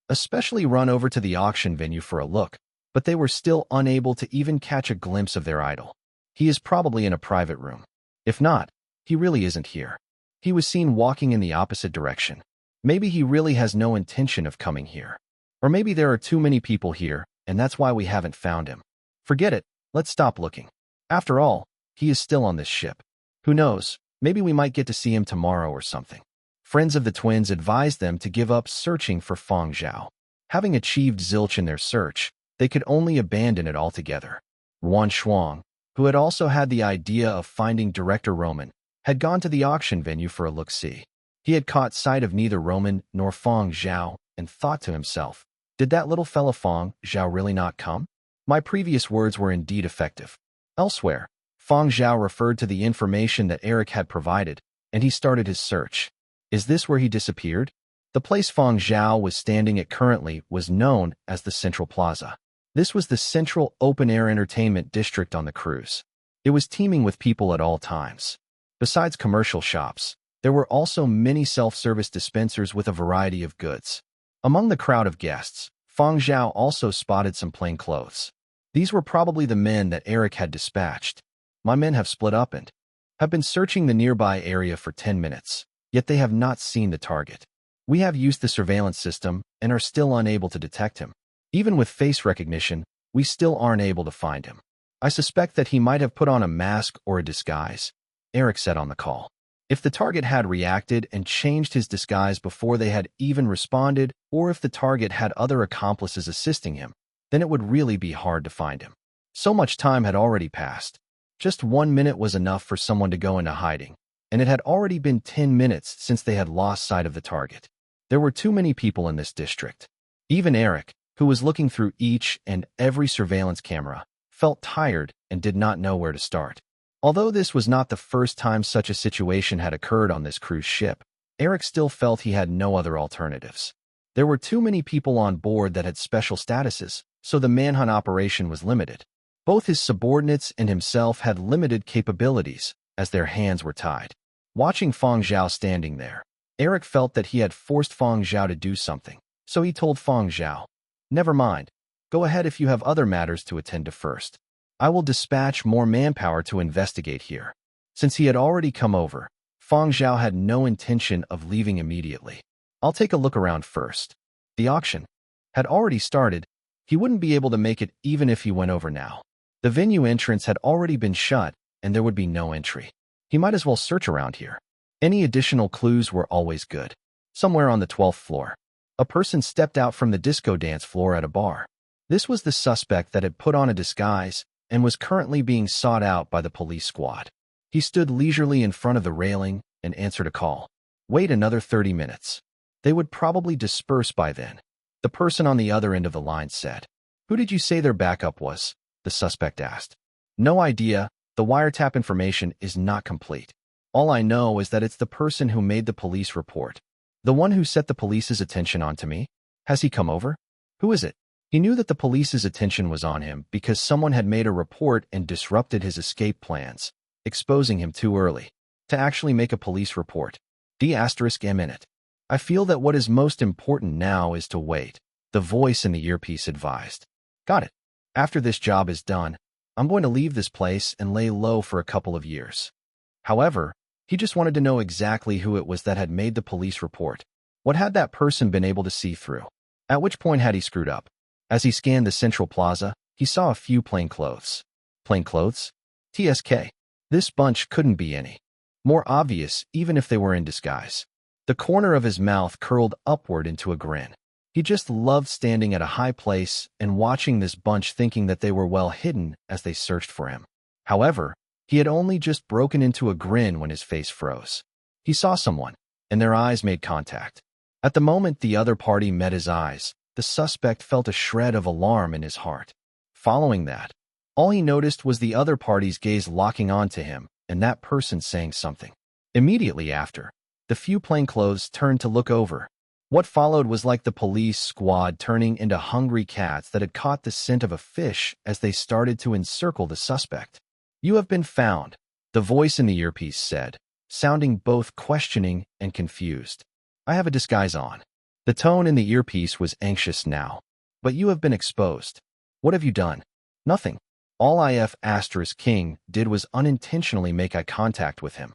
especially run over to the auction venue for a look, but they were still unable to even catch a glimpse of their idol. He is probably in a private room. If not, he really isn't here. He was seen walking in the opposite direction. Maybe he really has no intention of coming here. Or maybe there are too many people here, and that's why we haven't found him. Forget it, let's stop looking. After all, he is still on this ship. Who knows, maybe we might get to see him tomorrow or something. Friends of the twins advised them to give up searching for Fang Zhao. Having achieved zilch in their search, they could only abandon it altogether. Yuan Shuang, who had also had the idea of finding Director Roman, had gone to the auction venue for a look-see. He had caught sight of neither Roman nor Fang Zhao and thought to himself, did that little fella Fang Zhao really not come? My previous words were indeed effective. Elsewhere, Fang Zhao referred to the information that Eric had provided, and he started his search. Is this where he disappeared? The place Fang Zhao was standing at currently was known as the Central Plaza. This was the central open-air entertainment district on the cruise. It was teeming with people at all times. Besides commercial shops, there were also many self-service dispensers with a variety of goods. Among the crowd of guests, Fang Zhao also spotted some plain clothes. These were probably the men that Eric had dispatched. My men have split up and have been searching the nearby area for 10 minutes, yet they have not seen the target. We have used the surveillance system and are still unable to detect him. Even with face recognition, we still aren't able to find him. I suspect that he might have put on a mask or a disguise, Eric said on the call. If the target had reacted and changed his disguise before they had even responded, or if the target had other accomplices assisting him, then it would really be hard to find him. So much time had already passed. Just 1 minute was enough for someone to go into hiding, and it had already been 10 minutes since they had lost sight of the target. There were too many people in this district. Even Eric, who was looking through each and every surveillance camera, felt tired and did not know where to start. Although this was not the first time such a situation had occurred on this cruise ship, Eric still felt he had no other alternatives. There were too many people on board that had special statuses, so the manhunt operation was limited. Both his subordinates and himself had limited capabilities, as their hands were tied. Watching Fang Zhao standing there, Eric felt that he had forced Fang Zhao to do something, so he told Fang Zhao, "Never mind. Go ahead if you have other matters to attend to first. I will dispatch more manpower to investigate here." Since he had already come over, Fang Zhao had no intention of leaving immediately. "I'll take a look around first." The auction had already started. He wouldn't be able to make it even if he went over now. The venue entrance had already been shut, and there would be no entry. He might as well search around here. Any additional clues were always good. Somewhere on the 12th floor, a person stepped out from the disco dance floor at a bar. This was the suspect that had put on a disguise and was currently being sought out by the police squad. He stood leisurely in front of the railing and answered a call. Wait another 30 minutes. They would probably disperse by then. The person on the other end of the line said. Who did you say their backup was? The suspect asked. No idea. The wiretap information is not complete. All I know is that it's the person who made the police report. The one who set the police's attention onto me? Has he come over? Who is it? He knew that the police's attention was on him because someone had made a report and disrupted his escape plans, exposing him too early to actually make a police report. D*M in it. I feel that what is most important now is to wait, the voice in the earpiece advised. Got it. After this job is done, I'm going to leave this place and lay low for a couple of years. However, he just wanted to know exactly who it was that had made the police report. What had that person been able to see through? At which point had he screwed up? As he scanned the Central Plaza, he saw a few plainclothes. Plainclothes? TSK. This bunch couldn't be any more obvious even if they were in disguise. The corner of his mouth curled upward into a grin. He just loved standing at a high place and watching this bunch thinking that they were well hidden as they searched for him. However, he had only just broken into a grin when his face froze. He saw someone, and their eyes made contact. At the moment the other party met his eyes, the suspect felt a shred of alarm in his heart. Following that, all he noticed was the other party's gaze locking onto him and that person saying something. Immediately after, the few plainclothes turned to look over. What followed was like the police squad turning into hungry cats that had caught the scent of a fish as they started to encircle the suspect. You have been found, the voice in the earpiece said, sounding both questioning and confused. I have a disguise on. The tone in the earpiece was anxious now. But you have been exposed. What have you done? Nothing. All IF * King did was unintentionally make eye contact with him.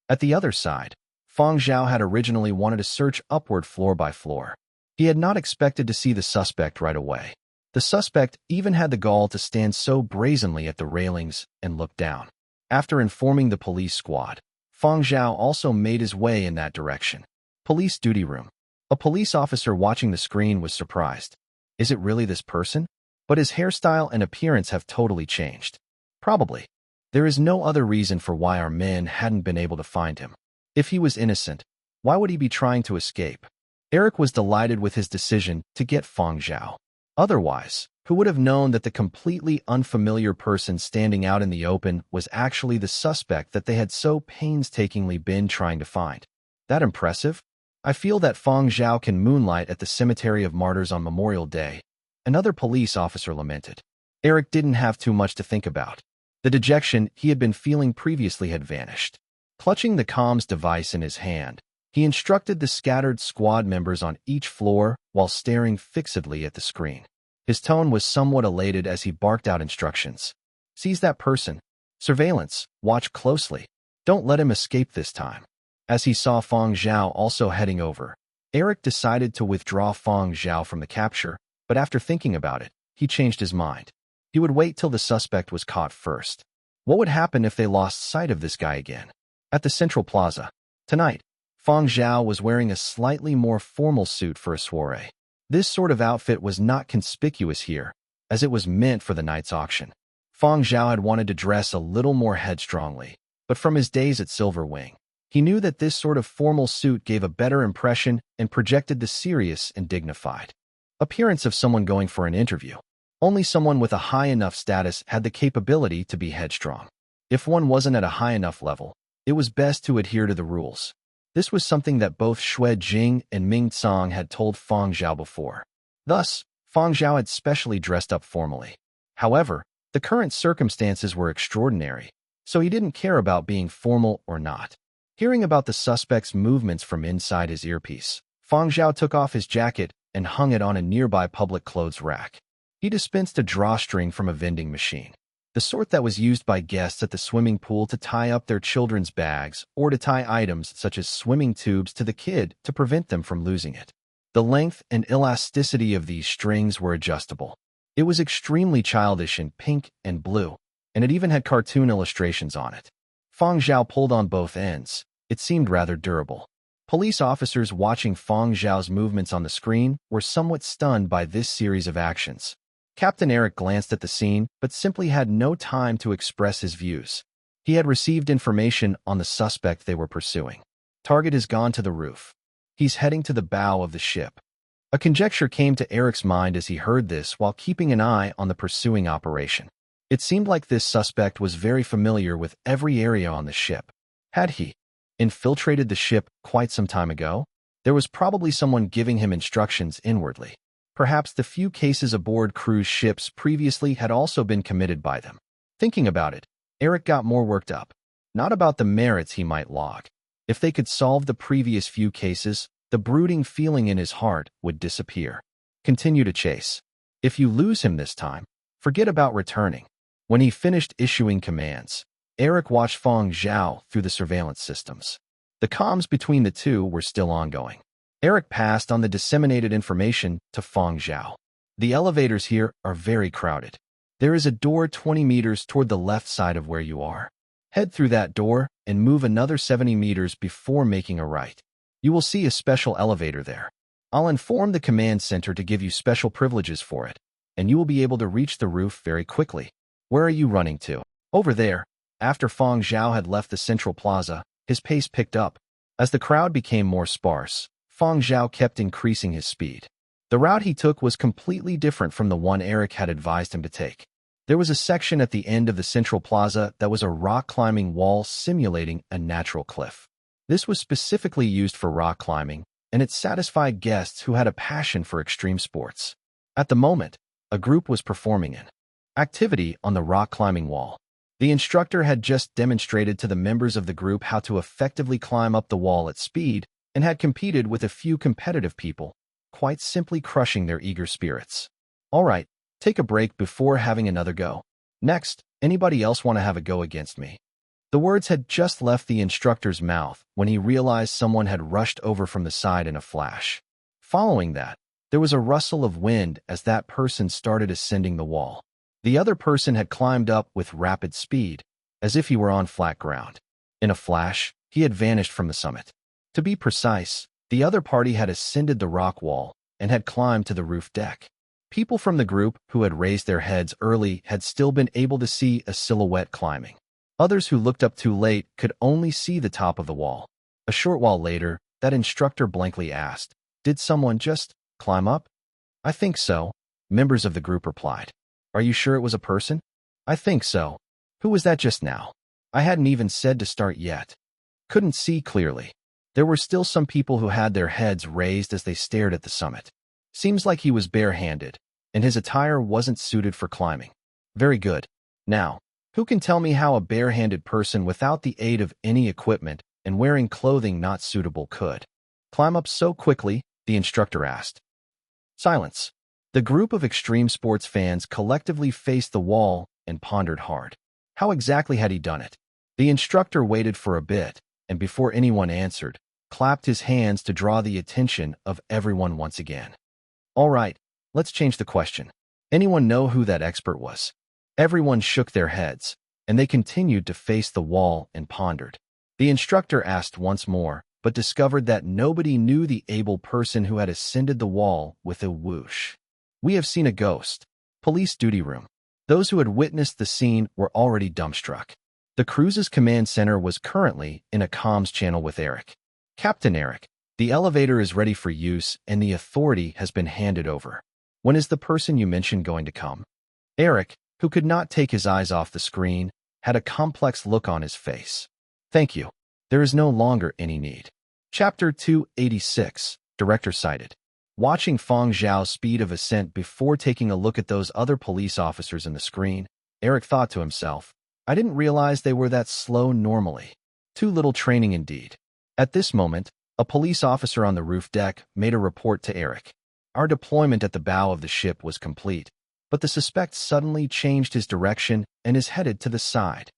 At the other side, Fang Zhao had originally wanted to search upward floor by floor. He had not expected to see the suspect right away. The suspect even had the gall to stand so brazenly at the railings and look down. After informing the police squad, Fang Zhao also made his way in that direction. Police duty room. A police officer watching the screen was surprised. Is it really this person? But his hairstyle and appearance have totally changed. Probably. There is no other reason for why our men hadn't been able to find him. If he was innocent, why would he be trying to escape? Eric was delighted with his decision to get Fang Zhao. Otherwise, who would have known that the completely unfamiliar person standing out in the open was actually the suspect that they had so painstakingly been trying to find? That impressive? I feel that Fang Zhao can moonlight at the Cemetery of Martyrs on Memorial Day. Another police officer lamented. Eric didn't have too much to think about. The dejection he had been feeling previously had vanished. Clutching the comms device in his hand, he instructed the scattered squad members on each floor while staring fixedly at the screen. His tone was somewhat elated as he barked out instructions. Seize that person. Surveillance. Watch closely. Don't let him escape this time. As he saw Fang Zhao also heading over, Eric decided to withdraw Fang Zhao from the capture, but after thinking about it, he changed his mind. He would wait till the suspect was caught first. What would happen if they lost sight of this guy again? At the Central Plaza. Tonight, Fang Zhao was wearing a slightly more formal suit for a soiree. This sort of outfit was not conspicuous here, as it was meant for the night's auction. Fang Zhao had wanted to dress a little more headstrongly, but from his days at Silver Wing, he knew that this sort of formal suit gave a better impression and projected the serious and dignified appearance of someone going for an interview. Only someone with a high enough status had the capability to be headstrong. If one wasn't at a high enough level, it was best to adhere to the rules. This was something that both Xue Jing and Ming Tsang had told Fang Zhao before. Thus, Fang Zhao had specially dressed up formally. However, the current circumstances were extraordinary, so he didn't care about being formal or not. Hearing about the suspect's movements from inside his earpiece, Fang Zhao took off his jacket and hung it on a nearby public clothes rack. He dispensed a drawstring from a vending machine, the sort that was used by guests at the swimming pool to tie up their children's bags or to tie items such as swimming tubes to the kid to prevent them from losing it. The length and elasticity of these strings were adjustable. It was extremely childish in pink and blue, and it even had cartoon illustrations on it. Fang Zhao pulled on both ends. It seemed rather durable. Police officers watching Fang Zhao's movements on the screen were somewhat stunned by this series of actions. Captain Eric glanced at the scene, but simply had no time to express his views. He had received information on the suspect they were pursuing. Target has gone to the roof. He's heading to the bow of the ship. A conjecture came to Eric's mind as he heard this while keeping an eye on the pursuing operation. It seemed like this suspect was very familiar with every area on the ship. Had he infiltrated the ship quite some time ago? There was probably someone giving him instructions inwardly. Perhaps the few cases aboard cruise ships previously had also been committed by them. Thinking about it, Eric got more worked up. Not about the merits he might log. If they could solve the previous few cases, the brooding feeling in his heart would disappear. Continue to chase. If you lose him this time, forget about returning. When he finished issuing commands, Eric watched Fang Zhao through the surveillance systems. The comms between the two were still ongoing. Eric passed on the disseminated information to Fang Zhao. The elevators here are very crowded. There is a door 20 meters toward the left side of where you are. Head through that door and move another 70 meters before making a right. You will see a special elevator there. I'll inform the command center to give you special privileges for it, and you will be able to reach the roof very quickly. Where are you running to? Over there. After Fang Zhao had left the Central Plaza, his pace picked up. As the crowd became more sparse, Fang Zhao kept increasing his speed. The route he took was completely different from the one Eric had advised him to take. There was a section at the end of the Central Plaza that was a rock-climbing wall simulating a natural cliff. This was specifically used for rock climbing, and it satisfied guests who had a passion for extreme sports. At the moment, a group was performing an activity on the rock-climbing wall. The instructor had just demonstrated to the members of the group how to effectively climb up the wall at speed and had competed with a few competitive people quite simply crushing their eager spirits. All right, take a break before having another go. Next, anybody else want to have a go against me? The words had just left the instructor's mouth when he realized someone had rushed over from the side in a flash. Following that, there was a rustle of wind as that person started ascending the wall. The other person had climbed up with rapid speed, as if he were on flat ground. In a flash, he had vanished from the summit. To be precise, the other party had ascended the rock wall and had climbed to the roof deck. People from the group who had raised their heads early had still been able to see a silhouette climbing. Others who looked up too late could only see the top of the wall. A short while later, that instructor blankly asked, "Did someone just climb up?" "I think so," members of the group replied. "Are you sure it was a person?" "I think so." "Who was that just now?" "I hadn't even said to start yet." Couldn't see clearly. There were still some people who had their heads raised as they stared at the summit. Seems like he was barehanded, and his attire wasn't suited for climbing. Very good. Now, who can tell me how a barehanded person without the aid of any equipment and wearing clothing not suitable could climb up so quickly? The instructor asked. Silence. The group of extreme sports fans collectively faced the wall and pondered hard. How exactly had he done it? The instructor waited for a bit, and before anyone answered, clapped his hands to draw the attention of everyone once again. All right, let's change the question. Anyone know who that expert was? Everyone shook their heads, and they continued to face the wall and pondered. The instructor asked once more, but discovered that nobody knew the able person who had ascended the wall with a whoosh. "We have seen a ghost." Police duty room. Those who had witnessed the scene were already dumbstruck. The cruise's command center was currently in a comms channel with Eric. "Captain Eric, the elevator is ready for use and the authority has been handed over. When is the person you mentioned going to come?" Eric, who could not take his eyes off the screen, had a complex look on his face. "Thank you. There is no longer any need." Chapter 286, Director cited. Watching Fang Zhao's speed of ascent before taking a look at those other police officers in the screen, Eric thought to himself, "I didn't realize they were that slow normally. Too little training indeed." At this moment, a police officer on the roof deck made a report to Eric. "Our deployment at the bow of the ship was complete, but the suspect suddenly changed his direction and is headed to the side.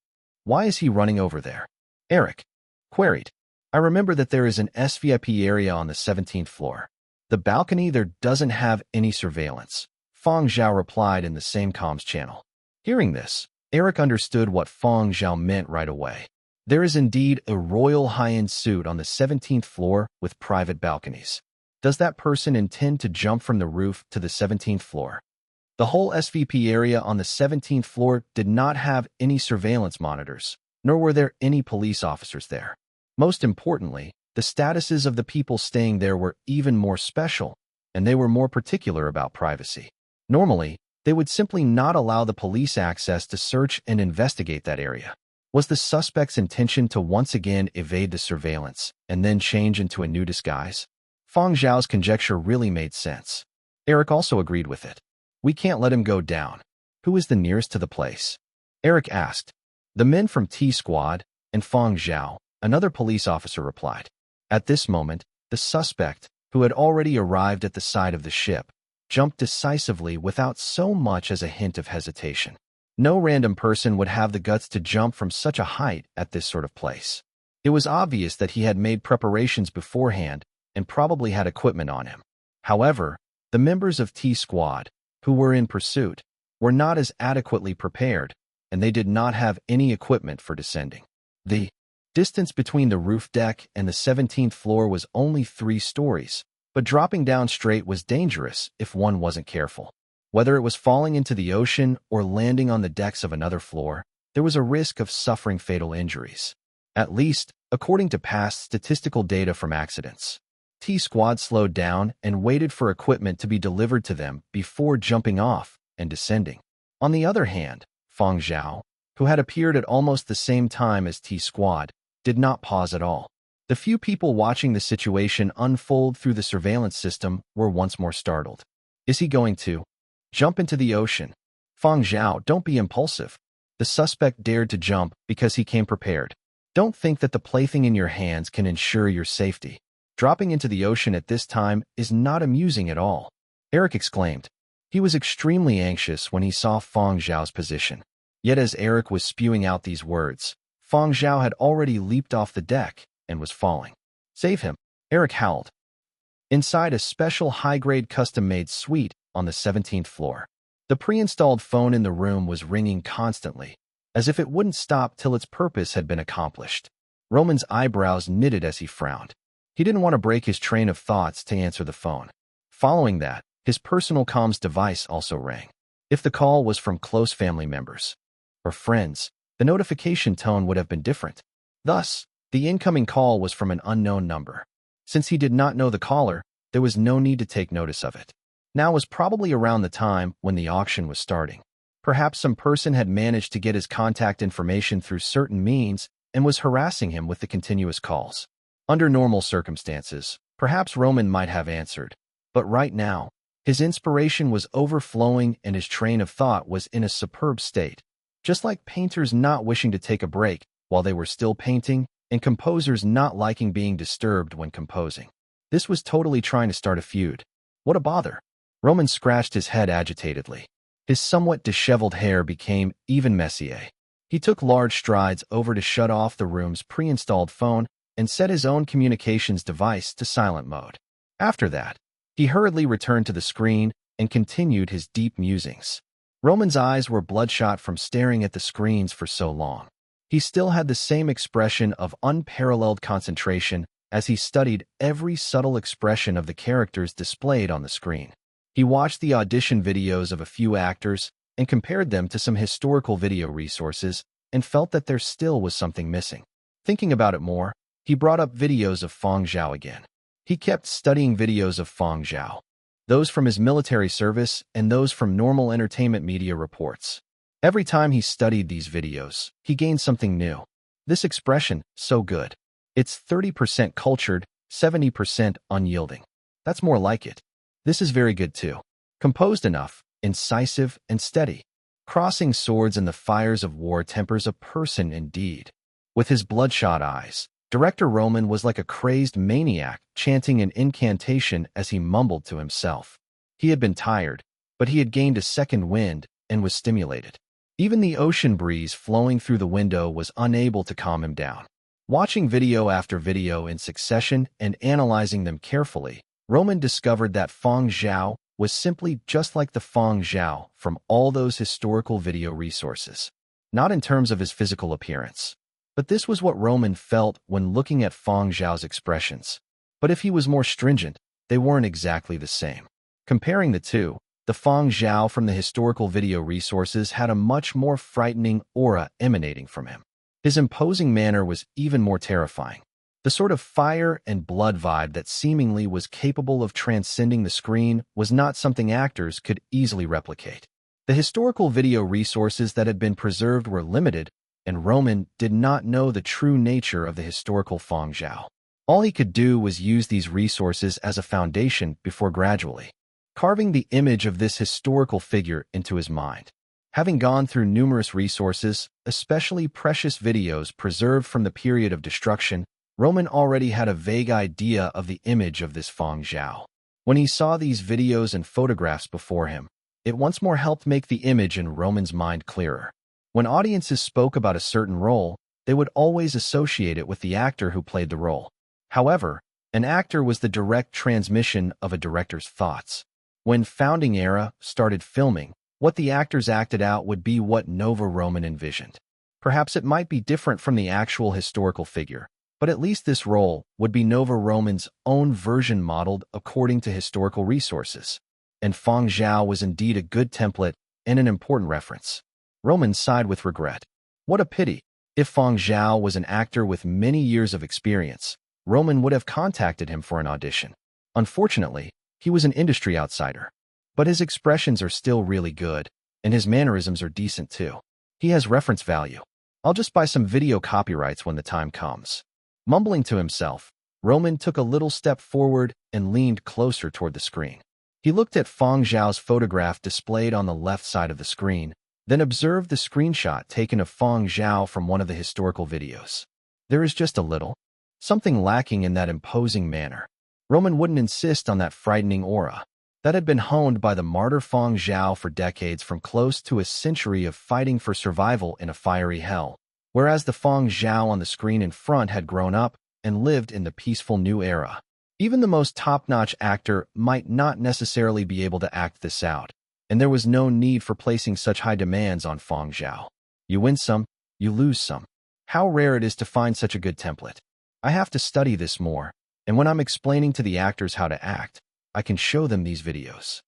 Why is he running over there?" Eric queried. "I remember that there is an SVIP area on the 17th floor. The balcony there doesn't have any surveillance," Fang Zhao replied in the same comms channel. Hearing this, Eric understood what Fang Zhao meant right away. There is indeed a royal high-end suite on the 17th floor with private balconies. Does that person intend to jump from the roof to the 17th floor? The whole SVP area on the 17th floor did not have any surveillance monitors, nor were there any police officers there. Most importantly, the statuses of the people staying there were even more special, and they were more particular about privacy. Normally, they would simply not allow the police access to search and investigate that area. Was the suspect's intention to once again evade the surveillance and then change into a new disguise? Fang Zhao's conjecture really made sense. Eric also agreed with it. "We can't let him go down. Who is the nearest to the place?" Eric asked. "The men from T Squad and Fang Zhao," another police officer replied. At this moment, the suspect, who had already arrived at the side of the ship, jumped decisively without so much as a hint of hesitation. No random person would have the guts to jump from such a height at this sort of place. It was obvious that he had made preparations beforehand and probably had equipment on him. However, the members of T Squad, who were in pursuit, were not as adequately prepared, and they did not have any equipment for descending. The distance between the roof deck and the 17th floor was only 3 stories, but dropping down straight was dangerous if one wasn't careful. Whether it was falling into the ocean or landing on the decks of another floor, there was a risk of suffering fatal injuries. At least, according to past statistical data from accidents. T Squad slowed down and waited for equipment to be delivered to them before jumping off and descending. On the other hand, Fang Zhao, who had appeared at almost the same time as T Squad, did not pause at all. The few people watching the situation unfold through the surveillance system were once more startled. Is he going to jump into the ocean? Fang Zhao, don't be impulsive. The suspect dared to jump because he came prepared. Don't think that the plaything in your hands can ensure your safety. Dropping into the ocean at this time is not amusing at all, Eric exclaimed. He was extremely anxious when he saw Fang Zhao's position. Yet as Eric was spewing out these words, Fang Zhao had already leaped off the deck and was falling. Save him, Eric howled. Inside a special high-grade custom-made suite on the 17th floor, the pre-installed phone in the room was ringing constantly, as if it wouldn't stop till its purpose had been accomplished. Roman's eyebrows knitted as he frowned. He didn't want to break his train of thoughts to answer the phone. Following that, his personal comms device also rang. If the call was from close family members or friends, the notification tone would have been different. Thus, the incoming call was from an unknown number. Since he did not know the caller, there was no need to take notice of it. Now was probably around the time when the auction was starting. Perhaps some person had managed to get his contact information through certain means and was harassing him with the continuous calls. Under normal circumstances, perhaps Roman might have answered, but right now, his inspiration was overflowing and his train of thought was in a superb state. Just like painters not wishing to take a break while they were still painting, and composers not liking being disturbed when composing. This was totally trying to start a feud. What a bother. Roman scratched his head agitatedly. His somewhat disheveled hair became even messier. He took large strides over to shut off the room's pre-installed phone and set his own communications device to silent mode. After that, he hurriedly returned to the screen and continued his deep musings. Roman's eyes were bloodshot from staring at the screens for so long. He still had the same expression of unparalleled concentration as he studied every subtle expression of the characters displayed on the screen. He watched the audition videos of a few actors and compared them to some historical video resources and felt that there still was something missing. Thinking about it more, he brought up videos of Fang Zhao again. He kept studying videos of Fang Zhao, those from his military service and those from normal entertainment media reports. Every time he studied these videos, he gained something new. This expression, so good. It's 30% cultured, 70% unyielding. That's more like it. This is very good too. Composed enough, incisive, and steady. Crossing swords in the fires of war tempers a person indeed. With his bloodshot eyes, Director Roman was like a crazed maniac chanting an incantation as he mumbled to himself. He had been tired, but he had gained a second wind and was stimulated. Even the ocean breeze flowing through the window was unable to calm him down. Watching video after video in succession and analyzing them carefully, Roman discovered that Fang Zhao was simply just like the Fang Zhao from all those historical video resources. Not in terms of his physical appearance. But this was what Roman felt when looking at Fang Zhao's expressions. But if he was more stringent, they weren't exactly the same. Comparing the two, the Fang Zhao from the historical video resources had a much more frightening aura emanating from him. His imposing manner was even more terrifying. The sort of fire and blood vibe that seemingly was capable of transcending the screen was not something actors could easily replicate. The historical video resources that had been preserved were limited, and Roman did not know the true nature of the historical Fang Zhao. All he could do was use these resources as a foundation before gradually carving the image of this historical figure into his mind. Having gone through numerous resources, especially precious videos preserved from the period of destruction, Roman already had a vague idea of the image of this Fang Zhao. When he saw these videos and photographs before him, it once more helped make the image in Roman's mind clearer. When audiences spoke about a certain role, they would always associate it with the actor who played the role. However, an actor was the direct transmission of a director's thoughts. When Founding Era started filming, what the actors acted out would be what Nova Roman envisioned. Perhaps it might be different from the actual historical figure, but at least this role would be Nova Roman's own version modeled according to historical resources. And Fang Zhao was indeed a good template and an important reference. Roman sighed with regret. What a pity. If Fang Zhao was an actor with many years of experience, Roman would have contacted him for an audition. Unfortunately, he was an industry outsider. But his expressions are still really good, and his mannerisms are decent too. He has reference value. I'll just buy some video copyrights when the time comes. Mumbling to himself, Roman took a little step forward and leaned closer toward the screen. He looked at Fang Zhao's photograph displayed on the left side of the screen, then observed the screenshot taken of Fang Zhao from one of the historical videos. There is just a little something lacking in that imposing manner. Roman wouldn't insist on that frightening aura that had been honed by the martyr Fang Zhao for decades from close to a century of fighting for survival in a fiery hell, whereas the Fang Zhao on the screen in front had grown up and lived in the peaceful new era. Even the most top-notch actor might not necessarily be able to act this out, and there was no need for placing such high demands on Fang Zhao. You win some, you lose some. How rare it is to find such a good template. I have to study this more, and when I'm explaining to the actors how to act, I can show them these videos.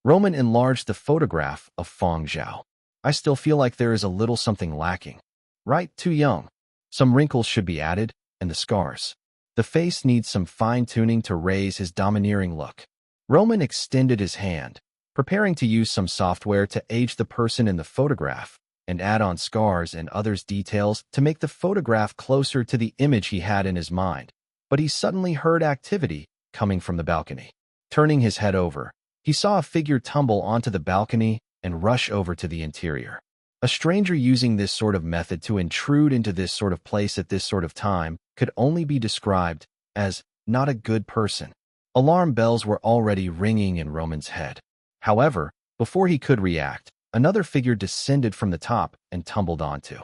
Roman enlarged the photograph of Fang Zhao. I still feel like there is a little something lacking. Right, too young. Some wrinkles should be added, and the scars. The face needs some fine-tuning to raise his domineering look. Roman extended his hand, preparing to use some software to age the person in the photograph and add on scars and others details to make the photograph closer to the image he had in his mind. But he suddenly heard activity coming from the balcony. Turning his head over, he saw a figure tumble onto the balcony and rush over to the interior. A stranger using this sort of method to intrude into this sort of place at this sort of time could only be described as not a good person. Alarm bells were already ringing in Roman's head. However, before he could react, another figure descended from the top and tumbled onto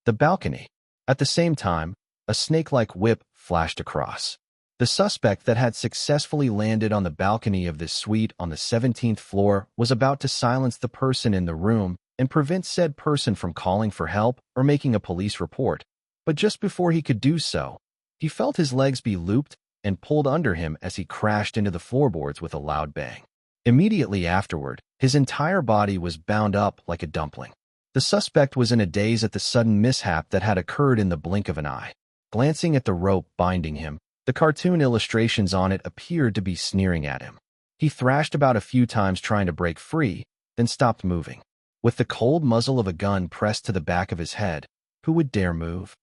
the balcony. At the same time, a snake-like whip flashed across. The suspect that had successfully landed on the balcony of this suite on the 17th floor was about to silence the person in the room and prevent said person from calling for help or making a police report. But just before he could do so, he felt his legs be looped and pulled under him as he crashed into the floorboards with a loud bang. Immediately afterward, his entire body was bound up like a dumpling. The suspect was in a daze at the sudden mishap that had occurred in the blink of an eye. Glancing at the rope binding him, the cartoon illustrations on it appeared to be sneering at him. He thrashed about a few times trying to break free, then stopped moving. With the cold muzzle of a gun pressed to the back of his head, who would dare move?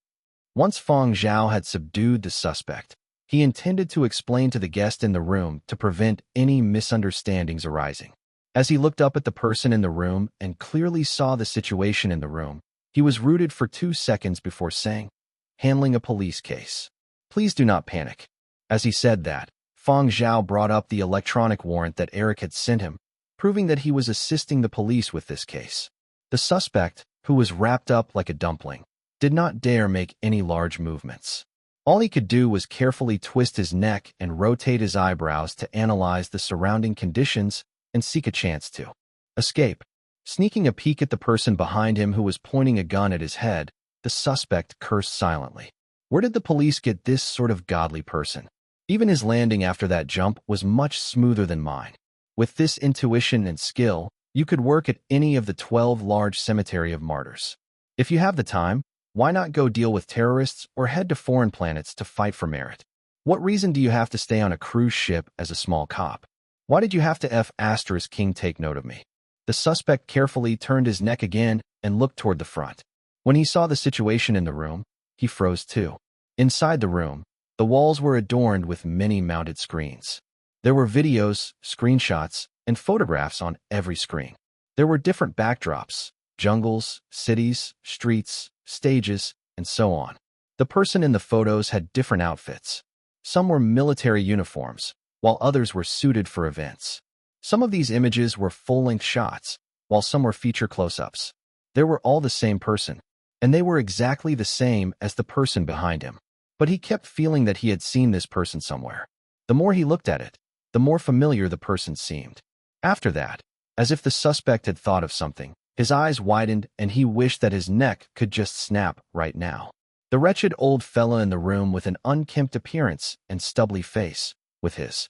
Once Fang Zhao had subdued the suspect, he intended to explain to the guest in the room to prevent any misunderstandings arising. As he looked up at the person in the room and clearly saw the situation in the room, he was rooted for 2 seconds before saying, "Handling a police case. Please do not panic." As he said that, Fang Zhao brought up the electronic warrant that Eric had sent him, proving that he was assisting the police with this case. The suspect, who was wrapped up like a dumpling, did not dare make any large movements. All he could do was carefully twist his neck and rotate his eyebrows to analyze the surrounding conditions and seek a chance to escape. Sneaking a peek at the person behind him who was pointing a gun at his head, the suspect cursed silently. Where did the police get this sort of godly person? Even his landing after that jump was much smoother than mine. With this intuition and skill, you could work at any of the 12 large cemetery of martyrs. If you have the time, why not go deal with terrorists or head to foreign planets to fight for merit? What reason do you have to stay on a cruise ship as a small cop? Why did you have to King take note of me? The suspect carefully turned his neck again and looked toward the front. When he saw the situation in the room, he froze too. Inside the room, the walls were adorned with many mounted screens. There were videos, screenshots, and photographs on every screen. There were different backdrops, jungles, cities, streets, stages, and so on. The person in the photos had different outfits. Some were military uniforms, while others were suited for events. Some of these images were full-length shots, while some were feature close-ups. They were all the same person, and they were exactly the same as the person behind him. But he kept feeling that he had seen this person somewhere. The more he looked at it, the more familiar the person seemed. After that, as if the suspect had thought of something, his eyes widened and he wished that his neck could just snap right now. The wretched old fella in the room with an unkempt appearance and stubbly face, with his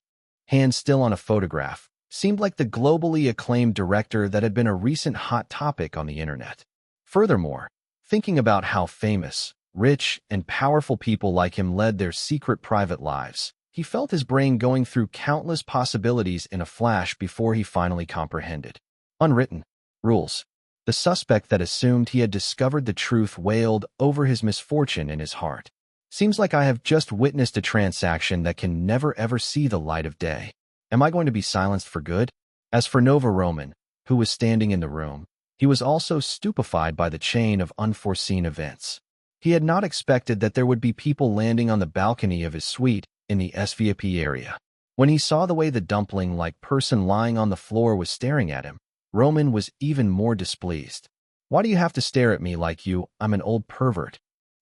hand still on a photograph, seemed like the globally acclaimed director that had been a recent hot topic on the internet. Furthermore, thinking about how famous, rich, and powerful people like him led their secret private lives, he felt his brain going through countless possibilities in a flash before he finally comprehended. Unwritten rules. The suspect that assumed he had discovered the truth wailed over his misfortune in his heart. Seems like I have just witnessed a transaction that can never ever see the light of day. Am I going to be silenced for good? As for Nova Roman, who was standing in the room, he was also stupefied by the chain of unforeseen events. He had not expected that there would be people landing on the balcony of his suite in the SVIP area. When he saw the way the dumpling-like person lying on the floor was staring at him, Roman was even more displeased. Why do you have to stare at me like I'm an old pervert?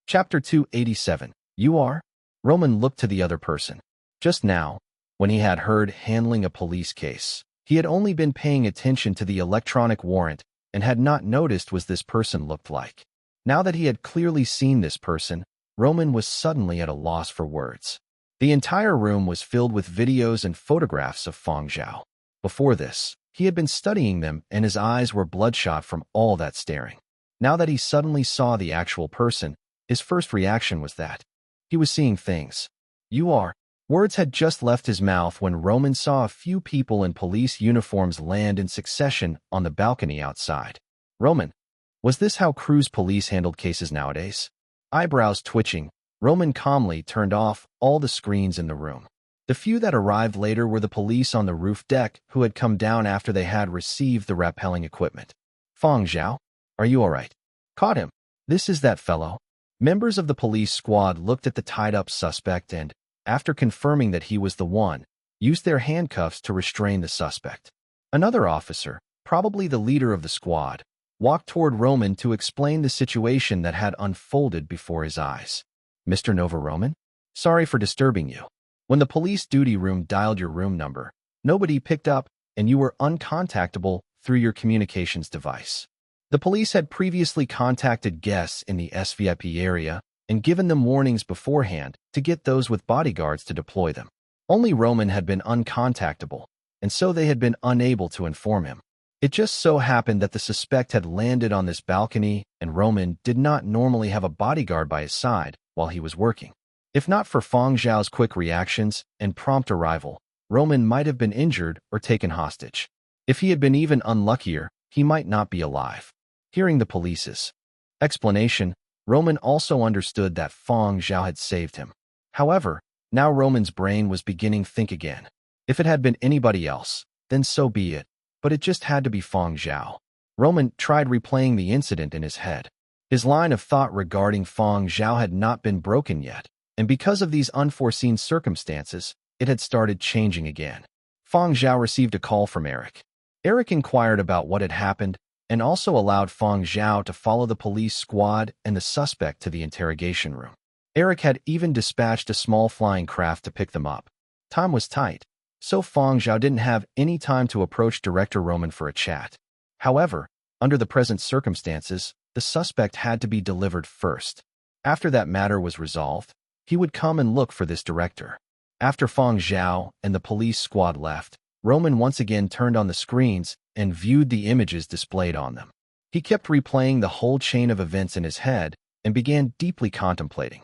Chapter 287. You are? Roman looked to the other person. Just now, when he had heard handling a police case, he had only been paying attention to the electronic warrant and had not noticed what this person looked like. Now that he had clearly seen this person, Roman was suddenly at a loss for words. The entire room was filled with videos and photographs of Fang Zhao. Before this, he had been studying them and his eyes were bloodshot from all that staring. Now that he suddenly saw the actual person, his first reaction was that he was seeing things. You are. Words had just left his mouth when Roman saw a few people in police uniforms land in succession on the balcony outside. Roman, was this how Cruz police handled cases nowadays? Eyebrows twitching, Roman calmly turned off all the screens in the room. The few that arrived later were the police on the roof deck who had come down after they had received the rappelling equipment. Fang Zhao, are you all right? Caught him. This is that fellow. Members of the police squad looked at the tied-up suspect and, after confirming that he was the one, used their handcuffs to restrain the suspect. Another officer, probably the leader of the squad, walked toward Roman to explain the situation that had unfolded before his eyes. Mr. Nova Roman? Sorry for disturbing you. When the police duty room dialed your room number, nobody picked up and you were uncontactable through your communications device. The police had previously contacted guests in the SVIP area and given them warnings beforehand to get those with bodyguards to deploy them. Only Roman had been uncontactable, and so they had been unable to inform him. It just so happened that the suspect had landed on this balcony and Roman did not normally have a bodyguard by his side while he was working. If not for Fang Zhao's quick reactions and prompt arrival, Roman might have been injured or taken hostage. If he had been even unluckier, he might not be alive. Hearing the police's explanation, Roman also understood that Fang Zhao had saved him. However, now Roman's brain was beginning to think again. If it had been anybody else, then so be it, but it just had to be Fang Zhao. Roman tried replaying the incident in his head. His line of thought regarding Fang Zhao had not been broken yet, and because of these unforeseen circumstances, it had started changing again. Fang Zhao received a call from Eric. Eric inquired about what had happened and also allowed Fang Zhao to follow the police squad and the suspect to the interrogation room. Eric had even dispatched a small flying craft to pick them up. Time was tight, so Fang Zhao didn't have any time to approach Director Roman for a chat. However, under the present circumstances, the suspect had to be delivered first. After that matter was resolved, he would come and look for this director. After Fang Zhao and the police squad left, Roman once again turned on the screens and viewed the images displayed on them. He kept replaying the whole chain of events in his head and began deeply contemplating.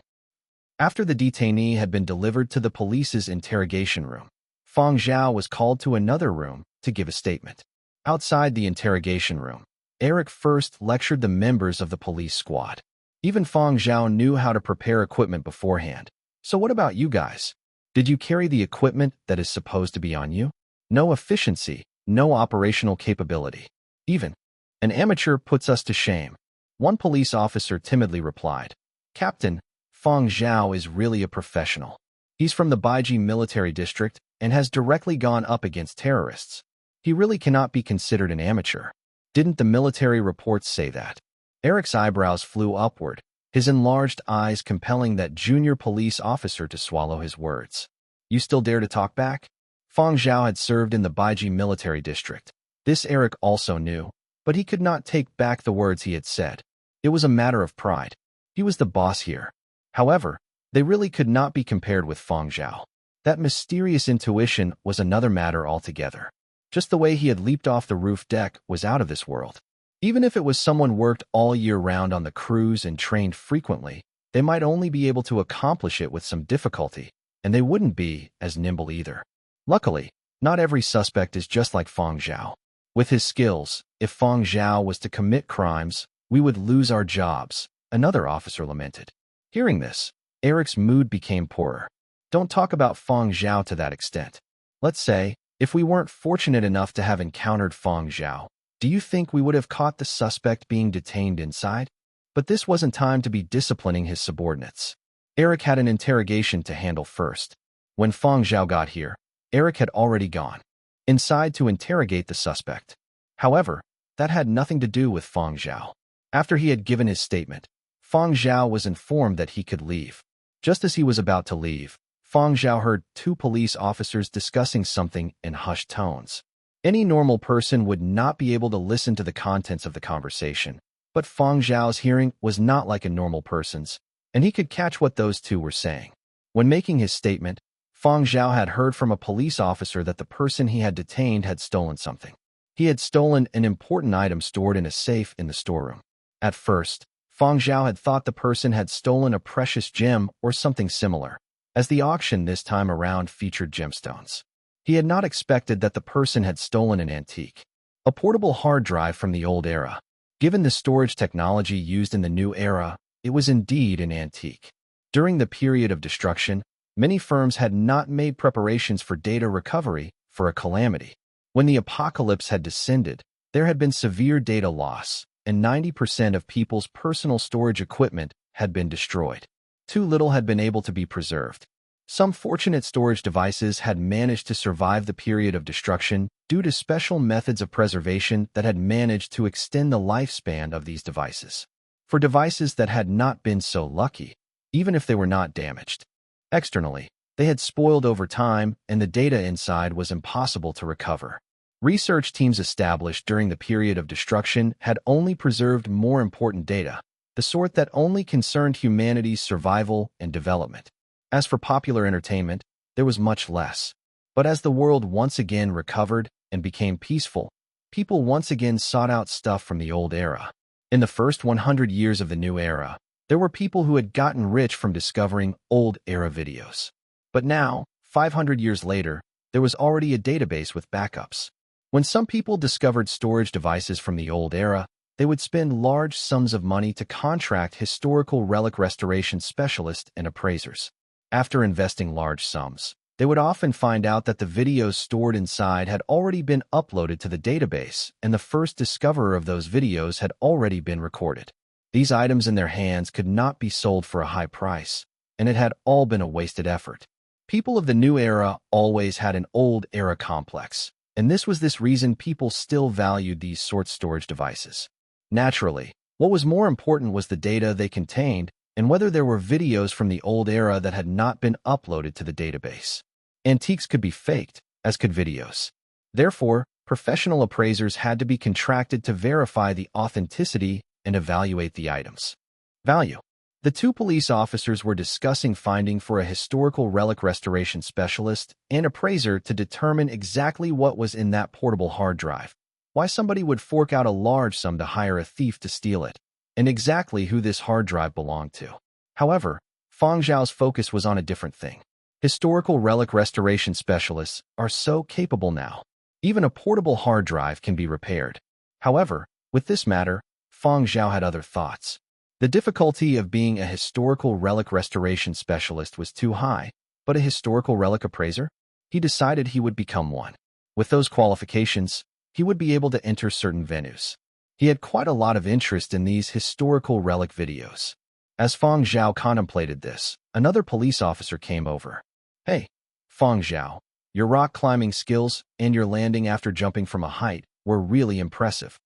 After the detainee had been delivered to the police's interrogation room, Fang Zhao was called to another room to give a statement. Outside the interrogation room, Eric first lectured the members of the police squad. Even Fang Zhao knew how to prepare equipment beforehand. So what about you guys? Did you carry the equipment that is supposed to be on you? No efficiency, no operational capability. Even an amateur puts us to shame. One police officer timidly replied, Captain, Fang Zhao is really a professional. He's from the Baiji military district and has directly gone up against terrorists. He really cannot be considered an amateur. Didn't the military reports say that? Eric's eyebrows flew upward, his enlarged eyes compelling that junior police officer to swallow his words. You still dare to talk back? Fang Zhao had served in the Baiji military district. This Eric also knew, but he could not take back the words he had said. It was a matter of pride. He was the boss here. However, they really could not be compared with Fang Zhao. That mysterious intuition was another matter altogether. Just the way he had leaped off the roof deck was out of this world. Even if it was someone worked all year round on the cruise and trained frequently, they might only be able to accomplish it with some difficulty, and they wouldn't be as nimble either. Luckily, not every suspect is just like Fang Zhao. With his skills, if Fang Zhao was to commit crimes, we would lose our jobs, another officer lamented. Hearing this, Eric's mood became poorer. Don't talk about Fang Zhao to that extent. Let's say, if we weren't fortunate enough to have encountered Fang Zhao, do you think we would have caught the suspect being detained inside? But this wasn't time to be disciplining his subordinates. Eric had an interrogation to handle first. When Fang Zhao got here, Eric had already gone inside to interrogate the suspect. However, that had nothing to do with Fang Zhao. After he had given his statement, Fang Zhao was informed that he could leave. Just as he was about to leave, Fang Zhao heard two police officers discussing something in hushed tones. Any normal person would not be able to listen to the contents of the conversation, but Fang Zhao's hearing was not like a normal person's, and he could catch what those two were saying. When making his statement, Fang Zhao had heard from a police officer that the person he had detained had stolen something. He had stolen an important item stored in a safe in the storeroom. At first, Fang Zhao had thought the person had stolen a precious gem or something similar, as the auction this time around featured gemstones. He had not expected that the person had stolen an antique, a portable hard drive from the old era. Given the storage technology used in the new era, it was indeed an antique. During the period of destruction, many firms had not made preparations for data recovery for a calamity. When the apocalypse had descended, there had been severe data loss, and 90% of people's personal storage equipment had been destroyed. Too little had been able to be preserved. Some fortunate storage devices had managed to survive the period of destruction due to special methods of preservation that had managed to extend the lifespan of these devices. For devices that had not been so lucky, even if they were not damaged externally, they had spoiled over time and the data inside was impossible to recover. Research teams established during the period of destruction had only preserved more important data, the sort that only concerned humanity's survival and development. As for popular entertainment, there was much less. But as the world once again recovered and became peaceful, people once again sought out stuff from the old era. In the first 100 years of the new era, there were people who had gotten rich from discovering old era videos. But now, 500 years later, there was already a database with backups. When some people discovered storage devices from the old era, they would spend large sums of money to contract historical relic restoration specialists and appraisers. After investing large sums, they would often find out that the videos stored inside had already been uploaded to the database, and the first discoverer of those videos had already been recorded. These items in their hands could not be sold for a high price, and it had all been a wasted effort. People of the new era always had an old era complex, and this reason people still valued these sorts storage devices. Naturally, what was more important was the data they contained and whether there were videos from the old era that had not been uploaded to the database. Antiques could be faked, as could videos. Therefore, professional appraisers had to be contracted to verify the authenticity and evaluate the items' value. The two police officers were discussing finding for a historical relic restoration specialist and appraiser to determine exactly what was in that portable hard drive, why somebody would fork out a large sum to hire a thief to steal it, and exactly who this hard drive belonged to. However, Fang Zhao's focus was on a different thing. Historical relic restoration specialists are so capable now. Even a portable hard drive can be repaired. However, with this matter, Fang Zhao had other thoughts. The difficulty of being a historical relic restoration specialist was too high, but a historical relic appraiser? He decided he would become one. With those qualifications, he would be able to enter certain venues. He had quite a lot of interest in these historical relic videos. As Fang Zhao contemplated this, another police officer came over. "Hey, Fang Zhao, your rock climbing skills and your landing after jumping from a height were really impressive.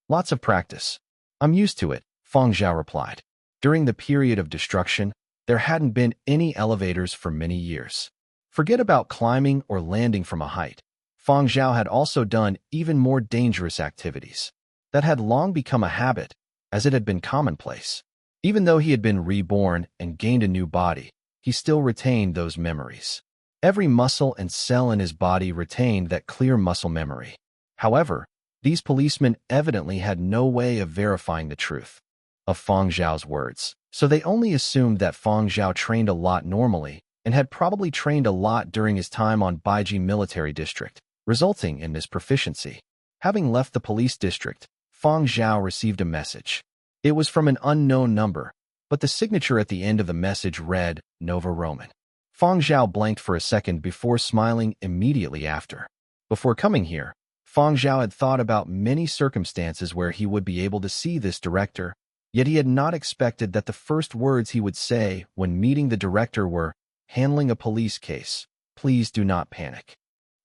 Lots of practice." "I'm used to it," Fang Zhao replied. During the period of destruction, there hadn't been any elevators for many years. Forget about climbing or landing from a height. Fang Zhao had also done even more dangerous activities that had long become a habit, as it had been commonplace. Even though he had been reborn and gained a new body, he still retained those memories. Every muscle and cell in his body retained that clear muscle memory. However, these policemen evidently had no way of verifying the truth of Fang Zhao's words, so they only assumed that Fang Zhao trained a lot normally and had probably trained a lot during his time on Baiji Military District, resulting in this proficiency. Having left the police district, Fang Zhao received a message. It was from an unknown number, but the signature at the end of the message read Nova Roman. Fang Zhao blanked for a second before smiling immediately after. Before coming here, Fang Zhao had thought about many circumstances where he would be able to see this director, Yet he had not expected that the first words he would say when meeting the director were, "Handling a police case. Please do not panic."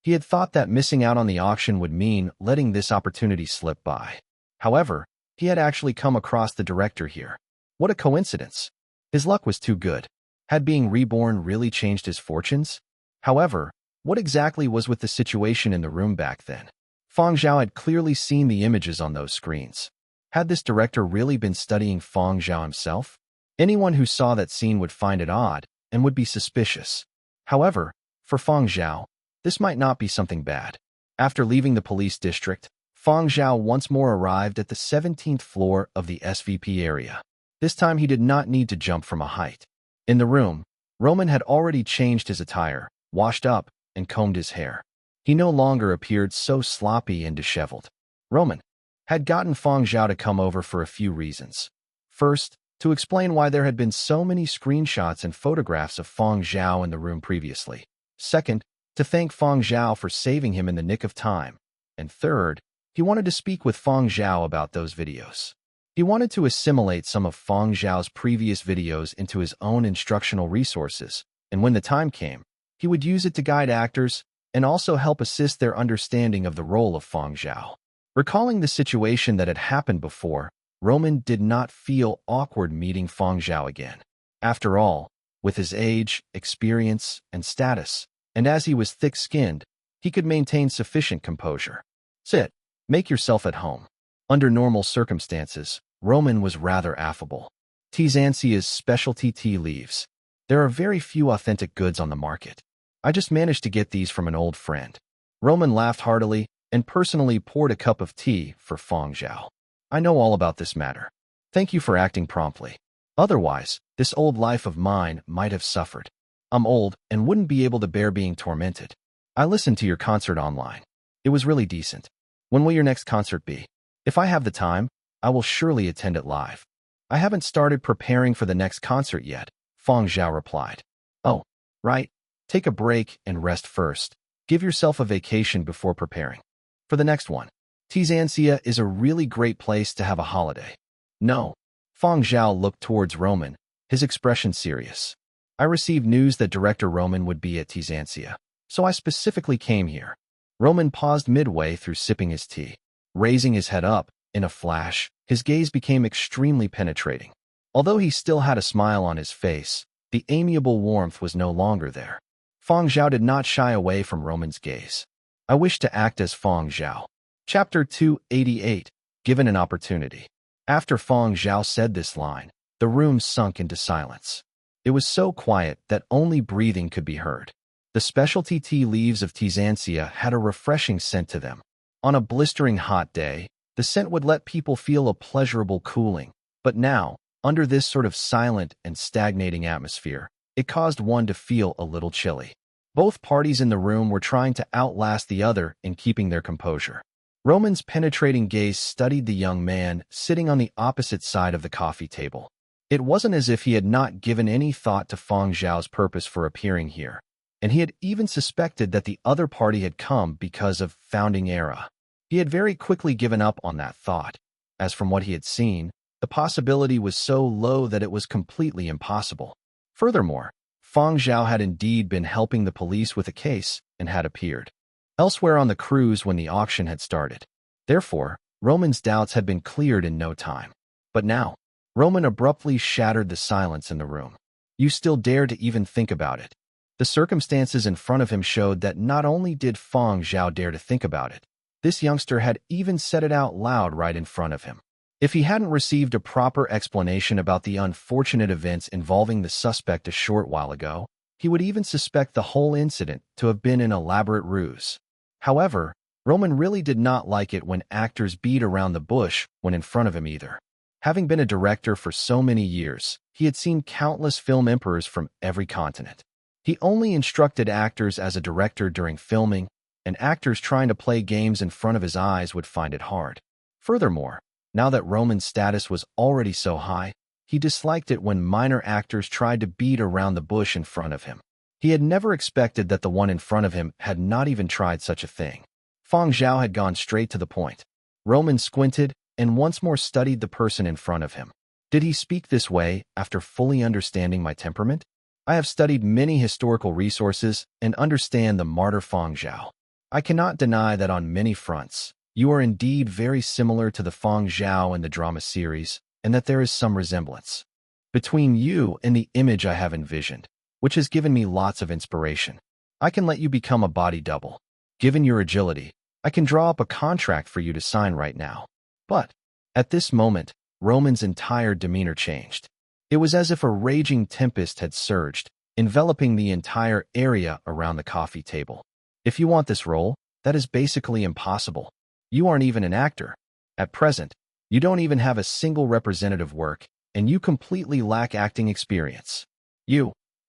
He had thought that missing out on the auction would mean letting this opportunity slip by. However, he had actually come across the director here. What a coincidence. His luck was too good. Had being reborn really changed his fortunes? However, what exactly was with the situation in the room back then? Fang Zhao had clearly seen the images on those screens. Had this director really been studying Fang Zhao himself? Anyone who saw that scene would find it odd and would be suspicious. However, for Fang Zhao, this might not be something bad. After leaving the police district, Fang Zhao once more arrived at the 17th floor of the SVP area. This time he did not need to jump from a height. In the room, Roman had already changed his attire, washed up, and combed his hair. He no longer appeared so sloppy and disheveled. Roman had gotten Fang Zhao to come over for a few reasons. First, to explain why there had been so many screenshots and photographs of Fang Zhao in the room previously. Second, to thank Fang Zhao for saving him in the nick of time. And third, he wanted to speak with Fang Zhao about those videos. He wanted to assimilate some of Fang Zhao's previous videos into his own instructional resources, and when the time came, he would use it to guide actors and also help assist their understanding of the role of Fang Zhao. Recalling the situation that had happened before, Roman did not feel awkward meeting Fang Zhao again. After all, with his age, experience, and status, and as he was thick-skinned, he could maintain sufficient composure. Sit. Make yourself at home. Under normal circumstances, Roman was rather affable. Tizancia's specialty tea leaves. There are very few authentic goods on the market. I just managed to get these from an old friend. Roman laughed heartily and personally poured a cup of tea for Fang Zhao. I know all about this matter. Thank you for acting promptly. Otherwise, this old life of mine might have suffered. I'm old and wouldn't be able to bear being tormented. I listened to your concert online. It was really decent. When will your next concert be? If I have the time, I will surely attend it live. I haven't started preparing for the next concert yet, Fang Zhao replied. Oh, right. Take a break and rest first. Give yourself a vacation before preparing for the next one. Tizancia is a really great place to have a holiday. No. Fang Zhao looked towards Roman, his expression serious. I received news that director Roman would be at Tizancia, so I specifically came here. Roman paused midway through sipping his tea. Raising his head up, in a flash, his gaze became extremely penetrating. Although he still had a smile on his face, the amiable warmth was no longer there. Fang Zhao did not shy away from Roman's gaze. I wish to act as Fang Zhao. Chapter 288, Given an Opportunity. After Fang Zhao said this line, the room sunk into silence. It was so quiet that only breathing could be heard. The specialty tea leaves of Tizancia had a refreshing scent to them. On a blistering hot day, the scent would let people feel a pleasurable cooling. But now, under this sort of silent and stagnating atmosphere, it caused one to feel a little chilly. Both parties in the room were trying to outlast the other in keeping their composure. Roman's penetrating gaze studied the young man sitting on the opposite side of the coffee table. It wasn't as if he had not given any thought to Fang Zhao's purpose for appearing here, and he had even suspected that the other party had come because of founding era. He had very quickly given up on that thought, as from what he had seen, the possibility was so low that it was completely impossible. Furthermore, Fang Zhao had indeed been helping the police with a case and had appeared elsewhere on the cruise when the auction had started. Therefore, Roman's doubts had been cleared in no time. But now, Roman abruptly shattered the silence in the room. You still dare to even think about it? The circumstances in front of him showed that not only did Fang Zhao dare to think about it, this youngster had even said it out loud right in front of him. If he hadn't received a proper explanation about the unfortunate events involving the suspect a short while ago, he would even suspect the whole incident to have been an elaborate ruse. However, Roman really did not like it when actors beat around the bush when in front of him either. Having been a director for so many years, he had seen countless film emperors from every continent. He only instructed actors as a director during filming, and actors trying to play games in front of his eyes would find it hard. Furthermore, now that Roman's status was already so high, he disliked it when minor actors tried to beat around the bush in front of him. He had never expected that the one in front of him had not even tried such a thing. Fang Zhao had gone straight to the point. Roman squinted and once more studied the person in front of him. Did he speak this way after fully understanding my temperament? I have studied many historical resources and understand the martyr Fang Zhao. I cannot deny that on many fronts, you are indeed very similar to the Fang Zhao in the drama series, and that there is some resemblance between you and the image I have envisioned, which has given me lots of inspiration. I can let you become a body double. Given your agility, I can draw up a contract for you to sign right now. But, at this moment, Roman's entire demeanor changed. It was as if a raging tempest had surged, enveloping the entire area around the coffee table. If you want this role, that is basically impossible. You aren't even an actor. At present, you don't even have a single representative work, and you completely lack acting experience.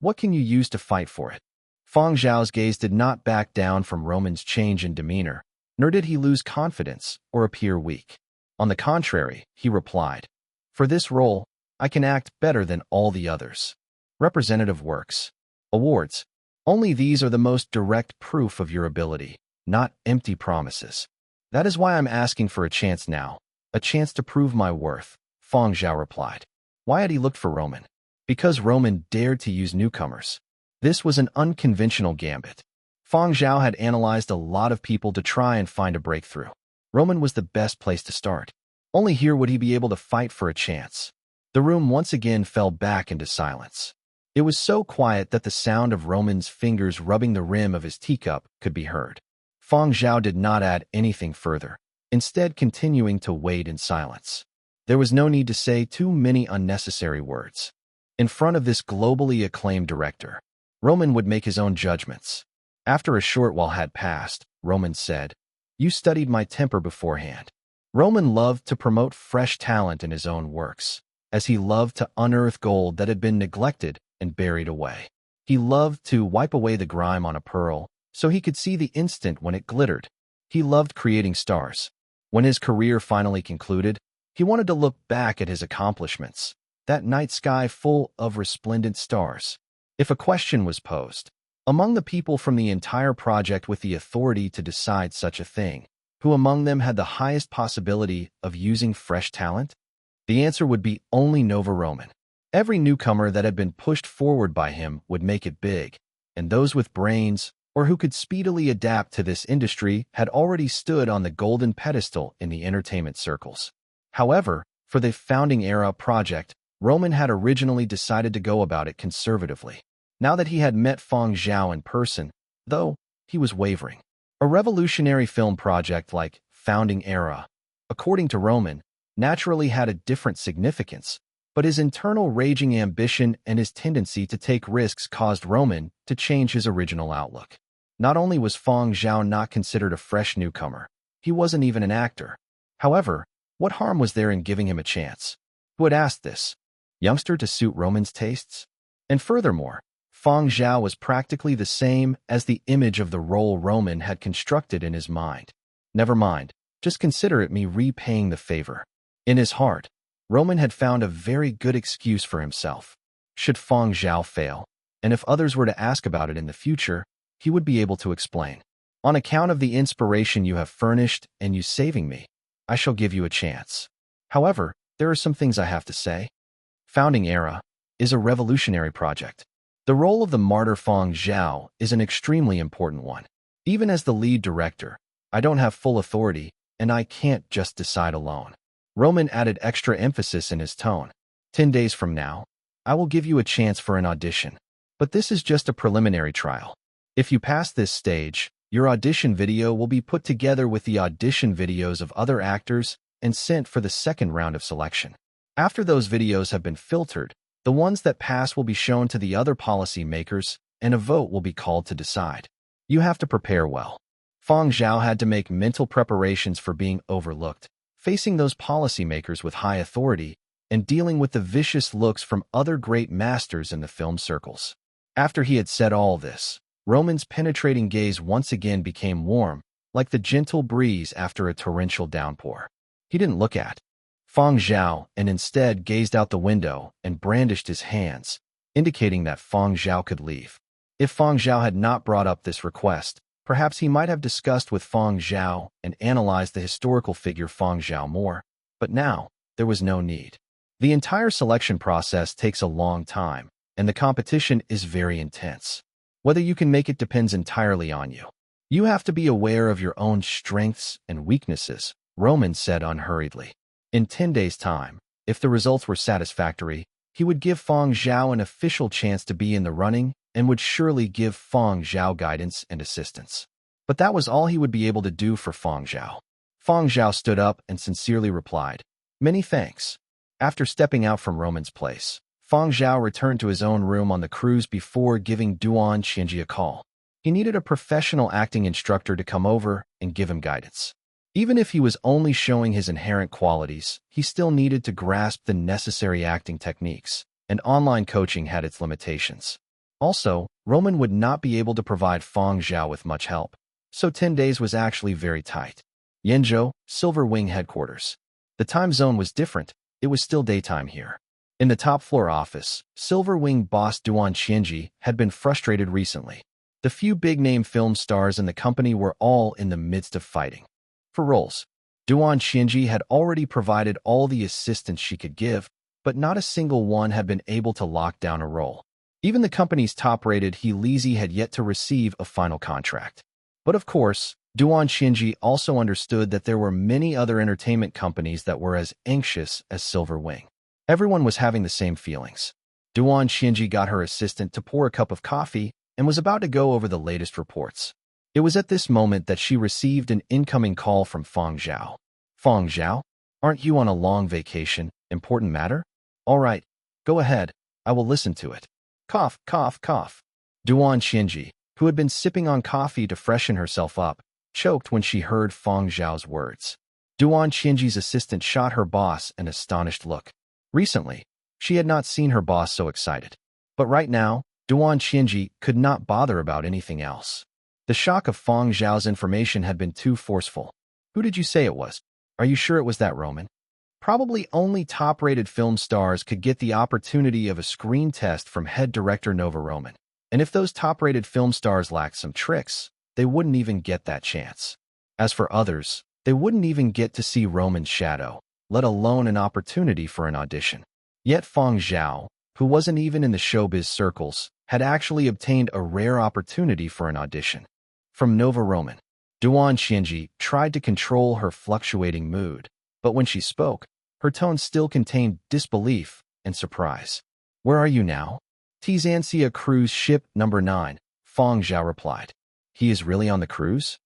What can you use to fight for it? Fang Zhao's gaze did not back down from Roman's change in demeanor, nor did he lose confidence or appear weak. On the contrary, he replied, "For this role, I can act better than all the others. Representative works, awards, only these are the most direct proof of your ability, not empty promises. That is why I'm asking for a chance now, a chance to prove my worth," Fang Zhao replied. Why had he looked for Roman? Because Roman dared to use newcomers. This was an unconventional gambit. Fang Zhao had analyzed a lot of people to try and find a breakthrough. Roman was the best place to start. Only here would he be able to fight for a chance. The room once again fell back into silence. It was so quiet that the sound of Roman's fingers rubbing the rim of his teacup could be heard. Fang Zhao did not add anything further, instead continuing to wait in silence. There was no need to say too many unnecessary words. In front of this globally acclaimed director, Roman would make his own judgments. After a short while had passed, Roman said, "You studied my temper beforehand." Roman loved to promote fresh talent in his own works, as he loved to unearth gold that had been neglected and buried away. He loved to wipe away the grime on a pearl, so he could see the instant when it glittered. He loved creating stars. When his career finally concluded, he wanted to look back at his accomplishments, that night sky full of resplendent stars. If a question was posed, among the people from the entire project with the authority to decide such a thing, who among them had the highest possibility of using fresh talent? The answer would be only Nova Roman. Every newcomer that had been pushed forward by him would make it big, and those with brains, or who could speedily adapt to this industry, had already stood on the golden pedestal in the entertainment circles. However, for the Founding Era project, Roman had originally decided to go about it conservatively. Now that he had met Fang Zhao in person, though, he was wavering. A revolutionary film project like Founding Era, according to Roman, naturally had a different significance, but his internal raging ambition and his tendency to take risks caused Roman to change his original outlook. Not only was Fang Zhao not considered a fresh newcomer, he wasn't even an actor. However, what harm was there in giving him a chance? Who had asked this youngster to suit Roman's tastes? And furthermore, Fang Zhao was practically the same as the image of the role Roman had constructed in his mind. Never mind, just consider it me repaying the favor. In his heart, Roman had found a very good excuse for himself. Should Fang Zhao fail, and if others were to ask about it in the future, he would be able to explain. On account of the inspiration you have furnished and you saving me, I shall give you a chance. However, there are some things I have to say. Founding Era is a revolutionary project. The role of the martyr Fang Zhao is an extremely important one. Even as the lead director, I don't have full authority, and I can't just decide alone. Roman added extra emphasis in his tone. 10 days from now, I will give you a chance for an audition. But this is just a preliminary trial. If you pass this stage, your audition video will be put together with the audition videos of other actors and sent for the second round of selection. After those videos have been filtered, the ones that pass will be shown to the other policy makers, and a vote will be called to decide. You have to prepare well. Fang Zhao had to make mental preparations for being overlooked, facing those policymakers with high authority, and dealing with the vicious looks from other great masters in the film circles. After he had said all this, Roman's penetrating gaze once again became warm, like the gentle breeze after a torrential downpour. He didn't look at Fang Zhao and instead gazed out the window and brandished his hands, indicating that Fang Zhao could leave. If Fang Zhao had not brought up this request, perhaps he might have discussed with Fang Zhao and analyzed the historical figure Fang Zhao more, but now there was no need. The entire selection process takes a long time, and the competition is very intense. Whether you can make it depends entirely on you. You have to be aware of your own strengths and weaknesses, Roman said unhurriedly. In 10 days' time, if the results were satisfactory, he would give Fang Zhao an official chance to be in the running and would surely give Fang Zhao guidance and assistance. But that was all he would be able to do for Fang Zhao. Fang Zhao stood up and sincerely replied, "Many thanks." After stepping out from Roman's place, Fang Zhao returned to his own room on the cruise before giving Duan Qianji a call. He needed a professional acting instructor to come over and give him guidance. Even if he was only showing his inherent qualities, he still needed to grasp the necessary acting techniques, and online coaching had its limitations. Also, Roman would not be able to provide Fang Zhao with much help, so 10 days was actually very tight. Yenzhou, Silver Wing headquarters. The time zone was different, it was still daytime here. In the top-floor office, Silver Wing boss Duan Qianji had been frustrated recently. The few big-name film stars in the company were all in the midst of fighting for roles. Duan Qianji had already provided all the assistance she could give, but not a single one had been able to lock down a role. Even the company's top-rated He Lizhi had yet to receive a final contract. But of course, Duan Qianji also understood that there were many other entertainment companies that were as anxious as Silver Wing. Everyone was having the same feelings. Duan Qianji got her assistant to pour a cup of coffee and was about to go over the latest reports. It was at this moment that she received an incoming call from Fang Zhao. "Fang Zhao, aren't you on a long vacation? Important matter? All right, go ahead, I will listen to it." Cough, cough, cough. Duan Qianji, who had been sipping on coffee to freshen herself up, choked when she heard Fang Zhao's words. Duan Qianji's assistant shot her boss an astonished look. Recently, she had not seen her boss so excited. But right now, Duan Qianji could not bother about anything else. The shock of Fang Zhao's information had been too forceful. "Who did you say it was? Are you sure it was that Roman?" Probably only top-rated film stars could get the opportunity of a screen test from head director Nova Roman. And if those top-rated film stars lacked some tricks, they wouldn't even get that chance. As for others, they wouldn't even get to see Roman's shadow, let alone an opportunity for an audition. Yet Fang Zhao, who wasn't even in the showbiz circles, had actually obtained a rare opportunity for an audition. From Nova Roman, Duan Qianji tried to control her fluctuating mood, but when she spoke, her tone still contained disbelief and surprise. "Where are you now?" "Tizanxia Cruise Ship Number 9, Fang Zhao replied. "He is really on the cruise?"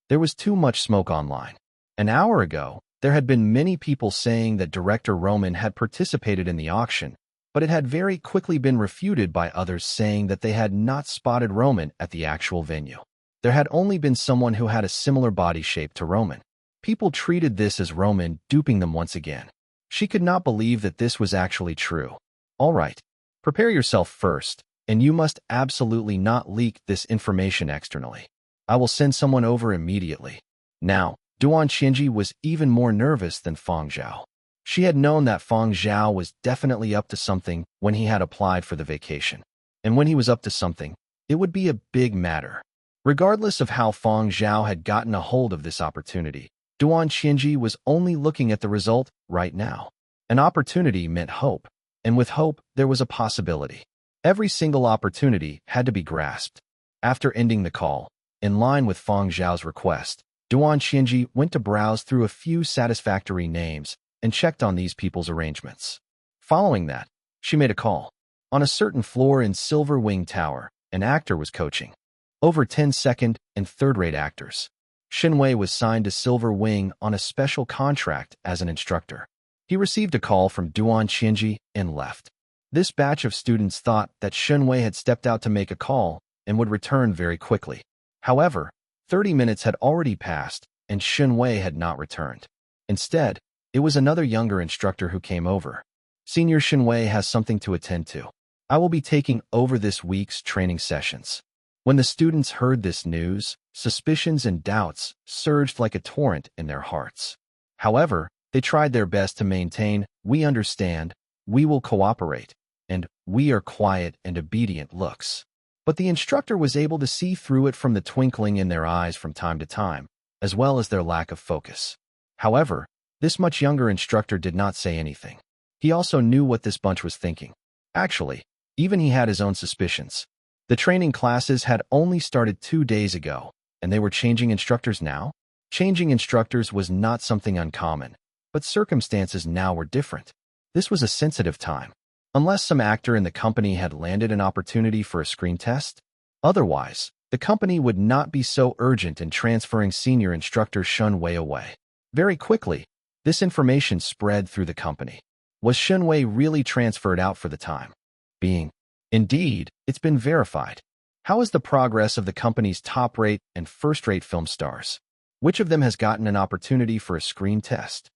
There was too much smoke online. An hour ago, there had been many people saying that director Roman had participated in the auction, but it had very quickly been refuted by others saying that they had not spotted Roman at the actual venue. There had only been someone who had a similar body shape to Roman. People treated this as Roman duping them once again. She could not believe that this was actually true. "All right, prepare yourself first, and you must absolutely not leak this information externally. I will send someone over immediately." Now, Duan Qianji was even more nervous than Fang Zhao. She had known that Fang Zhao was definitely up to something when he had applied for the vacation. And when he was up to something, it would be a big matter. Regardless of how Fang Zhao had gotten a hold of this opportunity, Duan Qianji was only looking at the result right now. An opportunity meant hope, and with hope, there was a possibility. Every single opportunity had to be grasped. After ending the call, in line with Fang Zhao's request, Duan Qianji went to browse through a few satisfactory names and checked on these people's arrangements. Following that, she made a call. On a certain floor in Silver Wing Tower, an actor was coaching. Over 10 second and third-rate actors. Shenwei was signed to Silver Wing on a special contract as an instructor. He received a call from Duan Qianji and left. This batch of students thought that Shenwei had stepped out to make a call and would return very quickly. However, 30 minutes had already passed and Shenwei had not returned. Instead, it was another younger instructor who came over. "Senior Shenwei has something to attend to. I will be taking over this week's training sessions." When the students heard this news, suspicions and doubts surged like a torrent in their hearts. However, they tried their best to maintain, "We understand, we will cooperate, and we are quiet and obedient" looks. But the instructor was able to see through it from the twinkling in their eyes from time to time, as well as their lack of focus. However, this much younger instructor did not say anything. He also knew what this bunch was thinking. Actually, even he had his own suspicions. The training classes had only started 2 days ago, and they were changing instructors now? Changing instructors was not something uncommon, but circumstances now were different. This was a sensitive time. Unless some actor in the company had landed an opportunity for a screen test, otherwise, the company would not be so urgent in transferring senior instructor Shun Wei away. Very quickly, this information spread through the company. Was Shun Wei really transferred out for the time being? Indeed, it's been verified. How is the progress of the company's top-rate and first-rate film stars? Which of them has gotten an opportunity for a screen test?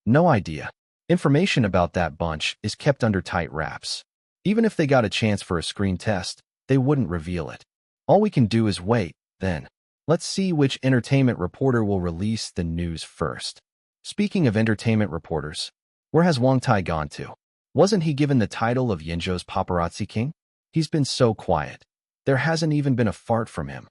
No idea. Information about that bunch is kept under tight wraps. Even if they got a chance for a screen test, they wouldn't reveal it. All we can do is wait, then. Let's see which entertainment reporter will release the news first. Speaking of entertainment reporters, where has Wang Tai gone to? Wasn't he given the title of Yinzhou's paparazzi king? He's been so quiet. There hasn't even been a fart from him.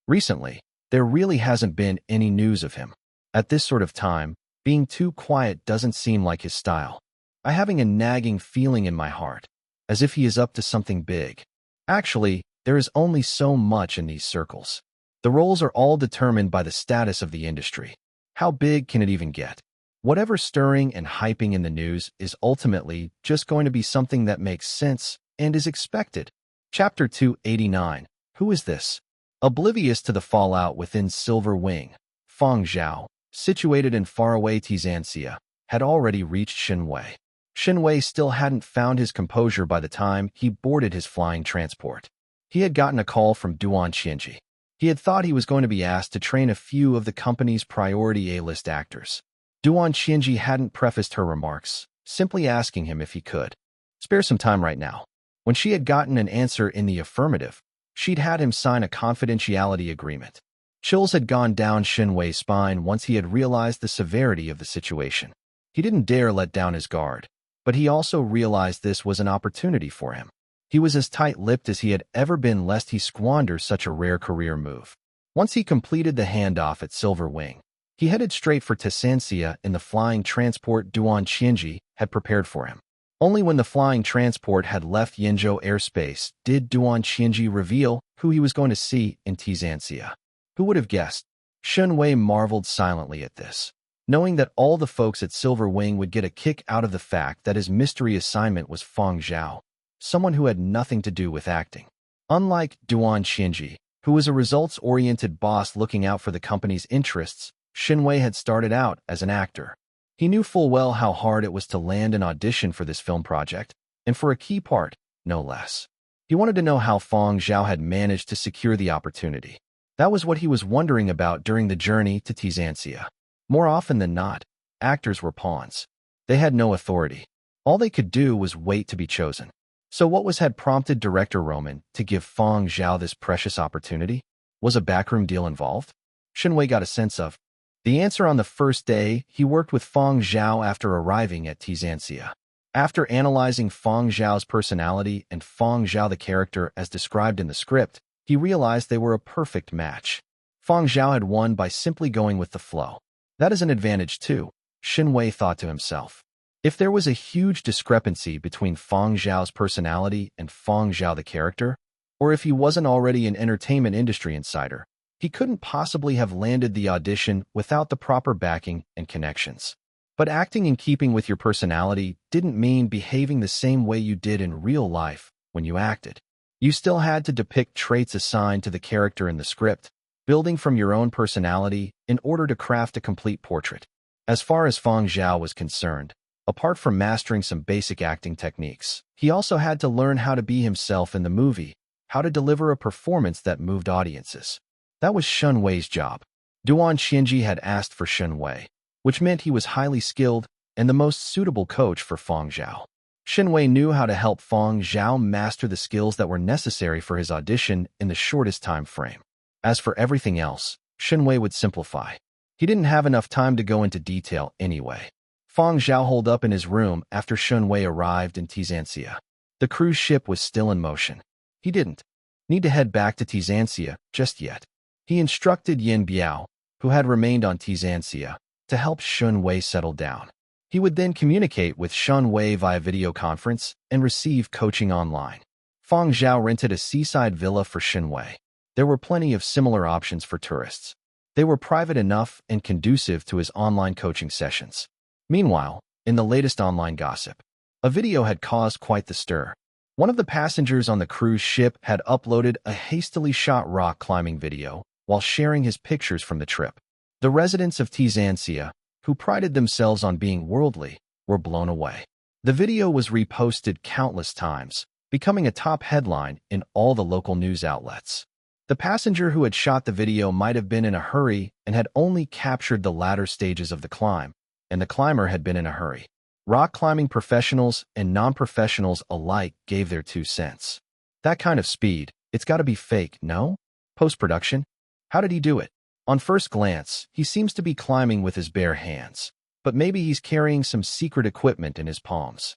Recently, there really hasn't been any news of him. At this sort of time, being too quiet doesn't seem like his style. I'm having a nagging feeling in my heart, as if he is up to something big. Actually, there is only so much in these circles. The roles are all determined by the status of the industry. How big can it even get? Whatever stirring and hyping in the news is ultimately just going to be something that makes sense and is expected. Chapter 289. Who is this? Oblivious to the fallout within Silver Wing, Fang Zhao, situated in faraway Tizanxia, had already reached Shenwei. Shenwei still hadn't found his composure by the time he boarded his flying transport. He had gotten a call from Duan Qianji. He had thought he was going to be asked to train a few of the company's priority A-list actors. Duan Qianji hadn't prefaced her remarks, simply asking him if he could spare some time right now. When she had gotten an answer in the affirmative, she'd had him sign a confidentiality agreement. Chills had gone down Shenwei's spine once he had realized the severity of the situation. He didn't dare let down his guard, but he also realized this was an opportunity for him. He was as tight-lipped as he had ever been lest he squander such a rare career move. Once he completed the handoff at Silver Wing, he headed straight for Tizanxia in the flying transport Duan Qianji had prepared for him. Only when the flying transport had left Yinzhou airspace did Duan Qianji reveal who he was going to see in Tizanxia. Who would have guessed? Shun Wei marveled silently at this, knowing that all the folks at Silver Wing would get a kick out of the fact that his mystery assignment was Fang Zhao, someone who had nothing to do with acting. Unlike Duan Qianji, who was a results-oriented boss looking out for the company's interests, Shun Wei had started out as an actor. He knew full well how hard it was to land an audition for this film project, and for a key part, no less. He wanted to know how Fang Zhao had managed to secure the opportunity. That was what he was wondering about during the journey to Tizanxia. More often than not, actors were pawns. They had no authority. All they could do was wait to be chosen. So what had prompted director Roman to give Fang Zhao this precious opportunity? Was a backroom deal involved? Shun Wei got a sense of the answer on the first day he worked with Fang Zhao after arriving at Tizanxia. After analyzing Fang Zhao's personality and Fang Zhao the character as described in the script, he realized they were a perfect match. Fang Zhao had won by simply going with the flow. That is an advantage too, Shun Wei thought to himself. If there was a huge discrepancy between Fang Zhao's personality and Fang Zhao the character, or if he wasn't already an entertainment industry insider, he couldn't possibly have landed the audition without the proper backing and connections. But acting in keeping with your personality didn't mean behaving the same way you did in real life when you acted. You still had to depict traits assigned to the character in the script, building from your own personality in order to craft a complete portrait. As far as Fang Zhao was concerned, apart from mastering some basic acting techniques, he also had to learn how to be himself in the movie, how to deliver a performance that moved audiences. That was Shun Wei's job. Duan Qianji had asked for Shun Wei, which meant he was highly skilled and the most suitable coach for Fang Zhao. Shun Wei knew how to help Fang Zhao master the skills that were necessary for his audition in the shortest time frame. As for everything else, Shun Wei would simplify. He didn't have enough time to go into detail anyway. Fang Zhao holed up in his room after Shun Wei arrived in Tizanxia. The cruise ship was still in motion. He didn't need to head back to Tizanxia just yet. He instructed Yin Biao, who had remained on Tizanxia, to help Shun Wei settle down. He would then communicate with Shun Wei via video conference and receive coaching online. Fang Zhao rented a seaside villa for Shun Wei. There were plenty of similar options for tourists. They were private enough and conducive to his online coaching sessions. Meanwhile, in the latest online gossip, a video had caused quite the stir. One of the passengers on the cruise ship had uploaded a hastily shot rock climbing video while sharing his pictures from the trip. The residents of Tizanxia, who prided themselves on being worldly, were blown away. The video was reposted countless times, becoming a top headline in all the local news outlets. The passenger who had shot the video might have been in a hurry and had only captured the latter stages of the climb, and the climber had been in a hurry. Rock climbing professionals and non-professionals alike gave their 2 cents. That kind of speed, it's got to be fake, no? Post-production? How did he do it? On first glance, he seems to be climbing with his bare hands, but maybe he's carrying some secret equipment in his palms.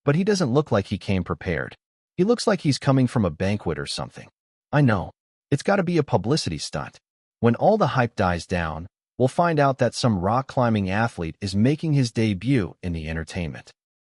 But he doesn't look like he came prepared. He looks like he's coming from a banquet or something. I know. It's got to be a publicity stunt. When all the hype dies down, we'll find out that some rock climbing athlete is making his debut in the entertainment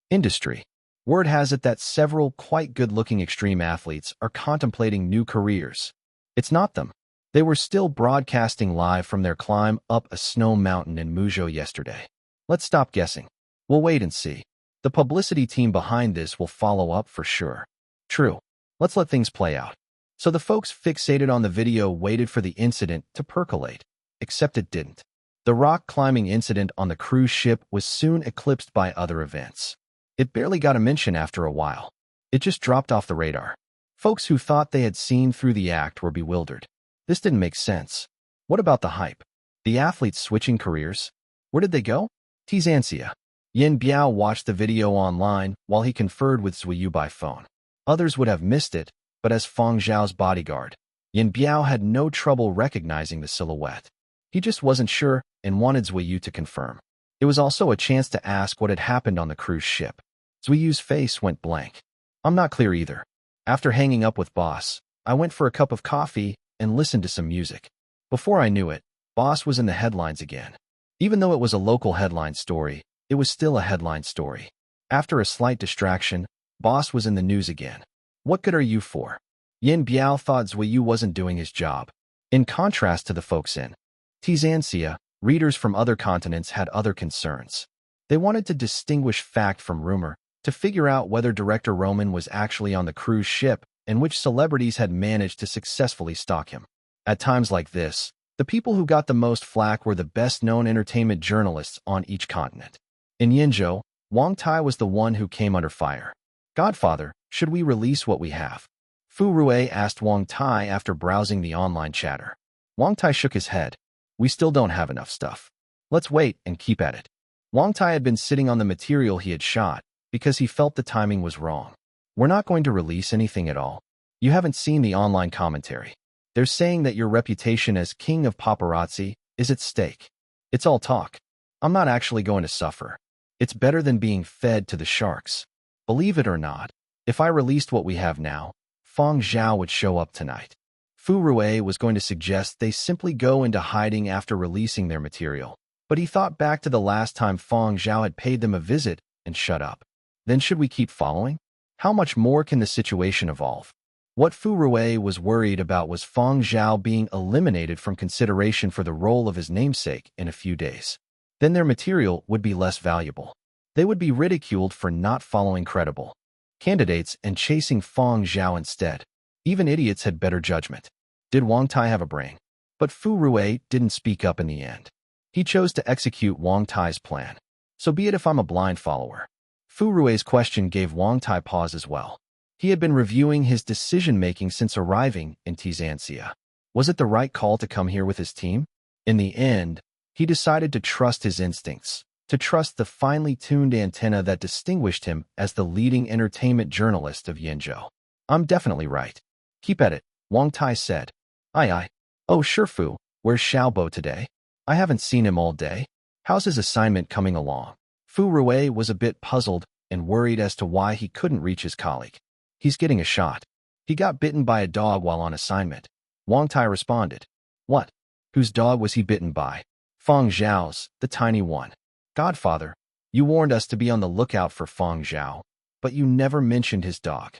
industry. Word has it that several quite good-looking extreme athletes are contemplating new careers. It's not them. They were still broadcasting live from their climb up a snow mountain in Muzhou yesterday. Let's stop guessing. We'll wait and see. The publicity team behind this will follow up for sure. True. Let's let things play out. So the folks fixated on the video waited for the incident to percolate, except it didn't. The rock climbing incident on the cruise ship was soon eclipsed by other events. It barely got a mention after a while. It just dropped off the radar. Folks who thought they had seen through the act were bewildered. This didn't make sense. What about the hype? The athletes switching careers? Where did they go? Tizanxia. Yin Biao watched the video online while he conferred with Zuiyu by phone. Others would have missed it, but as Fang Zhao's bodyguard, Yin Biao had no trouble recognizing the silhouette. He just wasn't sure and wanted Zuiyu to confirm. It was also a chance to ask what had happened on the cruise ship. Zuiyu's face went blank. I'm not clear either. After hanging up with Boss, I went for a cup of coffee and listened to some music. Before I knew it, Boss was in the headlines again. Even though it was a local headline story, it was still a headline story. After a slight distraction, Boss was in the news again. What good are you for? Yin Biao thought Zuiyu wasn't doing his job. In contrast to the folks in Tizanxia, readers from other continents had other concerns. They wanted to distinguish fact from rumor, to figure out whether director Roman was actually on the cruise ship and which celebrities had managed to successfully stalk him. At times like this, the people who got the most flack were the best-known entertainment journalists on each continent. In Yinzhou, Wang Tai was the one who came under fire. Godfather, should we release what we have? Fu Rui asked Wang Tai after browsing the online chatter. Wang Tai shook his head. We still don't have enough stuff. Let's wait and keep at it. Wang Tai had been sitting on the material he had shot because he felt the timing was wrong. We're not going to release anything at all. You haven't seen the online commentary. They're saying that your reputation as king of paparazzi is at stake. It's all talk. I'm not actually going to suffer. It's better than being fed to the sharks. Believe it or not, if I released what we have now, Fang Zhao would show up tonight. Fu Rui was going to suggest they simply go into hiding after releasing their material, but he thought back to the last time Fang Zhao had paid them a visit and shut up. Then should we keep following? How much more can the situation evolve? What Fu Rui was worried about was Fang Zhao being eliminated from consideration for the role of his namesake in a few days. Then their material would be less valuable. They would be ridiculed for not following credible candidates and chasing Fang Zhao instead. Even idiots had better judgment. Did Wang Tai have a brain? But Fu Rui didn't speak up in the end. He chose to execute Wang Tai's plan. So be it if I'm a blind follower. Fu Rui's question gave Wang Tai pause as well. He had been reviewing his decision-making since arriving in Tizanxia. Was it the right call to come here with his team? In the end, he decided to trust his instincts, to trust the finely tuned antenna that distinguished him as the leading entertainment journalist of Yinzhou. I'm definitely right. Keep at it, Wang Tai said. Aye aye. Oh sure Fu, where's Xiaobo today? I haven't seen him all day. How's his assignment coming along? Fu Rui was a bit puzzled and worried as to why he couldn't reach his colleague. He's getting a shot. He got bitten by a dog while on assignment. Wang Tai responded. What? Whose dog was he bitten by? Fang Zhao's, the tiny one. Godfather, You warned us to be on the lookout for Fang Zhao, but you never mentioned his dog.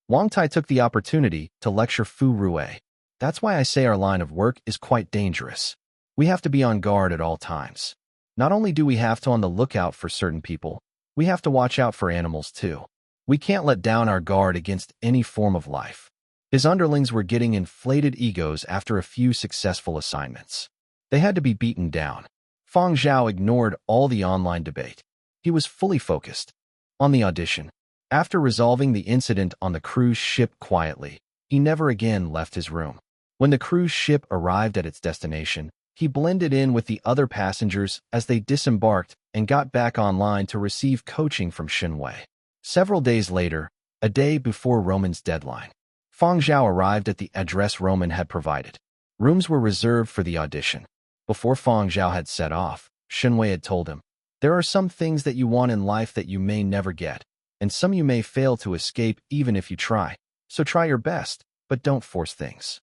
Wang Tai took the opportunity to lecture Fu Rue. That's why I say our line of work is quite dangerous. We have to be on guard at all times. Not only do we have to on the lookout for certain people, we have to watch out for animals too. We can't let down our guard against any form of life. His underlings were getting inflated egos after a few successful assignments. They had to be beaten down. Fang Zhao ignored all the online debate. He was fully focused on the audition. After resolving the incident on the cruise ship quietly, he never again left his room. When the cruise ship arrived at its destination, he blended in with the other passengers as they disembarked and got back online to receive coaching from Shenwei. Several days later, a day before Roman's deadline, Fang Zhao arrived at the address Roman had provided. Rooms were reserved for the audition. Before Fang Zhao had set off, Shenwei had told him, "There are some things that you want in life that you may never get, and some you may fail to escape even if you try. So try your best, but don't force things."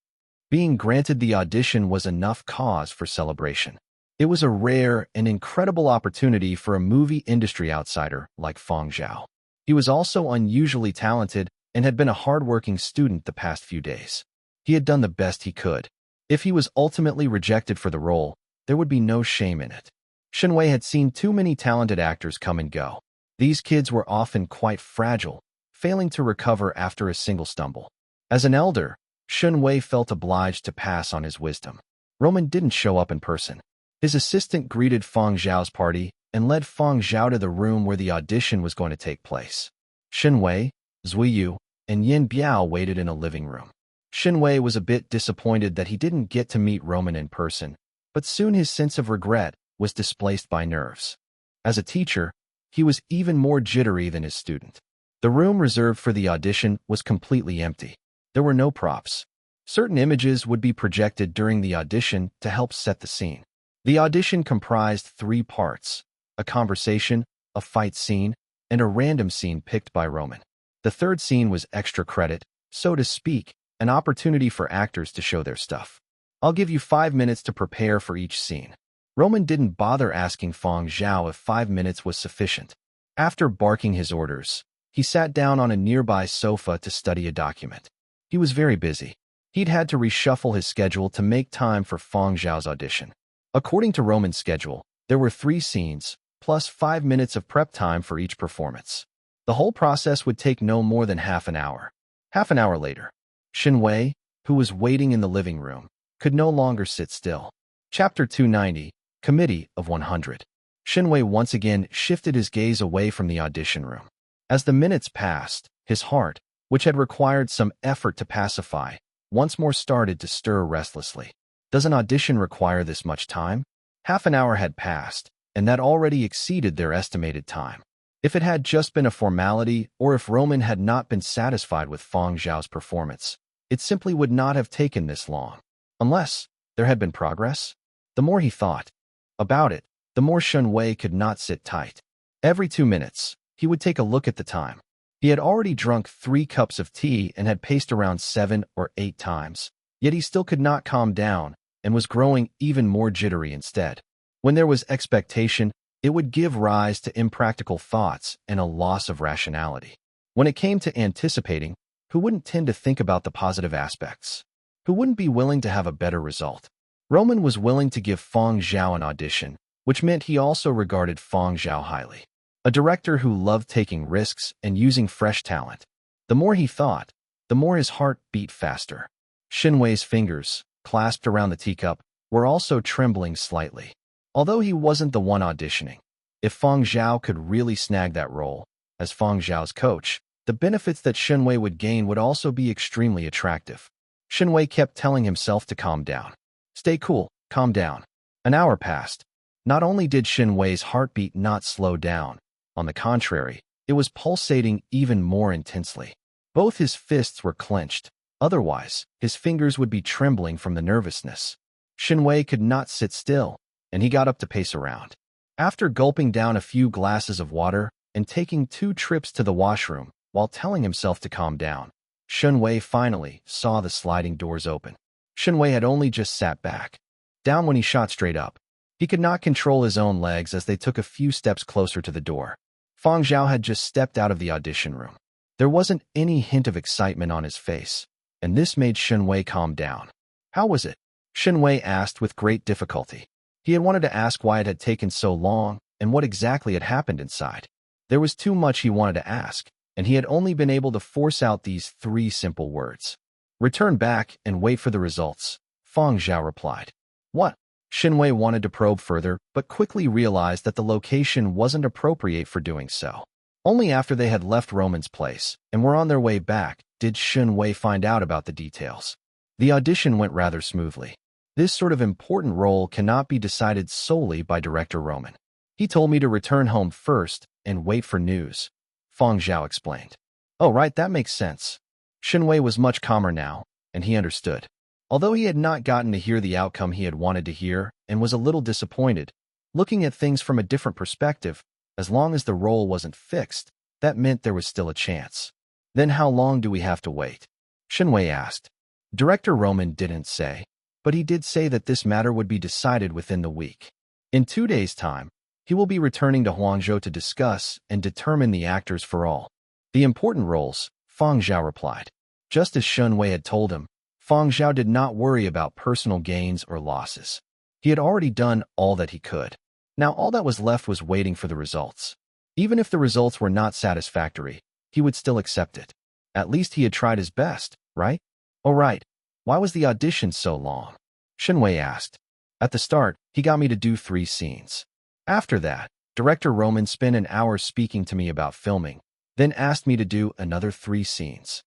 Being granted the audition was enough cause for celebration. It was a rare and incredible opportunity for a movie industry outsider like Fang Zhao. He was also unusually talented and had been a hardworking student the past few days. He had done the best he could. If he was ultimately rejected for the role, there would be no shame in it. Shenwei had seen too many talented actors come and go. These kids were often quite fragile, failing to recover after a single stumble. As an elder, Shenwei felt obliged to pass on his wisdom. Roman didn't show up in person. His assistant greeted Fang Zhao's party and led Fang Zhao to the room where the audition was going to take place. Shenwei, Zuiyu, and Yin Biao waited in a living room. Shenwei was a bit disappointed that he didn't get to meet Roman in person, but soon his sense of regret was displaced by nerves. As a teacher, he was even more jittery than his student. The room reserved for the audition was completely empty. There were no props. Certain images would be projected during the audition to help set the scene. The audition comprised 3 parts: a conversation, a fight scene, and a random scene picked by Roman. The third scene was extra credit, so to speak, an opportunity for actors to show their stuff. "I'll give you 5 minutes to prepare for each scene." Roman didn't bother asking Fang Zhao if 5 minutes was sufficient. After barking his orders, he sat down on a nearby sofa to study a document. He was very busy. He'd had to reshuffle his schedule to make time for Fang Zhao's audition. According to Roman's schedule, there were 3 scenes, plus 5 minutes of prep time for each performance. The whole process would take no more than half an hour. Half an hour later, Shenwei, who was waiting in the living room, could no longer sit still. Chapter 290, Committee of 100. Shenwei once again shifted his gaze away from the audition room. As the minutes passed, his heart, which had required some effort to pacify, once more started to stir restlessly. Does an audition require this much time? Half an hour had passed, and that already exceeded their estimated time. If it had just been a formality, or if Roman had not been satisfied with Fang Zhao's performance, it simply would not have taken this long. Unless there had been progress? The more he thought about it, the more Shenwei could not sit tight. Every 2 minutes, he would take a look at the time. He had already drunk 3 cups of tea and had paced around 7 or 8 times, yet he still could not calm down and was growing even more jittery instead. When there was expectation, it would give rise to impractical thoughts and a loss of rationality. When it came to anticipating, who wouldn't tend to think about the positive aspects? Who wouldn't be willing to have a better result? Roman was willing to give Fang Zhao an audition, which meant he also regarded Fang Zhao highly. A director who loved taking risks and using fresh talent. The more he thought, the more his heart beat faster. Shenwei's fingers, clasped around the teacup, were also trembling slightly. Although he wasn't the one auditioning, if Fang Zhao could really snag that role, as Fang Zhao's coach, the benefits that Shenwei would gain would also be extremely attractive. Shenwei kept telling himself to calm down. Stay cool, calm down. An hour passed. Not only did Shenwei's heartbeat not slow down, on the contrary, it was pulsating even more intensely. Both his fists were clenched. Otherwise, his fingers would be trembling from the nervousness. Shenwei could not sit still, and he got up to pace around. After gulping down a few glasses of water and taking 2 trips to the washroom while telling himself to calm down, Shenwei finally saw the sliding doors open. Shenwei had only just sat back down when he shot straight up. He could not control his own legs as they took a few steps closer to the door. Fang Zhao had just stepped out of the audition room. There wasn't any hint of excitement on his face, and this made Shenwei calm down. How was it? Shenwei asked with great difficulty. He had wanted to ask why it had taken so long and what exactly had happened inside. There was too much he wanted to ask, and he had only been able to force out these 3 simple words. Return back and wait for the results, Fang Zhao replied. What? Shenwei wanted to probe further, but quickly realized that the location wasn't appropriate for doing so. Only after they had left Roman's place and were on their way back did Shenwei find out about the details. The audition went rather smoothly. This sort of important role cannot be decided solely by director Roman. He told me to return home first and wait for news, Fang Zhao explained. Oh right, that makes sense. Shenwei was much calmer now, and he understood. Although he had not gotten to hear the outcome he had wanted to hear and was a little disappointed, looking at things from a different perspective, as long as the role wasn't fixed, that meant there was still a chance. Then how long do we have to wait? Shenwei asked. Director Roman didn't say, but he did say that this matter would be decided within the week. In 2 days' time, he will be returning to Huangzhou to discuss and determine the actors for all the important roles, Fang Zhao replied. Just as Shenwei had told him, Fang Zhao did not worry about personal gains or losses. He had already done all that he could. Now all that was left was waiting for the results. Even if the results were not satisfactory, he would still accept it. At least he had tried his best, right? Oh right. Why was the audition so long? Shenwei asked. At the start, he got me to do 3 scenes. After that, director Roman spent an hour speaking to me about filming, then asked me to do another 3 scenes.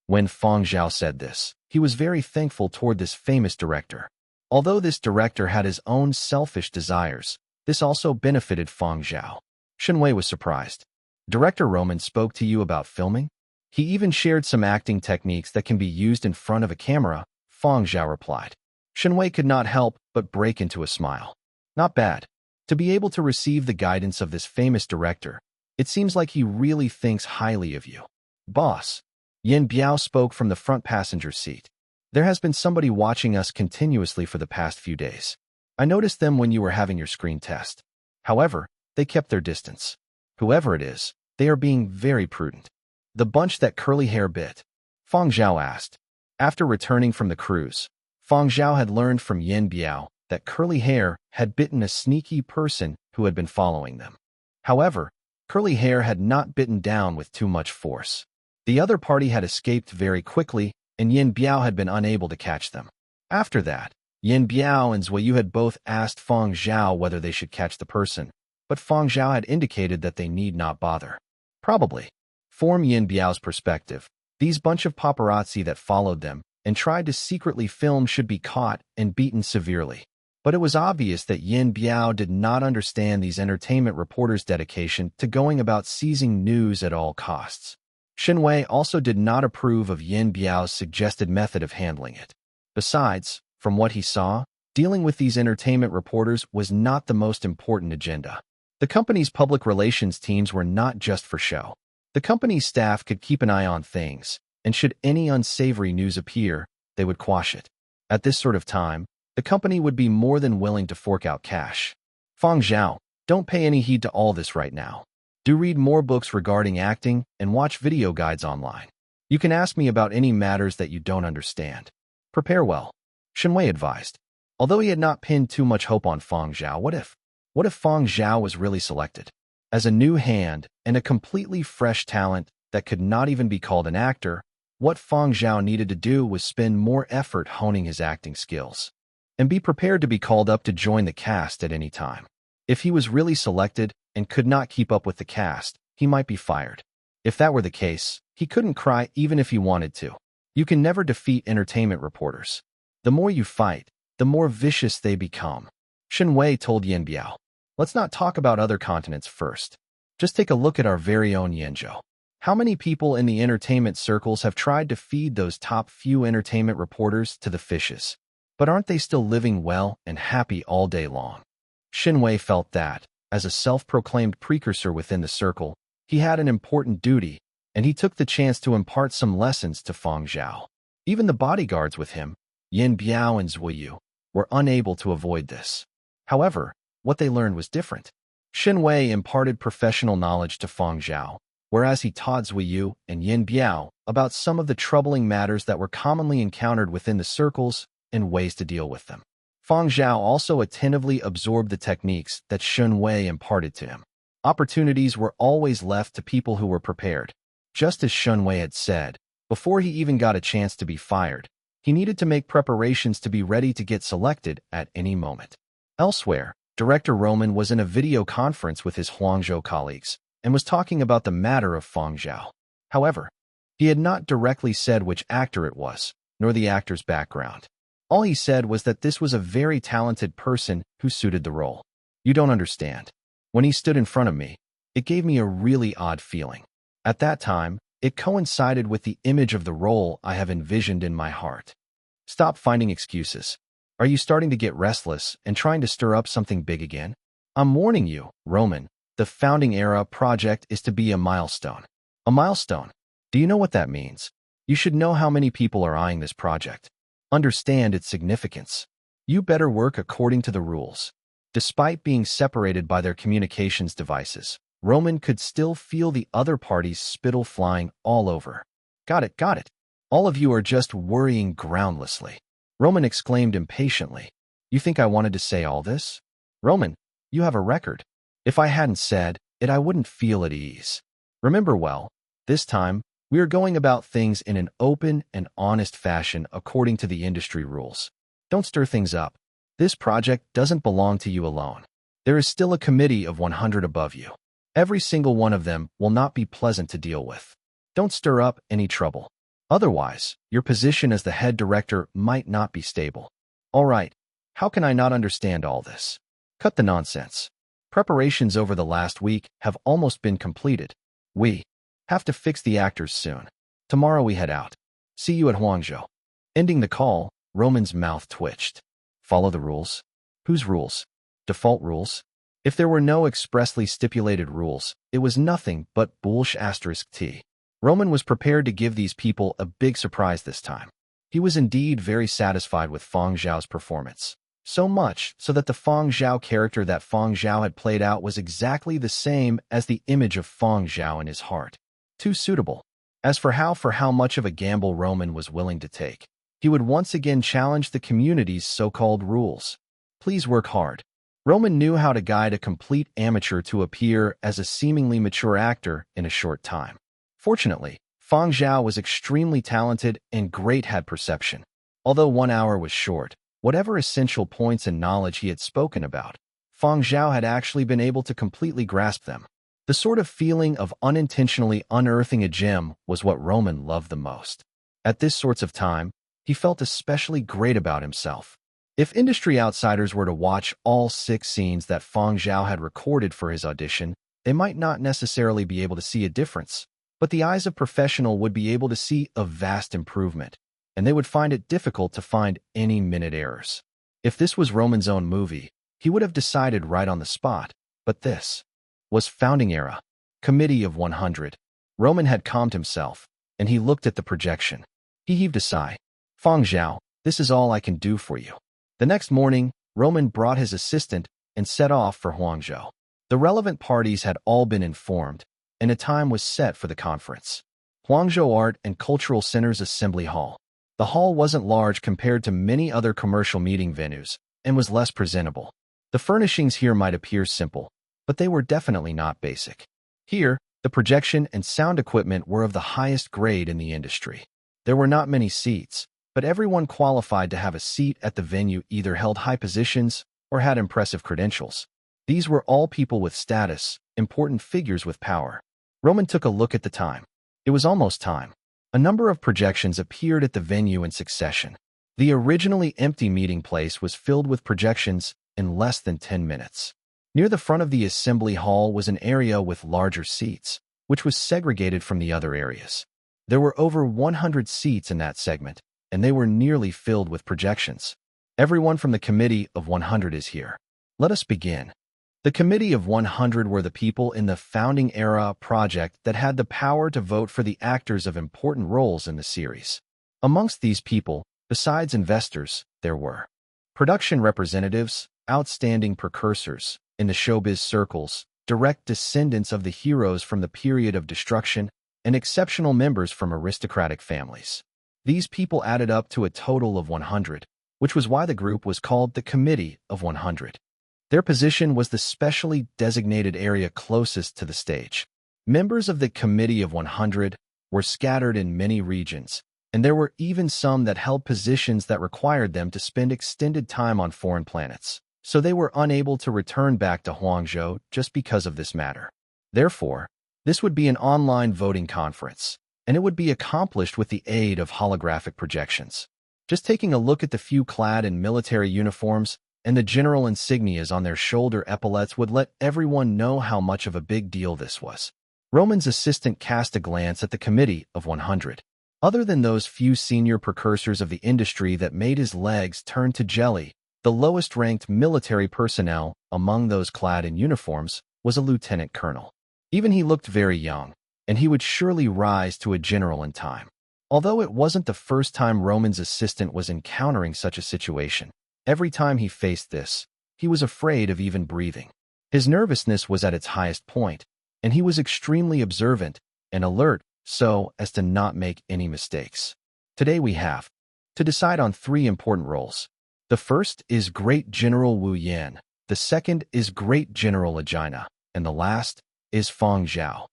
When Fang Zhao said this, he was very thankful toward this famous director. Although this director had his own selfish desires, this also benefited Fang Zhao. Shenwei was surprised. Director Roman spoke to you about filming? He even shared some acting techniques that can be used in front of a camera, Fang Zhao replied. Shenwei could not help but break into a smile. Not bad. To be able to receive the guidance of this famous director, it seems like he really thinks highly of you. Boss. Yin Biao spoke from the front passenger seat. There has been somebody watching us continuously for the past few days. I noticed them when you were having your screen test. However, they kept their distance. Whoever it is, they are being very prudent. The bunch that curly hair bit? Fang Zhao asked. After returning from the cruise, Fang Zhao had learned from Yin Biao that curly hair had bitten a sneaky person who had been following them. However, curly hair had not bitten down with too much force. The other party had escaped very quickly, and Yin Biao had been unable to catch them. After that, Yin Biao and Zhuoyu had both asked Fang Zhao whether they should catch the person, but Fang Zhao had indicated that they need not bother. Probably. From Yin Biao's perspective, these bunch of paparazzi that followed them and tried to secretly film should be caught and beaten severely. But it was obvious that Yin Biao did not understand these entertainment reporters' dedication to going about seizing news at all costs. Shenwei also did not approve of Yin Biao's suggested method of handling it. Besides, from what he saw, dealing with these entertainment reporters was not the most important agenda. The company's public relations teams were not just for show. The company's staff could keep an eye on things, and should any unsavory news appear, they would quash it. At this sort of time, the company would be more than willing to fork out cash. Fang Zhao, don't pay any heed to all this right now. Do read more books regarding acting and watch video guides online. You can ask me about any matters that you don't understand. Prepare well, Shenwei advised. Although he had not pinned too much hope on Fang Zhao, what if Fang Zhao was really selected? As a new hand and a completely fresh talent that could not even be called an actor, what Fang Zhao needed to do was spend more effort honing his acting skills, and be prepared to be called up to join the cast at any time. If he was really selected and could not keep up with the cast, he might be fired. If that were the case, he couldn't cry even if he wanted to. You can never defeat entertainment reporters. The more you fight, the more vicious they become. Shenwei told Yin Biao. Let's not talk about other continents first. Just take a look at our very own Yanzhou. How many people in the entertainment circles have tried to feed those top few entertainment reporters to the fishes? But aren't they still living well and happy all day long? Shenwei felt that, as a self-proclaimed precursor within the circle, he had an important duty, and he took the chance to impart some lessons to Fang Zhao. Even the bodyguards with him, Yin Biao and Zhuoyu, were unable to avoid this. However, what they learned was different. Shen Wei imparted professional knowledge to Fang Zhao, whereas he taught Zui Yu and Yin Biao about some of the troubling matters that were commonly encountered within the circles and ways to deal with them. Fang Zhao also attentively absorbed the techniques that Shen Wei imparted to him. Opportunities were always left to people who were prepared. Just as Shen Wei had said, before he even got a chance to be fired, he needed to make preparations to be ready to get selected at any moment. Elsewhere, Director Roman was in a video conference with his Huangzhou colleagues and was talking about the matter of Fang Zhao. However, he had not directly said which actor it was, nor the actor's background. All he said was that this was a very talented person who suited the role. You don't understand. When he stood in front of me, it gave me a really odd feeling. At that time, it coincided with the image of the role I have envisioned in my heart. Stop finding excuses. Are you starting to get restless and trying to stir up something big again? I'm warning you, Roman, the Founding Era project is to be a milestone. A milestone? Do you know what that means? You should know how many people are eyeing this project. Understand its significance. You better work according to the rules. Despite being separated by their communications devices, Roman could still feel the other party's spittle flying all over. Got it, got it. All of you are just worrying groundlessly. Roman exclaimed impatiently. You think I wanted to say all this? Roman, you have a record. If I hadn't said it, I wouldn't feel at ease. Remember well, this time, we are going about things in an open and honest fashion according to the industry rules. Don't stir things up. This project doesn't belong to you alone. There is still a committee of 100 above you. Every single one of them will not be pleasant to deal with. Don't stir up any trouble. Otherwise, your position as the head director might not be stable. All right, how can I not understand all this? Cut the nonsense. Preparations over the last week have almost been completed. We have to fix the actors soon. Tomorrow we head out. See you at Huangzhou. Ending the call, Roman's mouth twitched. Follow the rules? Whose rules? Default rules? If there were no expressly stipulated rules, it was nothing but bullsh*t. Roman was prepared to give these people a big surprise this time. He was indeed very satisfied with Fang Zhao's performance. So much so that the Fang Zhao character that Fang Zhao had played out was exactly the same as the image of Fang Zhao in his heart. Too suitable. As for how much of a gamble Roman was willing to take, he would once again challenge the community's so-called rules. Please work hard. Roman knew how to guide a complete amateur to appear as a seemingly mature actor in a short time. Fortunately, Fang Zhao was extremely talented and great had perception. Although 1 hour was short, whatever essential points and knowledge he had spoken about, Fang Zhao had actually been able to completely grasp them. The sort of feeling of unintentionally unearthing a gem was what Roman loved the most. At this sorts of time, he felt especially great about himself. If industry outsiders were to watch all 6 scenes that Fang Zhao had recorded for his audition, they might not necessarily be able to see a difference, but the eyes of professional would be able to see a vast improvement, and they would find it difficult to find any minute errors. If this was Roman's own movie, he would have decided right on the spot, but this was Founding Era, Committee of 100. Roman had calmed himself, and he looked at the projection. He heaved a sigh. Fang Zhao, this is all I can do for you. The next morning, Roman brought his assistant and set off for Huangzhou. The relevant parties had all been informed, and a time was set for the conference. Huangzhou Art and Cultural Center's Assembly Hall. The hall wasn't large compared to many other commercial meeting venues and was less presentable. The furnishings here might appear simple, but they were definitely not basic. Here, the projection and sound equipment were of the highest grade in the industry. There were not many seats, but everyone qualified to have a seat at the venue either held high positions or had impressive credentials. These were all people with status, important figures with power. Roman took a look at the time. It was almost time. A number of projections appeared at the venue in succession. The originally empty meeting place was filled with projections in less than 10 minutes. Near the front of the assembly hall was an area with larger seats, which was segregated from the other areas. There were over 100 seats in that segment, and they were nearly filled with projections. Everyone from the Committee of 100 is here. Let us begin. The Committee of 100 were the people in the Founding Era project that had the power to vote for the actors of important roles in the series. Amongst these people, besides investors, there were production representatives, outstanding precursors, in the showbiz circles, direct descendants of the heroes from the period of destruction, and exceptional members from aristocratic families. These people added up to a total of 100, which was why the group was called the Committee of 100. Their position was the specially designated area closest to the stage. Members of the Committee of 100 were scattered in many regions, and there were even some that held positions that required them to spend extended time on foreign planets, so they were unable to return back to Huangzhou just because of this matter. Therefore, this would be an online voting conference, and it would be accomplished with the aid of holographic projections. Just taking a look at the few clad in military uniforms and the general insignias on their shoulder epaulets would let everyone know how much of a big deal this was. Roman's assistant cast a glance at the Committee of 100. Other than those few senior precursors of the industry that made his legs turn to jelly, the lowest-ranked military personnel among those clad in uniforms was a lieutenant colonel. Even he looked very young, and he would surely rise to a general in time. Although it wasn't the first time Roman's assistant was encountering such a situation, every time he faced this, he was afraid of even breathing. His nervousness was at its highest point, and he was extremely observant and alert so as to not make any mistakes. Today we have to decide on 3 important roles. The first is Great General Wu Yan, the second is Great General Agina, and the last is Fang Zhao.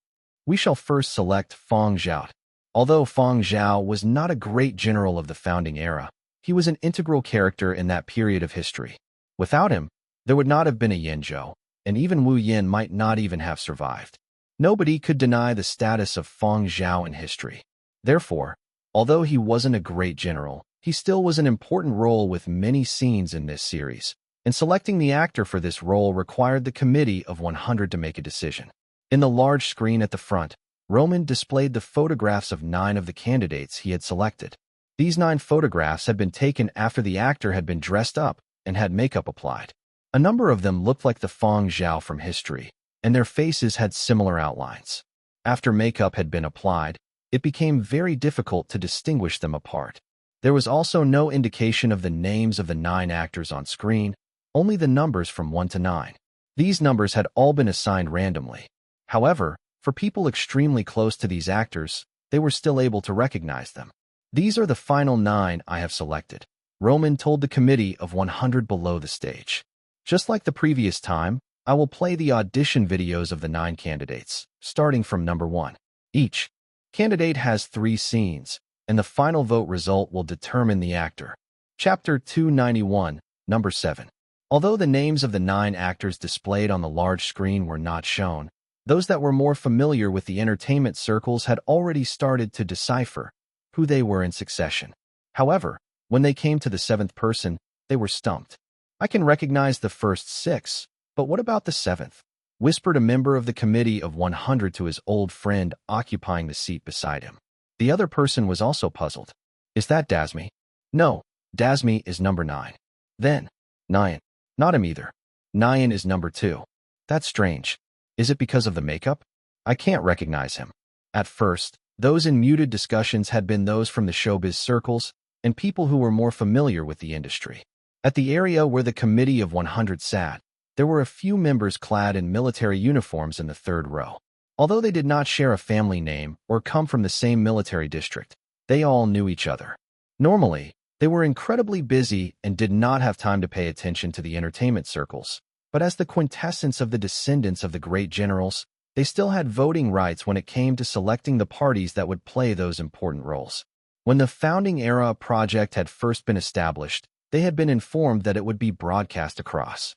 We shall first select Fang Zhao. Although Fang Zhao was not a great general of the founding era, he was an integral character in that period of history. Without him, there would not have been a Yanzhou, and even Wu Yan might not even have survived. Nobody could deny the status of Fang Zhao in history. Therefore, although he wasn't a great general, he still was an important role with many scenes in this series, and selecting the actor for this role required the Committee of 100 to make a decision. In the large screen at the front, Roman displayed the photographs of 9 of the candidates he had selected. These 9 photographs had been taken after the actor had been dressed up and had makeup applied. A number of them looked like the Fang Zhao from history, and their faces had similar outlines. After makeup had been applied, it became very difficult to distinguish them apart. There was also no indication of the names of the 9 actors on screen, only the numbers from 1 to 9. These numbers had all been assigned randomly. However, for people extremely close to these actors, they were still able to recognize them. These are the final 9 I have selected, Roman told the Committee of 100 below the stage. Just like the previous time, I will play the audition videos of the 9 candidates, starting from number 1. Each candidate has 3 scenes, and the final vote result will determine the actor. Chapter 291, Number 7. Although the names of the 9 actors displayed on the large screen were not shown, those that were more familiar with the entertainment circles had already started to decipher who they were in succession. However, when they came to the 7th person, they were stumped. I can recognize the first 6, but what about the 7th? Whispered a member of the Committee of 100 to his old friend occupying the seat beside him. The other person was also puzzled. Is that Dasmi? No, Dasmi is number 9. Then, Nyan. Not him either. Nyan is number 2. That's strange. Is it because of the makeup? I can't recognize him. At first, those in muted discussions had been those from the showbiz circles and people who were more familiar with the industry. At the area where the Committee of 100 sat, there were a few members clad in military uniforms in the 3rd row. Although they did not share a family name or come from the same military district, they all knew each other. Normally, they were incredibly busy and did not have time to pay attention to the entertainment circles. But as the quintessence of the descendants of the great generals, they still had voting rights when it came to selecting the parties that would play those important roles. When the Founding Era project had first been established, they had been informed that it would be broadcast across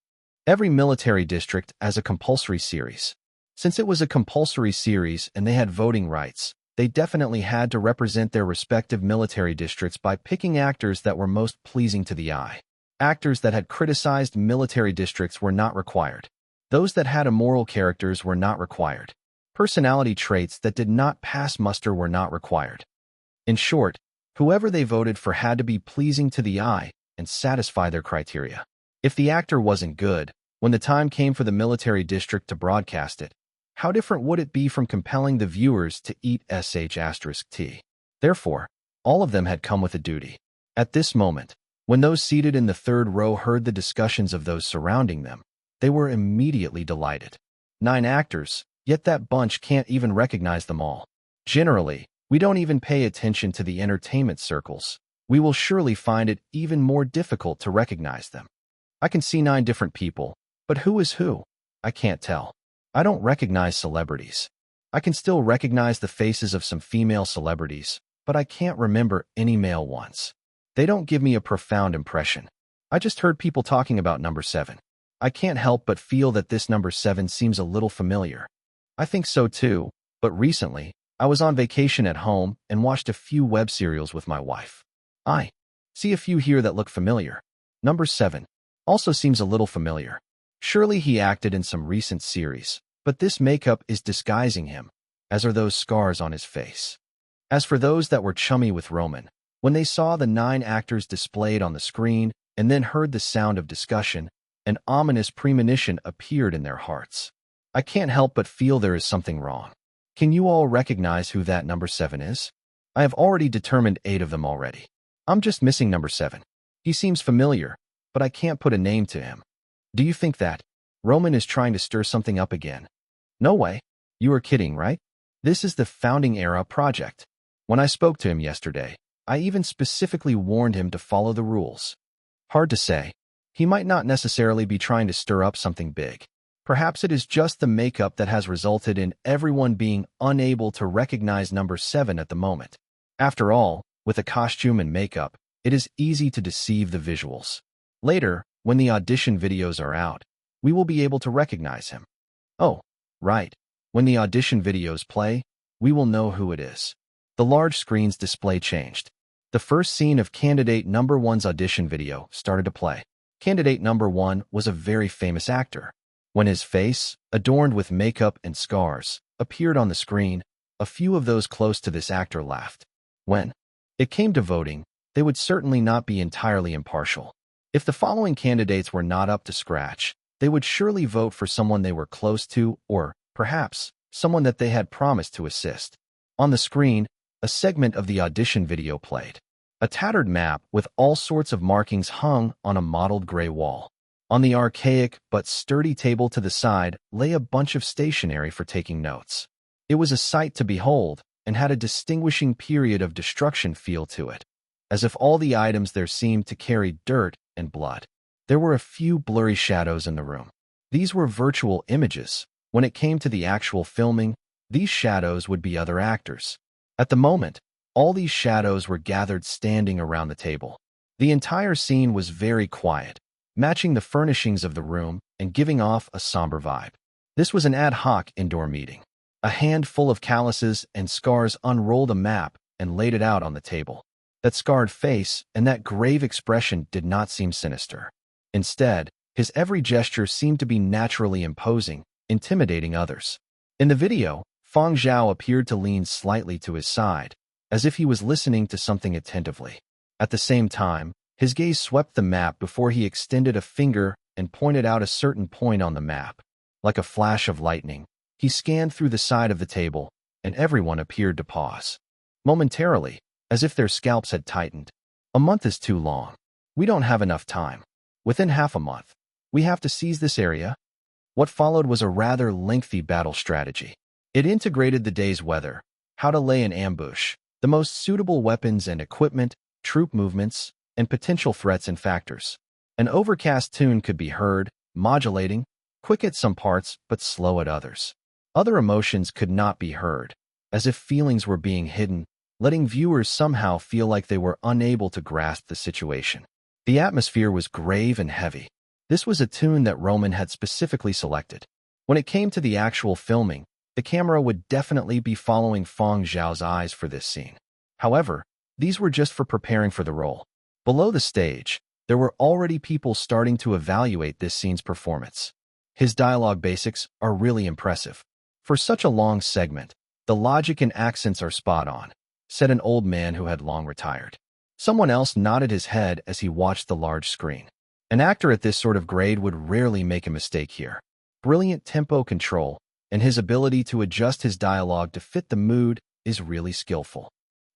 every military district as a compulsory series. Since it was a compulsory series and they had voting rights, they definitely had to represent their respective military districts by picking actors that were most pleasing to the eye. Actors that had criticized military districts were not required. Those that had immoral characters were not required. Personality traits that did not pass muster were not required. In short, whoever they voted for had to be pleasing to the eye and satisfy their criteria. If the actor wasn't good, when the time came for the military district to broadcast it, how different would it be from compelling the viewers to eat sh*t? Therefore, all of them had come with a duty. At this moment, When those seated in the third row heard the discussions of those surrounding them, they were immediately delighted. 9 actors, yet that bunch can't even recognize them all. Generally, we don't even pay attention to the entertainment circles. We will surely find it even more difficult to recognize them. I can see 9 different people, but who is who? I can't tell. I don't recognize celebrities. I can still recognize the faces of some female celebrities, but I can't remember any male ones. They don't give me a profound impression. I just heard people talking about number 7. I can't help but feel that this number 7 seems a little familiar. I think so too, but recently, I was on vacation at home and watched a few web serials with my wife. I see a few here that look familiar. Number 7 also seems a little familiar. Surely he acted in some recent series, but this makeup is disguising him, as are those scars on his face. As for those that were chummy with Roman, when they saw the 9 actors displayed on the screen and then heard the sound of discussion, an ominous premonition appeared in their hearts. I can't help but feel there is something wrong. Can you all recognize who that number 7 is? I have already determined 8 of them already. I'm just missing number 7. He seems familiar, but I can't put a name to him. Do you think that Roman is trying to stir something up again? No way. You are kidding, right? This is the Founding Era project. When I spoke to him yesterday, I even specifically warned him to follow the rules. Hard to say. He might not necessarily be trying to stir up something big. Perhaps it is just the makeup that has resulted in everyone being unable to recognize number 7 at the moment. After all, with a costume and makeup, it is easy to deceive the visuals. Later, when the audition videos are out, we will be able to recognize him. Oh, right. When the audition videos play, we will know who it is. The large screen's display changed. The first scene of candidate number 1's audition video started to play. Candidate number 1 was a very famous actor. When his face, adorned with makeup and scars, appeared on the screen, a few of those close to this actor laughed. When it came to voting, they would certainly not be entirely impartial. If the following candidates were not up to scratch, they would surely vote for someone they were close to or, perhaps, someone that they had promised to assist. On the screen, a segment of the audition video played. A tattered map with all sorts of markings hung on a mottled gray wall. On the archaic but sturdy table to the side lay a bunch of stationery for taking notes. It was a sight to behold and had a distinguishing period of destruction feel to it, as if all the items there seemed to carry dirt and blood. There were a few blurry shadows in the room. These were virtual images. When it came to the actual filming, these shadows would be other actors. At the moment, all these shadows were gathered standing around the table. The entire scene was very quiet, matching the furnishings of the room and giving off a somber vibe. This was an ad hoc indoor meeting. A handful of calluses and scars unrolled a map and laid it out on the table. That scarred face and that grave expression did not seem sinister. Instead, his every gesture seemed to be naturally imposing, intimidating others. In the video, Fang Zhao appeared to lean slightly to his side, as if he was listening to something attentively. At the same time, his gaze swept the map before he extended a finger and pointed out a certain point on the map. Like a flash of lightning, he scanned through the side of the table, and everyone appeared to pause. Momentarily, as if their scalps had tightened. A month is too long. We don't have enough time. Within half a month, we have to seize this area. What followed was a rather lengthy battle strategy. It integrated the day's weather, how to lay an ambush, the most suitable weapons and equipment, troop movements, and potential threats and factors. An overcast tune could be heard, modulating, quick at some parts but slow at others. Other emotions could not be heard, as if feelings were being hidden, letting viewers somehow feel like they were unable to grasp the situation. The atmosphere was grave and heavy. This was a tune that Roman had specifically selected. When it came to the actual filming, the camera would definitely be following Fang Zhao's eyes for this scene. However, these were just for preparing for the role. Below the stage, there were already people starting to evaluate this scene's performance. His dialogue basics are really impressive. For such a long segment, the logic and accents are spot on, said an old man who had long retired. Someone else nodded his head as he watched the large screen. An actor at this sort of grade would rarely make a mistake here. Brilliant tempo control and his ability to adjust his dialogue to fit the mood is really skillful.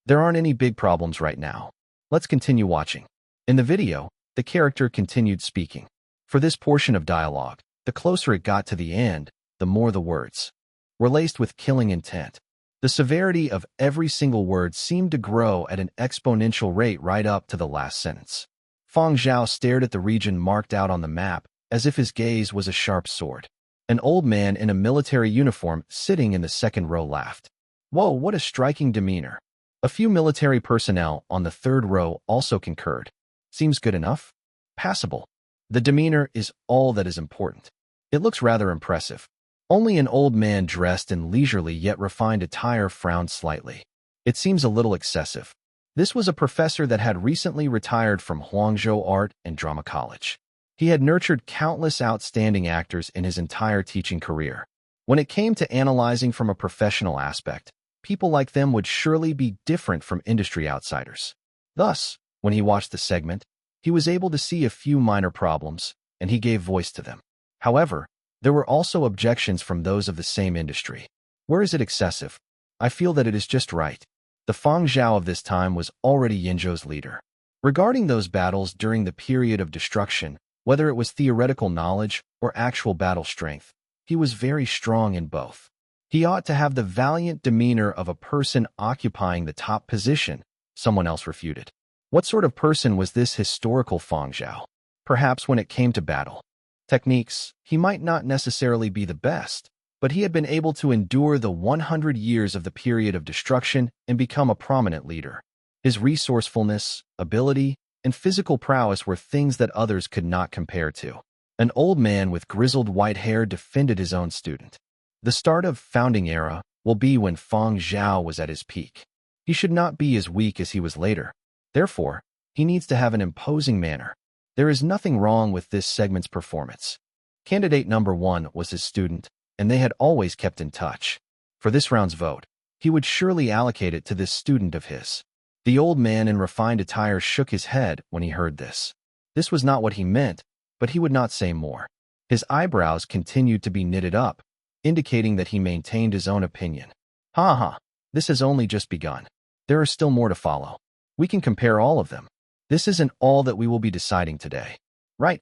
There aren't any big problems right now. Let's continue watching. In the video, the character continued speaking. For this portion of dialogue, the closer it got to the end, the more the words were laced with killing intent. The severity of every single word seemed to grow at an exponential rate right up to the last sentence. Fang Zhao stared at the region marked out on the map as if his gaze was a sharp sword. An old man in a military uniform sitting in the second row laughed. Whoa, what a striking demeanor. A few military personnel on the third row also concurred. Seems good enough? Passable. The demeanor is all that is important. It looks rather impressive. Only an old man dressed in leisurely yet refined attire frowned slightly. It seems a little excessive. This was a professor that had recently retired from Huangzhou Art and Drama College. He had nurtured countless outstanding actors in his entire teaching career. When it came to analyzing from a professional aspect, people like them would surely be different from industry outsiders. Thus, when he watched the segment, he was able to see a few minor problems, and he gave voice to them. However, there were also objections from those of the same industry. Where is it excessive? I feel that it is just right. The Fang Zhao of this time was already Yinzhou's leader. Regarding those battles during the period of destruction, whether it was theoretical knowledge or actual battle strength, he was very strong in both. He ought to have the valiant demeanor of a person occupying the top position, someone else refuted. What sort of person was this historical Fang Zhao? Perhaps when it came to battle techniques, he might not necessarily be the best, but he had been able to endure the 100 years of the period of destruction and become a prominent leader. His resourcefulness, ability, and physical prowess were things that others could not compare to. An old man with grizzled white hair defended his own student. The start of founding era will be when Fang Zhao was at his peak. He should not be as weak as he was later. Therefore, he needs to have an imposing manner. There is nothing wrong with this segment's performance. Candidate number 1 was his student, and they had always kept in touch. For this round's vote, he would surely allocate it to this student of his. The old man in refined attire shook his head when he heard this. This was not what he meant, but he would not say more. His eyebrows continued to be knitted up, indicating that he maintained his own opinion. Ha, this has only just begun. There are still more to follow. We can compare all of them. This isn't all that we will be deciding today. Right.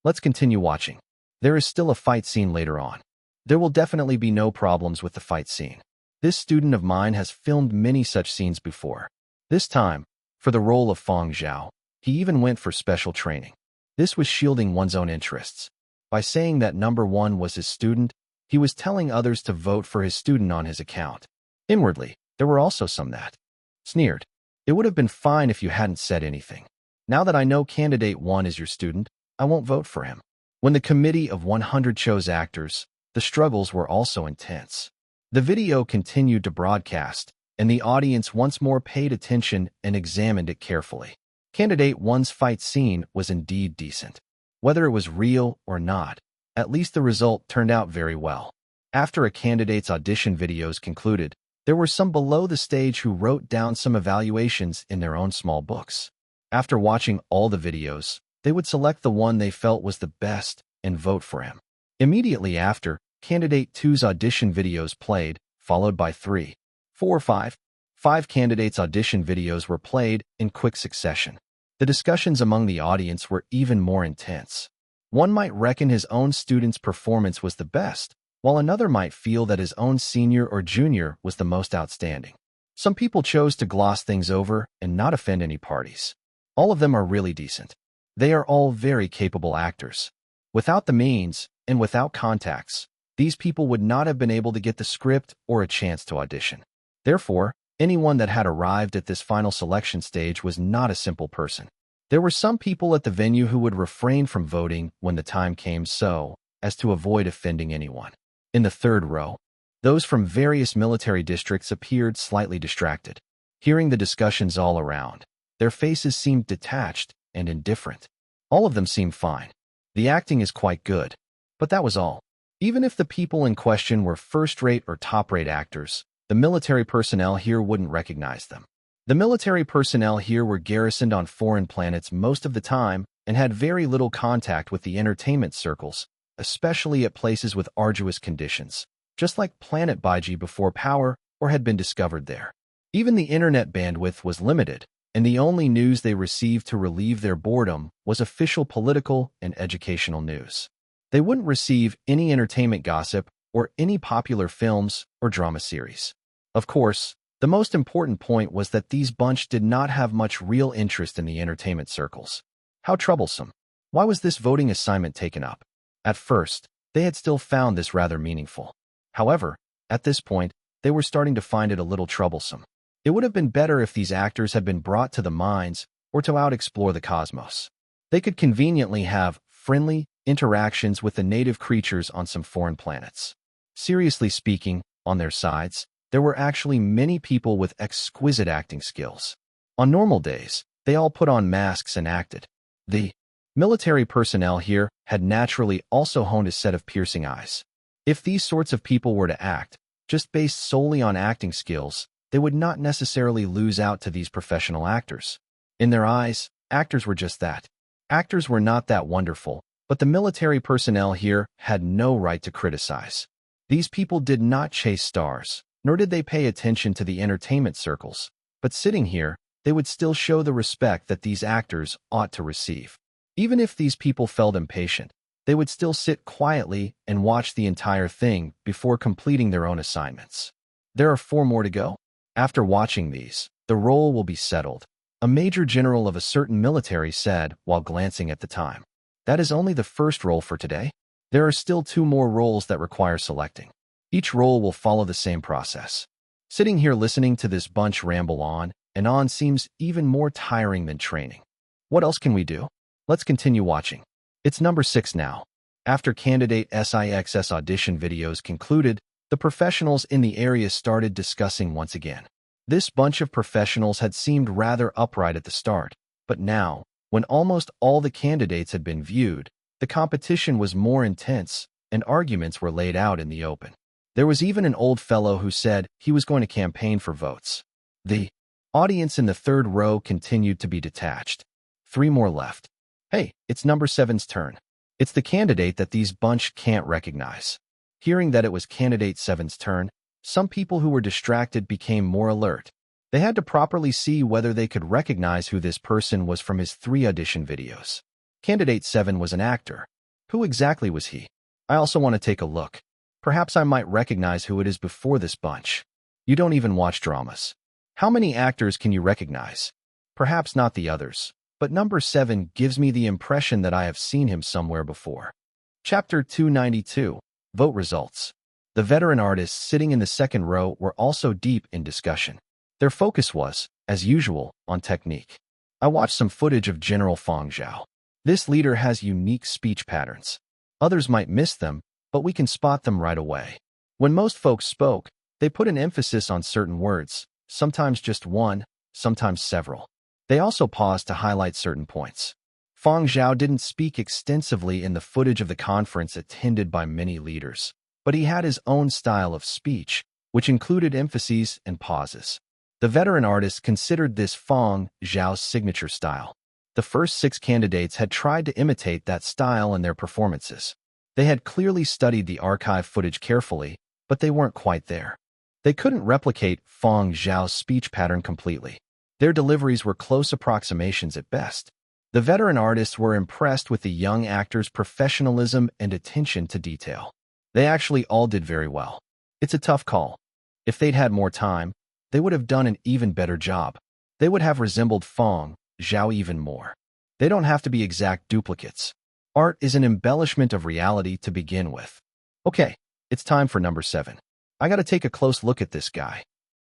Let's continue watching. There is still a fight scene later on. There will definitely be no problems with the fight scene. This student of mine has filmed many such scenes before. This time, for the role of Fang Zhao, he even went for special training. This was shielding one's own interests. By saying that number 1 was his student, he was telling others to vote for his student on his account. Inwardly, there were also some that sneered. It would have been fine if you hadn't said anything. Now that I know candidate 1 is your student, I won't vote for him. When the committee of 100 chose actors, the struggles were also intense. The video continued to broadcast, and the audience once more paid attention and examined it carefully. Candidate 1's fight scene was indeed decent. Whether it was real or not, at least the result turned out very well. After a candidate's audition videos concluded, there were some below the stage who wrote down some evaluations in their own small books. After watching all the videos, they would select the one they felt was the best and vote for him. Immediately after, candidate 2's audition videos played, followed by 3, 4, 5. 5 candidates' audition videos were played in quick succession. The discussions among the audience were even more intense. One might reckon his own student's performance was the best, while another might feel that his own senior or junior was the most outstanding. Some people chose to gloss things over and not offend any parties. All of them are really decent. They are all very capable actors. Without the means, and without contacts, these people would not have been able to get the script or a chance to audition. Therefore, anyone that had arrived at this final selection stage was not a simple person. There were some people at the venue who would refrain from voting when the time came so as to avoid offending anyone. In the third row, those from various military districts appeared slightly distracted. Hearing the discussions all around, their faces seemed detached and indifferent. All of them seemed fine. The acting is quite good, but that was all. Even if the people in question were first-rate or top-rate actors, the military personnel here wouldn't recognize them. The military personnel here were garrisoned on foreign planets most of the time and had very little contact with the entertainment circles, especially at places with arduous conditions, just like planet Baiji before power or had been discovered there. Even the internet bandwidth was limited, and the only news they received to relieve their boredom was official political and educational news. They wouldn't receive any entertainment gossip or any popular films or drama series. Of course, the most important point was that these bunch did not have much real interest in the entertainment circles. How troublesome. Why was this voting assignment taken up? At first, they had still found this rather meaningful. However, at this point, they were starting to find it a little troublesome. It would have been better if these actors had been brought to the mines or to out-explore the cosmos. They could conveniently have friendly interactions with the native creatures on some foreign planets. Seriously speaking, on their sides, there were actually many people with exquisite acting skills. On normal days, they all put on masks and acted. The military personnel here had naturally also honed a set of piercing eyes. If these sorts of people were to act, just based solely on acting skills, they would not necessarily lose out to these professional actors. In their eyes, actors were just that. Actors were not that wonderful, but the military personnel here had no right to criticize. These people did not chase stars, nor did they pay attention to the entertainment circles, but sitting here, they would still show the respect that these actors ought to receive. Even if these people felt impatient, they would still sit quietly and watch the entire thing before completing their own assignments. There are 4 more to go. After watching these, the role will be settled, a major general of a certain military said while glancing at the time. That is only the first role for today. There are still 2 more roles that require selecting. Each role will follow the same process. Sitting here listening to this bunch ramble on and on seems even more tiring than training. What else can we do? Let's continue watching. It's number 6 now. After candidate SIX's audition videos concluded, the professionals in the area started discussing once again. This bunch of professionals had seemed rather upright at the start, but now, when almost all the candidates had been viewed, the competition was more intense, and arguments were laid out in the open. There was even an old fellow who said he was going to campaign for votes. The audience in the 3rd row continued to be detached. 3 more left. Hey, it's number 7's turn. It's the candidate that these bunch can't recognize. Hearing that it was candidate 7's turn, some people who were distracted became more alert. They had to properly see whether they could recognize who this person was from his 3 audition videos. Candidate 7 was an actor. Who exactly was he? I also want to take a look. Perhaps I might recognize who it is before this bunch. You don't even watch dramas. How many actors can you recognize? Perhaps not the others, but number 7 gives me the impression that I have seen him somewhere before. Chapter 292. Vote Results. The veteran artists sitting in the 2nd row were also deep in discussion. Their focus was, as usual, on technique. I watched some footage of General Fang Zhao. This leader has unique speech patterns. Others might miss them, but we can spot them right away. When most folks spoke, they put an emphasis on certain words, sometimes just one, sometimes several. They also paused to highlight certain points. Fang Zhao didn't speak extensively in the footage of the conference attended by many leaders, but he had his own style of speech, which included emphases and pauses. The veteran artist considered this Fang Zhao's signature style. The first 6 candidates had tried to imitate that style in their performances. They had clearly studied the archive footage carefully, but they weren't quite there. They couldn't replicate Fang Zhao's speech pattern completely. Their deliveries were close approximations at best. The veteran artists were impressed with the young actors' professionalism and attention to detail. They actually all did very well. It's a tough call. If they'd had more time, they would have done an even better job. They would have resembled Fang Zhao even more. They don't have to be exact duplicates. Art is an embellishment of reality to begin with. Okay, it's time for number 7. I gotta take a close look at this guy.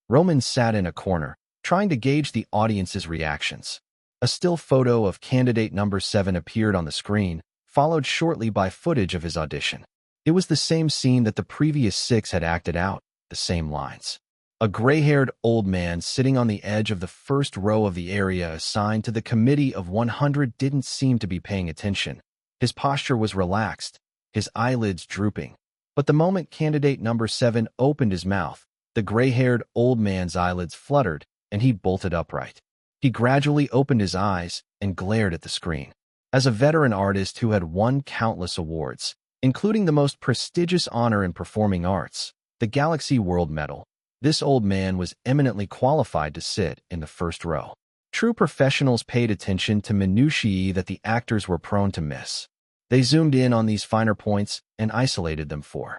Roman sat in a corner, trying to gauge the audience's reactions. A still photo of candidate number 7 appeared on the screen, followed shortly by footage of his audition. It was the same scene that the previous 6 had acted out, the same lines. A gray-haired old man sitting on the edge of the 1st row of the area assigned to the committee of 100 didn't seem to be paying attention. His posture was relaxed, his eyelids drooping. But the moment candidate number 7 opened his mouth, the gray-haired old man's eyelids fluttered, and he bolted upright. He gradually opened his eyes and glared at the screen. As a veteran artist who had won countless awards, including the most prestigious honor in performing arts, the Galaxy World Medal, this old man was eminently qualified to sit in the 1st row. True professionals paid attention to minutiae that the actors were prone to miss. They zoomed in on these finer points and isolated them for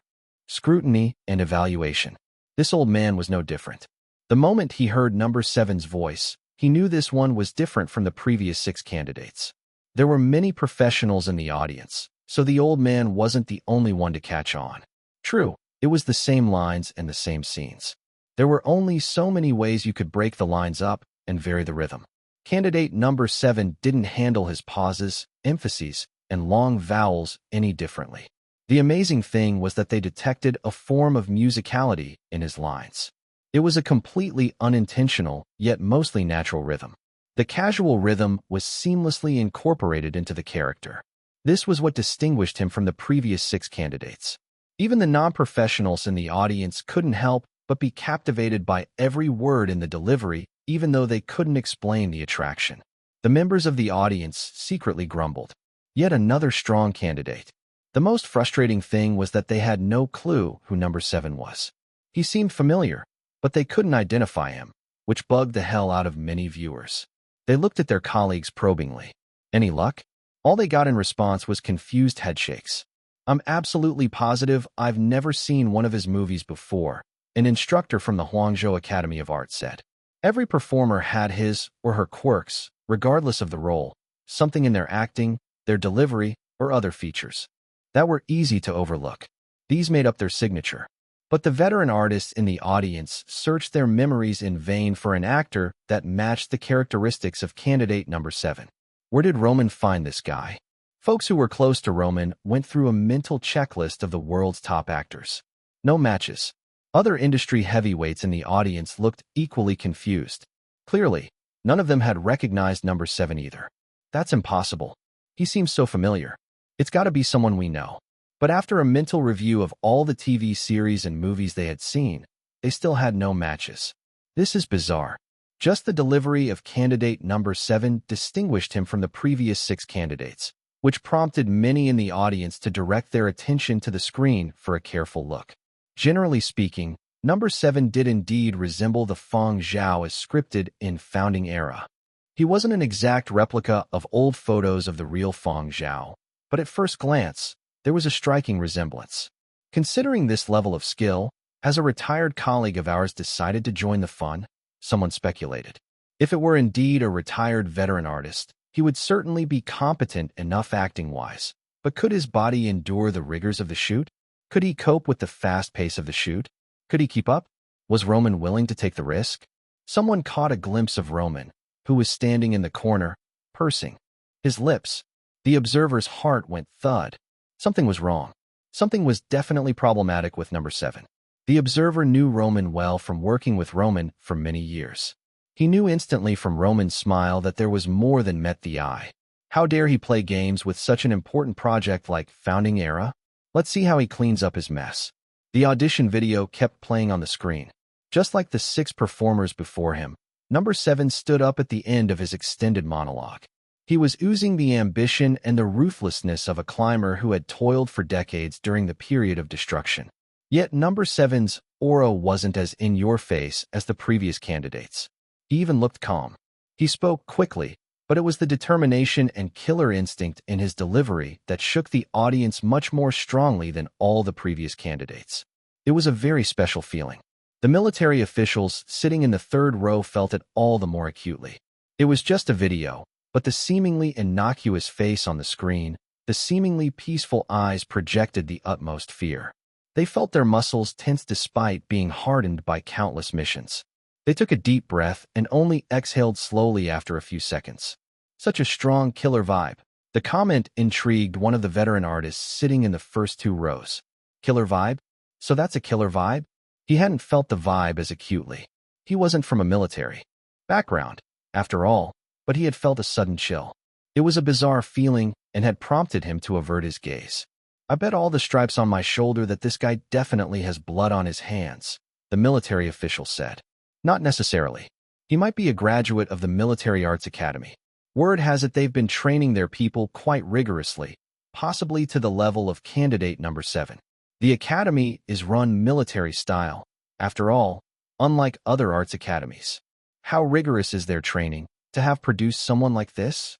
scrutiny and evaluation. This old man was no different. The moment he heard number 7's voice, he knew this one was different from the previous 6 candidates. There were many professionals in the audience, so the old man wasn't the only one to catch on. True, it was the same lines and the same scenes. There were only so many ways you could break the lines up and vary the rhythm. Candidate number 7 didn't handle his pauses, emphases, and long vowels any differently. The amazing thing was that they detected a form of musicality in his lines. It was a completely unintentional, yet mostly natural rhythm. The casual rhythm was seamlessly incorporated into the character. This was what distinguished him from the previous 6 candidates. Even the non-professionals in the audience couldn't help but be captivated by every word in the delivery, even though they couldn't explain the attraction. The members of the audience secretly grumbled. Yet another strong candidate. The most frustrating thing was that they had no clue who number 7 was. He seemed familiar, but they couldn't identify him, which bugged the hell out of many viewers. They looked at their colleagues probingly. Any luck? All they got in response was confused headshakes. I'm absolutely positive I've never seen one of his movies before, an instructor from the Zhao Academy of Art said. Every performer had his or her quirks, regardless of the role, something in their acting, their delivery, or other features that were easy to overlook. These made up their signature. But the veteran artists in the audience searched their memories in vain for an actor that matched the characteristics of candidate number 7. Where did Roman find this guy? Folks who were close to Roman went through a mental checklist of the world's top actors. No matches. Other industry heavyweights in the audience looked equally confused. Clearly, none of them had recognized number 7 either. That's impossible. He seems so familiar. It's got to be someone we know. But after a mental review of all the TV series and movies they had seen, they still had no matches. This is bizarre. Just the delivery of candidate number 7 distinguished him from the previous 6 candidates, which prompted many in the audience to direct their attention to the screen for a careful look. Generally speaking, number 7 did indeed resemble the Fang Zhao as scripted in Founding Era. He wasn't an exact replica of old photos of the real Fang Zhao, but at first glance, there was a striking resemblance. Considering this level of skill, has a retired colleague of ours decided to join the fun? Someone speculated. If it were indeed a retired veteran artist, he would certainly be competent enough acting-wise. But could his body endure the rigors of the shoot? Could he cope with the fast pace of the shoot? Could he keep up? Was Roman willing to take the risk? Someone caught a glimpse of Roman, who was standing in the corner, pursing his lips. The observer's heart went thud. Something was wrong. Something was definitely problematic with number 7. The observer knew Roman well from working with Roman for many years. He knew instantly from Roman's smile that there was more than met the eye. How dare he play games with such an important project like Founding Era? Let's see how he cleans up his mess. The audition video kept playing on the screen. Just like the 6 performers before him, number 7 stood up at the end of his extended monologue. He was oozing the ambition and the ruthlessness of a climber who had toiled for decades during the period of destruction. Yet number 7's aura wasn't as in-your-face as the previous candidates. He even looked calm. He spoke quickly, but it was the determination and killer instinct in his delivery that shook the audience much more strongly than all the previous candidates. It was a very special feeling. The military officials sitting in the 3rd row felt it all the more acutely. It was just a video, but the seemingly innocuous face on the screen, the seemingly peaceful eyes projected the utmost fear. They felt their muscles tense despite being hardened by countless missions. They took a deep breath and only exhaled slowly after a few seconds. Such a strong killer vibe. The comment intrigued one of the veteran artists sitting in the first 2 rows. Killer vibe? So that's a killer vibe? He hadn't felt the vibe as acutely. He wasn't from a military background, after all, but he had felt a sudden chill. It was a bizarre feeling and had prompted him to avert his gaze. I bet all the stripes on my shoulder that this guy definitely has blood on his hands, the military official said. Not necessarily. He might be a graduate of the Military Arts Academy. Word has it they've been training their people quite rigorously, possibly to the level of candidate number 7. The academy is run military style, after all, unlike other arts academies. How rigorous is their training? to have produced someone like this?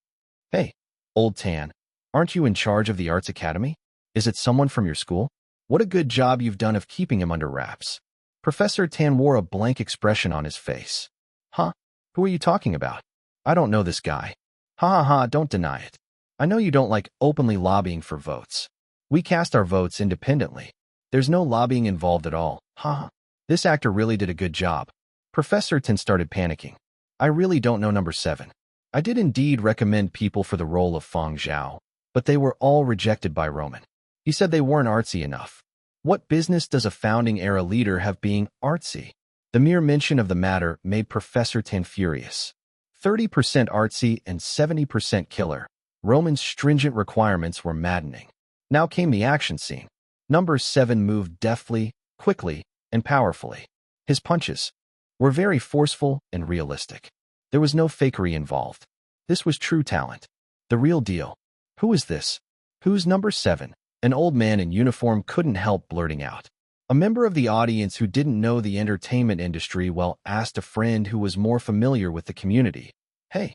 Hey, old Tan, aren't you in charge of the Arts Academy? Is it someone from your school? What a good job you've done of keeping him under wraps. Professor Tan wore a blank expression on his face. Huh? Who are you talking about? I don't know this guy. Ha ha ha, don't deny it. I know you don't like openly lobbying for votes. We cast our votes independently. There's no lobbying involved at all. Ha ha. This actor really did a good job. Professor Tan started panicking. I really don't know number 7. I did indeed recommend people for the role of Fang Zhao, but they were all rejected by Roman. He said they weren't artsy enough. What business does a founding-era leader have being artsy? The mere mention of the matter made Professor Tan furious. 30% artsy and 70% killer. Roman's stringent requirements were maddening. Now came the action scene. Number 7 moved deftly, quickly, and powerfully. His punches were very forceful and realistic. There was no fakery involved. This was true talent. The real deal. Who is this? Who's number 7? An old man in uniform couldn't help blurting out. A member of the audience who didn't know the entertainment industry well asked a friend who was more familiar with the community. Hey,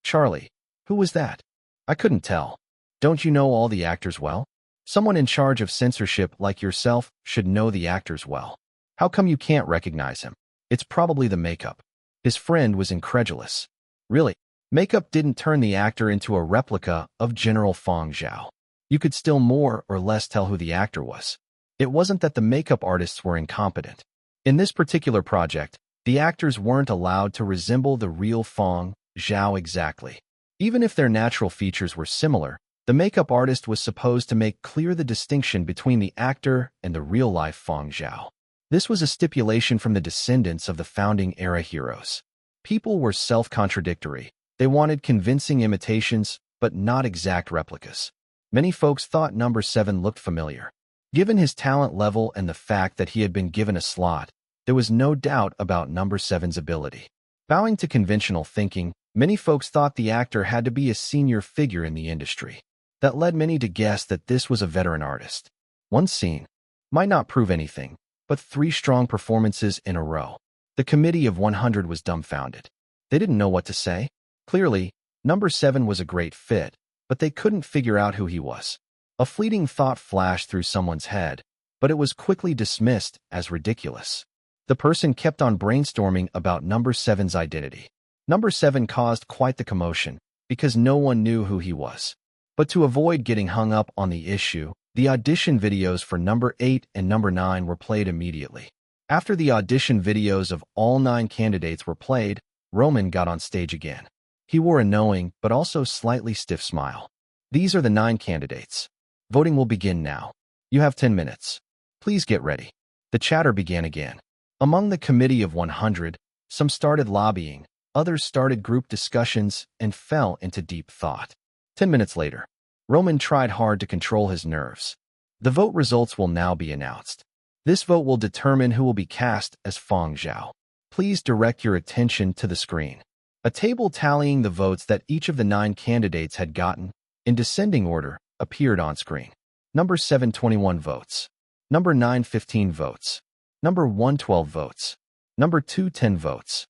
Charlie, who was that? I couldn't tell. Don't you know all the actors well? Someone in charge of censorship like yourself should know the actors well. How come you can't recognize him? It's probably the makeup. His friend was incredulous. Really? Makeup didn't turn the actor into a replica of General Fang Zhao. You could still more or less tell who the actor was. It wasn't that the makeup artists were incompetent. In this particular project, the actors weren't allowed to resemble the real Fang Zhao exactly. Even if their natural features were similar, the makeup artist was supposed to make clear the distinction between the actor and the real-life Fang Zhao. This was a stipulation from the descendants of the founding-era heroes. People were self-contradictory. They wanted convincing imitations, but not exact replicas. Many folks thought number 7 looked familiar. Given his talent level and the fact that he had been given a slot, there was no doubt about number 7's ability. Bowing to conventional thinking, many folks thought the actor had to be a senior figure in the industry. That led many to guess that this was a veteran artist. One scene might not prove anything, but 3 strong performances in a row. The committee of 100 was dumbfounded. They didn't know what to say. Clearly, number 7 was a great fit, but they couldn't figure out who he was. A fleeting thought flashed through someone's head, but it was quickly dismissed as ridiculous. The person kept on brainstorming about number 7's identity. Number 7 caused quite the commotion, because no one knew who he was. But to avoid getting hung up on the issue, the audition videos for number 8 and number 9 were played immediately. After the audition videos of all 9 candidates were played, Roman got on stage again. He wore a knowing but also slightly stiff smile. These are the 9 candidates. Voting will begin now. You have 10 minutes. Please get ready. The chatter began again. Among the committee of 100, some started lobbying, others started group discussions and fell into deep thought. 10 minutes later, Roman tried hard to control his nerves. The vote results will now be announced. This vote will determine who will be cast as Fang Zhao. Please direct your attention to the screen. A table tallying the votes that each of the 9 candidates had gotten, in descending order, appeared on screen. Number 7, 21 votes. Number 9, 15 votes. Number 1, 12 votes. Number 2, 10 votes.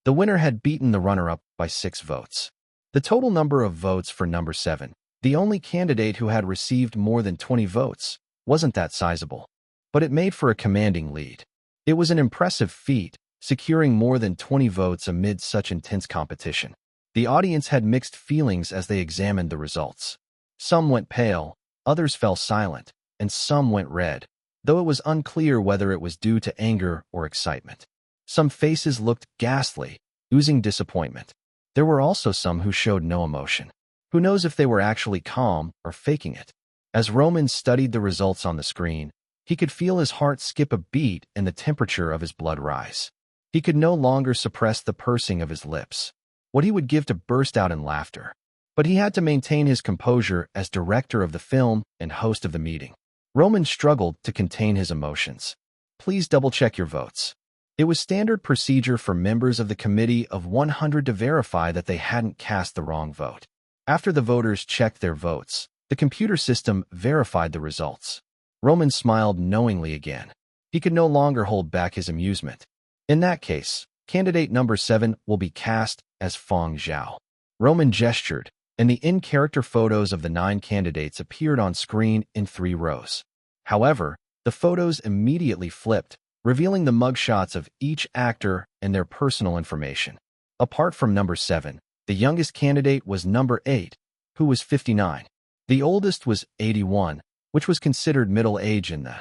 The winner had beaten the runner-up by 6 votes. The total number of votes for number 7, the only candidate who had received more than 20 votes, wasn't that sizable. But it made for a commanding lead. It was an impressive feat, securing more than 20 votes amid such intense competition. The audience had mixed feelings as they examined the results. Some went pale, others fell silent, and some went red, though it was unclear whether it was due to anger or excitement. Some faces looked ghastly, oozing disappointment. There were also some who showed no emotion. Who knows if they were actually calm or faking it? As Roman studied the results on the screen, he could feel his heart skip a beat and the temperature of his blood rise. He could no longer suppress the pursing of his lips. What he would give to burst out in laughter. But he had to maintain his composure as director of the film and host of the meeting. Roman struggled to contain his emotions. Please double-check your votes. It was standard procedure for members of the committee of 100 to verify that they hadn't cast the wrong vote. After the voters checked their votes, the computer system verified the results. Roman smiled knowingly again. He could no longer hold back his amusement. In that case, candidate number 7 will be cast as Fang Zhao. Roman gestured, and the in-character photos of the 9 candidates appeared on screen in 3 rows. However, the photos immediately flipped, revealing the mugshots of each actor and their personal information. Apart from number 7, the youngest candidate was number 8, who was 59. The oldest was 81, which was considered middle age in the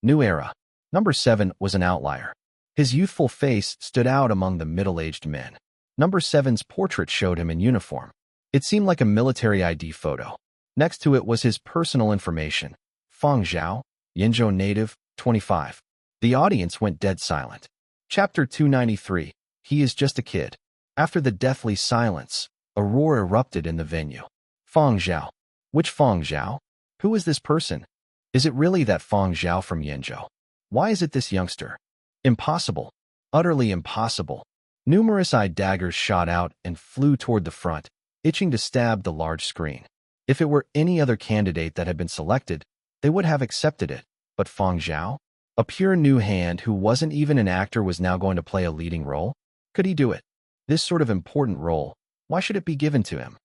new era. Number 7 was an outlier. His youthful face stood out among the middle-aged men. Number 7's portrait showed him in uniform. It seemed like a military ID photo. Next to it was his personal information. Fang Zhao, Yinzhou native, 25. The audience went dead silent. Chapter 293. He is just a kid. After the deathly silence, a roar erupted in the venue. Fang Zhao. Which Fang Zhao? Who is this person? Is it really that Fang Zhao from Yinzhou? Why is it this youngster? Impossible. Utterly impossible. Numerous eye daggers shot out and flew toward the front, itching to stab the large screen. If it were any other candidate that had been selected, they would have accepted it. But Fang Zhao? A pure new hand who wasn't even an actor was now going to play a leading role? Could he do it? This sort of important role, why should it be given to him?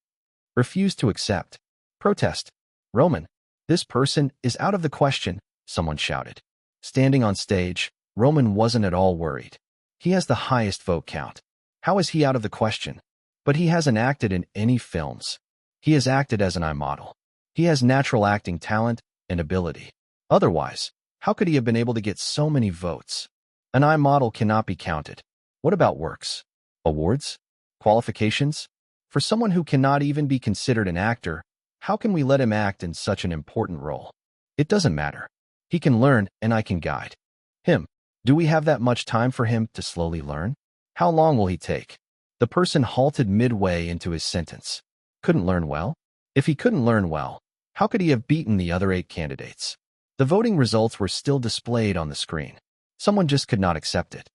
Refuse to accept. Protest. Roman, this person is out of the question, someone shouted. Standing on stage, Roman wasn't at all worried. He has the highest vote count. How is he out of the question? But he hasn't acted in any films. He has acted as an eye model. He has natural acting talent and ability. Otherwise, how could he have been able to get so many votes? An eye model cannot be counted. What about works? Awards? Qualifications? For someone who cannot even be considered an actor, how can we let him act in such an important role? It doesn't matter. He can learn and I can guide him. Do we have that much time for him to slowly learn? How long will he take? The person halted midway into his sentence. Couldn't learn well? If he couldn't learn well, how could he have beaten the other 8 candidates? The voting results were still displayed on the screen. Someone just could not accept it.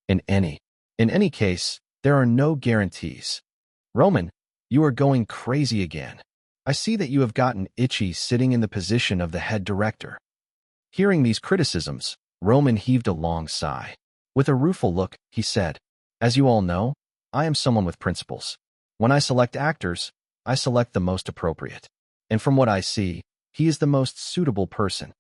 In any case, there are no guarantees. Roman, you are going crazy again. I see that you have gotten itchy sitting in the position of the head director. Hearing these criticisms, Roman heaved a long sigh. With a rueful look, he said, as you all know, I am someone with principles. When I select actors, I select the most appropriate. And from what I see, he is the most suitable person.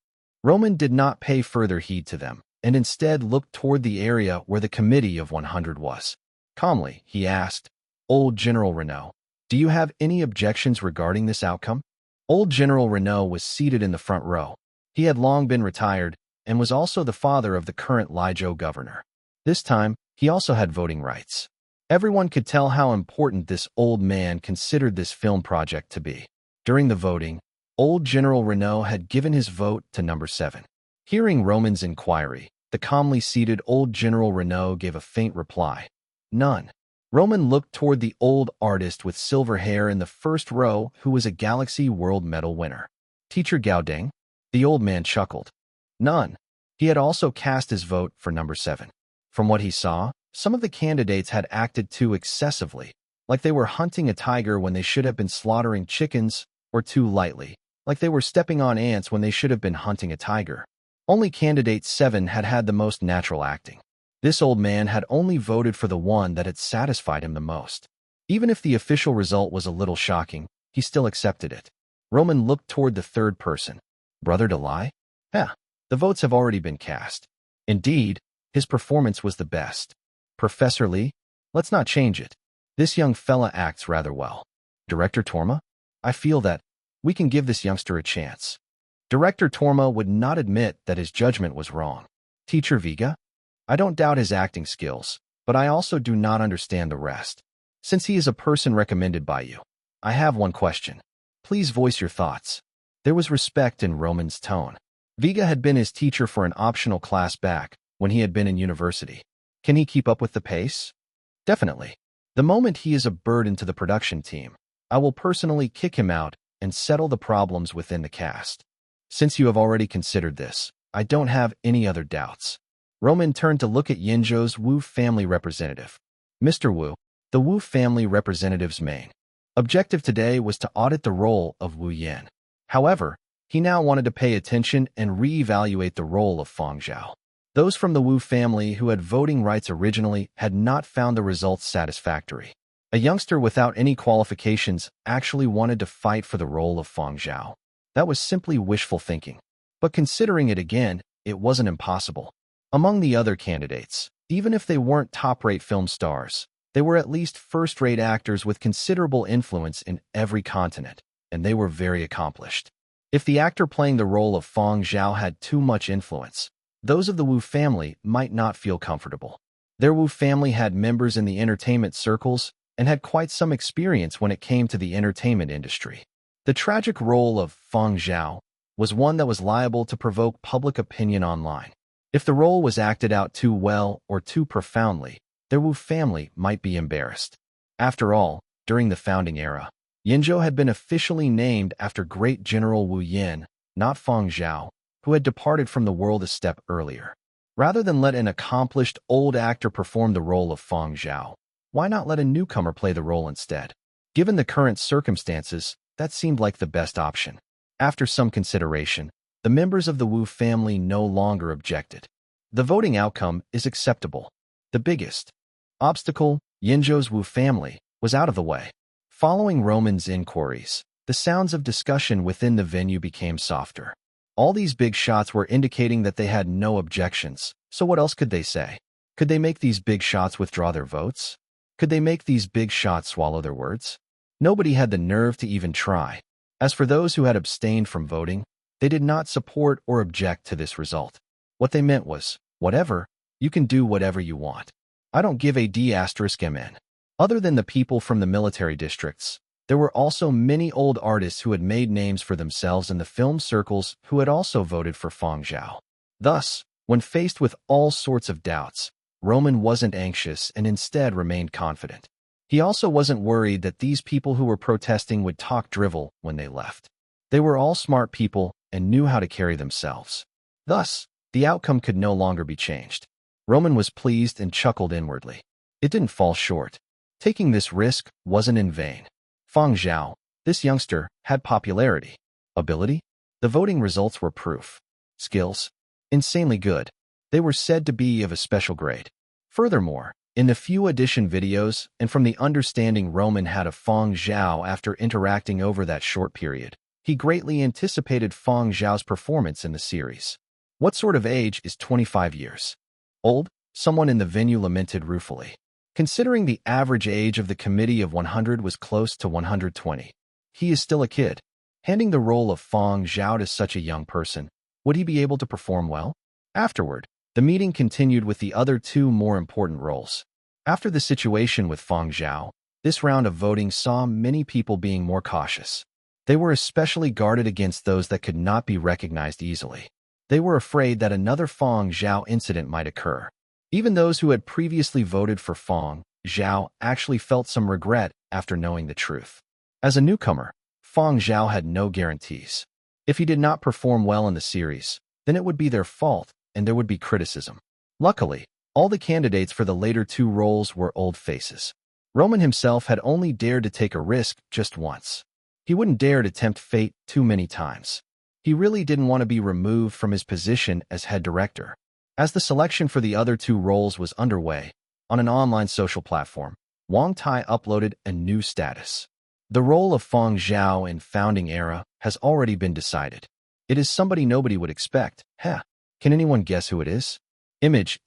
Roman did not pay further heed to them, and instead looked toward the area where the committee of 100 was. Calmly, he asked, Old General Renault, do you have any objections regarding this outcome? Old General Renault was seated in the front row. He had long been retired and was also the father of the current Lijiao governor. This time, he also had voting rights. Everyone could tell how important this old man considered this film project to be. During the voting, Old General Renault had given his vote to number 7. Hearing Roman's inquiry, the calmly seated Old General Renault gave a faint reply. None. Roman looked toward the old artist with silver hair in the first row who was a Galaxy World Medal winner. Teacher Gao Deng? The old man chuckled. None. He had also cast his vote for number 7. From what he saw, some of the candidates had acted too excessively, like they were hunting a tiger when they should have been slaughtering chickens, or too lightly, like they were stepping on ants when they should have been hunting a tiger. Only candidate 7 had had the most natural acting. This old man had only voted for the one that had satisfied him the most. Even if the official result was a little shocking, he still accepted it. Roman looked toward the third person. Brother Dalai? The votes have already been cast. Indeed, his performance was the best. Professor Li? Let's not change it. This young fella acts rather well. Director Torma? I feel that we can give this youngster a chance. Director Torma would not admit that his judgment was wrong. Teacher Viga? I don't doubt his acting skills, but I also do not understand the rest. Since he is a person recommended by you, I have one question. Please voice your thoughts. There was respect in Roman's tone. Viga had been his teacher for an optional class back when he had been in university. Can he keep up with the pace? Definitely. The moment he is a burden to the production team, I will personally kick him out and settle the problems within the cast. Since you have already considered this, I don't have any other doubts. Roman turned to look at Yinzhou's Wu family representative. Mr. Wu, the Wu family representative's main objective today was to audit the role of Wu Yan. However, he now wanted to pay attention and re-evaluate the role of Fang Zhao. Those from the Wu family who had voting rights originally had not found the results satisfactory. A youngster without any qualifications actually wanted to fight for the role of Fang Zhao. That was simply wishful thinking. But considering it again, it wasn't impossible. Among the other candidates, even if they weren't top-rate film stars, they were at least first-rate actors with considerable influence in every continent, and they were very accomplished. If the actor playing the role of Fang Zhao had too much influence, those of the Wu family might not feel comfortable. Their Wu family had members in the entertainment circles and had quite some experience when it came to the entertainment industry. The tragic role of Fang Zhao was one that was liable to provoke public opinion online. If the role was acted out too well or too profoundly, their Wu family might be embarrassed. After all, during the founding era, Yinzhou had been officially named after great General Wu Yin, not Fang Zhao, who had departed from the world a step earlier. Rather than let an accomplished old actor perform the role of Fang Zhao, why not let a newcomer play the role instead? Given the current circumstances, that seemed like the best option. After some consideration, the members of the Wu family no longer objected. The voting outcome is acceptable. The biggest obstacle, Yinzhou's Wu family, was out of the way. Following Roman's inquiries, the sounds of discussion within the venue became softer. All these big shots were indicating that they had no objections, so what else could they say? Could they make these big shots withdraw their votes? Could they make these big shots swallow their words? Nobody had the nerve to even try. As for those who had abstained from voting, they did not support or object to this result. What they meant was, whatever, you can do whatever you want. I don't give a d*mn. Other than the people from the military districts, there were also many old artists who had made names for themselves in the film circles who had also voted for Fang Zhao. Thus, when faced with all sorts of doubts, Roman wasn't anxious and instead remained confident. He also wasn't worried that these people who were protesting would talk drivel when they left. They were all smart people and knew how to carry themselves. Thus, the outcome could no longer be changed. Roman was pleased and chuckled inwardly. It didn't fall short. Taking this risk wasn't in vain. Fang Zhao, this youngster, had popularity. Ability? The voting results were proof. Skills? Insanely good. They were said to be of a special grade. Furthermore, in the few audition videos and from the understanding Roman had of Fang Zhao after interacting over that short period, he greatly anticipated Fang Zhao's performance in the series. What sort of age is 25 years old? Someone in the venue lamented ruefully. Considering the average age of the committee of 100 was close to 120. He is still a kid. Handing the role of Fang Zhao to such a young person, would he be able to perform well? Afterward, the meeting continued with the other two more important roles. After the situation with Fang Zhao, this round of voting saw many people being more cautious. They were especially guarded against those that could not be recognized easily. They were afraid that another Fang Zhao incident might occur. Even those who had previously voted for Fang Zhao actually felt some regret after knowing the truth. As a newcomer, Fang Zhao had no guarantees. If he did not perform well in the series, then it would be their fault and there would be criticism. Luckily, all the candidates for the later two roles were old faces. Roman himself had only dared to take a risk just once. He wouldn't dare to tempt fate too many times. He really didn't want to be removed from his position as head director. As the selection for the other two roles was underway, on an online social platform, Wang Tai uploaded a new status. The role of Fang Zhao in Founding Era has already been decided. It is somebody nobody would expect. Heh. Can anyone guess who it is? Image.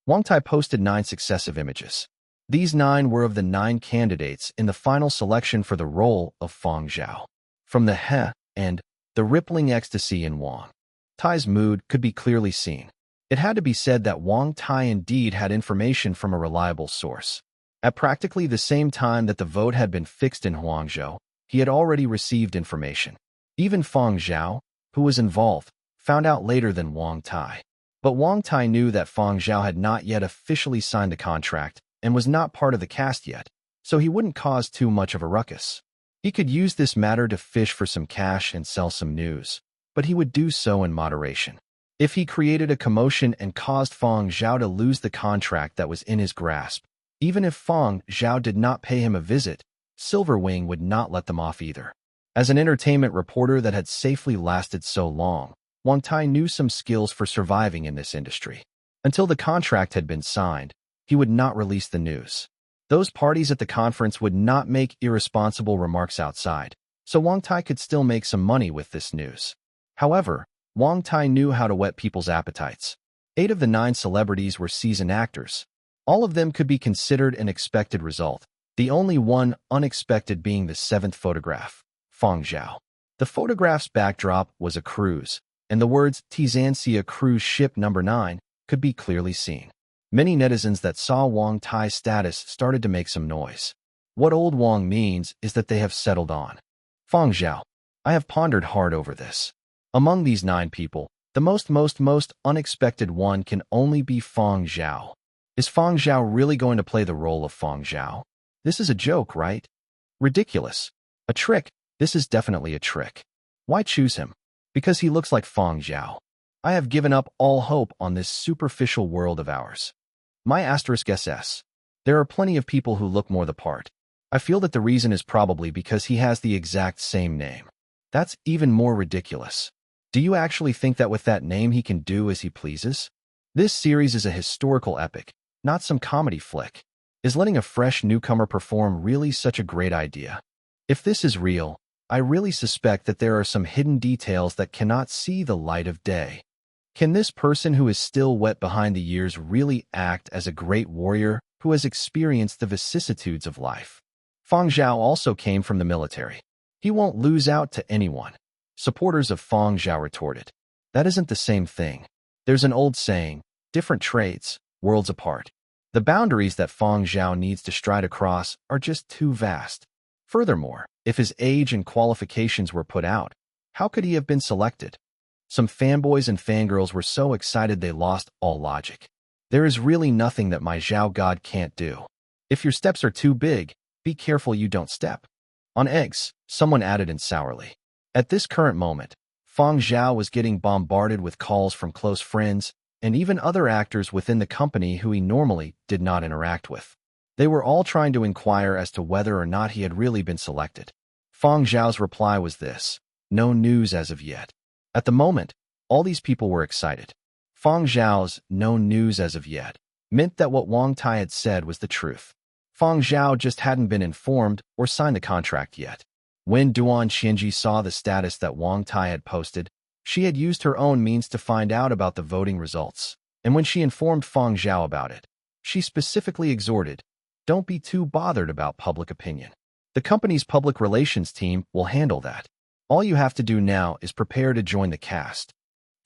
Wang Tai posted 9 successive images. These 9 were of the 9 candidates in the final selection for the role of Fang Zhao. From the heh and the rippling ecstasy in Wang Tai's mood could be clearly seen. It had to be said that Wang Tai indeed had information from a reliable source. At practically the same time that the vote had been fixed in Huangzhou, he had already received information. Even Fang Zhao, who was involved, found out later than Wang Tai. But Wang Tai knew that Fang Zhao had not yet officially signed the contract and was not part of the cast yet, so he wouldn't cause too much of a ruckus. He could use this matter to fish for some cash and sell some news, but he would do so in moderation. If he created a commotion and caused Fang Zhao to lose the contract that was in his grasp, even if Fang Zhao did not pay him a visit, Silverwing would not let them off either. As an entertainment reporter that had safely lasted so long, Wang Tai knew some skills for surviving in this industry. Until the contract had been signed, he would not release the news. Those parties at the conference would not make irresponsible remarks outside, so Wang Tai could still make some money with this news. However, Wang Tai knew how to whet people's appetites. 8 of the 9 celebrities were seasoned actors. All of them could be considered an expected result, the only one unexpected being the 7th photograph, Fang Zhao. The photograph's backdrop was a cruise, and the words Tizansia Cruise Ship Number 9 could be clearly seen. Many netizens that saw Wang Tai's status started to make some noise. What old Wang means is that they have settled on. Fang Zhao. I have pondered hard over this. Among these 9 people, the most unexpected one can only be Fang Zhao. Is Fang Zhao really going to play the role of Fang Zhao? This is a joke, right? Ridiculous. A trick. This is definitely a trick. Why choose him? Because he looks like Fang Zhao. I have given up all hope on this superficial world of ours. My *SS. There are plenty of people who look more the part. I feel that the reason is probably because he has the exact same name. That's even more ridiculous. Do you actually think that with that name he can do as he pleases? This series is a historical epic, not some comedy flick. Is letting a fresh newcomer perform really such a great idea? If this is real, I really suspect that there are some hidden details that cannot see the light of day. Can this person who is still wet behind the years really act as a great warrior who has experienced the vicissitudes of life? Fang Zhao also came from the military. He won't lose out to anyone. Supporters of Fang Zhao retorted. That isn't the same thing. There's an old saying, different trades, worlds apart. The boundaries that Fang Zhao needs to stride across are just too vast. Furthermore, if his age and qualifications were put out, how could he have been selected? Some fanboys and fangirls were so excited they lost all logic. There is really nothing that my Zhao god can't do. If your steps are too big, be careful you don't step on eggs, someone added in sourly. At this current moment, Fang Zhao was getting bombarded with calls from close friends and even other actors within the company who he normally did not interact with. They were all trying to inquire as to whether or not he had really been selected. Fang Zhao's reply was this: no news as of yet. At the moment, all these people were excited. Fang Zhao's no news as of yet meant that what Wang Tai had said was the truth. Fang Zhao just hadn't been informed or signed the contract yet. When Duan Xianji saw the status that Wang Tai had posted, she had used her own means to find out about the voting results, and when she informed Fang Zhao about it, she specifically exhorted, don't be too bothered about public opinion. The company's public relations team will handle that. All you have to do now is prepare to join the cast.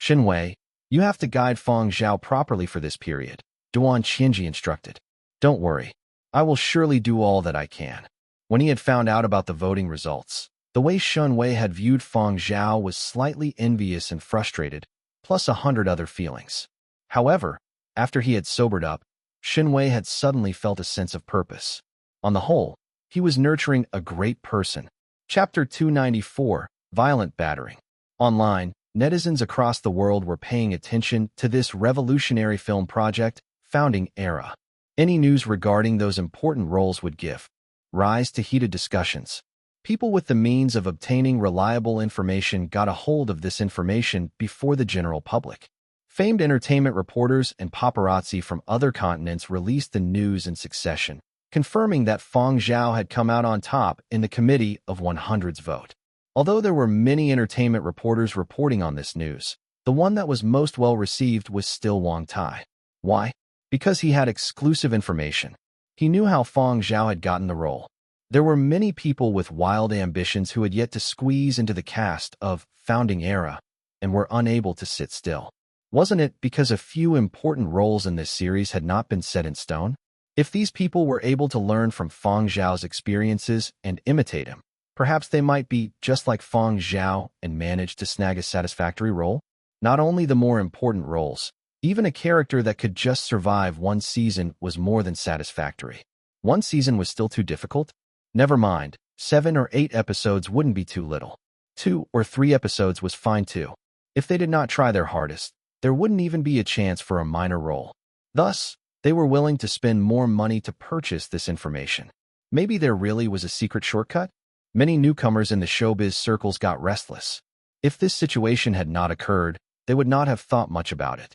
Xinwei, you have to guide Fang Zhao properly for this period, Duan Xianji instructed. Don't worry. I will surely do all that I can. When he had found out about the voting results, the way Xinwei had viewed Fang Zhao was slightly envious and frustrated, plus 100 other feelings. However, after he had sobered up, Xinwei had suddenly felt a sense of purpose. On the whole, he was nurturing a great person. Chapter 294, Violent Battering. Online, netizens across the world were paying attention to this revolutionary film project, Founding Era. Any news regarding those important roles would give rise to heated discussions. People with the means of obtaining reliable information got a hold of this information before the general public. Famed entertainment reporters and paparazzi from other continents released the news in succession, confirming that Fang Zhao had come out on top in the Committee of 100's vote. Although there were many entertainment reporters reporting on this news, the one that was most well received was still Wang Tai. Why? Because he had exclusive information. He knew how Fang Zhao had gotten the role. There were many people with wild ambitions who had yet to squeeze into the cast of Founding Era and were unable to sit still. Wasn't it because a few important roles in this series had not been set in stone? If these people were able to learn from Fang Zhao's experiences and imitate him, perhaps they might be just like Fang Zhao and manage to snag a satisfactory role. Not only the more important roles, even a character that could just survive one season was more than satisfactory. One season was still too difficult? Never mind, 7 or 8 episodes wouldn't be too little. 2 or 3 episodes was fine too. If they did not try their hardest, there wouldn't even be a chance for a minor role. Thus, they were willing to spend more money to purchase this information. Maybe there really was a secret shortcut? Many newcomers in the showbiz circles got restless. If this situation had not occurred, they would not have thought much about it.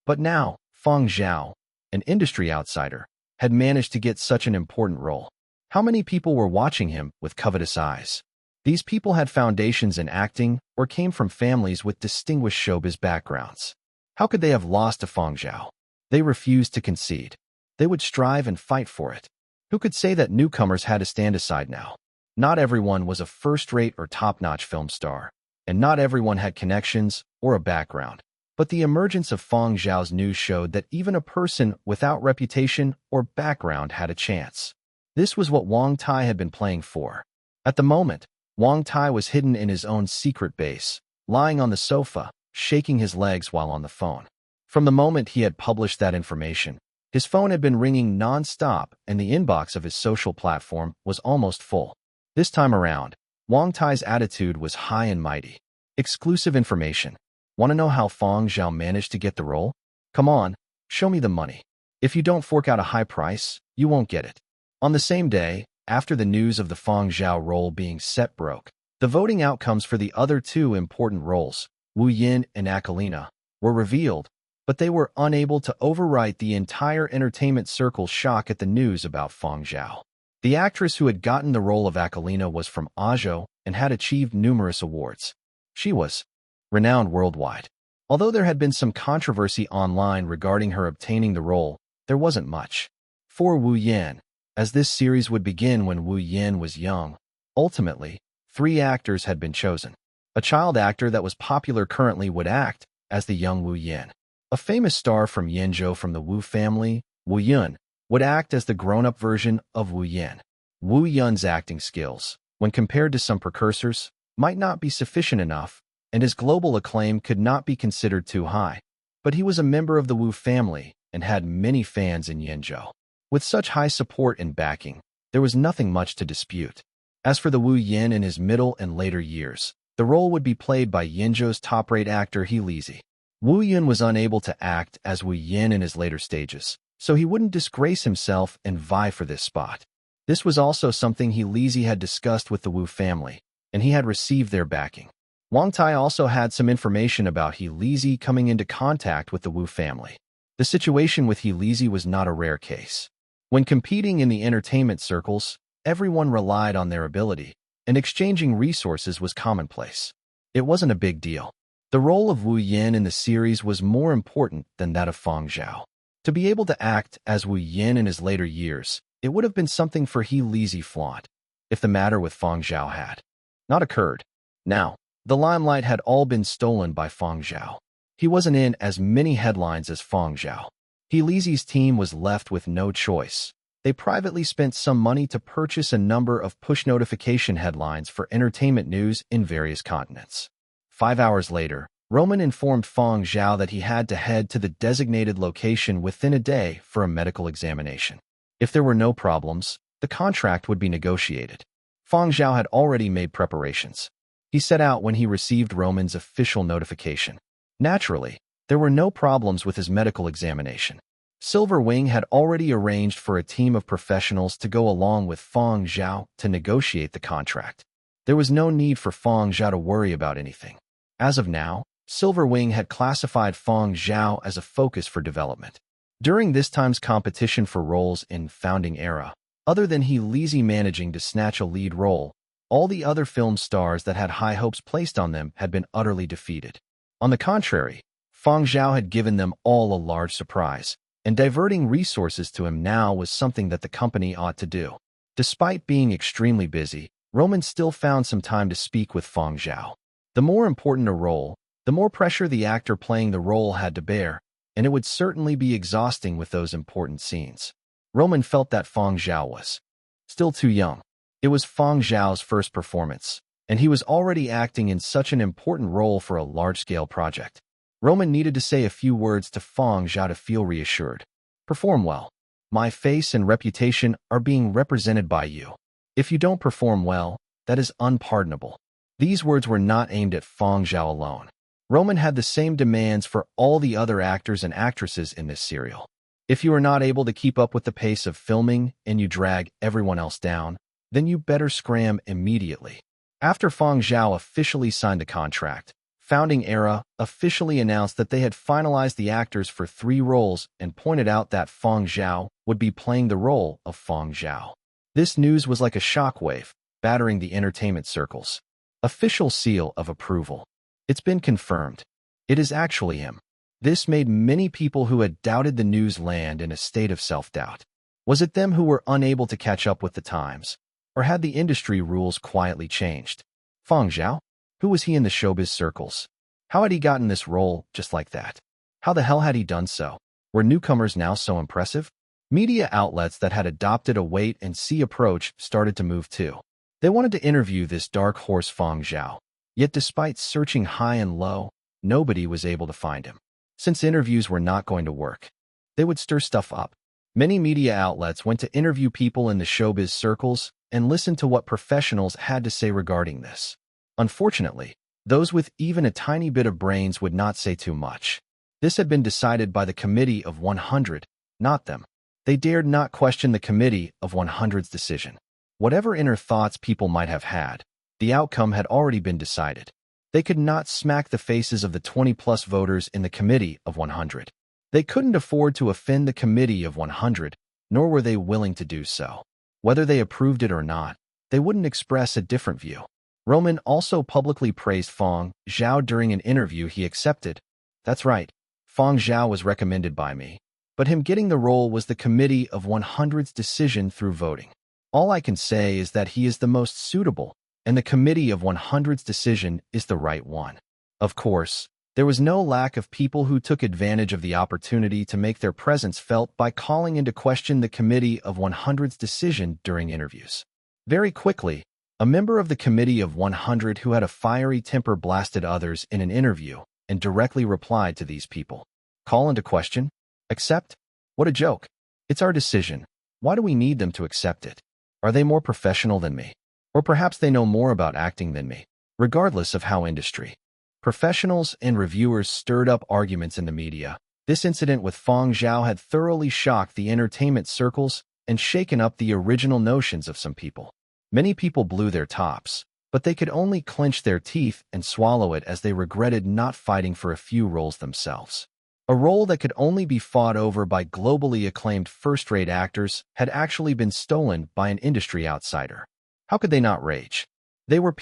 But now, Fang Zhao, an industry outsider, had managed to get such an important role? How many people were watching him with covetous eyes? These people had foundations in acting or came from families with distinguished showbiz backgrounds. How could they have lost to Fang Zhao? They refused to concede. They would strive and fight for it. Who could say that newcomers had to stand aside now? Not everyone was a first-rate or top-notch film star, and not everyone had connections or a background. But the emergence of Fang Zhao's news showed that even a person without reputation or background had a chance. This was what Wang Tai had been playing for. At the moment, Wang Tai was hidden in his own secret base, lying on the sofa, shaking his legs while on the phone. From the moment he had published that information, his phone had been ringing non-stop and the inbox of his social platform was almost full. This time around, Wang Tai's attitude was high and mighty. Exclusive information. Want to know how Fang Zhao managed to get the role? Come on, show me the money. If you don't fork out a high price, you won't get it. On the same day, after the news of the Fang Zhao role being set broke, the voting outcomes for the other two important roles, Wu Yin and Akalina, were revealed, but they were unable to overwrite the entire entertainment circle's shock at the news about Fang Zhao. The actress who had gotten the role of Akalina was from Ajo and had achieved numerous awards. She was renowned worldwide. Although there had been some controversy online regarding her obtaining the role, there wasn't much. For Wu Yin, as this series would begin when Wu Yin was young, ultimately, 3 actors had been chosen. A child actor that was popular currently would act as the young Wu Yin. A famous star from Yinzhou from the Wu family, Wu Yun, would act as the grown-up version of Wu Yin. Wu Yun's acting skills, when compared to some precursors, might not be sufficient enough, and his global acclaim could not be considered too high. But he was a member of the Wu family and had many fans in Yinzhou. With such high support and backing, there was nothing much to dispute. As for the Wu Yin in his middle and later years, the role would be played by Yinzhou's top-rate actor He Lizi. Wu Yun was unable to act as Wu Yin in his later stages, so he wouldn't disgrace himself and vie for this spot. This was also something He Lizi had discussed with the Wu family, and he had received their backing. Wang Tai also had some information about He Lizi coming into contact with the Wu family. The situation with He Lizi was not a rare case. When competing in the entertainment circles, everyone relied on their ability, and exchanging resources was commonplace. It wasn't a big deal. The role of Wu Yin in the series was more important than that of Fang Zhao. To be able to act as Wu Yin in his later years, it would have been something for He Lizi flaunt, if the matter with Fang Zhao had not occurred. Now, the limelight had all been stolen by Fang Zhao. He wasn't in as many headlines as Fang Zhao. He Lizi's team was left with no choice. They privately spent some money to purchase a number of push notification headlines for entertainment news in various continents. 5 hours later, Roman informed Fang Zhao that he had to head to the designated location within a day for a medical examination. If there were no problems, the contract would be negotiated. Fang Zhao had already made preparations. He set out when he received Roman's official notification. Naturally, there were no problems with his medical examination. Silver Wing had already arranged for a team of professionals to go along with Fang Zhao to negotiate the contract. There was no need for Fang Zhao to worry about anything. As of now, Silver Wing had classified Fang Zhao as a focus for development. During this time's competition for roles in Founding Era, other than He Lizi managing to snatch a lead role, all the other film stars that had high hopes placed on them had been utterly defeated. On the contrary, Fang Zhao had given them all a large surprise, and diverting resources to him now was something that the company ought to do. Despite being extremely busy, Roman still found some time to speak with Fang Zhao. The more important a role, the more pressure the actor playing the role had to bear, and it would certainly be exhausting with those important scenes. Roman felt that Fang Zhao was still too young. It was Fang Zhao's first performance, and he was already acting in such an important role for a large-scale project. Roman needed to say a few words to Fang Zhao to feel reassured. Perform well. My face and reputation are being represented by you. If you don't perform well, that is unpardonable. These words were not aimed at Fang Zhao alone. Roman had the same demands for all the other actors and actresses in this serial. If you are not able to keep up with the pace of filming and you drag everyone else down, then you better scram immediately. After Fang Zhao officially signed the contract, Founding Era officially announced that they had finalized the actors for 3 roles and pointed out that Fang Zhao would be playing the role of Fang Zhao. This news was like a shockwave, battering the entertainment circles. Official seal of approval. It's been confirmed. It is actually him. This made many people who had doubted the news land in a state of self-doubt. Was it them who were unable to catch up with the times? Or had the industry rules quietly changed? Fang Zhao? Who was he in the showbiz circles? How had he gotten this role just like that? How the hell had he done so? Were newcomers now so impressive? Media outlets that had adopted a wait-and-see approach started to move too. They wanted to interview this dark horse Fang Zhao. Yet despite searching high and low, nobody was able to find him. Since interviews were not going to work, they would stir stuff up. Many media outlets went to interview people in the showbiz circles and listen to what professionals had to say regarding this. Unfortunately, those with even a tiny bit of brains would not say too much. This had been decided by the Committee of 100, not them. They dared not question the Committee of 100's decision. Whatever inner thoughts people might have had, the outcome had already been decided. They could not smack the faces of the 20-plus voters in the Committee of 100. They couldn't afford to offend the Committee of 100, nor were they willing to do so. Whether they approved it or not, they wouldn't express a different view. Roman also publicly praised Fang Zhao during an interview he accepted. That's right, Fang Zhao was recommended by me, but him getting the role was the Committee of 100's decision through voting. All I can say is that he is the most suitable, and the Committee of 100's decision is the right one. Of course, there was no lack of people who took advantage of the opportunity to make their presence felt by calling into question the Committee of 100's decision during interviews. Very quickly, a member of the Committee of 100 who had a fiery temper blasted others in an interview and directly replied to these people. Call into question? Accept? What a joke. It's our decision. Why do we need them to accept it? Are they more professional than me? Or perhaps they know more about acting than me? Regardless of how industry. Professionals and reviewers stirred up arguments in the media. This incident with Fang Zhao had thoroughly shocked the entertainment circles and shaken up the original notions of some people. Many people blew their tops, but they could only clench their teeth and swallow it as they regretted not fighting for a few roles themselves. A role that could only be fought over by globally acclaimed first-rate actors had actually been stolen by an industry outsider. How could they not rage? They were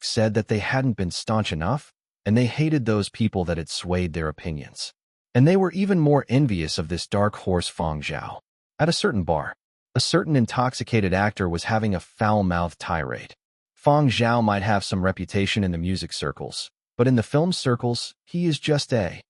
said that they hadn't been staunch enough, and they hated those people that had swayed their opinions. And they were even more envious of this dark horse Fang Zhao. At a certain bar, a certain intoxicated actor was having a foul-mouthed tirade. Fang Zhao might have some reputation in the music circles, but in the film circles, he is just a.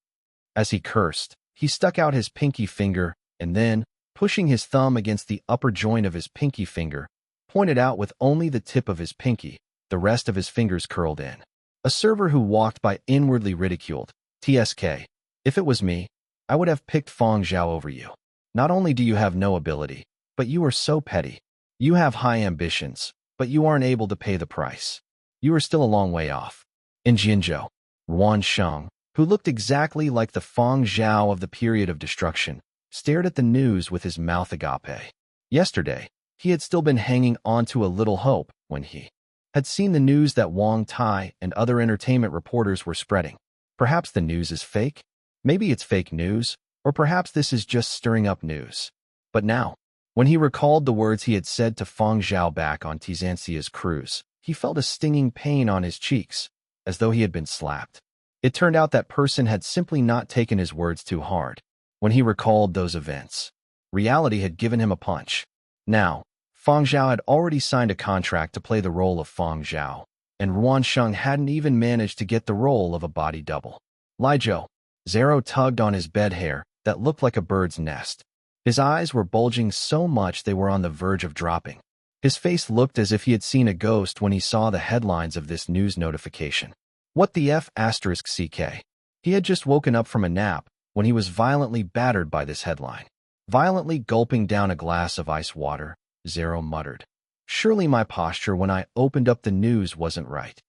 As he cursed, he stuck out his pinky finger and then, pushing his thumb against the upper joint of his pinky finger, pointed out with only the tip of his pinky, the rest of his fingers curled in. A server who walked by inwardly ridiculed, "TSK, if it was me, I would have picked Fang Zhao over you. Not only do you have no ability, but you are so petty. You have high ambitions, but you aren't able to pay the price. You are still a long way off." In Jinzhou, Ruan Sheng, who looked exactly like the Fang Zhao of the period of destruction, stared at the news with his mouth agape. Yesterday, he had still been hanging on to a little hope when he had seen the news that Wang Tai and other entertainment reporters were spreading. Perhaps the news is fake? Maybe it's fake news, or perhaps this is just stirring up news. But now, when he recalled the words he had said to Fang Zhao back on Tizanxia's cruise, he felt a stinging pain on his cheeks, as though he had been slapped. It turned out that person had simply not taken his words too hard. When he recalled those events, reality had given him a punch. Now, Fang Zhao had already signed a contract to play the role of Fang Zhao, and Ruan Sheng hadn't even managed to get the role of a body double. Li Zhou. Zero tugged on his bed hair that looked like a bird's nest. His eyes were bulging so much they were on the verge of dropping. His face looked as if he had seen a ghost when he saw the headlines of this news notification. What the F***ck? He had just woken up from a nap when he was violently battered by this headline. Violently gulping down a glass of ice water, Zero muttered, "Surely my posture when I opened up the news wasn't right."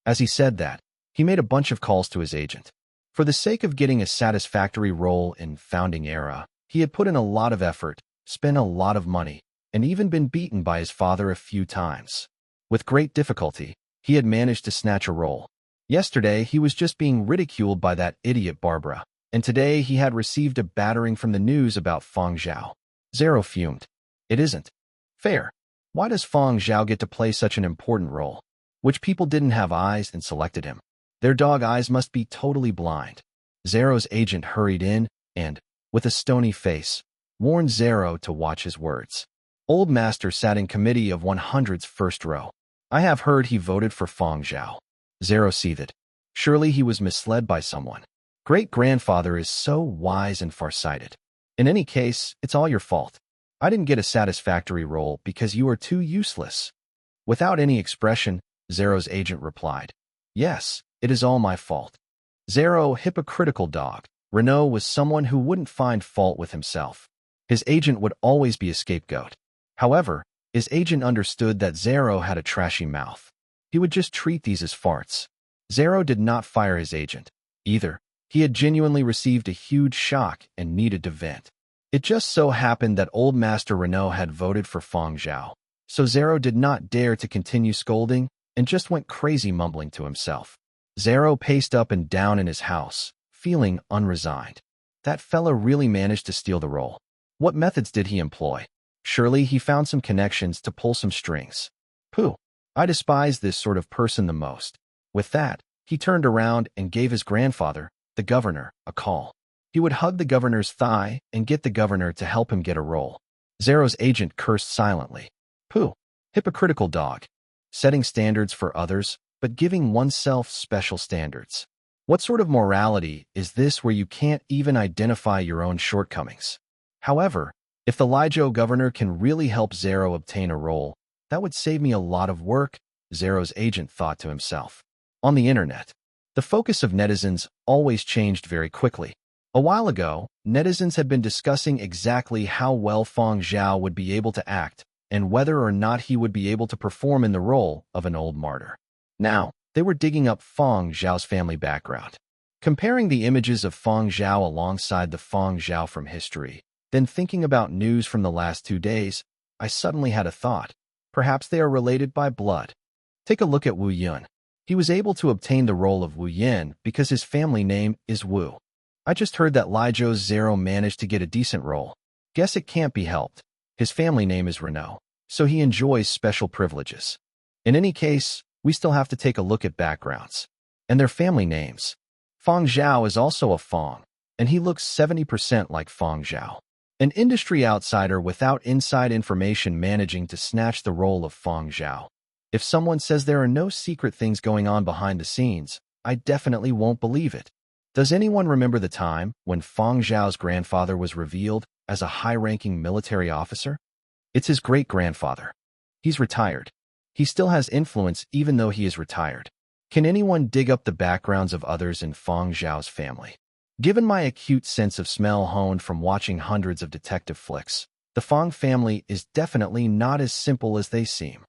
As he said that, he made a bunch of calls to his agent. For the sake of getting a satisfactory role in Founding Era, he had put in a lot of effort, spent a lot of money, and even been beaten by his father a few times. With great difficulty, he had managed to snatch a role. Yesterday, he was just being ridiculed by that idiot Barbara, and today he had received a battering from the news about Fang Zhao. Zero fumed. It isn't fair. Why does Fang Zhao get to play such an important role? Which people didn't have eyes and selected him? Their dog eyes must be totally blind. Zero's agent hurried in and, with a stony face, warned Zero to watch his words. Old Master sat in committee of 100's first row. I have heard he voted for Fang Zhao. Zero seethed. Surely he was misled by someone. Great-grandfather is so wise and farsighted. In any case, it's all your fault. I didn't get a satisfactory role because you are too useless. Without any expression, Zero's agent replied, Yes, it is all my fault. Zero, hypocritical dog. Renault was someone who wouldn't find fault with himself. His agent would always be a scapegoat. However, his agent understood that Zero had a trashy mouth. He would just treat these as farts. Zero did not fire his agent, either. He had genuinely received a huge shock and needed to vent. It just so happened that old Master Renault had voted for Fang Zhao, so Zero did not dare to continue scolding and just went crazy mumbling to himself. Zero paced up and down in his house, feeling unresigned. That fella really managed to steal the role. What methods did he employ? Surely he found some connections to pull some strings. Pooh, I despise this sort of person the most. With that, he turned around and gave his grandfather, the governor, a call. He would hug the governor's thigh and get the governor to help him get a role. Zero's agent cursed silently. Pooh, hypocritical dog. Setting standards for others, but giving oneself special standards. What sort of morality is this where you can't even identify your own shortcomings? However, if the Lijo governor can really help Zero obtain a role, that would save me a lot of work, Zero's agent thought to himself. On the internet, the focus of netizens always changed very quickly. A while ago, netizens had been discussing exactly how well Fang Zhao would be able to act and whether or not he would be able to perform in the role of an old martyr. Now, they were digging up Fang Zhao's family background, comparing the images of Fang Zhao alongside the Fang Zhao from history. Then thinking about news from the last 2 days, I suddenly had a thought. Perhaps they are related by blood. Take a look at Wu Yun. He was able to obtain the role of Wu Yin because his family name is Wu. I just heard that Lijo's Zero managed to get a decent role. Guess it can't be helped. His family name is Renault, so he enjoys special privileges. In any case, we still have to take a look at backgrounds and their family names. Fang Zhao is also a Fang, and he looks 70% like Fang Zhao. An industry outsider without inside information managing to snatch the role of Fang Zhao. If someone says there are no secret things going on behind the scenes, I definitely won't believe it. Does anyone remember the time when Fang Zhao's grandfather was revealed as a high-ranking military officer? It's his great-grandfather. He's retired. He still has influence even though he is retired. Can anyone dig up the backgrounds of others in Fang Zhao's family? Given my acute sense of smell honed from watching hundreds of detective flicks, the Fang family is definitely not as simple as they seem.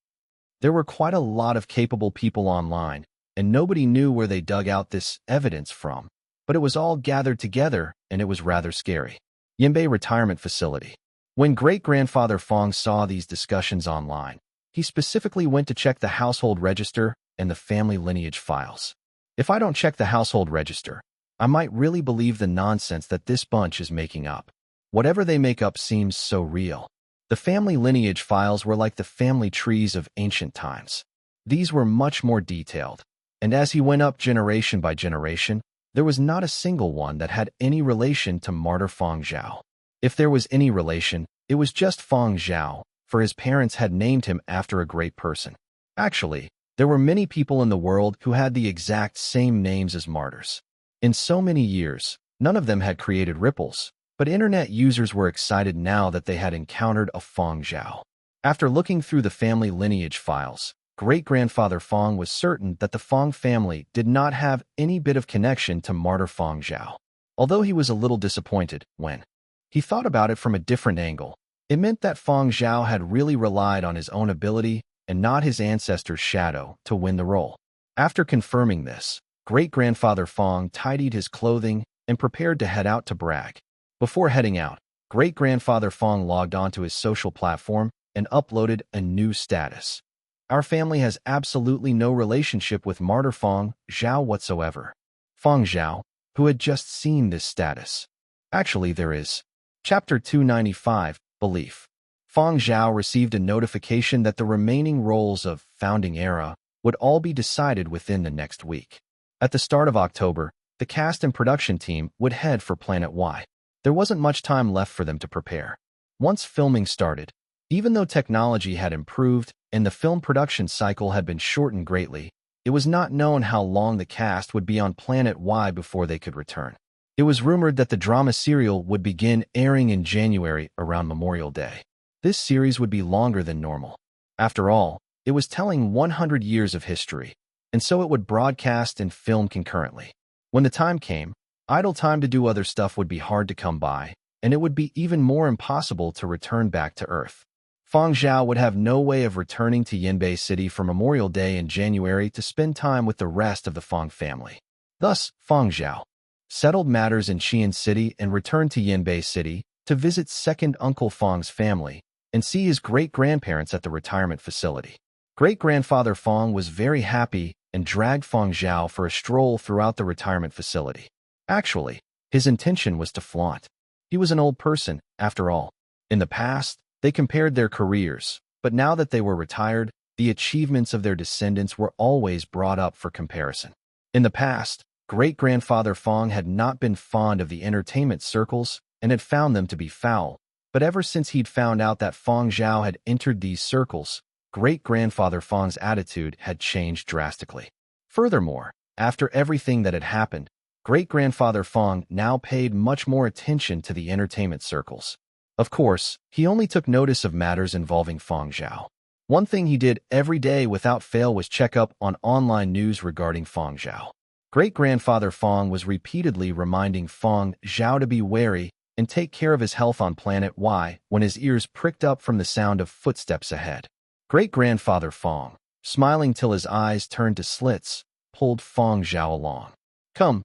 There were quite a lot of capable people online, and nobody knew where they dug out this evidence from. But it was all gathered together, and it was rather scary. Yinbei Retirement Facility. When great-grandfather Fang saw these discussions online, he specifically went to check the household register and the family lineage files. If I don't check the household register, I might really believe the nonsense that this bunch is making up. Whatever they make up seems so real. The family lineage files were like the family trees of ancient times. These were much more detailed, and as he went up generation by generation, there was not a single one that had any relation to martyr Fang Zhao. If there was any relation, it was just Fang Zhao, for his parents had named him after a great person. Actually, there were many people in the world who had the exact same names as martyrs. In so many years, none of them had created ripples, but internet users were excited now that they had encountered a Fang Zhao. After looking through the family lineage files, great-grandfather Fang was certain that the Fang family did not have any bit of connection to martyr Fang Zhao. Although he was a little disappointed when he thought about it from a different angle, it meant that Fang Zhao had really relied on his own ability and not his ancestor's shadow to win the role. After confirming this, great-grandfather Fang tidied his clothing and prepared to head out to brag. Before heading out, great-grandfather Fang logged onto his social platform and uploaded a new status. Our family has absolutely no relationship with martyr Fang Zhao whatsoever. Fang Zhao, who had just seen this status. Actually, there is. Chapter 295, Belief. Fang Zhao received a notification that the remaining roles of Founding Era would all be decided within the next week. At the start of October, the cast and production team would head for Planet Y. There wasn't much time left for them to prepare. Once filming started, even though technology had improved and the film production cycle had been shortened greatly, it was not known how long the cast would be on Planet Y before they could return. It was rumored that the drama serial would begin airing in January around Memorial Day. This series would be longer than normal. After all, it was telling 100 years of history, and so it would broadcast and film concurrently. When the time came, idle time to do other stuff would be hard to come by, and it would be even more impossible to return back to Earth. Fang Zhao would have no way of returning to Yinbei City for Memorial Day in January to spend time with the rest of the Fang family. Thus, Fang Zhao settled matters in Qian City and returned to Yinbei City to visit second Uncle Fang's family and see his great-grandparents at the retirement facility. Great-grandfather Fang was very happy and dragged Fang Zhao for a stroll throughout the retirement facility. Actually, his intention was to flaunt. He was an old person, after all. In the past, they compared their careers, but now that they were retired, the achievements of their descendants were always brought up for comparison. In the past, great-grandfather Fang had not been fond of the entertainment circles and had found them to be foul, but ever since he'd found out that Fang Zhao had entered these circles, great-grandfather Fang's attitude had changed drastically. Furthermore, after everything that had happened, great-grandfather Fang now paid much more attention to the entertainment circles. Of course, he only took notice of matters involving Fang Zhao. One thing he did every day without fail was check up on online news regarding Fang Zhao. Great-grandfather Fang was repeatedly reminding Fang Zhao to be wary and take care of his health on Planet Y when his ears pricked up from the sound of footsteps ahead. Great-grandfather Fang, smiling till his eyes turned to slits, pulled Fang Zhao along. Come,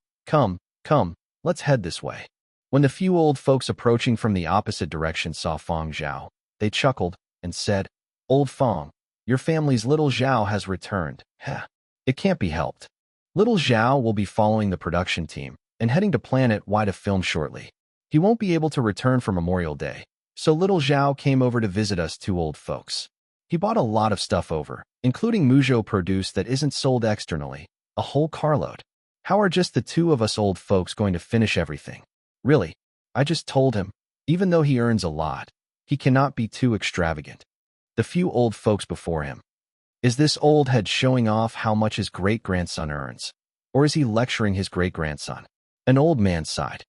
let's head this way. When the few old folks approaching from the opposite direction saw Fang Zhao, they chuckled and said, "Old Fang, your family's little Zhao has returned. Heh, it can't be helped." Little Zhao will be following the production team and heading to Planet Y to film shortly. He won't be able to return for Memorial Day, so little Zhao came over to visit us two old folks. He bought a lot of stuff over, including Muzhou produce that isn't sold externally, a whole carload. How are just the two of us old folks going to finish everything? Really, I just told him, even though he earns a lot, he cannot be too extravagant. The few old folks before him. Is this old head showing off how much his great-grandson earns? Or is he lecturing his great-grandson? An old man sighed.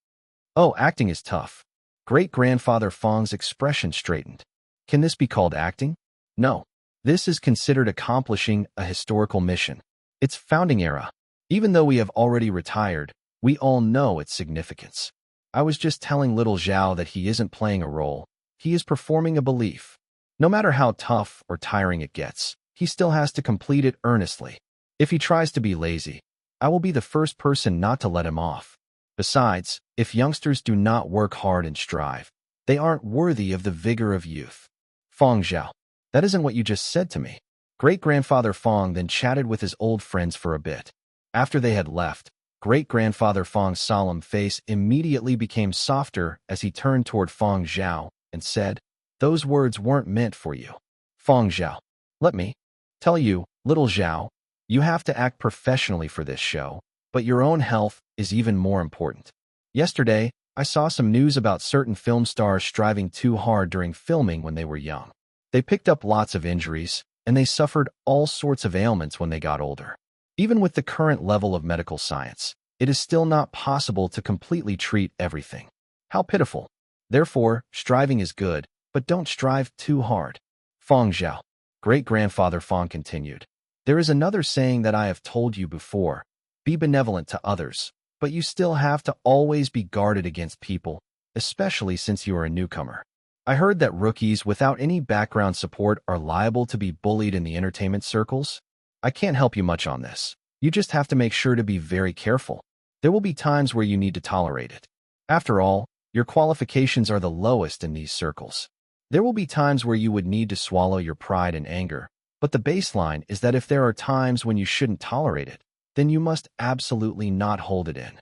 Oh, acting is tough. Great-grandfather Fang's expression straightened. Can this be called acting? No. This is considered accomplishing a historical mission. It's Founding Era. Even though we have already retired, we all know its significance. I was just telling little Zhao that he isn't playing a role. He is performing a belief. No matter how tough or tiring it gets, he still has to complete it earnestly. If he tries to be lazy, I will be the first person not to let him off. Besides, if youngsters do not work hard and strive, they aren't worthy of the vigor of youth. Fang Zhao, that isn't what you just said to me. Great-grandfather Fang then chatted with his old friends for a bit. After they had left, great-grandfather Fang's solemn face immediately became softer as he turned toward Fang Zhao and said, "Those words weren't meant for you. Fang Zhao, let me tell you, little Zhao, you have to act professionally for this show, but your own health is even more important. Yesterday, I saw some news about certain film stars striving too hard during filming when they were young. They picked up lots of injuries, and they suffered all sorts of ailments when they got older. Even with the current level of medical science, it is still not possible to completely treat everything. How pitiful. Therefore, striving is good, but don't strive too hard." Fang Zhao. Great-grandfather Fang continued. "There is another saying that I have told you before. Be benevolent to others, but you still have to always be guarded against people, especially since you are a newcomer. I heard that rookies without any background support are liable to be bullied in the entertainment circles. I can't help you much on this. You just have to make sure to be very careful. There will be times where you need to tolerate it. After all, your qualifications are the lowest in these circles. There will be times where you would need to swallow your pride and anger, But the baseline is that if there are times when you shouldn't tolerate it, then you must absolutely not hold it in.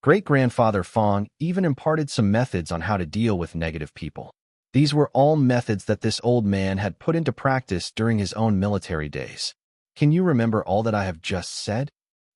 Great-grandfather Fang even imparted some methods on how to deal with negative people. These were all methods that this old man had put into practice during his own military days. Can you remember all that I have just said?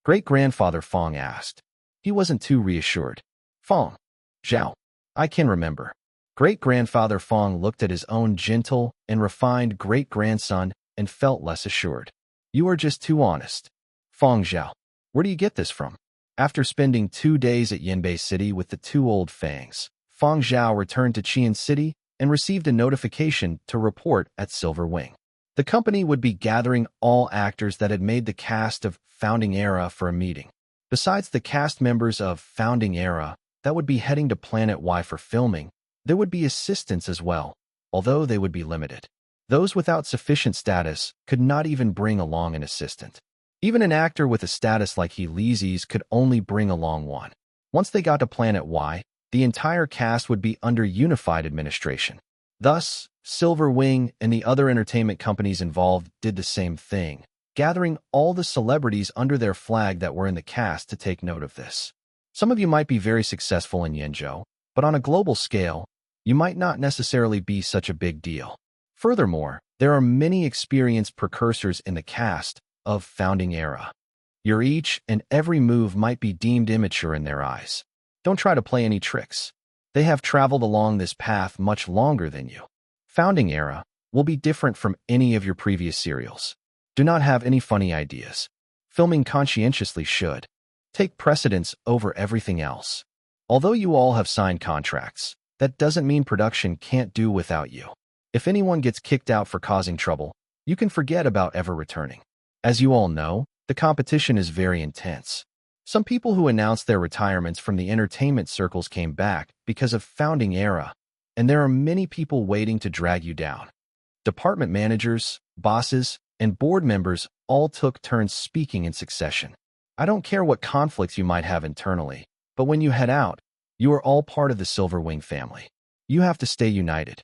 Great-grandfather Fang asked. He wasn't too reassured. Fang Zhao, I can remember. Great-grandfather Fang looked at his own gentle and refined great-grandson and felt less assured. You are just too honest. Fang Zhao, where do you get this from? After spending 2 days at Yanbei City with the two old Fangs, Fang Zhao returned to Qian City and received a notification to report at Silver Wing. The company would be gathering all actors that had made the cast of Founding Era for a meeting. Besides the cast members of Founding Era that would be heading to Planet Y for filming, there would be assistants as well, although they would be limited. Those without sufficient status could not even bring along an assistant. Even an actor with a status like Heeliz's could only bring along one. Once they got to Planet Y, the entire cast would be under unified administration. Thus, Silver Wing and the other entertainment companies involved did the same thing, gathering all the celebrities under their flag that were in the cast to take note of this. Some of you might be very successful in Yenzhou, but on a global scale, you might not necessarily be such a big deal. Furthermore, there are many experienced precursors in the cast of Founding Era. Your each and every move might be deemed immature in their eyes. Don't try to play any tricks. They have traveled along this path much longer than you. Founding Era will be different from any of your previous serials. Do not have any funny ideas. Filming conscientiously should take precedence over everything else. Although you all have signed contracts, that doesn't mean production can't do without you. If anyone gets kicked out for causing trouble, you can forget about ever returning. As you all know, the competition is very intense. Some people who announced their retirements from the entertainment circles came back because of Founding Era, and there are many people waiting to drag you down. Department managers, bosses, and board members all took turns speaking in succession. I don't care what conflicts you might have internally, but when you head out, you are all part of the Silver Wing family. You have to stay united.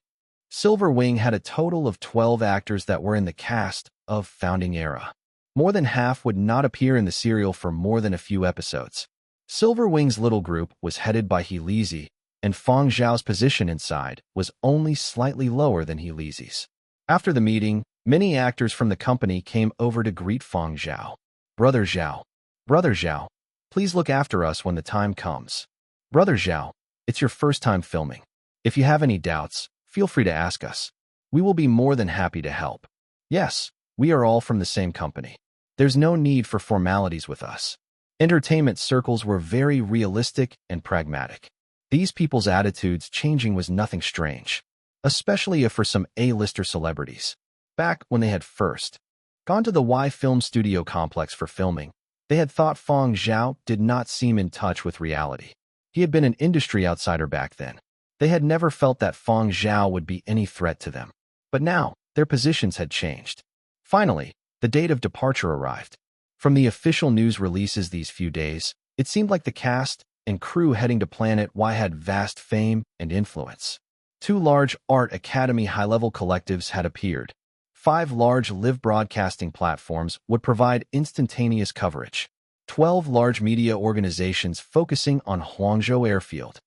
Silver Wing had a total of 12 actors that were in the cast of Founding Era. More than half would not appear in the serial for more than a few episodes. Silver Wing's little group was headed by Heelizi, and Fang Zhao's position inside was only slightly lower than Heelizi's. After the meeting, many actors from the company came over to greet Fang Zhao. Brother Zhao, please look after us when the time comes. Brother Zhao, it's your first time filming. If you have any doubts, feel free to ask us. We will be more than happy to help. Yes, we are all from the same company. There's no need for formalities with us. Entertainment circles were very realistic and pragmatic. These people's attitudes changing was nothing strange, especially if for some A-lister celebrities. Back when they had first gone to the Y Film Studio complex for filming, they had thought Fang Zhao did not seem in touch with reality. He had been an industry outsider back then. They had never felt that Fang Zhao would be any threat to them. But now, their positions had changed. Finally, the date of departure arrived. From the official news releases these few days, it seemed like the cast and crew heading to Planet Y had vast fame and influence. 2 large Art Academy high-level collectives had appeared. 5 large live broadcasting platforms would provide instantaneous coverage. 12 large media organizations focusing on Huangzhou Airfield.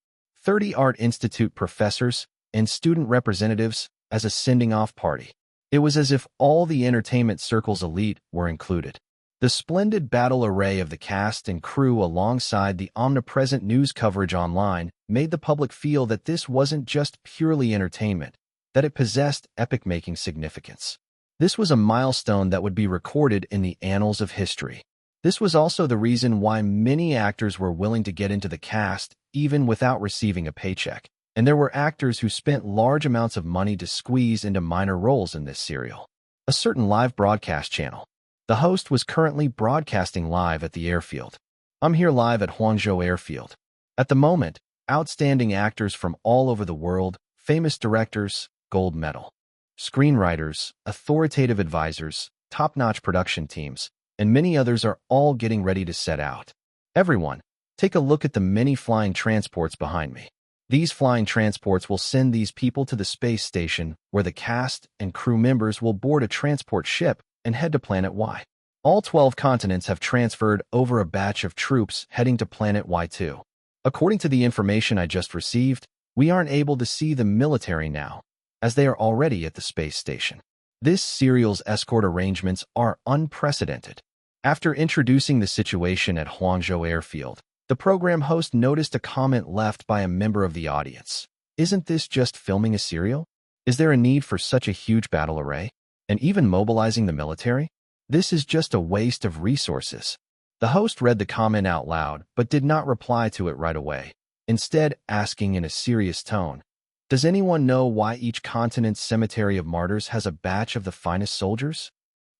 30 Art Institute professors and student representatives as a sending-off party. It was as if all the entertainment circle's elite were included. The splendid battle array of the cast and crew alongside the omnipresent news coverage online made the public feel that this wasn't just purely entertainment, that it possessed epic-making significance. This was a milestone that would be recorded in the annals of history. This was also the reason why many actors were willing to get into the cast even without receiving a paycheck. And there were actors who spent large amounts of money to squeeze into minor roles in this serial. A certain live broadcast channel. The host was currently broadcasting live at the airfield. I'm here live at Huangzhou Airfield. At the moment, outstanding actors from all over the world, famous directors, gold medal, screenwriters, authoritative advisors, top-notch production teams, and many others are all getting ready to set out. Everyone, take a look at the many flying transports behind me. These flying transports will send these people to the space station where the cast and crew members will board a transport ship and head to Planet Y. All 12 continents have transferred over a batch of troops heading to Planet Y2. According to the information I just received, we aren't able to see the military now, as they are already at the space station. This serial's escort arrangements are unprecedented. After introducing the situation at Huangzhou Airfield, the program host noticed a comment left by a member of the audience. Isn't this just filming a serial? Is there a need for such a huge battle array? And even mobilizing the military? This is just a waste of resources. The host read the comment out loud, but did not reply to it right away, instead asking in a serious tone, "Does anyone know why each continent's cemetery of martyrs has a batch of the finest soldiers?"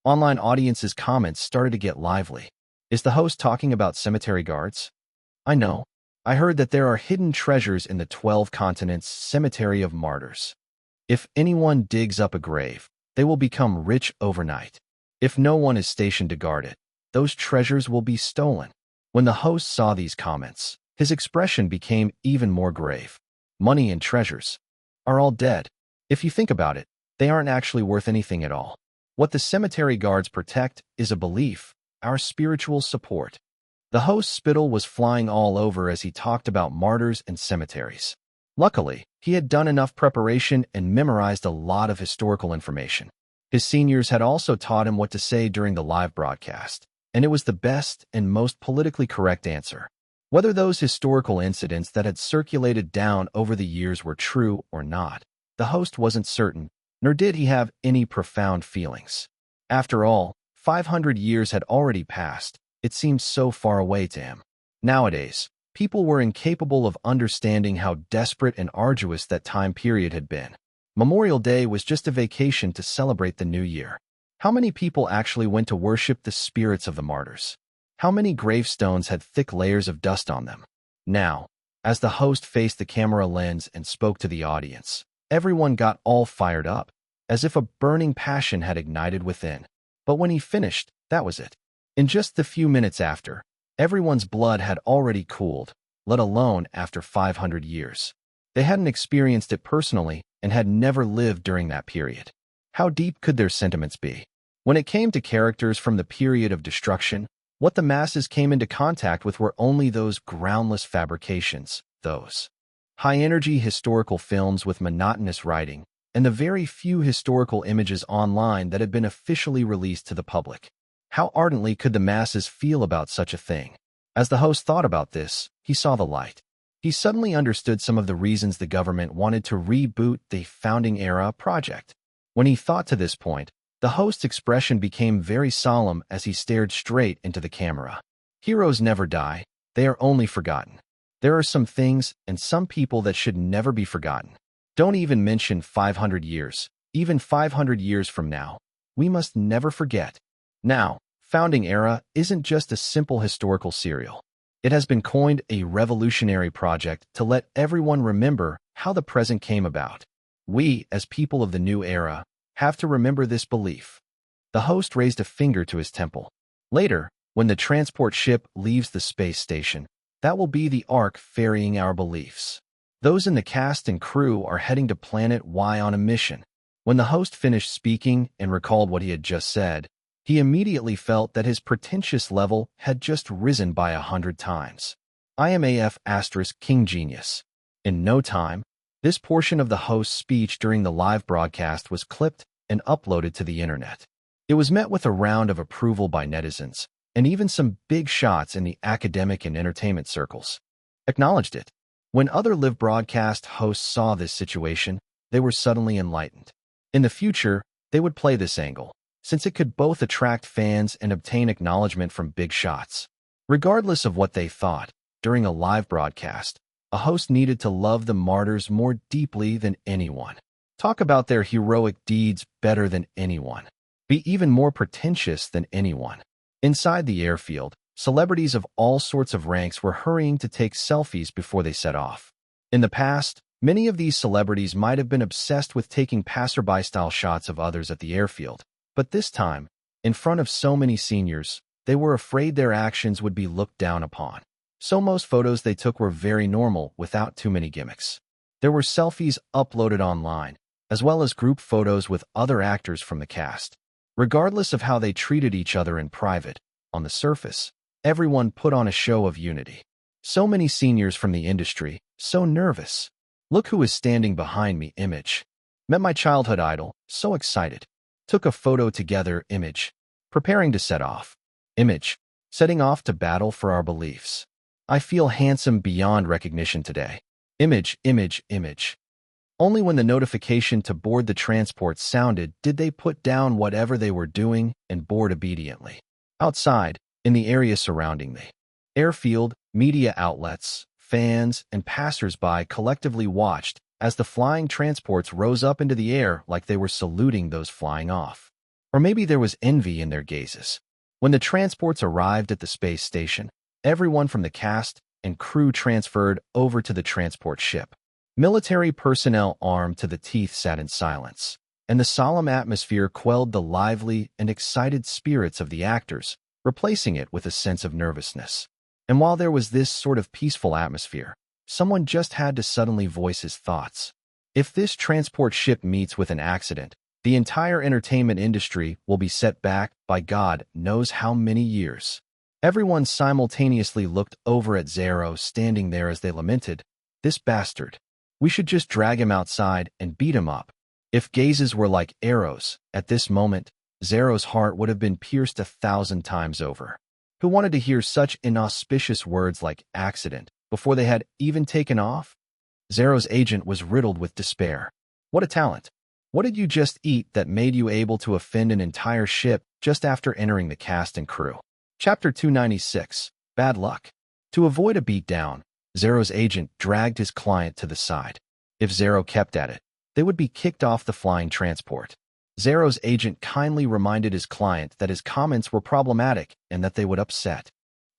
Online audiences' comments started to get lively. Is the host talking about cemetery guards? I know. I heard that there are hidden treasures in the 12 continents' cemetery of martyrs. If anyone digs up a grave, they will become rich overnight. If no one is stationed to guard it, those treasures will be stolen. When the host saw these comments, his expression became even more grave. Money and treasures are all dead. If you think about it, they aren't actually worth anything at all. What the cemetery guards protect is a belief, our spiritual support. The host's spittle was flying all over as he talked about martyrs and cemeteries. Luckily, he had done enough preparation and memorized a lot of historical information. His seniors had also taught him what to say during the live broadcast, and it was the best and most politically correct answer. Whether those historical incidents that had circulated down over the years were true or not, the host wasn't certain, nor did he have any profound feelings. After all, 500 years had already passed. It seemed so far away to him. Nowadays, people were incapable of understanding how desperate and arduous that time period had been. Memorial Day was just a vacation to celebrate the new year. How many people actually went to worship the spirits of the martyrs? How many gravestones had thick layers of dust on them? Now, as the host faced the camera lens and spoke to the audience, everyone got all fired up, as if a burning passion had ignited within. But when he finished, that was it. In just the few minutes after, everyone's blood had already cooled, let alone after 500 years. They hadn't experienced it personally and had never lived during that period. How deep could their sentiments be? When it came to characters from the period of destruction, what the masses came into contact with were only those groundless fabrications, those high-energy historical films with monotonous writing, and the very few historical images online that had been officially released to the public. How ardently could the masses feel about such a thing? As the host thought about this, he saw the light. He suddenly understood some of the reasons the government wanted to reboot the Founding Era project. When he thought to this point, the host's expression became very solemn as he stared straight into the camera. Heroes never die, they are only forgotten. There are some things and some people that should never be forgotten. Don't even mention 500 years, even 500 years from now. We must never forget. Now, Founding Era isn't just a simple historical serial. It has been coined a revolutionary project to let everyone remember how the present came about. We, as people of the new era, have to remember this belief. The host raised a finger to his temple. Later, when the transport ship leaves the space station, that will be the ark ferrying our beliefs. Those in the cast and crew are heading to Planet Y on a mission. When the host finished speaking and recalled what he had just said, he immediately felt that his pretentious level had just risen by 100 times. IMAF * King Genius. In no time, this portion of the host's speech during the live broadcast was clipped and uploaded to the internet. It was met with a round of approval by netizens, and even some big shots in the academic and entertainment circles acknowledged it. When other live broadcast hosts saw this situation, they were suddenly enlightened. In the future, they would play this angle, since it could both attract fans and obtain acknowledgement from big shots. Regardless of what they thought, during a live broadcast, a host needed to love the martyrs more deeply than anyone, talk about their heroic deeds better than anyone, be even more pretentious than anyone. Inside the airfield, celebrities of all sorts of ranks were hurrying to take selfies before they set off. In the past, many of these celebrities might have been obsessed with taking passerby-style shots of others at the airfield, but this time, in front of so many seniors, they were afraid their actions would be looked down upon. So most photos they took were very normal, without too many gimmicks. There were selfies uploaded online, as well as group photos with other actors from the cast. Regardless of how they treated each other in private, on the surface, everyone put on a show of unity. So many seniors from the industry, so nervous. Look who is standing behind me, Image. Met my childhood idol, so excited. Took a photo together, Image. Preparing to set off. Image. Setting off to battle for our beliefs. I feel handsome beyond recognition today. Image, Image, Image. Only when the notification to board the transport sounded did they put down whatever they were doing and board obediently. Outside, in the area surrounding the airfield, media outlets, fans, and passers-by collectively watched as the flying transports rose up into the air like they were saluting those flying off. Or maybe there was envy in their gazes. When the transports arrived at the space station, everyone from the cast and crew transferred over to the transport ship. Military personnel armed to the teeth sat in silence, and the solemn atmosphere quelled the lively and excited spirits of the actors, replacing it with a sense of nervousness. And while there was this sort of peaceful atmosphere, someone just had to suddenly voice his thoughts. If this transport ship meets with an accident, the entire entertainment industry will be set back by God knows how many years. Everyone simultaneously looked over at Zhao standing there as they lamented, "This bastard. We should just drag him outside and beat him up." If gazes were like arrows, at this moment, Zhaw's heart would have been pierced 1,000 times over. Who wanted to hear such inauspicious words like accident before they had even taken off? Zhaw's agent was riddled with despair. What a talent! What did you just eat that made you able to offend an entire ship just after entering the cast and crew? Chapter 296, Bad Luck. To avoid a beatdown, Zhaw's agent dragged his client to the side. If Zhao kept at it, they would be kicked off the flying transport. Zhaw's agent kindly reminded his client that his comments were problematic and that they would upset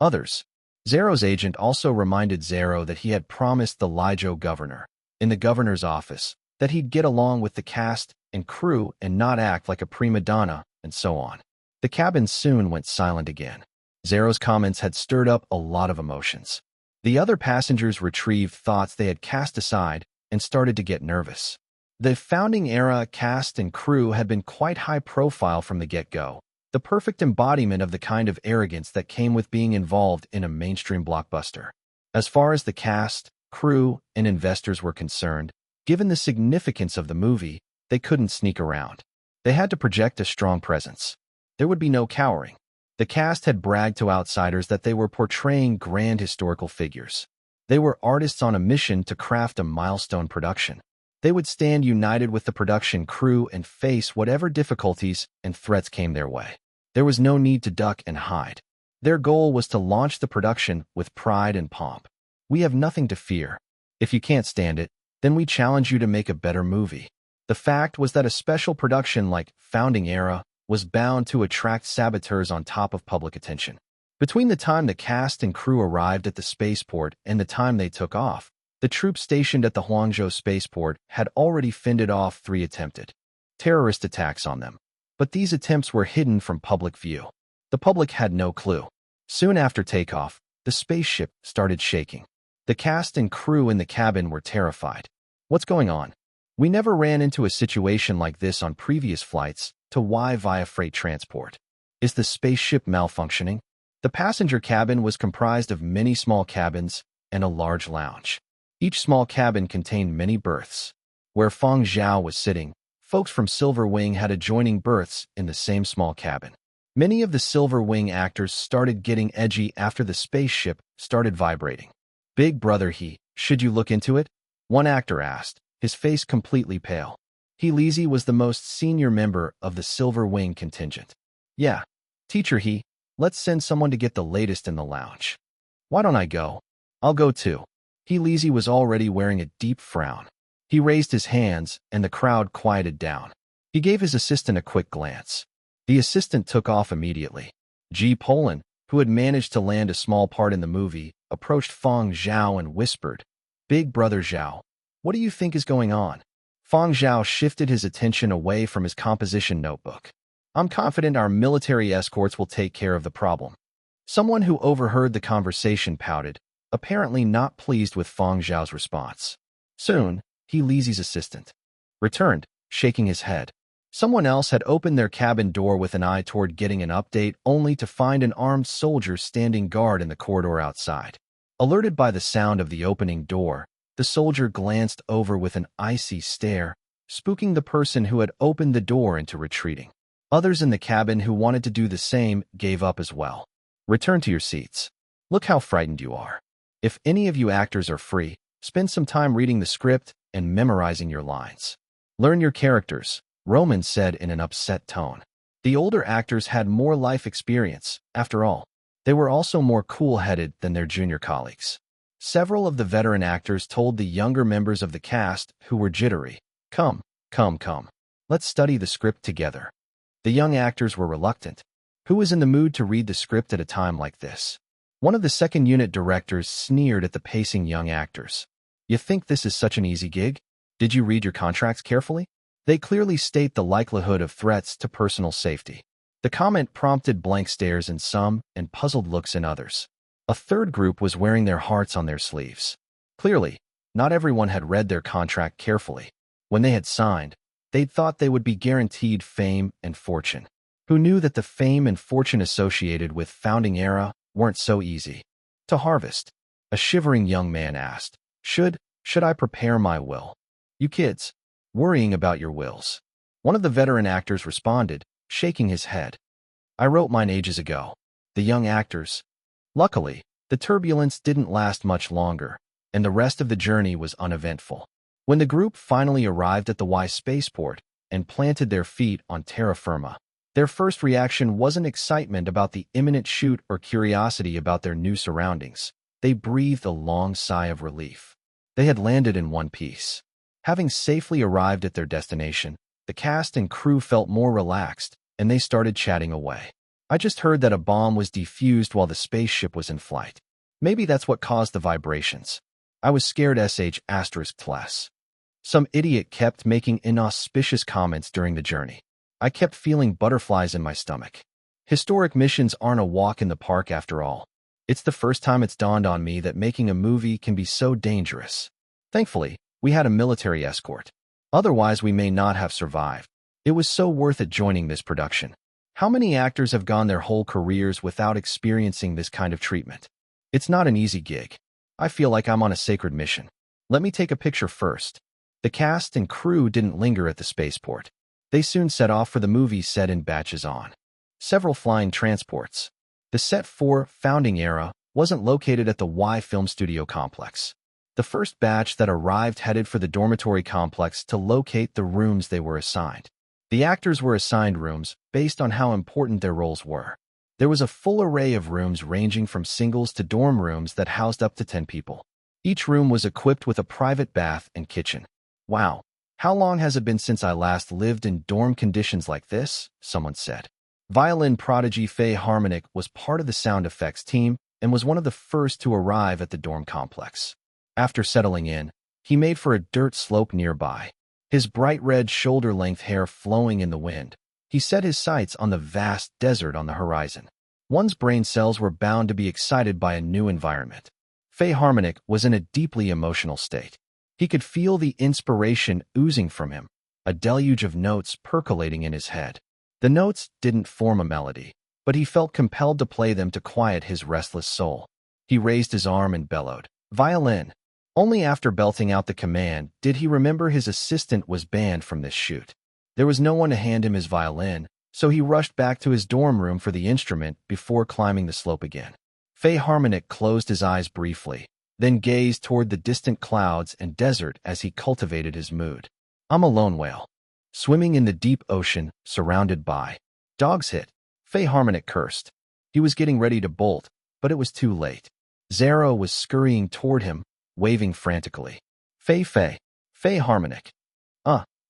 others. Zhaw's agent also reminded Zhao that he had promised the Lijo governor, in the governor's office, that he'd get along with the cast and crew and not act like a prima donna, and so on. The cabin soon went silent again. Zhaw's comments had stirred up a lot of emotions. The other passengers retrieved thoughts they had cast aside and started to get nervous. The founding era cast and crew had been quite high profile from the get-go, the perfect embodiment of the kind of arrogance that came with being involved in a mainstream blockbuster. As far as the cast, crew, and investors were concerned, given the significance of the movie, they couldn't sneak around. They had to project a strong presence. There would be no cowering. The cast had bragged to outsiders that they were portraying grand historical figures. They were artists on a mission to craft a milestone production. They would stand united with the production crew and face whatever difficulties and threats came their way. There was no need to duck and hide. Their goal was to launch the production with pride and pomp. We have nothing to fear. If you can't stand it, then we challenge you to make a better movie. The fact was that a special production like Founding Era was bound to attract saboteurs on top of public attention. Between the time the cast and crew arrived at the spaceport and the time they took off, the troops stationed at the Huangzhou spaceport had already fended off 3 attempted terrorist attacks on them. But these attempts were hidden from public view. The public had no clue. Soon after takeoff, the spaceship started shaking. The cast and crew in the cabin were terrified. What's going on? We never ran into a situation like this on previous flights to Y via freight transport. Is the spaceship malfunctioning? The passenger cabin was comprised of many small cabins and a large lounge. Each small cabin contained many berths. Where Fang Zhao was sitting, folks from Silver Wing had adjoining berths in the same small cabin. Many of the Silver Wing actors started getting edgy after the spaceship started vibrating. "Big brother, should you look into it?" One actor asked, his face completely pale. He was the most senior member of the Silver Wing contingent. "Yeah. Teacher, let's send someone to get the latest in the lounge." "Why don't I go?" "I'll go too." He was already wearing a deep frown. He raised his hands, and the crowd quieted down. He gave his assistant a quick glance. The assistant took off immediately. G. Poland, who had managed to land a small part in the movie, approached Fang Zhao and whispered, "Big brother Zhao, what do you think is going on?" Fang Zhao shifted his attention away from his composition notebook. "I'm confident our military escorts will take care of the problem." Someone who overheard the conversation pouted, apparently not pleased with Fang Zhao's response. Soon, He's assistant returned, shaking his head. Someone else had opened their cabin door with an eye toward getting an update, only to find an armed soldier standing guard in the corridor outside. Alerted by the sound of the opening door, the soldier glanced over with an icy stare, spooking the person who had opened the door into retreating. Others in the cabin who wanted to do the same gave up as well. Return to your seats. Look how frightened you are. If any of you actors are free, spend some time reading the script and memorizing your lines. Learn your characters, Roman said in an upset tone. The older actors had more life experience, after all. They were also more cool-headed than their junior colleagues. Several of the veteran actors told the younger members of the cast, who were jittery, Come. Let's study the script together." The young actors were reluctant. Who was in the mood to read the script at a time like this? One of the second unit directors sneered at the pacing young actors. "You think this is such an easy gig? Did you read your contracts carefully? They clearly state the likelihood of threats to personal safety." The comment prompted blank stares in some and puzzled looks in others. A third group was wearing their hearts on their sleeves. Clearly, not everyone had read their contract carefully. When they had signed, they'd thought they would be guaranteed fame and fortune. Who knew that the fame and fortune associated with Founding Era weren't so easy to harvest? A shivering young man asked, Should I prepare my will? You kids, worrying about your wills." One of the veteran actors responded, shaking his head. "I wrote mine ages ago." The young actors. Luckily, the turbulence didn't last much longer, and the rest of the journey was uneventful. When the group finally arrived at the Y spaceport and planted their feet on terra firma, their first reaction wasn't excitement about the imminent shoot or curiosity about their new surroundings. They breathed a long sigh of relief. They had landed in one piece. Having safely arrived at their destination, the cast and crew felt more relaxed, and they started chatting away. "I just heard that a bomb was defused while the spaceship was in flight. Maybe that's what caused the vibrations. I was scared ***. Some idiot kept making inauspicious comments during the journey. I kept feeling butterflies in my stomach. Historic missions aren't a walk in the park after all. It's the first time it's dawned on me that making a movie can be so dangerous. Thankfully, we had a military escort. Otherwise, we may not have survived. It was so worth it joining this production. How many actors have gone their whole careers without experiencing this kind of treatment? It's not an easy gig. I feel like I'm on a sacred mission. Let me take a picture first." The cast and crew didn't linger at the spaceport. They soon set off for the movie set in batches on several flying transports. The set for Founding Era wasn't located at the Y Film Studio complex. The first batch that arrived headed for the dormitory complex to locate the rooms they were assigned. The actors were assigned rooms based on how important their roles were. There was a full array of rooms ranging from singles to dorm rooms that housed up to 10 people. Each room was equipped with a private bath and kitchen. "Wow, how long has it been since I last lived in dorm conditions like this?" someone said. Violin prodigy Faye Harmonic was part of the sound effects team and was one of the first to arrive at the dorm complex. After settling in, he made for a dirt slope nearby. His bright red shoulder-length hair flowing in the wind, he set his sights on the vast desert on the horizon. One's brain cells were bound to be excited by a new environment. Faye Harmonic was in a deeply emotional state. He could feel the inspiration oozing from him, a deluge of notes percolating in his head. The notes didn't form a melody, but he felt compelled to play them to quiet his restless soul. He raised his arm and bellowed, "Violin!" Only after belting out the command did he remember his assistant was banned from this shoot. There was no one to hand him his violin, so he rushed back to his dorm room for the instrument before climbing the slope again. Faye Harmonic closed his eyes briefly, then gazed toward the distant clouds and desert as he cultivated his mood. "I'm a lone whale, swimming in the deep ocean, surrounded by dogs." Faye Harmonic cursed. He was getting ready to bolt, but it was too late. Zero was scurrying toward him, waving frantically. Faye Harmonic.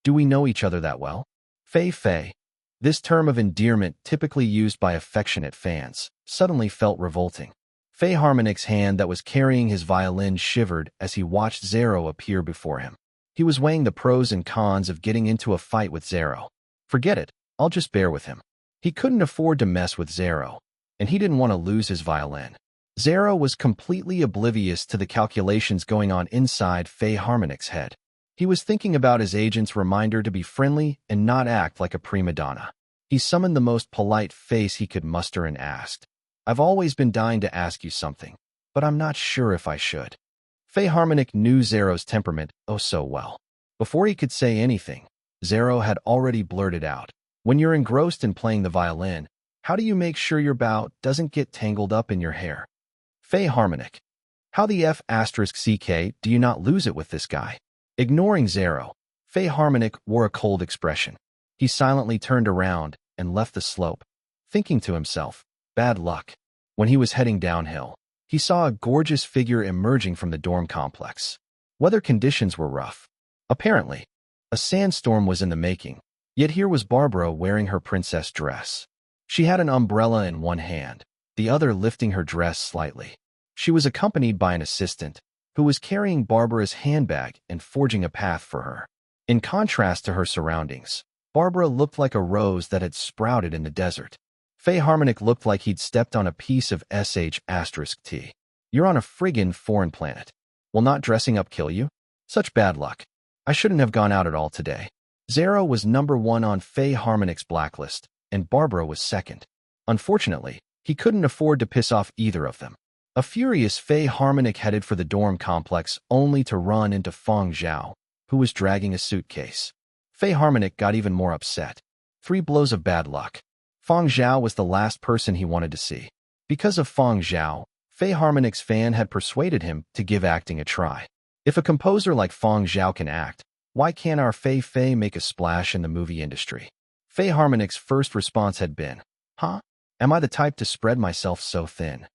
Do we know each other that well?" Faye. This term of endearment, typically used by affectionate fans, suddenly felt revolting. Faye Harmonic's hand that was carrying his violin shivered as he watched Zero appear before him. He was weighing the pros and cons of getting into a fight with Zero. Forget it, I'll just bear with him. He couldn't afford to mess with Zero, and he didn't want to lose his violin. Zero was completely oblivious to the calculations going on inside Faye Harmonic's head. He was thinking about his agent's reminder to be friendly and not act like a prima donna. He summoned the most polite face he could muster and asked, "I've always been dying to ask you something, but I'm not sure if I should." Fei Harmonic knew Zero's temperament oh so well. Before he could say anything, Zero had already blurted out, "When you're engrossed in playing the violin, how do you make sure your bow doesn't get tangled up in your hair?" Fei Harmonic. How the F***ck do you not lose it with this guy? Ignoring Zero, Fei Harmonic wore a cold expression. He silently turned around and left the slope, thinking to himself, bad luck. When he was heading downhill, he saw a gorgeous figure emerging from the dorm complex. Weather conditions were rough. Apparently, a sandstorm was in the making, yet here was Barbara wearing her princess dress. She had an umbrella in one hand, the other lifting her dress slightly. She was accompanied by an assistant, who was carrying Barbara's handbag and forging a path for her. In contrast to her surroundings, Barbara looked like a rose that had sprouted in the desert. Fei Harmonic looked like he'd stepped on a piece of **T. You're on a friggin' foreign planet. Will not dressing up kill you? Such bad luck. I shouldn't have gone out at all today. Zero was number 1 on Fei Harmonic's blacklist, and Barbara was second. Unfortunately, he couldn't afford to piss off either of them. A furious Fei Harmonic headed for the dorm complex only to run into Fang Zhao, who was dragging a suitcase. Fei Harmonic got even more upset. 3 blows of bad luck. Fang Zhao was the last person he wanted to see. Because of Fang Zhao, Fei Harmonic's fan had persuaded him to give acting a try. If a composer like Fang Zhao can act, why can't our Fei make a splash in the movie industry? Fei Harmonic's first response had been, "Huh? Am I the type to spread myself so thin?"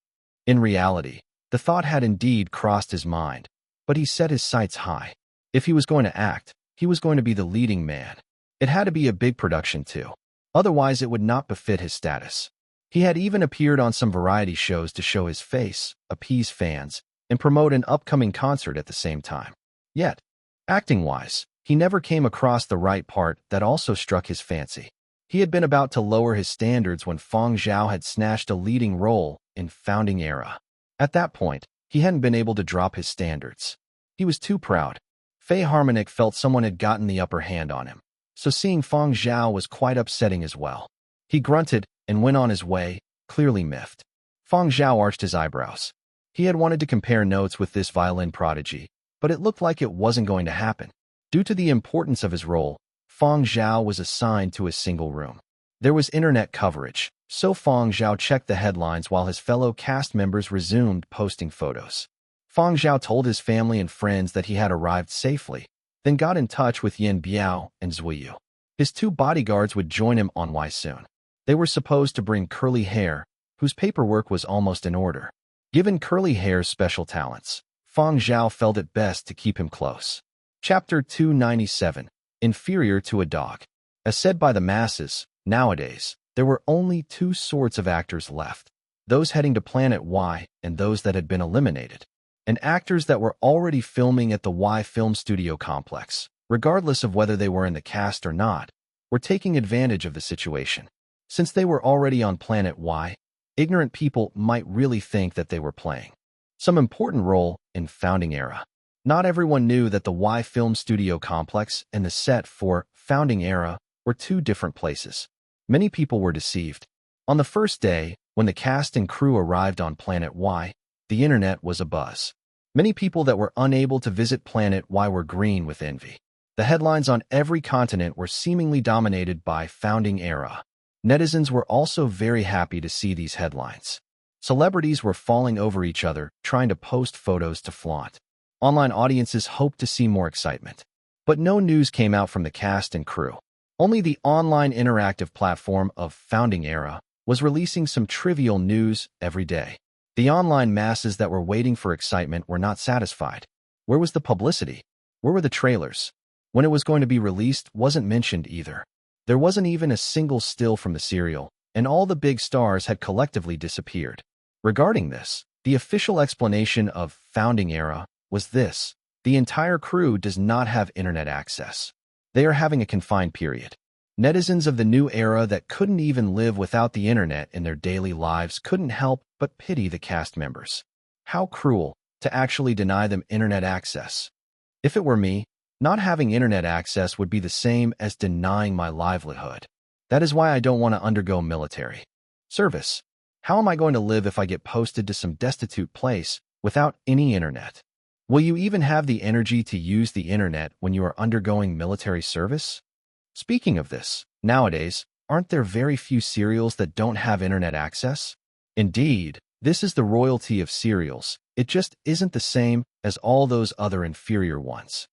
In reality, the thought had indeed crossed his mind, but he set his sights high. If he was going to act, he was going to be the leading man. It had to be a big production too. Otherwise, it would not befit his status. He had even appeared on some variety shows to show his face, appease fans, and promote an upcoming concert at the same time. Yet, acting-wise, he never came across the right part that also struck his fancy. He had been about to lower his standards when Fang Zhao had snatched a leading role in Founding Era. At that point, he hadn't been able to drop his standards. He was too proud. Fei Harmonic felt someone had gotten the upper hand on him, so seeing Fang Zhao was quite upsetting as well. He grunted and went on his way, clearly miffed. Fang Zhao arched his eyebrows. He had wanted to compare notes with this violin prodigy, but it looked like it wasn't going to happen. Due to the importance of his role, Fang Zhao was assigned to a single room. There was internet coverage, so Fang Zhao checked the headlines while his fellow cast members resumed posting photos. Fang Zhao told his family and friends that he had arrived safely, then got in touch with Yin Biao and Zuiyu. His 2 bodyguards would join him on Wai soon. They were supposed to bring Curly Hair, whose paperwork was almost in order. Given Curly Hair's special talents, Fang Zhao felt it best to keep him close. Chapter 297. Inferior to a dog. As said by the masses, nowadays, there were only 2 sorts of actors left. Those heading to Planet Y and those that had been eliminated. And actors that were already filming at the Y Film Studio complex, regardless of whether they were in the cast or not, were taking advantage of the situation. Since they were already on Planet Y, ignorant people might really think that they were playing some important role in Founding Era. Not everyone knew that the Y Film Studio complex and the set for Founding Era were 2 different places. Many people were deceived. On the first day, when the cast and crew arrived on Planet Y, the internet was abuzz. Many people that were unable to visit Planet Y were green with envy. The headlines on every continent were seemingly dominated by Founding Era. Netizens were also very happy to see these headlines. Celebrities were falling over each other, trying to post photos to flaunt. Online audiences hoped to see more excitement. But no news came out from the cast and crew. Only the online interactive platform of Founding Era was releasing some trivial news every day. The online masses that were waiting for excitement were not satisfied. Where was the publicity? Where were the trailers? When it was going to be released wasn't mentioned either. There wasn't even a single still from the serial, and all the big stars had collectively disappeared. Regarding this, the official explanation of Founding Era was this: the entire crew does not have internet access. They are having a confined period. Netizens of the new era that couldn't even live without the internet in their daily lives couldn't help but pity the cast members. How cruel to actually deny them internet access. If it were me, Not having internet access would be the same as denying my livelihood. That is why I don't want to undergo military service. How am I going to live if I get posted to some destitute place without any internet? Will you even have the energy to use the internet when you are undergoing military service? Speaking of this, nowadays, aren't there very few serials that don't have internet access? Indeed, this is the royalty of serials. It just isn't the same as all those other inferior ones.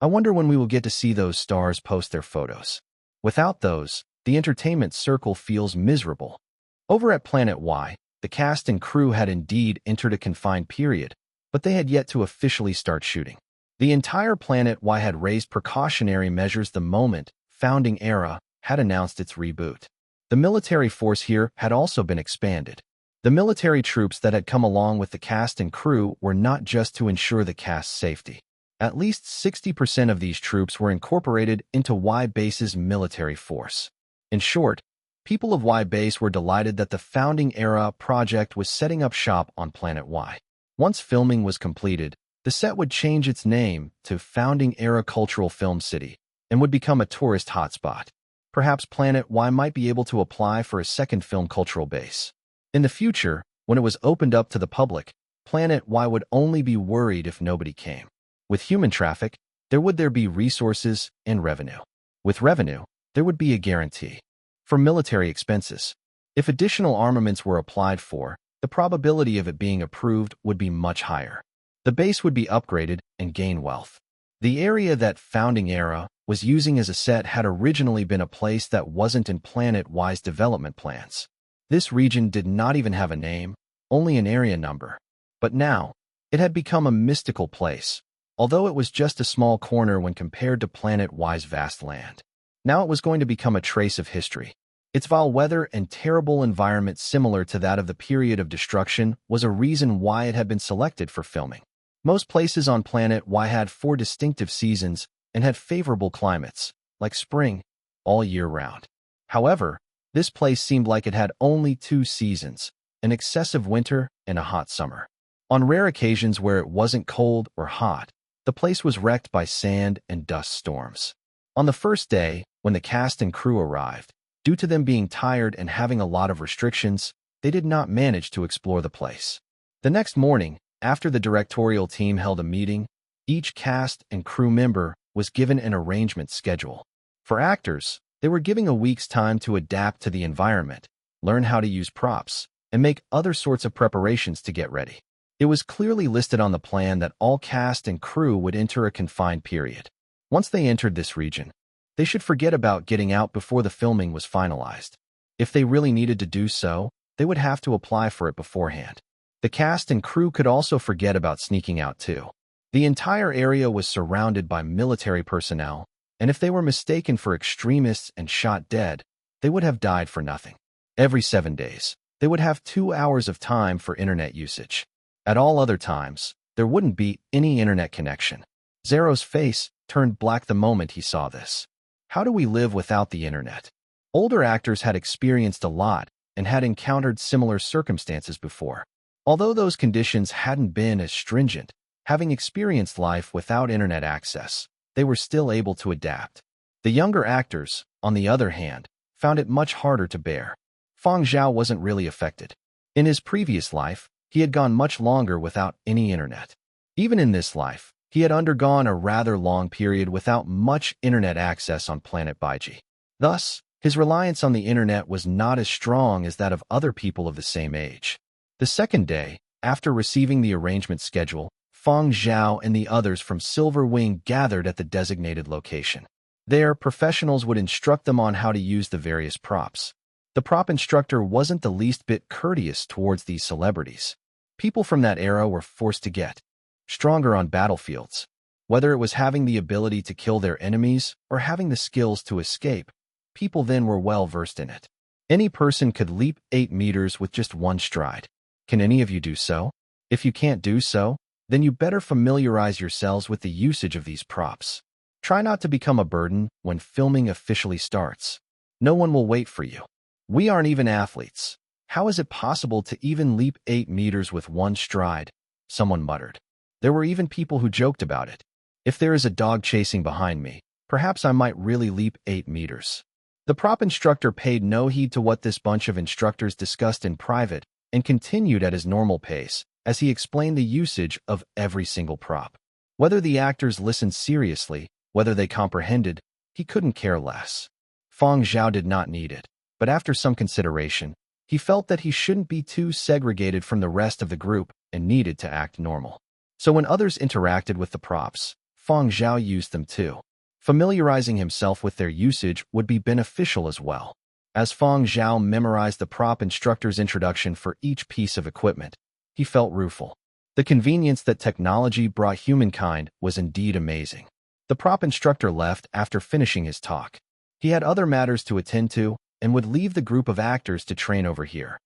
I wonder when we will get to see those stars post their photos. Without those, the entertainment circle feels miserable. Over at Planet Y, the cast and crew had indeed entered a confined period, but they had yet to officially start shooting. The entire Planet Y had raised precautionary measures the moment Founding Era had announced its reboot. The military force here had also been expanded. The military troops that had come along with the cast and crew were not just to ensure the cast's safety. At least 60% of these troops were incorporated into Y Base's military force. In short, people of Y Base were delighted that the Founding Era project was setting up shop on Planet Y. Once filming was completed, the set would change its name to Founding Era Cultural Film City and would become a tourist hotspot. Perhaps Planet Y might be able to apply for a second film cultural base. In the future, when it was opened up to the public, Planet Y would only be worried if nobody came. With human traffic, there would be resources and revenue. With revenue, there would be a guarantee. For military expenses, if additional armaments were applied for, the probability of it being approved would be much higher. The base would be upgraded and gain wealth. The area that Founding Era was using as a set had originally been a place that wasn't in Planet Y's development plans. This region did not even have a name, only an area number. But now, it had become a mystical place, although it was just a small corner when compared to Planet Y's vast land. Now it was going to become a trace of history. Its vile weather and terrible environment similar to that of the period of destruction was a reason why it had been selected for filming. Most places on Planet Y had 4 distinctive seasons and had favorable climates, like spring, all year round. However, this place seemed like it had only 2 seasons, an excessive winter and a hot summer. On rare occasions where it wasn't cold or hot, the place was wrecked by sand and dust storms. On the first day, when the cast and crew arrived, due to them being tired and having a lot of restrictions, they did not manage to explore the place. The next morning, after the directorial team held a meeting, each cast and crew member was given an arrangement schedule. For actors, they were given a week's time to adapt to the environment, learn how to use props, and make other sorts of preparations to get ready. It was clearly listed on the plan that all cast and crew would enter a confined period. Once they entered this region, they should forget about getting out before the filming was finalized. If they really needed to do so, they would have to apply for it beforehand. The cast and crew could also forget about sneaking out too. The entire area was surrounded by military personnel, and if they were mistaken for extremists and shot dead, they would have died for nothing. Every 7 days, they would have 2 hours of time for internet usage. At all other times, there wouldn't be any internet connection. Zero's face turned black the moment he saw this. How do we live without the internet? Older actors had experienced a lot and had encountered similar circumstances before. Although those conditions hadn't been as stringent, having experienced life without internet access, they were still able to adapt. The younger actors, on the other hand, found it much harder to bear. Fang Zhao wasn't really affected. In his previous life, he had gone much longer without any internet. Even in this life, he had undergone a rather long period without much internet access on Planet Baiji. Thus, his reliance on the internet was not as strong as that of other people of the same age. The second day, after receiving the arrangement schedule, Fang Zhao and the others from Silver Wing gathered at the designated location. There, professionals would instruct them on how to use the various props. The prop instructor wasn't the least bit courteous towards these celebrities. People from that era were forced to get stronger on battlefields. Whether it was having the ability to kill their enemies or having the skills to escape, people then were well versed in it. Any person could leap 8 meters with just one stride. Can any of you do so? If you can't do so, then you better familiarize yourselves with the usage of these props. Try not to become a burden when filming officially starts. No one will wait for you. We aren't even athletes. How is it possible to even leap 8 meters with one stride? Someone muttered. There were even people who joked about it. If there is a dog chasing behind me, perhaps I might really leap 8 meters. The prop instructor paid no heed to what this bunch of instructors discussed in private and continued at his normal pace as he explained the usage of every single prop. Whether the actors listened seriously, whether they comprehended, he couldn't care less. Fang Zhao did not need it, but after some consideration, he felt that he shouldn't be too segregated from the rest of the group and needed to act normal. So when others interacted with the props, Fang Zhao used them too. Familiarizing himself with their usage would be beneficial as well. As Fang Zhao memorized the prop instructor's introduction for each piece of equipment, he felt rueful. The convenience that technology brought humankind was indeed amazing. The prop instructor left after finishing his talk. He had other matters to attend to and would leave the group of actors to train over here.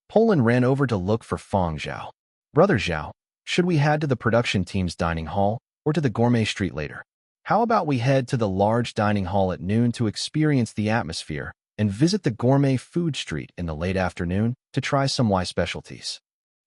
Poland ran over to look for Fang Zhao. Brother Zhao, should we head to the production team's dining hall or to the gourmet street later? How about we head to the large dining hall at noon to experience the atmosphere and visit the gourmet food street in the late afternoon to try some Y specialties?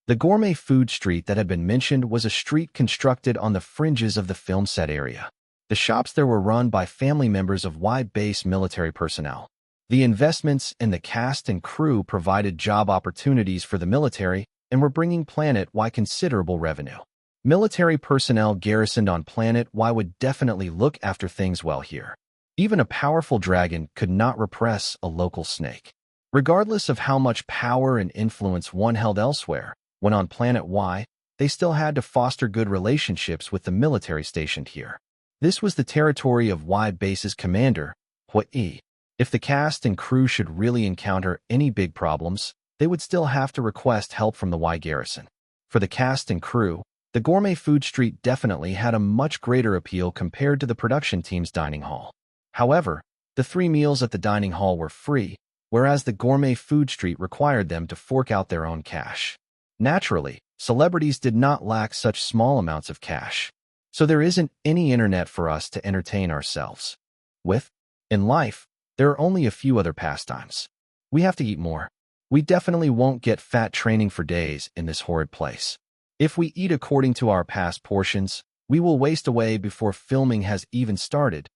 The gourmet food street that had been mentioned was a street constructed on the fringes of the film set area. The shops there were run by family members of Y-base military personnel. The investments in the cast and crew provided job opportunities for the military and were bringing Planet Y considerable revenue. Military personnel garrisoned on Planet Y would definitely look after things well here. Even a powerful dragon could not repress a local snake. Regardless of how much power and influence one held elsewhere, when on Planet Y, they still had to foster good relationships with the military stationed here. This was the territory of Y-base's commander, Hui. If the cast and crew should really encounter any big problems, they would still have to request help from the Y garrison. For the cast and crew, the gourmet food street definitely had a much greater appeal compared to the production team's dining hall. However, the 3 meals at the dining hall were free, whereas the gourmet food street required them to fork out their own cash. Naturally, celebrities did not lack such small amounts of cash. So there isn't any internet for us to entertain ourselves with. In life, there are only a few other pastimes. We have to eat more. We definitely won't get fat training for days in this horrid place. If we eat according to our past portions, we will waste away before filming has even started,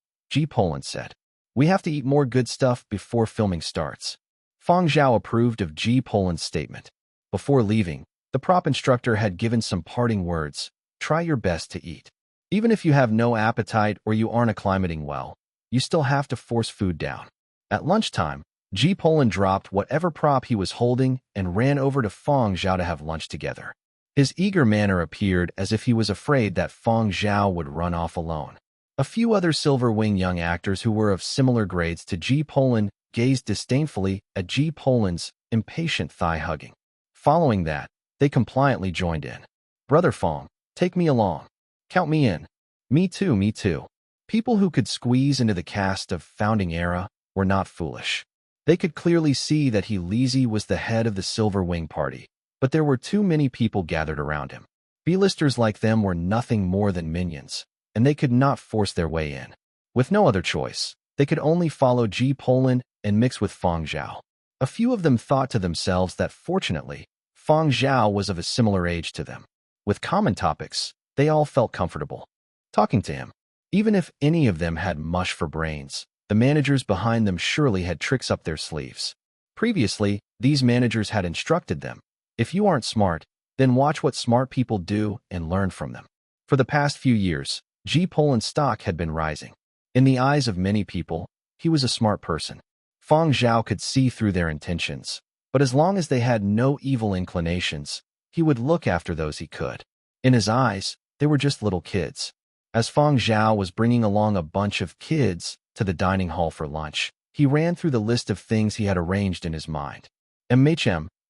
Poland said. We have to eat more good stuff before filming starts. Fang Zhao approved of Poland's statement. Before leaving, the prop instructor had given some parting words. Try your best to eat. Even if you have no appetite or you aren't acclimating well, you still have to force food down. At lunchtime, Poland dropped whatever prop he was holding and ran over to Fang Zhao to have lunch together. His eager manner appeared as if he was afraid that Fang Zhao would run off alone. A few other Silver Wing young actors who were of similar grades to Poland gazed disdainfully at Poland's impatient thigh-hugging. Following that, they compliantly joined in. Brother Fang, take me along. Count me in. Me too, me too. People who could squeeze into the cast of Founding Era were not foolish. They could clearly see that he Lizzie was the head of the Silver Wing party, but there were too many people gathered around him. B-listers like them were nothing more than minions, and they could not force their way in. With no other choice, they could only follow Poland and mix with Fang Zhao. A few of them thought to themselves that fortunately, Fang Zhao was of a similar age to them. With common topics, they all felt comfortable talking to him. Even if any of them had mush for brains, the managers behind them surely had tricks up their sleeves. Previously, these managers had instructed them, if you aren't smart, then watch what smart people do and learn from them. For the past few years, Poland's stock had been rising. In the eyes of many people, he was a smart person. Fang Zhao could see through their intentions, but as long as they had no evil inclinations, he would look after those he could. In his eyes, they were just little kids. As Fang Zhao was bringing along a bunch of kids to the dining hall for lunch, he ran through the list of things he had arranged in his mind.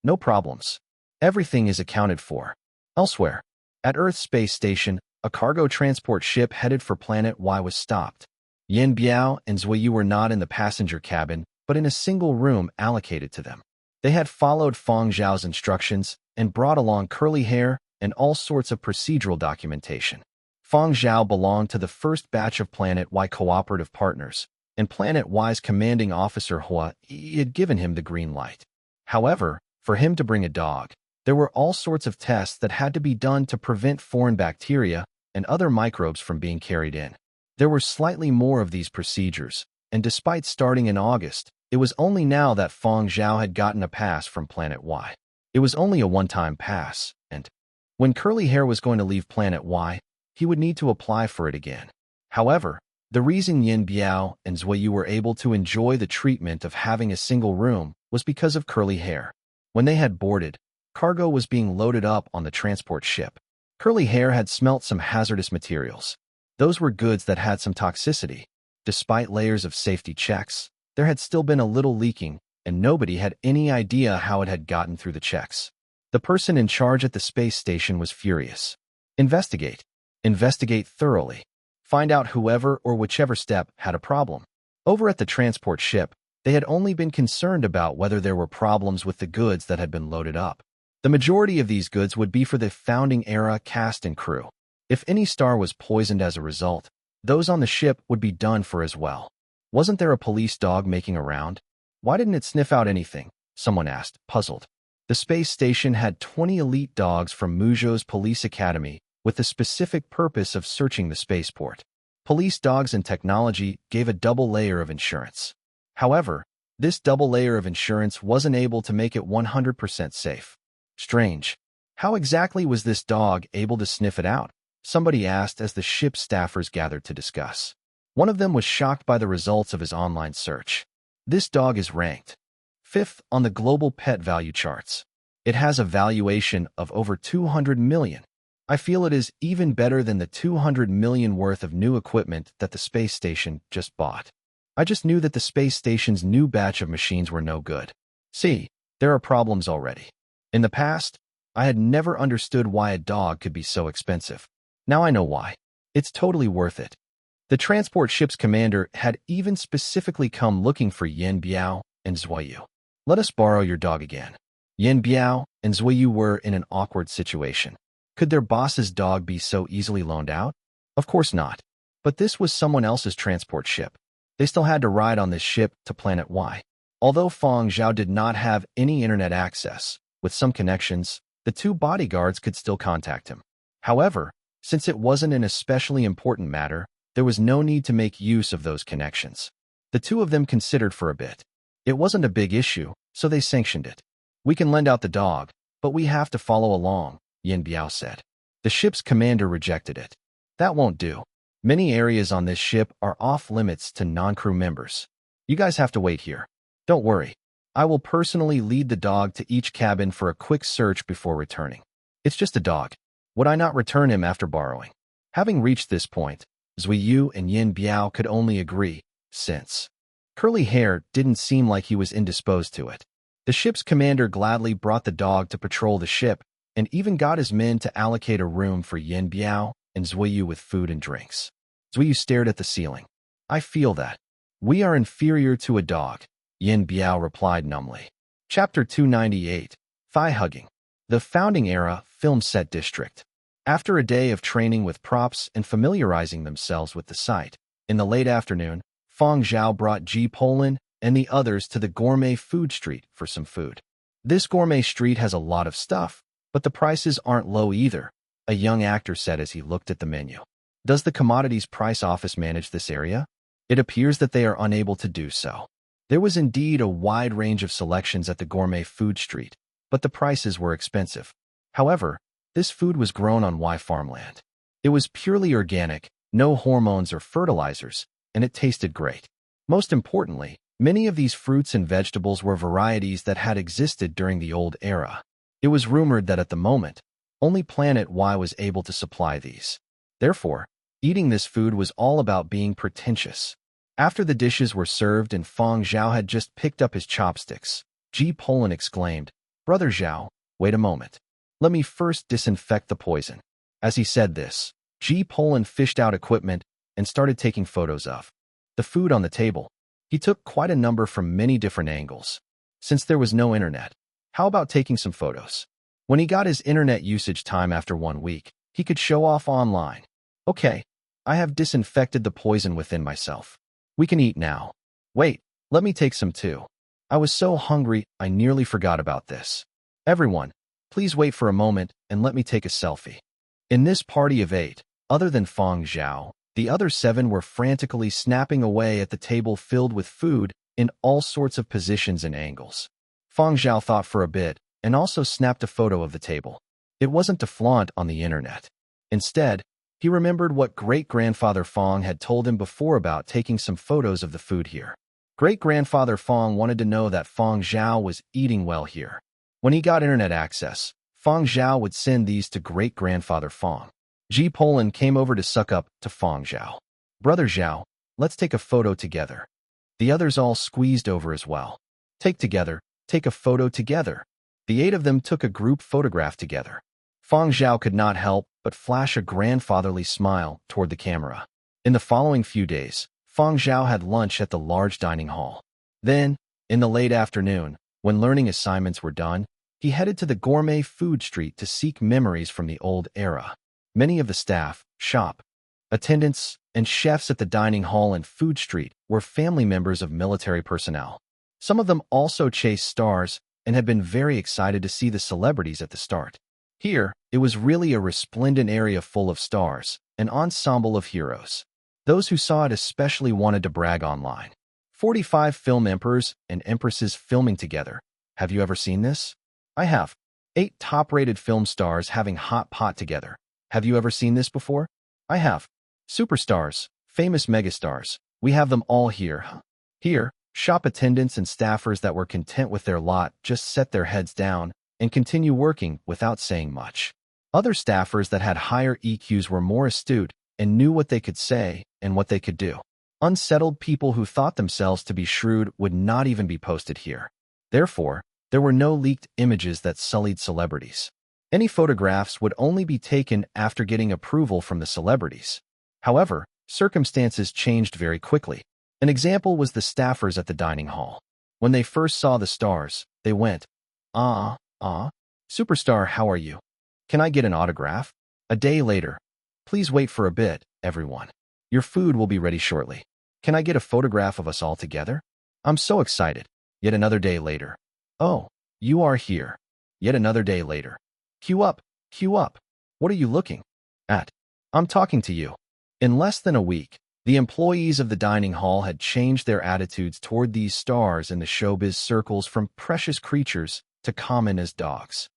No problems. Everything is accounted for. Elsewhere, at Earth's space station, a cargo transport ship headed for Planet Y was stopped. Yin Biao and Zhuyu were not in the passenger cabin, but in a single room allocated to them. They had followed Fang Zhao's instructions and brought along curly hair and all sorts of procedural documentation. Fang Zhao belonged to the first batch of Planet Y cooperative partners, and Planet Y's commanding officer Hua had given him the green light. However, for him to bring a dog, there were all sorts of tests that had to be done to prevent foreign bacteria and other microbes from being carried in. There were slightly more of these procedures, and despite starting in August, it was only now that Fang Zhao had gotten a pass from Planet Y. It was only a one-time pass, and when Curly Hair was going to leave Planet Y, he would need to apply for it again. However, the reason Yin Biao and Zuiyu were able to enjoy the treatment of having a single room was because of Curly Hair. When they had boarded, cargo was being loaded up on the transport ship. Curly Hair had smelt some hazardous materials. Those were goods that had some toxicity. Despite layers of safety checks, there had still been a little leaking, and nobody had any idea how it had gotten through the checks. The person in charge at the space station was furious. Investigate. Investigate thoroughly. Find out whoever or whichever step had a problem. Over at the transport ship, they had only been concerned about whether there were problems with the goods that had been loaded up. The majority of these goods would be for the founding era cast and crew. If any star was poisoned as a result, those on the ship would be done for as well. Wasn't there a police dog making a round? Why didn't it sniff out anything? Someone asked, puzzled. The space station had 20 elite dogs from Muzhou's police academy with the specific purpose of searching the spaceport. Police dogs and technology gave a double layer of insurance. However, this double layer of insurance wasn't able to make it 100% safe. Strange. How exactly was this dog able to sniff it out? Somebody asked as the ship's staffers gathered to discuss. One of them was shocked by the results of his online search. This dog is ranked 5th on the global pet value charts. It has a valuation of over 200 million. I feel it is even better than the 200 million worth of new equipment that the space station just bought. I just knew that the space station's new batch of machines were no good. See, there are problems already. In the past, I had never understood why a dog could be so expensive. Now I know why. It's totally worth it. The transport ship's commander had even specifically come looking for Yin Biao and Zuiyu. Let us borrow your dog again. Yin Biao and Zuiyu were in an awkward situation. Could their boss's dog be so easily loaned out? Of course not. But this was someone else's transport ship. They still had to ride on this ship to Planet Y. Although Fang Zhao did not have any internet access, with some connections, the two bodyguards could still contact him. However, since it wasn't an especially important matter, there was no need to make use of those connections. The two of them considered for a bit. It wasn't a big issue, so they sanctioned it. We can lend out the dog, but we have to follow along, Yin Biao said. The ship's commander rejected it. That won't do. Many areas on this ship are off-limits to non-crew members. You guys have to wait here. Don't worry. I will personally lead the dog to each cabin for a quick search before returning. It's just a dog. Would I not return him after borrowing? Having reached this point, Zuiyu and Yin Biao could only agree, since Curly Hair didn't seem like he was indisposed to it. The ship's commander gladly brought the dog to patrol the ship and even got his men to allocate a room for Yin Biao and Zuiyu with food and drinks. Zuiyu stared at the ceiling. I feel that. We are inferior to a dog, Yin Biao replied numbly. Chapter 298, Thigh Hugging. The Founding Era Film Set District. After a day of training with props and familiarizing themselves with the site, in the late afternoon, Fang Zhao brought Ji Polan and the others to the gourmet food street for some food. This gourmet street has a lot of stuff, but the prices aren't low either, a young actor said as he looked at the menu. Does the Commodities Price Office manage this area? It appears that they are unable to do so. There was indeed a wide range of selections at the gourmet food street, but the prices were expensive. However, this food was grown on Y farmland. It was purely organic, no hormones or fertilizers, and it tasted great. Most importantly, many of these fruits and vegetables were varieties that had existed during the old era. It was rumored that at the moment, only Planet Y was able to supply these. Therefore, eating this food was all about being pretentious. After the dishes were served and Fang Zhao had just picked up his chopsticks, Ji Polan exclaimed, "Brother Zhao, wait a moment. Let me first disinfect the poison." As he said this, Ji Polan fished out equipment and started taking photos of the food on the table. He took quite a number from many different angles. Since there was no internet, how about taking some photos? When he got his internet usage time after 1 week, he could show off online. Okay, I have disinfected the poison within myself. We can eat now. Wait, let me take some too. I was so hungry, I nearly forgot about this. Everyone, please wait for a moment and let me take a selfie. In this party of 8, Other than Fang Zhao, the other 7 were frantically snapping away at the table filled with food in all sorts of positions and angles. Fang Zhao thought for a bit and also snapped a photo of the table. It wasn't to flaunt on the internet. Instead, he remembered what great-grandfather Fang had told him before about taking some photos of the food here. Great-grandfather Fang wanted to know that Fang Zhao was eating well here. When he got internet access, Fang Zhao would send these to great-grandfather Fang. Ji Polan came over to suck up to Fang Zhao. "Brother Zhao, let's take a photo together." The others all squeezed over as well. Take a photo together." The 8 of them took a group photograph together. Fang Zhao could not help but flash a grandfatherly smile toward the camera. In the following few days, Fang Zhao had lunch at the large dining hall. Then, in the late afternoon, when learning assignments were done, he headed to the gourmet food street to seek memories from the old era. Many of the staff, shop attendants, and chefs at the dining hall and food street were family members of military personnel. Some of them also chased stars and had been very excited to see the celebrities at the start. Here, it was really a resplendent area full of stars, an ensemble of heroes. Those who saw it especially wanted to brag online. 45 film emperors and empresses filming together. Have you ever seen this? I have. 8 top-rated film stars having hot pot together. Have you ever seen this before? I have. Superstars, famous megastars. We have them all here. Here, shop attendants and staffers that were content with their lot just set their heads down and continue working without saying much. Other staffers that had higher EQs were more astute and knew what they could say and what they could do. Unsettled people who thought themselves to be shrewd would not even be posted here. Therefore, there were no leaked images that sullied celebrities. Any photographs would only be taken after getting approval from the celebrities. However, circumstances changed very quickly. An example was the staffers at the dining hall. When they first saw the stars, they went, "Superstar, how are you? Can I get an autograph?" A day later, "Please wait for a bit, everyone. Your food will be ready shortly. Can I get a photograph of us all together? I'm so excited." Yet another day later, "Oh, you are here." Yet another day later, Queue up, queue up. What are you looking at? I'm talking to you." In less than a week, the employees of the dining hall had changed their attitudes toward these stars in the showbiz circles from precious creatures to common as dogs.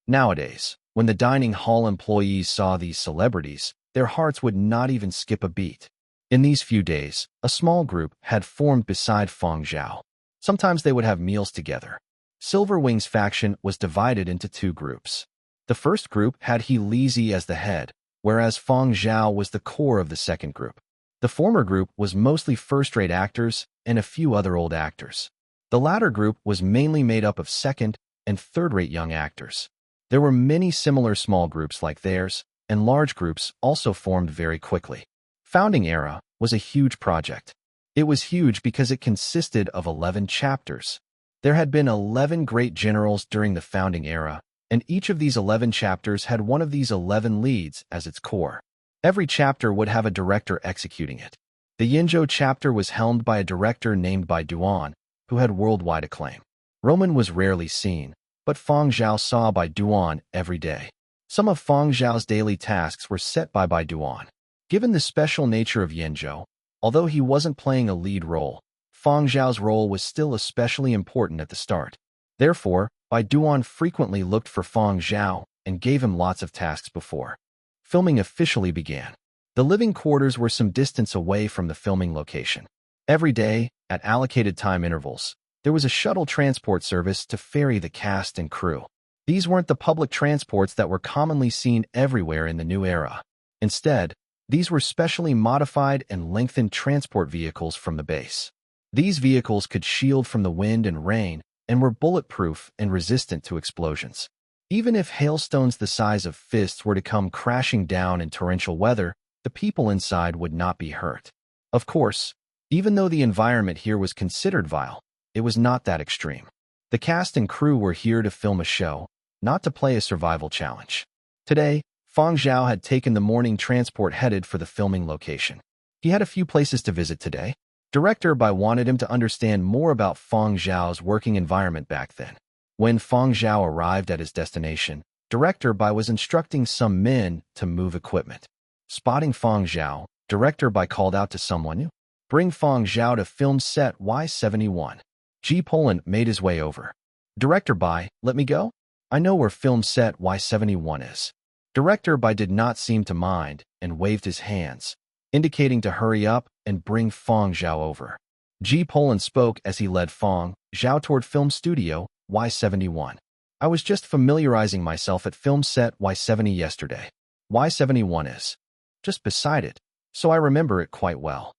Nowadays, when the dining hall employees saw these celebrities, their hearts would not even skip a beat. In these few days, a small group had formed beside Fang Zhao. Sometimes they would have meals together. Silver Wing's faction was divided into 2 groups. The first group had He Lizi as the head, whereas Fang Zhao was the core of the second group. The former group was mostly first-rate actors and a few other old actors. The latter group was mainly made up of second- and third-rate young actors. There were many similar small groups like theirs, and large groups also formed very quickly. Founding Era was a huge project. It was huge because it consisted of 11 chapters. There had been 11 great generals during the Founding Era, and each of these 11 chapters had one of these 11 leads as its core. Every chapter would have a director executing it. The Yinzhou chapter was helmed by a director named Bai Duan, who had worldwide acclaim. Roman was rarely seen, but Fang Zhao saw Bai Duan every day. Some of Fang Zhao's daily tasks were set by Bai Duan. Given the special nature of Yinzhou, although he wasn't playing a lead role, Fang Zhao's role was still especially important at the start. Therefore, Bai Duan frequently looked for Fang Zhao and gave him lots of tasks before filming officially began. The living quarters were some distance away from the filming location. Every day, at allocated time intervals, there was a shuttle transport service to ferry the cast and crew. These weren't the public transports that were commonly seen everywhere in the new era. Instead, these were specially modified and lengthened transport vehicles from the base. These vehicles could shield from the wind and rain and were bulletproof and resistant to explosions. Even if hailstones the size of fists were to come crashing down in torrential weather, the people inside would not be hurt. Of course, even though the environment here was considered vile, it was not that extreme. The cast and crew were here to film a show, not to play a survival challenge. Today, Fang Zhao had taken the morning transport headed for the filming location. He had a few places to visit today. Director Bai wanted him to understand more about Fang Zhao's working environment back then. When Fang Zhao arrived at his destination, Director Bai was instructing some men to move equipment. Spotting Fang Zhao, director by called out to someone new. Bring Fang Zhao to film set Y71. G. Poland made his way over. Director by, let me go? I know where film set Y71 is. Director by did not seem to mind and waved his hands, indicating to hurry up and bring Fang Zhao over. G. Poland spoke as he led Fang Zhao toward film studio Y71. I was just familiarizing myself at film set Y70 yesterday. Y71 is just beside it, so I remember it quite well.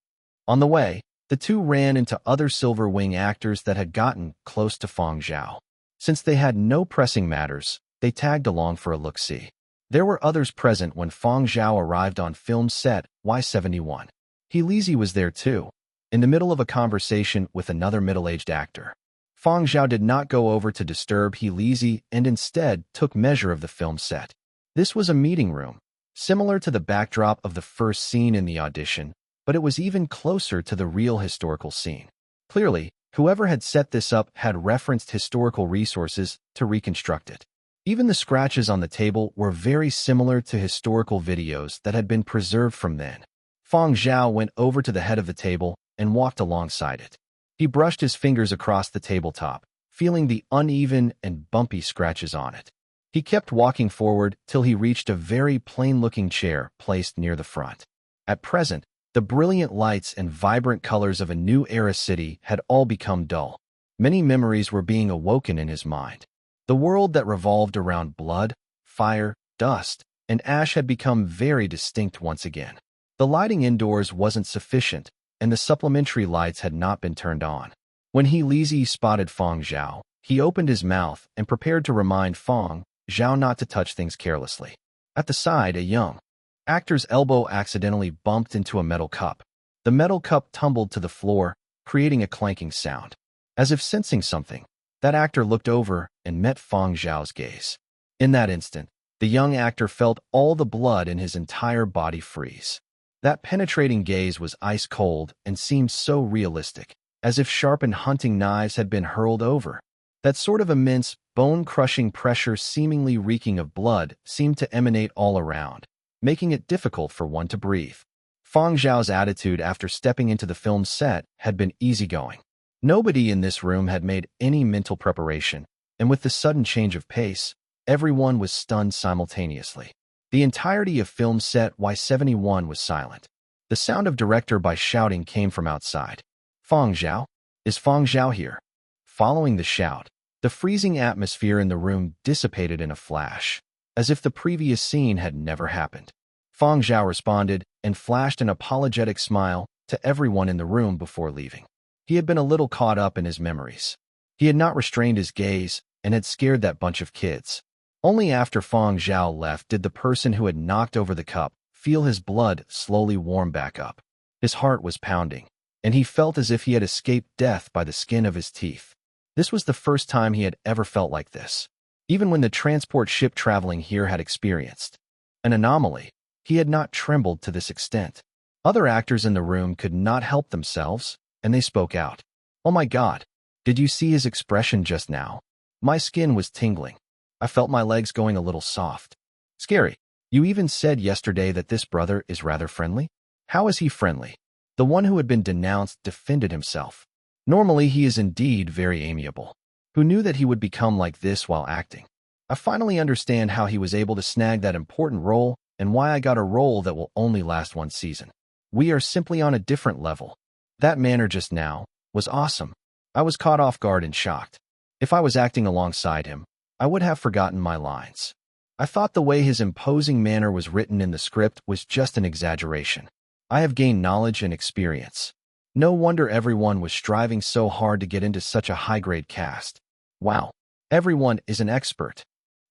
On the way, the two ran into other Silver Wing actors that had gotten close to Fang Zhao. Since they had no pressing matters, they tagged along for a look-see. There were others present when Fang Zhao arrived on film set Y71. He Lizzie was there too, in the middle of a conversation with another middle-aged actor. Fang Zhao did not go over to disturb He Lizzie and instead took measure of the film set. This was a meeting room, similar to the backdrop of the first scene in the audition, but it was even closer to the real historical scene. Clearly, whoever had set this up had referenced historical resources to reconstruct it. Even the scratches on the table were very similar to historical videos that had been preserved from then. Fang Zhao went over to the head of the table and walked alongside it. He brushed his fingers across the tabletop, feeling the uneven and bumpy scratches on it. He kept walking forward till he reached a very plain-looking chair placed near the front. At present, the brilliant lights and vibrant colors of a new era city had all become dull. Many memories were being awoken in his mind. The world that revolved around blood, fire, dust, and ash had become very distinct once again. The lighting indoors wasn't sufficient, and the supplementary lights had not been turned on. When He Lizzie spotted Fang Zhao, he opened his mouth and prepared to remind Fang Zhao not to touch things carelessly. At the side, a young actor's elbow accidentally bumped into a metal cup. The metal cup tumbled to the floor, creating a clanking sound. As if sensing something, that actor looked over and met Fang Zhao's gaze. In that instant, the young actor felt all the blood in his entire body freeze. That penetrating gaze was ice-cold and seemed so realistic, as if sharpened hunting knives had been hurled over. That sort of immense, bone-crushing pressure seemingly reeking of blood seemed to emanate all around, making it difficult for one to breathe. Fang Zhao's attitude after stepping into the film set had been easygoing. Nobody in this room had made any mental preparation, and with the sudden change of pace, everyone was stunned simultaneously. The entirety of film set Y71 was silent. The sound of director by shouting came from outside. Fang Zhao? Is Fang Zhao here? Following the shout, the freezing atmosphere in the room dissipated in a flash, as if the previous scene had never happened. Fang Zhao responded and flashed an apologetic smile to everyone in the room before leaving. He had been a little caught up in his memories. He had not restrained his gaze and had scared that bunch of kids. Only after Fang Zhao left did the person who had knocked over the cup feel his blood slowly warm back up. His heart was pounding, and he felt as if he had escaped death by the skin of his teeth. This was the first time he had ever felt like this. Even when the transport ship traveling here had experienced an anomaly, he had not trembled to this extent. Other actors in the room could not help themselves, and they spoke out. Oh my God, did you see his expression just now? My skin was tingling. I felt my legs going a little soft. Scary. You even said yesterday that this brother is rather friendly? How is he friendly? The one who had been denounced defended himself. Normally he is indeed very amiable. Who knew that he would become like this while acting? I finally understand how he was able to snag that important role and why I got a role that will only last one season. We are simply on a different level. That manner just now was awesome. I was caught off guard and shocked. If I was acting alongside him, I would have forgotten my lines. I thought the way his imposing manner was written in the script was just an exaggeration. I have gained knowledge and experience. No wonder everyone was striving so hard to get into such a high-grade cast. Wow, everyone is an expert.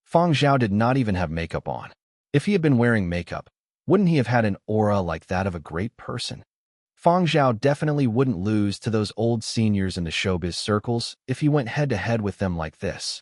Fang Zhao did not even have makeup on. If he had been wearing makeup, wouldn't he have had an aura like that of a great person? Fang Zhao definitely wouldn't lose to those old seniors in the showbiz circles if he went head-to-head with them like this.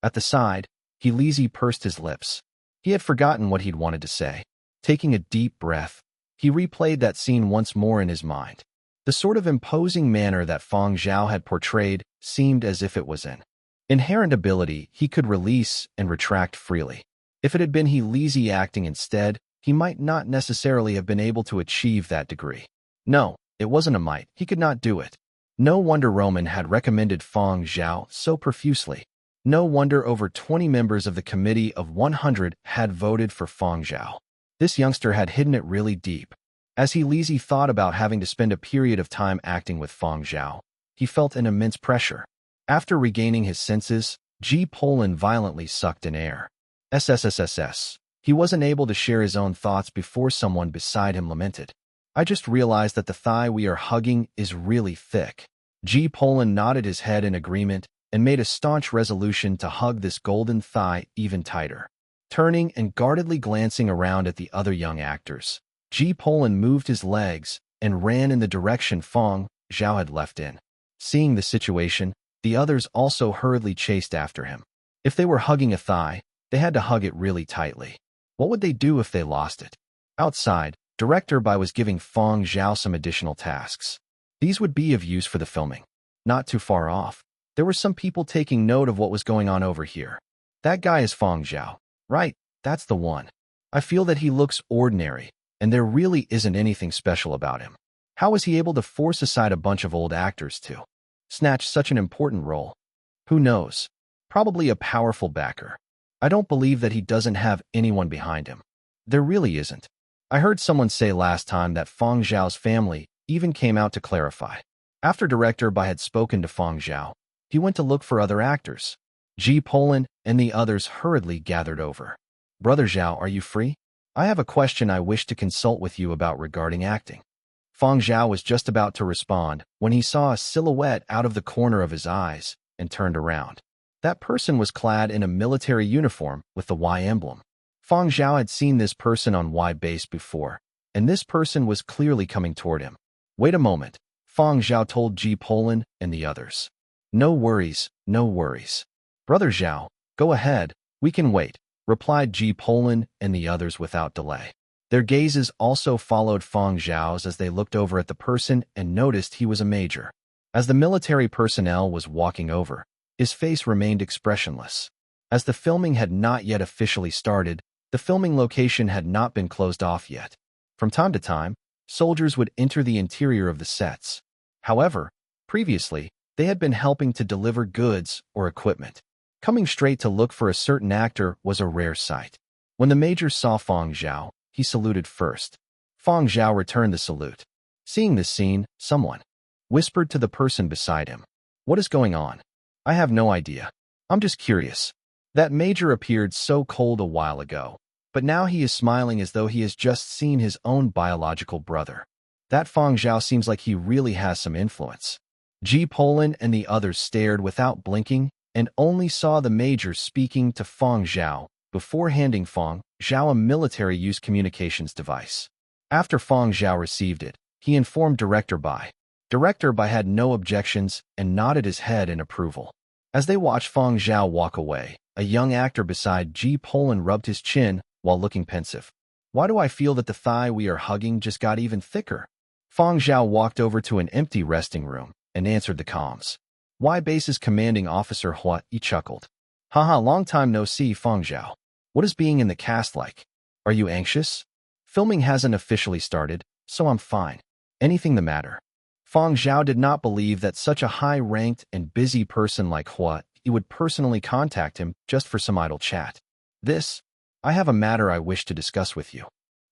At the side, He Lizzie pursed his lips. He had forgotten what he'd wanted to say. Taking a deep breath, he replayed that scene once more in his mind. The sort of imposing manner that Fang Zhao had portrayed seemed as if it was an inherent ability he could release and retract freely. If it had been He Lizzie acting instead, he might not necessarily have been able to achieve that degree. No, it wasn't a might. He could not do it. No wonder Roman had recommended Fang Zhao so profusely. No wonder over 20 members of the Committee of 100 had voted for Fang Zhao. This youngster had hidden it really deep. As he lazy thought about having to spend a period of time acting with Fang Zhao, he felt an immense pressure. After regaining his senses, G. Poland violently sucked in air. SSSSS. He wasn't able to share his own thoughts before someone beside him lamented. I just realized that the thigh we are hugging is really thick. G. Poland nodded his head in agreement and made a staunch resolution to hug this golden thigh even tighter. Turning and guardedly glancing around at the other young actors, G. Poland moved his legs and ran in the direction Fang Zhao had left in. Seeing the situation, the others also hurriedly chased after him. If they were hugging a thigh, they had to hug it really tightly. What would they do if they lost it? Outside, Director Bai was giving Fang Zhao some additional tasks. These would be of use for the filming. Not too far off, there were some people taking note of what was going on over here. That guy is Fang Zhao. Right, that's the one. I feel that he looks ordinary, and there really isn't anything special about him. How was he able to force aside a bunch of old actors to snatch such an important role? Who knows? Probably a powerful backer. I don't believe that he doesn't have anyone behind him. There really isn't. I heard someone say last time that Fang Zhao's family even came out to clarify. After Director Bai had spoken to Fang Zhao, he went to look for other actors. G. Poland and the others hurriedly gathered over. Brother Zhao, are you free? I have a question I wish to consult with you about regarding acting. Fang Zhao was just about to respond when he saw a silhouette out of the corner of his eyes and turned around. That person was clad in a military uniform with the Y emblem. Fang Zhao had seen this person on Y base before, and this person was clearly coming toward him. Wait a moment, Fang Zhao told G. Poland and the others. No worries, no worries. Brother Zhao, go ahead, we can wait, replied G. Poland and the others without delay. Their gazes also followed Fang Zhao's as they looked over at the person and noticed he was a major. As the military personnel was walking over, his face remained expressionless. As the filming had not yet officially started, the filming location had not been closed off yet. From time to time, soldiers would enter the interior of the sets. However, previously, they had been helping to deliver goods or equipment. Coming straight to look for a certain actor was a rare sight. When the major saw Fang Zhao, he saluted first. Fang Zhao returned the salute. Seeing this scene, someone whispered to the person beside him. What is going on? I have no idea. I'm just curious. That major appeared so cold a while ago, but now he is smiling as though he has just seen his own biological brother. That Fang Zhao seems like he really has some influence. G. Poland and the others stared without blinking and only saw the major speaking to Fang Zhao before handing Fang Zhao a military-use communications device. After Fang Zhao received it, he informed Director Bai. Director Bai had no objections and nodded his head in approval. As they watched Fang Zhao walk away, a young actor beside G. Poland rubbed his chin while looking pensive. Why do I feel that the thigh we are hugging just got even thicker? Fang Zhao walked over to an empty resting room and answered the comms. Y Base's commanding officer Hua Yi chuckled. Haha, long time no see, Fang Zhao. What is being in the cast like? Are you anxious? Filming hasn't officially started, so I'm fine. Anything the matter? Fang Zhao did not believe that such a high-ranked and busy person like Hua Yi would personally contact him just for some idle chat. I have a matter I wish to discuss with you.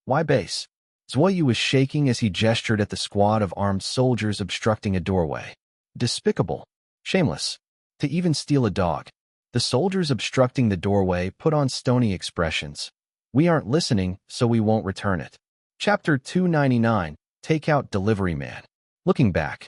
Y Base? Zhuo Yu was shaking as he gestured at the squad of armed soldiers obstructing a doorway. Despicable. Shameless. To even steal a dog. The soldiers obstructing the doorway put on stony expressions. We aren't listening, so we won't return it. Chapter 299, Takeout Delivery Man. Looking back.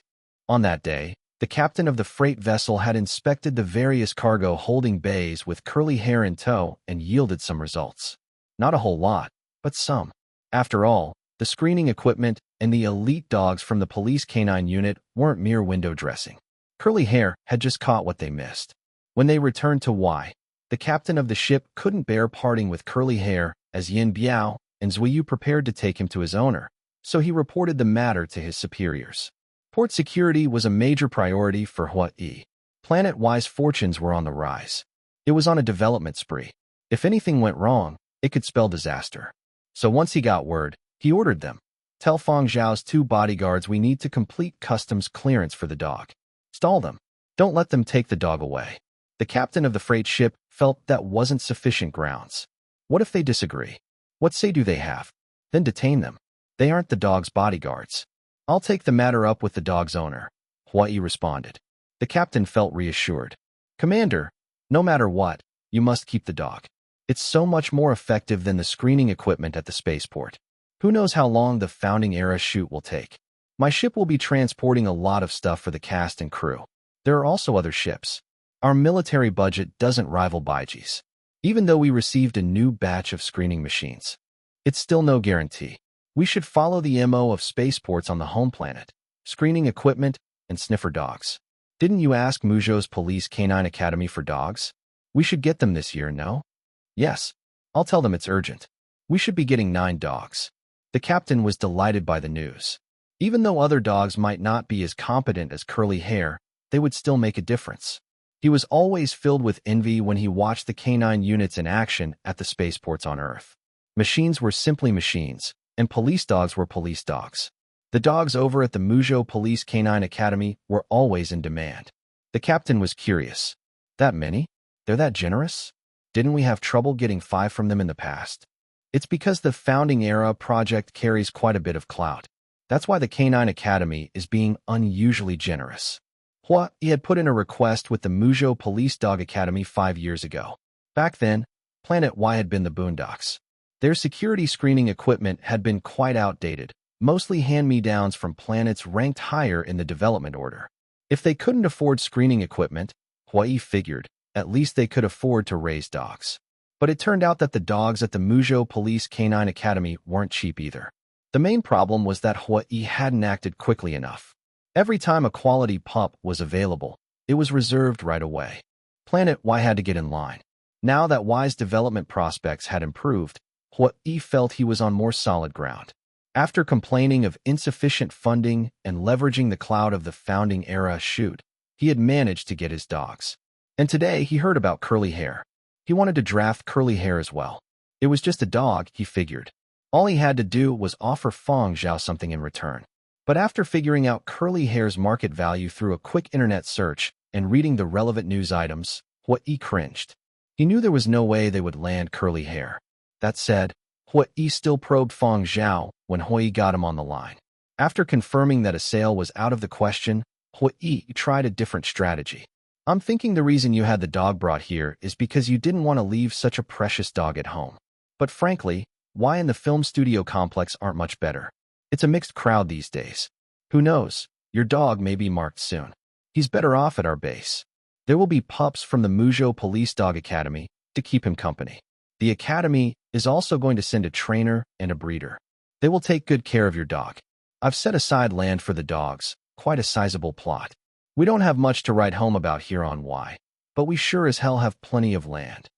On that day, the captain of the freight vessel had inspected the various cargo holding bays with Curly Hair in tow and yielded some results. Not a whole lot, but some. After all, the screening equipment and the elite dogs from the police canine unit weren't mere window dressing. Curly Hair had just caught what they missed. When they returned to Y, the captain of the ship couldn't bear parting with Curly Hair as Yin Biao and Zhuoyu prepared to take him to his owner, so he reported the matter to his superiors. Port security was a major priority for Hua Yi. Planet Y's fortunes were on the rise. It was on a development spree. If anything went wrong, it could spell disaster. So once he got word, he ordered them. Tell Fang Zhao's 2 bodyguards we need to complete customs clearance for the dog. Stall them. Don't let them take the dog away. The captain of the freight ship felt that wasn't sufficient grounds. What if they disagree? What say do they have? Then detain them. They aren't the dog's bodyguards. I'll take the matter up with the dog's owner, Huai responded. The captain felt reassured. Commander, no matter what, you must keep the dog. It's so much more effective than the screening equipment at the spaceport. Who knows how long the founding era shoot will take? My ship will be transporting a lot of stuff for the cast and crew. There are also other ships. Our military budget doesn't rival Baiji's. Even though we received a new batch of screening machines, it's still no guarantee. We should follow the MO of spaceports on the home planet, screening equipment and sniffer dogs. Didn't you ask Muzhou's Police Canine Academy for dogs? We should get them this year, no? Yes. I'll tell them it's urgent. We should be getting 9 dogs. The captain was delighted by the news. Even though other dogs might not be as competent as Curly Hair, they would still make a difference. He was always filled with envy when he watched the canine units in action at the spaceports on Earth. Machines were simply machines, and police dogs were police dogs. The dogs over at the Muzhou Police Canine Academy were always in demand. The captain was curious. That many? They're that generous? Didn't we have trouble getting 5 from them in the past? It's because the founding era project carries quite a bit of clout. That's why the Canine Academy is being unusually generous. Hua had put in a request with the Muzhou Police Dog Academy 5 years ago. Back then, Planet Y had been the boondocks. Their security screening equipment had been quite outdated, mostly hand-me-downs from planets ranked higher in the development order. If they couldn't afford screening equipment, Hua figured, at least they could afford to raise dogs. But it turned out that the dogs at the Muzhou Police Canine Academy weren't cheap either. The main problem was that Hua hadn't acted quickly enough. Every time a quality pup was available, it was reserved right away. Planet Y had to get in line. Now that Y's development prospects had improved, Hua felt he was on more solid ground. After complaining of insufficient funding and leveraging the clout of the founding era shoot, he had managed to get his dogs. And today he heard about Curly Hair. He wanted to draft Curly Hair as well. It was just a dog, he figured. All he had to do was offer Fang Zhao something in return. But after figuring out Curly Hair's market value through a quick internet search and reading the relevant news items, Hua cringed. He knew there was no way they would land Curly Hair. That said, Hua still probed Fang Zhao when Hua got him on the line. After confirming that a sale was out of the question, Hua tried a different strategy. I'm thinking the reason you had the dog brought here is because you didn't want to leave such a precious dog at home. But frankly, Y and the film studio complex aren't much better. It's a mixed crowd these days. Who knows, your dog may be marked soon. He's better off at our base. There will be pups from the Muzhou Police Dog Academy to keep him company. The academy is also going to send a trainer and a breeder. They will take good care of your dog. I've set aside land for the dogs, quite a sizable plot. We don't have much to write home about here on Y, but we sure as hell have plenty of land.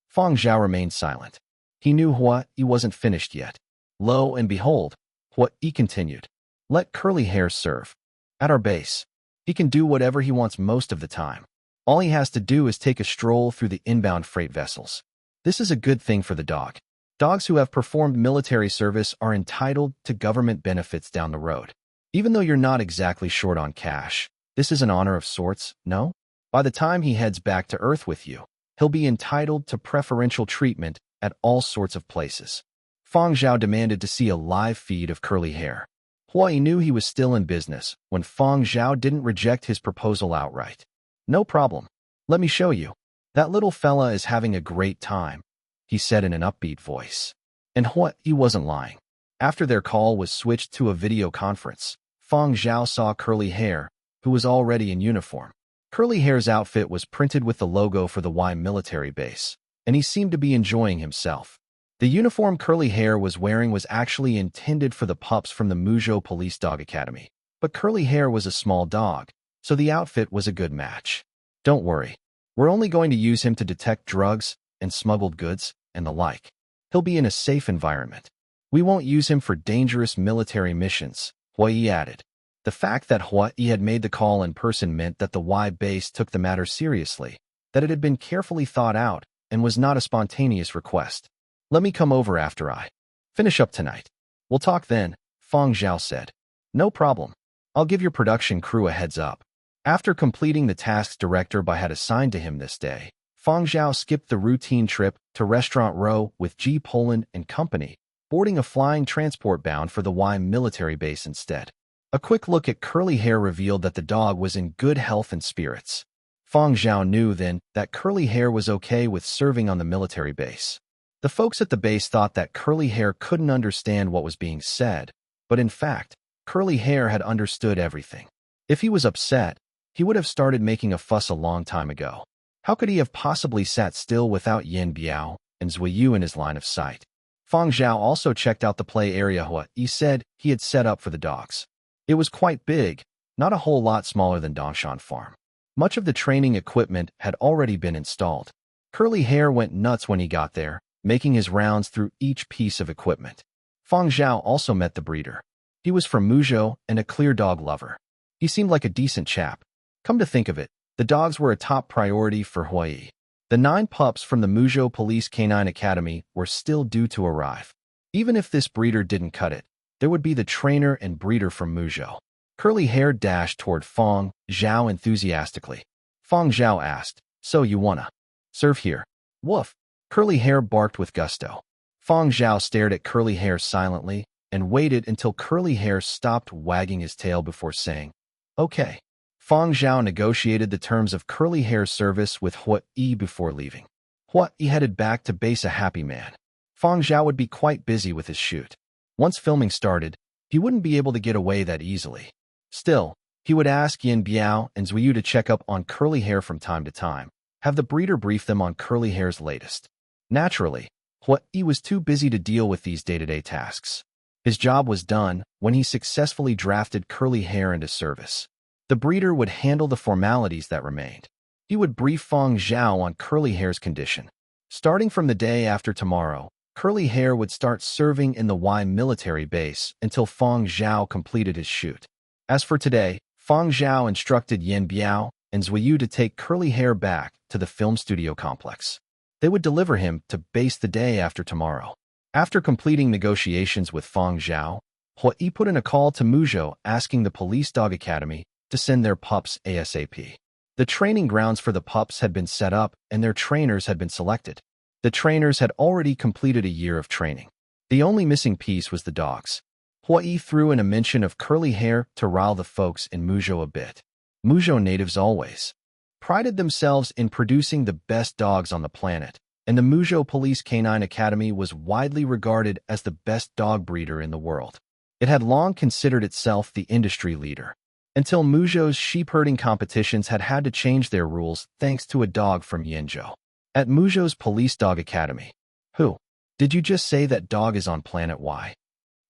Fang Zhao remained silent. He knew Hua wasn't finished yet. Lo and behold, Hua continued. Let Curly Hair serve. At our base, he can do whatever he wants most of the time. All he has to do is take a stroll through the inbound freight vessels. This is a good thing for the dog. Dogs who have performed military service are entitled to government benefits down the road. Even though you're not exactly short on cash, this is an honor of sorts, no? By the time he heads back to Earth with you, he'll be entitled to preferential treatment at all sorts of places. Fang Zhao demanded to see a live feed of Curly Hair. Hua knew he was still in business when Fang Zhao didn't reject his proposal outright. No problem. Let me show you. That little fella is having a great time, he said in an upbeat voice. And Hua wasn't lying. After their call was switched to a video conference, Fang Zhao saw Curly Hair, who was already in uniform. Curly Hair's outfit was printed with the logo for the Y military base, and he seemed to be enjoying himself. The uniform Curly Hair was wearing was actually intended for the pups from the Muzhou Police Dog Academy, but Curly Hair was a small dog, so the outfit was a good match. Don't worry, we're only going to use him to detect drugs and smuggled goods and the like. He'll be in a safe environment. We won't use him for dangerous military missions, Hua added. The fact that Hua had made the call in person meant that the Y base took the matter seriously, that it had been carefully thought out and was not a spontaneous request. Let me come over after I Finish up tonight. We'll talk then, Fang Zhao said. No problem. I'll give your production crew a heads up. After completing the tasks Director Bai had assigned to him this day, Fang Zhao skipped the routine trip to Restaurant Row with G. Poland and Company, boarding a flying transport bound for the Y military base instead. A quick look at Curly Hair revealed that the dog was in good health and spirits. Fang Zhao knew then that Curly Hair was okay with serving on the military base. The folks at the base thought that Curly Hair couldn't understand what was being said, but in fact, Curly Hair had understood everything. If he was upset, he would have started making a fuss a long time ago. How could he have possibly sat still without Yin Biao and Zui Yu in his line of sight? Fang Zhao also checked out the play area he said he had set up for the dogs. It was quite big, not a whole lot smaller than Dongshan Farm. Much of the training equipment had already been installed. Curly Hair went nuts when he got there, making his rounds through each piece of equipment. Fang Zhao also met the breeder. He was from Muzhou and a clear dog lover. He seemed like a decent chap. Come to think of it, the dogs were a top priority for Huai. The 9 pups from the Muzhou Police Canine Academy were still due to arrive. Even if this breeder didn't cut it, there would be the trainer and breeder from Muzhou. Curly Hair dashed toward Fang Zhao enthusiastically. Fang Zhao asked, "So you wanna serve here?" "Woof." Curly Hair barked with gusto. Fang Zhao stared at Curly Hair silently and waited until Curly Hair stopped wagging his tail before saying, "Okay." Fang Zhao negotiated the terms of Curly Hair's service with Huai before leaving. Huai headed back to base a happy man. Fang Zhao would be quite busy with his shoot. Once filming started, he wouldn't be able to get away that easily. Still, he would ask Yin Biao and Zui Yu to check up on Curly Hair from time to time, have the breeder brief them on Curly Hair's latest. Naturally, Huai was too busy to deal with these day-to-day tasks. His job was done when he successfully drafted Curly Hair into service. The breeder would handle the formalities that remained. He would brief Fang Zhao on Curly Hair's condition. Starting from the day after tomorrow, Curly Hair would start serving in the Y military base until Fang Zhao completed his shoot. As for today, Fang Zhao instructed Yin Biao and Zui Yu to take Curly Hair back to the film studio complex. They would deliver him to base the day after tomorrow. After completing negotiations with Fang Zhao, Huai put in a call to Muzhou asking the Police Dog Academy to send their pups ASAP. The training grounds for the pups had been set up and their trainers had been selected. The trainers had already completed a year of training. The only missing piece was the dogs. Huai threw in a mention of Curly Hair to rile the folks in Muzhou a bit. Muzhou natives always prided themselves in producing the best dogs on the planet, and the Muzhou Police Canine Academy was widely regarded as the best dog breeder in the world. It had long considered itself the industry leader, until Muzhou's sheep herding competitions had to change their rules thanks to a dog from Yenzhou. At Muzhou's Police Dog Academy. "Who? Did you just say that dog is on Planet Y?"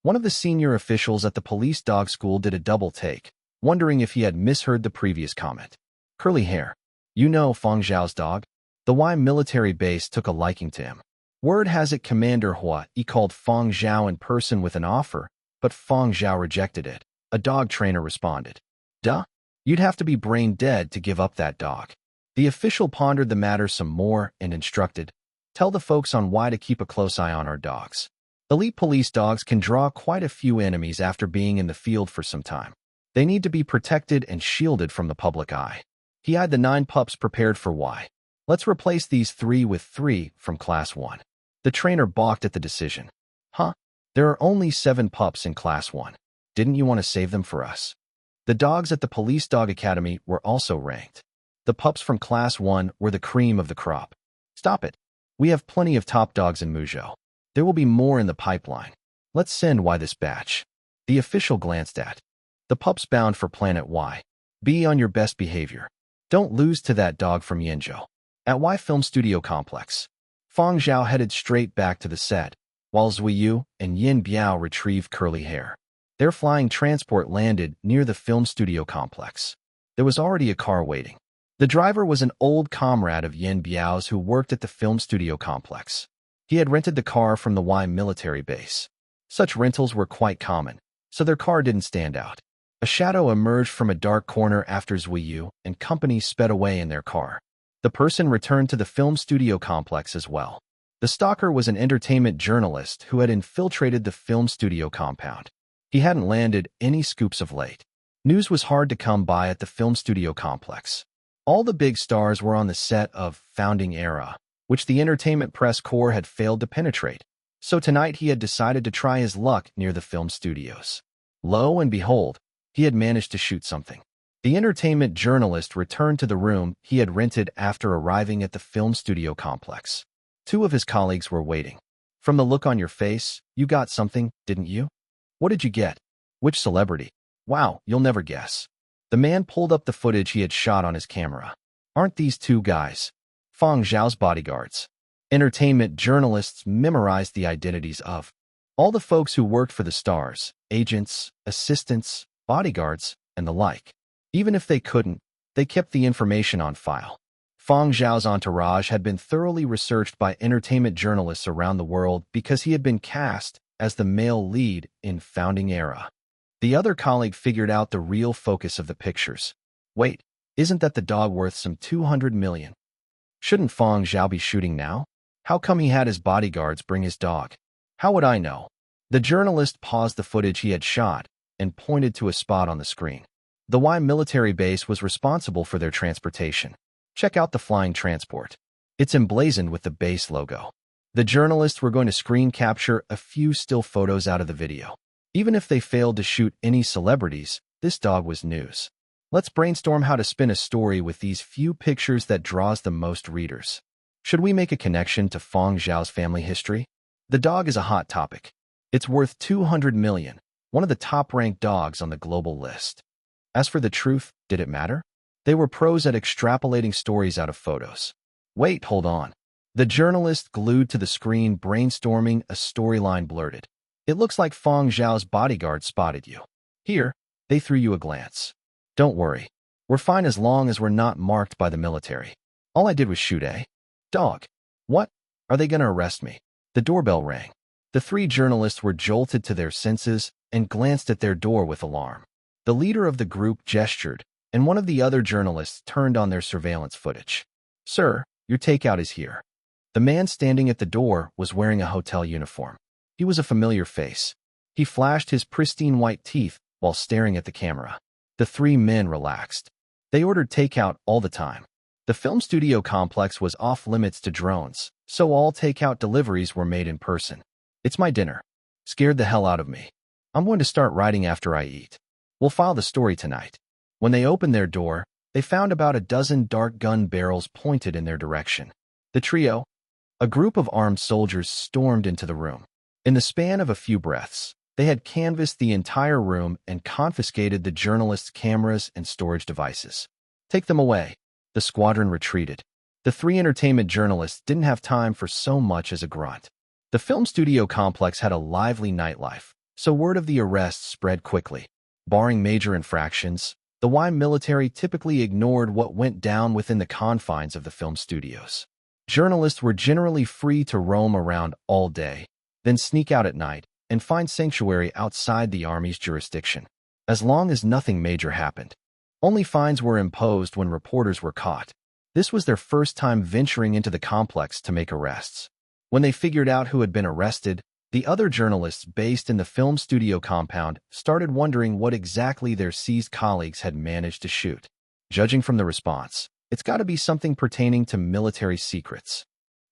One of the senior officials at the police dog school did a double take, wondering if he had misheard the previous comment. "Curly Hair. You know Fang Zhao's dog?" The Y military base took a liking to him. Word has it Commander Huai called Fang Zhao in person with an offer, but Fang Zhao rejected it. A dog trainer responded, "Duh. You'd have to be brain dead to give up that dog." The official pondered the matter some more and instructed, "Tell the folks on Y to keep a close eye on our dogs. Elite police dogs can draw quite a few enemies after being in the field for some time. They need to be protected and shielded from the public eye." He had the 9 pups prepared for Y. "Let's replace these 3 with 3 from Class 1. The trainer balked at the decision. "Huh? There are only 7 pups in Class 1. Didn't you want to save them for us?" The dogs at the Police Dog Academy were also ranked. The pups from Class 1 were the cream of the crop. "Stop it. We have plenty of top dogs in Muzhou. There will be more in the pipeline. Let's send Y this batch." The official glanced at the pups bound for Planet Y. "Be on your best behavior. Don't lose to that dog from Yenzhou." At Y Film Studio Complex, Fang Zhao headed straight back to the set, while Zui Yu and Yin Biao retrieved Curly Hair. Their flying transport landed near the film studio complex. There was already a car waiting. The driver was an old comrade of Yin Biao's who worked at the film studio complex. He had rented the car from the Y military base. Such rentals were quite common, so their car didn't stand out. A shadow emerged from a dark corner after Zui Yu and company sped away in their car. The person returned to the film studio complex as well. The stalker was an entertainment journalist who had infiltrated the film studio compound. He hadn't landed any scoops of late. News was hard to come by at the film studio complex. All the big stars were on the set of Founding Era, which the entertainment press corps had failed to penetrate. So tonight he had decided to try his luck near the film studios. Lo and behold, he had managed to shoot something. The entertainment journalist returned to the room he had rented after arriving at the film studio complex. Two of his colleagues were waiting. From the look on your face, you got something, didn't you? What did you get? Which celebrity? Wow, you'll never guess. The man pulled up the footage he had shot on his camera. Aren't these two guys Fang Zhao's bodyguards? Entertainment journalists memorized the identities of all the folks who worked for the stars, agents, assistants, bodyguards, and the like. Even if they couldn't, they kept the information on file. Fang Zhao's entourage had been thoroughly researched by entertainment journalists around the world because he had been cast as the male lead in Founding Era. The other colleague figured out the real focus of the pictures. Wait, isn't that the dog worth some 200 million? Shouldn't Fang Zhao be shooting now? How come he had his bodyguards bring his dog? How would I know? The journalist paused the footage he had shot and pointed to a spot on the screen. The Y military base was responsible for their transportation. Check out the flying transport. It's emblazoned with the base logo. The journalists were going to screen capture a few still photos out of the video. Even if they failed to shoot any celebrities, this dog was news. Let's brainstorm how to spin a story with these few pictures that draws the most readers. Should we make a connection to Fang Zhao's family history? The dog is a hot topic. It's worth 200 million, one of the top-ranked dogs on the global list. As for the truth, did it matter? They were pros at extrapolating stories out of photos. Wait, hold on. The journalist glued to the screen brainstorming a storyline blurted. It looks like Fang Zhao's bodyguard spotted you. Here, they threw you a glance. Don't worry. We're fine as long as we're not marked by the military. All I did was shoot a dog. What? Are they gonna arrest me? The doorbell rang. The three journalists were jolted to their senses and glanced at their door with alarm. The leader of the group gestured, and one of the other journalists turned on their surveillance footage. Sir, your takeout is here. The man standing at the door was wearing a hotel uniform. He was a familiar face. He flashed his pristine white teeth while staring at the camera. The three men relaxed. They ordered takeout all the time. The film studio complex was off-limits to drones, so all takeout deliveries were made in person. It's my dinner. Scared the hell out of me. I'm going to start writing after I eat. We'll file the story tonight. When they opened their door, they found about a dozen dark gun barrels pointed in their direction. The trio, a group of armed soldiers, stormed into the room. In the span of a few breaths, they had canvassed the entire room and confiscated the journalists' cameras and storage devices. Take them away. The squadron retreated. The three entertainment journalists didn't have time for so much as a grunt. The film studio complex had a lively nightlife, so word of the arrests spread quickly. Barring major infractions, the Y military typically ignored what went down within the confines of the film studios. Journalists were generally free to roam around all day, then sneak out at night and find sanctuary outside the army's jurisdiction, as long as nothing major happened. Only fines were imposed when reporters were caught. This was their first time venturing into the complex to make arrests. When they figured out who had been arrested, the other journalists based in the film studio compound started wondering what exactly their seized colleagues had managed to shoot. Judging from the response, it's got to be something pertaining to military secrets.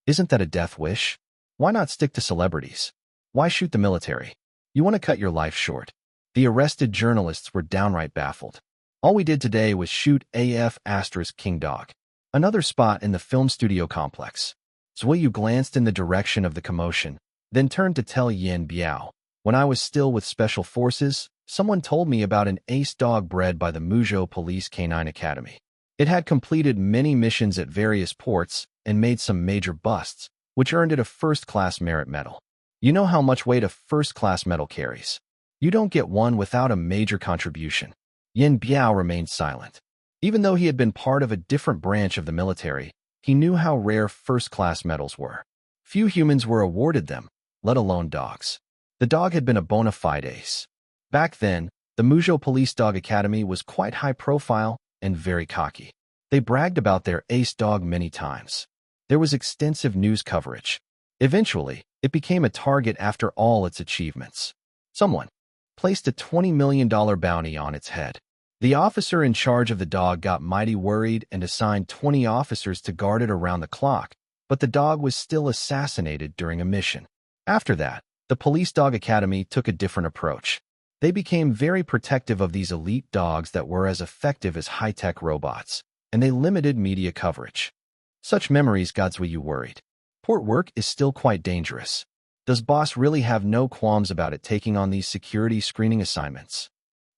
Isn't that a death wish? Why not stick to celebrities? Why shoot the military? You want to cut your life short. The arrested journalists were downright baffled. All we did today was shoot King Dog. Another spot in the film studio complex. Zhuyu glanced in the direction of the commotion, then turned to tell Yin Biao. When I was still with Special Forces, someone told me about an ace dog bred by the Muzhou Police Canine Academy. It had completed many missions at various ports and made some major busts, which earned it a first-class merit medal. You know how much weight a first-class medal carries. You don't get one without a major contribution. Yin Biao remained silent. Even though he had been part of a different branch of the military, he knew how rare first-class medals were. Few humans were awarded them, let alone dogs. The dog had been a bona fide ace. Back then, the Muzhou Police Dog Academy was quite high profile and very cocky. They bragged about their ace dog many times. There was extensive news coverage. Eventually, it became a target after all its achievements. Someone placed a $20 million bounty on its head. The officer in charge of the dog got mighty worried and assigned 20 officers to guard it around the clock, but the dog was still assassinated during a mission. After that, the Police Dog Academy took a different approach. They became very protective of these elite dogs that were as effective as high-tech robots, and they limited media coverage. Such memories got you worried. Port work is still quite dangerous. Does boss really have no qualms about it taking on these security screening assignments?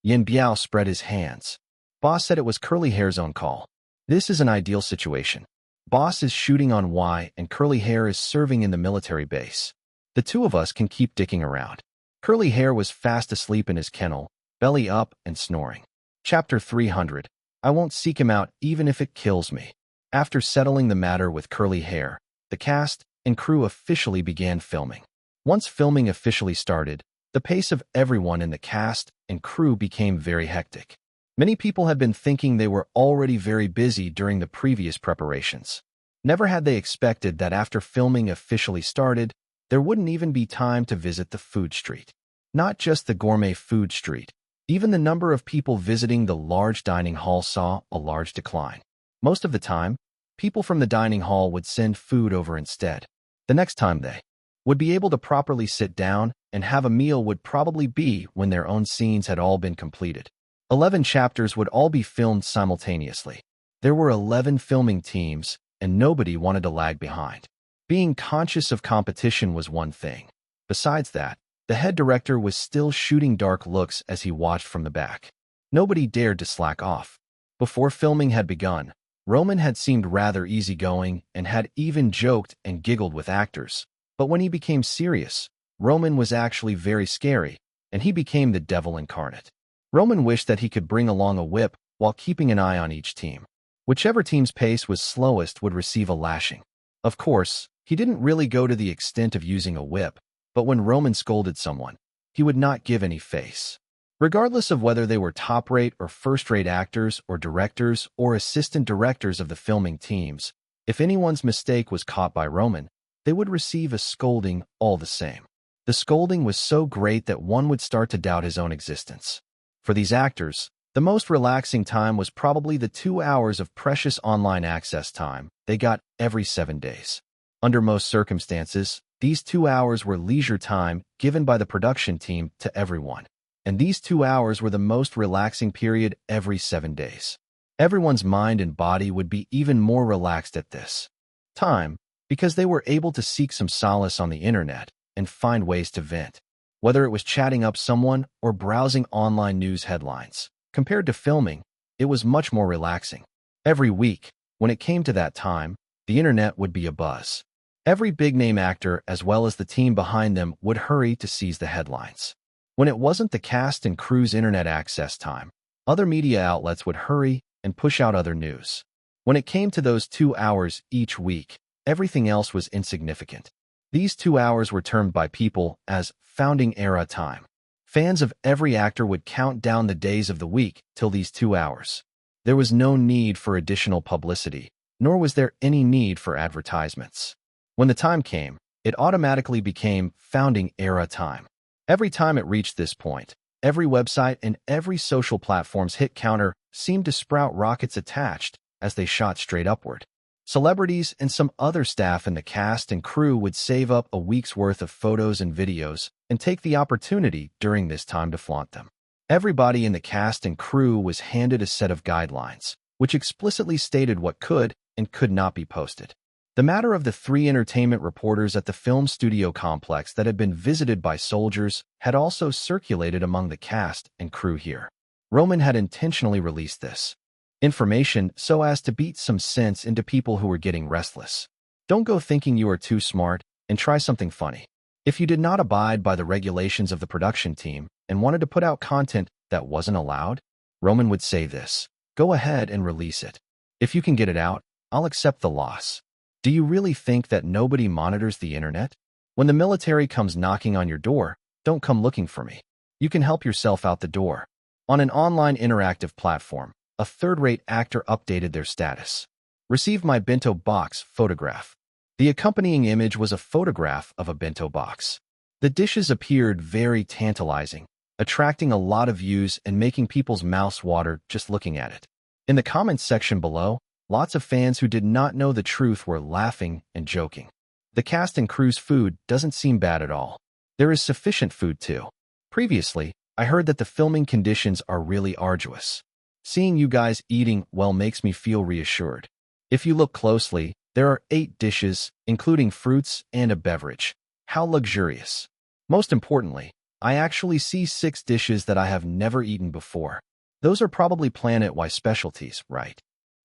Yin Biao spread his hands. Boss said it was Curly Hair's own call. This is an ideal situation. Boss is shooting on Y and Curly Hair is serving in the military base. The two of us can keep dicking around. Curly Hair was fast asleep in his kennel, belly up and snoring. Chapter 300. I won't seek him out even if it kills me. After settling the matter with Curly Hair, the cast and crew officially began filming. Once filming officially started, the pace of everyone in the cast and crew became very hectic. Many people had been thinking they were already very busy during the previous preparations. Never had they expected that after filming officially started, there wouldn't even be time to visit the food street. Not just the gourmet food street, even the number of people visiting the large dining hall saw a large decline. Most of the time, people from the dining hall would send food over instead. The next time they would be able to properly sit down and have a meal would probably be when their own scenes had all been completed. 11 chapters would all be filmed simultaneously. There were 11 filming teams, and nobody wanted to lag behind. Being conscious of competition was one thing. Besides that, the head director was still shooting dark looks as he watched from the back. Nobody dared to slack off. Before filming had begun, Roman had seemed rather easygoing and had even joked and giggled with actors. But when he became serious, Roman was actually very scary, and he became the devil incarnate. Roman wished that he could bring along a whip while keeping an eye on each team. Whichever team's pace was slowest would receive a lashing. Of course, he didn't really go to the extent of using a whip, but when Roman scolded someone, he would not give any face. Regardless of whether they were top-rate or first-rate actors or directors or assistant directors of the filming teams, if anyone's mistake was caught by Roman, they would receive a scolding all the same. The scolding was so great that one would start to doubt his own existence. For these actors, the most relaxing time was probably the 2 hours of precious online access time they got every 7 days. Under most circumstances, these 2 hours were leisure time given by the production team to everyone. And these 2 hours were the most relaxing period every 7 days. Everyone's mind and body would be even more relaxed at this time because they were able to seek some solace on the internet and find ways to vent, whether it was chatting up someone or browsing online news headlines. Compared to filming, it was much more relaxing. Every week, when it came to that time, the internet would be abuzz. Every big-name actor as well as the team behind them would hurry to seize the headlines. When it wasn't the cast and crew's internet access time, other media outlets would hurry and push out other news. When it came to those 2 hours each week, everything else was insignificant. These 2 hours were termed by people as founding era time. Fans of every actor would count down the days of the week till these 2 hours. There was no need for additional publicity, nor was there any need for advertisements. When the time came, it automatically became founding era time. Every time it reached this point, every website and every social platform's hit counter seemed to sprout rockets attached as they shot straight upward. Celebrities and some other staff in the cast and crew would save up a week's worth of photos and videos and take the opportunity during this time to flaunt them. Everybody in the cast and crew was handed a set of guidelines, which explicitly stated what could and could not be posted. The matter of the 3 entertainment reporters at the film studio complex that had been visited by soldiers had also circulated among the cast and crew here. Roman had intentionally released this information so as to beat some sense into people who were getting restless. Don't go thinking you are too smart and try something funny. If you did not abide by the regulations of the production team and wanted to put out content that wasn't allowed, Roman would say this: go ahead and release it. If you can get it out, I'll accept the loss. Do you really think that nobody monitors the internet? When the military comes knocking on your door, don't come looking for me. You can help yourself out the door. On an online interactive platform, a third-rate actor updated their status. Received my bento box photograph. The accompanying image was a photograph of a bento box. The dishes appeared very tantalizing, attracting a lot of views and making people's mouths water just looking at it. In the comments section below, lots of fans who did not know the truth were laughing and joking. The cast and crew's food doesn't seem bad at all. There is sufficient food too. Previously, I heard that the filming conditions are really arduous. Seeing you guys eating well makes me feel reassured. If you look closely, there are 8 dishes, including fruits and a beverage. How luxurious. Most importantly, I actually see 6 dishes that I have never eaten before. Those are probably Planet Y specialties, right?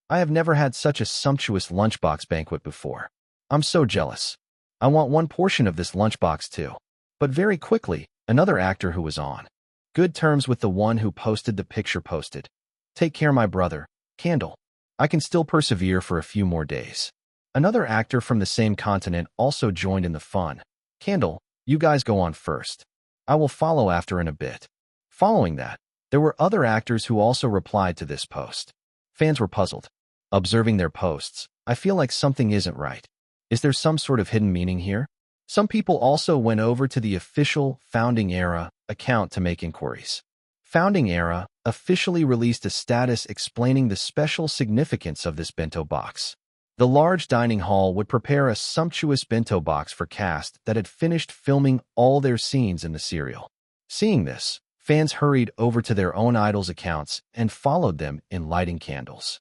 I have never had such a sumptuous lunchbox banquet before. I'm so jealous. I want one portion of this lunchbox too. But very quickly, another actor who was on good terms with the one who posted the picture posted, "Take care, my brother, Candle. I can still persevere for a few more days." Another actor from the same continent also joined in the fun. "Candle, you guys go on first. I will follow after in a bit." Following that, there were other actors who also replied to this post. Fans were puzzled. Observing their posts, I feel like something isn't right. Is there some sort of hidden meaning here? Some people also went over to the official Founding Era account to make inquiries. Founding Era officially released a status explaining the special significance of this bento box. The large dining hall would prepare a sumptuous bento box for cast that had finished filming all their scenes in the serial. Seeing this, fans hurried over to their own idols' accounts and followed them in lighting candles.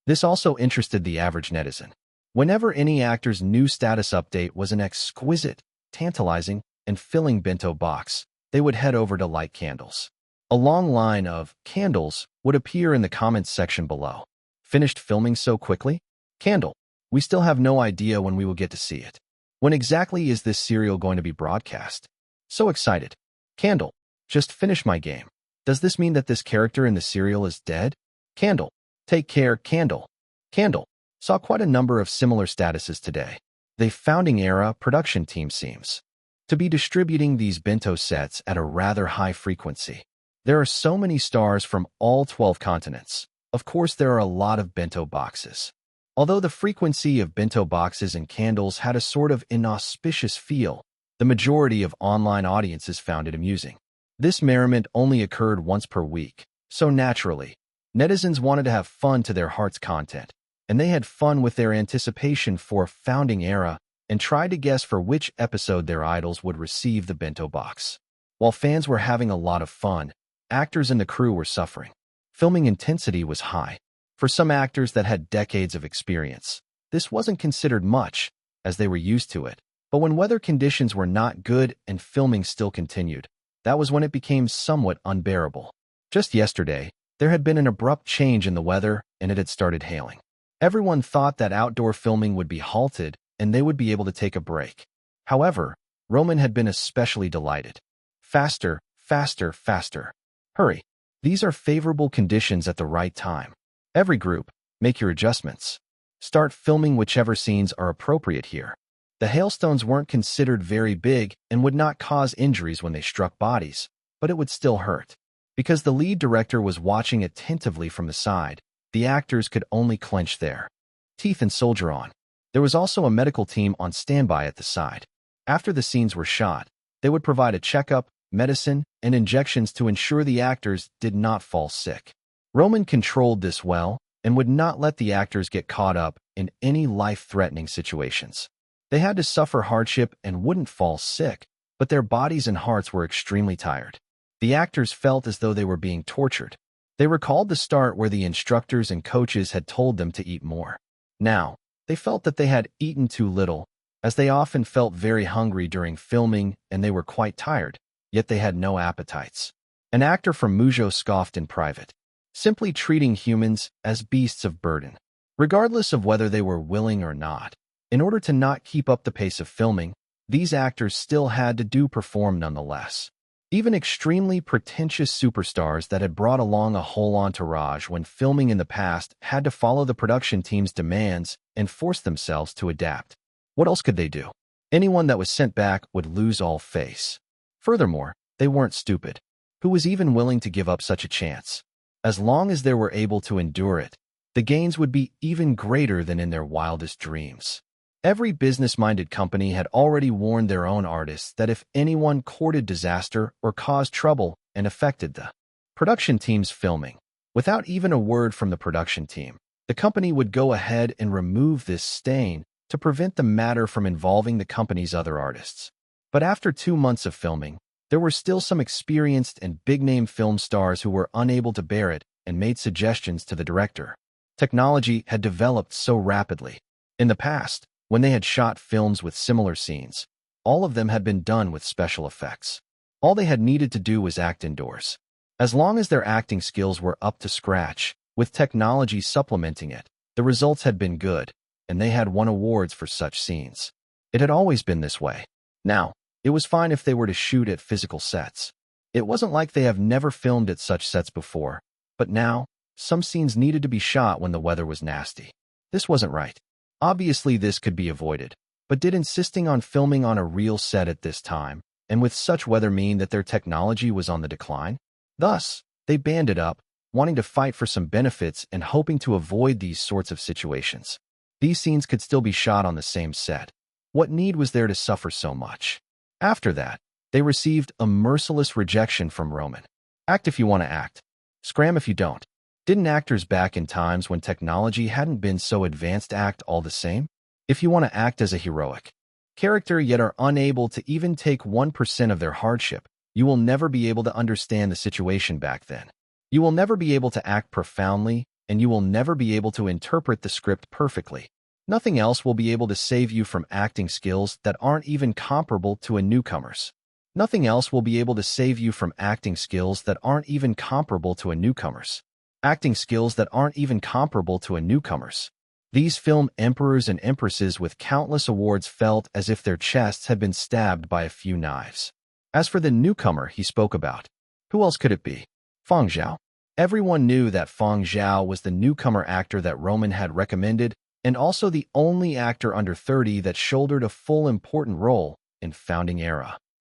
This also interested the average netizen. Whenever any actor's new status update was an exquisite, tantalizing, and filling bento box, they would head over to light candles. A long line of candles would appear in the comments section below. Finished filming so quickly? Candle, we still have no idea when we will get to see it. When exactly is this serial going to be broadcast? So excited. Candle, just finish my game. Does this mean that this character in the serial is dead? Candle, take care, Candle. Candle, saw quite a number of similar statuses today. The Founding Era production team seems to be distributing these bento sets at a rather high frequency. There are so many stars from all 12 continents. Of course, there are a lot of bento boxes. Although the frequency of bento boxes and candles had a sort of inauspicious feel, the majority of online audiences found it amusing. This merriment only occurred once per week, so naturally, netizens wanted to have fun to their heart's content, and they had fun with their anticipation for Founding Era and tried to guess for which episode their idols would receive the bento box. While fans were having a lot of fun, actors and the crew were suffering. Filming intensity was high. For some actors that had decades of experience, this wasn't considered much, as they were used to it. But when weather conditions were not good and filming still continued, that was when it became somewhat unbearable. Just yesterday, there had been an abrupt change in the weather and it had started hailing. Everyone thought that outdoor filming would be halted and they would be able to take a break. However, Roman had been especially delighted. Faster, faster, faster. Hurry. These are favorable conditions at the right time. Every group, make your adjustments. Start filming whichever scenes are appropriate here. The hailstones weren't considered very big and would not cause injuries when they struck bodies, but it would still hurt. Because the lead director was watching attentively from the side, the actors could only clench their teeth and soldier on. There was also a medical team on standby at the side. After the scenes were shot, they would provide a checkup, medicine, and injections to ensure the actors did not fall sick. Roman controlled this well and would not let the actors get caught up in any life-threatening situations. They had to suffer hardship and wouldn't fall sick, but their bodies and hearts were extremely tired. The actors felt as though they were being tortured. They recalled the start where the instructors and coaches had told them to eat more. Now, they felt that they had eaten too little, as they often felt very hungry during filming and they were quite tired, yet they had no appetites. An actor from Muzhou scoffed in private, simply treating humans as beasts of burden, regardless of whether they were willing or not. In order to not keep up the pace of filming, these actors still had to perform nonetheless. Even extremely pretentious superstars that had brought along a whole entourage when filming in the past had to follow the production team's demands and force themselves to adapt. What else could they do? Anyone that was sent back would lose all face. Furthermore, they weren't stupid. Who was even willing to give up such a chance? As long as they were able to endure it, the gains would be even greater than in their wildest dreams. Every business-minded company had already warned their own artists that if anyone courted disaster or caused trouble and affected the production team's filming, without even a word from the production team, the company would go ahead and remove this stain to prevent the matter from involving the company's other artists. But after 2 months of filming, there were still some experienced and big-name film stars who were unable to bear it and made suggestions to the director. Technology had developed so rapidly. In the past, when they had shot films with similar scenes, all of them had been done with special effects. All they had needed to do was act indoors. As long as their acting skills were up to scratch, with technology supplementing it, the results had been good, and they had won awards for such scenes. It had always been this way. Now, it was fine if they were to shoot at physical sets. It wasn't like they have never filmed at such sets before, but now, some scenes needed to be shot when the weather was nasty. This wasn't right. Obviously, this could be avoided, but did insisting on filming on a real set at this time, and with such weather mean that their technology was on the decline? Thus, they banded up, wanting to fight for some benefits and hoping to avoid these sorts of situations. These scenes could still be shot on the same set. What need was there to suffer so much? After that, they received a merciless rejection from Roman. Act if you want to act. Scram if you don't. Didn't actors back in times when technology hadn't been so advanced act all the same? If you want to act as a heroic character yet are unable to even take 1% of their hardship, you will never be able to understand the situation back then. You will never be able to act profoundly, and you will never be able to interpret the script perfectly. Nothing else will be able to save you from acting skills that aren't even comparable to a newcomer's. Nothing else will be able to save you from acting skills that aren't even comparable to a newcomer's. Acting skills that aren't even comparable to a newcomer's. These film emperors and empresses with countless awards felt as if their chests had been stabbed by a few knives. As for the newcomer he spoke about, who else could it be? Fang Zhao. Everyone knew that Fang Zhao was the newcomer actor that Roman had recommended, and also the only actor under 30 that shouldered a full important role in Founding Era.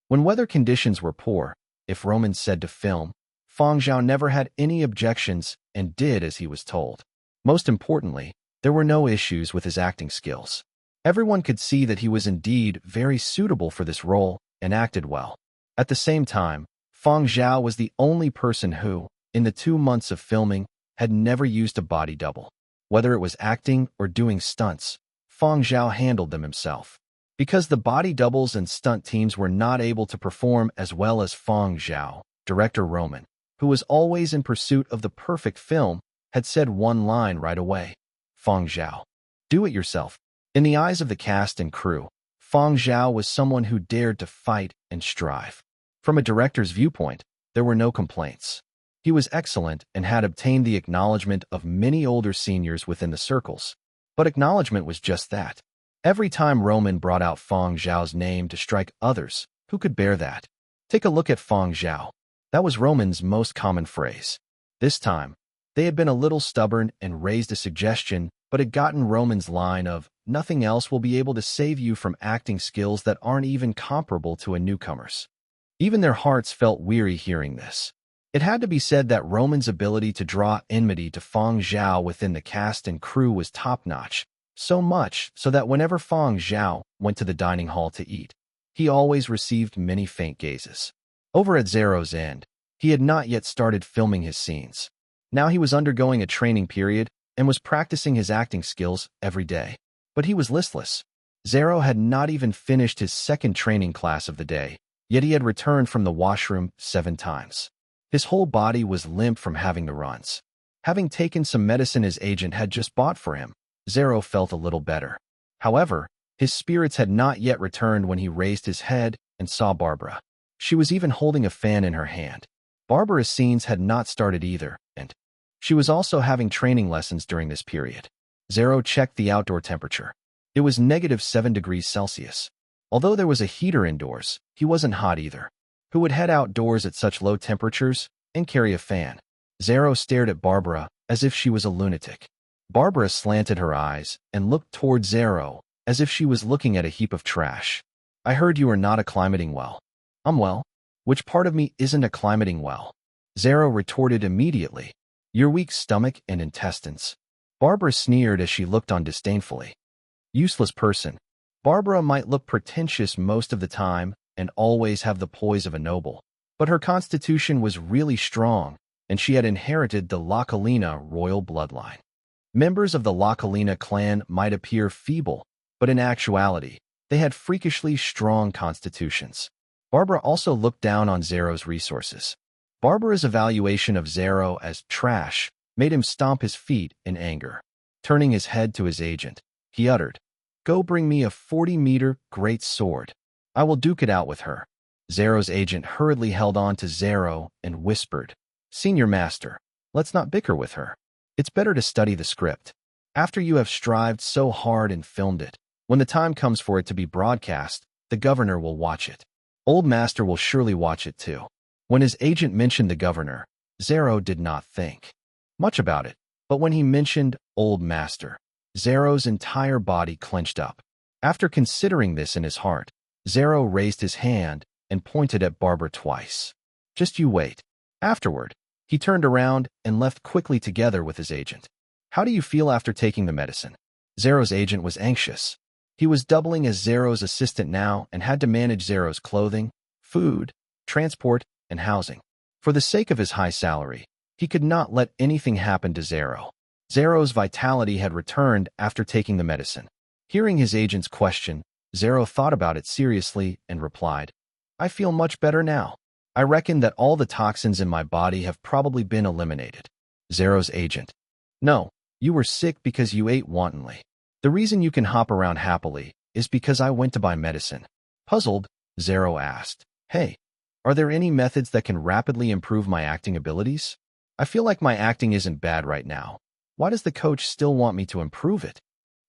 When weather conditions were poor, if Roman said to film, Fang Zhao never had any objections and did as he was told. Most importantly, there were no issues with his acting skills. Everyone could see that he was indeed very suitable for this role and acted well. At the same time, Fang Zhao was the only person who, in the 2 months of filming, had never used a body double. Whether it was acting or doing stunts, Fang Zhao handled them himself. Because the body doubles and stunt teams were not able to perform as well as Fang Zhao, director Roman, who was always in pursuit of the perfect film, had said one line right away. Fang Zhao, do it yourself. In the eyes of the cast and crew, Fang Zhao was someone who dared to fight and strive. From a director's viewpoint, there were no complaints. He was excellent and had obtained the acknowledgement of many older seniors within the circles. But acknowledgement was just that. Every time Roman brought out Fang Zhao's name to strike others, who could bear that? Take a look at Fang Zhao. That was Roman's most common phrase. This time, they had been a little stubborn and raised a suggestion, but had gotten Roman's line of, nothing else will be able to save you from acting skills that aren't even comparable to a newcomer's. Even their hearts felt weary hearing this. It had to be said that Roman's ability to draw enmity to Fang Zhao within the cast and crew was top-notch, so much so that whenever Fang Zhao went to the dining hall to eat, he always received many faint gazes. Over at Zero's end, he had not yet started filming his scenes. Now he was undergoing a training period and was practicing his acting skills every day. But he was listless. Zero had not even finished his second training class of the day, yet he had returned from the washroom 7 times. His whole body was limp from having the runs. Having taken some medicine his agent had just bought for him, Zero felt a little better. However, his spirits had not yet returned when he raised his head and saw Barbara. She was even holding a fan in her hand. Barbara's scenes had not started either, and she was also having training lessons during this period. Zero checked the outdoor temperature. It was -7 degrees Celsius. Although there was a heater indoors, he wasn't hot either. Who would head outdoors at such low temperatures and carry a fan? Zero stared at Barbara as if she was a lunatic. Barbara slanted her eyes and looked toward Zero as if she was looking at a heap of trash. I heard you are not acclimating well. I'm well. Which part of me isn't acclimating well? Zero retorted immediately. Your weak stomach and intestines. Barbara sneered as she looked on disdainfully. Useless person. Barbara might look pretentious most of the time and always have the poise of a noble, but her constitution was really strong, and she had inherited the Lacalina royal bloodline. Members of the Lacalina clan might appear feeble, but in actuality, they had freakishly strong constitutions. Barbara also looked down on Zero's resources. Barbara's evaluation of Zero as trash made him stomp his feet in anger. Turning his head to his agent, he uttered, "Go bring me a 40-meter great sword. I will duke it out with her." Zero's agent hurriedly held on to Zero and whispered, "Senior Master, let's not bicker with her. It's better to study the script. After you have strived so hard and filmed it, when the time comes for it to be broadcast, the governor will watch it. Old Master will surely watch it too." When his agent mentioned the governor, Zero did not think much about it, but when he mentioned Old Master, Zero's entire body clenched up. After considering this in his heart, Zero raised his hand and pointed at Barbara twice. "Just you wait." Afterward, he turned around and left quickly together with his agent. "How do you feel after taking the medicine?" Zero's agent was anxious. He was doubling as Zero's assistant now and had to manage Zero's clothing, food, transport, and housing. For the sake of his high salary, he could not let anything happen to Zero. Zero's vitality had returned after taking the medicine. Hearing his agent's question, Zero thought about it seriously and replied, "I feel much better now. I reckon that all the toxins in my body have probably been eliminated." Zero's agent, "No, you were sick because you ate wantonly. The reason you can hop around happily is because I went to buy medicine." Puzzled, Zero asked, "Hey, are there any methods that can rapidly improve my acting abilities? I feel like my acting isn't bad right now. Why does the coach still want me to improve it?"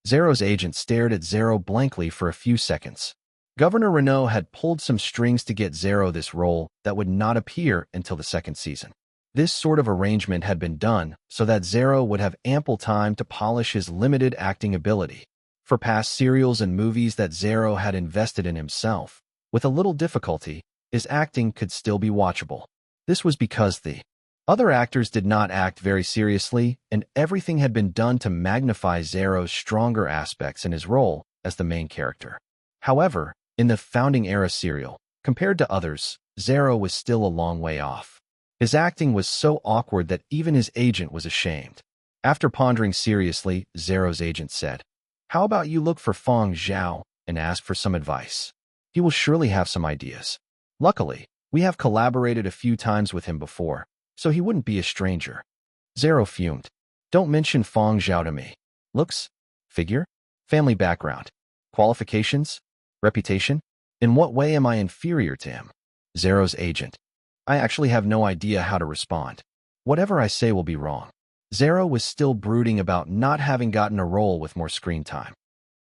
Zero's agent stared at Zero blankly for a few seconds. Governor Renault had pulled some strings to get Zero this role that would not appear until the second season. This sort of arrangement had been done so that Zero would have ample time to polish his limited acting ability. For past serials and movies that Zero had invested in himself, with a little difficulty, his acting could still be watchable. This was because the other actors did not act very seriously, and everything had been done to magnify Zero's stronger aspects in his role as the main character. However, in the Founding Era serial, compared to others, Zero was still a long way off. His acting was so awkward that even his agent was ashamed. After pondering seriously, Zero's agent said, "How about you look for Fang Zhao and ask for some advice? He will surely have some ideas. Luckily, we have collaborated a few times with him before, so he wouldn't be a stranger." Zero fumed. "Don't mention Fang Zhao to me. Looks? Figure? Family background? Qualifications? Reputation? In what way am I inferior to him?" Zero's agent, "I actually have no idea how to respond. Whatever I say will be wrong." Zero was still brooding about not having gotten a role with more screen time.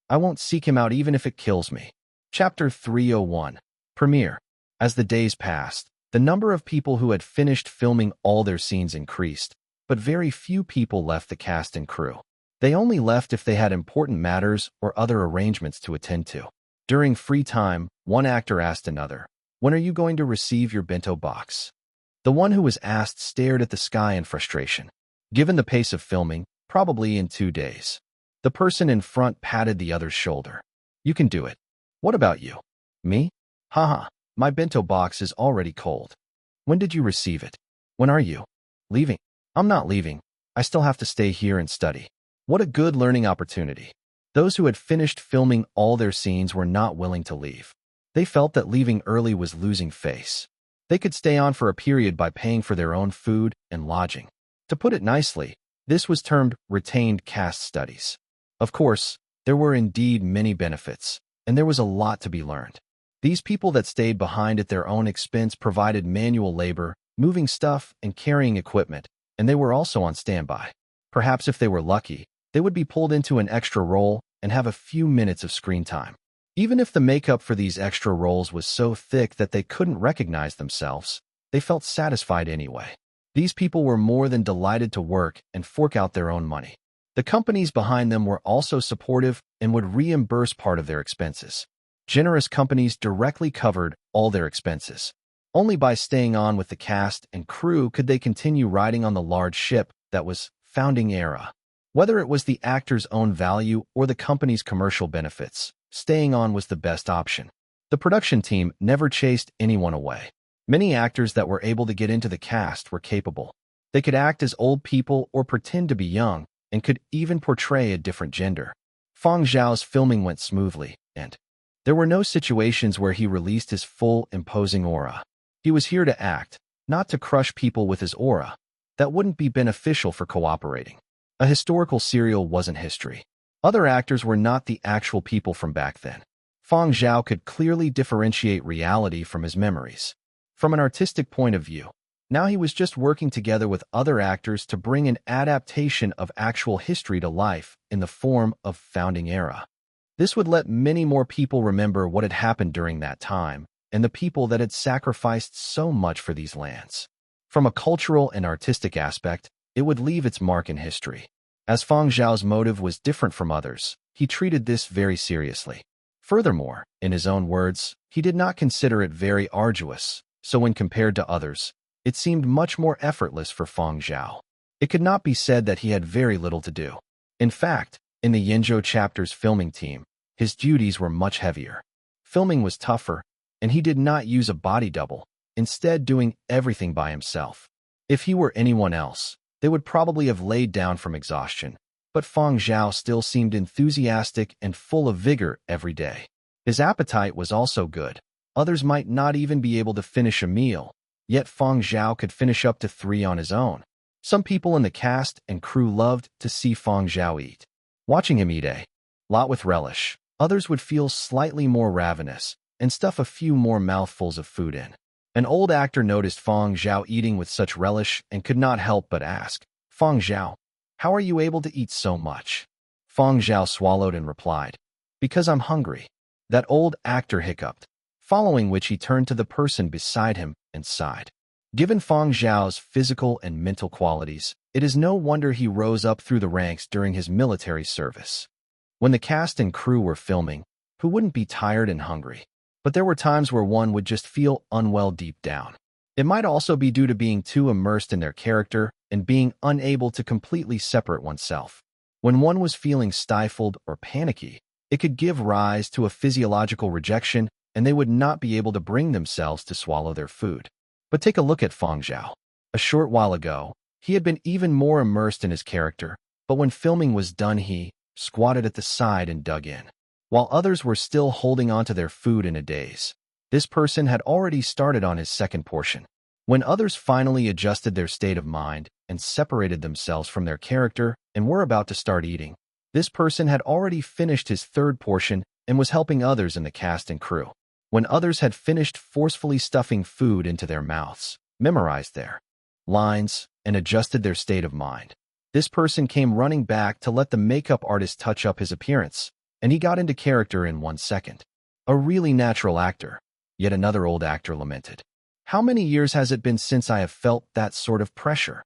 "I won't seek him out even if it kills me." Chapter 301. Premiere. As the days passed, the number of people who had finished filming all their scenes increased, but very few people left the cast and crew. They only left if they had important matters or other arrangements to attend to. During free time, one actor asked another, "When are you going to receive your bento box?" The one who was asked stared at the sky in frustration. Given the pace of filming, probably in 2 days. The person in front patted the other's shoulder. "You can do it. What about you?" "Me? Haha. My bento box is already cold." "When did you receive it? When are you leaving?" "I'm not leaving. I still have to stay here and study." What a good learning opportunity. Those who had finished filming all their scenes were not willing to leave. They felt that leaving early was losing face. They could stay on for a period by paying for their own food and lodging. To put it nicely, this was termed retained cast studies. Of course, there were indeed many benefits, and there was a lot to be learned. These people that stayed behind at their own expense provided manual labor, moving stuff, and carrying equipment, and they were also on standby. Perhaps if they were lucky, they would be pulled into an extra role and have a few minutes of screen time. Even if the makeup for these extra roles was so thick that they couldn't recognize themselves, they felt satisfied anyway. These people were more than delighted to work and fork out their own money. The companies behind them were also supportive and would reimburse part of their expenses. Generous companies directly covered all their expenses. Only by staying on with the cast and crew could they continue riding on the large ship that was Founding Era. Whether it was the actor's own value or the company's commercial benefits, staying on was the best option. The production team never chased anyone away. Many actors that were able to get into the cast were capable. They could act as old people or pretend to be young, and could even portray a different gender. Fang Zhao's filming went smoothly, and there were no situations where he released his full, imposing aura. He was here to act, not to crush people with his aura. That wouldn't be beneficial for cooperating. A historical serial wasn't history. Other actors were not the actual people from back then. Fang Zhao could clearly differentiate reality from his memories. From an artistic point of view, now he was just working together with other actors to bring an adaptation of actual history to life in the form of founding era. This would let many more people remember what had happened during that time and the people that had sacrificed so much for these lands. From a cultural and artistic aspect, it would leave its mark in history. As Fang Zhao's motive was different from others, he treated this very seriously. Furthermore, in his own words, he did not consider it very arduous, so when compared to others, it seemed much more effortless for Fang Zhao. It could not be said that he had very little to do. In fact, in the Yinzhou chapter's filming team, his duties were much heavier. Filming was tougher, and he did not use a body double, instead doing everything by himself. If he were anyone else, they would probably have laid down from exhaustion, but Fang Zhao still seemed enthusiastic and full of vigor every day. His appetite was also good. Others might not even be able to finish a meal, yet Fang Zhao could finish up to 3 on his own. Some people in the cast and crew loved to see Fang Zhao eat. Watching him eat a lot with relish, others would feel slightly more ravenous and stuff a few more mouthfuls of food in. An old actor noticed Fang Zhao eating with such relish and could not help but ask, "Fang Zhao, how are you able to eat so much?" Fang Zhao swallowed and replied, "Because I'm hungry." That old actor hiccuped, following which he turned to the person beside him and sighed. Given Fang Zhao's physical and mental qualities, it is no wonder he rose up through the ranks during his military service. When the cast and crew were filming, who wouldn't be tired and hungry? But there were times where one would just feel unwell deep down. It might also be due to being too immersed in their character and being unable to completely separate oneself. When one was feeling stifled or panicky, it could give rise to a physiological rejection, and they would not be able to bring themselves to swallow their food. But take a look at Fang Zhao. A short while ago, he had been even more immersed in his character, but when filming was done he squatted at the side and dug in. While others were still holding on to their food in a daze, this person had already started on his second portion. When others finally adjusted their state of mind and separated themselves from their character and were about to start eating, this person had already finished his third portion and was helping others in the cast and crew. When others had finished forcefully stuffing food into their mouths, memorized their lines, and adjusted their state of mind, this person came running back to let the makeup artist touch up his appearance, and he got into character in 1 second. A really natural actor. Yet another old actor lamented, "How many years has it been since I have felt that sort of pressure?"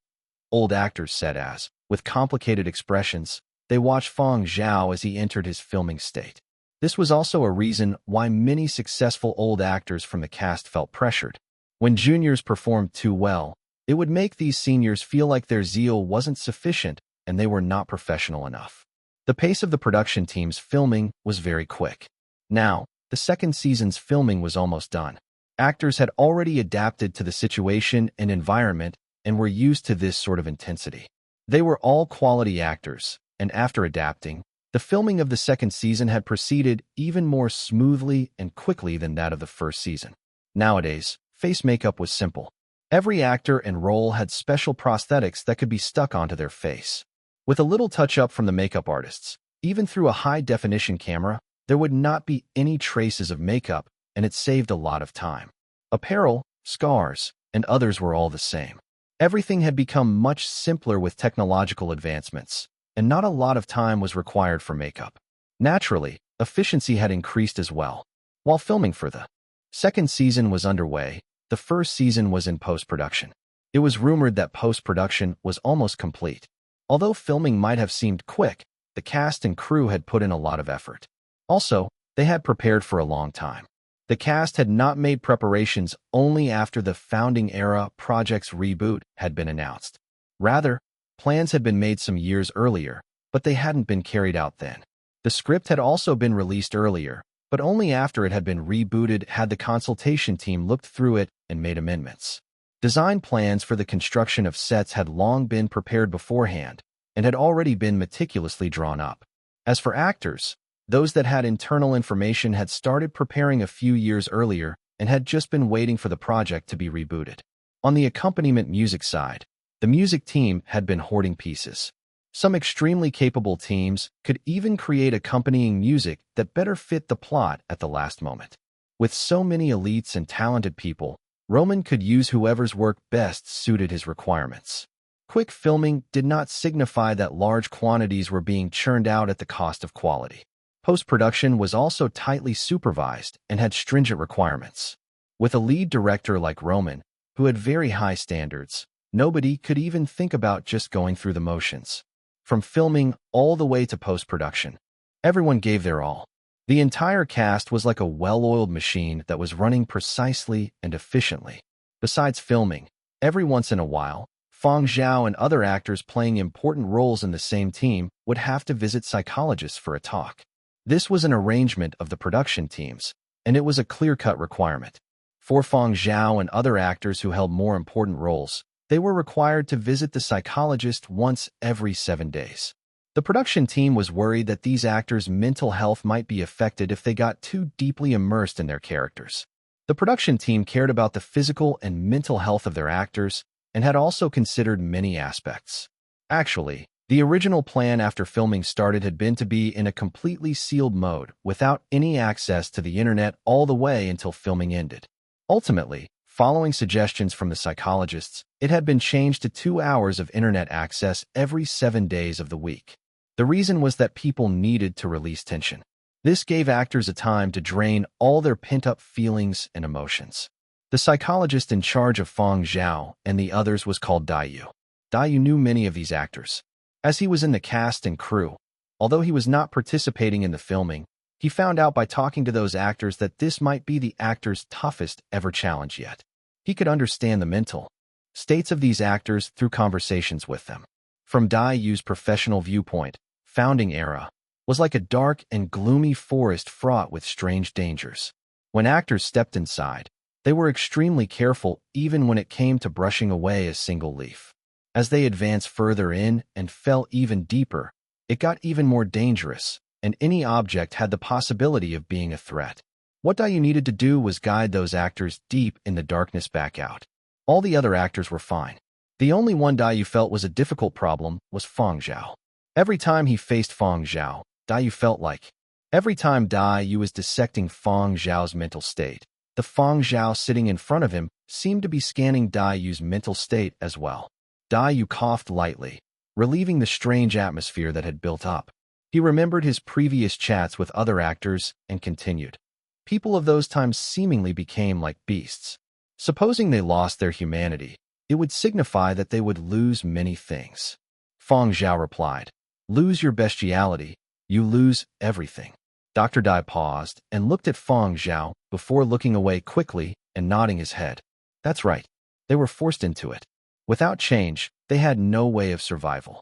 Old actors said as, with complicated expressions, they watched Fang Zhao as he entered his filming state. This was also a reason why many successful old actors from the cast felt pressured. When juniors performed too well, it would make these seniors feel like their zeal wasn't sufficient and they were not professional enough. The pace of the production team's filming was very quick. Now, the second season's filming was almost done. Actors had already adapted to the situation and environment and were used to this sort of intensity. They were all quality actors, and after adapting, the filming of the second season had proceeded even more smoothly and quickly than that of the first season. Nowadays, face makeup was simple. Every actor and role had special prosthetics that could be stuck onto their face. With a little touch-up from the makeup artists, even through a high-definition camera, there would not be any traces of makeup, and it saved a lot of time. Apparel, scars, and others were all the same. Everything had become much simpler with technological advancements, and not a lot of time was required for makeup. Naturally, efficiency had increased as well. While filming for the second season was underway, the first season was in post-production. It was rumored that post-production was almost complete. Although filming might have seemed quick, the cast and crew had put in a lot of effort. Also, they had prepared for a long time. The cast had not made preparations only after the Founding Era project's reboot had been announced. Rather, plans had been made some years earlier, but they hadn't been carried out then. The script had also been released earlier, but only after it had been rebooted had the consultation team looked through it and made amendments. Design plans for the construction of sets had long been prepared beforehand and had already been meticulously drawn up. As for actors, those that had internal information had started preparing a few years earlier and had just been waiting for the project to be rebooted. On the accompaniment music side, the music team had been hoarding pieces. Some extremely capable teams could even create accompanying music that better fit the plot at the last moment. With so many elites and talented people, Roman could use whoever's work best suited his requirements. Quick filming did not signify that large quantities were being churned out at the cost of quality. Post-production was also tightly supervised and had stringent requirements. With a lead director like Roman, who had very high standards, nobody could even think about just going through the motions. From filming all the way to post-production, everyone gave their all. The entire cast was like a well-oiled machine that was running precisely and efficiently. Besides filming, every once in a while, Fang Zhao and other actors playing important roles in the same team would have to visit psychologists for a talk. This was an arrangement of the production teams, and it was a clear-cut requirement. For Fang Zhao and other actors who held more important roles, they were required to visit the psychologist once every 7 days. The production team was worried that these actors' mental health might be affected if they got too deeply immersed in their characters. The production team cared about the physical and mental health of their actors and had also considered many aspects. Actually, the original plan after filming started had been to be in a completely sealed mode without any access to the internet all the way until filming ended. Ultimately, following suggestions from the psychologists, it had been changed to 2 hours of internet access every 7 days of the week. The reason was that people needed to release tension. This gave actors a time to drain all their pent-up feelings and emotions. The psychologist in charge of Fang Zhao and the others was called Dayu. Dayu knew many of these actors. As he was in the cast and crew, although he was not participating in the filming, he found out by talking to those actors that this might be the actors' toughest ever challenge yet. He could understand the mental states of these actors through conversations with them. From Dayu's professional viewpoint, Founding Era was like a dark and gloomy forest fraught with strange dangers. When actors stepped inside, they were extremely careful even when it came to brushing away a single leaf. As they advanced further in and fell even deeper, it got even more dangerous, and any object had the possibility of being a threat. What Dayu needed to do was guide those actors deep in the darkness back out. All the other actors were fine. The only one Dayu felt was a difficult problem was Fang Zhao. Every time he faced Fang Zhao, Dayu felt like every time Dayu was dissecting Fang Zhao's mental state, the Fang Zhao sitting in front of him seemed to be scanning Dayu's mental state as well. Dayu coughed lightly, relieving the strange atmosphere that had built up. He remembered his previous chats with other actors and continued. People of those times seemingly became like beasts. Supposing they lost their humanity, it would signify that they would lose many things. Fang Zhao replied, "Lose your bestiality, you lose everything." Dr. Dai paused and looked at Fang Zhao before looking away quickly and nodding his head. That's right. They were forced into it. Without change, they had no way of survival.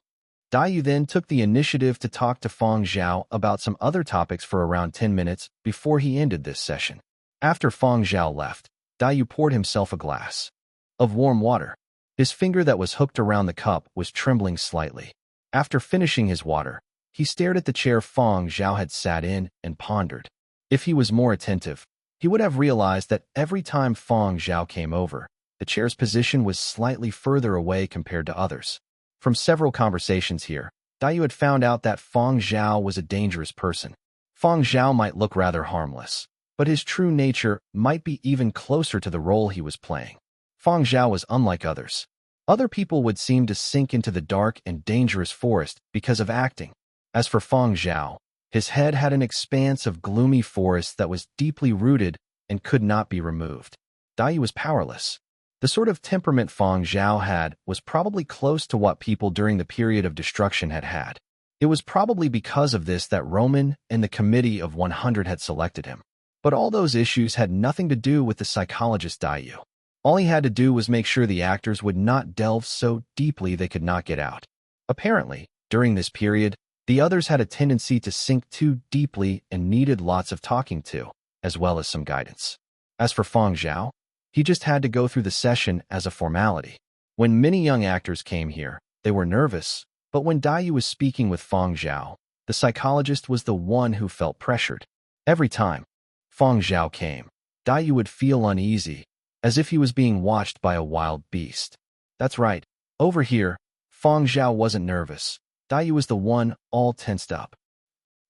Dayu then took the initiative to talk to Fang Zhao about some other topics for around 10 minutes before he ended this session. After Fang Zhao left, Dayu poured himself a glass of warm water. His finger that was hooked around the cup was trembling slightly. After finishing his water, he stared at the chair Fang Zhao had sat in and pondered. If he was more attentive, he would have realized that every time Fang Zhao came over, the chair's position was slightly further away compared to others. From several conversations here, Dayu had found out that Fang Zhao was a dangerous person. Fang Zhao might look rather harmless, but his true nature might be even closer to the role he was playing. Fang Zhao was unlike others. Other people would seem to sink into the dark and dangerous forest because of acting. As for Fang Zhao, his head had an expanse of gloomy forest that was deeply rooted and could not be removed. Dayu was powerless. The sort of temperament Fang Zhao had was probably close to what people during the period of destruction had had. It was probably because of this that Roman and the Committee of 100 had selected him. But all those issues had nothing to do with the psychologist Dayu. All he had to do was make sure the actors would not delve so deeply they could not get out. Apparently, during this period, The others had a tendency to sink too deeply and needed lots of talking to, as well as some guidance. As for Fang Zhao, he just had to go through the session as a formality. When many young actors came here, they were nervous, but when Dai was speaking with Fang Zhao, the psychologist was the one who felt pressured. Every time Fang Zhao came, Dai would feel uneasy, as if he was being watched by a wild beast. That's right. Over here, Fang Zhao wasn't nervous. Dai was the one all tensed up.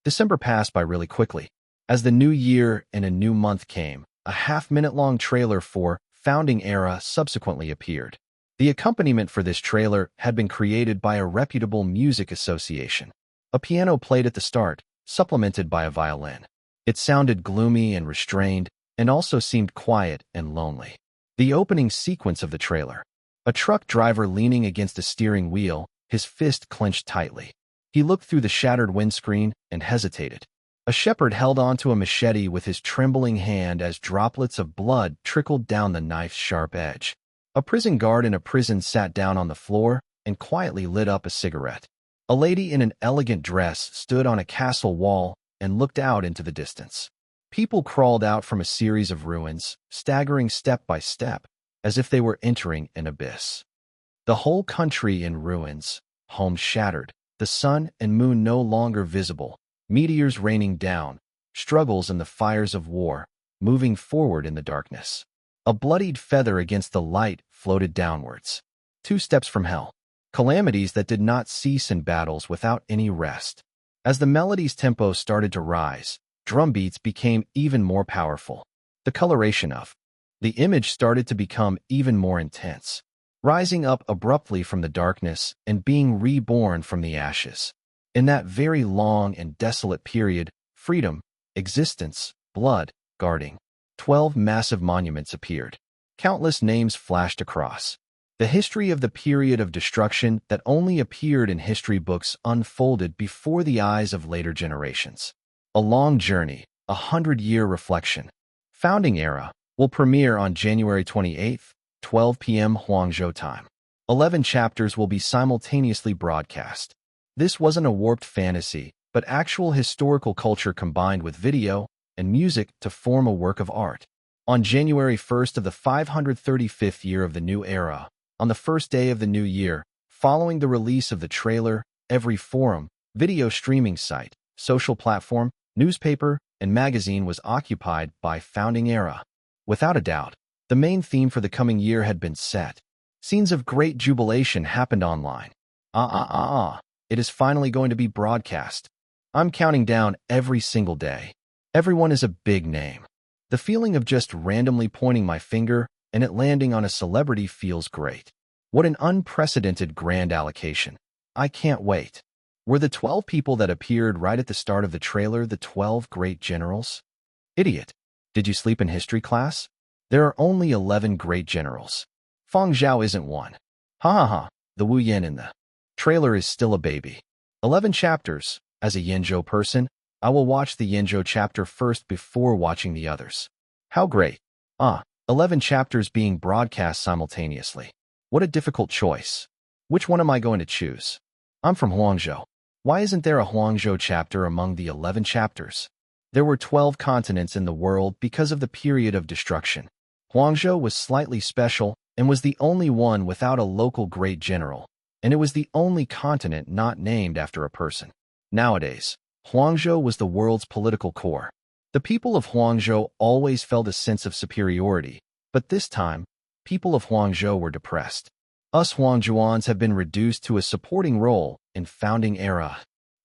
December passed by really quickly. As the new year and a new month came, a half-minute-long trailer for Founding Era subsequently appeared. The accompaniment for this trailer had been created by a reputable music association. A piano played at the start, supplemented by a violin. It sounded gloomy and restrained, and also seemed quiet and lonely. The opening sequence of the trailer. A truck driver leaning against a steering wheel, his fist clenched tightly. He looked through the shattered windscreen and hesitated. A shepherd held onto a machete with his trembling hand as droplets of blood trickled down the knife's sharp edge. A prison guard in a prison sat down on the floor and quietly lit up a cigarette. A lady in an elegant dress stood on a castle wall and looked out into the distance. People crawled out from a series of ruins, staggering step by step, as if they were entering an abyss. The whole country in ruins, homes shattered, the sun and moon no longer visible, meteors raining down, struggles in the fires of war, moving forward in the darkness. A bloodied feather against the light floated downwards. 2 steps from hell. Calamities that did not cease in battles without any rest. As the melody's tempo started to rise, drum beats became even more powerful. The coloration of the image started to become even more intense, rising up abruptly from the darkness and being reborn from the ashes. In that very long and desolate period, freedom, existence, blood, guarding, 12 massive monuments appeared. Countless names flashed across. The history of the period of destruction that only appeared in history books unfolded before the eyes of later generations. A long journey, a 100-year reflection. Founding Era will premiere on January 28th, 12 p.m. Huangzhou time. 11 chapters will be simultaneously broadcast. This wasn't a warped fantasy, but actual historical culture combined with video and music to form a work of art. On January 1st of the 535th year of the new era, on the first day of the new year, following the release of the trailer, every forum, video streaming site, social platform, newspaper, and magazine was occupied by Founding Era. Without a doubt, the main theme for the coming year had been set. Scenes of great jubilation happened online. It is finally going to be broadcast. I'm counting down every single day. Everyone is a big name. The feeling of just randomly pointing my finger and it landing on a celebrity feels great. What an unprecedented grand allocation. I can't wait. Were the 12 people that appeared right at the start of the trailer the 12 great generals? Idiot. Did you sleep in history class? There are only 11 great generals. Fang Zhao isn't one. The Wu Yan in the trailer is still a baby. 11 chapters. As a Yenzhou person, I will watch the Yenzhou chapter first before watching the others. How great. 11 chapters being broadcast simultaneously. What a difficult choice. Which one am I going to choose? I'm from Huangzhou. Why isn't there a Huangzhou chapter among the 11 chapters? There were 12 continents in the world because of the period of destruction. Huangzhou was slightly special and was the only one without a local great general, and it was the only continent not named after a person. Nowadays, Huangzhou was the world's political core. The people of Huangzhou always felt a sense of superiority, but this time, people of Huangzhou were depressed. Us Huangzhouans have been reduced to a supporting role in Founding Era.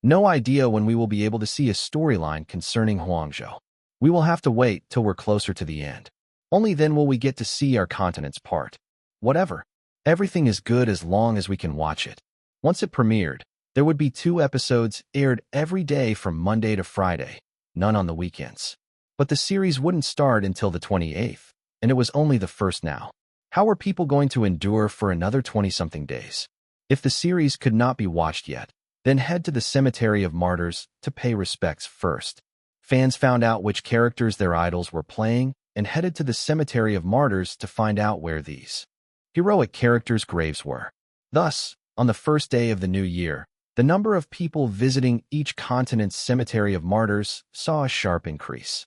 No idea when we will be able to see a storyline concerning Huangzhou. We will have to wait till we're closer to the end. Only then will we get to see our continent's part. Whatever. Everything is good as long as we can watch it. Once it premiered, there would be 2 episodes aired every day from Monday to Friday, none on the weekends. But the series wouldn't start until the 28th, and it was only the first now. How are people going to endure for another 20-something days? If the series could not be watched yet, then head to the Cemetery of Martyrs to pay respects first. Fans found out which characters their idols were playing and headed to the Cemetery of Martyrs to find out where these heroic characters' graves were. Thus, on the first day of the new year, The number of people visiting each continent's cemetery of martyrs saw a sharp increase.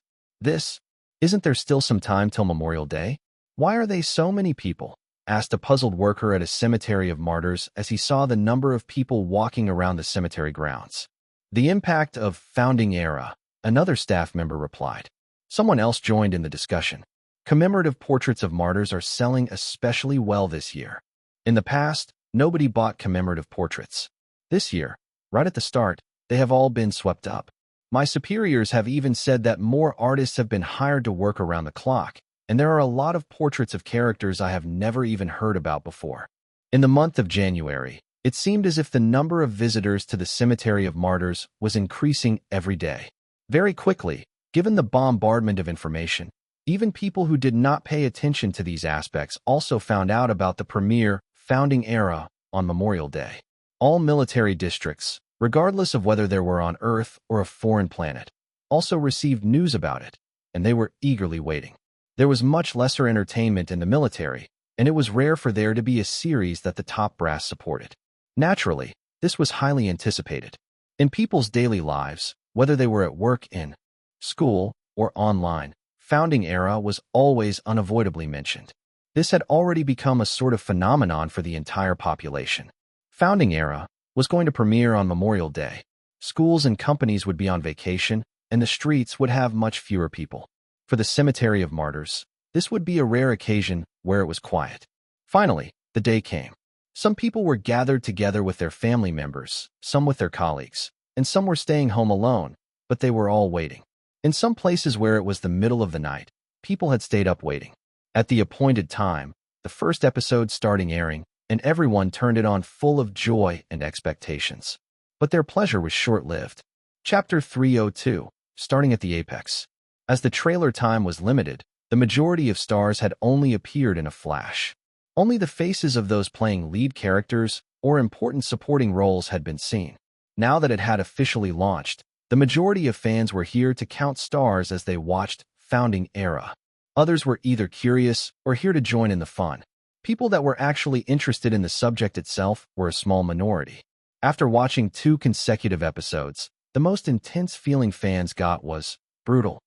Isn't there still some time till Memorial Day? Why are they so many people? Asked a puzzled worker at a cemetery of martyrs as he saw the number of people walking around the cemetery grounds. The impact of founding era, another staff member replied. Someone else joined in the discussion. Commemorative portraits of martyrs are selling especially well this year. In the past, nobody bought commemorative portraits. This year, right at the start, they have all been swept up. My superiors have even said that more artists have been hired to work around the clock, and there are a lot of portraits of characters I have never even heard about before. In the month of January, it seemed as if the number of visitors to the Cemetery of Martyrs was increasing every day. Very quickly, given the bombardment of information, even people who did not pay attention to these aspects also found out about the premiere founding era on Memorial Day. All military districts, regardless of whether they were on Earth or a foreign planet, also received news about it, and they were eagerly waiting. There was much lesser entertainment in the military, and it was rare for there to be a series that the top brass supported. Naturally, this was highly anticipated. In people's daily lives, whether they were at work, in school, or online, founding era was always unavoidably mentioned. This had already become a sort of phenomenon for the entire population. Founding era was going to premiere on Memorial Day. Schools and companies would be on vacation, and the streets would have much fewer people. For the Cemetery of Martyrs, this would be a rare occasion where it was quiet. Finally, the day came. Some people were gathered together with their family members, some with their colleagues, and some were staying home alone, but they were all waiting. In some places where it was the middle of the night, people had stayed up waiting. At the appointed time, the first episode starting airing, and everyone turned it on full of joy and expectations. But their pleasure was short-lived. Chapter 302, starting at the apex. As the trailer time was limited, the majority of stars had only appeared in a flash. Only the faces of those playing lead characters or important supporting roles had been seen. Now that it had officially launched, the majority of fans were here to count stars as they watched Founding Era. Others were either curious or here to join in the fun. People that were actually interested in the subject itself were a small minority. After watching 2 consecutive episodes, the most intense feeling fans got was brutal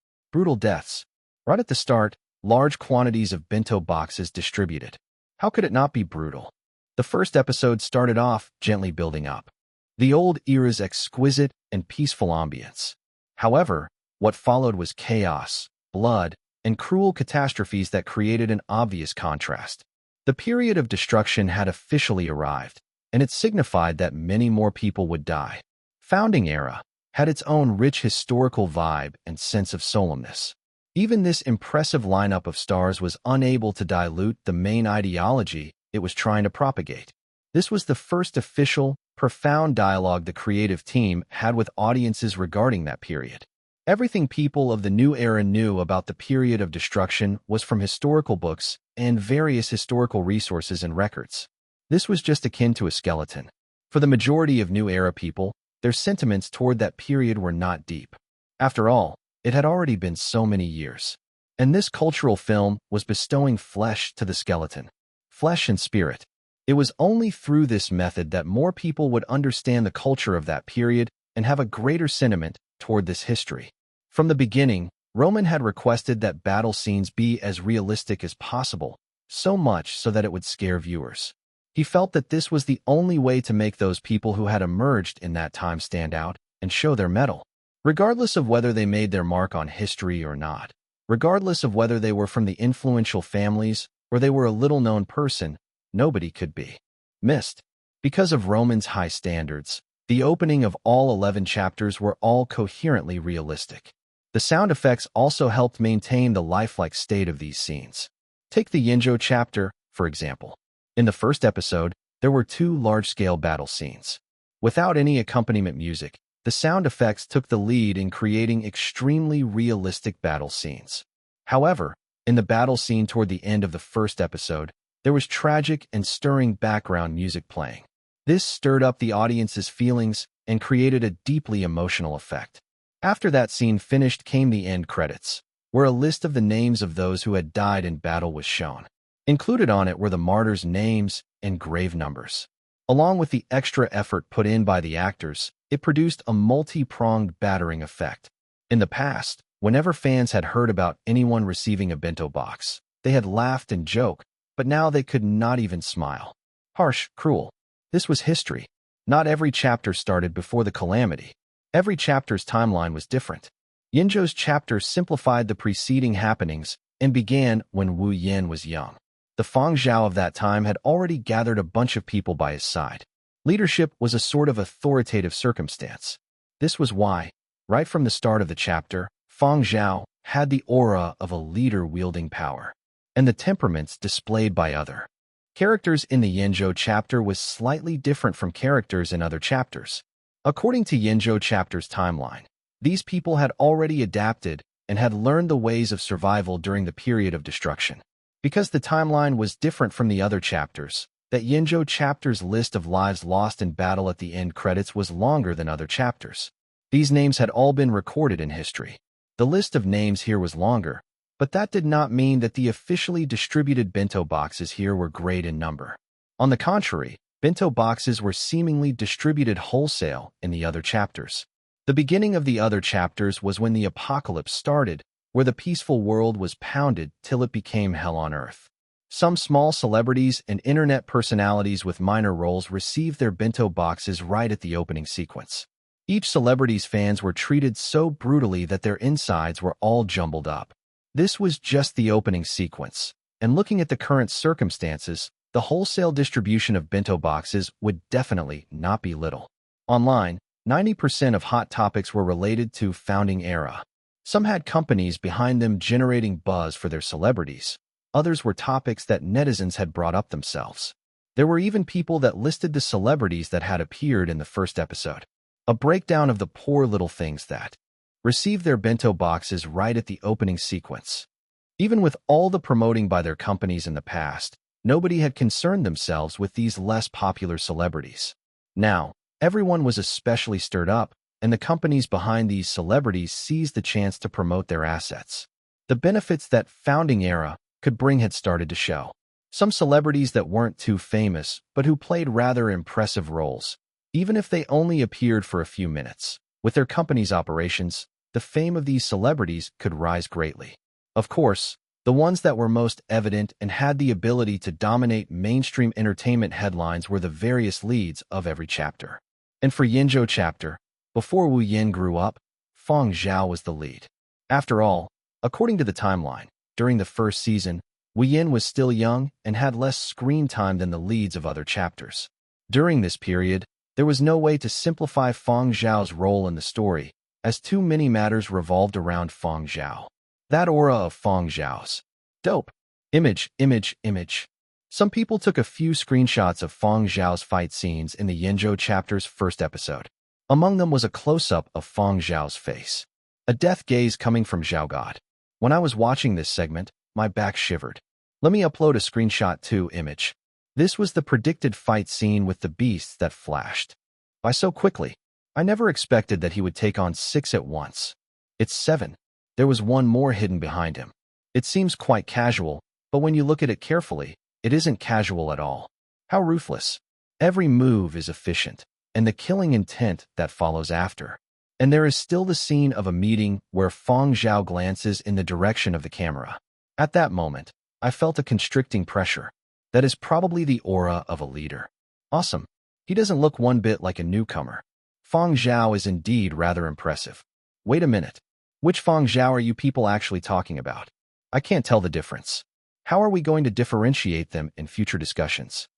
deaths. Right at the start, large quantities of bento boxes distributed. How could it not be brutal? The first episode started off gently building up the old era's exquisite and peaceful ambience. However, what followed was chaos, blood, and cruel catastrophes that created an obvious contrast. The period of destruction had officially arrived, and it signified that many more people would die. Founding Era had its own rich historical vibe and sense of solemnness. Even this impressive lineup of stars was unable to dilute the main ideology it was trying to propagate. This was the first official, profound dialogue the creative team had with audiences regarding that period. Everything people of the new era knew about the period of destruction was from historical books and various historical resources and records. This was just akin to a skeleton. For the majority of new era people, their sentiments toward that period were not deep. After all, it had already been so many years. And this cultural film was bestowing flesh to the skeleton. Flesh and spirit. It was only through this method that more people would understand the culture of that period and have a greater sentiment toward this history. From the beginning, Roman had requested that battle scenes be as realistic as possible, so much so that it would scare viewers. He felt that this was the only way to make those people who had emerged in that time stand out and show their mettle. Regardless of whether they made their mark on history or not, regardless of whether they were from the influential families or they were a little-known person, nobody could be missed. Because of Roman's high standards, the opening of all 11 chapters were all coherently realistic. The sound effects also helped maintain the lifelike state of these scenes. Take the Yinzhou chapter, for example. In the first episode, there were 2 large-scale battle scenes. Without any accompaniment music, the sound effects took the lead in creating extremely realistic battle scenes. However, in the battle scene toward the end of the first episode, there was tragic and stirring background music playing. This stirred up the audience's feelings and created a deeply emotional effect. After that scene finished came the end credits, where a list of the names of those who had died in battle was shown. Included on it were the martyrs' names and grave numbers. Along with the extra effort put in by the actors, it produced a multi-pronged battering effect. In the past, whenever fans had heard about anyone receiving a bento box, they had laughed and joked, but now they could not even smile. Harsh, cruel. This was history. Not every chapter started before the calamity. Every chapter's timeline was different. Yinzhou's chapter simplified the preceding happenings and began when Wu Yin was young. The Fang Zhao of that time had already gathered a bunch of people by his side. Leadership was a sort of authoritative circumstance. This was why, right from the start of the chapter, Fang Zhao had the aura of a leader wielding power, and the temperaments displayed by other characters in the Yinzhou chapter was slightly different from characters in other chapters. According to Yinzhou chapter's timeline, these people had already adapted and had learned the ways of survival during the period of destruction. Because the timeline was different from the other chapters, that Yinzhou chapter's list of lives lost in battle at the end credits was longer than other chapters. These names had all been recorded in history. The list of names here was longer, but that did not mean that the officially distributed bento boxes here were great in number. On the contrary, bento boxes were seemingly distributed wholesale in the other chapters. The beginning of the other chapters was when the apocalypse started, where the peaceful world was pounded till it became hell on earth. Some small celebrities and internet personalities with minor roles received their bento boxes right at the opening sequence. Each celebrity's fans were treated so brutally that their insides were all jumbled up. This was just the opening sequence, and looking at the current circumstances, the wholesale distribution of bento boxes would definitely not be little. Online, 90% of hot topics were related to founding era. Some had companies behind them generating buzz for their celebrities. Others were topics that netizens had brought up themselves. There were even people that listed the celebrities that had appeared in the first episode. A breakdown of the poor little things that received their bento boxes right at the opening sequence. Even with all the promoting by their companies in the past, nobody had concerned themselves with these less popular celebrities. Now, everyone was especially stirred up, and the companies behind these celebrities seized the chance to promote their assets. The benefits that founding era could bring had started to show. Some celebrities that weren't too famous, but who played rather impressive roles, even if they only appeared for a few minutes. With their company's operations, the fame of these celebrities could rise greatly. Of course, the ones that were most evident and had the ability to dominate mainstream entertainment headlines were the various leads of every chapter. And for Yinzhou chapter, before Wu Yin grew up, Fang Zhao was the lead. After all, according to the timeline, during the first season, Wu Yin was still young and had less screen time than the leads of other chapters. During this period, there was no way to simplify Fang Zhao's role in the story, as too many matters revolved around Fang Zhao. That aura of Fang Zhao's dope. Image. Some people took a few screenshots of Fang Zhao's fight scenes in the Yinzhou chapter's first episode. Among them was a close-up of Fang Zhao's face. A death gaze coming from Zhao God. When I was watching this segment, my back shivered. Let me upload a screenshot to image. This was the predicted fight scene with the beasts that flashed by so quickly. I never expected that he would take on 6 at once. It's 7. There was one more hidden behind him. It seems quite casual, but when you look at it carefully, it isn't casual at all. How ruthless. Every move is efficient, and the killing intent that follows after. And there is still the scene of a meeting where Fang Zhao glances in the direction of the camera. At that moment, I felt a constricting pressure. That is probably the aura of a leader. Awesome. He doesn't look one bit like a newcomer. Fang Zhao is indeed rather impressive. Wait a minute. Which Fang Zhao are you people actually talking about? I can't tell the difference. How are we going to differentiate them in future discussions?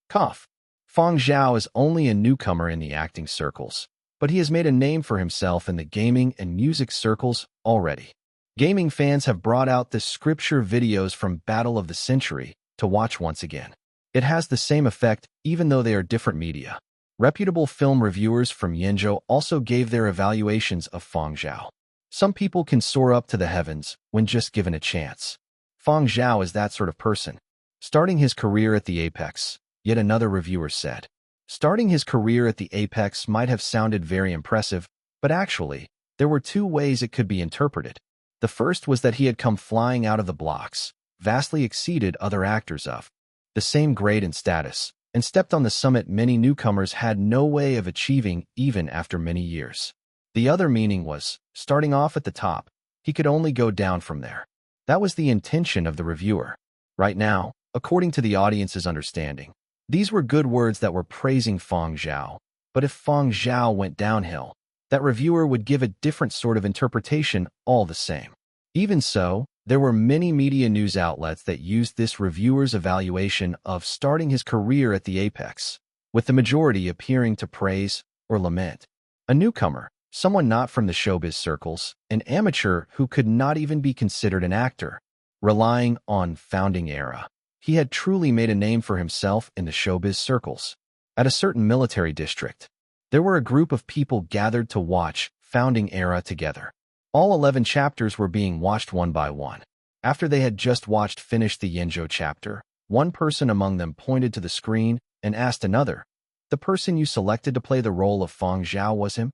Cough. Fang Zhao is only a newcomer in the acting circles, but he has made a name for himself in the gaming and music circles already. Gaming fans have brought out the scripture videos from Battle of the Century to watch once again. It has the same effect even though they are different media. Reputable film reviewers from Yinzhou also gave their evaluations of Fang Zhao. Some people can soar up to the heavens when just given a chance. Fang Zhao is that sort of person. Starting his career at the apex, yet another reviewer said. Starting his career at the apex might have sounded very impressive, but actually, there were 2 ways it could be interpreted. The first was that he had come flying out of the blocks, vastly exceeded other actors of the same grade and status, and stepped on the summit many newcomers had no way of achieving even after many years. The other meaning was, starting off at the top, he could only go down from there. That was the intention of the reviewer. Right now, according to the audience's understanding, these were good words that were praising Fang Zhao. But if Fang Zhao went downhill, that reviewer would give a different sort of interpretation all the same. Even so, there were many media news outlets that used this reviewer's evaluation of starting his career at the apex, with the majority appearing to praise or lament. A newcomer, someone not from the showbiz circles, an amateur who could not even be considered an actor, relying on founding era. He had truly made a name for himself in the showbiz circles. At a certain military district, there were a group of people gathered to watch founding era together. All 11 chapters were being watched one by one. After they had just finished the Yenzhou chapter, one person among them pointed to the screen and asked another, "The person you selected to play the role of Fang Zhao was him?"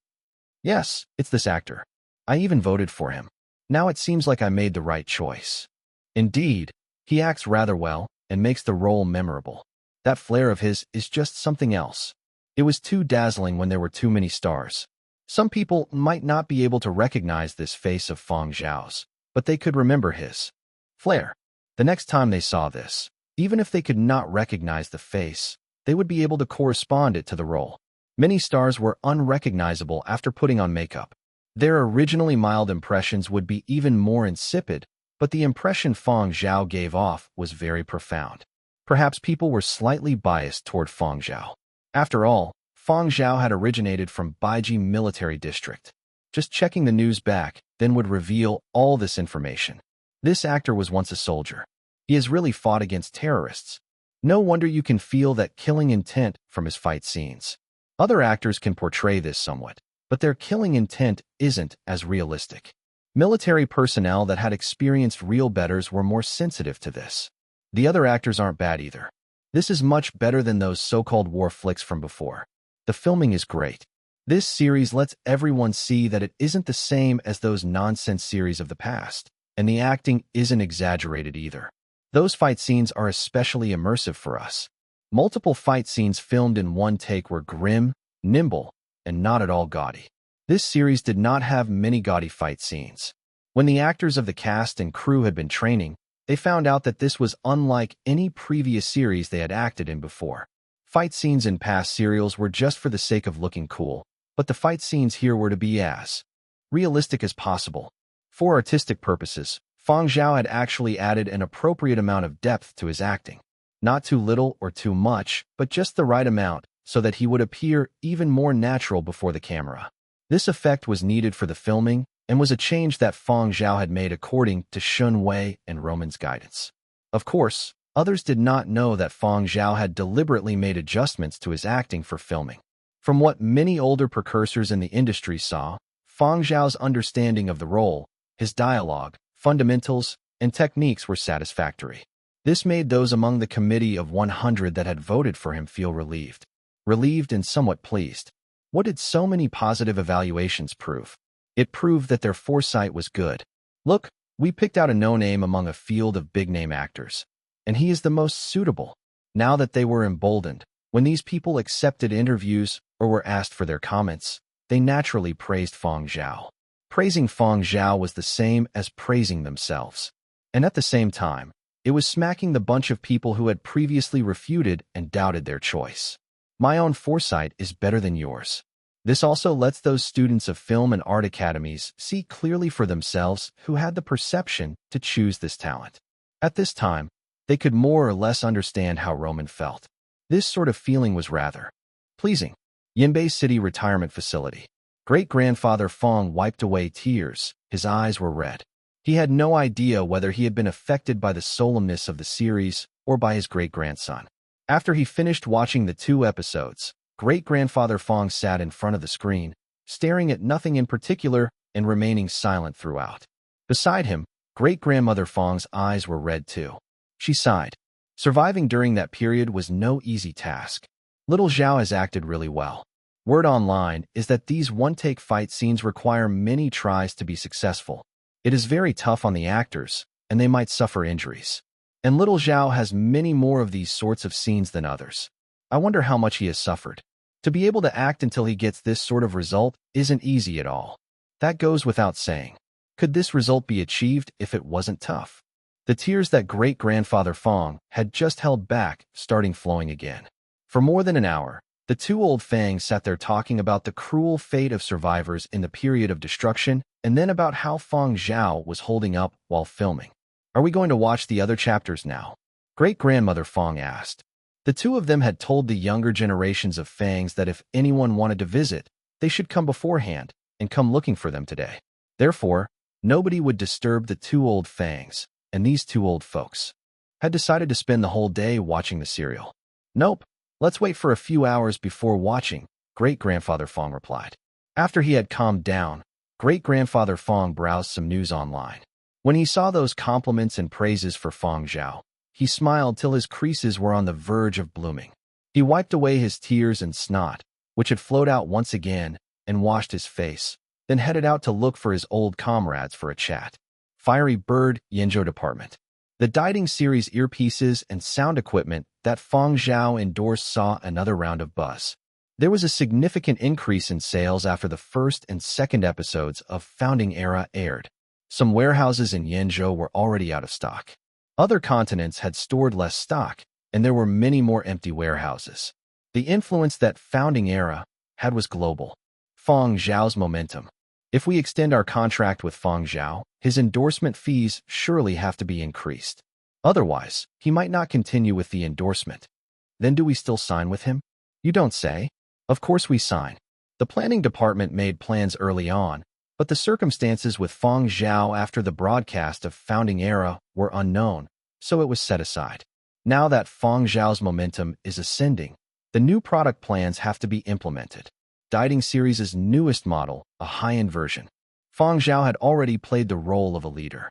"Yes, it's this actor. I even voted for him. Now it seems like I made the right choice." Indeed, he acts rather well and makes the role memorable. That flair of his is just something else. It was too dazzling when there were too many stars. Some people might not be able to recognize this face of Fang Zhao's, but they could remember his flair. The next time they saw this, even if they could not recognize the face, they would be able to correspond it to the role. Many stars were unrecognizable after putting on makeup. Their originally mild impressions would be even more insipid, but the impression Fang Zhao gave off was very profound. Perhaps people were slightly biased toward Fang Zhao. After all, Fang Zhao had originated from Baiji Military District. Just checking the news back then would reveal all this information. This actor was once a soldier. He has really fought against terrorists. No wonder you can feel that killing intent from his fight scenes. Other actors can portray this somewhat, but their killing intent isn't as realistic. Military personnel that had experienced real betters were more sensitive to this. The other actors aren't bad either. This is much better than those so-called war flicks from before. The filming is great. This series lets everyone see that it isn't the same as those nonsense series of the past, and the acting isn't exaggerated either. Those fight scenes are especially immersive for us. Multiple fight scenes filmed in one take were grim, nimble, and not at all gaudy. This series did not have many gaudy fight scenes. When the actors of the cast and crew had been training, they found out that this was unlike any previous series they had acted in before. Fight scenes in past serials were just for the sake of looking cool, but the fight scenes here were to be as realistic as possible. For artistic purposes, Fang Zhao had actually added an appropriate amount of depth to his acting. Not too little or too much, but just the right amount, so that he would appear even more natural before the camera. This effect was needed for the filming, and was a change that Fang Zhao had made according to Shun Wei and Roman's guidance. Of course, others did not know that Fang Zhao had deliberately made adjustments to his acting for filming. From what many older precursors in the industry saw, Fang Zhao's understanding of the role, his dialogue, fundamentals, and techniques were satisfactory. This made those among the committee of 100 that had voted for him feel relieved. Relieved and somewhat pleased. What did so many positive evaluations prove? It proved that their foresight was good. Look, we picked out a no-name among a field of big-name actors, and he is the most suitable. Now that they were emboldened, when these people accepted interviews or were asked for their comments, they naturally praised Fang Zhao. Praising Fang Zhao was the same as praising themselves. And at the same time, it was smacking the bunch of people who had previously refuted and doubted their choice. My own foresight is better than yours. This also lets those students of film and art academies see clearly for themselves who had the perception to choose this talent. At this time, they could more or less understand how Roman felt. This sort of feeling was rather pleasing. Yinbei City Retirement Facility. Great-grandfather Fang wiped away tears. His eyes were red. He had no idea whether he had been affected by the solemnness of the series or by his great-grandson. After he finished watching the 2 episodes, Great-grandfather Fang sat in front of the screen, staring at nothing in particular and remaining silent throughout. Beside him, great-grandmother Fang's eyes were red too. She sighed. Surviving during that period was no easy task. Little Zhao has acted really well. Word online is that these one-take fight scenes require many tries to be successful. It is very tough on the actors, and they might suffer injuries. And little Zhao has many more of these sorts of scenes than others. I wonder how much he has suffered. To be able to act until he gets this sort of result isn't easy at all. That goes without saying. Could this result be achieved if it wasn't tough? The tears that great-grandfather Fang had just held back starting flowing again. For more than an hour, the two old Fangs sat there talking about the cruel fate of survivors in the period of destruction and then about how Fang Zhao was holding up while filming. Are we going to watch the other chapters now? Great-grandmother Fang asked. The two of them had told the younger generations of Fangs that if anyone wanted to visit, they should come beforehand and come looking for them today. Therefore, nobody would disturb the two old Fangs, and these two old folks had decided to spend the whole day watching the serial. Nope, let's wait for a few hours before watching, great-grandfather Fang replied. After he had calmed down, great-grandfather Fang browsed some news online. When he saw those compliments and praises for Fang Zhao, he smiled till his creases were on the verge of blooming. He wiped away his tears and snot, which had flowed out once again, and washed his face, then headed out to look for his old comrades for a chat. Fiery Bird, Yenzhou Department. The Dieting series earpieces and sound equipment that Fang Zhao endorsed saw another round of buzz. There was a significant increase in sales after the first and second episodes of Founding Era aired. Some warehouses in Yenzhou were already out of stock. Other continents had stored less stock, and there were many more empty warehouses. The influence that Founding Era had was global. Fang Zhao's momentum. If we extend our contract with Fang Zhao, his endorsement fees surely have to be increased. Otherwise, he might not continue with the endorsement. Then do we still sign with him? You don't say. Of course we sign. The planning department made plans early on, but the circumstances with Fang Zhao after the broadcast of Founding Era were unknown, so it was set aside. Now that Fang Zhao's momentum is ascending, the new product plans have to be implemented. Dieting series' newest model, a high-end version. Fang Zhao had already played the role of a leader.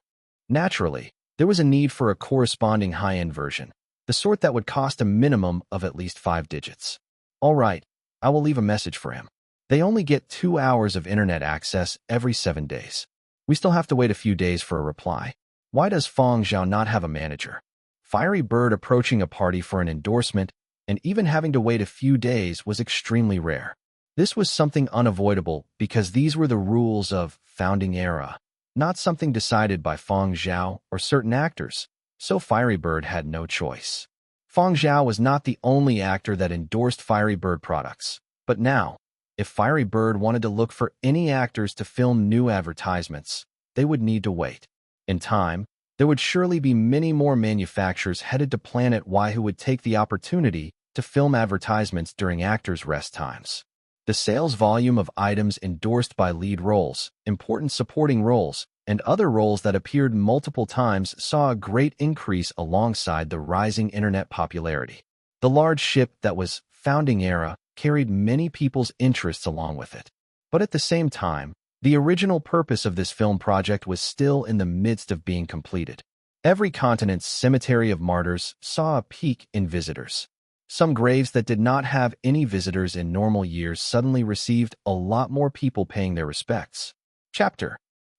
Naturally, there was a need for a corresponding high-end version, the sort that would cost a minimum of at least 5 digits. All right, I will leave a message for him. They only get 2 hours of internet access every 7 days. We still have to wait a few days for a reply. Why does Fang Zhao not have a manager? Fiery Bird approaching a party for an endorsement and even having to wait a few days was extremely rare. This was something unavoidable because these were the rules of Founding Era, not something decided by Fang Zhao or certain actors, so Fiery Bird had no choice. Fang Zhao was not the only actor that endorsed Fiery Bird products, but now, if Fiery Bird wanted to look for any actors to film new advertisements, they would need to wait. In time, there would surely be many more manufacturers headed to Planet Y who would take the opportunity to film advertisements during actors' rest times. The sales volume of items endorsed by lead roles, important supporting roles, and other roles that appeared multiple times saw a great increase alongside the rising internet popularity. The large ship that was Founding Era carried many people's interests along with it. But at the same time, the original purpose of this film project was still in the midst of being completed. Every continent's cemetery of martyrs saw a peak in visitors. Some graves that did not have any visitors in normal years suddenly received a lot more people paying their respects. Chapter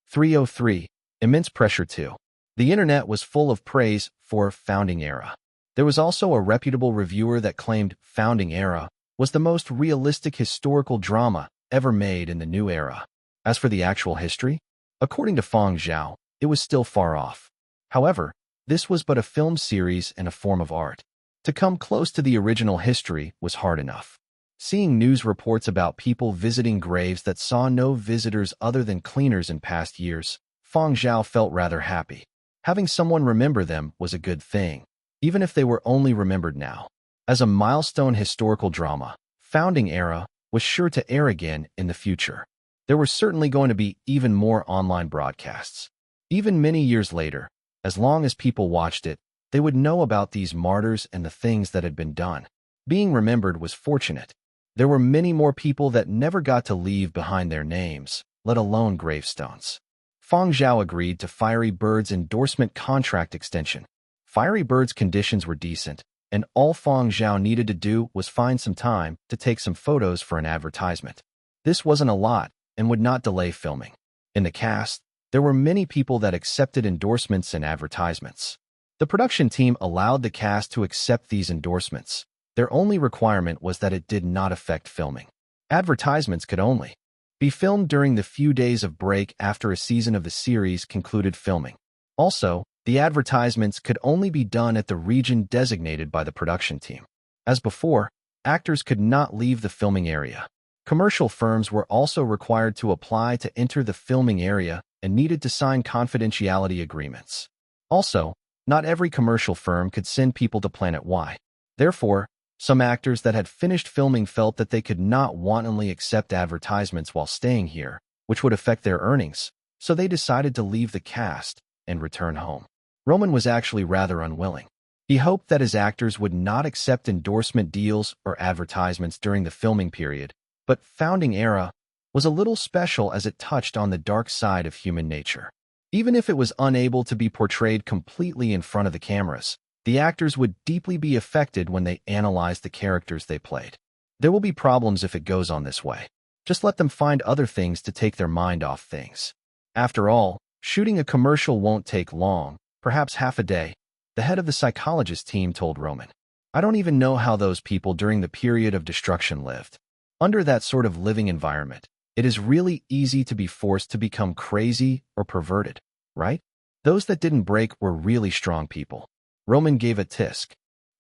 303. Immense Pressure 2. The internet was full of praise for Founding Era. There was also a reputable reviewer that claimed Founding Era was the most realistic historical drama ever made in the new era. As for the actual history, according to Fang Zhao, it was still far off. However, this was but a film series and a form of art. To come close to the original history was hard enough. Seeing news reports about people visiting graves that saw no visitors other than cleaners in past years, Fang Zhao felt rather happy. Having someone remember them was a good thing, even if they were only remembered now. As a milestone historical drama, Founding Era was sure to air again in the future. There were certainly going to be even more online broadcasts. Even many years later, as long as people watched it, they would know about these martyrs and the things that had been done. Being remembered was fortunate. There were many more people that never got to leave behind their names, let alone gravestones. Fang Zhao agreed to Fiery Bird's endorsement contract extension. Fiery Bird's conditions were decent, and all Fang Zhao needed to do was find some time to take some photos for an advertisement. This wasn't a lot and would not delay filming. In the cast, there were many people that accepted endorsements and advertisements. The production team allowed the cast to accept these endorsements. Their only requirement was that it did not affect filming. Advertisements could only be filmed during the few days of break after a season of the series concluded filming. Also, the advertisements could only be done at the region designated by the production team. As before, actors could not leave the filming area. Commercial firms were also required to apply to enter the filming area and needed to sign confidentiality agreements. Also, not every commercial firm could send people to Planet Y. Therefore, some actors that had finished filming felt that they could not wantonly accept advertisements while staying here, which would affect their earnings, so they decided to leave the cast and return home. Roman was actually rather unwilling. He hoped that his actors would not accept endorsement deals or advertisements during the filming period, but Founding Era was a little special as it touched on the dark side of human nature. Even if it was unable to be portrayed completely in front of the cameras, the actors would deeply be affected when they analyzed the characters they played. There will be problems if it goes on this way. Just let them find other things to take their mind off things. After all, shooting a commercial won't take long, perhaps half a day, the head of the psychologist team told Roman. I don't even know how those people during the period of destruction lived. Under that sort of living environment, it is really easy to be forced to become crazy or perverted, right? Those that didn't break were really strong people. Roman gave a tisk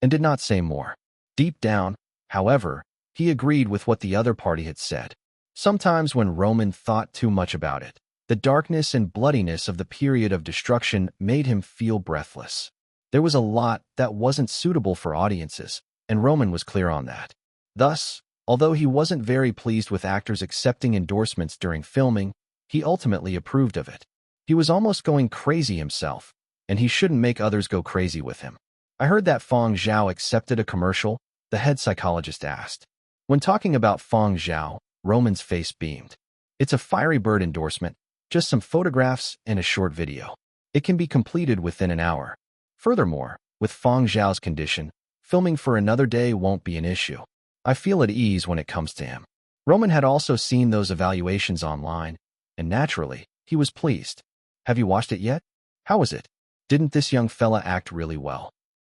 and did not say more. Deep down, however, he agreed with what the other party had said. Sometimes when Roman thought too much about it, the darkness and bloodiness of the period of destruction made him feel breathless. There was a lot that wasn't suitable for audiences, and Roman was clear on that. Thus, although he wasn't very pleased with actors accepting endorsements during filming, he ultimately approved of it. He was almost going crazy himself, and he shouldn't make others go crazy with him. I heard that Fang Zhao accepted a commercial, the head psychologist asked. When talking about Fang Zhao, Roman's face beamed. It's a fiery bird endorsement, just some photographs and a short video. It can be completed within an hour. Furthermore, with Fang Zhao's condition, filming for another day won't be an issue. I feel at ease when it comes to him. Roman had also seen those evaluations online, and naturally, he was pleased. Have you watched it yet? How was it? Didn't this young fella act really well?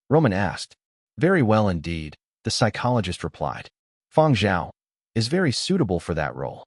Roman asked. Very well indeed, the psychologist replied. Fang Zhao is very suitable for that role.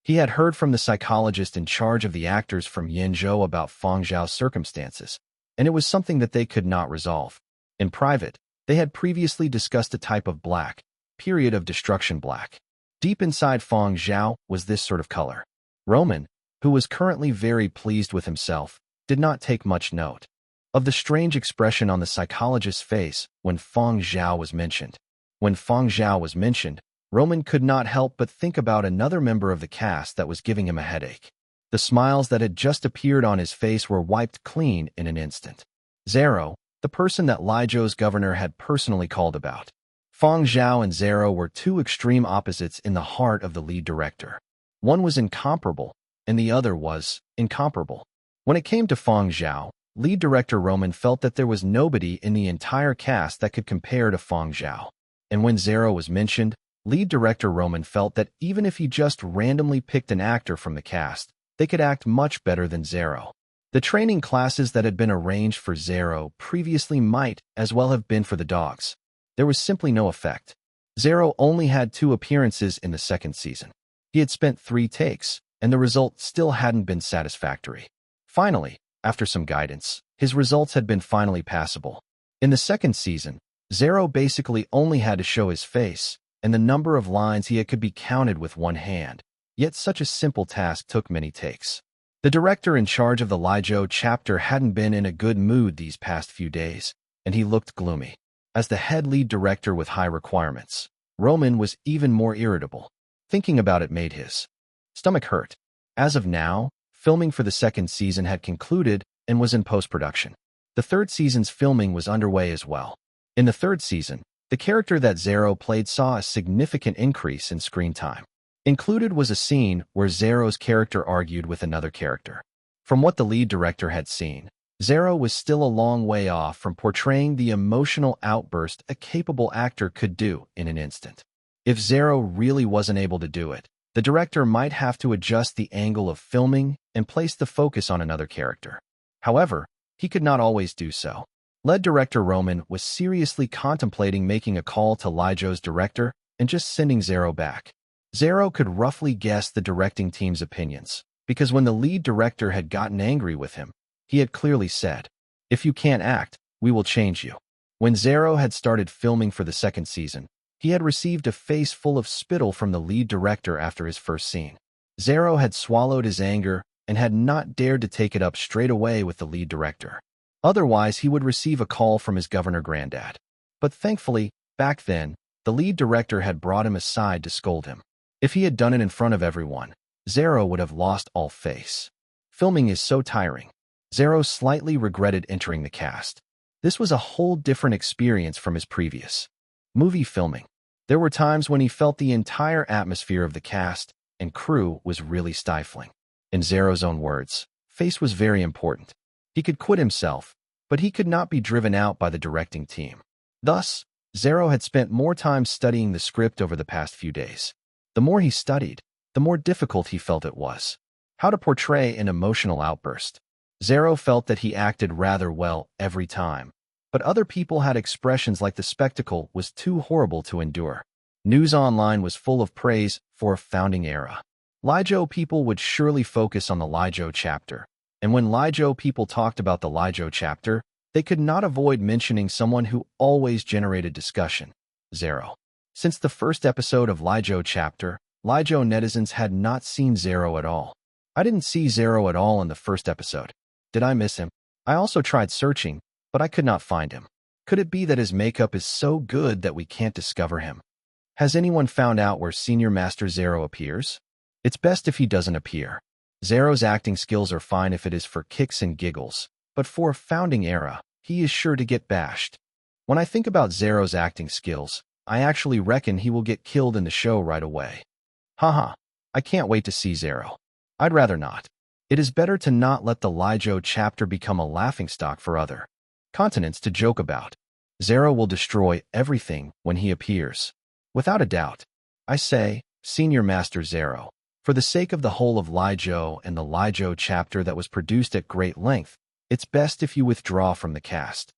He had heard from the psychologist in charge of the actors from Yenzhou about Fang Zhao's circumstances, and it was something that they could not resolve. In private, they had previously discussed a type of black, period of destruction black. Deep inside Fang Zhao was this sort of color. Roman, who was currently very pleased with himself, did not take much note of the strange expression on the psychologist's face when Fang Zhao was mentioned. When Fang Zhao was mentioned, Roman could not help but think about another member of the cast that was giving him a headache. The smiles that had just appeared on his face were wiped clean in an instant. Zhao, the person that Lizhou's governor had personally called about. Fang Zhao and Zhao were two extreme opposites in the heart of the lead director. One was incomparable, and the other was incomparable. When it came to Fang Zhao, lead director Roman felt that there was nobody in the entire cast that could compare to Fang Zhao. And when Zhao was mentioned, lead director Roman felt that even if he just randomly picked an actor from the cast, they could act much better than Zhao. The training classes that had been arranged for Zhao previously might as well have been for the dogs. There was simply no effect. Zhao only had 2 appearances in the second season. He had spent 3 takes, and the result still hadn't been satisfactory. Finally, after some guidance, his results had been finally passable. In the second season, Zhao basically only had to show his face, and the number of lines he had could be counted with one hand. Yet such a simple task took many takes. The director in charge of the Lizhou chapter hadn't been in a good mood these past few days, and he looked gloomy. As the head lead director with high requirements, Roman was even more irritable. Thinking about it made his stomach hurt. As of now, filming for the second season had concluded and was in post-production. The third season's filming was underway as well. In the third season, the character that Zhao played saw a significant increase in screen time. Included was a scene where Zhao's character argued with another character. From what the lead director had seen, Zhao was still a long way off from portraying the emotional outburst a capable actor could do in an instant. If Zhao really wasn't able to do it, the director might have to adjust the angle of filming and place the focus on another character. However, he could not always do so. Lead director Roman was seriously contemplating making a call to Li Zhou's director and just sending Zhao back. Zhao could roughly guess the directing team's opinions, because when the lead director had gotten angry with him, he had clearly said, "If you can't act, we will change you." When Zhao had started filming for the second season, he had received a face full of spittle from the lead director after his first scene. Zhao had swallowed his anger and had not dared to take it up straight away with the lead director. Otherwise, he would receive a call from his governor granddad. But thankfully, back then, the lead director had brought him aside to scold him. If he had done it in front of everyone, Zhao would have lost all face. Filming is so tiring. Zhao slightly regretted entering the cast. This was a whole different experience from his previous movie filming. There were times when he felt the entire atmosphere of the cast and crew was really stifling. In Zhao's own words, face was very important. He could quit himself, but he could not be driven out by the directing team. Thus, Zhao had spent more time studying the script over the past few days. The more he studied, the more difficult he felt it was. How to portray an emotional outburst. Zhao felt that he acted rather well every time, but other people had expressions like the spectacle was too horrible to endure. News online was full of praise for a founding era. Li Zhou people would surely focus on the Li Zhou chapter, and when Li Zhou people talked about the Li Zhou chapter, they could not avoid mentioning someone who always generated discussion: Zhao. Since the first episode of Li Zhou chapter, Li Zhou netizens had not seen Zhao at all. "I didn't see Zhao at all in the first episode. Did I miss him? I also tried searching, but I could not find him. Could it be that his makeup is so good that we can't discover him? Has anyone found out where Senior Master Zhao appears? It's best if he doesn't appear. Zhao's acting skills are fine if it is for kicks and giggles, but for a founding era, he is sure to get bashed." When I think about Zhao's acting skills, I actually reckon he will get killed in the show right away. Haha, I can't wait to see Zhao. I'd rather not. It is better to not let the Li Zhou chapter become a laughingstock for other continents to joke about. Zhao will destroy everything when he appears. Without a doubt. I say, Senior Master Zhao, for the sake of the whole of Li Zhou and the Li Zhou chapter that was produced at great length, it's best if you withdraw from the cast.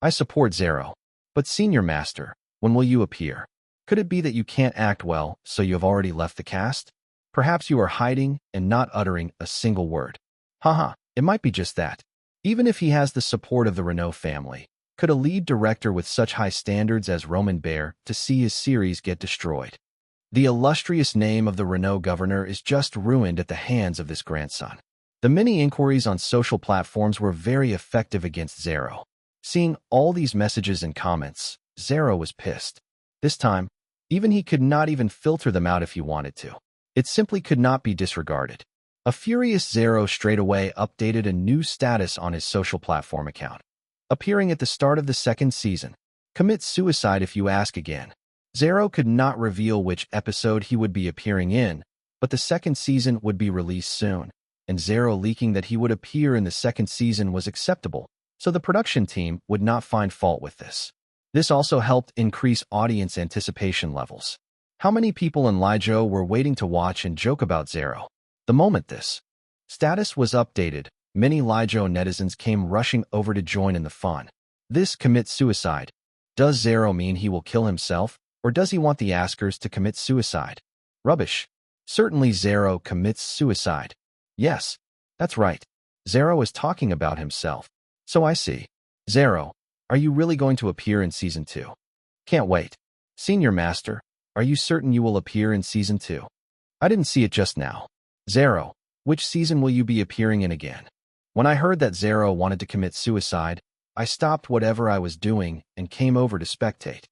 I support Zhao. But Senior Master, when will you appear? Could it be that you can't act well, so you have already left the cast? Perhaps you are hiding and not uttering a single word. Haha, it might be just that. Even if he has the support of the Renault family, could a lead director with such high standards as Roman bear to see his series get destroyed? The illustrious name of the Renault governor is just ruined at the hands of this grandson. The many inquiries on social platforms were very effective against Zhao. Seeing all these messages and comments, Zhao was pissed. This time, even he could not even filter them out if he wanted to. It simply could not be disregarded. A furious Zhao straightaway updated a new status on his social platform account. Appearing at the start of the second season. Commit suicide if you ask again. Zhao could not reveal which episode he would be appearing in, but the second season would be released soon, and Zhao leaking that he would appear in the second season was acceptable, so the production team would not find fault with this. This also helped increase audience anticipation levels. How many people in Li Zhou were waiting to watch and joke about Zhao? The moment this status was updated, many Li Zhou netizens came rushing over to join in the fun. This commit suicide. Does Zhao mean he will kill himself, or does he want the askers to commit suicide? Rubbish. Certainly Zhao commits suicide. Yes, that's right. Zhao is talking about himself. So I see. Zhao, are you really going to appear in Season 2? Can't wait. Senior Master, are you certain you will appear in Season 2? I didn't see it just now. Zhao, which season will you be appearing in again? When I heard that Zhao wanted to commit suicide, I stopped whatever I was doing and came over to spectate.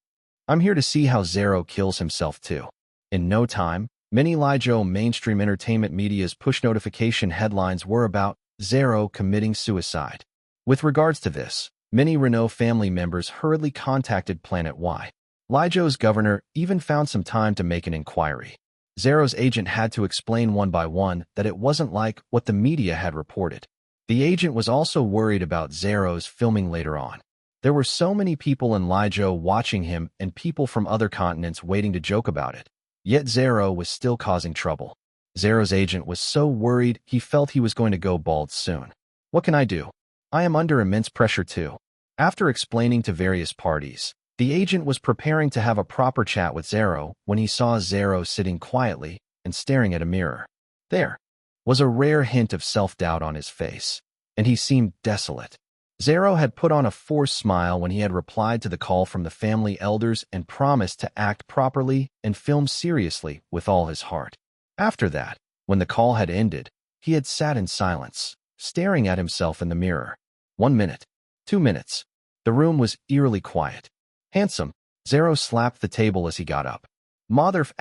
I'm here to see how Zhao kills himself too. In no time, many Li Zhou mainstream entertainment media's push notification headlines were about Zhao committing suicide. With regards to this, many Renault family members hurriedly contacted Planet Y. Li Zhou's governor even found some time to make an inquiry. Zhao's agent had to explain one by one that it wasn't like what the media had reported. The agent was also worried about Zhao's filming later on. There were so many people in Li Zhou watching him and people from other continents waiting to joke about it. Yet Zhao was still causing trouble. Zhao's agent was so worried he felt he was going to go bald soon. What can I do? I am under immense pressure too. After explaining to various parties, the agent was preparing to have a proper chat with Zero when he saw Zero sitting quietly and staring at a mirror. There was a rare hint of self-doubt on his face, and he seemed desolate. Zero had put on a forced smile when he had replied to the call from the family elders and promised to act properly and film seriously with all his heart. After that, when the call had ended, he had sat in silence, staring at himself in the mirror. 1 minute, 2 minutes. The room was eerily quiet. Handsome, Zero slapped the table as he got up. Motherf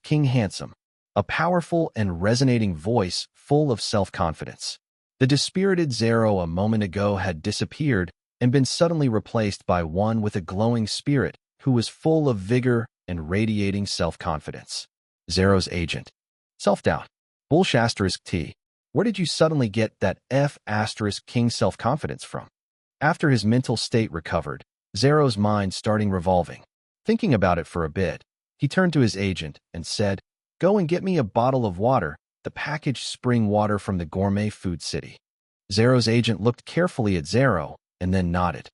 * King Handsome, a powerful and resonating voice full of self-confidence. The dispirited Zero a moment ago had disappeared and been suddenly replaced by one with a glowing spirit who was full of vigor and radiating self-confidence. Zero's agent. Self-doubt. Bullsh * T. Where did you suddenly get that King self-confidence from? After his mental state recovered, Zero's mind starting revolving. Thinking about it for a bit, he turned to his agent and said, "Go and get me a bottle of water, the packaged spring water from the gourmet food city." Zero's agent looked carefully at Zero and then nodded.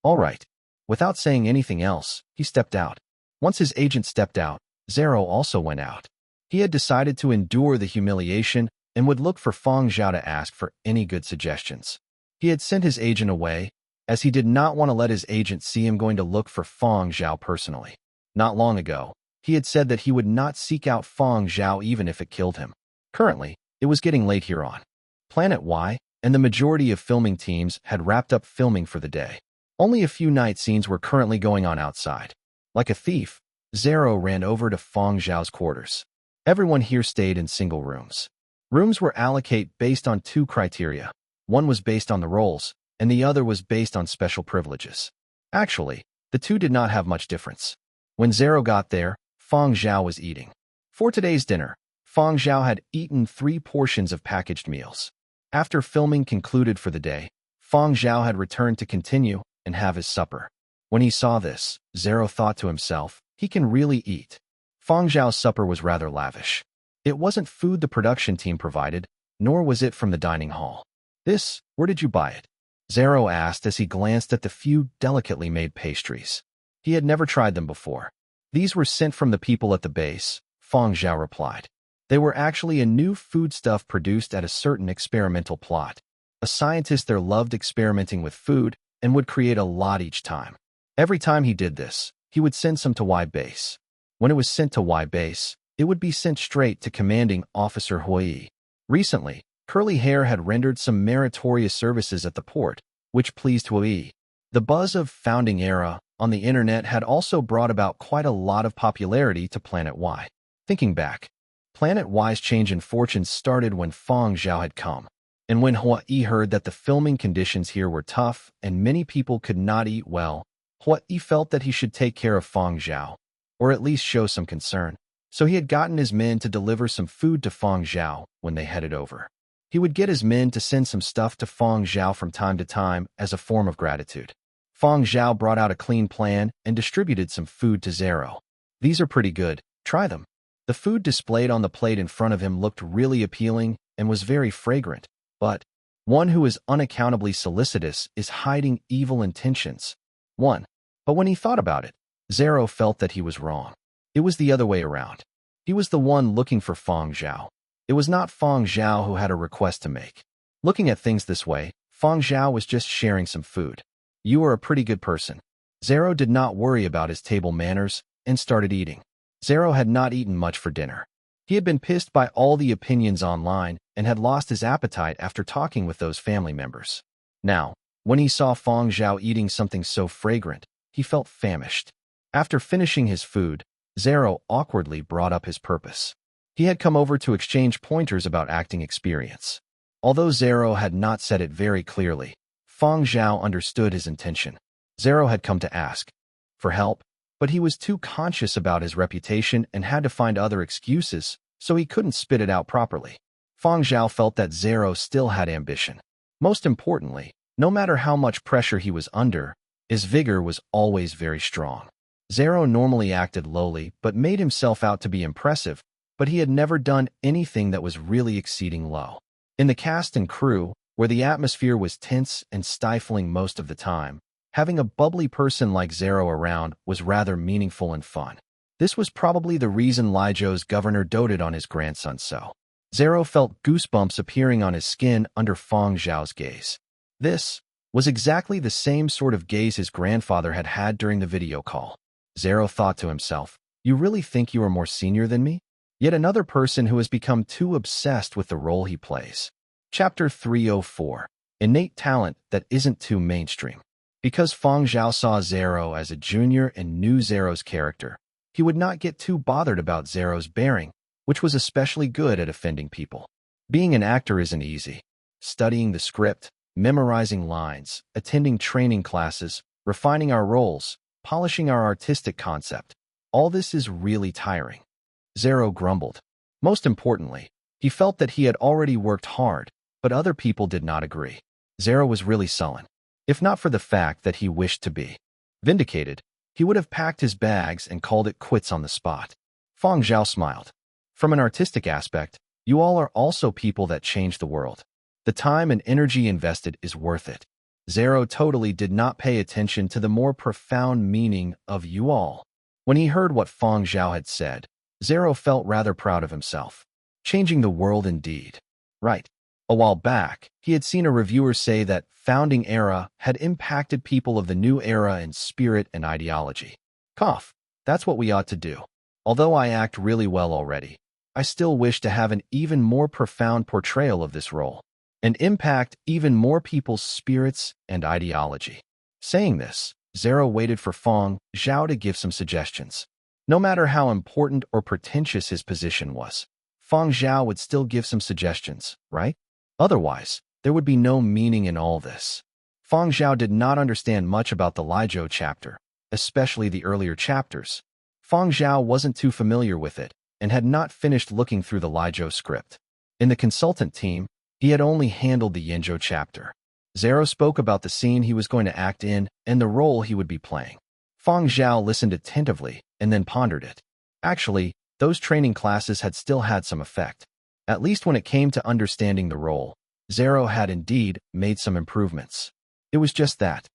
All right. Without saying anything else, he stepped out. Once his agent stepped out, Zero also went out. He had decided to endure the humiliation and would look for Fang Zhao to ask for any good suggestions. He had sent his agent away, as he did not want to let his agent see him going to look for Fang Zhao personally. Not long ago, he had said that he would not seek out Fang Zhao even if it killed him. Currently, it was getting late here on Planet Y, and the majority of filming teams had wrapped up filming for the day. Only a few night scenes were currently going on outside. Like a thief, Zero ran over to Fang Zhao's quarters. Everyone here stayed in single rooms. Rooms were allocated based on 2 criteria. One was based on the roles, and the other was based on special privileges. Actually, the 2 did not have much difference. When Zero got there, Fang Zhao was eating. For today's dinner, Fang Zhao had eaten 3 portions of packaged meals. After filming concluded for the day, Fang Zhao had returned to continue and have his supper. When he saw this, Zero thought to himself, he can really eat. Fang Zhao's supper was rather lavish. It wasn't food the production team provided, nor was it from the dining hall. Where did you buy it? Zero asked as he glanced at the few delicately made pastries. He had never tried them before. These were sent from the people at the base, Fang Zhao replied. They were actually a new foodstuff produced at a certain experimental plot. A scientist there loved experimenting with food and would create a lot each time. Every time he did this, he would send some to Y base. When it was sent to Y base, it would be sent straight to Commanding Officer Hui. Recently, Curly Hair had rendered some meritorious services at the port, which pleased Hui. The buzz of Founding Era on the internet had also brought about quite a lot of popularity to Planet Y. Thinking back, Planet Y's change in fortunes started when Fang Zhao had come, and when Hui heard that the filming conditions here were tough and many people could not eat well, Hui felt that he should take care of Fang Zhao, or at least show some concern. So he had gotten his men to deliver some food to Fang Zhao when they headed over. He would get his men to send some stuff to Fang Zhao from time to time as a form of gratitude. Fang Zhao brought out a clean plan and distributed some food to Zero. These are pretty good, try them. The food displayed on the plate in front of him looked really appealing and was very fragrant, but one who is unaccountably solicitous is hiding evil intentions. But when he thought about it, Zero felt that he was wrong. It was the other way around. He was the one looking for Fang Zhao. It was not Fang Zhao who had a request to make. Looking at things this way, Fang Zhao was just sharing some food. You are a pretty good person. Zero did not worry about his table manners and started eating. Zero had not eaten much for dinner. He had been pissed by all the opinions online and had lost his appetite after talking with those family members. Now, when he saw Fang Zhao eating something so fragrant, he felt famished. After finishing his food, Zero awkwardly brought up his purpose. He had come over to exchange pointers about acting experience. Although Zero had not said it very clearly, Fang Zhao understood his intention. Zero had come to ask for help, but he was too conscious about his reputation and had to find other excuses, so he couldn't spit it out properly. Fang Zhao felt that Zero still had ambition. Most importantly, no matter how much pressure he was under, his vigor was always very strong. Zero normally acted lowly but made himself out to be impressive, but he had never done anything that was really exceeding low. In the cast and crew, where the atmosphere was tense and stifling most of the time, Having a bubbly person like Zero around was rather meaningful and fun. This was probably the reason Lijo's governor doted on his grandson so. Zero felt goosebumps appearing on his skin under Fang Zhao's gaze. This was exactly the same sort of gaze his grandfather had had during the video call. Zero thought to himself, "You really think you are more senior than me?" Yet another person who has become too obsessed with the role he plays. Chapter 304. Innate talent that isn't too mainstream. Because Fang Zhao saw Zero as a junior and knew Zero's character, he would not get too bothered about Zero's bearing, which was especially good at offending people. Being an actor isn't easy. Studying the script, memorizing lines, attending training classes, refining our roles, polishing our artistic concept, all this is really tiring. Zero grumbled. Most importantly, he felt that he had already worked hard, but other people did not agree. Zero was really sullen. If not for the fact that he wished to be vindicated, he would have packed his bags and called it quits on the spot. Fang Zhao smiled. From an artistic aspect, you all are also people that change the world. The time and energy invested is worth it. Zero totally did not pay attention to the more profound meaning of you all. When he heard what Fang Zhao had said, Zero felt rather proud of himself. Changing the world indeed. Right. A while back, he had seen a reviewer say that Founding Era had impacted people of the new era in spirit and ideology. Cough. That's what we ought to do. Although I act really well already, I still wish to have an even more profound portrayal of this role and impact even more people's spirits and ideology. Saying this, Zero waited for Fang Zhao to give some suggestions. No matter how important or pretentious his position was, Fang Zhao would still give some suggestions, right? Otherwise, there would be no meaning in all this. Fang Zhao did not understand much about the Lizhou chapter, especially the earlier chapters. Fang Zhao wasn't too familiar with it and had not finished looking through the Lizhou script. In the consultant team, he had only handled the Yinzhou chapter. Zero spoke about the scene he was going to act in and the role he would be playing. Fang Zhao listened attentively and then pondered it. Actually, those training classes had still had some effect. At least when it came to understanding the role, Zero had indeed made some improvements. It was just that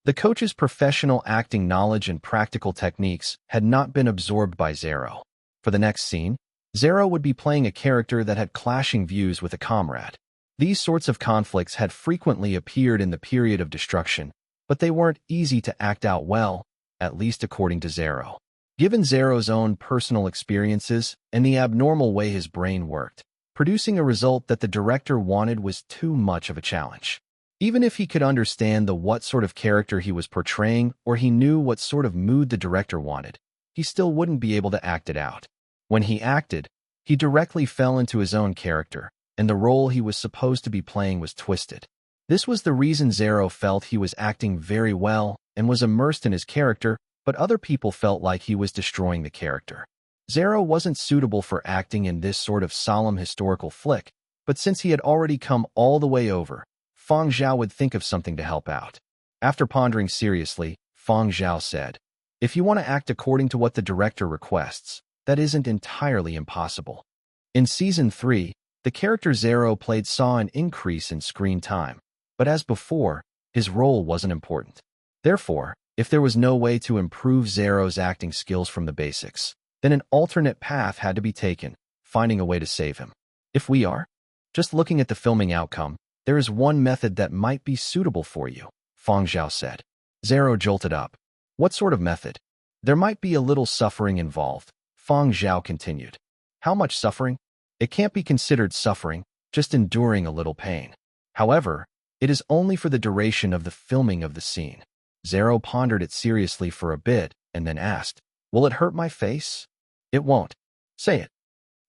the coach's professional acting knowledge and practical techniques had not been absorbed by Zero. For the next scene, Zero would be playing a character that had clashing views with a comrade. These sorts of conflicts had frequently appeared in the period of destruction, but they weren't easy to act out well, at least according to Zero. Given Zero's own personal experiences and the abnormal way his brain worked, producing a result that the director wanted was too much of a challenge. Even if he could understand what sort of character he was portraying or he knew what sort of mood the director wanted, he still wouldn't be able to act it out. When he acted, he directly fell into his own character, and the role he was supposed to be playing was twisted. This was the reason Zero felt he was acting very well and was immersed in his character, but other people felt like he was destroying the character. Zero wasn't suitable for acting in this sort of solemn historical flick, but since he had already come all the way over, Fang Zhao would think of something to help out. After pondering seriously, Fang Zhao said, "If you want to act according to what the director requests, that isn't entirely impossible." In Season 3, the character Zero played saw an increase in screen time, but as before, his role wasn't important. Therefore, if there was no way to improve Zero's acting skills from the basics, then an alternate path had to be taken, finding a way to save him. If we are just looking at the filming outcome, there is one method that might be suitable for you, Fang Zhao said. Zero jolted up. What sort of method? There might be a little suffering involved, Fang Zhao continued. How much suffering? It can't be considered suffering, just enduring a little pain. However, it is only for the duration of the filming of the scene. Zero pondered it seriously for a bit and then asked, "Will it hurt my face?" "It won't." "Say it."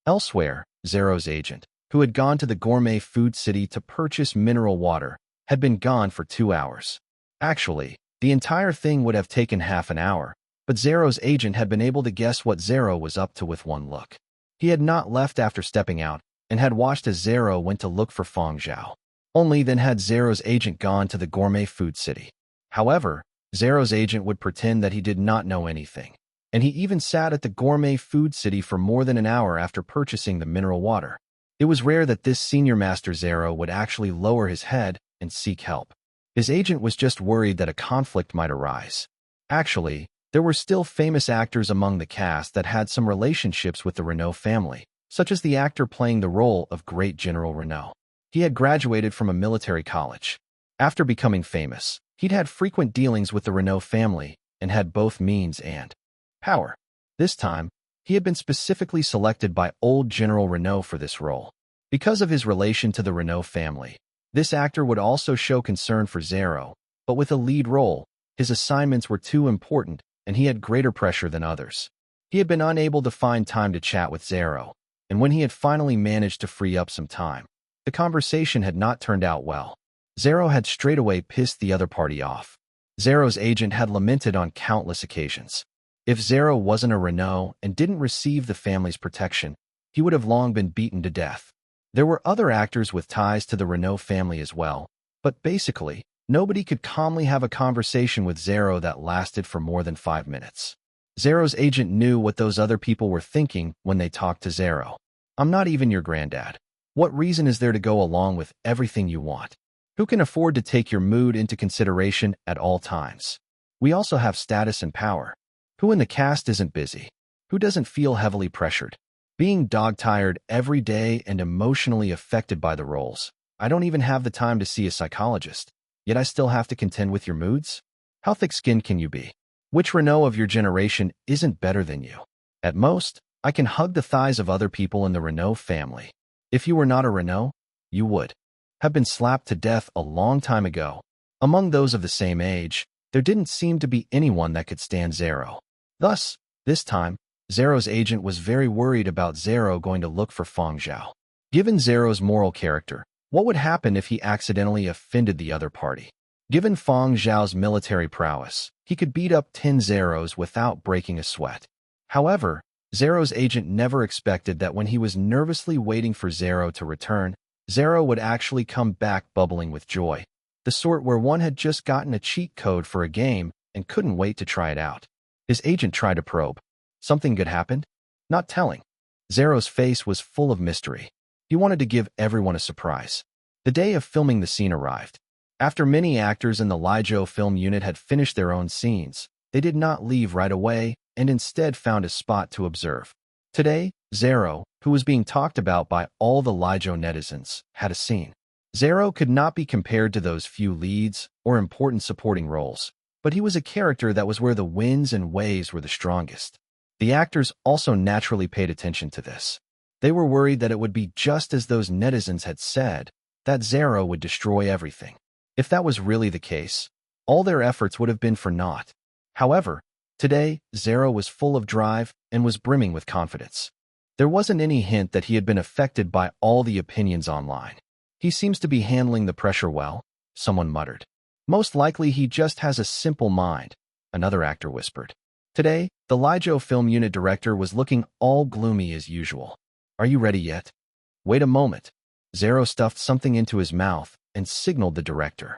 Elsewhere, Zero's agent, who had gone to the gourmet food city to purchase mineral water, had been gone for 2 hours. Actually, the entire thing would have taken half an hour, but Zero's agent had been able to guess what Zero was up to with one look. He had not left after stepping out and had watched as Zero went to look for Fang Zhao. Only then had Zero's agent gone to the gourmet food city. However, Zero's agent would pretend that he did not know anything, and he even sat at the gourmet food city for more than an hour after purchasing the mineral water. It was rare that this senior master Zero would actually lower his head and seek help. His agent was just worried that a conflict might arise. Actually, there were still famous actors among the cast that had some relationships with the Renault family, such as the actor playing the role of Great General Renault. He had graduated from a military college. After becoming famous, he'd had frequent dealings with the Renault family and had both means and power. This time, he had been specifically selected by old General Renault for this role. Because of his relation to the Renault family, this actor would also show concern for Zhao, but with a lead role, his assignments were too important and he had greater pressure than others. He had been unable to find time to chat with Zhao, and when he had finally managed to free up some time, the conversation had not turned out well. Zhao had straightaway pissed the other party off. Zhao's agent had lamented on countless occasions. If Zhao wasn't a Renault and didn't receive the family's protection, he would have long been beaten to death. There were other actors with ties to the Renault family as well, but basically, nobody could calmly have a conversation with Zhao that lasted for more than 5 minutes. Zhao's agent knew what those other people were thinking when they talked to Zhao. I'm not even your granddad. What reason is there to go along with everything you want? Who can afford to take your mood into consideration at all times? We also have status and power. Who in the cast isn't busy? Who doesn't feel heavily pressured? Being dog-tired every day and emotionally affected by the roles. I don't even have the time to see a psychologist, yet I still have to contend with your moods? How thick-skinned can you be? Which Renault of your generation isn't better than you? At most, I can hug the thighs of other people in the Renault family. If you were not a Renault, you would have been slapped to death a long time ago. Among those of the same age, there didn't seem to be anyone that could stand Zhao. Thus, this time, Zhao's agent was very worried about Zhao going to look for Fang Zhao. Given Zhao's moral character, what would happen if he accidentally offended the other party? Given Fang Zhao's military prowess, he could beat up 10 Zhaos without breaking a sweat. However, Zhao's agent never expected that when he was nervously waiting for Zhao to return, Zhao would actually come back bubbling with joy, the sort where one had just gotten a cheat code for a game and couldn't wait to try it out. His agent tried to probe. Something good happened? Not telling. Zhao's face was full of mystery. He wanted to give everyone a surprise. The day of filming the scene arrived. After many actors in the Lizhou film unit had finished their own scenes, they did not leave right away and instead found a spot to observe. Today, Zhao, who was being talked about by all the Lizhou netizens, had a scene. Zhao could not be compared to those few leads or important supporting roles, but he was a character that was where the winds and waves were the strongest. The actors also naturally paid attention to this. They were worried that it would be just as those netizens had said, that Zhao would destroy everything. If that was really the case, all their efforts would have been for naught. However, today, Zhao was full of drive and was brimming with confidence. There wasn't any hint that he had been affected by all the opinions online. He seems to be handling the pressure well, someone muttered. Most likely he just has a simple mind, another actor whispered. Today, the Lizhou film unit director was looking all gloomy as usual. Are you ready yet? Wait a moment. Zhao stuffed something into his mouth and signaled the director.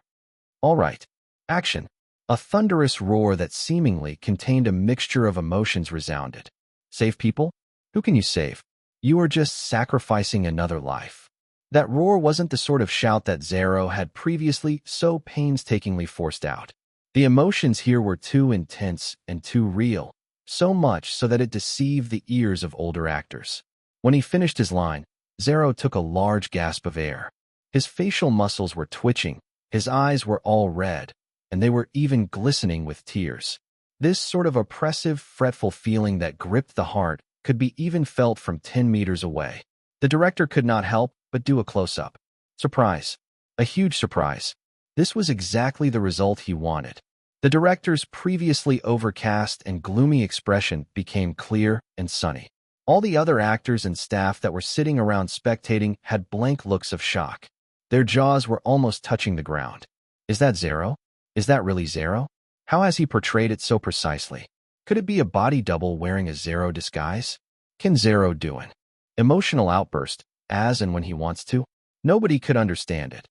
All right. Action. A thunderous roar that seemingly contained a mixture of emotions resounded. Save people? Who can you save? You are just sacrificing another life. That roar wasn't the sort of shout that Zhao had previously so painstakingly forced out. The emotions here were too intense and too real, so much so that it deceived the ears of older actors. When he finished his line, Zhao took a large gasp of air. His facial muscles were twitching, his eyes were all red, and they were even glistening with tears. This sort of oppressive, fretful feeling that gripped the heart could be even felt from 10 meters away. The director could not help but do a close-up. Surprise. A huge surprise. This was exactly the result he wanted. The director's previously overcast and gloomy expression became clear and sunny. All the other actors and staff that were sitting around spectating had blank looks of shock. Their jaws were almost touching the ground. Is that Zhao? Is that really Zhao? How has he portrayed it so precisely? Could it be a body double wearing a Zhao disguise? Can Zhao do an emotional outburst, as and when he wants to? Nobody could understand it.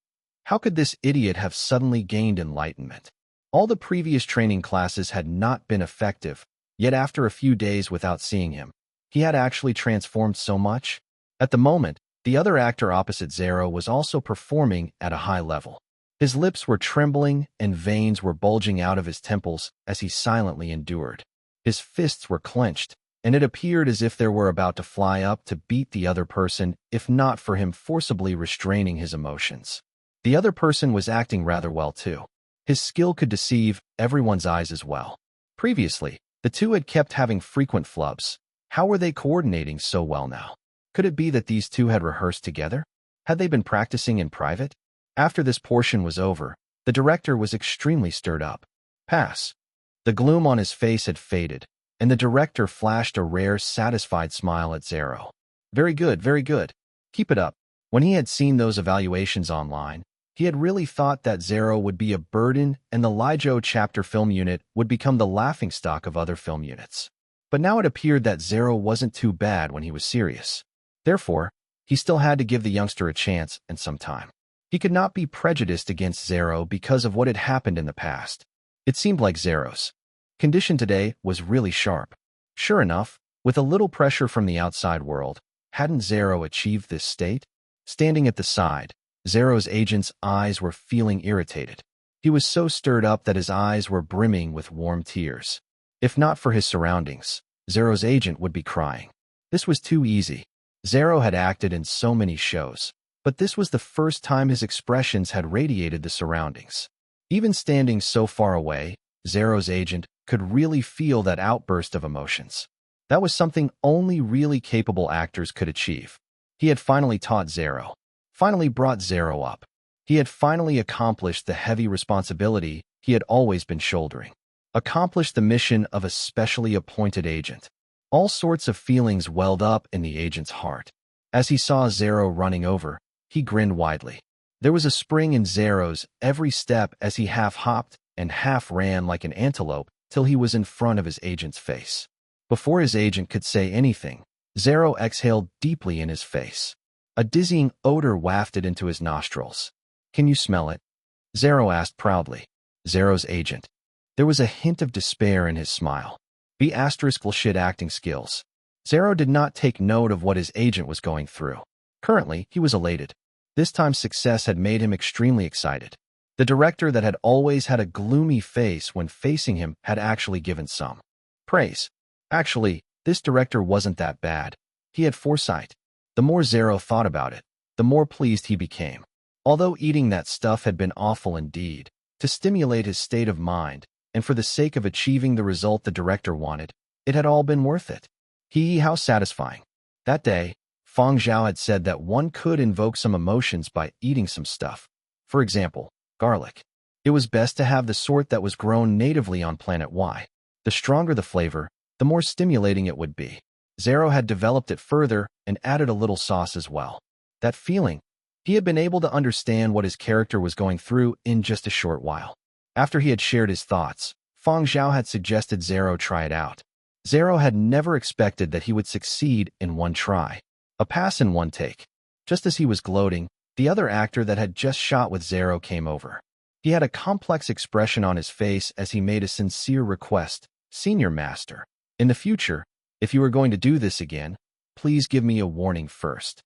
How could this idiot have suddenly gained enlightenment? All the previous training classes had not been effective, yet after a few days without seeing him, he had actually transformed so much. At the moment, the other actor opposite Zhao was also performing at a high level. His lips were trembling and veins were bulging out of his temples as he silently endured. His fists were clenched, and it appeared as if they were about to fly up to beat the other person if not for him forcibly restraining his emotions. The other person was acting rather well too. His skill could deceive everyone's eyes as well. Previously, the two had kept having frequent flubs. How were they coordinating so well now? Could it be that these two had rehearsed together? Had they been practicing in private? After this portion was over, the director was extremely stirred up. Pass. The gloom on his face had faded, and the director flashed a rare, satisfied smile at Zhao. Very good, very good. Keep it up. When he had seen those evaluations online, he had really thought that Zhao would be a burden and the Lijo chapter film unit would become the laughingstock of other film units. But now it appeared that Zhao wasn't too bad when he was serious. Therefore, he still had to give the youngster a chance and some time. He could not be prejudiced against Zhao because of what had happened in the past. It seemed like Zhero's condition today was really sharp. Sure enough, with a little pressure from the outside world, hadn't Zhao achieved this state? Standing at the side, Zhero's agent's eyes were feeling irritated. He was so stirred up that his eyes were brimming with warm tears. If not for his surroundings, Zhero's agent would be crying. This was too easy. Zhao had acted in so many shows, but this was the first time his expressions had radiated the surroundings. Even standing so far away, Zhero's agent could really feel that outburst of emotions. That was something only really capable actors could achieve. He had finally taught Zhao, finally brought Zhao up. He had finally accomplished the heavy responsibility he had always been shouldering. Accomplished the mission of a specially appointed agent. All sorts of feelings welled up in the agent's heart. As he saw Zhao running over, he grinned widely. There was a spring in Zhero's every step as he half-hopped and half-ran like an antelope till he was in front of his agent's face. Before his agent could say anything, Zhao exhaled deeply in his face. A dizzying odor wafted into his nostrils. "Can you smell it?" Zhao asked proudly. Zhero's agent. There was a hint of despair in his smile. Bullshit acting skills. Zhao did not take note of what his agent was going through. Currently, he was elated. This time's success had made him extremely excited. The director that had always had a gloomy face when facing him had actually given some praise. Actually, this director wasn't that bad. He had foresight. The more Zhao thought about it, the more pleased he became. Although eating that stuff had been awful indeed, to stimulate his state of mind, and for the sake of achieving the result the director wanted, it had all been worth it. How satisfying. That day, Fang Zhao had said that one could invoke some emotions by eating some stuff. For example, garlic. It was best to have the sort that was grown natively on planet Y. The stronger the flavor, the more stimulating it would be. Zhao had developed it further and added a little sauce as well. That feeling. He had been able to understand what his character was going through in just a short while. After he had shared his thoughts, Fang Zhao had suggested Zhao try it out. Zhao had never expected that he would succeed in one try. A pass in one take. Just as he was gloating, the other actor that had just shot with Zhao came over. He had a complex expression on his face as he made a sincere request. "Senior Master, in the future, if you are going to do this again, please give me a warning first."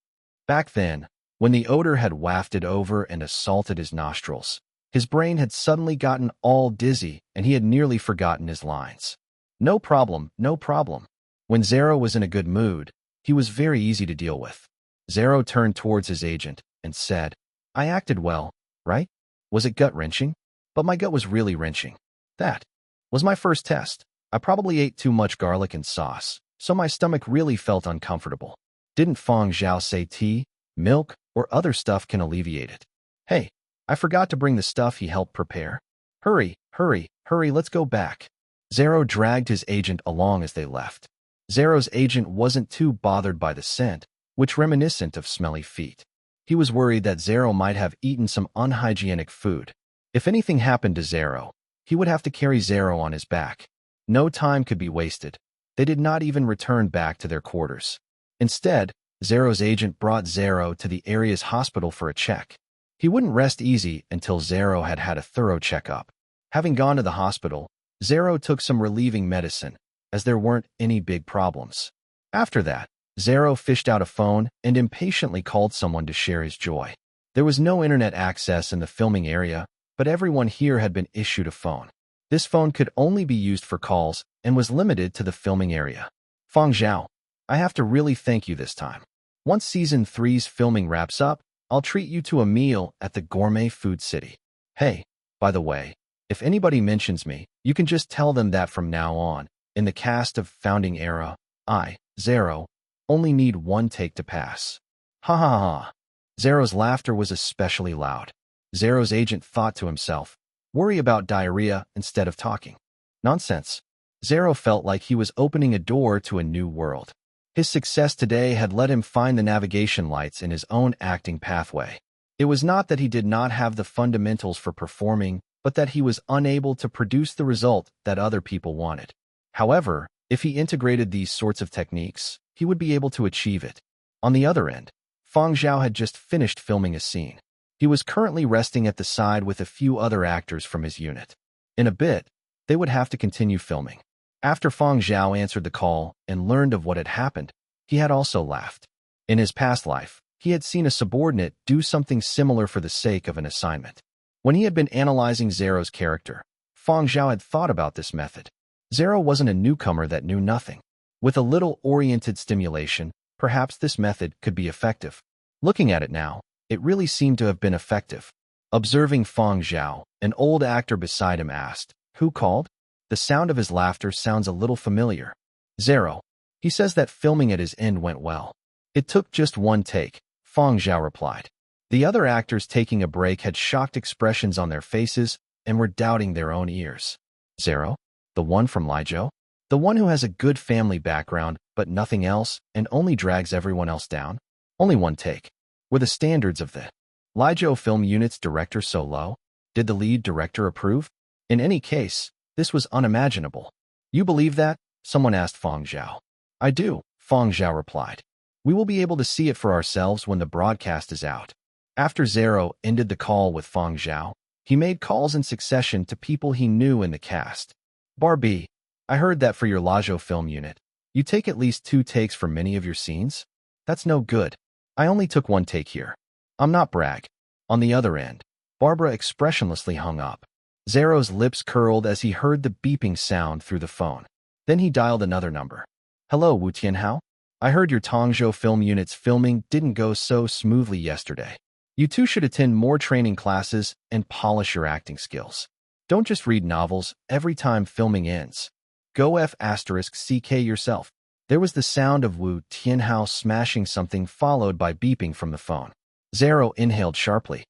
Back then, when the odor had wafted over and assaulted his nostrils, his brain had suddenly gotten all dizzy and he had nearly forgotten his lines. No problem, no problem. When Zhao was in a good mood, he was very easy to deal with. Zhao turned towards his agent and said, "I acted well, right? Was it gut-wrenching? But my gut was really wrenching. That was my first test. I probably ate too much garlic and sauce, so my stomach really felt uncomfortable. Didn't Fang Zhao say tea, milk, or other stuff can alleviate it? Hey, I forgot to bring the stuff he helped prepare. Hurry, hurry, hurry, let's go back." Zhao dragged his agent along as they left. Zhero's agent wasn't too bothered by the scent, which reminiscent of smelly feet. He was worried that Zhao might have eaten some unhygienic food. If anything happened to Zhao, he would have to carry Zhao on his back. No time could be wasted. They did not even return back to their quarters. Instead, Zhero's agent brought Zhao to the area's hospital for a check. He wouldn't rest easy until Zhao had had a thorough checkup. Having gone to the hospital, Zhao took some relieving medicine, as there weren't any big problems. After that, Zhao fished out a phone and impatiently called someone to share his joy. There was no internet access in the filming area, but everyone here had been issued a phone. This phone could only be used for calls and was limited to the filming area. Fang Zhao, I have to really thank you this time. Once Season 3's filming wraps up, I'll treat you to a meal at the Gourmet Food City. Hey, by the way, if anybody mentions me, you can just tell them that from now on, in the cast of Founding Era, I, Zero, only need one take to pass. Ha ha ha. Zero's laughter was especially loud. Zero's agent thought to himself, worry about diarrhea instead of talking. Nonsense. Zero felt like he was opening a door to a new world. His success today had let him find the navigation lights in his own acting pathway. It was not that he did not have the fundamentals for performing, but that he was unable to produce the result that other people wanted. However, if he integrated these sorts of techniques, he would be able to achieve it. On the other end, Fang Zhao had just finished filming a scene. He was currently resting at the side with a few other actors from his unit. In a bit, they would have to continue filming. After Fang Zhao answered the call and learned of what had happened, he had also laughed. In his past life, he had seen a subordinate do something similar for the sake of an assignment. When he had been analyzing Zero's character, Fang Zhao had thought about this method. Zero wasn't a newcomer that knew nothing. With a little oriented stimulation, perhaps this method could be effective. Looking at it now, it really seemed to have been effective. Observing Fang Zhao, an old actor beside him asked, "Who called?" The sound of his laughter sounds a little familiar. Zero. He says that filming at his end went well. It took just one take, Fang Zhao replied. The other actors taking a break had shocked expressions on their faces and were doubting their own ears. Zero? The one from Lizhou? The one who has a good family background, but nothing else, and only drags everyone else down? Only one take. Were the standards of the Lizhou film unit's director so low? Did the lead director approve? In any case, this was unimaginable. You believe that? Someone asked Fang Zhao. I do, Fang Zhao replied. We will be able to see it for ourselves when the broadcast is out. After Zero ended the call with Fang Zhao, he made calls in succession to people he knew in the cast. Barbie, I heard that for your Lizhou film unit, you take at least 2 takes for many of your scenes? That's no good. I only took 1 take here. I'm not brag. On the other end, Barbara expressionlessly hung up. Zero's lips curled as he heard the beeping sound through the phone. Then he dialed another number. Hello, Wu Tianhao? I heard your Tongzhou film unit's filming didn't go so smoothly yesterday. You two should attend more training classes and polish your acting skills. Don't just read novels every time filming ends. Go F***CK yourself. There was the sound of Wu Tianhao smashing something followed by beeping from the phone. Zero inhaled sharply.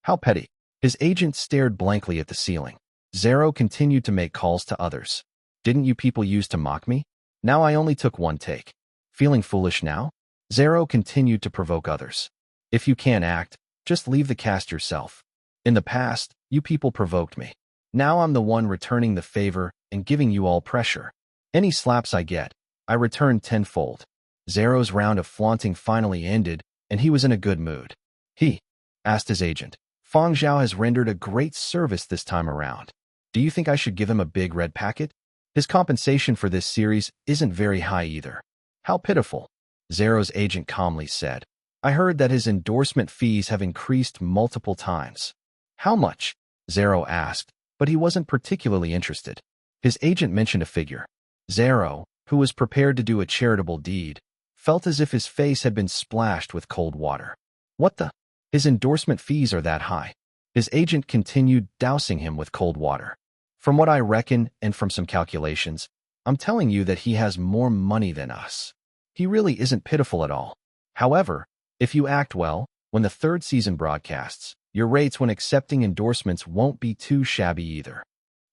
How petty. His agent stared blankly at the ceiling. Zero continued to make calls to others. Didn't you people use to mock me? Now I only took 1 take. Feeling foolish now? Zero continued to provoke others. If you can't act, just leave the cast yourself. In the past, you people provoked me. Now I'm the one returning the favor and giving you all pressure. Any slaps I get, I return tenfold. Zero's round of flaunting finally ended, and he was in a good mood. He asked his agent. Fang Zhao has rendered a great service this time around. Do you think I should give him a big red packet? His compensation for this series isn't very high either. How pitiful, Zero's agent calmly said. I heard that his endorsement fees have increased multiple times. How much? Zero asked, but he wasn't particularly interested. His agent mentioned a figure. Zero, who was prepared to do a charitable deed, felt as if his face had been splashed with cold water. What the? His endorsement fees are that high. His agent continued dousing him with cold water. From what I reckon and from some calculations, I'm telling you that he has more money than us. He really isn't pitiful at all. However, if you act well, when the 3rd season broadcasts, your rates when accepting endorsements won't be too shabby either.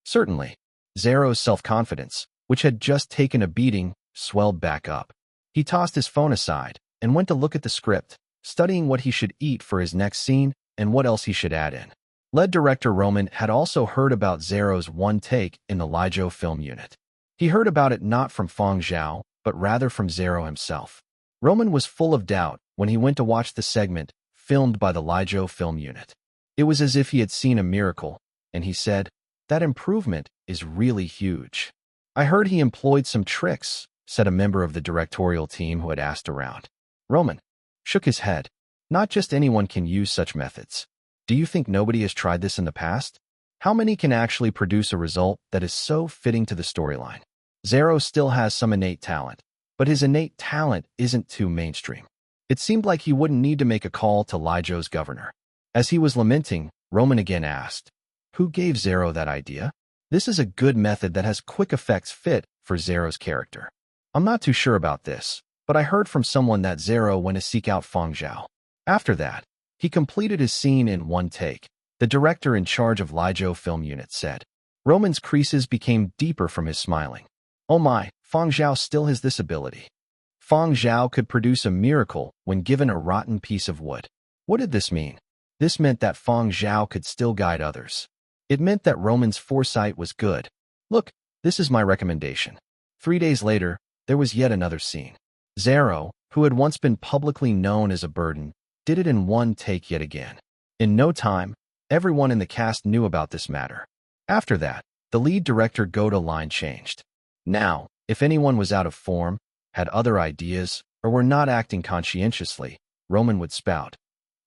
Certainly, Zero's self-confidence, which had just taken a beating, swelled back up. He tossed his phone aside and went to look at the script, studying what he should eat for his next scene and what else he should add in. Lead director Roman had also heard about Zero's 1 take in the Lizhou film unit. He heard about it not from Fang Zhao, but rather from Zero himself. Roman was full of doubt when he went to watch the segment filmed by the Lizhou film unit. It was as if he had seen a miracle, and he said, that improvement is really huge. I heard he employed some tricks, said a member of the directorial team who had asked around. Roman shook his head. Not just anyone can use such methods. Do you think nobody has tried this in the past? How many can actually produce a result that is so fitting to the storyline? Zero still has some innate talent, but his innate talent isn't too mainstream. It seemed like he wouldn't need to make a call to Lijo's governor. As he was lamenting, Roman again asked, "Who gave Zero that idea?" This is a good method that has quick effects fit for Zero's character. I'm not too sure about this, but I heard from someone that Zero went to seek out Fang Zhao. After that, he completed his scene in one take, the director in charge of Lijo Film Unit said. Roman's creases became deeper from his smiling. Oh my, Fang Zhao still has this ability. Fang Zhao could produce a miracle when given a rotten piece of wood. What did this mean? This meant that Fang Zhao could still guide others. It meant that Roman's foresight was good. Look, this is my recommendation. 3 days later, there was yet another scene. Zero, who had once been publicly known as a burden, did it in one take yet again. In no time, everyone in the cast knew about this matter. After that, the lead director go-to line changed. Now, if anyone was out of form, had other ideas, or were not acting conscientiously, Roman would spout.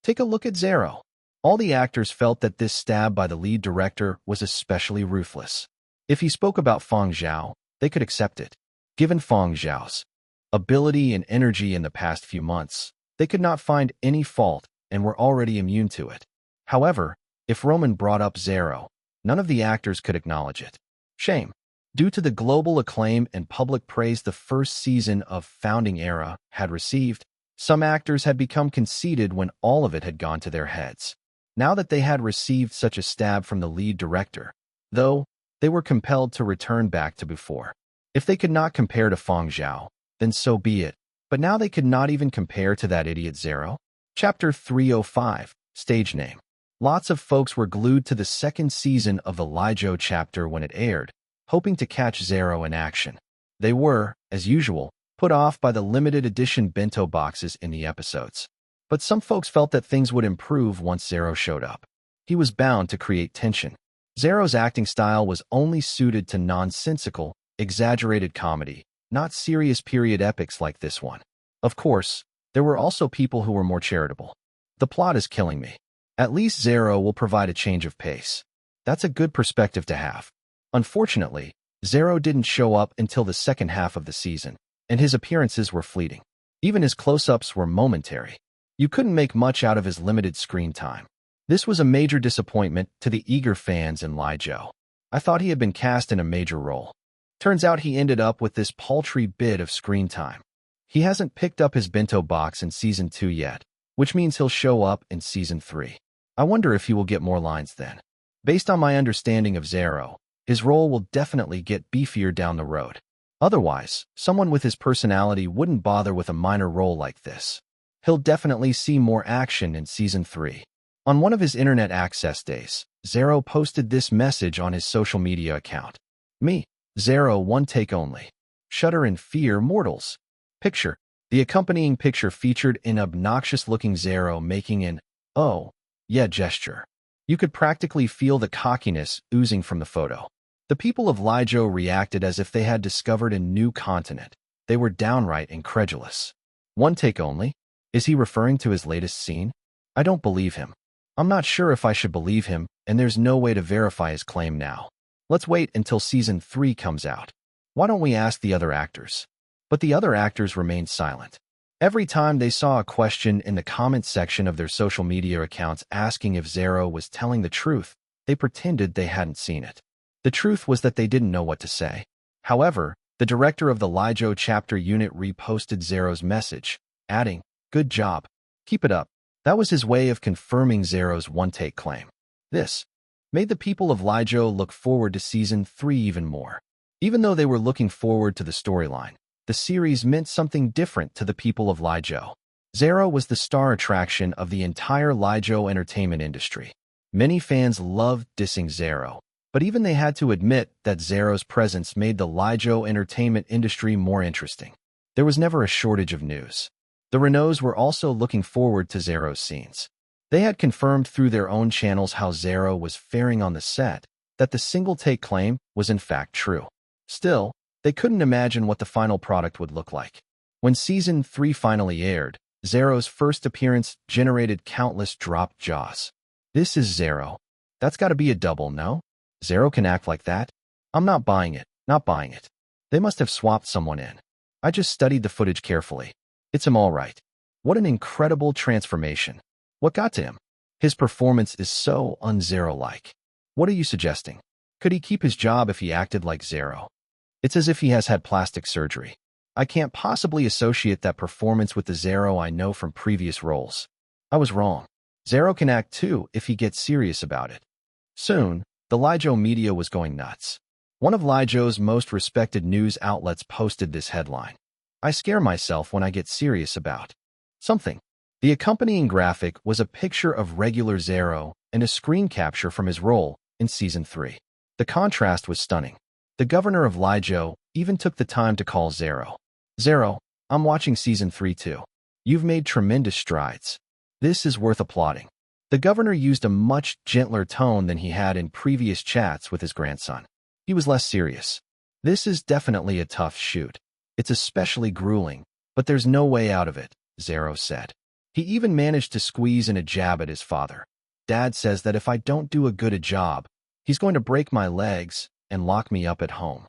Take a look at Zero. All the actors felt that this stab by the lead director was especially ruthless. If he spoke about Fang Zhao, they could accept it. Given Fang Zhao's ability and energy in the past few months, they could not find any fault and were already immune to it. However, if Roman brought up Zero, none of the actors could acknowledge it. Shame. Due to the global acclaim and public praise the first season of Founding Era had received, some actors had become conceited when all of it had gone to their heads. Now that they had received such a stab from the lead director, though, they were compelled to return back to before. If they could not compare to Fang Zhao, then so be it. But now they could not even compare to that idiot Zero. Chapter 305, Stage Name. Lots of folks were glued to the second season of the Lijo chapter when it aired, hoping to catch Zero in action. They were, as usual, put off by the limited edition bento boxes in the episodes. But some folks felt that things would improve once Zero showed up. He was bound to create tension. Zero's acting style was only suited to nonsensical, exaggerated comedy, not serious period epics like this one. Of course, there were also people who were more charitable. The plot is killing me. At least Zero will provide a change of pace. That's a good perspective to have. Unfortunately, Zero didn't show up until the second half of the season, and his appearances were fleeting. Even his close-ups were momentary. You couldn't make much out of his limited screen time. This was a major disappointment to the eager fans in Lijo. I thought he had been cast in a major role. Turns out he ended up with this paltry bit of screen time. He hasn't picked up his bento box in Season 2 yet, which means he'll show up in Season 3. I wonder if he will get more lines then. Based on my understanding of Zero, his role will definitely get beefier down the road. Otherwise, someone with his personality wouldn't bother with a minor role like this. He'll definitely see more action in Season 3. On one of his internet access days, Zero posted this message on his social media account. Me, Zero, one take only. Shudder in fear, mortals. Picture. The accompanying picture featured an obnoxious-looking Zero making an, oh, yeah gesture. You could practically feel the cockiness oozing from the photo. The people of Lijo reacted as if they had discovered a new continent. They were downright incredulous. One take only? Is he referring to his latest scene? I don't believe him. I'm not sure if I should believe him, and there's no way to verify his claim now. Let's wait until Season 3 comes out. Why don't we ask the other actors? But the other actors remained silent. Every time they saw a question in the comment section of their social media accounts asking if Zero was telling the truth, they pretended they hadn't seen it. The truth was that they didn't know what to say. However, the director of the Lijo chapter unit reposted Zero's message, adding, "Good job. Keep it up." That was his way of confirming Zero's one-take claim. This made the people of Lijo look forward to Season 3 even more. Even though they were looking forward to the storyline, the series meant something different to the people of Lijo. Zero was the star attraction of the entire Lijo entertainment industry. Many fans loved dissing Zero, but even they had to admit that Zero's presence made the Lijo entertainment industry more interesting. There was never a shortage of news. The Renaults were also looking forward to Zero's scenes. They had confirmed through their own channels how Zero was faring on the set, that the single-take claim was in fact true. Still, they couldn't imagine what the final product would look like. When Season 3 finally aired, Zero's first appearance generated countless dropped jaws. This is Zero. That's gotta be a double, no? Zero can act like that? I'm not buying it, not buying it. They must have swapped someone in. I just studied the footage carefully. It's him all right. What an incredible transformation. What got to him? His performance is so un-Zero-like. What are you suggesting? Could he keep his job if he acted like Zero? It's as if he has had plastic surgery. I can't possibly associate that performance with the Zero I know from previous roles. I was wrong. Zero can act too if he gets serious about it. Soon, the Lijo media was going nuts. One of Lijo's most respected news outlets posted this headline. I scare myself when I get serious about something. The accompanying graphic was a picture of regular Zero and a screen capture from his role in Season 3. The contrast was stunning. The governor of Lijo even took the time to call Zero. Zero, I'm watching Season 3 too. You've made tremendous strides. This is worth applauding. The governor used a much gentler tone than he had in previous chats with his grandson. He was less serious. This is definitely a tough shoot. It's especially grueling, but there's no way out of it, Zero said. He even managed to squeeze in a jab at his father. Dad says that if I don't do a good job, he's going to break my legs and lock me up at home.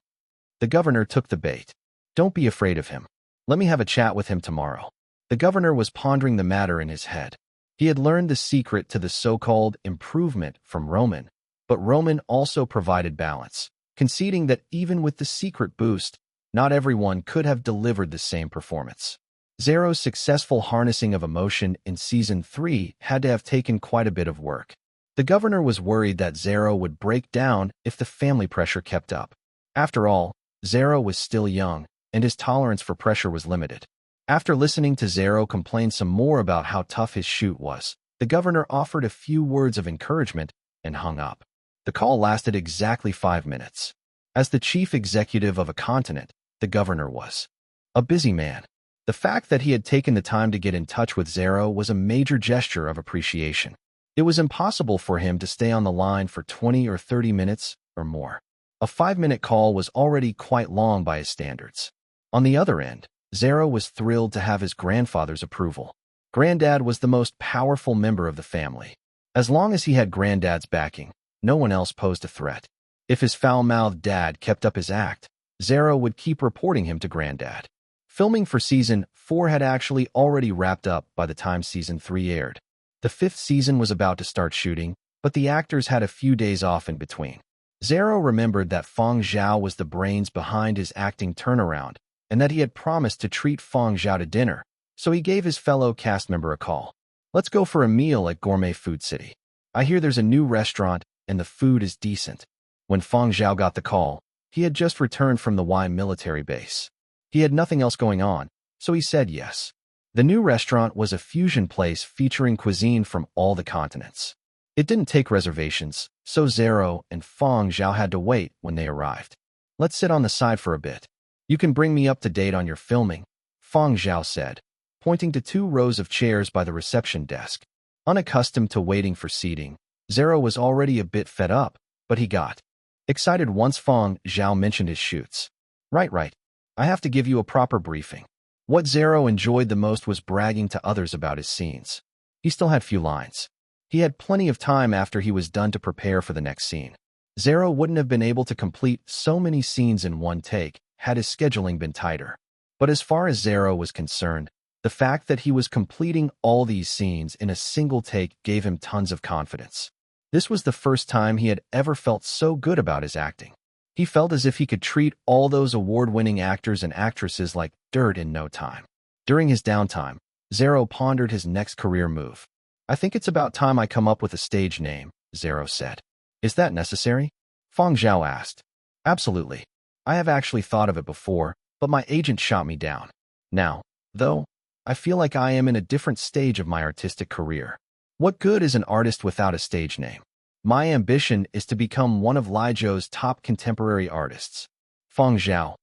The governor took the bait. Don't be afraid of him. Let me have a chat with him tomorrow. The governor was pondering the matter in his head. He had learned the secret to the so-called improvement from Roman, but Roman also provided balance, conceding that even with the secret boost, not everyone could have delivered the same performance. Zero's successful harnessing of emotion in Season 3 had to have taken quite a bit of work. The governor was worried that Zero would break down if the family pressure kept up. After all, Zero was still young, and his tolerance for pressure was limited. After listening to Zero complain some more about how tough his shoot was, the governor offered a few words of encouragement and hung up. The call lasted exactly 5 minutes. As the chief executive of a continent, the governor was a busy man. The fact that he had taken the time to get in touch with Zero was a major gesture of appreciation. It was impossible for him to stay on the line for 20 or 30 minutes or more. A 5-minute call was already quite long by his standards. On the other end, Zero was thrilled to have his grandfather's approval. Granddad was the most powerful member of the family. As long as he had Granddad's backing, no one else posed a threat. If his foul-mouthed dad kept up his act, Zero would keep reporting him to Granddad. Filming for Season 4 had actually already wrapped up by the time Season 3 aired. The 5th season was about to start shooting, but the actors had a few days off in between. Zero remembered that Fang Zhao was the brains behind his acting turnaround, and that he had promised to treat Fang Zhao to dinner, so he gave his fellow cast member a call. Let's go for a meal at Gourmet Food City. I hear there's a new restaurant, and the food is decent. When Fang Zhao got the call, he had just returned from the Y military base. He had nothing else going on, so he said yes. The new restaurant was a fusion place featuring cuisine from all the continents. It didn't take reservations, so Zero and Fang Zhao had to wait when they arrived. Let's sit on the side for a bit. You can bring me up to date on your filming, Fang Zhao said, pointing to 2 rows of chairs by the reception desk. Unaccustomed to waiting for seating, Zero was already a bit fed up, but he got excited once Fang Zhao mentioned his shoots. Right. I have to give you a proper briefing. What Zero enjoyed the most was bragging to others about his scenes. He still had few lines. He had plenty of time after he was done to prepare for the next scene. Zero wouldn't have been able to complete so many scenes in one take had his scheduling been tighter. But as far as Zero was concerned, the fact that he was completing all these scenes in a single take gave him tons of confidence. This was the first time he had ever felt so good about his acting. He felt as if he could treat all those award-winning actors and actresses like dirt in no time. During his downtime, Zero pondered his next career move. I think it's about time I come up with a stage name, Zero said. Is that necessary? Fang Zhao asked. Absolutely. I have actually thought of it before, but my agent shot me down. Now, though, I feel like I am in a different stage of my artistic career. What good is an artist without a stage name? My ambition is to become one of Lijo's top contemporary artists. Fang Zhao.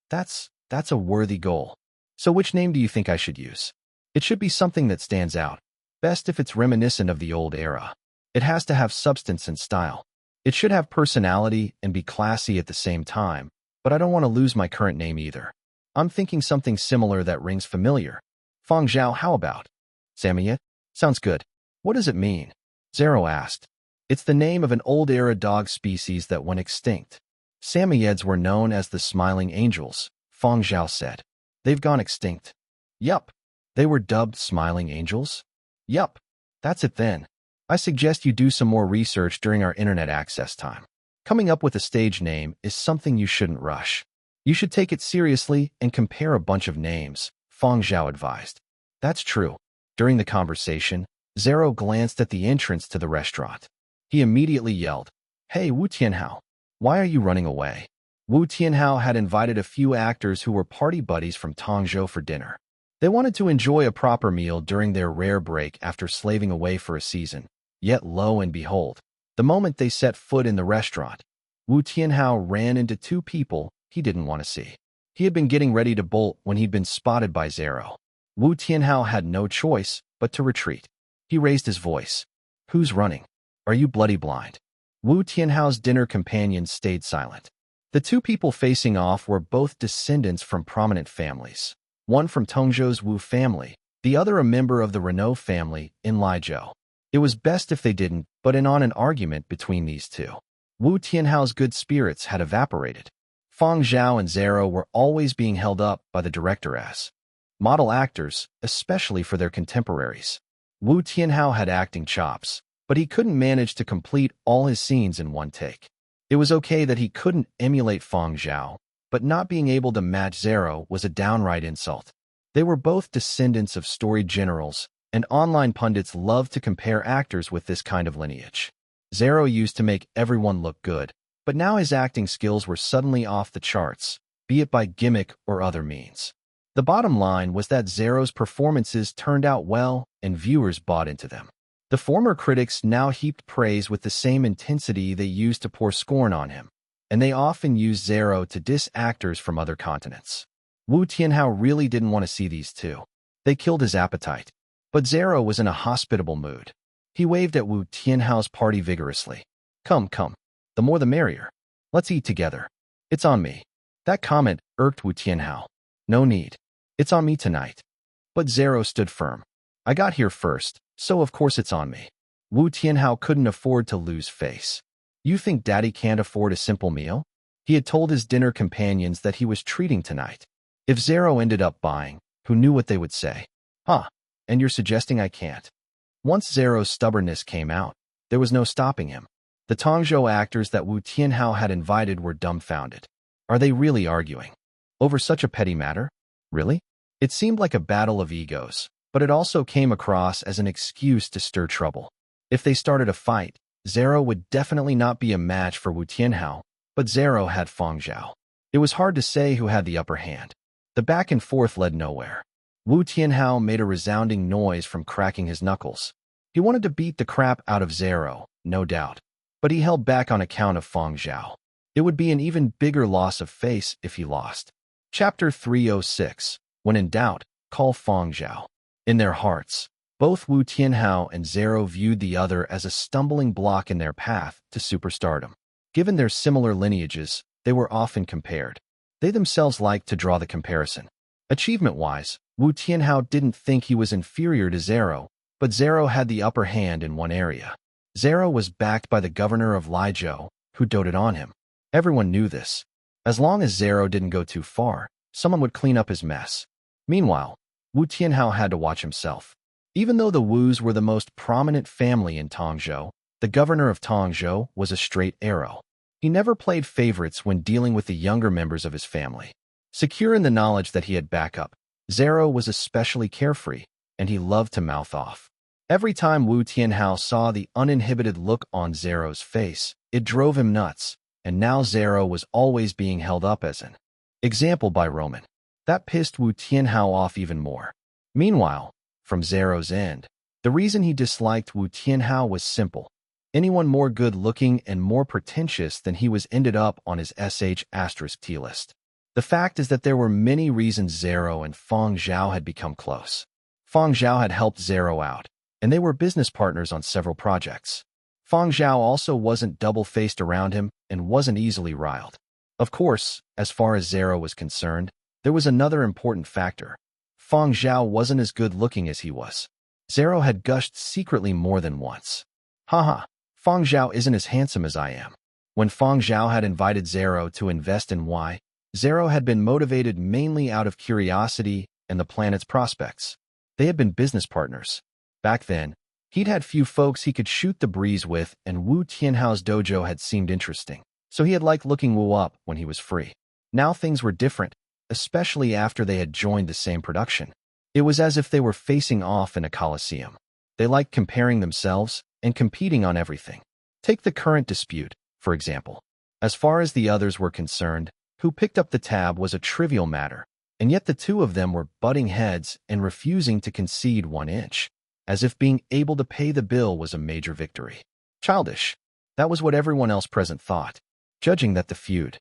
That's a worthy goal. So which name do you think I should use? It should be something that stands out. Best if it's reminiscent of the old era. It has to have substance and style. It should have personality and be classy at the same time, but I don't want to lose my current name either. I'm thinking something similar that rings familiar. Fang Zhao, how about? Samoyed? Sounds good. What does it mean? Zero asked. It's the name of an old-era dog species that went extinct. Samoyeds were known as the Smiling Angels, Fang Zhao said. They've gone extinct. Yup. They were dubbed Smiling Angels? Yup. That's it then. I suggest you do some more research during our internet access time. Coming up with a stage name is something you shouldn't rush. You should take it seriously and compare a bunch of names, Fang Zhao advised. That's true. During the conversation, Zero glanced at the entrance to the restaurant. He immediately yelled, "Hey, Wu Tianhao, why are you running away?" Wu Tianhao had invited a few actors who were party buddies from Tongzhou for dinner. They wanted to enjoy a proper meal during their rare break after slaving away for a season. Yet lo and behold, the moment they set foot in the restaurant, Wu Tianhao ran into two people he didn't want to see. He had been getting ready to bolt when he'd been spotted by Zero. Wu Tianhao had no choice but to retreat. He raised his voice. "Who's running? Are you bloody blind?" Wu Tianhao's dinner companions stayed silent. The two people facing off were both descendants from prominent families. One from Tongzhou's Wu family, the other a member of the Renault family in Lizhou. It was best if they didn't butt in on an argument between these two. Wu Tianhao's good spirits had evaporated. Fang Zhao and Zero were always being held up by the director as model actors, especially for their contemporaries. Wu Tianhao had acting chops, but he couldn't manage to complete all his scenes in one take. It was okay that he couldn't emulate Fang Zhao, but not being able to match Zero was a downright insult. They were both descendants of storied generals, and online pundits loved to compare actors with this kind of lineage. Zero used to make everyone look good, but now his acting skills were suddenly off the charts, be it by gimmick or other means. The bottom line was that Zero's performances turned out well, and viewers bought into them. The former critics now heaped praise with the same intensity they used to pour scorn on him, and they often used Zero to diss actors from other continents. Wu Tianhao really didn't want to see these two. They killed his appetite. But Zero was in a hospitable mood. He waved at Wu Tianhao's party vigorously. Come, come. The more the merrier. Let's eat together. It's on me." That comment irked Wu Tianhao. "No need. It's on me tonight." But Zero stood firm. "I got here first, so of course it's on me." Wu Tianhao couldn't afford to lose face. "You think Daddy can't afford a simple meal?" He had told his dinner companions that he was treating tonight. If Zero ended up buying, who knew what they would say? "Huh, and you're suggesting I can't?" Once Zero's stubbornness came out, there was no stopping him. The Tongzhou actors that Wu Tianhao had invited were dumbfounded. Are they really arguing over such a petty matter? Really? It seemed like a battle of egos, but it also came across as an excuse to stir trouble. If they started a fight, Zero would definitely not be a match for Wu Tianhao, but Zero had Fang Zhao. It was hard to say who had the upper hand. The back and forth led nowhere. Wu Tianhao made a resounding noise from cracking his knuckles. He wanted to beat the crap out of Zero, no doubt, but he held back on account of Fang Zhao. It would be an even bigger loss of face if he lost. Chapter 306. When in doubt, call Fang Zhao. In their hearts, both Wu Tianhao and Zero viewed the other as a stumbling block in their path to superstardom. Given their similar lineages, they were often compared. They themselves liked to draw the comparison. Achievement-wise, Wu Tianhao didn't think he was inferior to Zero, but Zero had the upper hand in one area. Zero was backed by the governor of Lizhou, who doted on him. Everyone knew this. As long as Zero didn't go too far, someone would clean up his mess. Meanwhile, Wu Tianhao had to watch himself. Even though the Wus were the most prominent family in Tongzhou, the governor of Tongzhou was a straight arrow. He never played favorites when dealing with the younger members of his family. Secure in the knowledge that he had backup, Zero was especially carefree, and he loved to mouth off. Every time Wu Tianhao saw the uninhibited look on Zero's face, it drove him nuts, and now Zero was always being held up as an example by Roman. That pissed Wu Tianhao off even more. Meanwhile, from Zero's end, the reason he disliked Wu Tianhao was simple. Anyone more good-looking and more pretentious than he was ended up on his *T list. The fact is that there were many reasons Zero and Fang Zhao had become close. Fang Zhao had helped Zero out, and they were business partners on several projects. Fang Zhao also wasn't double-faced around him and wasn't easily riled. Of course, as far as Zero was concerned, there was another important factor. Fang Zhao wasn't as good looking as he was. Zero had gushed secretly more than once. Haha, Fang Zhao isn't as handsome as I am. When Fang Zhao had invited Zero to invest in Y, Zero had been motivated mainly out of curiosity and the planet's prospects. They had been business partners. Back then, he'd had few folks he could shoot the breeze with, and Wu Tianhao's dojo had seemed interesting, so he had liked looking Wu up when he was free. Now things were different, especially after they had joined the same production. It was as if they were facing off in a coliseum. They liked comparing themselves and competing on everything. Take the current dispute, for example. As far as the others were concerned, who picked up the tab was a trivial matter, and yet the two of them were butting heads and refusing to concede 1 inch, as if being able to pay the bill was a major victory. Childish. That was what everyone else present thought. Judging that the feud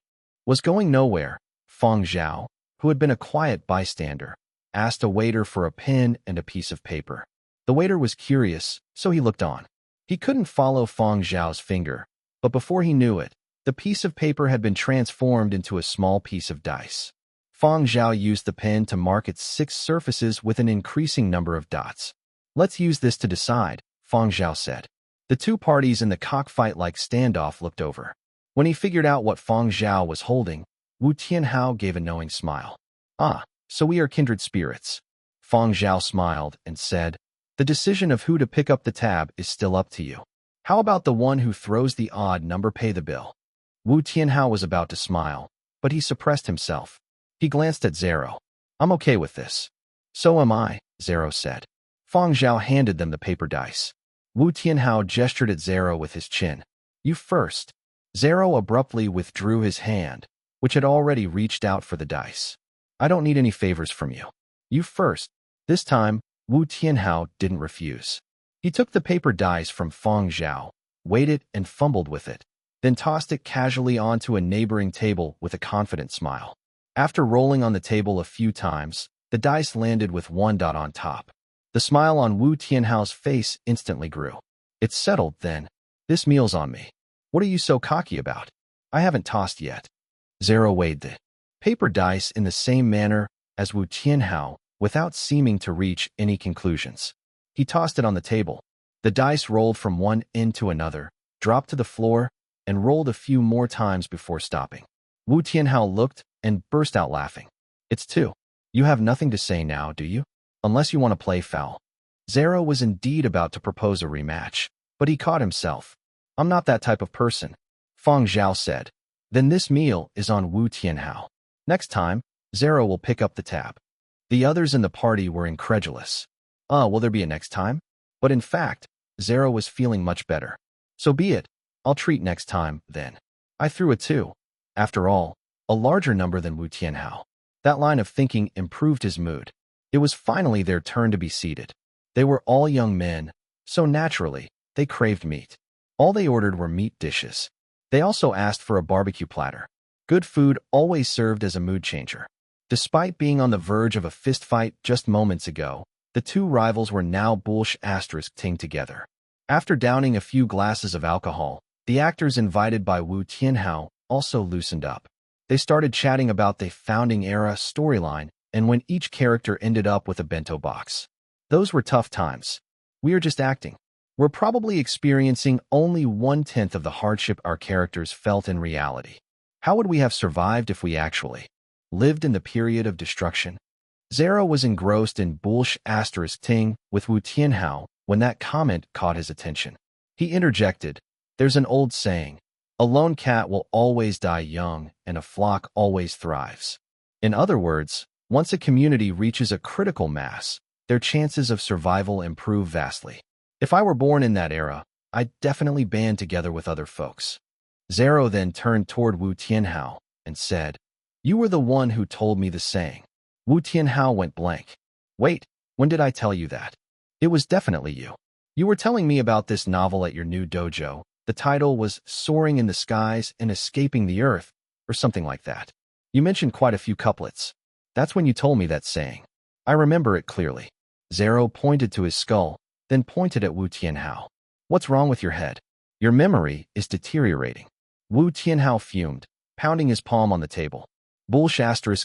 was going nowhere, Fang Zhao, who had been a quiet bystander, asked a waiter for a pen and a piece of paper. The waiter was curious, so he looked on. He couldn't follow Fang Zhao's finger, but before he knew it, the piece of paper had been transformed into a small piece of dice. Fang Zhao used the pen to mark its 6 surfaces with an increasing number of dots. Let's use this to decide, Fang Zhao said. The two parties in the cockfight-like standoff looked over. When he figured out what Fang Zhao was holding, Wu Tianhao gave a knowing smile. Ah, so we are kindred spirits. Fang Zhao smiled and said, the decision of who to pick up the tab is still up to you. How about the one who throws the odd number pay the bill? Wu Tianhao was about to smile, but he suppressed himself. He glanced at Zero. I'm okay with this. So am I, Zero said. Fang Zhao handed them the paper dice. Wu Tianhao gestured at Zero with his chin. You first. Zero abruptly withdrew his hand, which had already reached out for the dice. I don't need any favors from you. You first. This time, Wu Tianhao didn't refuse. He took the paper dice from Fang Zhao, weighed it and fumbled with it, then tossed it casually onto a neighboring table with a confident smile. After rolling on the table a few times, the dice landed with 1 dot on top. The smile on Wu Tianhao's face instantly grew. It's settled, then. This meal's on me. What are you so cocky about? I haven't tossed yet. Zero weighed the paper dice in the same manner as Wu Tianhao, without seeming to reach any conclusions. He tossed it on the table. The dice rolled from one end to another, dropped to the floor, and rolled a few more times before stopping. Wu Tianhao looked and burst out laughing. It's 2. You have nothing to say now, do you? Unless you want to play foul. Zero was indeed about to propose a rematch, but he caught himself. I'm not that type of person, Fang Zhao said. Then this meal is on Wu Tianhao. Next time, Zero will pick up the tab. The others in the party were incredulous. Will there be a next time? But in fact, Zero was feeling much better. So be it. I'll treat next time, then. I threw a 2. After all, a larger number than Wu Tianhao. That line of thinking improved his mood. It was finally their turn to be seated. They were all young men, so naturally, they craved meat. All they ordered were meat dishes. They also asked for a barbecue platter. Good food always served as a mood changer. Despite being on the verge of a fistfight just moments ago, the two rivals were now ting together. After downing a few glasses of alcohol, the actors invited by Wu Tianhao also loosened up. They started chatting about the founding era storyline and when each character ended up with a bento box. Those were tough times. We are just acting. We're probably experiencing only 1/10 of the hardship our characters felt in reality. How would we have survived if we actually lived in the period of destruction? Zero was engrossed in ting with Wu Tianhao when that comment caught his attention. He interjected, there's an old saying, a lone cat will always die young and a flock always thrives. In other words, once a community reaches a critical mass, their chances of survival improve vastly. If I were born in that era, I'd definitely band together with other folks. Zero then turned toward Wu Tianhao and said, you were the one who told me the saying. Wu Tianhao went blank. Wait, when did I tell you that? It was definitely you. You were telling me about this novel at your new dojo. The title was Soaring in the Skies and Escaping the Earth, or something like that. You mentioned quite a few couplets. That's when you told me that saying. I remember it clearly. Zero pointed to his skull, then pointed at Wu Tianhao. What's wrong with your head? Your memory is deteriorating. Wu Tianhao fumed, pounding his palm on the table.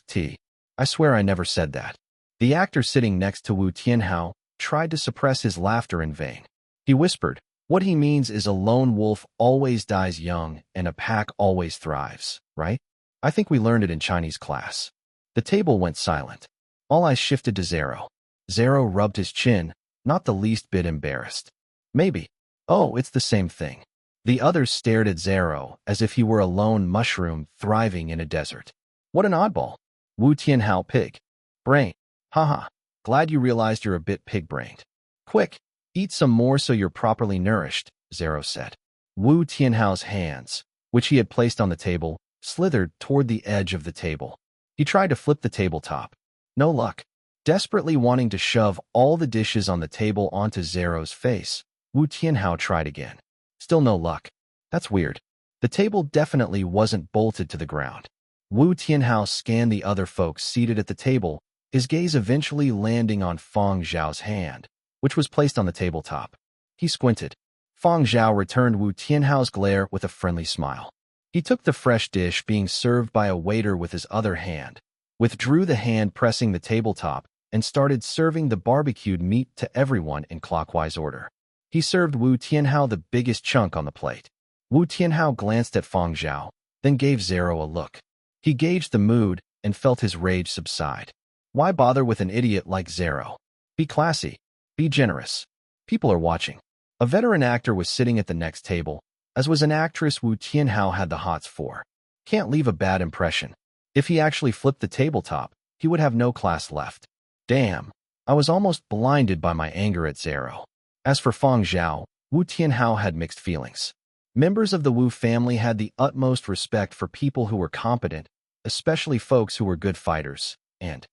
T. I swear I never said that. The actor sitting next to Wu Tianhao tried to suppress his laughter in vain. He whispered, "What he means is a lone wolf always dies young and a pack always thrives, right? I think we learned it in Chinese class." The table went silent. All eyes shifted to Zero. Zero rubbed his chin, not the least bit embarrassed. "Maybe. Oh, it's the same thing." The others stared at Zero as if he were a lone mushroom thriving in a desert. "What an oddball." Wu Tianhao pig. Brain. Haha. Glad you realized you're a bit pig-brained. Quick, eat some more so you're properly nourished, Zero said. Wu Tianhao's hands, which he had placed on the table, slithered toward the edge of the table. He tried to flip the tabletop. No luck. Desperately wanting to shove all the dishes on the table onto Zero's face, Wu Tianhao tried again. Still no luck. That's weird. The table definitely wasn't bolted to the ground. Wu Tianhao scanned the other folks seated at the table, his gaze eventually landing on Fang Zhao's hand, which was placed on the tabletop. He squinted. Fang Zhao returned Wu Tianhao's glare with a friendly smile. He took the fresh dish being served by a waiter with his other hand, withdrew the hand pressing the tabletop, and started serving the barbecued meat to everyone in clockwise order. He served Wu Tianhao the biggest chunk on the plate. Wu Tianhao glanced at Fang Zhao, then gave Zero a look. He gauged the mood and felt his rage subside. Why bother with an idiot like Zero? Be classy. Be generous. People are watching. A veteran actor was sitting at the next table, as was an actress Wu Tianhao had the hots for. Can't leave a bad impression. If he actually flipped the tabletop, he would have no class left. Damn, I was almost blinded by my anger at Zero. As for Fang Zhao, Wu Tianhao had mixed feelings. Members of the Wu family had the utmost respect for people who were competent, especially folks who were good fighters, and,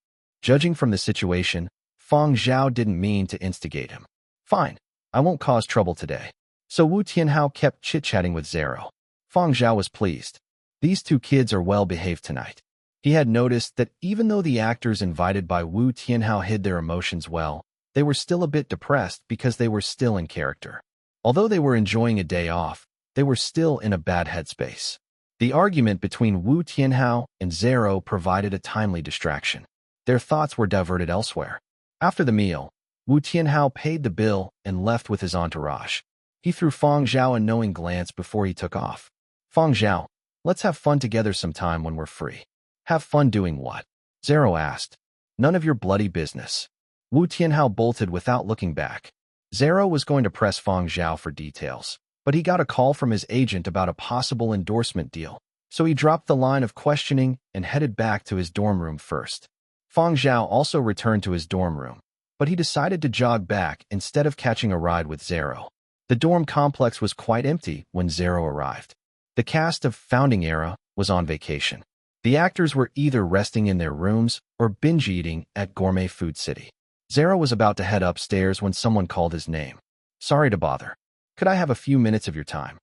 judging from the situation, Fang Zhao didn't mean to instigate him. Fine, I won't cause trouble today. So Wu Tianhao kept chit-chatting with Zero. Fang Zhao was pleased. These two kids are well-behaved tonight. He had noticed that even though the actors invited by Wu Tianhao hid their emotions well, they were still a bit depressed because they were still in character. Although they were enjoying a day off, they were still in a bad headspace. The argument between Wu Tianhao and Zero provided a timely distraction. Their thoughts were diverted elsewhere. After the meal, Wu Tianhao paid the bill and left with his entourage. He threw Fang Zhao a knowing glance before he took off. Fang Zhao, let's have fun together sometime when we're free. Have fun doing what? Zero asked. None of your bloody business. Wu Tianhao bolted without looking back. Zero was going to press Fang Zhao for details, but he got a call from his agent about a possible endorsement deal, so he dropped the line of questioning and headed back to his dorm room first. Fang Zhao also returned to his dorm room, but he decided to jog back instead of catching a ride with Zero. The dorm complex was quite empty when Zero arrived. The cast of Founding Era was on vacation. The actors were either resting in their rooms or binge-eating at Gourmet Food City. Zero was about to head upstairs when someone called his name. Sorry to bother. Could I have a few minutes of your time?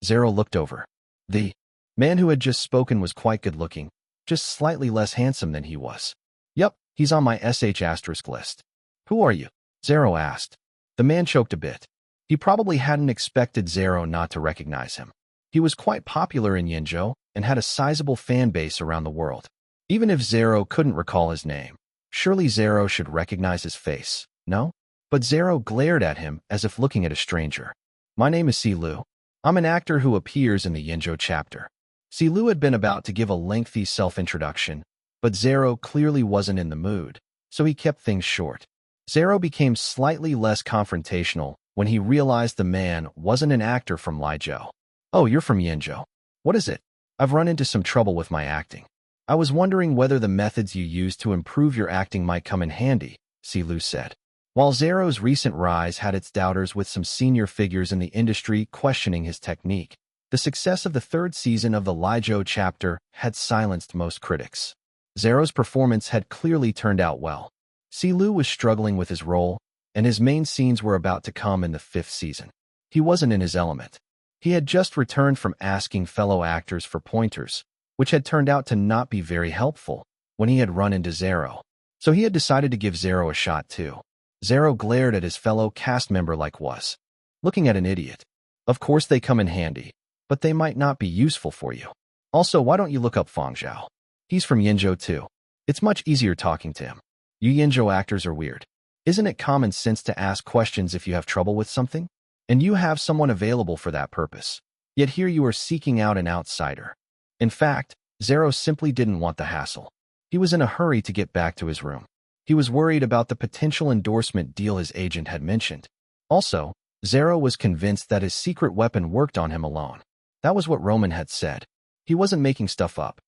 Zero looked over. The man who had just spoken was quite good-looking, just slightly less handsome than he was. Yep, he's on my ** list. Who are you? Zero asked. The man choked a bit. He probably hadn't expected Zero not to recognize him. He was quite popular in Yenzhou and had a sizable fan base around the world. Even if Zero couldn't recall his name, surely Zero should recognize his face, no? But Zero glared at him as if looking at a stranger. My name is Si Lu. I'm an actor who appears in the Yenzhou chapter. Si Lu had been about to give a lengthy self-introduction, but Zero clearly wasn't in the mood, so he kept things short. Zero became slightly less confrontational when he realized the man wasn't an actor from Lijiao. Oh, you're from Yenzhou. What is it? I've run into some trouble with my acting. I was wondering whether the methods you use to improve your acting might come in handy, Si Lu said. While Zero's recent rise had its doubters with some senior figures in the industry questioning his technique, the success of the third season of the Lijiao chapter had silenced most critics. Zero's performance had clearly turned out well. Si Lu was struggling with his role, and his main scenes were about to come in the fifth season. He wasn't in his element. He had just returned from asking fellow actors for pointers, which had turned out to not be very helpful when he had run into Zero. So he had decided to give Zero a shot too. Zero glared at his fellow cast member like was looking at an idiot. Of course they come in handy, but they might not be useful for you. Also, why don't you look up Fang Zhao? He's from Yenzhou too. It's much easier talking to him. You Yinzhou actors are weird. Isn't it common sense to ask questions if you have trouble with something? And you have someone available for that purpose. Yet here you are seeking out an outsider. In fact, Zero simply didn't want the hassle. He was in a hurry to get back to his room. He was worried about the potential endorsement deal his agent had mentioned. Also, Zero was convinced that his secret weapon worked on him alone. That was what Roman had said. He wasn't making stuff up.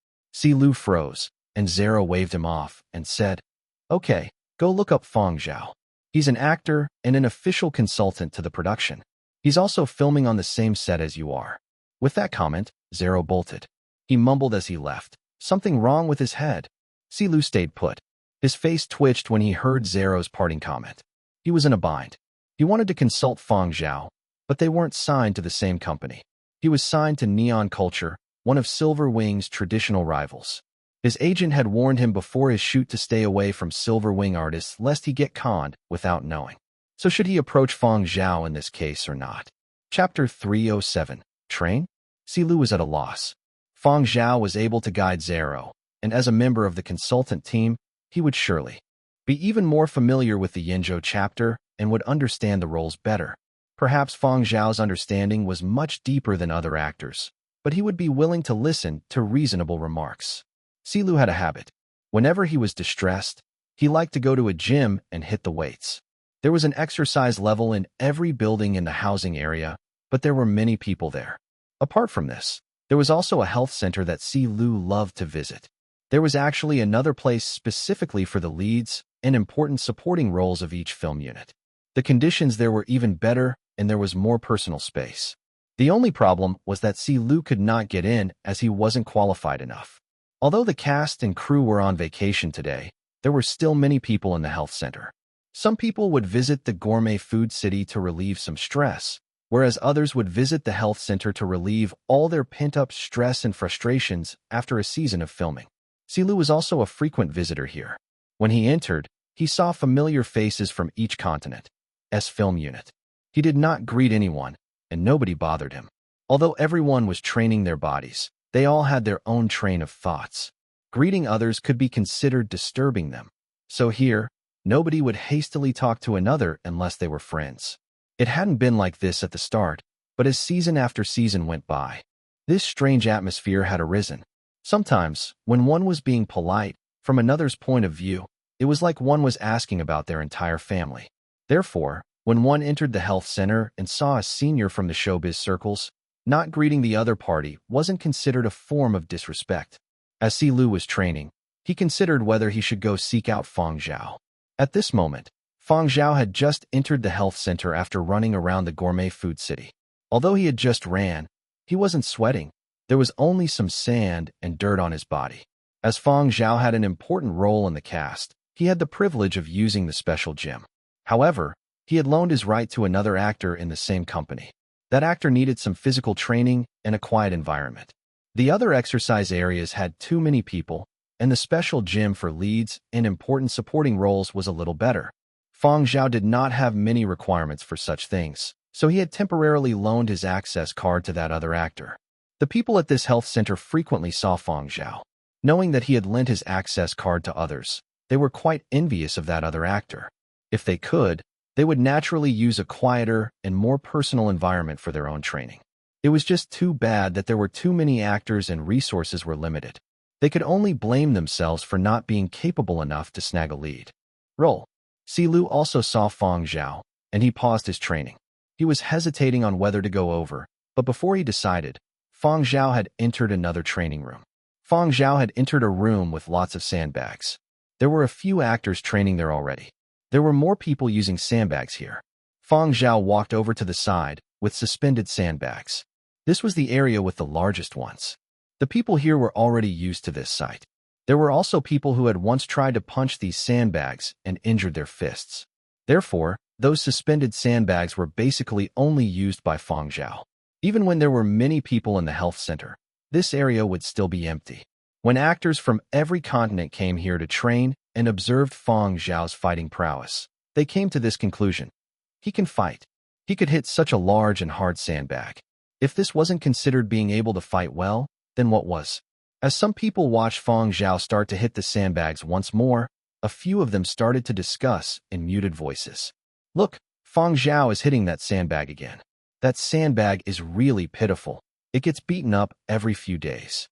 Lu froze, and Zero waved him off and said, "Okay, go look up Fang Zhao. He's an actor and an official consultant to the production. He's also filming on the same set as you are." With that comment, Zero bolted. He mumbled as he left, "Something wrong with his head." Lu stayed put. His face twitched when he heard Zero's parting comment. He was in a bind. He wanted to consult Fang Zhao, but they weren't signed to the same company. He was signed to Neon Culture, one of Silver Wing's traditional rivals. His agent had warned him before his shoot to stay away from Silver Wing artists lest he get conned without knowing. So should he approach Fang Zhao in this case or not? Chapter 307. Train? Lu was at a loss. Fang Zhao was able to guide Zero, and as a member of the consultant team, he would surely be even more familiar with the Yinzhou chapter and would understand the roles better. Perhaps Fang Zhao's understanding was much deeper than other actors, but he would be willing to listen to reasonable remarks. Lu had a habit. Whenever he was distressed, he liked to go to a gym and hit the weights. There was an exercise level in every building in the housing area, but there were many people there. Apart from this, there was also a health center that Lu loved to visit. There was actually another place specifically for the leads and important supporting roles of each film unit. The conditions there were even better, and there was more personal space. The only problem was that Lu could not get in as he wasn't qualified enough. Although the cast and crew were on vacation today, there were still many people in the health center. Some people would visit the gourmet food city to relieve some stress, whereas others would visit the health center to relieve all their pent-up stress and frustrations after a season of filming. Lu was also a frequent visitor here. When he entered, he saw familiar faces from each continent's film unit. He did not greet anyone, and nobody bothered him. Although everyone was training their bodies, they all had their own train of thoughts. Greeting others could be considered disturbing them. So here, nobody would hastily talk to another unless they were friends. It hadn't been like this at the start, but as season after season went by, this strange atmosphere had arisen. Sometimes, when one was being polite, from another's point of view, it was like one was asking about their entire family. Therefore, when one entered the health center and saw a senior from the showbiz circles, not greeting the other party wasn't considered a form of disrespect. As Lu was training, he considered whether he should go seek out Fang Zhao. At this moment, Fang Zhao had just entered the health center after running around the gourmet food city. Although he had just ran, he wasn't sweating. There was only some sand and dirt on his body. As Fang Zhao had an important role in the cast, he had the privilege of using the special gym. However, he had loaned his right to another actor in the same company. That actor needed some physical training and a quiet environment. The other exercise areas had too many people, and the special gym for leads and important supporting roles was a little better. Fang Zhao did not have many requirements for such things, so he had temporarily loaned his access card to that other actor. The people at this health center frequently saw Fang Zhao. Knowing that he had lent his access card to others, they were quite envious of that other actor. If they could, they would naturally use a quieter and more personal environment for their own training. It was just too bad that there were too many actors and resources were limited. They could only blame themselves for not being capable enough to snag a lead role. Lu also saw Fang Zhao, and he paused his training. He was hesitating on whether to go over, but before he decided, Fang Zhao had entered another training room. Fang Zhao had entered a room with lots of sandbags. There were a few actors training there already. There were more people using sandbags here. Fang Zhao walked over to the side with suspended sandbags. This was the area with the largest ones. The people here were already used to this sight. There were also people who had once tried to punch these sandbags and injured their fists. Therefore, those suspended sandbags were basically only used by Fang Zhao. Even when there were many people in the health center, this area would still be empty. When actors from every continent came here to train and observed Fang Zhao's fighting prowess, they came to this conclusion. He can fight. He could hit such a large and hard sandbag. If this wasn't considered being able to fight well, then what was? As some people watched Fang Zhao start to hit the sandbags once more, A few of them started to discuss in muted voices. Look, Fang Zhao is hitting that sandbag again. That sandbag is really pitiful. It gets beaten up every few days.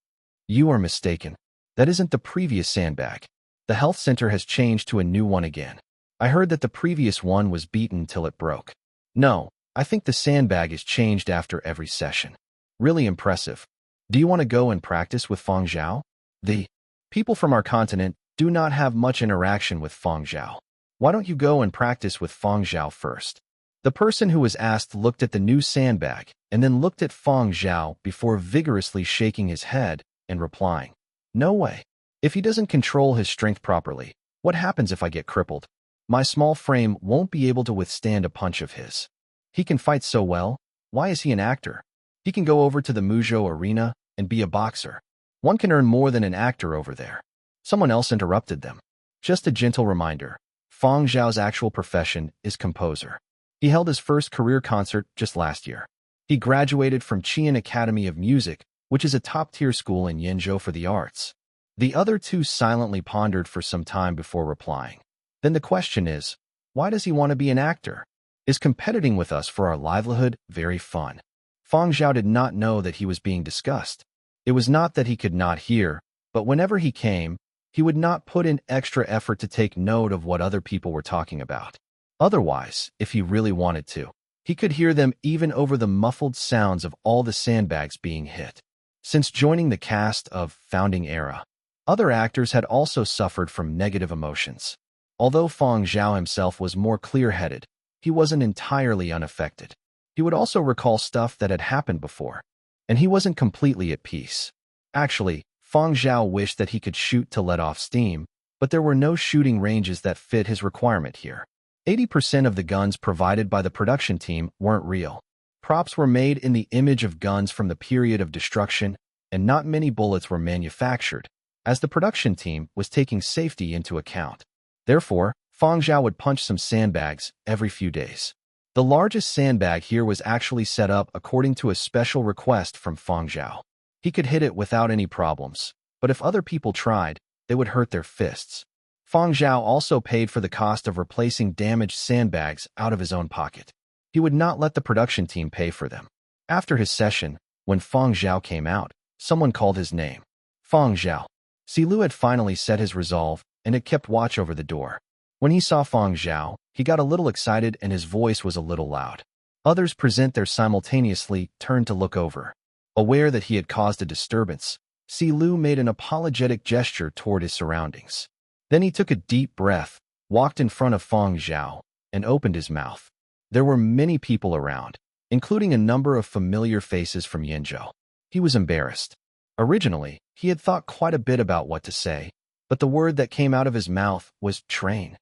You are mistaken. That isn't the previous sandbag. The health center has changed to a new one again. I heard that the previous one was beaten till it broke. No, I think the sandbag is changed after every session. Really impressive. Do you want to go and practice with Fang Zhao? The people from our continent do not have much interaction with Fang Zhao. Why don't you go and practice with Fang Zhao first? The person who was asked looked at the new sandbag and then looked at Fang Zhao before vigorously shaking his head and replying, No way. If he doesn't control his strength properly, what happens if I get crippled? My small frame won't be able to withstand a punch of his. He can fight so well. Why is he an actor? He can go over to the Muzhou arena and be a boxer. One can earn more than an actor over there. Someone else interrupted them. Just a gentle reminder, Fang Zhao's actual profession is composer. He held his first career concert just last year. He graduated from Qian Academy of Music, which is a top-tier school in Yenzhou for the arts. The other two silently pondered for some time before replying. Then the question is, why does he want to be an actor? Is competing with us for our livelihood very fun? Fang Zhao did not know that he was being discussed. It was not that he could not hear, but whenever he came, he would not put in extra effort to take note of what other people were talking about. Otherwise, if he really wanted to, he could hear them even over the muffled sounds of all the sandbags being hit. Since joining the cast of Founding Era, other actors had also suffered from negative emotions. Although Fang Zhao himself was more clear-headed, he wasn't entirely unaffected. He would also recall stuff that had happened before, and he wasn't completely at peace. Actually, Fang Zhao wished that he could shoot to let off steam, but there were no shooting ranges that fit his requirement here. 80% of the guns provided by the production team weren't real. Props were made in the image of guns from the period of destruction, and not many bullets were manufactured, as the production team was taking safety into account. Therefore, Fang Zhao would punch some sandbags every few days. The largest sandbag here was actually set up according to a special request from Fang Zhao. He could hit it without any problems, but if other people tried, they would hurt their fists. Fang Zhao also paid for the cost of replacing damaged sandbags out of his own pocket. He would not let the production team pay for them. After his session, when Fang Zhao came out, someone called his name. Fang Zhao. Silu had finally set his resolve and had kept watch over the door. When he saw Fang Zhao, he got a little excited and his voice was a little loud. Others present there simultaneously turned to look over. Aware that he had caused a disturbance, Silu made an apologetic gesture toward his surroundings. Then he took a deep breath, walked in front of Fang Zhao, and opened his mouth. There were many people around, including a number of familiar faces from Yenzhou. He was embarrassed. Originally, he had thought quite a bit about what to say, but the word that came out of his mouth was train.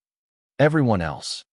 Everyone else.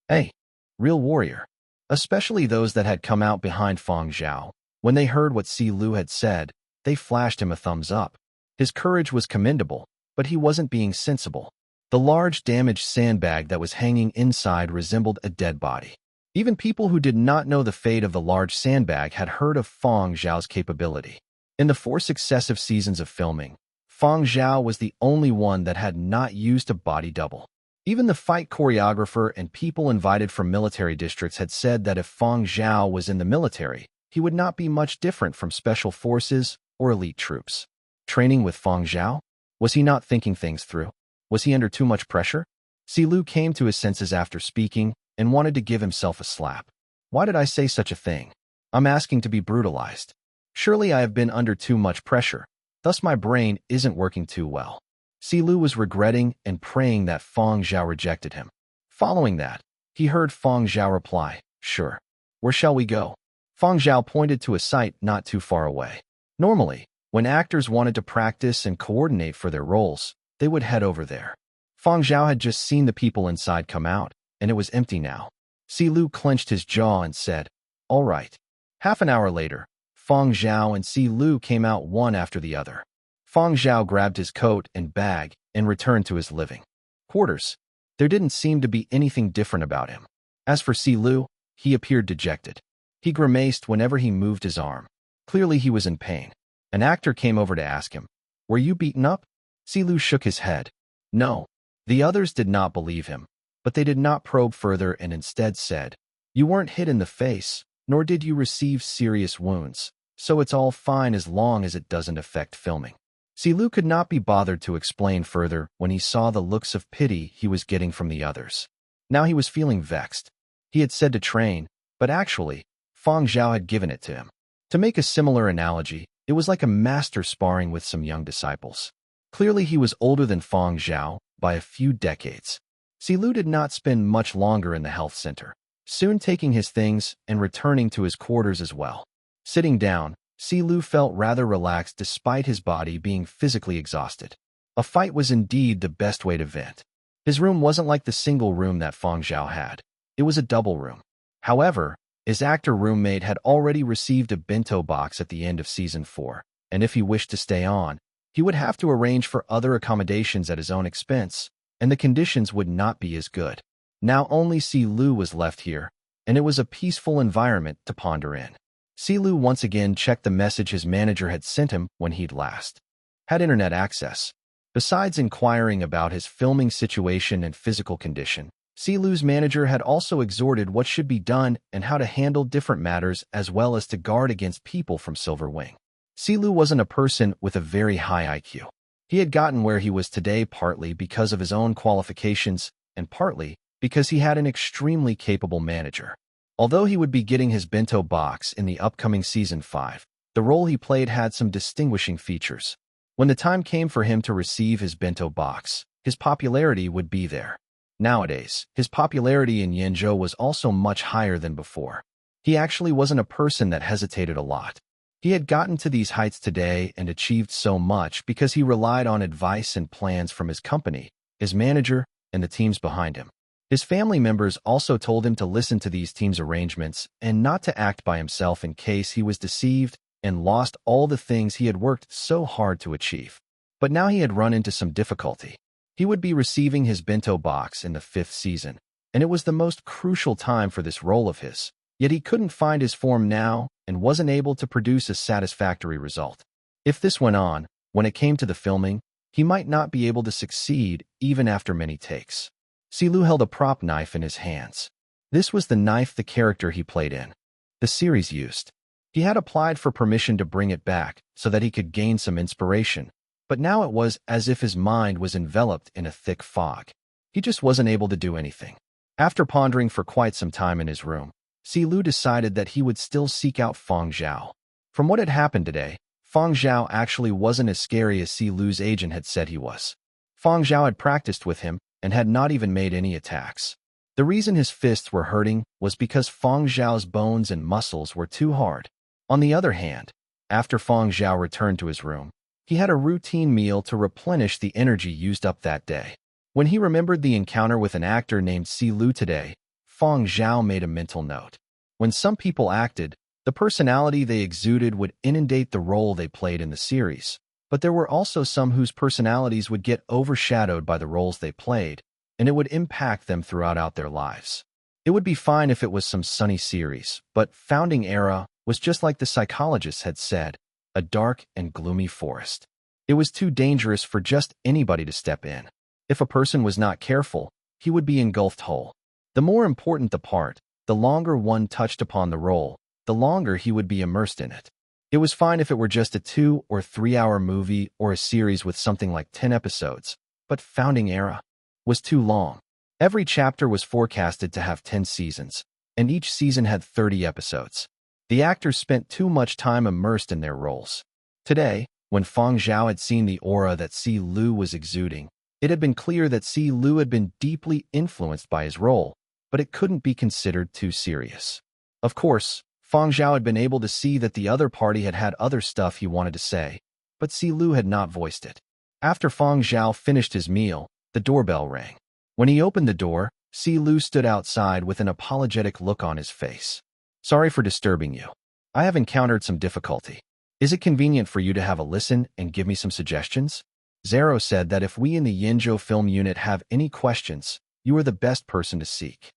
Hey, real warrior. Especially those that had come out behind Fang Zhao. When they heard what Silu had said, they flashed him a thumbs up. His courage was commendable, but he wasn't being sensible. The large damaged sandbag that was hanging inside resembled a dead body. Even people who did not know the fate of the large sandbag had heard of Fang Zhao's capability. In the 4 successive seasons of filming, Fang Zhao was the only one that had not used a body double. Even the fight choreographer and people invited from military districts had said that if Fang Zhao was in the military, he would not be much different from special forces or elite troops. Training with Fang Zhao? Was he not thinking things through? Was he under too much pressure? Silu came to his senses after speaking and wanted to give himself a slap. Why did I say such a thing? I'm asking to be brutalized. Surely I have been under too much pressure, thus my brain isn't working too well. Silu was regretting and praying that Fang Zhao rejected him. Following that, he heard Fang Zhao reply, Sure. Where shall we go? Fang Zhao pointed to a site not too far away. Normally, when actors wanted to practice and coordinate for their roles, they would head over there. Fang Zhao had just seen the people inside come out, and it was empty now. Silu clenched his jaw and said, All right. Half an hour later, Fang Zhao and Silu came out one after the other. Fang Zhao grabbed his coat and bag and returned to his living quarters. There didn't seem to be anything different about him. As for Silu, he appeared dejected. He grimaced whenever he moved his arm. Clearly he was in pain. An actor came over to ask him, Were you beaten up? Silu shook his head. No. The others did not believe him, but they did not probe further and instead said, "You weren't hit in the face, nor did you receive serious wounds, so it's all fine as long as it doesn't affect filming." Silu could not be bothered to explain further when he saw the looks of pity he was getting from the others. Now he was feeling vexed. He had said to train, but actually, Fang Zhao had given it to him. To make a similar analogy, it was like a master sparring with some young disciples. Clearly he was older than Fang Zhao by a few decades. Silu did not spend much longer in the health center, soon taking his things and returning to his quarters as well. Sitting down, Silu felt rather relaxed despite his body being physically exhausted. A fight was indeed the best way to vent. His room wasn't like the single room that Fang Zhao had. It was a double room. However, his actor roommate had already received a bento box at the end of Season 4, and if he wished to stay on, he would have to arrange for other accommodations at his own expense, and the conditions would not be as good. Now only Silu was left here, and it was a peaceful environment to ponder in. Silu once again checked the message his manager had sent him when he'd last had internet access. Besides inquiring about his filming situation and physical condition, Silu's manager had also exhorted what should be done and how to handle different matters as well as to guard against people from Silver Wing. Silu wasn't a person with a very high IQ. He had gotten where he was today partly because of his own qualifications and partly because he had an extremely capable manager. Although he would be getting his bento box in the upcoming Season 5, the role he played had some distinguishing features. When the time came for him to receive his bento box, his popularity would be there. Nowadays, his popularity in Yenzhou was also much higher than before. He actually wasn't a person that hesitated a lot. He had gotten to these heights today and achieved so much because he relied on advice and plans from his company, his manager, and the teams behind him. His family members also told him to listen to these teams' arrangements and not to act by himself in case he was deceived and lost all the things he had worked so hard to achieve. But now he had run into some difficulty. He would be receiving his bento box in the 5th season, and it was the most crucial time for this role of his. Yet he couldn't find his form now and wasn't able to produce a satisfactory result. If this went on, when it came to the filming, he might not be able to succeed even after many takes. Silu held a prop knife in his hands. This was the knife the character he played in the series used. He had applied for permission to bring it back so that he could gain some inspiration, but now it was as if his mind was enveloped in a thick fog. He just wasn't able to do anything. After pondering for quite some time in his room, Silu decided that he would still seek out Fang Zhao. From what had happened today, Fang Zhao actually wasn't as scary as Silu's agent had said he was. Fang Zhao had practiced with him and had not even made any attacks. The reason his fists were hurting was because Fang Zhao's bones and muscles were too hard. On the other hand, after Fang Zhao returned to his room, he had a routine meal to replenish the energy used up that day. When he remembered the encounter with an actor named Silu today, Fang Zhao made a mental note. When some people acted, the personality they exuded would inundate the role they played in the series. But there were also some whose personalities would get overshadowed by the roles they played, and it would impact them throughout their lives. It would be fine if it was some sunny series, but Founding Era was just like the psychologists had said, a dark and gloomy forest. It was too dangerous for just anybody to step in. If a person was not careful, he would be engulfed whole. The more important the part, the longer one touched upon the role, the longer he would be immersed in it. It was fine if it were just a 2 or 3 hour movie or a series with something like 10 episodes, but Founding Era was too long. Every chapter was forecasted to have 10 seasons, and each season had 30 episodes. The actors spent too much time immersed in their roles. Today, when Fang Zhao had seen the aura that Silu was exuding, it had been clear that Silu had been deeply influenced by his role, but it couldn't be considered too serious. Of course, Fang Zhao had been able to see that the other party had had other stuff he wanted to say, but Silu had not voiced it. After Fang Zhao finished his meal, the doorbell rang. When he opened the door, Silu stood outside with an apologetic look on his face. "Sorry for disturbing you. I have encountered some difficulty. Is it convenient for you to have a listen and give me some suggestions?" Zero said that if we in the Yenzhou film unit have any questions, you are the best person to seek.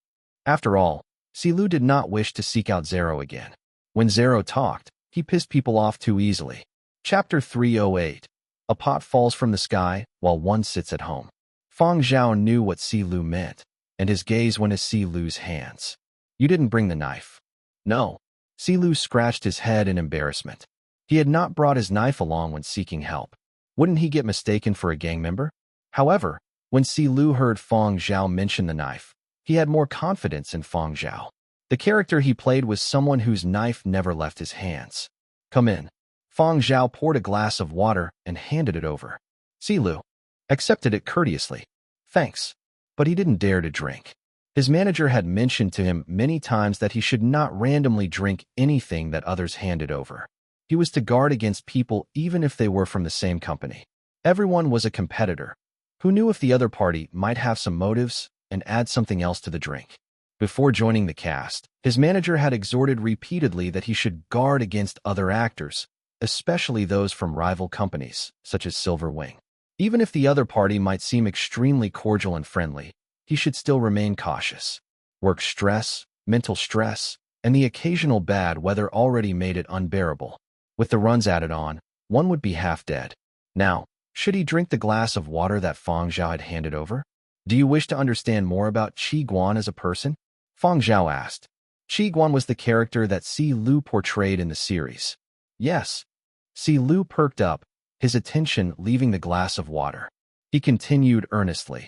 After all, Silu did not wish to seek out Zero again. When Zero talked, he pissed people off too easily. Chapter 308. A pot falls from the sky while one sits at home. Fang Zhao knew what Si Lu meant, and his gaze went to Si Lu's hands. You didn't bring the knife. No. Si Lu scratched his head in embarrassment. He had not brought his knife along when seeking help. Wouldn't he get mistaken for a gang member? However, when Si Lu heard Fang Zhao mention the knife, he had more confidence in Fang Zhao. The character he played was someone whose knife never left his hands. Come in. Fang Zhao poured a glass of water and handed it over. Si Lu accepted it courteously. Thanks. But he didn't dare to drink. His manager had mentioned to him many times that he should not randomly drink anything that others handed over. He was to guard against people even if they were from the same company. Everyone was a competitor. Who knew if the other party might have some motives and add something else to the drink? Before joining the cast, his manager had exhorted repeatedly that he should guard against other actors, especially those from rival companies, such as Silver Wing. Even if the other party might seem extremely cordial and friendly, he should still remain cautious. Work stress, mental stress, and the occasional bad weather already made it unbearable. With the runs added on, one would be half dead. Now, should he drink the glass of water that Fang Zhao had handed over? Do you wish to understand more about Qi Guan as a person? Fang Zhao asked. Qi Guan was the character that Si Lu portrayed in the series. Yes. Si Lu perked up, his attention leaving the glass of water. He continued earnestly.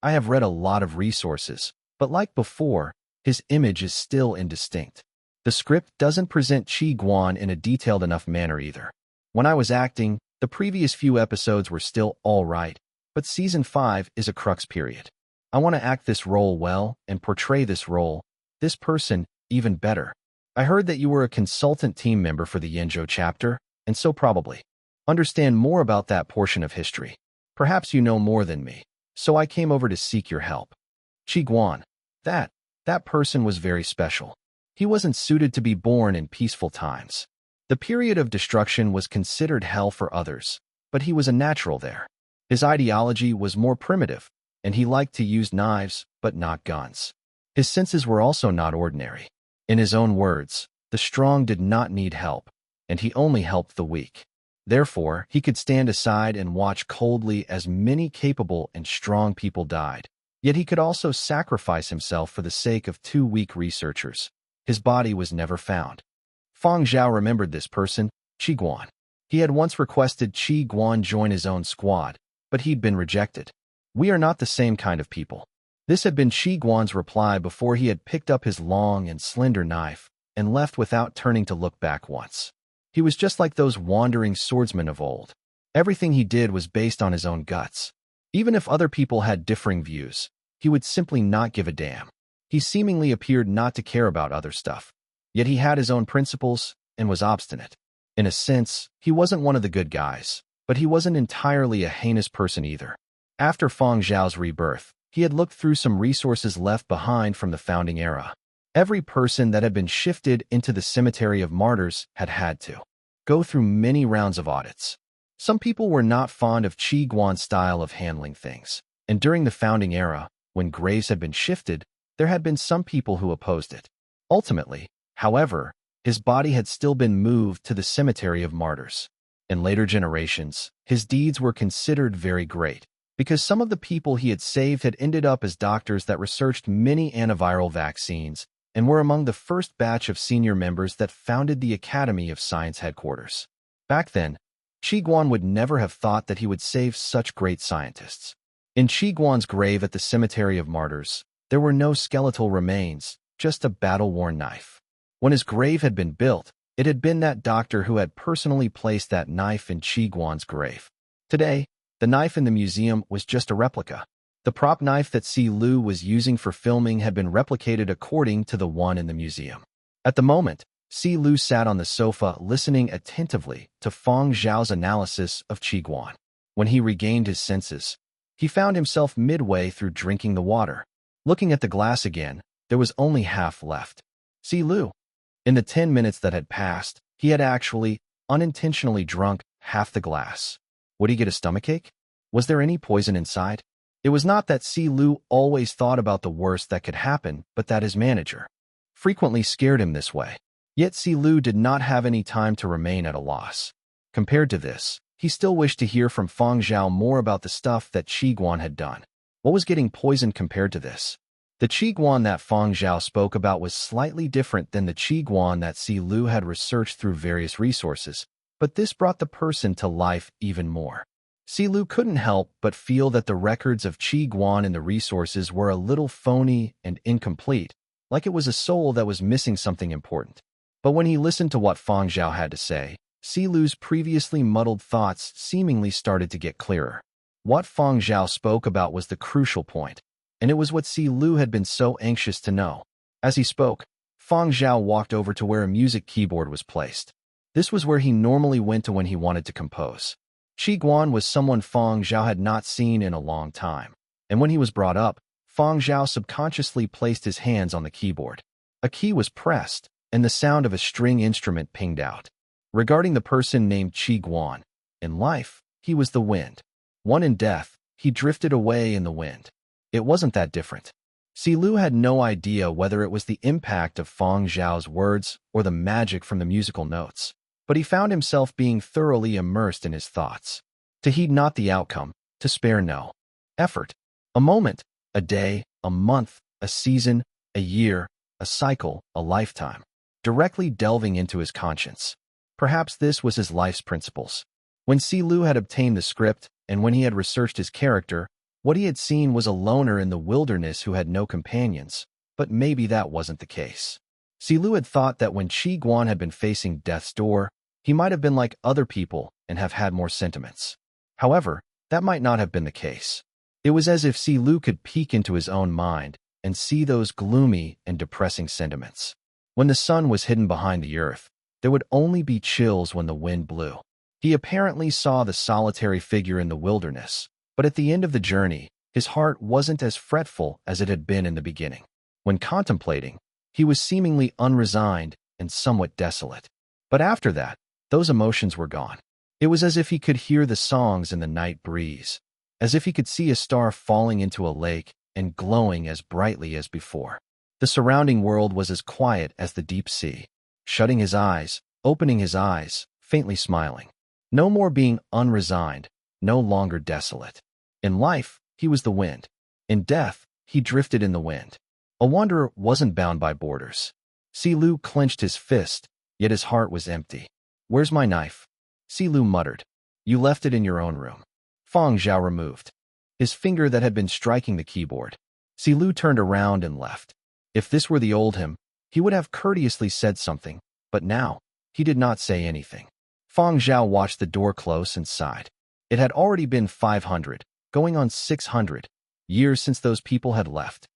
I have read a lot of resources, but like before, his image is still indistinct. The script doesn't present Qi Guan in a detailed enough manner either. When I was acting, the previous few episodes were still all right, but Season 5 is a crux period. I want to act this role well and portray this person, even better. I heard that you were a consultant team member for the Yenzhou chapter, and so probably understand more about that portion of history. Perhaps you know more than me, so I came over to seek your help. Qi Guan, that person was very special. He wasn't suited to be born in peaceful times. The period of destruction was considered hell for others, but he was a natural there. His ideology was more primitive, and he liked to use knives, but not guns. His senses were also not ordinary. In his own words, the strong did not need help, and he only helped the weak. Therefore, he could stand aside and watch coldly as many capable and strong people died. Yet he could also sacrifice himself for the sake of two weak researchers. His body was never found. Fang Zhao remembered this person, Qi Guan. He had once requested Qi Guan join his own squad, but he'd been rejected. We are not the same kind of people. This had been Qi Guan's reply before he had picked up his long and slender knife and left without turning to look back once. He was just like those wandering swordsmen of old. Everything he did was based on his own guts. Even if other people had differing views, he would simply not give a damn. He seemingly appeared not to care about other stuff. Yet he had his own principles and was obstinate. In a sense, he wasn't one of the good guys, but he wasn't entirely a heinous person either. After Fang Zhao's rebirth, he had looked through some resources left behind from the founding era. Every person that had been shifted into the cemetery of martyrs had to go through many rounds of audits. Some people were not fond of Qi Guan's style of handling things, and during the founding era, when graves had been shifted, there had been some people who opposed it. Ultimately, however, his body had still been moved to the cemetery of martyrs. In later generations, his deeds were considered very great, because some of the people he had saved had ended up as doctors that researched many antiviral vaccines and were among the first batch of senior members that founded the Academy of Science headquarters. Back then, Qi Guan would never have thought that he would save such great scientists. In Qi Guan's grave at the Cemetery of Martyrs, there were no skeletal remains, just a battle-worn knife. When his grave had been built, it had been that doctor who had personally placed that knife in Qi Guan's grave. Today, the knife in the museum was just a replica. The prop knife that Si Lu was using for filming had been replicated according to the one in the museum. At the moment, Si Lu sat on the sofa listening attentively to Fang Zhao's analysis of Qi Guan. When he regained his senses, he found himself midway through drinking the water. Looking at the glass again, there was only half left. Si Lu. In the 10 minutes that had passed, he had actually, unintentionally drunk half the glass. Would he get a stomachache? Was there any poison inside? It was not that Si Lu always thought about the worst that could happen, but that his manager frequently scared him this way. Yet Si Lu did not have any time to remain at a loss. Compared to this, he still wished to hear from Fang Zhao more about the stuff that Qi Guan had done. What was getting poisoned compared to this? The qiguan that Fang Zhao spoke about was slightly different than the qiguan that Si Lu had researched through various resources, but this brought the person to life even more. Si Lu couldn't help but feel that the records of qiguan in the resources were a little phony and incomplete, like it was a soul that was missing something important. But when he listened to what Fang Zhao had to say, Si Lu's previously muddled thoughts seemingly started to get clearer. What Fang Zhao spoke about was the crucial point, and it was what Si Lu had been so anxious to know. As he spoke, Fang Zhao walked over to where a music keyboard was placed. This was where he normally went to when he wanted to compose. Qiguan was someone Fang Zhao had not seen in a long time, and when he was brought up, Fang Zhao subconsciously placed his hands on the keyboard. A key was pressed, and the sound of a string instrument pinged out. Regarding the person named Qiguan, in life, he was the wind. One in death, he drifted away in the wind. It wasn't that different. Si Lu had no idea whether it was the impact of Fang Zhao's words or the magic from the musical notes, but he found himself being thoroughly immersed in his thoughts. To heed not the outcome, to spare no effort. A moment, a day, a month, a season, a year, a cycle, a lifetime, directly delving into his conscience. Perhaps this was his life's principles. When Si Lu had obtained the script, and when he had researched his character, what he had seen was a loner in the wilderness who had no companions, but maybe that wasn't the case. Si Lu had thought that when Qiguan had been facing death's door, he might have been like other people and have had more sentiments. However, that might not have been the case. It was as if Si Lu could peek into his own mind and see those gloomy and depressing sentiments. When the sun was hidden behind the earth, there would only be chills when the wind blew. He apparently saw the solitary figure in the wilderness, but at the end of the journey, his heart wasn't as fretful as it had been in the beginning. When contemplating, he was seemingly unresigned and somewhat desolate. But after that, those emotions were gone. It was as if he could hear the songs in the night breeze, as if he could see a star falling into a lake and glowing as brightly as before. The surrounding world was as quiet as the deep sea. Shutting his eyes, opening his eyes, faintly smiling. No more being unresigned, no longer desolate. In life, he was the wind. In death, he drifted in the wind. A wanderer wasn't bound by borders. Si Lu clenched his fist, yet his heart was empty. "Where's my knife?" Si Lu muttered. "You left it in your own room." Fang Zhao removed his finger that had been striking the keyboard. Si Lu turned around and left. If this were the old him, he would have courteously said something, but now, he did not say anything. Fang Zhao watched the door close and sighed. It had already been 500, going on 600, years since those people had left.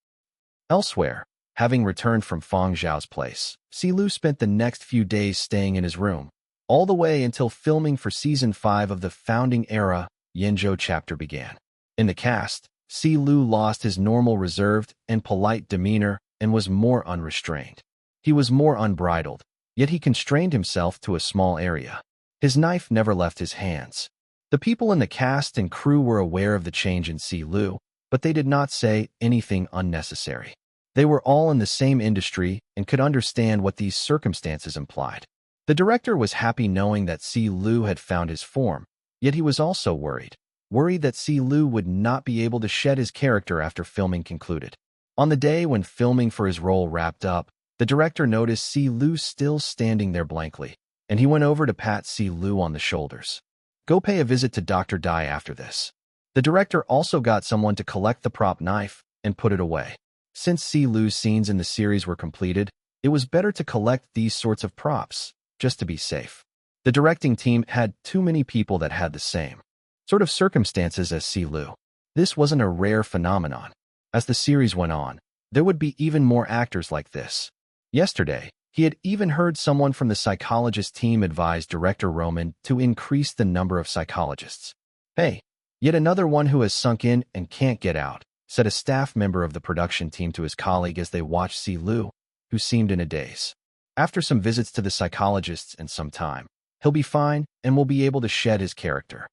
Elsewhere, having returned from Fang Zhao's place, Si Lu spent the next few days staying in his room, all the way until filming for Season 5 of the Founding Era Yenzhou chapter began. In the cast, Si Lu lost his normal reserved and polite demeanor and was more unrestrained. He was more unbridled, yet he constrained himself to a small area. His knife never left his hands. The people in the cast and crew were aware of the change in Si Lu, but they did not say anything unnecessary. They were all in the same industry and could understand what these circumstances implied. The director was happy knowing that Si Lu had found his form, yet he was also worried that Si Lu would not be able to shed his character after filming concluded. On the day when filming for his role wrapped up, the director noticed Si Lu still standing there blankly, and he went over to pat Si Lu on the shoulders. "Go pay a visit to Dr. Dai after this." The director also got someone to collect the prop knife and put it away. Since Si Lu's scenes in the series were completed, it was better to collect these sorts of props, just to be safe. The directing team had too many people that had the same sort of circumstances as Si Lu. This wasn't a rare phenomenon. As the series went on, there would be even more actors like this. Yesterday, he had even heard someone from the psychologist team advise director Roman to increase the number of psychologists. "Hey, yet another one who has sunk in and can't get out," said a staff member of the production team to his colleague as they watched Si Lu, who seemed in a daze. "After some visits to the psychologists and some time, he'll be fine and will be able to shed his character."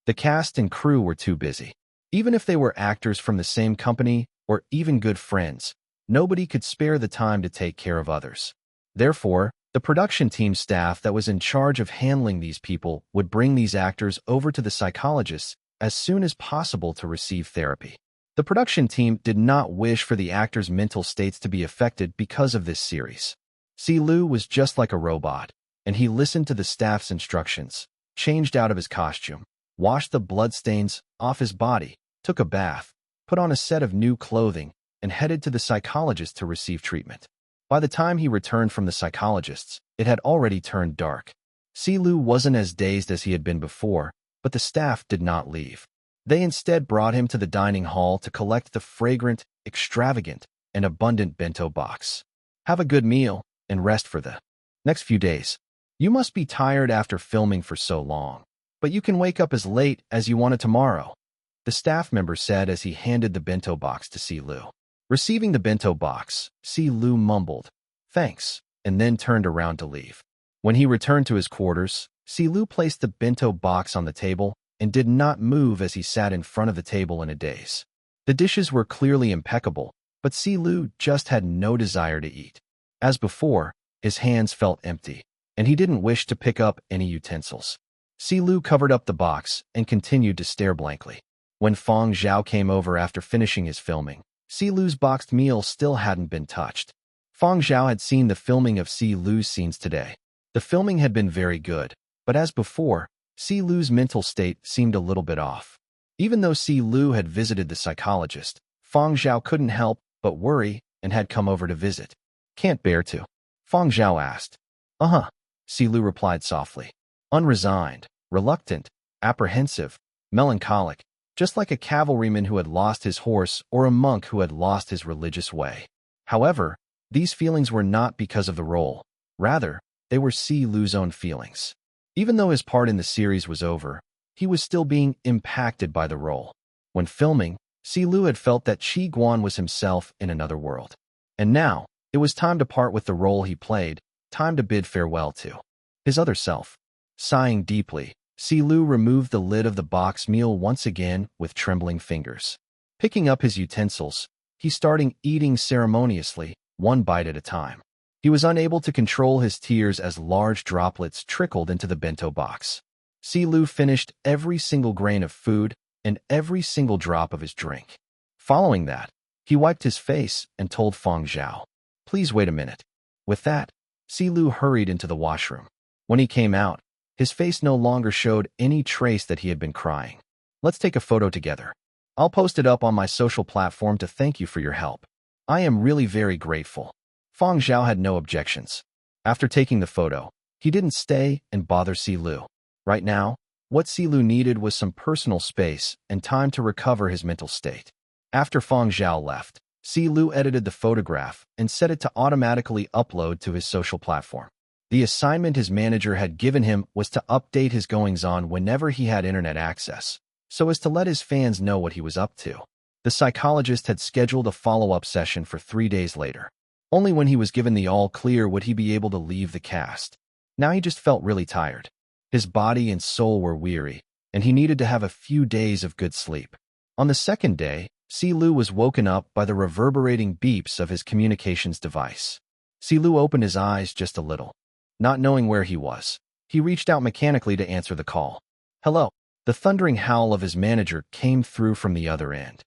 The cast and crew were too busy. Even if they were actors from the same company or even good friends, nobody could spare the time to take care of others. Therefore, the production team staff that was in charge of handling these people would bring these actors over to the psychologists as soon as possible to receive therapy. The production team did not wish for the actors' mental states to be affected because of this series. Lu was just like a robot, and he listened to the staff's instructions, changed out of his costume, washed the bloodstains off his body, took a bath, put on a set of new clothing, and headed to the psychologist to receive treatment. By the time he returned from the psychologist's, it had already turned dark. Lu wasn't as dazed as he had been before, but the staff did not leave. They instead brought him to the dining hall to collect the fragrant, extravagant, and abundant bento box. Have a good meal and rest for the next few days. You must be tired after filming for so long, but you can wake up as late as you want tomorrow, the staff member said as he handed the bento box to Lu. Receiving the bento box, Lu mumbled, "Thanks," and then turned around to leave. When he returned to his quarters, Lu placed the bento box on the table and did not move as he sat in front of the table in a daze. The dishes were clearly impeccable, but Lu just had no desire to eat. As before, his hands felt empty, and he didn't wish to pick up any utensils. Lu covered up the box and continued to stare blankly. When Fang Zhao came over after finishing his filming, Lu's boxed meal still hadn't been touched. Fang Zhao had seen the filming of Lu's scenes today. The filming had been very good, but as before, Lu's mental state seemed a little bit off. Even though Lu had visited the psychologist, Fang Zhao couldn't help but worry and had come over to visit. "Can't bear to?" Fang Zhao asked. "Uh-huh," Lu replied softly. Unresigned, reluctant, apprehensive, melancholic, just like a cavalryman who had lost his horse or a monk who had lost his religious way. However, these feelings were not because of the role. Rather, they were Lu's own feelings. Even though his part in the series was over, he was still being impacted by the role. When filming, Lu had felt that Qi Guan was himself in another world. And now, it was time to part with the role he played, time to bid farewell to his other self. Sighing deeply, Lu removed the lid of the box meal once again with trembling fingers. Picking up his utensils, he started eating ceremoniously, one bite at a time. He was unable to control his tears as large droplets trickled into the bento box. Lu finished every single grain of food and every single drop of his drink. Following that, he wiped his face and told Fang Zhao, "Please wait a minute." With that, Lu hurried into the washroom. When he came out, his face no longer showed any trace that he had been crying. "Let's take a photo together. I'll post it up on my social platform to thank you for your help. I am really very grateful." Fang Zhao had no objections. After taking the photo, he didn't stay and bother Lu. Right now, what Lu needed was some personal space and time to recover his mental state. After Fang Zhao left, Lu edited the photograph and set it to automatically upload to his social platform. The assignment his manager had given him was to update his goings-on whenever he had internet access, so as to let his fans know what he was up to. The psychologist had scheduled a follow-up session for 3 days later. Only when he was given the all-clear would he be able to leave the cast. Now he just felt really tired. His body and soul were weary, and he needed to have a few days of good sleep. On the second day, Lu was woken up by the reverberating beeps of his communications device. Lu opened his eyes just a little. Not knowing where he was, he reached out mechanically to answer the call. "Hello." The thundering howl of his manager came through from the other end.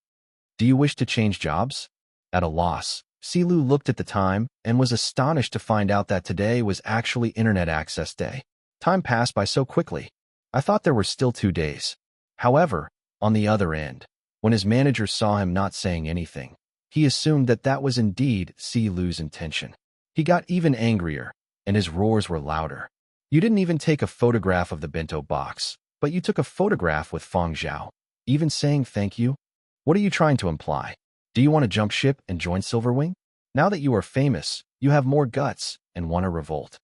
"Do you wish to change jobs?" At a loss, Lu looked at the time and was astonished to find out that today was actually Internet Access Day. Time passed by so quickly. I thought there were still 2 days. However, on the other end, when his manager saw him not saying anything, he assumed that that was indeed Lu's intention. He got even angrier, and his roars were louder. "You didn't even take a photograph of the bento box, but you took a photograph with Fang Zhao, even saying thank you? What are you trying to imply? Do you want to jump ship and join Silverwing? Now that you are famous, you have more guts and want to revolt.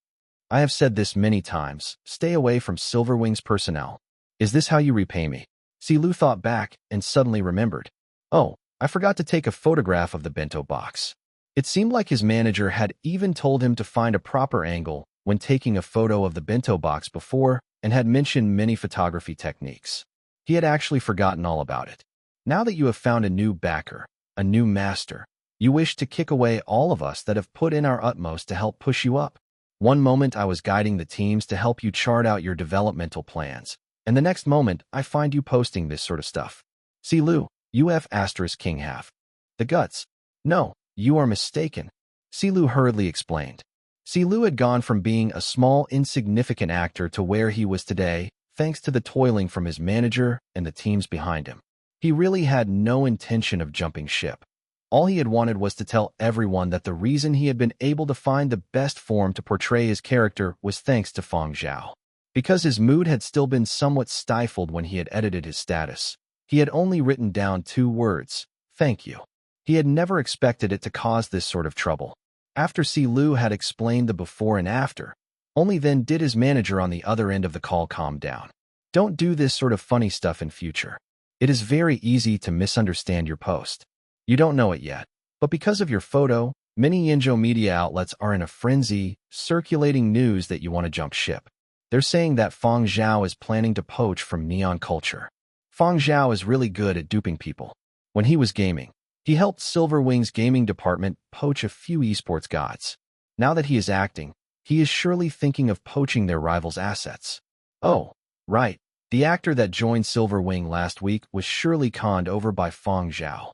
I have said this many times, stay away from Silverwing's personnel. Is this how you repay me?" Lu thought back and suddenly remembered. "Oh, I forgot to take a photograph of the bento box." It seemed like his manager had even told him to find a proper angle when taking a photo of the bento box before and had mentioned many photography techniques. He had actually forgotten all about it. Now that you have found a new backer, a new master, you wish to kick away all of us that have put in our utmost to help push you up. One moment I was guiding the teams to help you chart out your developmental plans, and the next moment I find you posting this sort of stuff. Lu, UF asterisk king half. The guts. No, you are mistaken. Silu hurriedly explained. Silu had gone from being a small, insignificant actor to where he was today, thanks to the toiling from his manager and the teams behind him. He really had no intention of jumping ship. All he had wanted was to tell everyone that the reason he had been able to find the best form to portray his character was thanks to Fang Zhao. Because his mood had still been somewhat stifled when he had edited his status, he had only written down 2 words, "Thank you." He had never expected it to cause this sort of trouble. After Silu had explained the before and after, only then did his manager on the other end of the call calm down. Don't do this sort of funny stuff in future. It is very easy to misunderstand your post. You don't know it yet, but because of your photo, many Yinzhou media outlets are in a frenzy, circulating news that you want to jump ship. They're saying that Fang Zhao is planning to poach from neon culture. Fang Zhao is really good at duping people. When he was gaming, he helped Silverwing's gaming department poach a few esports gods. Now that he is acting, he is surely thinking of poaching their rivals' assets. Oh, right. The actor that joined Silverwing last week was surely conned over by Fang Zhao.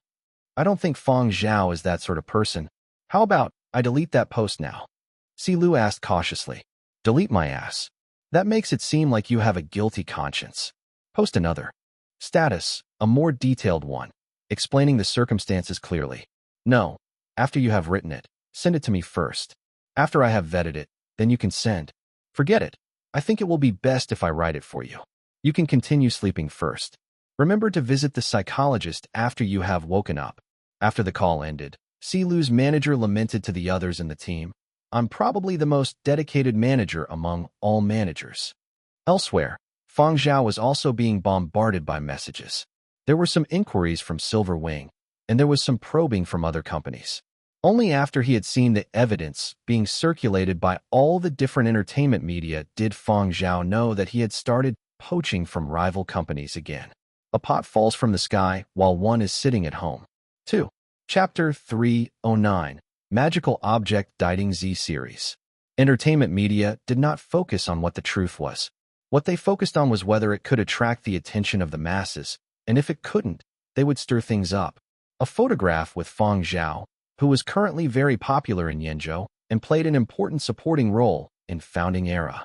I don't think Fang Zhao is that sort of person. How about I delete that post now? Silu asked cautiously. Delete my ass. That makes it seem like you have a guilty conscience. Post another. Status, a more detailed one, explaining the circumstances clearly. No, after you have written it, send it to me first. After I have vetted it, then you can send. Forget it. I think it will be best if I write it for you. You can continue sleeping first. Remember to visit the psychologist after you have woken up. After the call ended, Silu's manager lamented to the others in the team, I'm probably the most dedicated manager among all managers. Elsewhere, Fang Zhao was also being bombarded by messages. There were some inquiries from Silverwing, and there was some probing from other companies. Only after he had seen the evidence being circulated by all the different entertainment media did Fang Zhao know that he had started poaching from rival companies again. A pot falls from the sky while one is sitting at home. 2. Chapter 309, Magical Object Dating Z Series. Entertainment media did not focus on what the truth was. What they focused on was whether it could attract the attention of the masses, and if it couldn't, they would stir things up. A photograph with Fang Zhao, who was currently very popular in Yinzhou and played an important supporting role in Founding Era.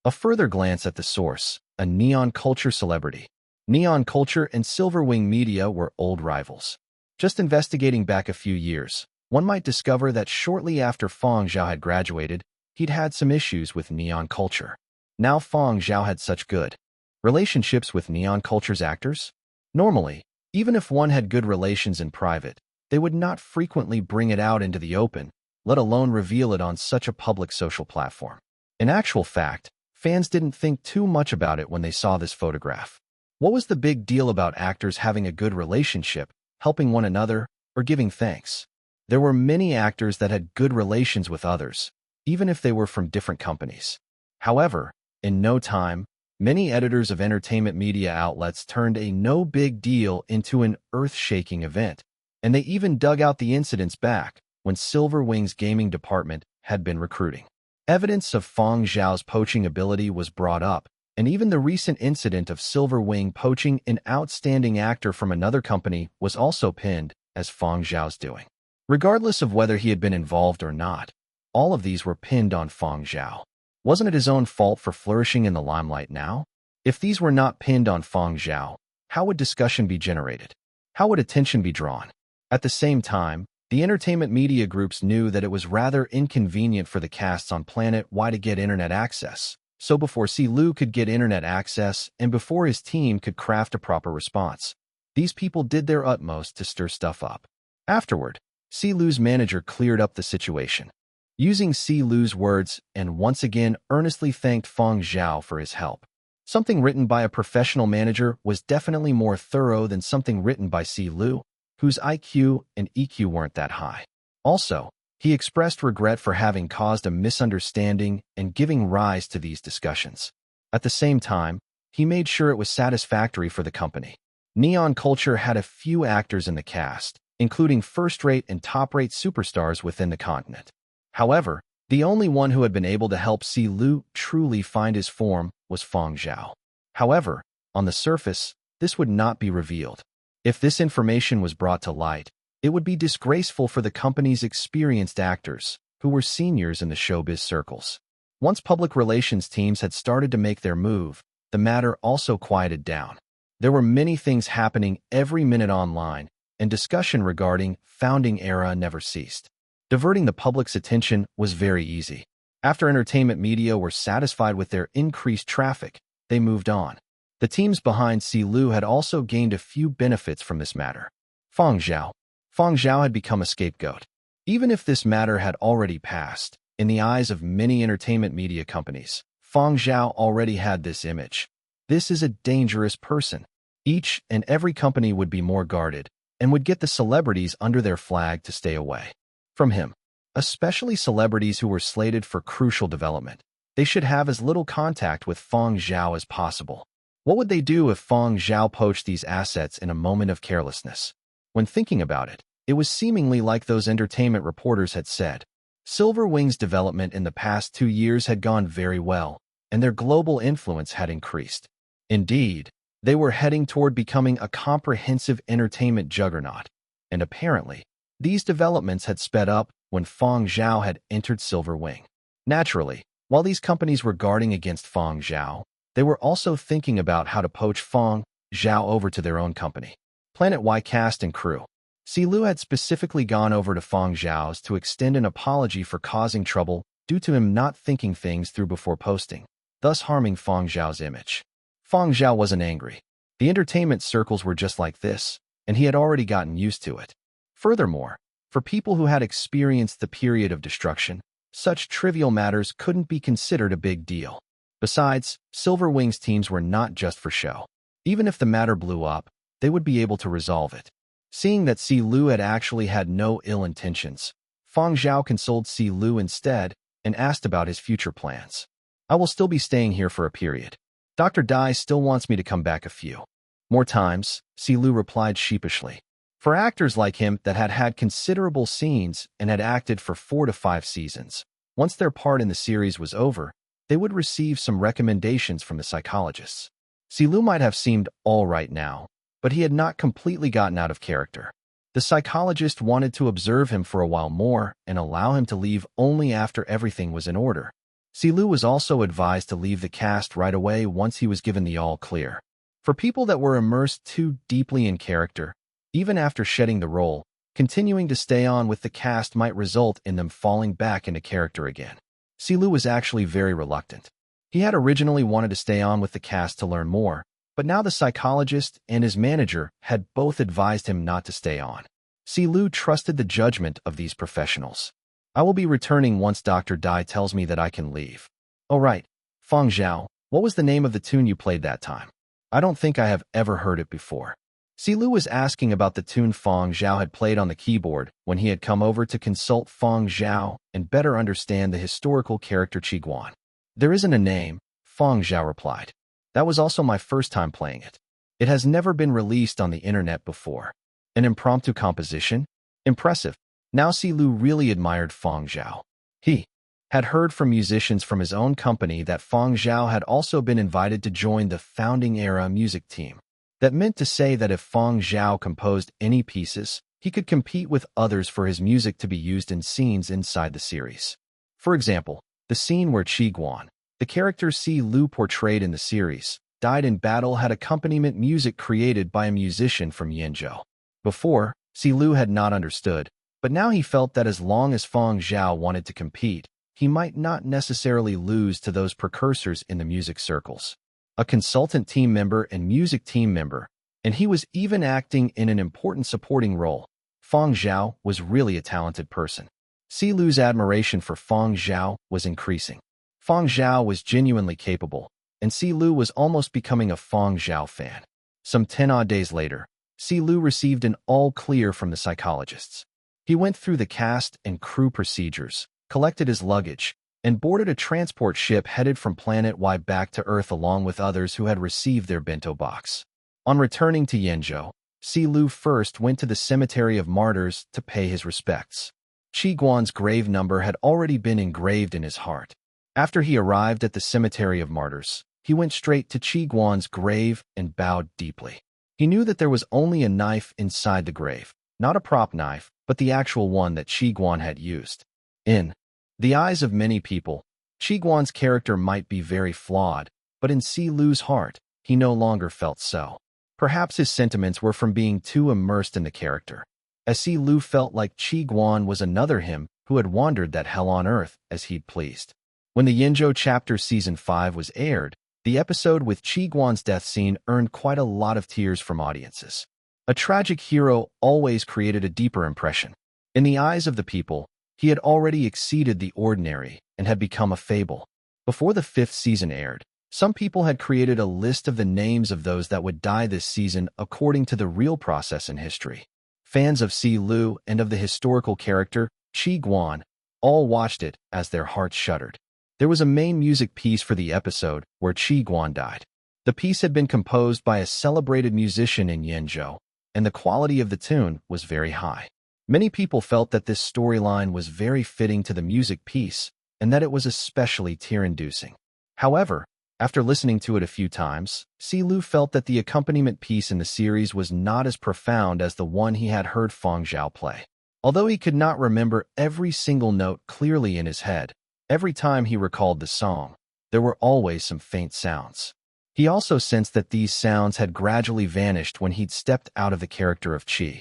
A further glance at the source, a neon culture celebrity. Neon culture and Silverwing media were old rivals. Just investigating back a few years, one might discover that shortly after Fang Zhao had graduated, he'd had some issues with neon culture. Now Fang Zhao had such good relationships with neon culture's actors. Normally, even if one had good relations in private, they would not frequently bring it out into the open, let alone reveal it on such a public social platform. In actual fact, fans didn't think too much about it when they saw this photograph. What was the big deal about actors having a good relationship, helping one another, or giving thanks? There were many actors that had good relations with others, even if they were from different companies. However, in no time, many editors of entertainment media outlets turned a no big deal into an earth-shaking event, and they even dug out the incidents back when Silverwing's gaming department had been recruiting. Evidence of Fang Zhao's poaching ability was brought up, and even the recent incident of Silverwing poaching an outstanding actor from another company was also pinned as Fang Zhao's doing. Regardless of whether he had been involved or not, all of these were pinned on Fang Zhao. Wasn't it his own fault for flourishing in the limelight now? If these were not pinned on Fang Zhao, how would discussion be generated? How would attention be drawn? At the same time, the entertainment media groups knew that it was rather inconvenient for the casts on Planet Y to get internet access. So before Silu could get internet access and before his team could craft a proper response, these people did their utmost to stir stuff up. Afterward, Silu's manager cleared up the situation, using Silu's words, and once again earnestly thanked Fang Zhao for his help. Something written by a professional manager was definitely more thorough than something written by Silu, whose IQ and EQ weren't that high. Also, he expressed regret for having caused a misunderstanding and giving rise to these discussions. At the same time, he made sure it was satisfactory for the company. Neon culture had a few actors in the cast, including first-rate and top-rate superstars within the continent. However, the only one who had been able to help Silu truly find his form was Fang Zhao. However, on the surface, this would not be revealed. If this information was brought to light, it would be disgraceful for the company's experienced actors, who were seniors in the showbiz circles. Once public relations teams had started to make their move, the matter also quieted down. There were many things happening every minute online, and discussion regarding founding era never ceased. Diverting the public's attention was very easy. After entertainment media were satisfied with their increased traffic, they moved on. The teams behind Silu had also gained a few benefits from this matter. Fang Zhao. Fang Zhao had become a scapegoat. Even if this matter had already passed, in the eyes of many entertainment media companies, Fang Zhao already had this image. This is a dangerous person. Each and every company would be more guarded and would get the celebrities under their flag to stay away from him, especially celebrities who were slated for crucial development. They should have as little contact with Fang Zhao as possible. What would they do if Fang Zhao poached these assets in a moment of carelessness? When thinking about it, it was seemingly like those entertainment reporters had said. Silver Wing's development in the past 2 years had gone very well, and their global influence had increased. Indeed, they were heading toward becoming a comprehensive entertainment juggernaut, and apparently, these developments had sped up when Fang Zhao had entered Silver Wing. Naturally, while these companies were guarding against Fang Zhao, they were also thinking about how to poach Fang Zhao over to their own company. Planet Y cast and crew. Silu had specifically gone over to Fang Zhao's to extend an apology for causing trouble due to him not thinking things through before posting, thus harming Fang Zhao's image. Fang Zhao wasn't angry. The entertainment circles were just like this, and he had already gotten used to it. Furthermore, for people who had experienced the period of destruction, such trivial matters couldn't be considered a big deal. Besides, Silver Wing's teams were not just for show. Even if the matter blew up, they would be able to resolve it. Seeing that Silu had actually had no ill intentions, Fang Zhao consoled Silu instead and asked about his future plans. I will still be staying here for a period. Dr. Dai still wants me to come back a few more times, Silu replied sheepishly. For actors like him that had had considerable scenes and had acted for 4 to 5 seasons, once their part in the series was over, they would receive some recommendations from the psychologists. Silu might have seemed all right now, but he had not completely gotten out of character. The psychologist wanted to observe him for a while more and allow him to leave only after everything was in order. Silu was also advised to leave the cast right away once he was given the all-clear. For people that were immersed too deeply in character, even after shedding the role, continuing to stay on with the cast might result in them falling back into character again. Silu was actually very reluctant. He had originally wanted to stay on with the cast to learn more, but now the psychologist and his manager had both advised him not to stay on. Silu trusted the judgment of these professionals. I will be returning once Dr. Dai tells me that I can leave. Oh right, Fang Zhao, what was the name of the tune you played that time? I don't think I have ever heard it before. Silu was asking about the tune Fang Zhao had played on the keyboard when he had come over to consult Fang Zhao and better understand the historical character Qiguan. There isn't a name, Fang Zhao replied. That was also my first time playing it. It has never been released on the internet before. An impromptu composition? Impressive. Now Silu really admired Fang Zhao. He had heard from musicians from his own company that Fang Zhao had also been invited to join the founding era music team. That meant to say that if Fang Zhao composed any pieces, he could compete with others for his music to be used in scenes inside the series. For example, the scene where Qiguan, the character Silu portrayed in the series, died in battle had accompaniment music created by a musician from Yenzhou. Before, Silu had not understood, but now he felt that as long as Fang Zhao wanted to compete, he might not necessarily lose to those precursors in the music circles. A consultant team member and music team member, and he was even acting in an important supporting role. Fang Zhao was really a talented person. Silu's admiration for Fang Zhao was increasing. Fang Zhao was genuinely capable, and Silu was almost becoming a Fang Zhao fan. Some 10-odd days later, Silu received an all-clear from the psychologists. He went through the cast and crew procedures, collected his luggage, and boarded a transport ship headed from Planet Y back to Earth along with others who had received their bento box. On returning to Yenzhou, Silu first went to the Cemetery of Martyrs to pay his respects. Qiguan's grave number had already been engraved in his heart. After he arrived at the Cemetery of Martyrs, he went straight to Qiguan's grave and bowed deeply. He knew that there was only a knife inside the grave, not a prop knife, but the actual one that Qi Guan had used. In the eyes of many people, Qi Guan's character might be very flawed, but in Si Lu's heart, he no longer felt so. Perhaps his sentiments were from being too immersed in the character, as Si Lu felt like Qi Guan was another him who had wandered that hell on earth as he'd pleased. When the Yinzhou chapter Season 5 was aired, the episode with Qi Guan's death scene earned quite a lot of tears from audiences. A tragic hero always created a deeper impression. In the eyes of the people, he had already exceeded the ordinary and had become a fable. Before the 5th season aired, some people had created a list of the names of those that would die this season according to the real process in history. Fans of Si Lu and of the historical character, Qi Guan, all watched it as their hearts shuddered. There was a main music piece for the episode where Qi Guan died. The piece had been composed by a celebrated musician in Yinzhou, and the quality of the tune was very high. Many people felt that this storyline was very fitting to the music piece and that it was especially tear-inducing. However, after listening to it a few times, Si Lu felt that the accompaniment piece in the series was not as profound as the one he had heard Fang Zhao play. Although he could not remember every single note clearly in his head, every time he recalled the song, there were always some faint sounds. He also sensed that these sounds had gradually vanished when he'd stepped out of the character of Qi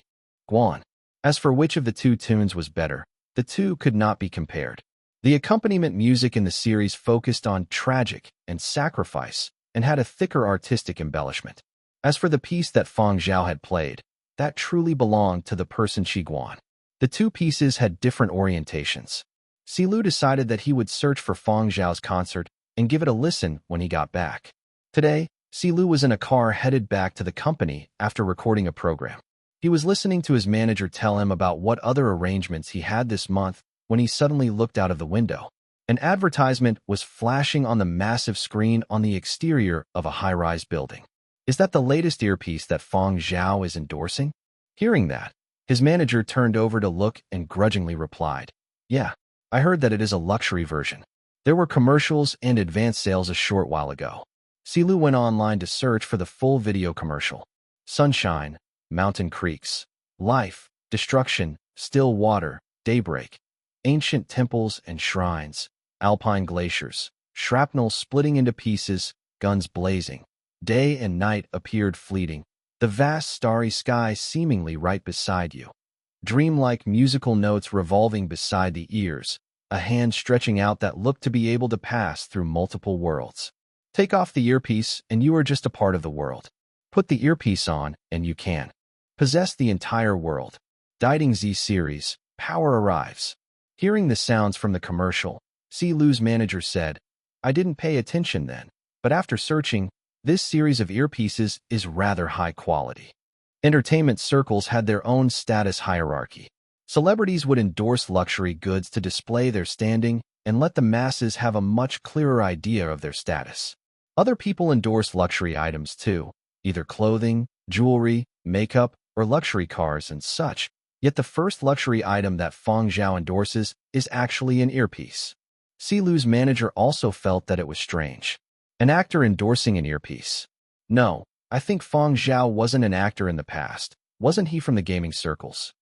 Guan. As for which of the two tunes was better, the two could not be compared. The accompaniment music in the series focused on tragic and sacrifice and had a thicker artistic embellishment. As for the piece that Fang Zhao had played, that truly belonged to the person Qi Guan. The two pieces had different orientations. Si Lu decided that he would search for Fang Zhao's concert and give it a listen when he got back. Today, Si Lu was in a car headed back to the company after recording a program. He was listening to his manager tell him about what other arrangements he had this month when he suddenly looked out of the window. An advertisement was flashing on the massive screen on the exterior of a high-rise building. Is that the latest earpiece that Fang Zhao is endorsing? Hearing that, his manager turned over to look and grudgingly replied, "Yeah, I heard that it is a luxury version. There were commercials and advanced sales a short while ago." Si Lu went online to search for the full video commercial. Sunshine, mountain creeks, life, destruction, still water, daybreak, ancient temples and shrines, alpine glaciers, shrapnel splitting into pieces, guns blazing. Day and night appeared fleeting, the vast starry sky seemingly right beside you. Dreamlike musical notes revolving beside the ears, a hand stretching out that looked to be able to pass through multiple worlds. Take off the earpiece and you are just a part of the world. Put the earpiece on and you can possess the entire world. Dieting Z series, power arrives. Hearing the sounds from the commercial, Si Lu's manager said, "I didn't pay attention then, but after searching, this series of earpieces is rather high quality." Entertainment circles had their own status hierarchy. Celebrities would endorse luxury goods to display their standing and let the masses have a much clearer idea of their status. Other people endorse luxury items too, either clothing, jewelry, makeup, or luxury cars and such, yet the first luxury item that Fang Zhao endorses is actually an earpiece. Si Lu's manager also felt that it was strange. An actor endorsing an earpiece. No, I think Fang Zhao wasn't an actor in the past. Wasn't he from the gaming circles?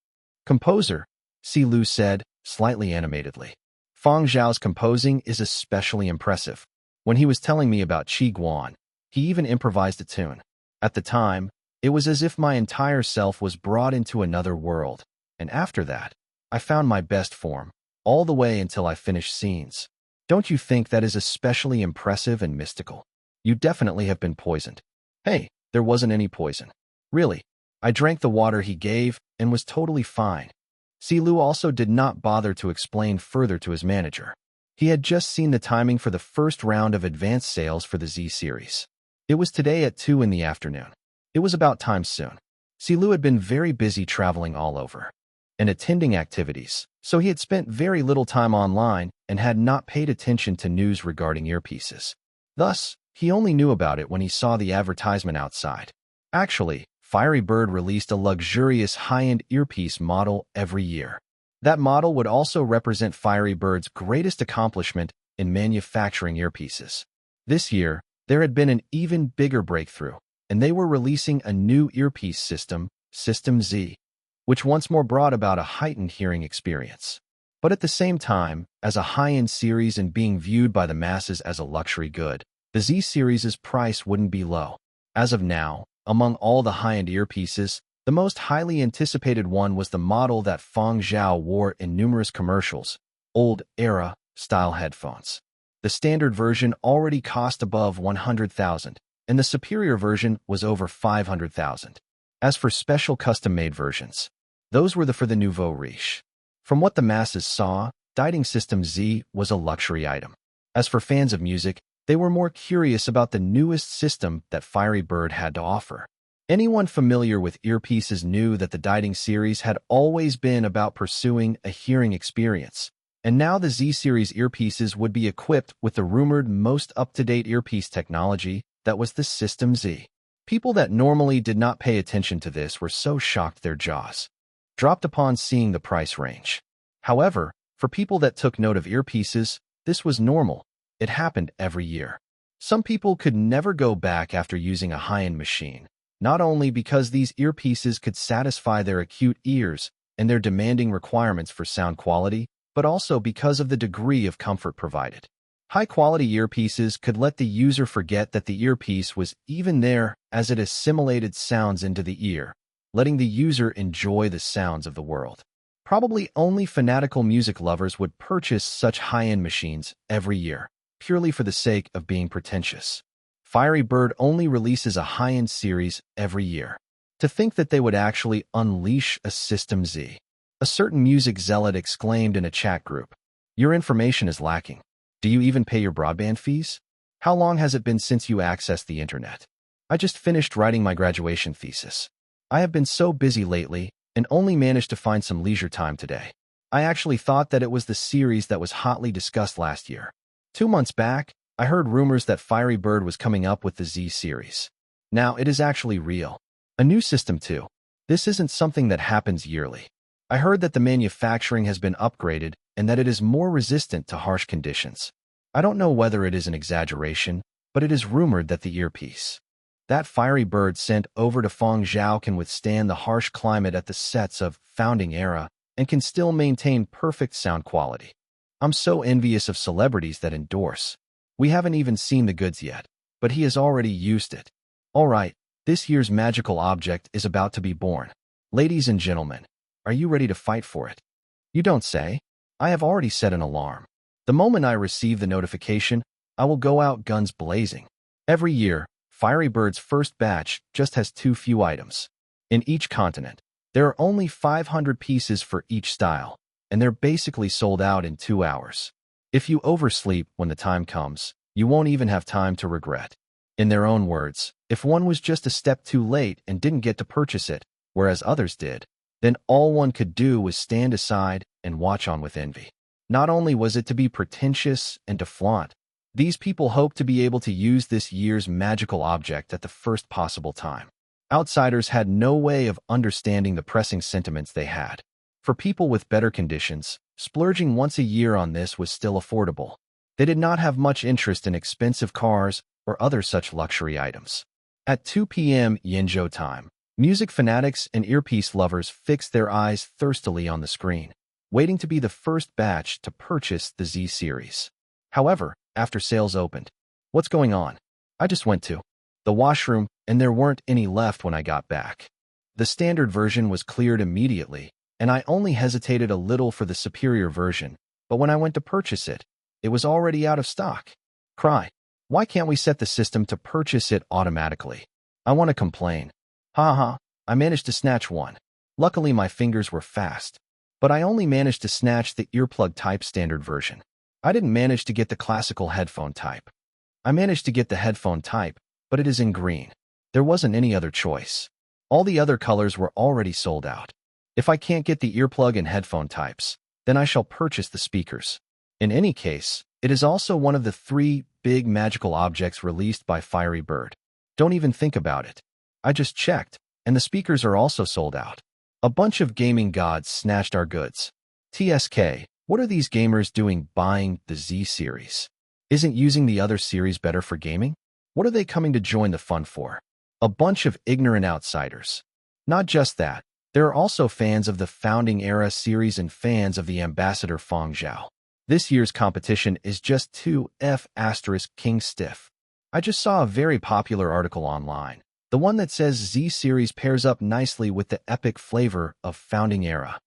Composer, Si Lu said, slightly animatedly. Fang Zhao's composing is especially impressive. When he was telling me about Qi Guan, he even improvised a tune. At the time, it was as if my entire self was brought into another world, and after that, I found my best form, all the way until I finished scenes. Don't you think that is especially impressive and mystical? You definitely have been poisoned. Hey, there wasn't any poison. Really, I drank the water he gave and was totally fine. Si Lu also did not bother to explain further to his manager. He had just seen the timing for the first round of advanced sales for the Z series. It was today at 2 in the afternoon. It was about time soon. Si Lu had been very busy traveling all over and attending activities, so he had spent very little time online and had not paid attention to news regarding earpieces. Thus, he only knew about it when he saw the advertisement outside. Actually, Fiery Bird released a luxurious high-end earpiece model every year. That model would also represent Fiery Bird's greatest accomplishment in manufacturing earpieces. This year, there had been an even bigger breakthrough. and they were releasing a new earpiece system, System Z, which once more brought about a heightened hearing experience. But at the same time, as a high-end series and being viewed by the masses as a luxury good, the Z series' price wouldn't be low. As of now, among all the high-end earpieces, the most highly anticipated one was the model that Fang Zhao wore in numerous commercials, old-era style headphones. The standard version already cost above 100,000, and the superior version was over 500,000. As for special custom-made versions, those were for the nouveau riche. From what the masses saw, Dining System Z was a luxury item. As for fans of music, they were more curious about the newest system that Fiery Bird had to offer. Anyone familiar with earpieces knew that the Dining series had always been about pursuing a hearing experience, and now the Z series earpieces would be equipped with the rumored most up-to-date earpiece technology that was the System Z. People that normally did not pay attention to this were so shocked their jaws dropped upon seeing the price range. However, for people that took note of earpieces, this was normal. It happened every year. Some people could never go back after using a high-end machine, not only because these earpieces could satisfy their acute ears and their demanding requirements for sound quality, but also because of the degree of comfort provided. High-quality earpieces could let the user forget that the earpiece was even there as it assimilated sounds into the ear, letting the user enjoy the sounds of the world. Probably only fanatical music lovers would purchase such high-end machines every year, purely for the sake of being pretentious. Fiery Bird only releases a high-end series every year. To think that they would actually unleash a System Z. A certain music zealot exclaimed in a chat group, "Your information is lacking. Do you even pay your broadband fees? How long has it been since you accessed the internet? I just finished writing my graduation thesis. I have been so busy lately and only managed to find some leisure time today. I actually thought that it was the series that was hotly discussed last year. 2 months back, I heard rumors that Fiery Bird was coming up with the Z series. Now it is actually real. A new system too. This isn't something that happens yearly. I heard that the manufacturing has been upgraded and that it is more resistant to harsh conditions. I don't know whether it is an exaggeration, but it is rumored that the earpiece that Fiery Bird sent over to Fang Zhao can withstand the harsh climate at the sets of Founding Era and can still maintain perfect sound quality. I'm so envious of celebrities that endorse. We haven't even seen the goods yet, but he has already used it. All right, this year's magical object is about to be born. Ladies and gentlemen, are you ready to fight for it? You don't say. I have already set an alarm. The moment I receive the notification, I will go out guns blazing. Every year, Fiery Bird's first batch just has too few items. In each continent, there are only 500 pieces for each style, and they're basically sold out in 2 hours. If you oversleep when the time comes, you won't even have time to regret. In their own words, if one was just a step too late and didn't get to purchase it, whereas others did, then all one could do was stand aside and watch on with envy. Not only was it to be pretentious and to flaunt, these people hoped to be able to use this year's magical object at the first possible time. Outsiders had no way of understanding the pressing sentiments they had. For people with better conditions, splurging once a year on this was still affordable. They did not have much interest in expensive cars or other such luxury items. At 2 p.m. Yenzhou time, music fanatics and earpiece lovers fixed their eyes thirstily on the screen, waiting to be the first batch to purchase the Z series. However, after sales opened, what's going on? I just went to the washroom, and there weren't any left when I got back. The standard version was cleared immediately, and I only hesitated a little for the superior version, but when I went to purchase it, it was already out of stock. Cry. Why can't we set the system to purchase it automatically? I want to complain. Ha, I managed to snatch one. Luckily, my fingers were fast, but I only managed to snatch the earplug type standard version. I didn't manage to get the classical headphone type. I managed to get the headphone type, but it is in green. There wasn't any other choice. All the other colors were already sold out. If I can't get the earplug and headphone types, then I shall purchase the speakers. In any case, it is also one of the 3 big magical objects released by Fiery Bird. Don't even think about it. I just checked, and the speakers are also sold out. A bunch of gaming gods snatched our goods. TSK, what are these gamers doing buying the Z series? Isn't using the other series better for gaming? What are they coming to join the fun for? A bunch of ignorant outsiders. Not just that, there are also fans of the Founding Era series and fans of the Ambassador Fang Zhao. This year's competition is just 2F** King Stiff. I just saw a very popular article online. The one that says Z series pairs up nicely with the epic flavor of Founding Era.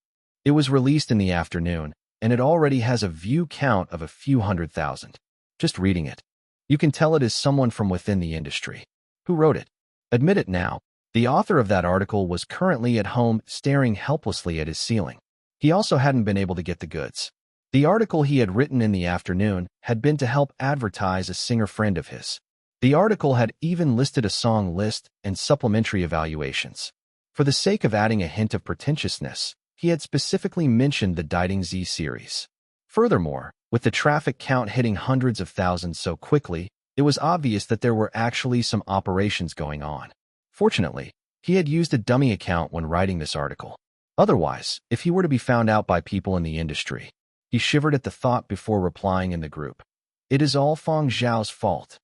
It was released in the afternoon, and it already has a view count of a few 100,000. Just reading it, you can tell it is someone from within the industry. Who wrote it? Admit it now. The author of that article was currently at home staring helplessly at his ceiling. He also hadn't been able to get the goods. The article he had written in the afternoon had been to help advertise a singer friend of his. The article had even listed a song list and supplementary evaluations. For the sake of adding a hint of pretentiousness, he had specifically mentioned the Dating Z series. Furthermore, with the traffic count hitting hundreds of thousands so quickly, it was obvious that there were actually some operations going on. Fortunately, he had used a dummy account when writing this article. Otherwise, if he were to be found out by people in the industry, he shivered at the thought before replying in the group. It is all Fang Zhao's fault.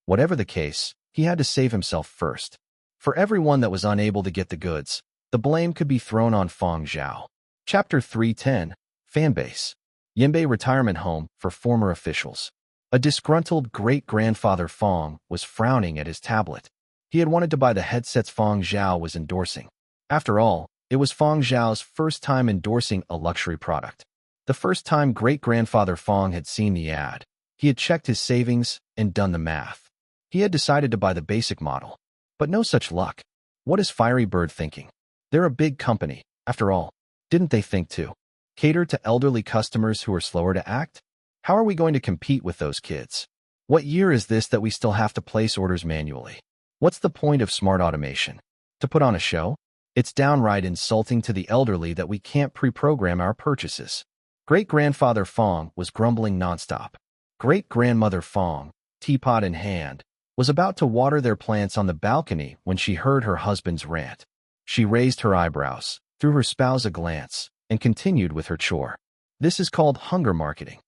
Whatever the case, he had to save himself first. For everyone that was unable to get the goods, the blame could be thrown on Fang Zhao. Chapter 310, Fanbase. Yinbei Retirement Home for Former Officials. A disgruntled great-grandfather Fang was frowning at his tablet. He had wanted to buy the headsets Fang Zhao was endorsing. After all, it was Fang Zhao's first time endorsing a luxury product. The first time great-grandfather Fang had seen the ad, he had checked his savings and done the math. He had decided to buy the basic model. But no such luck. What is Fiery Bird thinking? They're a big company, after all. Didn't they think to cater to elderly customers who are slower to act? How are we going to compete with those kids? What year is this that we still have to place orders manually? What's the point of smart automation? To put on a show? It's downright insulting to the elderly that we can't pre-program our purchases. Great-grandfather Fang was grumbling nonstop. Great-grandmother Fang, teapot in hand, was about to water their plants on the balcony when she heard her husband's rant. She raised her eyebrows, threw her spouse a glance, and continued with her chore. This is called hunger marketing.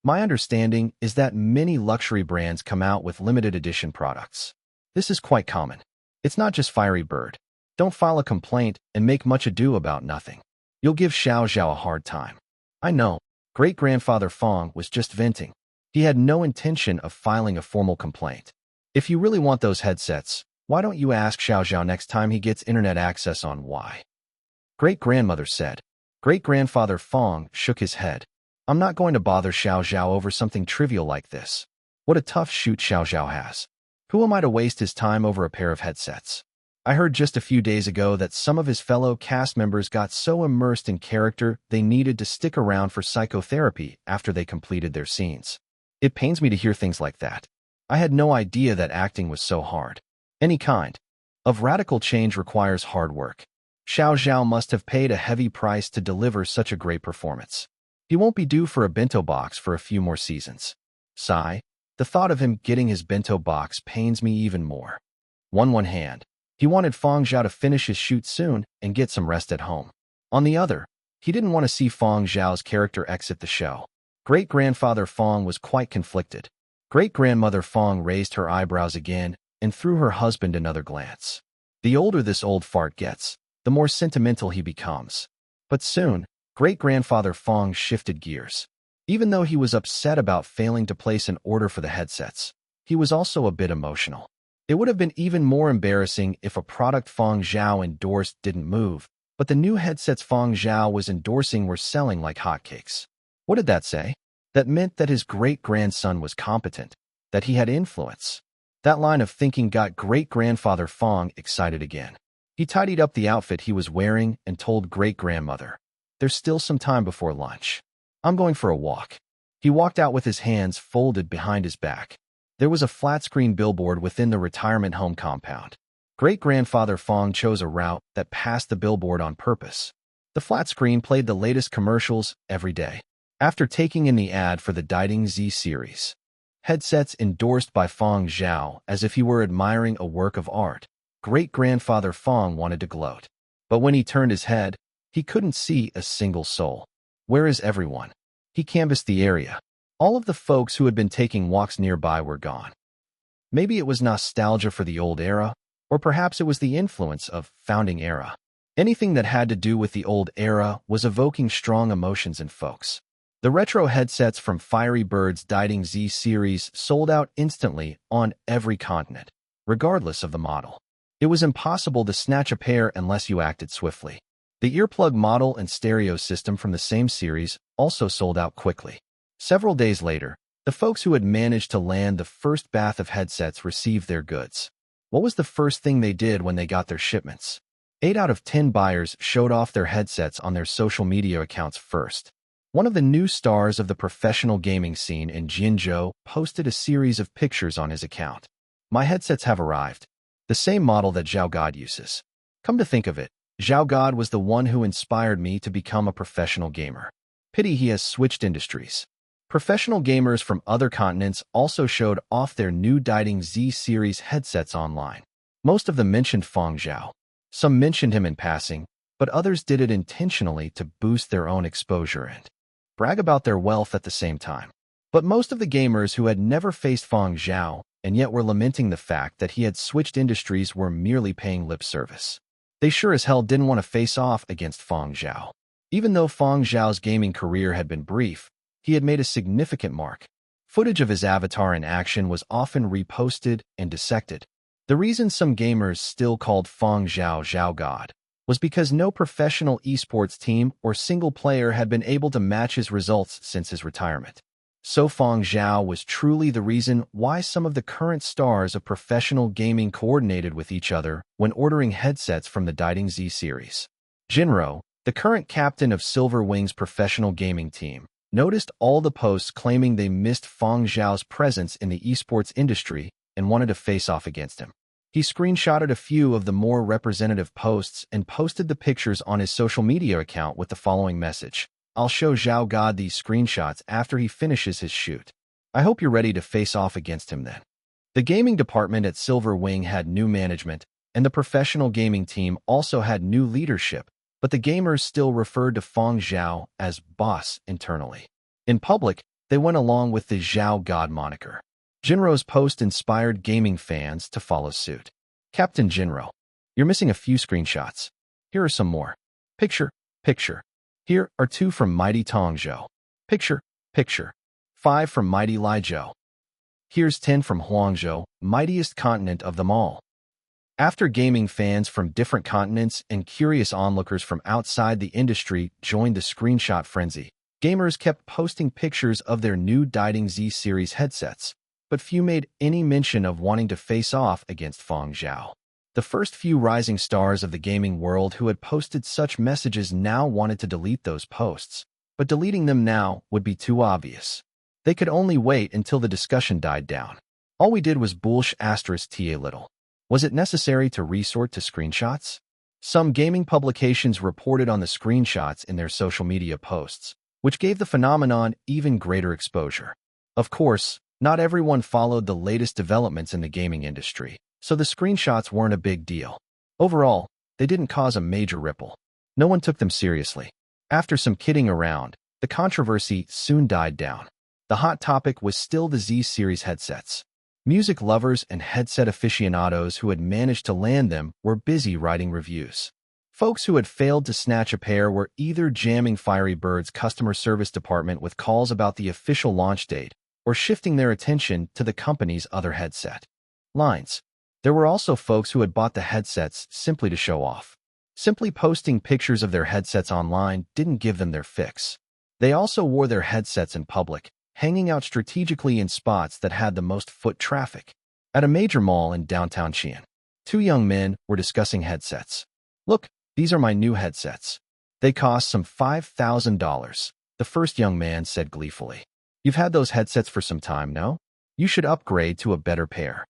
My understanding is that many luxury brands come out with limited edition products. This is quite common. It's not just Fiery Bird. Don't file a complaint and make much ado about nothing. You'll give Xiao Zhao a hard time. I know. Great-grandfather Fang was just venting. He had no intention of filing a formal complaint. If you really want those headsets, why don't you ask Xiao Zhao next time he gets internet access on why? Great-grandmother said. Great-grandfather Fang shook his head. I'm not going to bother Xiao Zhao over something trivial like this. What a tough shoot Xiao Zhao has. Who am I to waste his time over a pair of headsets? I heard just a few days ago that some of his fellow cast members got so immersed in character they needed to stick around for psychotherapy after they completed their scenes. It pains me to hear things like that. I had no idea that acting was so hard. Any kind of radical change requires hard work. Xiao Zhao must have paid a heavy price to deliver such a great performance. He won't be due for a bento box for a few more seasons. Sigh. The thought of him getting his bento box pains me even more. One hand, he wanted Fang Zhao to finish his shoot soon and get some rest at home. On the other, he didn't want to see Fang Zhao's character exit the show. Great-grandfather Fang was quite conflicted. Great-grandmother Fang raised her eyebrows again and threw her husband another glance. The older this old fart gets, the more sentimental he becomes. But soon, great-grandfather Fang shifted gears. Even though he was upset about failing to place an order for the headsets, he was also a bit emotional. It would have been even more embarrassing if a product Fang Zhao endorsed didn't move, but the new headsets Fang Zhao was endorsing were selling like hotcakes. What did that say? That meant that his great-grandson was competent, that he had influence. That line of thinking got great-grandfather Fang excited again. He tidied up the outfit he was wearing and told great-grandmother, "There's still some time before lunch. I'm going for a walk." He walked out with his hands folded behind his back. There was a flat-screen billboard within the retirement home compound. Great-grandfather Fang chose a route that passed the billboard on purpose. The flat screen played the latest commercials every day. After taking in the ad for the Dating Z series, headsets endorsed by Fang Zhao as if he were admiring a work of art, great-grandfather Fang wanted to gloat. But when he turned his head, he couldn't see a single soul. Where is everyone? He canvassed the area. All of the folks who had been taking walks nearby were gone. Maybe it was nostalgia for the old era, Or perhaps it was the influence of founding era. Anything that had to do with the old era was evoking strong emotions in folks. The retro headsets from Fiery Bird's Dieting Z series sold out instantly on every continent, regardless of the model. It was impossible to snatch a pair unless you acted swiftly. The earplug model and stereo system from the same series also sold out quickly. Several days later, the folks who had managed to land the first batch of headsets received their goods. What was the first thing they did when they got their shipments? 8 out of 10 buyers showed off their headsets on their social media accounts first. One of the new stars of the professional gaming scene in Fang Zhao posted a series of pictures on his account. My headsets have arrived. The same model that Zhao God uses. Come to think of it, Zhao God was the one who inspired me to become a professional gamer. Pity he has switched industries. Professional gamers from other continents also showed off their new Dieting Z series headsets online. Most of them mentioned Fang Zhao. Some mentioned him in passing, but others did it intentionally to boost their own exposure and brag about their wealth at the same time. But most of the gamers who had never faced Fang Zhao and yet were lamenting the fact that he had switched industries were merely paying lip service. They sure as hell didn't want to face off against Fang Zhao. Even though Fang Zhao's gaming career had been brief, he had made a significant mark. Footage of his avatar in action was often reposted and dissected. The reason some gamers still called Fang Zhao Zhao God was because no professional esports team or single player had been able to match his results since his retirement. So Fang Zhao was truly the reason why some of the current stars of professional gaming coordinated with each other when ordering headsets from the Dieting Z series. Jinro, the current captain of Silver Wing's professional gaming team, noticed all the posts claiming they missed Fang Zhao's presence in the esports industry and wanted to face off against him. He screenshotted a few of the more representative posts and posted the pictures on his social media account with the following message. I'll show Zhao God these screenshots after he finishes his shoot. I hope you're ready to face off against him then. The gaming department at Silver Wing had new management, and the professional gaming team also had new leadership, but the gamers still referred to Fang Zhao as boss internally. In public, they went along with the Zhao God moniker. Jinro's post inspired gaming fans to follow suit. Captain Jinro, you're missing a few screenshots. Here are some more. Picture. Here are 2 from Mighty Tong Zhou. Picture. 5 from Mighty Lai Zhou. Here's 10 from Huangzhou, mightiest continent of them all. After gaming fans from different continents and curious onlookers from outside the industry joined the screenshot frenzy, gamers kept posting pictures of their new Dieting Z series headsets, but few made any mention of wanting to face off against Fang Zhao. The first few rising stars of the gaming world who had posted such messages now wanted to delete those posts, but deleting them now would be too obvious. They could only wait until the discussion died down. All we did was bullsh**** ta little. Was it necessary to resort to screenshots? Some gaming publications reported on the screenshots in their social media posts, which gave the phenomenon even greater exposure. Of course, not everyone followed the latest developments in the gaming industry, so the screenshots weren't a big deal. Overall, they didn't cause a major ripple. No one took them seriously. After some kidding around, the controversy soon died down. The hot topic was still the Z series headsets. Music lovers and headset aficionados who had managed to land them were busy writing reviews. Folks who had failed to snatch a pair were either jamming Fiery Bird's customer service department with calls about the official launch date, or shifting their attention to the company's other headset lines. There were also folks who had bought the headsets simply to show off. Simply posting pictures of their headsets online didn't give them their fix. They also wore their headsets in public, hanging out strategically in spots that had the most foot traffic. At a major mall in downtown Xi'an, 2 young men were discussing headsets. Look, these are my new headsets. They cost some $5,000, the first young man said gleefully. You've had those headsets for some time, no? You should upgrade to a better pair.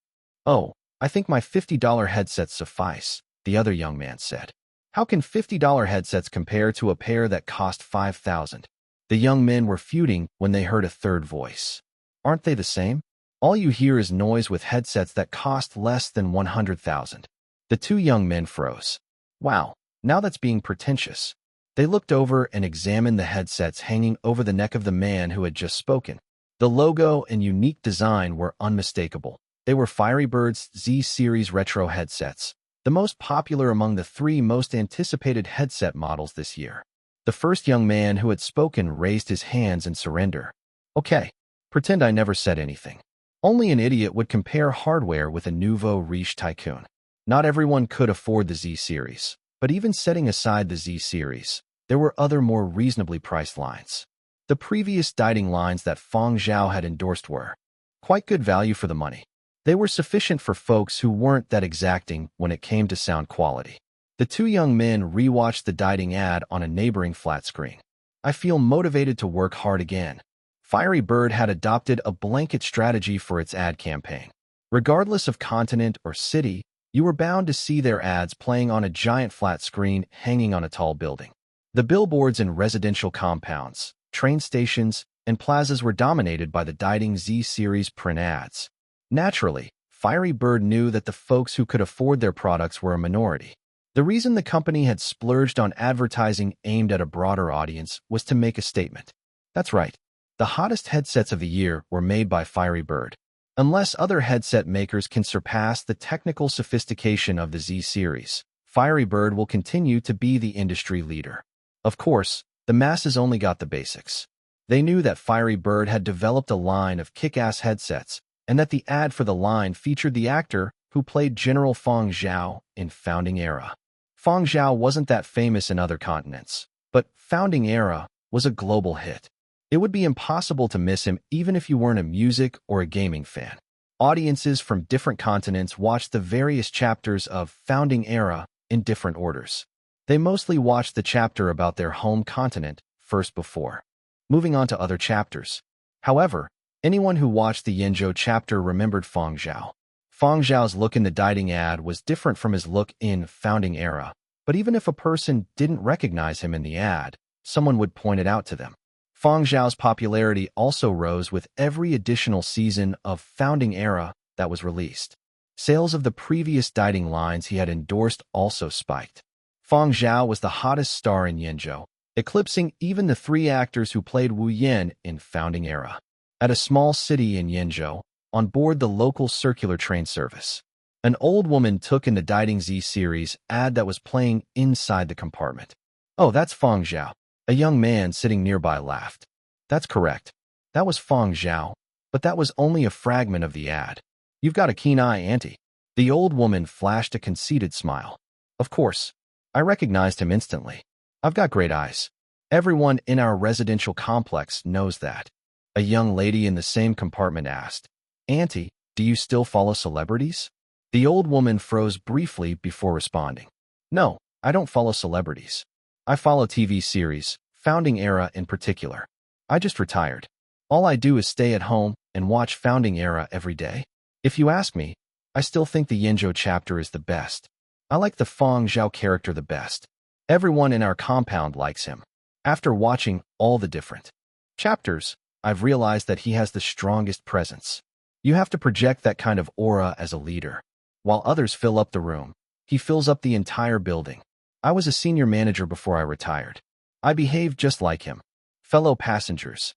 Oh, I think my $50 headsets suffice, the other young man said. How can $50 headsets compare to a pair that cost $5,000? The young men were feuding when they heard a third voice. Aren't they the same? All you hear is noise with headsets that cost less than $100,000. The 2 young men froze. Wow, now that's being pretentious. They looked over and examined the headsets hanging over the neck of the man who had just spoken. The logo and unique design were unmistakable. They were Fiery Bird's Z-Series retro headsets, the most popular among the three most anticipated headset models this year. The first young man who had spoken raised his hands in surrender. Okay, pretend I never said anything. Only an idiot would compare hardware with a nouveau riche tycoon. Not everyone could afford the Z-Series, but even setting aside the Z-Series, there were other more reasonably priced lines. The previous Diding lines that Fang Zhao had endorsed were quite good value for the money. They were sufficient for folks who weren't that exacting when it came to sound quality. The two young men rewatched the Diding ad on a neighboring flat screen. I feel motivated to work hard again. Fiery Bird had adopted a blanket strategy for its ad campaign. Regardless of continent or city, you were bound to see their ads playing on a giant flat screen hanging on a tall building. The billboards in residential compounds, train stations, and plazas were dominated by the Diding Z-Series print ads. Naturally, Fiery Bird knew that the folks who could afford their products were a minority. The reason the company had splurged on advertising aimed at a broader audience was to make a statement. That's right, the hottest headsets of the year were made by Fiery Bird. Unless other headset makers can surpass the technical sophistication of the Z-Series, Fiery Bird will continue to be the industry leader. Of course, the masses only got the basics. They knew that Fiery Bird had developed a line of kick-ass headsets, and that the ad for the line featured the actor who played General Fang Zhao in Founding Era. Fang Zhao wasn't that famous in other continents, but Founding Era was a global hit. It would be impossible to miss him even if you weren't a music or a gaming fan. Audiences from different continents watched the various chapters of Founding Era in different orders. They mostly watched the chapter about their home continent first before moving on to other chapters. However, anyone who watched the Yenzhou chapter remembered Fang Zhao. Fang Zhao's look in the Diding ad was different from his look in Founding Era, but even if a person didn't recognize him in the ad, someone would point it out to them. Fang Zhao's popularity also rose with every additional season of Founding Era that was released. Sales of the previous Diding lines he had endorsed also spiked. Fang Zhao was the hottest star in Yenzhou, eclipsing even the three actors who played Wu Yan in Founding Era. At a small city in Yenzhou, on board the local circular train service, an old woman took in the Diding Z-Series ad that was playing inside the compartment. "Oh, that's Fang Zhao." A young man sitting nearby laughed. "That's correct. That was Fang Zhao, but that was only a fragment of the ad. You've got a keen eye, Auntie." The old woman flashed a conceited smile. "Of course. I recognized him instantly. I've got great eyes. Everyone in our residential complex knows that." A young lady in the same compartment asked, "Auntie, do you still follow celebrities?" The old woman froze briefly before responding. "No, I don't follow celebrities. I follow TV series, Founding Era in particular. I just retired. All I do is stay at home and watch Founding Era every day. If you ask me, I still think the Yenzhou chapter is the best. I like the Fang Zhao character the best. Everyone in our compound likes him. After watching all the different chapters, I've realized that he has the strongest presence. You have to project that kind of aura as a leader. While others fill up the room, he fills up the entire building. I was a senior manager before I retired. I behaved just like him. Fellow passengers.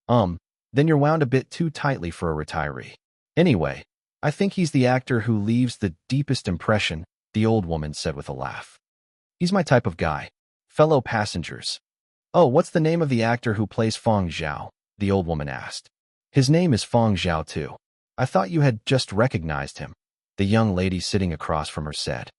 Then you're wound a bit too tightly for a retiree. Anyway, I think he's the actor who leaves the deepest impression," the old woman said with a laugh. "He's my type of guy." Fellow passengers. "Oh, what's the name of the actor who plays Fang Zhao?" the old woman asked. "His name is Fang Zhao too. I thought you had just recognized him," the young lady sitting across from her said.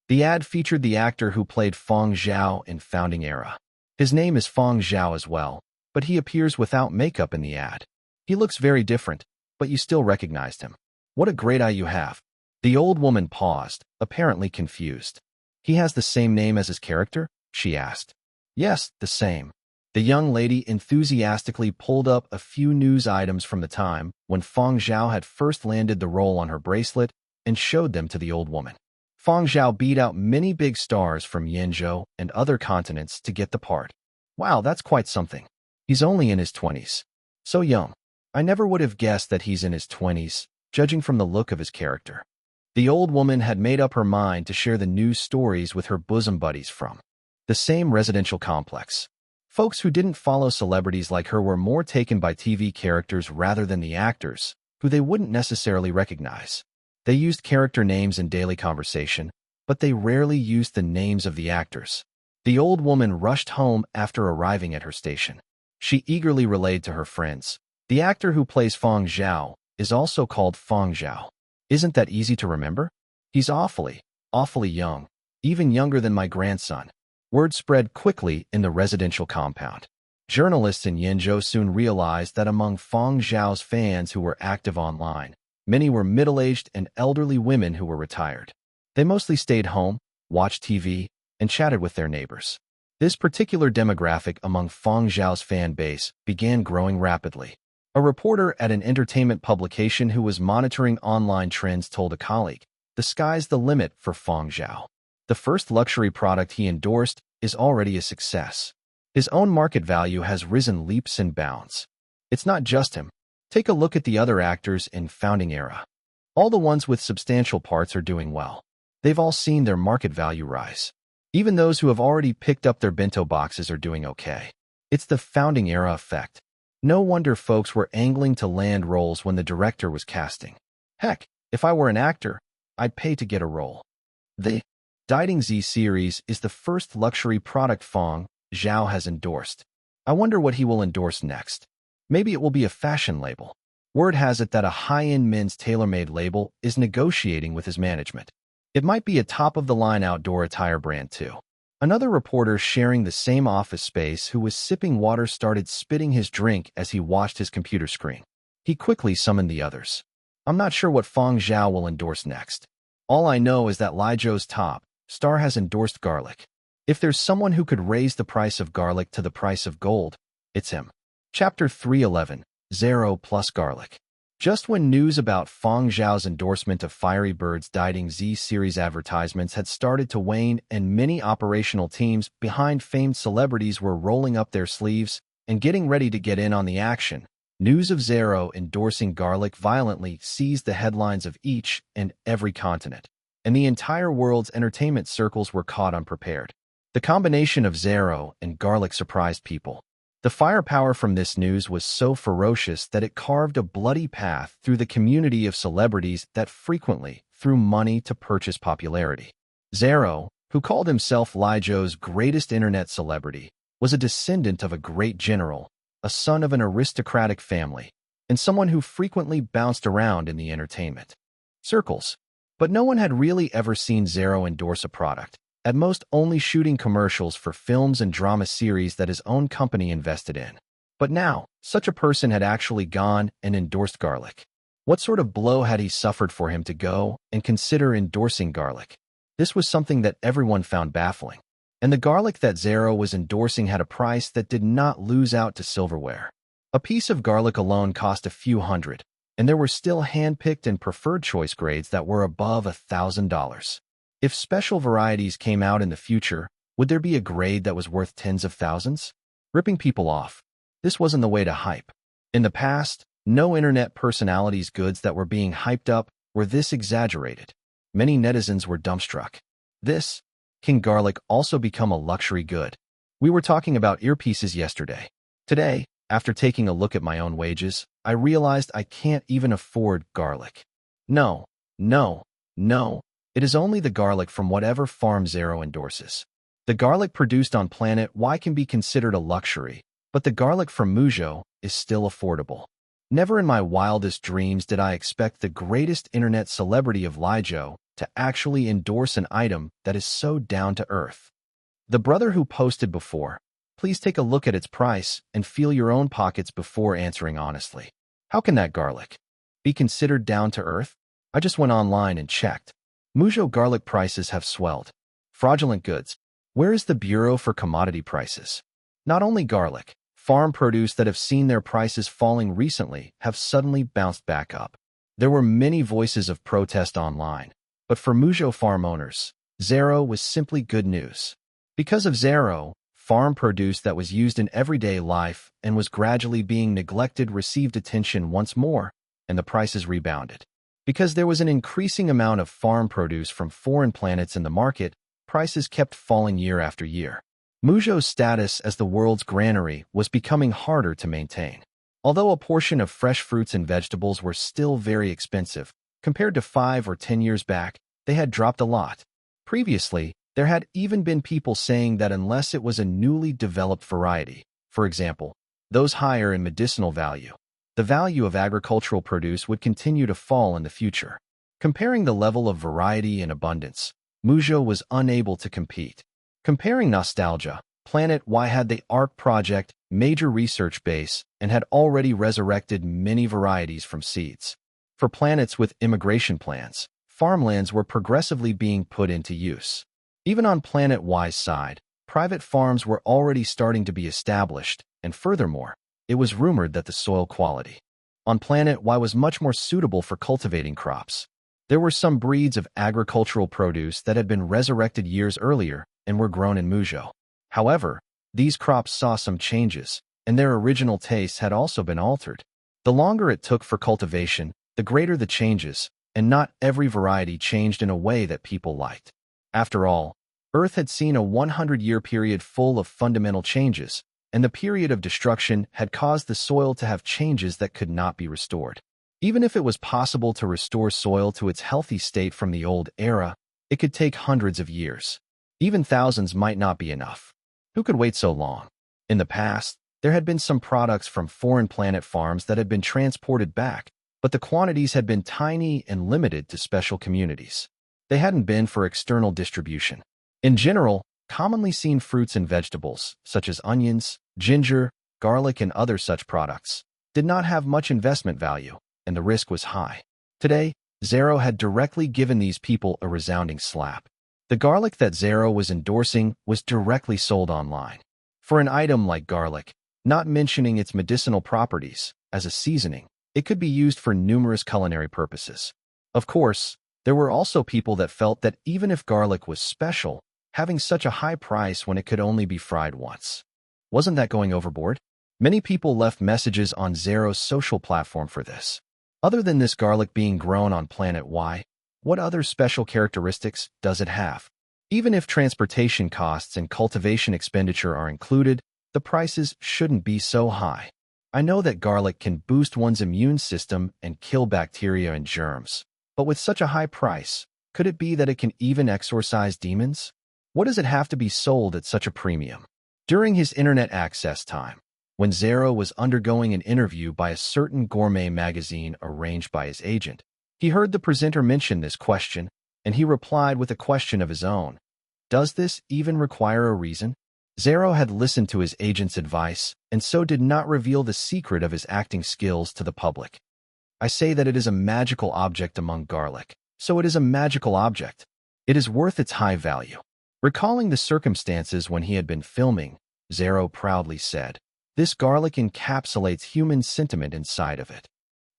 The ad featured the actor who played Fang Zhao in Founding Era. His name is Fang Zhao as well, but he appears without makeup in the ad. He looks very different, but you still recognized him. "What a great eye you have." The old woman paused, apparently confused. "He has the same name as his character?" she asked. "Yes, the same." The young lady enthusiastically pulled up a few news items from the time when Fang Zhao had first landed the role on her bracelet and showed them to the old woman. Fang Zhao beat out many big stars from Yenzhou and other continents to get the part. "Wow, that's quite something. He's only in his 20s. So young. I never would have guessed that he's in his 20s, judging from the look of his character." The old woman had made up her mind to share the news stories with her bosom buddies from the same residential complex. Folks who didn't follow celebrities like her were more taken by TV characters rather than the actors, who they wouldn't necessarily recognize. They used character names in daily conversation, but they rarely used the names of the actors. The old woman rushed home after arriving at her station. She eagerly relayed to her friends, "The actor who plays Fang Zhao is also called Fang Zhao. Isn't that easy to remember? He's awfully young, even younger than my grandson." Word spread quickly in the residential compound. Journalists in Yenzhou soon realized that among Fang Zhao's fans who were active online, many were middle-aged and elderly women who were retired. They mostly stayed home, watched TV, and chatted with their neighbors. This particular demographic among Fang Zhao's fan base began growing rapidly. A reporter at an entertainment publication who was monitoring online trends told a colleague, "The sky's the limit for Fang Zhao. The first luxury product he endorsed is already a success. His own market value has risen leaps and bounds. It's not just him. Take a look at the other actors in founding era. All the ones with substantial parts are doing well. They've all seen their market value rise. Even those who have already picked up their bento boxes are doing okay. It's the founding era effect. No wonder folks were angling to land roles when the director was casting. Heck, if I were an actor, I'd pay to get a role." The Dating Z series is the first luxury product Fang Zhao has endorsed. I wonder what he will endorse next. Maybe it will be a fashion label. Word has it that a high-end men's tailor-made label is negotiating with his management. It might be a top-of-the-line outdoor attire brand, too. Another reporter sharing the same office space who was sipping water started spitting his drink as he watched his computer screen. He quickly summoned the others. "I'm not sure what Fang Zhao will endorse next. All I know is that Li Zhou's top star has endorsed garlic. If there's someone who could raise the price of garlic to the price of gold, it's him." Chapter 311, Zero plus Garlic. Just when news about Fang Zhao's endorsement of Fiery Bird's Dating Z series advertisements had started to wane and many operational teams behind famed celebrities were rolling up their sleeves and getting ready to get in on the action, news of Zero endorsing garlic violently seized the headlines of each and every continent, and the entire world's entertainment circles were caught unprepared. The combination of Zero and garlic surprised people. The firepower from this news was so ferocious that it carved a bloody path through the community of celebrities that frequently threw money to purchase popularity. Zero, who called himself Li Zhou's greatest internet celebrity, was a descendant of a great general, a son of an aristocratic family, and someone who frequently bounced around in the entertainment circles. But no one had really ever seen Zero endorse a product, at most only shooting commercials for films and drama series that his own company invested in. But now, such a person had actually gone and endorsed garlic. What sort of blow had he suffered for him to go and consider endorsing garlic? This was something that everyone found baffling. And the garlic that Zero was endorsing had a price that did not lose out to silverware. A piece of garlic alone cost a few hundred, and there were still hand-picked and preferred choice grades that were above $1,000. If special varieties came out in the future, would there be a grade that was worth tens of thousands? Ripping people off. This wasn't the way to hype. In the past, no internet personalities' goods that were being hyped up were this exaggerated. Many netizens were dumbstruck. Can garlic also become a luxury good? We were talking about earpieces yesterday. Today, after taking a look at my own wages, I realized I can't even afford garlic. No. It is only the garlic from whatever farm Zero endorses. The garlic produced on planet Y can be considered a luxury, but the garlic from Muzhou is still affordable. Never in my wildest dreams did I expect the greatest internet celebrity of Li Zhou to actually endorse an item that is so down to earth. The brother who posted before, please take a look at its price and feel your own pockets before answering honestly. How can that garlic be considered down to earth? I just went online and checked. Muzhou garlic prices have swelled. Fraudulent goods. Where is the Bureau for Commodity Prices? Not only garlic, farm produce that have seen their prices falling recently have suddenly bounced back up. There were many voices of protest online, but for Muzhou farm owners, Zero was simply good news. Because of Zero, farm produce that was used in everyday life and was gradually being neglected received attention once more, and the prices rebounded. Because there was an increasing amount of farm produce from foreign planets in the market, prices kept falling year after year. Muzhou's status as the world's granary was becoming harder to maintain. Although a portion of fresh fruits and vegetables were still very expensive, compared to 5 or 10 years back, they had dropped a lot. Previously, there had even been people saying that unless it was a newly developed variety, for example, those higher in medicinal value, the value of agricultural produce would continue to fall in the future. Comparing the level of variety and abundance, Muzhou was unable to compete. Comparing nostalgia, Planet Y had the ARC project, major research base, and had already resurrected many varieties from seeds. For planets with immigration plans, farmlands were progressively being put into use. Even on Planet Y's side, private farms were already starting to be established, and furthermore, it was rumored that the soil quality on Planet Y was much more suitable for cultivating crops. There were some breeds of agricultural produce that had been resurrected years earlier and were grown in Muzhou. However, these crops saw some changes, and their original tastes had also been altered. The longer it took for cultivation, the greater the changes, and not every variety changed in a way that people liked. After all, Earth had seen a 100-year period full of fundamental changes, and the period of destruction had caused the soil to have changes that could not be restored. Even if it was possible to restore soil to its healthy state from the old era, it could take hundreds of years. Even thousands might not be enough. Who could wait so long? In the past, there had been some products from foreign planet farms that had been transported back, but the quantities had been tiny and limited to special communities. They hadn't been for external distribution. In general, commonly seen fruits and vegetables, such as onions, ginger, garlic, and other such products, did not have much investment value, and the risk was high. Today, Zero had directly given these people a resounding slap. The garlic that Zero was endorsing was directly sold online. For an item like garlic, not mentioning its medicinal properties, as a seasoning, it could be used for numerous culinary purposes. Of course, there were also people that felt that even if garlic was special, having such a high price when it could only be fried once. Wasn't that going overboard? Many people left messages on Zero's social platform for this. Other than this garlic being grown on Planet Y, what other special characteristics does it have? Even if transportation costs and cultivation expenditure are included, the prices shouldn't be so high. I know that garlic can boost one's immune system and kill bacteria and germs, but with such a high price, could it be that it can even exorcise demons? What does it have to be sold at such a premium? During his internet access time, when Zero was undergoing an interview by a certain gourmet magazine arranged by his agent, he heard the presenter mention this question, and he replied with a question of his own. Does this even require a reason? Zero had listened to his agent's advice, and so did not reveal the secret of his acting skills to the public. I say that it is a magical object among garlic, so it is a magical object. It is worth its high value. Recalling the circumstances when he had been filming, Zero proudly said, "This garlic encapsulates human sentiment inside of it.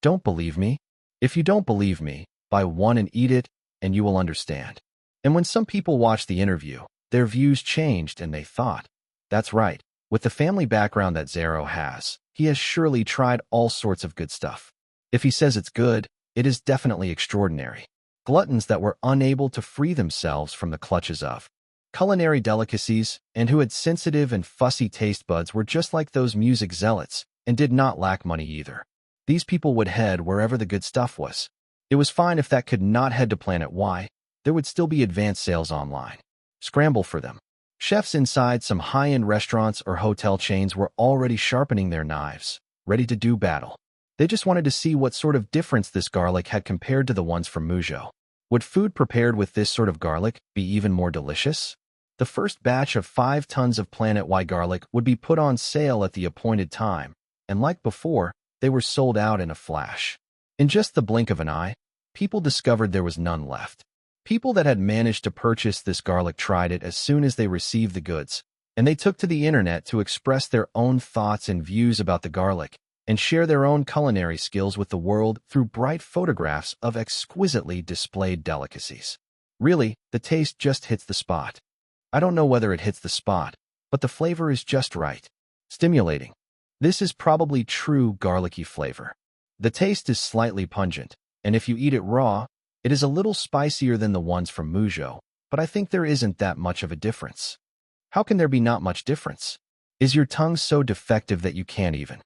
Don't believe me? If you don't believe me, buy one and eat it, and you will understand." And when some people watched the interview, their views changed and they thought, that's right, with the family background that Zero has, he has surely tried all sorts of good stuff. If he says it's good, it is definitely extraordinary. Gluttons that were unable to free themselves from the clutches of culinary delicacies and who had sensitive and fussy taste buds were just like those music zealots and did not lack money either. These people would head wherever the good stuff was. It was fine if that could not head to Planet Y. There would still be advanced sales online. Scramble for them. Chefs inside some high-end restaurants or hotel chains were already sharpening their knives, ready to do battle. They just wanted to see what sort of difference this garlic had compared to the ones from Muzhou. Would food prepared with this sort of garlic be even more delicious? The first batch of 5 tons of Planet Y garlic would be put on sale at the appointed time, and like before, they were sold out in a flash. In just the blink of an eye, people discovered there was none left. People that had managed to purchase this garlic tried it as soon as they received the goods, and they took to the internet to express their own thoughts and views about the garlic and share their own culinary skills with the world through bright photographs of exquisitely displayed delicacies. Really, the taste just hits the spot. I don't know whether it hits the spot, but the flavor is just right. Stimulating. This is probably true garlicky flavor. The taste is slightly pungent, and if you eat it raw, it is a little spicier than the ones from Muzhou, but I think there isn't that much of a difference. How can there be not much difference? Is your tongue so defective that you can't even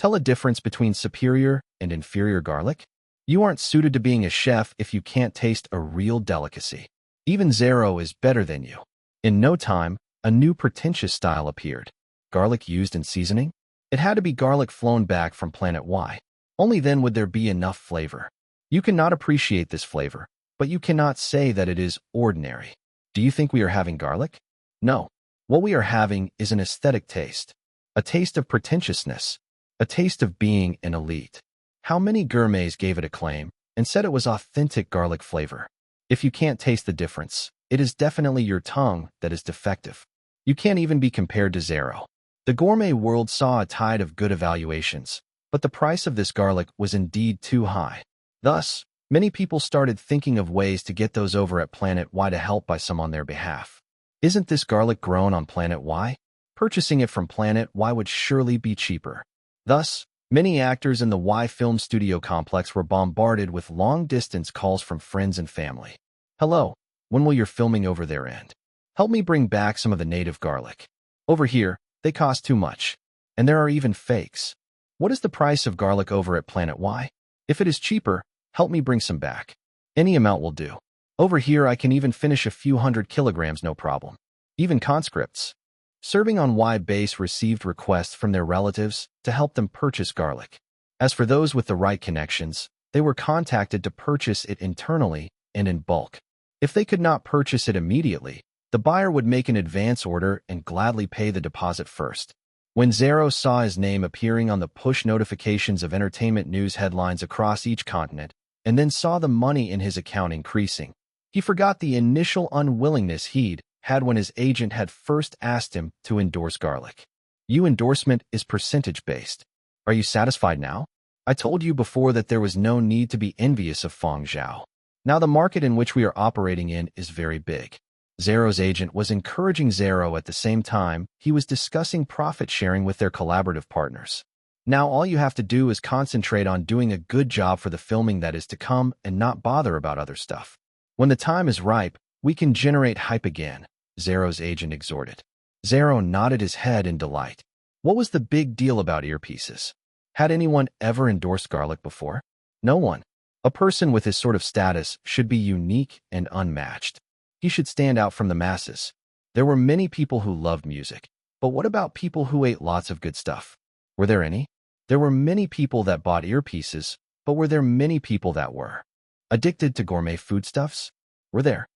Tell a difference between superior and inferior garlic? You aren't suited to being a chef if you can't taste a real delicacy. Even Zero is better than you. In no time, a new pretentious style appeared. Garlic used in seasoning? It had to be garlic flown back from Planet Y. Only then would there be enough flavor. You cannot appreciate this flavor, but you cannot say that it is ordinary. Do you think we are having garlic? No. What we are having is an aesthetic taste. A taste of pretentiousness. A taste of being an elite. How many gourmets gave it acclaim and said it was authentic garlic flavor? If you can't taste the difference, it is definitely your tongue that is defective. You can't even be compared to Zero. The gourmet world saw a tide of good evaluations, but the price of this garlic was indeed too high. Thus, many people started thinking of ways to get those over at Planet Y to help by some on their behalf. Isn't this garlic grown on Planet Y? Purchasing it from Planet Y would surely be cheaper. Thus, many actors in the Y film studio complex were bombarded with long-distance calls from friends and family. Hello, when will your filming over there end? Help me bring back some of the native garlic. Over here, they cost too much. And there are even fakes. What is the price of garlic over at Planet Y? If it is cheaper, help me bring some back. Any amount will do. Over here, I can even finish a few 100 kilograms no problem. Even conscripts serving on Y base received requests from their relatives to help them purchase garlic. As for those with the right connections, they were contacted to purchase it internally and in bulk. If they could not purchase it immediately, the buyer would make an advance order and gladly pay the deposit first. When Zero saw his name appearing on the push notifications of entertainment news headlines across each continent, and then saw the money in his account increasing, he forgot the initial unwillingness he'd had when his agent had first asked him to endorse garlic. Your endorsement is percentage-based. Are you satisfied now? I told you before that there was no need to be envious of Fang Zhao. Now the market in which we are operating in is very big. Zero's agent was encouraging Zero at the same time he was discussing profit sharing with their collaborative partners. Now all you have to do is concentrate on doing a good job for the filming that is to come and not bother about other stuff. When the time is ripe, we can generate hype again, Zero's agent exhorted. Zero nodded his head in delight. What was the big deal about earpieces? Had anyone ever endorsed garlic before? No one. A person with his sort of status should be unique and unmatched. He should stand out from the masses. There were many people who loved music, but what about people who ate lots of good stuff? Were there any? There were many people that bought earpieces, but were there many people that were addicted to gourmet foodstuffs? Were there?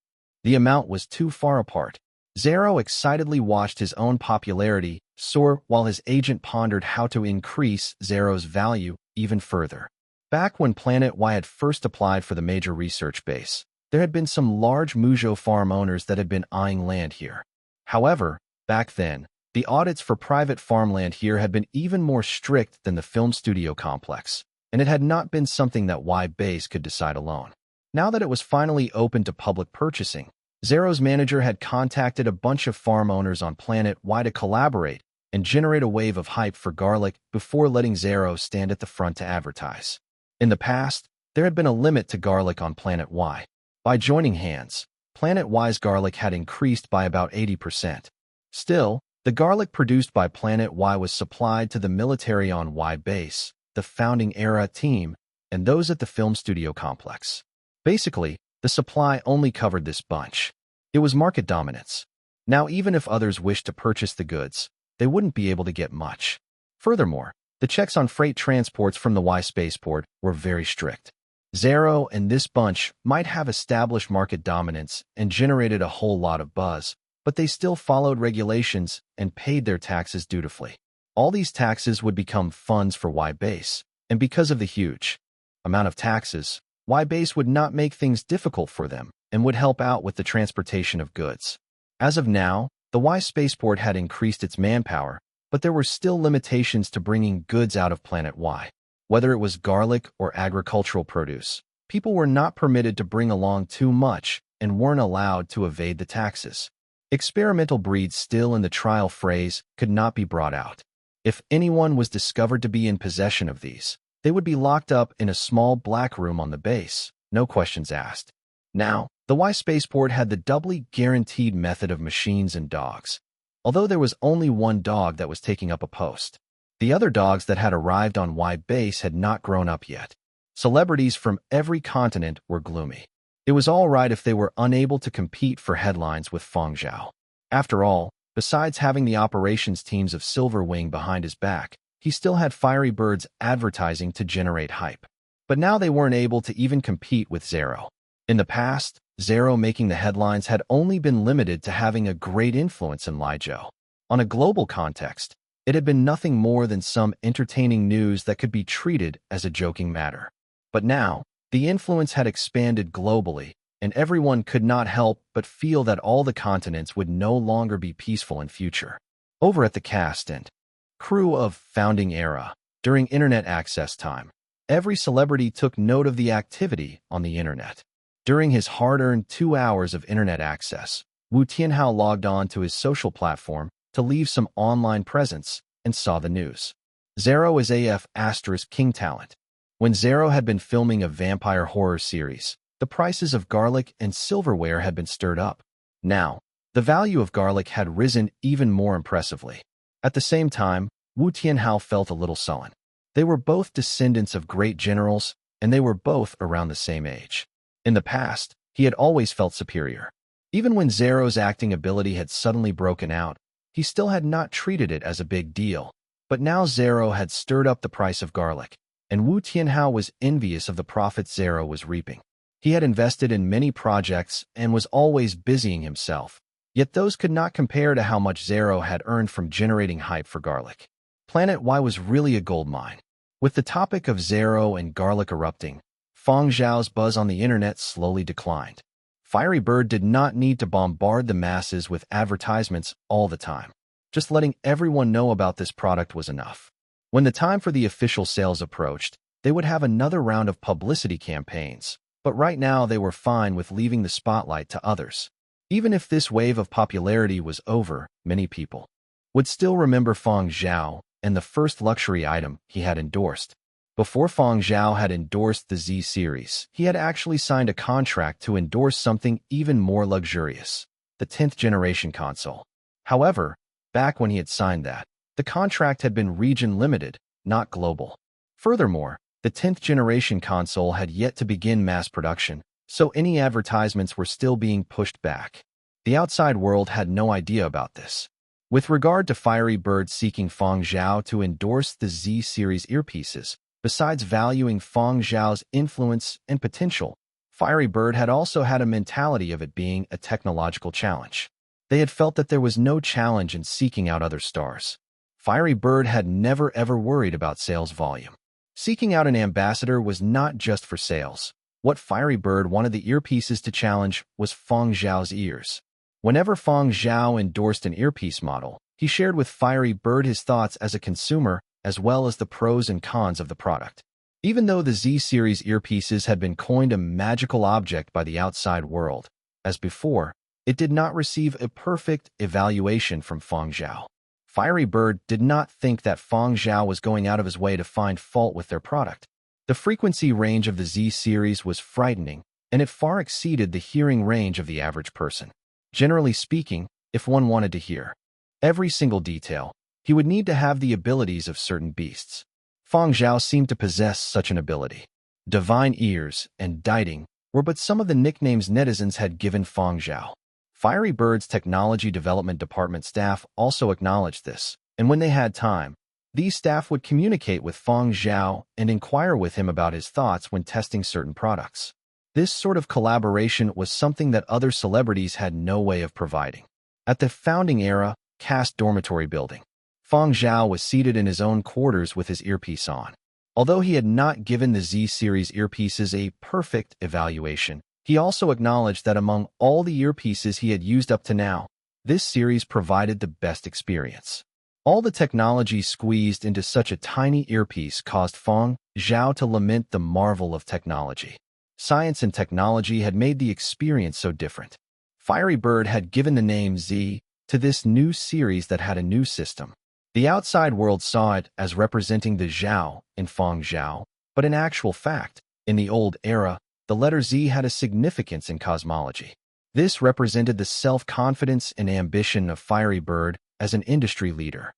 The amount was too far apart. Zero excitedly watched his own popularity soar while his agent pondered how to increase Zero's value even further. Back when Planet Y had first applied for the major research base, there had been some large Muzhou farm owners that had been eyeing land here. However, back then, the audits for private farmland here had been even more strict than the film studio complex, and it had not been something that Y base could decide alone. Now that it was finally open to public purchasing, Zero's manager had contacted a bunch of farm owners on Planet Y to collaborate and generate a wave of hype for garlic before letting Zero stand at the front to advertise. In the past, there had been a limit to garlic on Planet Y. By joining hands, Planet Y's garlic had increased by about 80%. Still, the garlic produced by Planet Y was supplied to the military on Y base, the founding era team, and those at the film studio complex. Basically, the supply only covered this bunch. It was market dominance. Now, even if others wished to purchase the goods, they wouldn't be able to get much. Furthermore, the checks on freight transports from the Y spaceport were very strict. Zero and this bunch might have established market dominance and generated a whole lot of buzz, but they still followed regulations and paid their taxes dutifully. All these taxes would become funds for Y base, and because of the huge amount of taxes, Y base would not make things difficult for them and would help out with the transportation of goods. As of now, the Y spaceport had increased its manpower, but there were still limitations to bringing goods out of Planet Y. Whether it was garlic or agricultural produce, people were not permitted to bring along too much and weren't allowed to evade the taxes. Experimental breeds still in the trial phase could not be brought out. If anyone was discovered to be in possession of these, they would be locked up in a small black room on the base, no questions asked. Now, the Y spaceport had the doubly guaranteed method of machines and dogs, although there was only one dog that was taking up a post. The other dogs that had arrived on Y base had not grown up yet. Celebrities from every continent were gloomy. It was all right if they were unable to compete for headlines with Fang Zhao. After all, besides having the operations teams of Silver Wing behind his back, he still had Fiery Bird's advertising to generate hype. But now they weren't able to even compete with Zero. In the past, Zero making the headlines had only been limited to having a great influence in Liezhou. On a global context, it had been nothing more than some entertaining news that could be treated as a joking matter. But now, the influence had expanded globally, and everyone could not help but feel that all the continents would no longer be peaceful in future. Over at the cast and crew of Founding Era, during internet access time, every celebrity took note of the activity on the internet. During his hard-earned 2 hours of internet access, Wu Tianhao logged on to his social platform to leave some online presence and saw the news. Zero is AF * King Talent. When Zero had been filming a vampire horror series, the prices of garlic and silverware had been stirred up. Now, the value of garlic had risen even more impressively. At the same time, Wu Tianhao felt a little sullen. They were both descendants of great generals, and they were both around the same age. In the past, he had always felt superior. Even when Zero's acting ability had suddenly broken out, he still had not treated it as a big deal. But now Zero had stirred up the price of garlic, and Wu Tianhao was envious of the profits Zero was reaping. He had invested in many projects and was always busying himself, yet those could not compare to how much Zero had earned from generating hype for garlic. Planet Y was really a gold mine. With the topic of Zero and garlic erupting, Fang Zhao's buzz on the internet slowly declined. Fiery Bird did not need to bombard the masses with advertisements all the time. Just letting everyone know about this product was enough. When the time for the official sales approached, they would have another round of publicity campaigns, but right now they were fine with leaving the spotlight to others. Even if this wave of popularity was over, many people would still remember Fang Zhao and the first luxury item he had endorsed. Before Fang Zhao had endorsed the Z series, he had actually signed a contract to endorse something even more luxurious, the 10th generation console. However, back when he had signed that, the contract had been region-limited, not global. Furthermore, the 10th generation console had yet to begin mass production, so any advertisements were still being pushed back. The outside world had no idea about this. With regard to Fiery Bird seeking Fang Zhao to endorse the Z series earpieces, besides valuing Fang Zhao's influence and potential, Fiery Bird had also had a mentality of it being a technological challenge. They had felt that there was no challenge in seeking out other stars. Fiery Bird had never ever worried about sales volume. Seeking out an ambassador was not just for sales. What Fiery Bird wanted the earpieces to challenge was Fang Zhao's ears. Whenever Fang Zhao endorsed an earpiece model, he shared with Fiery Bird his thoughts as a consumer as well as the pros and cons of the product. Even though the Z-series earpieces had been coined a magical object by the outside world, as before, it did not receive a perfect evaluation from Fang Zhao. Fiery Bird did not think that Fang Zhao was going out of his way to find fault with their product. The frequency range of the Z-series was frightening, and it far exceeded the hearing range of the average person. Generally speaking, if one wanted to hear every single detail, he would need to have the abilities of certain beasts. Fang Zhao seemed to possess such an ability. Divine Ears and Diting were but some of the nicknames netizens had given Fang Zhao. Fiery Bird's technology development department staff also acknowledged this, and when they had time, these staff would communicate with Fang Zhao and inquire with him about his thoughts when testing certain products. This sort of collaboration was something that other celebrities had no way of providing. At the Founding Era cast dormitory building, Fang Zhao was seated in his own quarters with his earpiece on. Although he had not given the Z-series earpieces a perfect evaluation, he also acknowledged that among all the earpieces he had used up to now, this series provided the best experience. All the technology squeezed into such a tiny earpiece caused Fang Zhao to lament the marvel of technology. Science and technology had made the experience so different. Fiery Bird had given the name Z to this new series that had a new system. The outside world saw it as representing the Zhao in Fang Zhao, but in actual fact, in the old era, the letter Z had a significance in cosmology. This represented the self-confidence and ambition of Fiery Bird as an industry leader.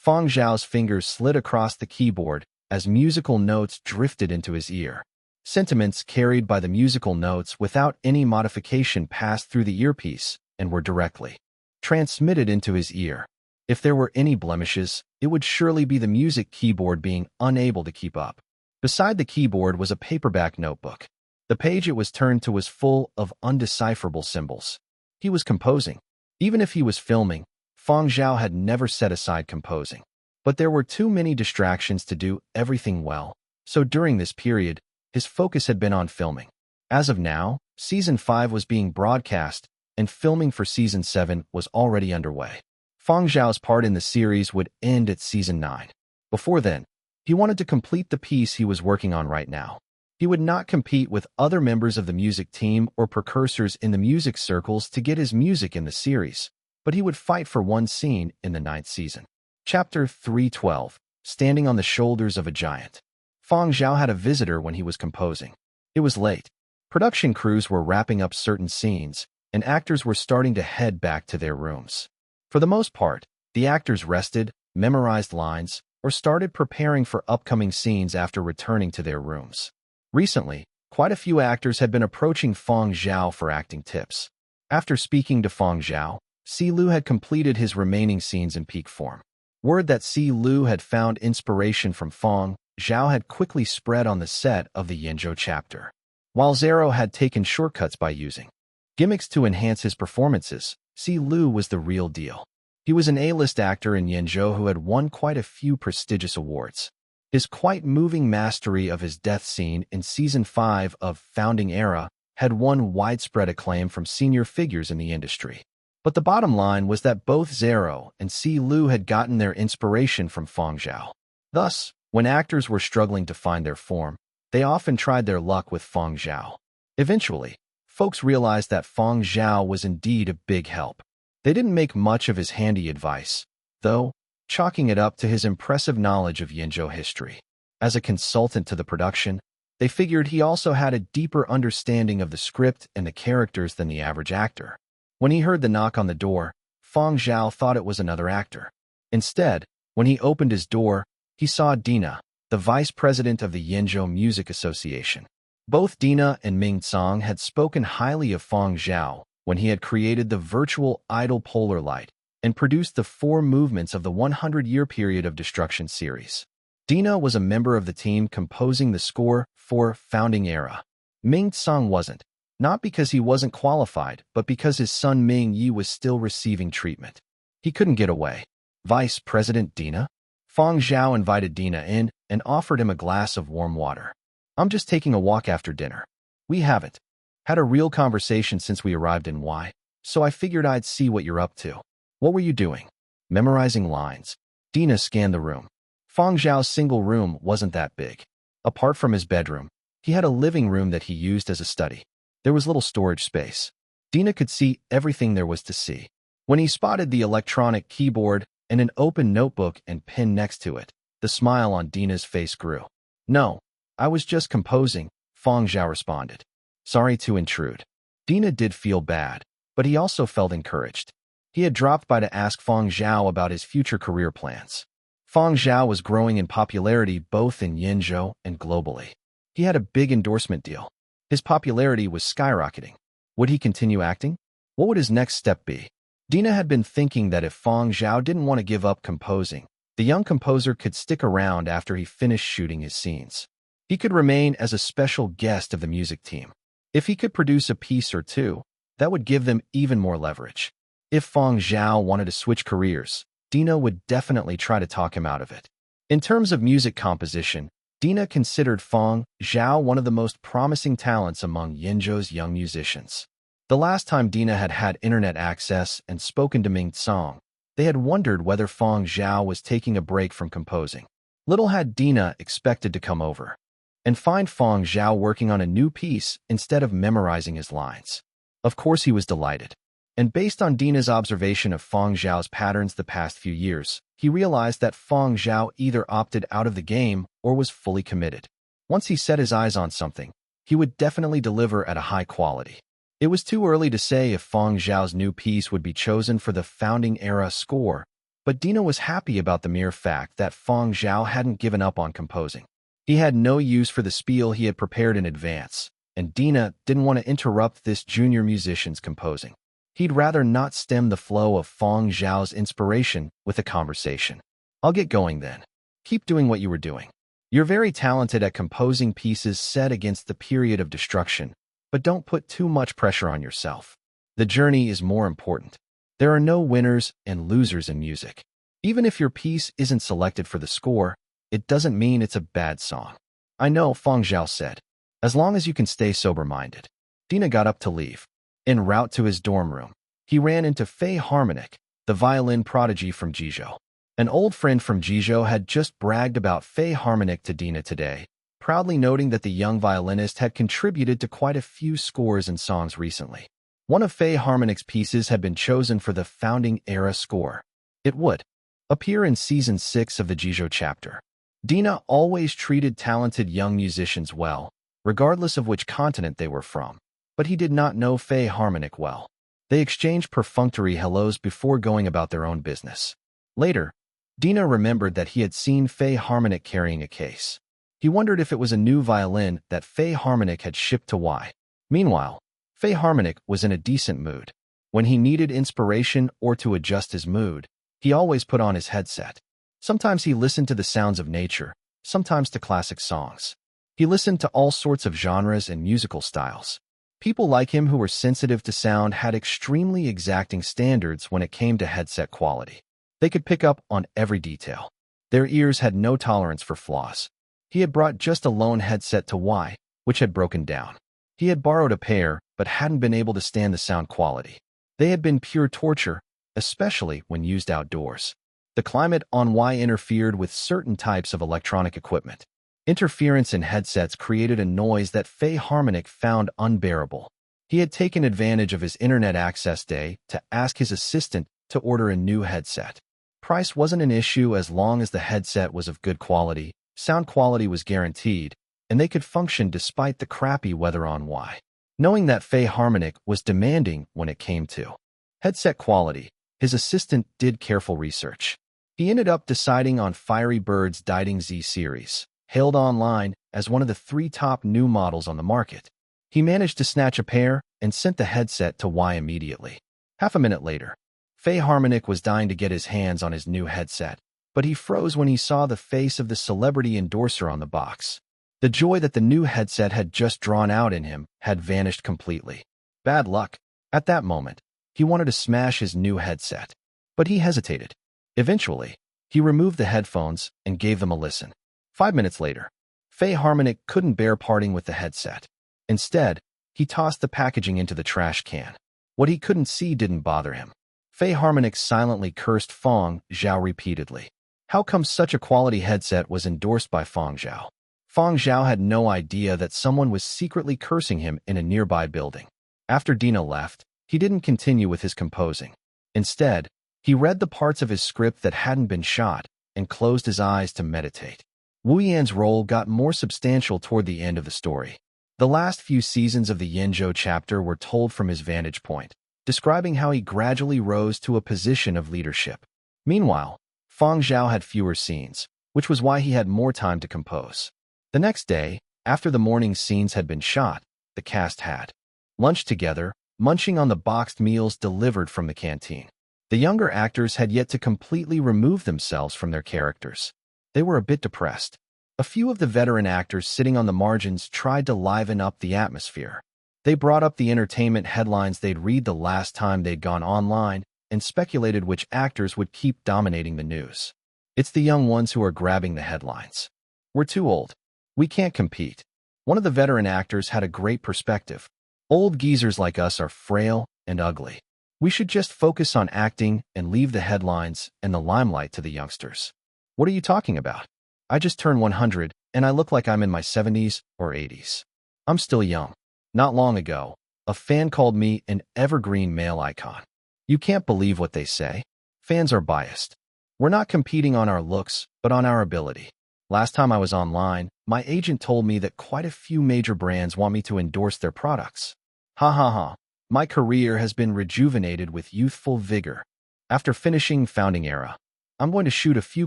Fang Zhao's fingers slid across the keyboard as musical notes drifted into his ear. Sentiments carried by the musical notes without any modification passed through the earpiece and were directly transmitted into his ear. If there were any blemishes, it would surely be the music keyboard being unable to keep up. Beside the keyboard was a paperback notebook. The page it was turned to was full of undecipherable symbols. He was composing. Even if he was filming, Fang Zhao had never set aside composing. But there were too many distractions to do everything well, so during this period, his focus had been on filming. As of now, Season 5 was being broadcast, and filming for Season 7 was already underway. Fang Zhao's part in the series would end at Season 9. Before then, he wanted to complete the piece he was working on right now. He would not compete with other members of the music team or precursors in the music circles to get his music in the series, but he would fight for one scene in the 9th season. Chapter 312, Standing on the Shoulders of a Giant. Fang Zhao had a visitor when he was composing. It was late. Production crews were wrapping up certain scenes, and actors were starting to head back to their rooms. For the most part, the actors rested, memorized lines, or started preparing for upcoming scenes after returning to their rooms. Recently, quite a few actors had been approaching Fang Zhao for acting tips. After speaking to Fang Zhao, Si Lu had completed his remaining scenes in peak form. Word that Si Lu had found inspiration from Fang Zhao had quickly spread on the set of the Yinzhou chapter. While Zero had taken shortcuts by using gimmicks to enhance his performances, Si Lu was the real deal. He was an A-list actor in Yinzhou who had won quite a few prestigious awards. His quite moving mastery of his death scene in Season 5 of Founding Era had won widespread acclaim from senior figures in the industry. But the bottom line was that both Zero and Si Lu had gotten their inspiration from Fang Zhao. Thus, when actors were struggling to find their form, they often tried their luck with Fang Zhao. Eventually, folks realized that Fang Zhao was indeed a big help. They didn't make much of his handy advice, though, chalking it up to his impressive knowledge of Yinzhou history. As a consultant to the production, they figured he also had a deeper understanding of the script and the characters than the average actor. When he heard the knock on the door, Fang Zhao thought it was another actor. Instead, when he opened his door, he saw Dina, the vice president of the Yinzhou Music Association. Both Dina and Ming Tsang had spoken highly of Fang Zhao when he had created the virtual idol Polar Light and produced the 4 movements of the 100-year period of Destruction series. Dina was a member of the team composing the score for Founding Era. Ming Tsang wasn't, not because he wasn't qualified, but because his son Ming Yi was still receiving treatment. He couldn't get away. Vice President Dina? Fang Zhao invited Dina in and offered him a glass of warm water. I'm just taking a walk after dinner. We haven't had a real conversation since we arrived in Y, so I figured I'd see what you're up to. What were you doing? Memorizing lines. Dina scanned the room. Fang Zhao's single room wasn't that big. Apart from his bedroom, he had a living room that he used as a study. There was little storage space. Dina could see everything there was to see. When he spotted the electronic keyboard and an open notebook and pen next to it, the smile on Dina's face grew. No, I was just composing, Fang Zhao responded. Sorry to intrude. Dina did feel bad, but he also felt encouraged. He had dropped by to ask Fang Zhao about his future career plans. Fang Zhao was growing in popularity both in Yinzhou and globally. He had a big endorsement deal. His popularity was skyrocketing. Would he continue acting? What would his next step be? Dina had been thinking that if Fang Zhao didn't want to give up composing, the young composer could stick around after he finished shooting his scenes. He could remain as a special guest of the music team. If he could produce a piece or two, that would give them even more leverage. If Fang Zhao wanted to switch careers, Dina would definitely try to talk him out of it. In terms of music composition, Dina considered Fang Zhao one of the most promising talents among Yinzhou's young musicians. The last time Dina had had internet access and spoken to Ming Tsang, they had wondered whether Fang Zhao was taking a break from composing. Little had Dina expected to come over and find Fang Zhao working on a new piece instead of memorizing his lines. Of course he was delighted. And based on Dina's observation of Fang Zhao's patterns the past few years, he realized that Fang Zhao either opted out of the game or was fully committed. Once he set his eyes on something, he would definitely deliver at a high quality. It was too early to say if Fang Zhao's new piece would be chosen for the Founding Era score, But Dina was happy about the mere fact that Fang Zhao hadn't given up on composing. He had no use for the spiel he had prepared in advance, and Dina didn't want to interrupt this junior musician's composing. He'd rather not stem the flow of Fang Zhao's inspiration with a conversation. "I'll get going then. Keep doing what you were doing. You're very talented at composing pieces set against the period of destruction, but don't put too much pressure on yourself. The journey is more important. There are no winners and losers in music. Even if your piece isn't selected for the score, it doesn't mean it's a bad song." "I know," Fang Zhao said, "as long as you can stay sober-minded." Dina got up to leave. En route to his dorm room, he ran into Fei Harmonic, the violin prodigy from Jizhou. An old friend from Jizhou had just bragged about Fei Harmonic to Dina today, proudly noting that the young violinist had contributed to quite a few scores and songs recently. One of Fei Harmonic's pieces had been chosen for the Founding Era score. It would appear in Season 6 of the Jizhou chapter. Dina always treated talented young musicians well, regardless of which continent they were from. But he did not know Fei Harmonic well. They exchanged perfunctory hellos before going about their own business. Later, Dina remembered that he had seen Fei Harmonic carrying a case. He wondered if it was a new violin that Fei Harmonic had shipped to Y. Meanwhile, Fei Harmonic was in a decent mood. When he needed inspiration or to adjust his mood, he always put on his headset. Sometimes he listened to the sounds of nature, sometimes to classic songs. He listened to all sorts of genres and musical styles. People like him who were sensitive to sound had extremely exacting standards when it came to headset quality. They could pick up on every detail. Their ears had no tolerance for flaws. He had brought just a lone headset to Y, which had broken down. He had borrowed a pair, but hadn't been able to stand the sound quality. They had been pure torture, especially when used outdoors. The climate on Y interfered with certain types of electronic equipment. Interference in headsets created a noise that Fei Harmonic found unbearable. He had taken advantage of his internet access day to ask his assistant to order a new headset. Price wasn't an issue as long as the headset was of good quality, sound quality was guaranteed, and they could function despite the crappy weather on Y. Knowing that Fei Harmonic was demanding when it came to headset quality, his assistant did careful research. He ended up deciding on Fiery Bird's Diding Z series, hailed online as one of the 3 top new models on the market. He managed to snatch a pair and sent the headset to Y immediately. Half a minute later, Fei Harmonic was dying to get his hands on his new headset, but he froze when he saw the face of the celebrity endorser on the box. The joy that the new headset had just drawn out in him had vanished completely. Bad luck. At that moment, he wanted to smash his new headset, but he hesitated. Eventually, he removed the headphones and gave them a listen. 5 minutes later, Fei Harmonic couldn't bear parting with the headset. Instead, he tossed the packaging into the trash can. What he couldn't see didn't bother him. Fei Harmonic silently cursed Fang Zhao repeatedly. How come such a quality headset was endorsed by Fang Zhao? Fang Zhao had no idea that someone was secretly cursing him in a nearby building. After Dina left, he didn't continue with his composing. Instead, he read the parts of his script that hadn't been shot and closed his eyes to meditate. Wu Yan's role got more substantial toward the end of the story. The last few seasons of the Yenzhou chapter were told from his vantage point, describing how he gradually rose to a position of leadership. Meanwhile, Fang Zhao had fewer scenes, which was why he had more time to compose. The next day, after the morning scenes had been shot, the cast had lunch together, munching on the boxed meals delivered from the canteen. The younger actors had yet to completely remove themselves from their characters. They were a bit depressed. A few of the veteran actors sitting on the margins tried to liven up the atmosphere. They brought up the entertainment headlines they'd read the last time they'd gone online and speculated which actors would keep dominating the news. It's the young ones who are grabbing the headlines. We're too old. We can't compete. One of the veteran actors had a great perspective. Old geezers like us are frail and ugly. We should just focus on acting and leave the headlines and the limelight to the youngsters. What are you talking about? I just turned 100 and I look like I'm in my 70s or 80s. I'm still young. Not long ago, a fan called me an evergreen male icon. You can't believe what they say. Fans are biased. We're not competing on our looks, but on our ability. Last time I was online, my agent told me that quite a few major brands want me to endorse their products. Ha ha ha. My career has been rejuvenated with youthful vigor. After finishing Founding Era, I'm going to shoot a few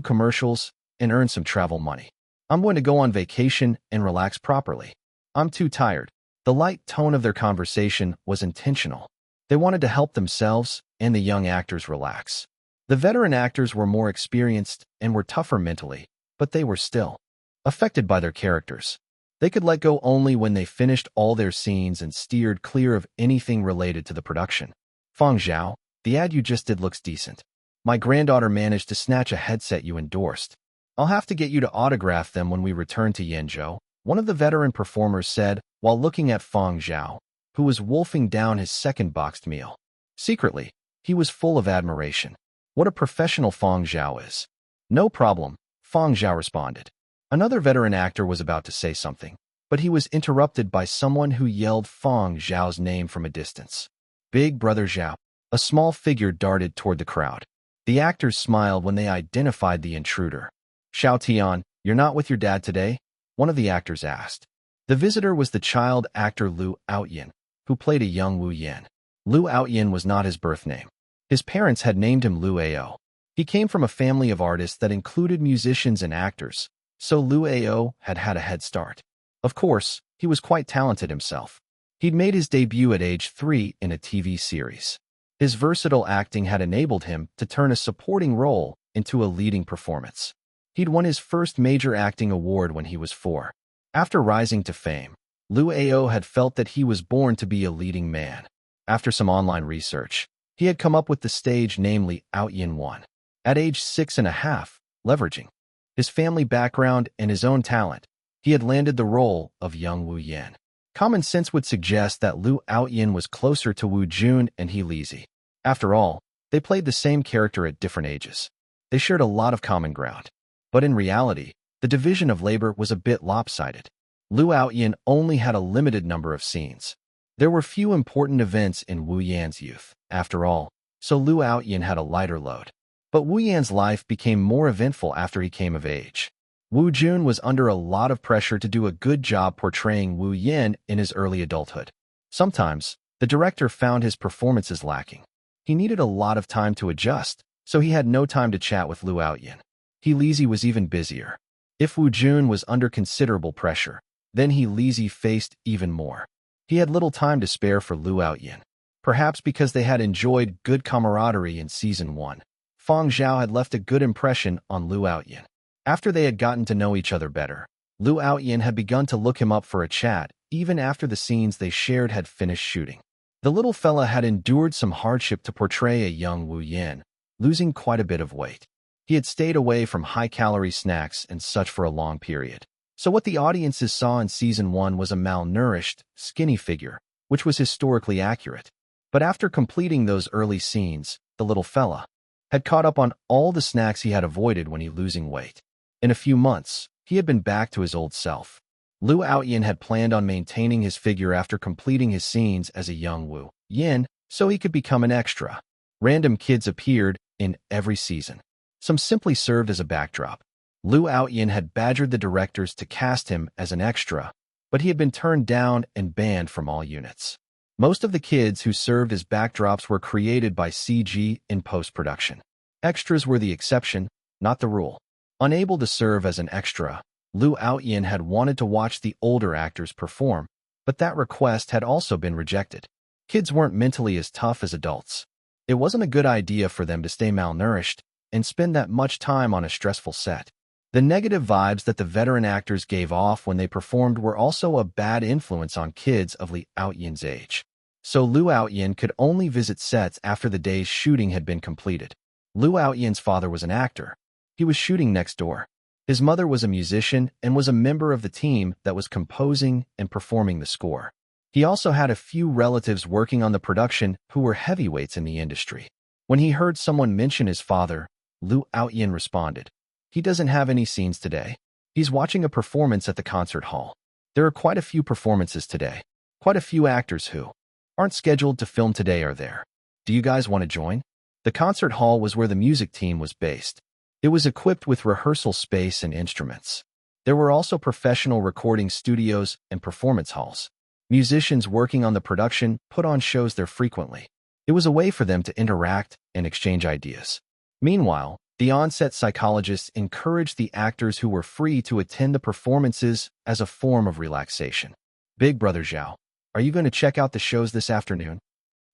commercials and earn some travel money. I'm going to go on vacation and relax properly. I'm too tired. The light tone of their conversation was intentional. They wanted to help themselves and the young actors relax. The veteran actors were more experienced and were tougher mentally, but they were still affected by their characters. They could let go only when they finished all their scenes and steered clear of anything related to the production. Fang Zhao, the ad you just did looks decent. My granddaughter managed to snatch a headset you endorsed. I'll have to get you to autograph them when we return to Yenzhou, one of the veteran performers said while looking at Fang Zhao, who was wolfing down his second boxed meal. Secretly, he was full of admiration. What a professional Fang Zhao is. No problem, Fang Zhao responded. Another veteran actor was about to say something, but he was interrupted by someone who yelled Fang Zhao's name from a distance. Big Brother Zhao. A small figure darted toward the crowd. The actors smiled when they identified the intruder. Xiao Tian, you're not with your dad today? One of the actors asked. The visitor was the child actor Liu Outyin, who played a young Wu Yan. Liu Outyin was not his birth name. His parents had named him Liu Ao. He came from a family of artists that included musicians and actors, so Liu Ao had had a head start. Of course, he was quite talented himself. He'd made his debut at age 3 in a TV series. His versatile acting had enabled him to turn a supporting role into a leading performance. He'd won his first major acting award when he was 4. After rising to fame, Liu Ao had felt that he was born to be a leading man. After some online research, he had come up with the stage namely Outyin 1. At age 6.5, leveraging his family background and his own talent, he had landed the role of young Wu Yan. Common sense would suggest that Liu Outyin was closer to Wu Jun and He Lizi. After all, they played the same character at different ages. They shared a lot of common ground. But in reality, the division of labor was a bit lopsided. Liu Outyin only had a limited number of scenes. There were few important events in Wu Yan's youth, after all, so Liu Outyin had a lighter load. But Wu Yan's life became more eventful after he came of age. Wu Jun was under a lot of pressure to do a good job portraying Wu Yan in his early adulthood. Sometimes, the director found his performances lacking. He needed a lot of time to adjust, so he had no time to chat with Liu Outyin. He Lizi was even busier. If Wu Jun was under considerable pressure, then He Lizi faced even more. He had little time to spare for Liu Outyin. Perhaps because they had enjoyed good camaraderie in Season 1, Fang Zhao had left a good impression on Liu Outyin. After they had gotten to know each other better, Liu Outyin had begun to look him up for a chat even after the scenes they shared had finished shooting. The little fella had endured some hardship to portray a young Wu Yan, losing quite a bit of weight. He had stayed away from high-calorie snacks and such for a long period. So what the audiences saw in Season 1 was a malnourished, skinny figure, which was historically accurate. But after completing those early scenes, the little fella had caught up on all the snacks he had avoided when he losing weight. In a few months, he had been back to his old self. Liu Outyin had planned on maintaining his figure after completing his scenes as a young Wu Yan, so he could become an extra. Random kids appeared in every season. Some simply served as a backdrop. Liu Outyin had badgered the directors to cast him as an extra, but he had been turned down and banned from all units. Most of the kids who served as backdrops were created by CG in post-production. Extras were the exception, not the rule. Unable to serve as an extra, Liu Outyin had wanted to watch the older actors perform, but that request had also been rejected. Kids weren't mentally as tough as adults. It wasn't a good idea for them to stay malnourished and spend that much time on a stressful set. The negative vibes that the veteran actors gave off when they performed were also a bad influence on kids of Liu Outyin's age. So Liu Outyin could only visit sets after the day's shooting had been completed. Liu Outyin's father was an actor. He was shooting next door. His mother was a musician and was a member of the team that was composing and performing the score. He also had a few relatives working on the production who were heavyweights in the industry. When he heard someone mention his father, Liu Outyin responded, "He doesn't have any scenes today. He's watching a performance at the concert hall. There are quite a few performances today. Quite a few actors who aren't scheduled to film today are there. Do you guys want to join?" The concert hall was where the music team was based. It was equipped with rehearsal space and instruments. There were also professional recording studios and performance halls. Musicians working on the production put on shows there frequently. It was a way for them to interact and exchange ideas. Meanwhile, The on-set psychologists encouraged the actors who were free to attend the performances as a form of relaxation. Big Brother Zhao, are you going to check out the shows this afternoon?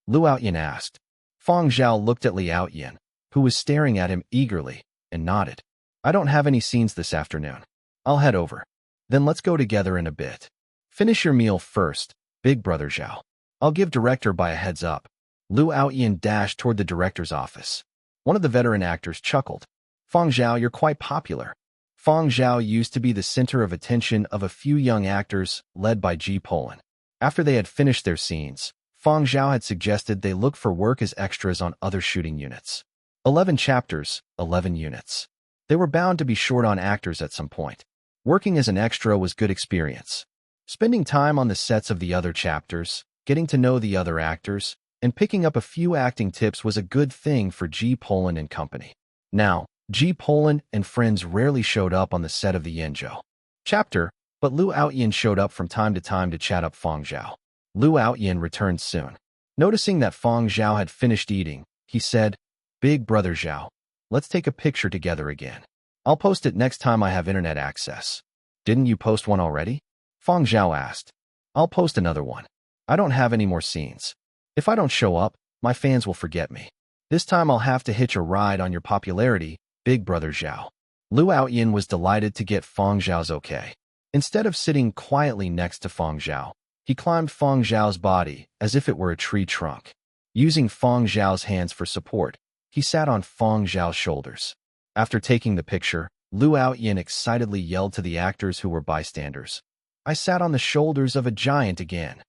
Lu Outyin asked. Fang Zhao looked at Li Outyin, who was staring at him eagerly, and nodded. I don't have any scenes this afternoon. I'll head over. Then let's go together in a bit. Finish your meal first, Big Brother Zhao. I'll give director by a heads up. Lu Outyin dashed toward the director's office. One of the veteran actors chuckled. Fang Zhao, you're quite popular. Fang Zhao used to be the center of attention of a few young actors led by Ji Polan. After they had finished their scenes, Fang Zhao had suggested they look for work as extras on other shooting units. 11 chapters, 11 units. They were bound to be short on actors at some point. Working as an extra was good experience. Spending time on the sets of the other chapters, getting to know the other actors, and picking up a few acting tips was a good thing for Ji Polan and company. Now, Ji Polan and friends rarely showed up on the set of the Yinzhou chapter, but Lu Outyin showed up from time to chat up Fang Zhao. Lu Outyin returned soon. Noticing that Fang Zhao had finished eating, he said, Big Brother Zhao, let's take a picture together again. I'll post it next time I have internet access. Didn't you post one already? Fang Zhao asked. I'll post another one. I don't have any more scenes. If I don't show up, my fans will forget me. This time I'll have to hitch a ride on your popularity, Big Brother Zhao. Lu Outyin was delighted to get Fang Zhao's okay. Instead of sitting quietly next to Fang Zhao, he climbed Fang Zhao's body as if it were a tree trunk. Using Fang Zhao's hands for support, he sat on Fang Zhao's shoulders. After taking the picture, Lu Outyin excitedly yelled to the actors who were bystanders. I sat on the shoulders of a giant again.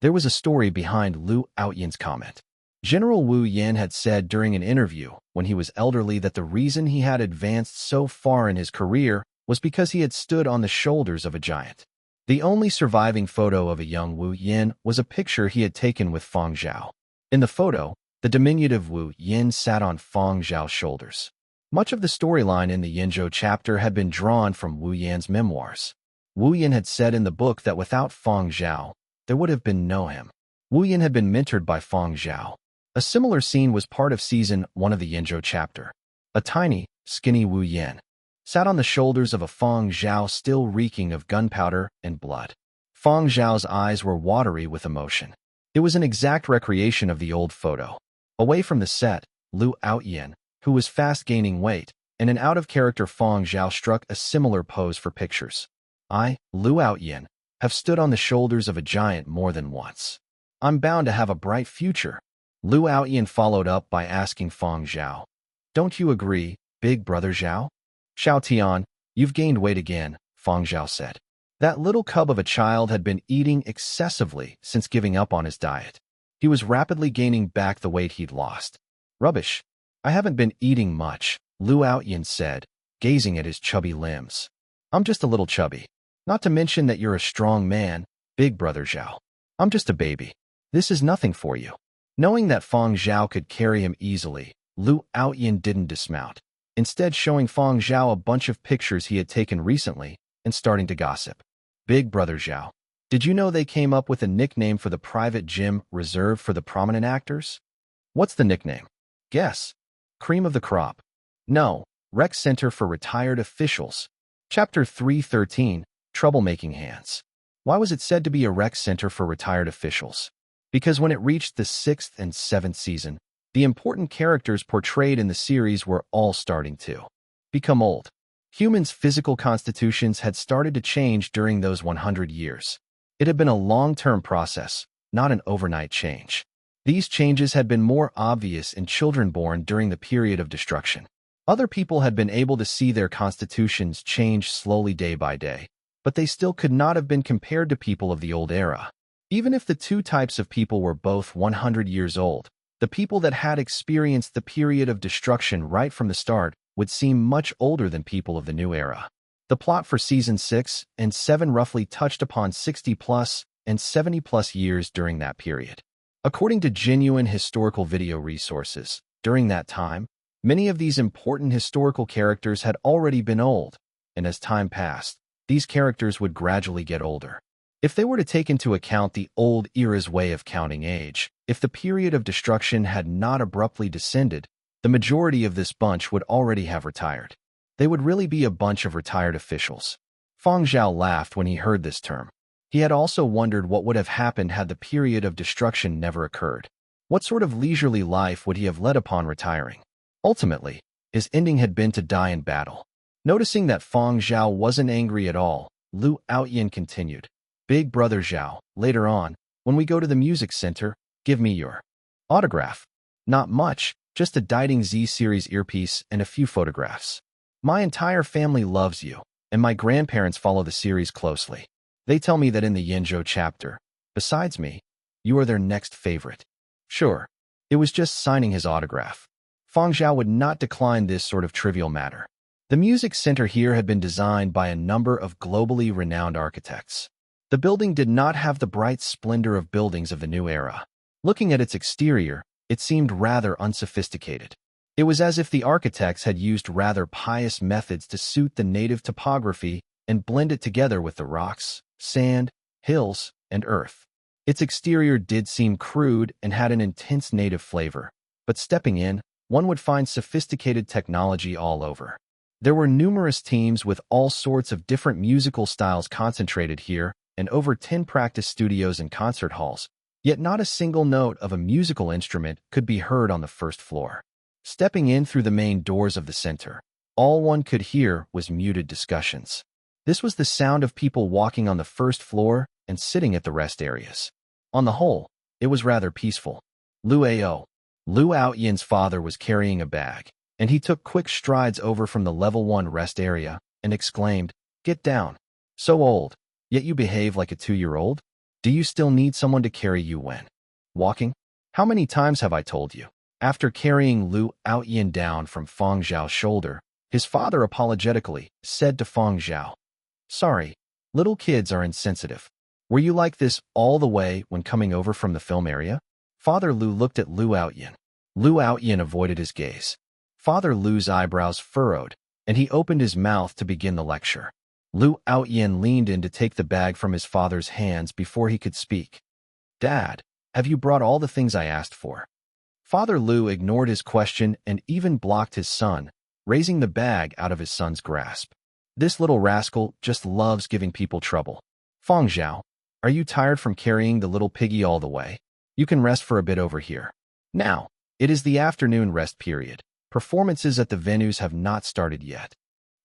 There was a story behind Lu Outyin's comment. General Wu Yin had said during an interview when he was elderly that the reason he had advanced so far in his career was because he had stood on the shoulders of a giant. The only surviving photo of a young Wu Yin was a picture he had taken with Fang Zhao. In the photo, the diminutive Wu Yin sat on Fang Zhao's shoulders. Much of the storyline in the Yinzhou chapter had been drawn from Wu Yan's memoirs. Wu Yin had said in the book that without Fang Zhao, there would have been no him. Wu Yin had been mentored by Fang Zhao. A similar scene was part of Season 1 of the Yinzhou chapter. A tiny, skinny Wu Yin sat on the shoulders of a Fang Zhao still reeking of gunpowder and blood. Fang Zhao's eyes were watery with emotion. It was an exact recreation of the old photo. Away from the set, Lu Outyin, who was fast gaining weight, and an out-of-character Fang Zhao struck a similar pose for pictures. I, Lu Outyin, have stood on the shoulders of a giant more than once. I'm bound to have a bright future. Lu Outyin followed up by asking Fang Zhao, Don't you agree, Big Brother Zhao? Xiao Tian, you've gained weight again, Fang Zhao said. That little cub of a child had been eating excessively since giving up on his diet. He was rapidly gaining back the weight he'd lost. Rubbish. I haven't been eating much, Lu Outyin said, gazing at his chubby limbs. I'm just a little chubby. Not to mention that you're a strong man, Big Brother Zhao. I'm just a baby. This is nothing for you. Knowing that Fang Zhao could carry him easily, Lu Outyin didn't dismount, instead showing Fang Zhao a bunch of pictures he had taken recently and starting to gossip. Big Brother Zhao, did you know they came up with a nickname for the private gym reserved for the prominent actors? What's the nickname? Guess. Cream of the crop. No, Rec Center for Retired Officials. Chapter 313, Troublemaking Hands. Why was it said to be a rec center for retired officials? Because when it reached the 6th and 7th season, the important characters portrayed in the series were all starting to become old. Humans' physical constitutions had started to change during those 100 years. It had been a long-term process, not an overnight change. These changes had been more obvious in children born during the period of destruction. Other people had been able to see their constitutions change slowly day by day, but they still could not have been compared to people of the old era. Even if the two types of people were both 100 years old, the people that had experienced the period of destruction right from the start would seem much older than people of the new era. The plot for Season 6 and 7 roughly touched upon 60-plus and 70-plus years during that period. According to genuine historical video resources, during that time, many of these important historical characters had already been old, and as time passed, these characters would gradually get older. If they were to take into account the old era's way of counting age, if the period of destruction had not abruptly descended, The majority of this bunch would already have retired. They would really be a bunch of retired officials. Fang Zhao laughed when he heard this term. He had also wondered what would have happened had the period of destruction never occurred. What sort of leisurely life would he have led upon retiring? Ultimately, his ending had been to die in battle. Noticing that Fang Zhao wasn't angry at all, Lu Outyin continued. Big brother Zhao, later on, when we go to the music center, give me your autograph. Not much, just a Diding Z series earpiece and a few photographs. My entire family loves you, and my grandparents follow the series closely. They tell me that in the Yenzhou chapter, besides me, you are their next favorite. Sure, it was just signing his autograph. Fang Zhao would not decline this sort of trivial matter. The music center here had been designed by a number of globally renowned architects. The building did not have the bright splendor of buildings of the new era. Looking at its exterior, it seemed rather unsophisticated. It was as if the architects had used rather pious methods to suit the native topography and blend it together with the rocks, sand, hills, and earth. Its exterior did seem crude and had an intense native flavor, but stepping in, one would find sophisticated technology all over. There were numerous teams with all sorts of different musical styles concentrated here, and over 10 practice studios and concert halls, yet not a single note of a musical instrument could be heard on the first floor. Stepping in through the main doors of the center, all one could hear was muted discussions. This was the sound of people walking on the first floor and sitting at the rest areas. On the whole, it was rather peaceful. Lu Outyin's father was carrying a bag, and he took quick strides over from the level 1 rest area and exclaimed, "Get down. So old, yet you behave like a 2-year-old? Do you still need someone to carry you when walking? How many times have I told you?" After carrying Lu Outyin down from Fang Zhao's shoulder, his father apologetically said to Fang Zhao, "Sorry, little kids are insensitive. Were you like this all the way when coming over from the film area?" Father Lu looked at Lu Outyin. Lu Outyin avoided his gaze. Father Lu's eyebrows furrowed, and he opened his mouth to begin the lecture. Lu Outyin leaned in to take the bag from his father's hands before he could speak. "Dad, have you brought all the things I asked for?" Father Lu ignored his question and even blocked his son, raising the bag out of his son's grasp. This little rascal just loves giving people trouble. "Fang Zhao, are you tired from carrying the little piggy all the way? You can rest for a bit over here. Now, it is the afternoon rest period. Performances at the venues have not started yet."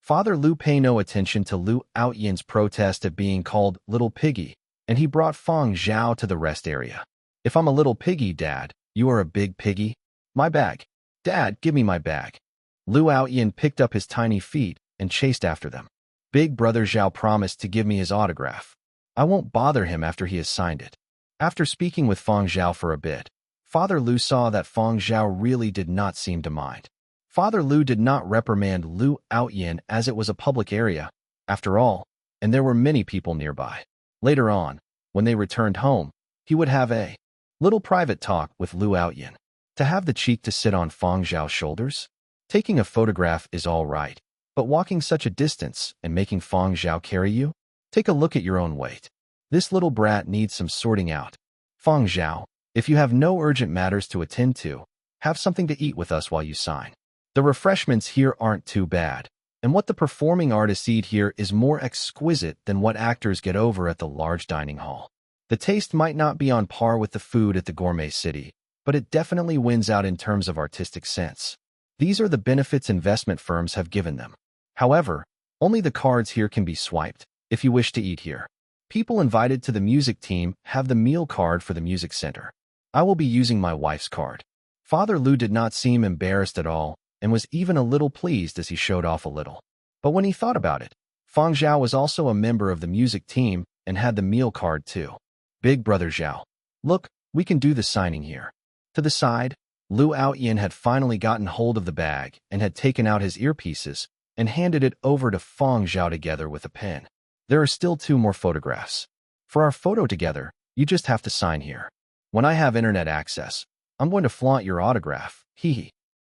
Father Lu paid no attention to Lu Outyin's protest at being called little piggy, and he brought Fang Zhao to the rest area. "If I'm a little piggy, Dad, you are a big piggy? My bag. Dad, give me my bag." Lu Outyin picked up his tiny feet and chased after them. "Big brother Zhao promised to give me his autograph. I won't bother him after he has signed it." After speaking with Fang Zhao for a bit, Father Lu saw that Fang Zhao really did not seem to mind. Father Lu did not reprimand Lu Outyin as it was a public area, after all, and there were many people nearby. Later on, when they returned home, he would have a little private talk with Lu Outyin. To have the cheek to sit on Fang Zhao's shoulders? Taking a photograph is all right, but walking such a distance and making Fang Zhao carry you? Take a look at your own weight. This little brat needs some sorting out. Fang Zhao, if you have no urgent matters to attend to, have something to eat with us while you sign. The refreshments here aren't too bad, and what the performing artists eat here is more exquisite than what actors get over at the large dining hall. The taste might not be on par with the food at the gourmet city, but it definitely wins out in terms of artistic sense. These are the benefits investment firms have given them. However, only the cards here can be swiped if you wish to eat here. People invited to the music team have the meal card for the music center. I will be using my wife's card. Father Lu did not seem embarrassed at all and was even a little pleased as he showed off a little. But when he thought about it, Fang Zhao was also a member of the music team and had the meal card too. "Big brother Zhao, look, we can do the signing here." To the side, Lu Outyin had finally gotten hold of the bag and had taken out his earpieces and handed it over to Fang Zhao together with a pen. "There are still 2 more photographs. For our photo together, you just have to sign here. When I have internet access, I'm going to flaunt your autograph, hee.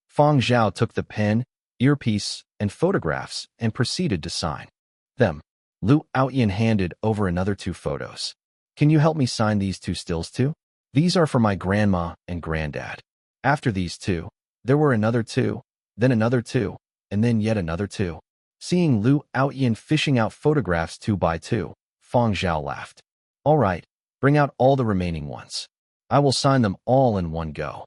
Fang Zhao took the pen, earpiece, and photographs and proceeded to sign them. Lu Outyin handed over another 2 photos. "Can you help me sign these 2 stills too? These are for my grandma and granddad. After these 2, There were another 2, then another 2, and then yet another 2. Seeing Lu Outyin fishing out photographs 2 by 2, Fang Zhao laughed. All right, bring out all the remaining ones. I will sign them all in one go.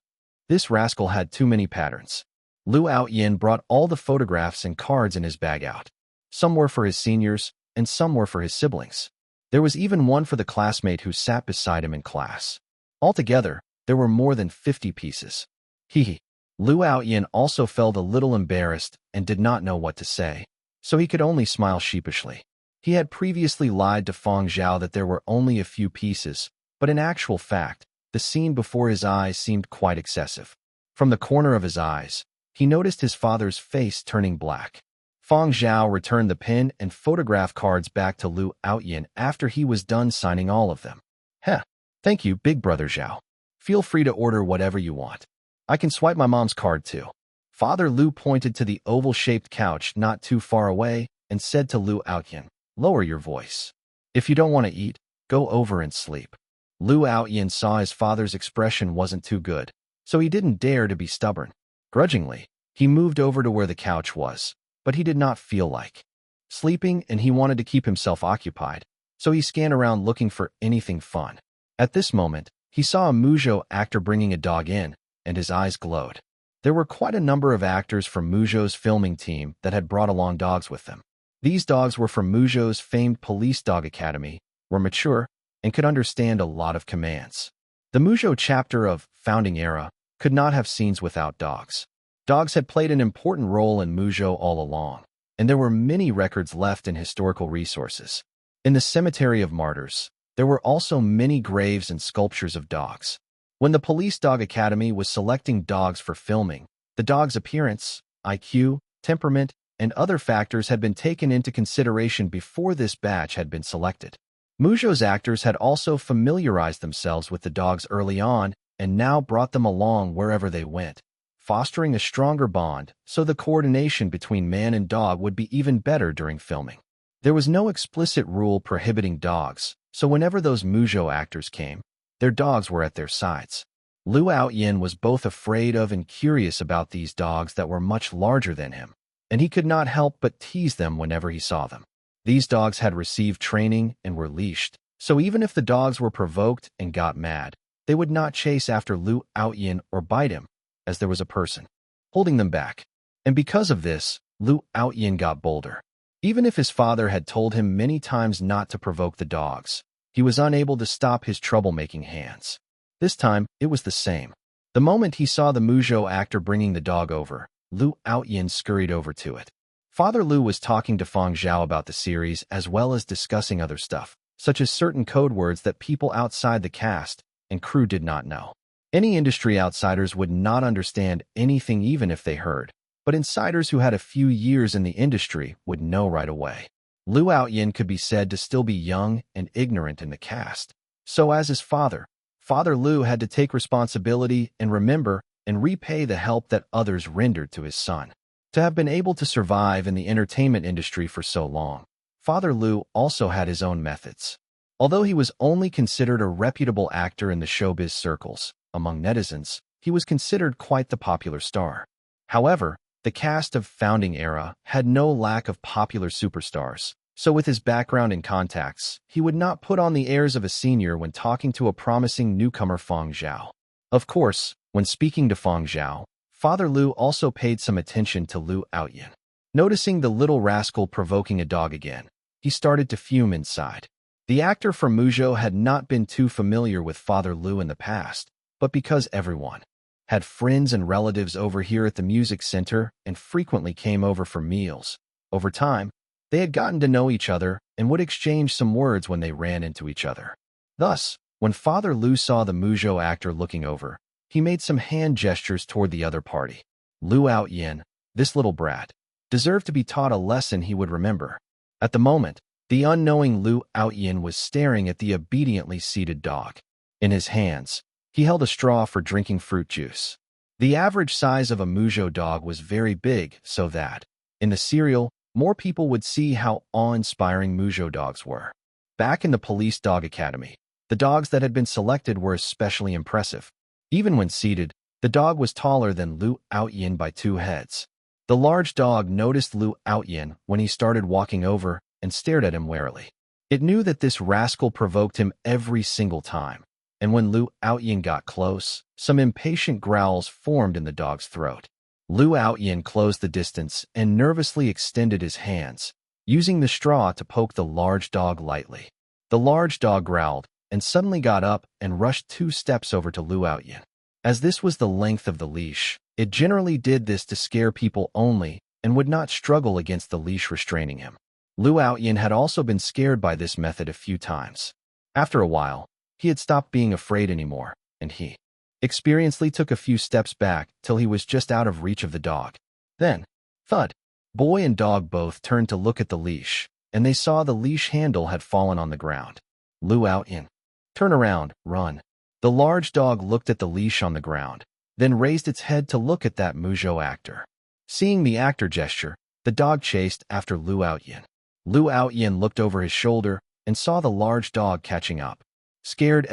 This rascal had too many patterns. Lu Outyin brought all the photographs and cards in his bag out. Some were for his seniors, and some were for his siblings. There was even one for the classmate who sat beside him in class. Altogether, there were more than 50 pieces. Hee. Lu Outyin also felt a little embarrassed and did not know what to say, so he could only smile sheepishly. He had previously lied to Fang Zhao that there were only a few pieces, but in actual fact, the scene before his eyes seemed quite excessive. From the corner of his eyes, he noticed his father's face turning black. Fang Zhao returned the pen and photograph cards back to Lu Outyin after he was done signing all of them. Heh, thank you, big brother Zhao. Feel free to order whatever you want. I can swipe my mom's card too. Father Lu pointed to the oval-shaped couch not too far away and said to Lu Outyin, lower your voice. If you don't want to eat, go over and sleep. Lu Outyin saw his father's expression wasn't too good, so he didn't dare to be stubborn. Grudgingly, he moved over to where the couch was, but he did not feel like sleeping and he wanted to keep himself occupied, so he scanned around looking for anything fun. At this moment, he saw a Muzhou actor bringing a dog in, and his eyes glowed. There were quite a number of actors from Muzhou's filming team that had brought along dogs with them. These dogs were from Muzhou's famed police dog academy, were mature, and could understand a lot of commands. The Muzhou chapter of Founding Era could not have scenes without dogs. Dogs had played an important role in Muzhou all along, and there were many records left in historical resources. In the Cemetery of Martyrs, there were also many graves and sculptures of dogs. When the Police Dog Academy was selecting dogs for filming, the dog's appearance, IQ, temperament, and other factors had been taken into consideration before this batch had been selected. Muzhou's actors had also familiarized themselves with the dogs early on and now brought them along wherever they went, fostering a stronger bond so the coordination between man and dog would be even better during filming. There was no explicit rule prohibiting dogs, so whenever those Muzhou actors came, their dogs were at their sides. Lu Outyin was both afraid of and curious about these dogs that were much larger than him, and he could not help but tease them whenever he saw them. These dogs had received training and were leashed, so even if the dogs were provoked and got mad, they would not chase after Lu Outyin or bite him, as there was a person holding them back. And because of this, Lu Outyin got bolder. Even if his father had told him many times not to provoke the dogs, he was unable to stop his troublemaking hands. This time, it was the same. The moment he saw the Muzhou actor bringing the dog over, Lu Outyin scurried over to it. Father Lu was talking to Fang Zhao about the series as well as discussing other stuff, such as certain code words that people outside the cast and crew did not know. Any industry outsiders would not understand anything even if they heard, but insiders who had a few years in the industry would know right away. Lu Outyin could be said to still be young and ignorant in the cast. So as his father, Father Lu had to take responsibility and remember and repay the help that others rendered to his son. To have been able to survive in the entertainment industry for so long, Father Lu also had his own methods. Although he was only considered a reputable actor in the showbiz circles, among netizens, he was considered quite the popular star. However, the cast of Founding Era had no lack of popular superstars, so with his background and contacts, he would not put on the airs of a senior when talking to a promising newcomer Fang Zhao. Of course, when speaking to Fang Zhao, Father Lu also paid some attention to Lu Outyin. Noticing the little rascal provoking a dog again, he started to fume inside. The actor from Muzhou had not been too familiar with Father Lu in the past, but because everyone had friends and relatives over here at the music center and frequently came over for meals, over time, they had gotten to know each other and would exchange some words when they ran into each other. Thus, when Father Lu saw the Muzhou actor looking over, he made some hand gestures toward the other party. Lu Outyin, this little brat, deserved to be taught a lesson he would remember. At the moment, the unknowing Lu Outyin was staring at the obediently seated dog. In his hands, he held a straw for drinking fruit juice. The average size of a Muzhou dog was very big, so that, in the serial, more people would see how awe-inspiring Muzhou dogs were. Back in the Police Dog Academy, the dogs that had been selected were especially impressive. Even when seated, The dog was taller than Lu Outyin by 2 heads. The large dog noticed Lu Outyin when he started walking over and stared at him warily. It knew that this rascal provoked him every single time, and when Lu Outyin got close, some impatient growls formed in the dog's throat. Lu Outyin closed the distance and nervously extended his hands, using the straw to poke the large dog lightly. The large dog growled and suddenly got up and rushed 2 steps over to Lu Outyin. As this was the length of the leash, it generally did this to scare people only and would not struggle against the leash restraining him. Lu Outyin had also been scared by this method a few times. After a while, he had stopped being afraid anymore, and he experiencedly took a few steps back till he was just out of reach of the dog. Then, thud! Boy and dog both turned to look at the leash, and they saw the leash handle had fallen on the ground. Lu Outyin, turn around, run. The large dog looked at the leash on the ground, then raised its head to look at that Muzhou actor. Seeing the actor gesture, the dog chased after Lu Outyin. Lu Outyin looked over his shoulder and saw the large dog catching up. Scared ***,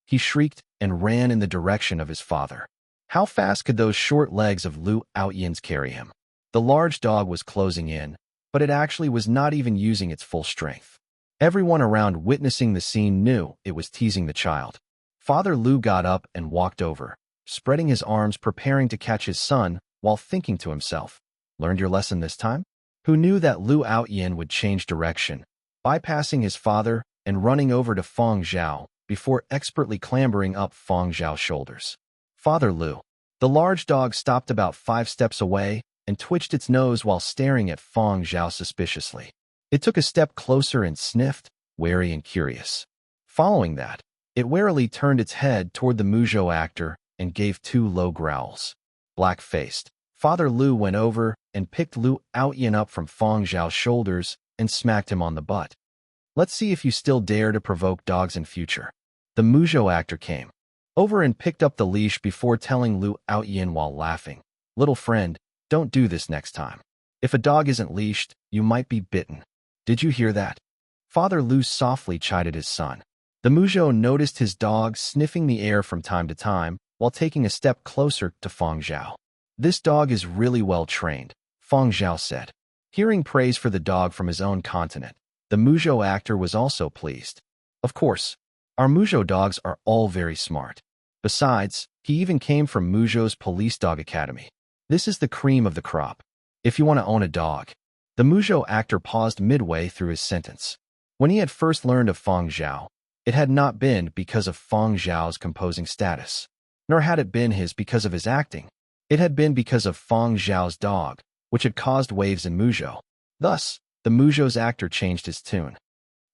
he shrieked and ran in the direction of his father. How fast could those short legs of Lu Outyin's carry him? The large dog was closing in, but it actually was not even using its full strength. Everyone around witnessing the scene knew it was teasing the child. Father Lu got up and walked over, spreading his arms preparing to catch his son while thinking to himself, "Learned your lesson this time?" Who knew that Lu Outyin would change direction, bypassing his father and running over to Fang Zhao before expertly clambering up Fang Zhao's shoulders. Father Lu. The large dog stopped about 5 steps away and twitched its nose while staring at Fang Zhao suspiciously. It took a step closer and sniffed, wary and curious. Following that, it warily turned its head toward the Muzhou actor and gave 2 low growls. Black-faced, Father Lu went over and picked Lu Outyin up from Fang Zhao's shoulders and smacked him on the butt. "Let's see if you still dare to provoke dogs in future." The Muzhou actor came over and picked up the leash before telling Lu Outyin while laughing, "Little friend, don't do this next time. If a dog isn't leashed, you might be bitten. Did you hear that?" Father Lu softly chided his son. The Muzhou noticed his dog sniffing the air from time to time while taking a step closer to Fang Zhao. "This dog is really well trained," Fang Zhao said. Hearing praise for the dog from his own continent, the Muzhou actor was also pleased. "Of course, our Muzhou dogs are all very smart. Besides, he even came from Muzhou's police dog academy. This is the cream of the crop. If you want to own a dog." The Muzhou actor paused midway through his sentence. When he had first learned of Fang Zhao, it had not been because of Fang Zhao's composing status, nor had it been because of his acting. It had been because of Fang Zhao's dog, which had caused waves in Muzhou. Thus, the Muzhou's actor changed his tune.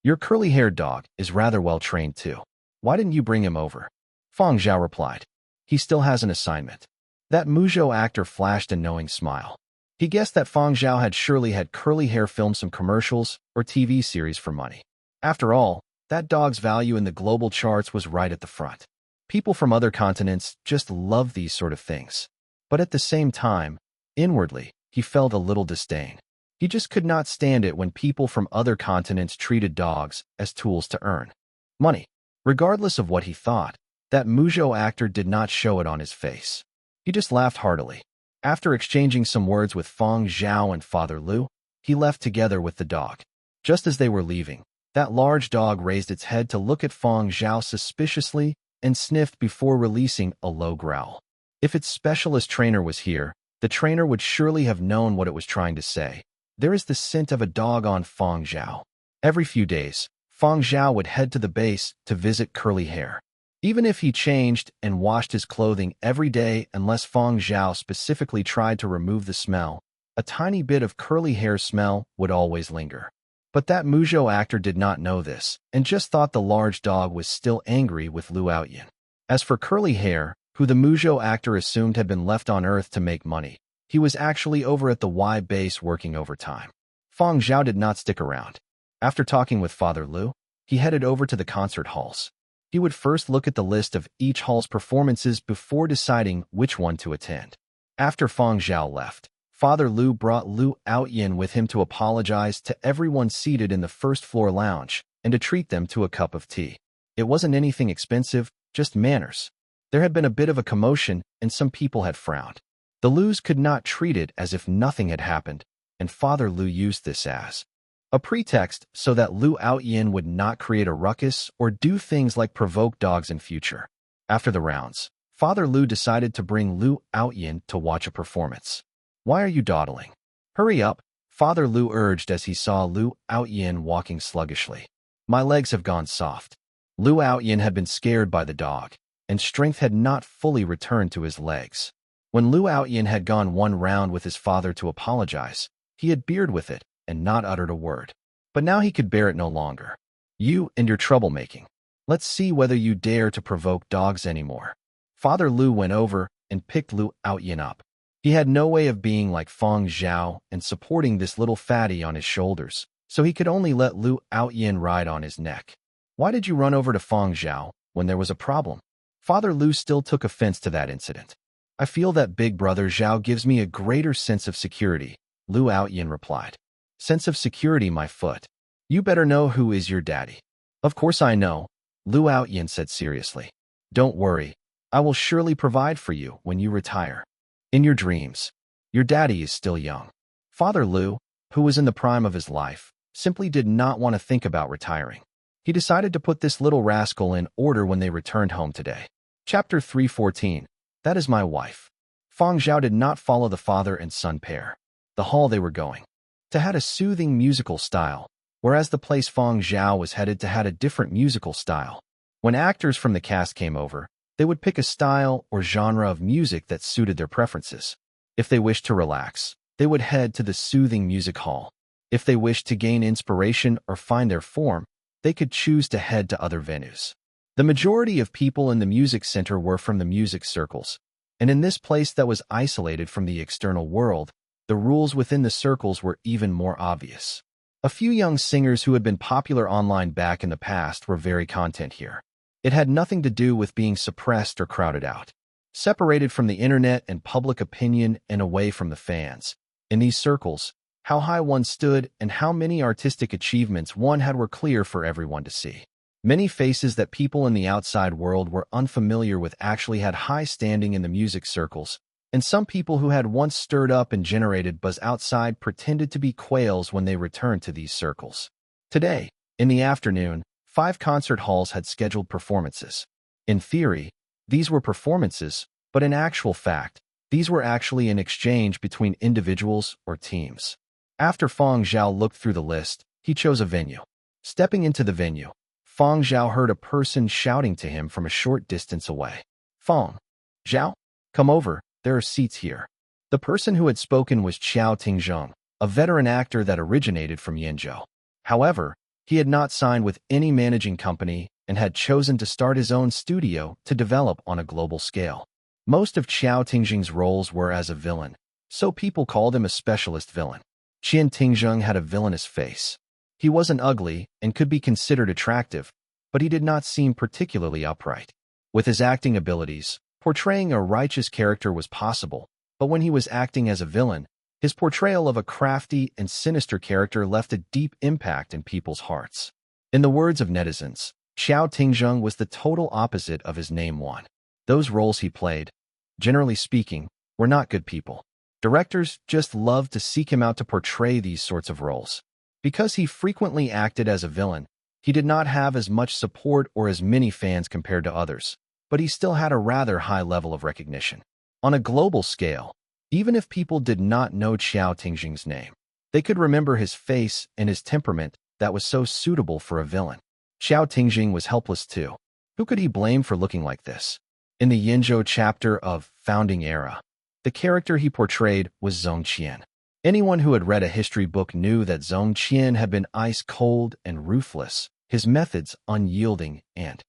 "Your curly-haired dog is rather well trained too. Why didn't you bring him over?" Fang Zhao replied. "He still has an assignment." That Muzhou actor flashed a knowing smile. He guessed that Fang Zhao had surely had curly hair film some commercials or TV series for money. After all, that dog's value in the global charts was right at the front. People from other continents just love these sort of things. But at the same time, inwardly, he felt a little disdain. He just could not stand it when people from other continents treated dogs as tools to earn money. Regardless of what he thought, that Muzhou actor did not show it on his face. He just laughed heartily. After exchanging some words with Fang Zhao and Father Lu, he left together with the dog. Just as they were leaving, that large dog raised its head to look at Fang Zhao suspiciously and sniffed before releasing a low growl. If its specialist trainer was here, the trainer would surely have known what it was trying to say. There is the scent of a dog on Fang Zhao. Every few days, Fang Zhao would head to the base to visit Curly Hair. Even if he changed and washed his clothing every day unless Fang Zhao specifically tried to remove the smell, a tiny bit of Curly Hair smell would always linger. But that Muzhou actor did not know this and just thought the large dog was still angry with Lu Outyin. As for Curly Hair, who the Muzhou actor assumed had been left on Earth to make money, he was actually over at the Y base working overtime. Fang Zhao did not stick around. After talking with Father Lu, he headed over to the concert halls. He would first look at the list of each hall's performances before deciding which one to attend. After Fang Zhao left, Father Lu brought Lu Outyin with him to apologize to everyone seated in the first-floor lounge and to treat them to a cup of tea. It wasn't anything expensive, just manners. There had been a bit of a commotion, and some people had frowned. The Lus could not treat it as if nothing had happened, and Father Lu used this as a pretext so that Lu Outyin would not create a ruckus or do things like provoke dogs in future. After the rounds, Father Lu decided to bring Lu Outyin to watch a performance. "Why are you dawdling? Hurry up," Father Lu urged as he saw Lu Outyin walking sluggishly. "My legs have gone soft." Lu Outyin had been scared by the dog, and strength had not fully returned to his legs. When Lu Outyin had gone one round with his father to apologize, he had beard with it and not uttered a word. But now he could bear it no longer. "You and your troublemaking. Let's see whether you dare to provoke dogs anymore." Father Lu went over and picked Lu Outyin up. He had no way of being like Fang Zhao and supporting this little fatty on his shoulders, so he could only let Lu Outyin ride on his neck. "Why did you run over to Fang Zhao when there was a problem?" Father Lu still took offense to that incident. "I feel that Big Brother Zhao gives me a greater sense of security," Lu Outyin replied. "Sense of security, my foot. You better know who is your daddy." "Of course I know," Lu Outyin said seriously. "Don't worry, I will surely provide for you when you retire. In your dreams. Your daddy is still young." Father Lu, who was in the prime of his life, simply did not want to think about retiring. He decided to put this little rascal in order when they returned home today. Chapter 314. That is my wife. Fang Zhao did not follow the father and son pair. The hall they were going to had a soothing musical style, whereas the place Fang Zhao was headed to had a different musical style. When actors from the cast came over, they would pick a style or genre of music that suited their preferences. If they wished to relax, they would head to the soothing music hall. If they wished to gain inspiration or find their form, they could choose to head to other venues. The majority of people in the music center were from the music circles, and in this place that was isolated from the external world, the rules within the circles were even more obvious. A few young singers who had been popular online back in the past were very content here. It had nothing to do with being suppressed or crowded out. Separated from the internet and public opinion and away from the fans. In these circles, how high one stood and how many artistic achievements one had were clear for everyone to see. Many faces that people in the outside world were unfamiliar with actually had high standing in the music circles, and some people who had once stirred up and generated buzz outside pretended to be quails when they returned to these circles. Today, in the afternoon, 5 concert halls had scheduled performances. In theory, these were performances, but in actual fact, these were actually an exchange between individuals or teams. After Fang Zhao looked through the list, he chose a venue. Stepping into the venue, Fang Zhao heard a person shouting to him from a short distance away. "Fang Zhao, come over, there are seats here." The person who had spoken was Qiao Tingzheng, a veteran actor that originated from Yenzhou. However, he had not signed with any managing company and had chosen to start his own studio to develop on a global scale. Most of Qiao Tingzheng's roles were as a villain, so people called him a specialist villain. Qian Tingzheng had a villainous face. He wasn't ugly and could be considered attractive, but he did not seem particularly upright. With his acting abilities, portraying a righteous character was possible, but when he was acting as a villain, his portrayal of a crafty and sinister character left a deep impact in people's hearts. In the words of netizens, Qiao Tingzheng was the total opposite of his name one. Those roles he played, generally speaking, were not good people. Directors just loved to seek him out to portray these sorts of roles. Because he frequently acted as a villain, he did not have as much support or as many fans compared to others, but he still had a rather high level of recognition. On a global scale, even if people did not know Qiao Tingzheng's name, they could remember his face and his temperament that was so suitable for a villain. Qiao Tingzheng was helpless too. Who could he blame for looking like this? In the Yenzhou chapter of Founding Era, the character he portrayed was Zhong Qian. Anyone who had read a history book knew that Zhong Qian had been ice-cold and ruthless, his methods unyielding and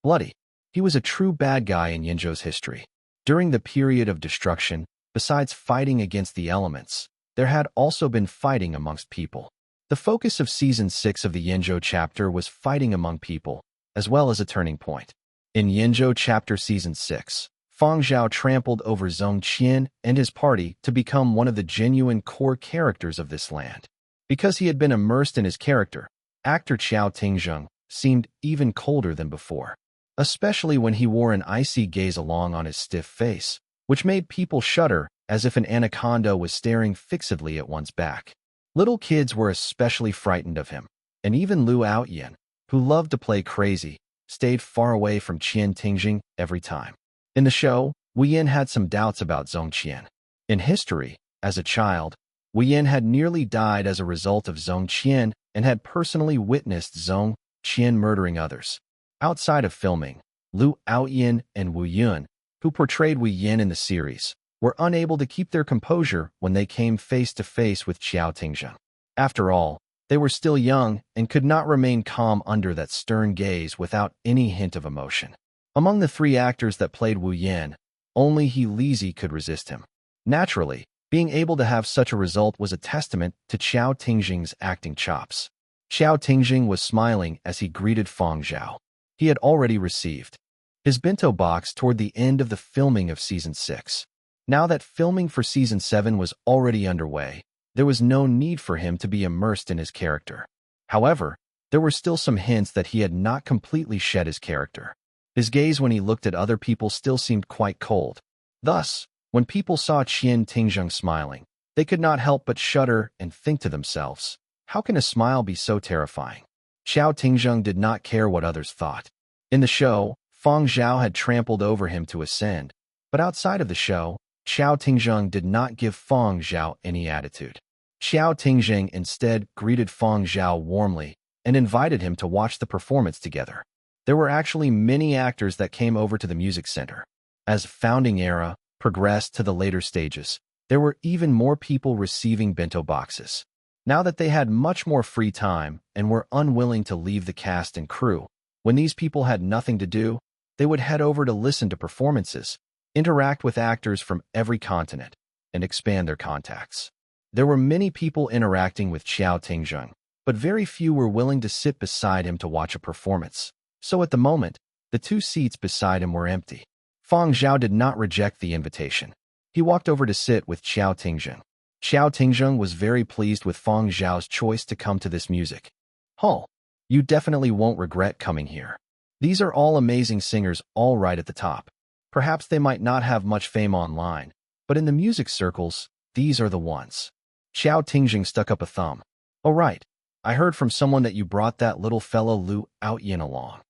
bloody. He was a true bad guy in Yenzhou's history. During the period of destruction, besides fighting against the elements, there had also been fighting amongst people. The focus of Season 6 of the Yenzhou chapter was fighting among people, as well as a turning point. In Yenzhou chapter Season 6, Fang Zhao trampled over Zhong Qian and his party to become one of the genuine core characters of this land. Because he had been immersed in his character, actor Qiao Tingzheng seemed even colder than before. especially when he wore an icy gaze along on his stiff face, which made people shudder as if an anaconda was staring fixedly at one's back. Little kids were especially frightened of him, and even Lu Aoyan, who loved to play crazy, stayed far away from Qian Tingjing every time. In the show, Wu Yin had some doubts about Zhong Qian. In history, as a child, Wu Yin had nearly died as a result of Zhong Qian and had personally witnessed Zhong Qian murdering others. Outside of filming, Lu Aoyan and Wu Yun, who portrayed Wu Yin in the series, were unable to keep their composure when they came face to face with Qiao Tingzheng. After all, they were still young and could not remain calm under that stern gaze without any hint of emotion. Among the three actors that played Wu Yin, only He Lizi could resist him. Naturally, being able to have such a result was a testament to Qiao Tingzheng's acting chops. Qiao Tingzheng was smiling as he greeted Fang Zhao. He had already received his bento box toward the end of the filming of Season 6. Now that filming for Season 7 was already underway, there was no need for him to be immersed in his character. However, there were still some hints that he had not completely shed his character. His gaze when he looked at other people still seemed quite cold. Thus, when people saw Qian Tingzheng smiling, they could not help but shudder and think to themselves, how can a smile be so terrifying? Qiao Tingzheng did not care what others thought. In the show, Fang Zhao had trampled over him to ascend, but outside of the show, Qiao Tingzheng did not give Fang Zhao any attitude. Qiao Tingzheng instead greeted Fang Zhao warmly and invited him to watch the performance together. There were actually many actors that came over to the music center. As Founding Era progressed to the later stages, there were even more people receiving bento boxes. Now that they had much more free time and were unwilling to leave the cast and crew, when these people had nothing to do, they would head over to listen to performances, interact with actors from every continent, and expand their contacts. There were many people interacting with Qiao Tingzheng, but very few were willing to sit beside him to watch a performance. So at the moment, the 2 seats beside him were empty. Fang Zhao did not reject the invitation. He walked over to sit with Qiao Tingzheng. Qiao Tingzheng was very pleased with Fang Zhao's choice to come to this music. "Huh, you definitely won't regret coming here. These are all amazing singers all right at the top. Perhaps they might not have much fame online, but in the music circles, these are the ones." Qiao Tingzheng stuck up a thumb. "Oh right, I heard from someone that you brought that little fellow Lu Aoyan along."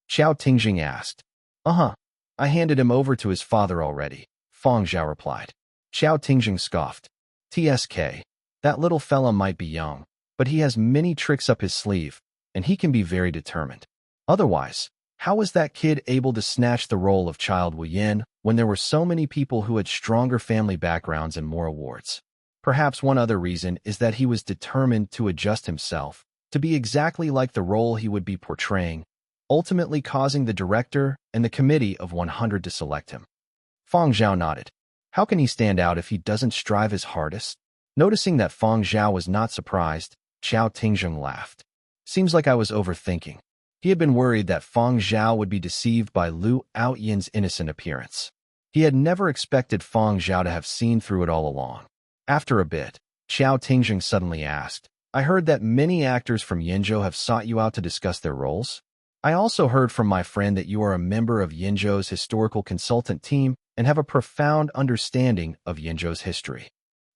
Qiao Tingzheng asked. "Uh-huh, I handed him over to his father already," Fang Zhao replied. Qiao Tingzheng scoffed. "TSK, that little fella might be young, but he has many tricks up his sleeve, and he can be very determined. Otherwise, how was that kid able to snatch the role of Child Wu Yin when there were so many people who had stronger family backgrounds and more awards? Perhaps one other reason is that he was determined to adjust himself to be exactly like the role he would be portraying, ultimately causing the director and the committee of 100 to select him." Fang Zhao nodded. How can he stand out if he doesn't strive his hardest? Noticing that Fang Zhao was not surprised, Qiao Tingzheng laughed. "Seems like I was overthinking." He had been worried that Fang Zhao would be deceived by Lu Aoyan's innocent appearance. He had never expected Fang Zhao to have seen through it all along. After a bit, Qiao Tingzheng suddenly asked, "I heard that many actors from Yinzhou have sought you out to discuss their roles. I also heard from my friend that you are a member of Yinzhou's historical consultant team and have a profound understanding of Yinzhou's history."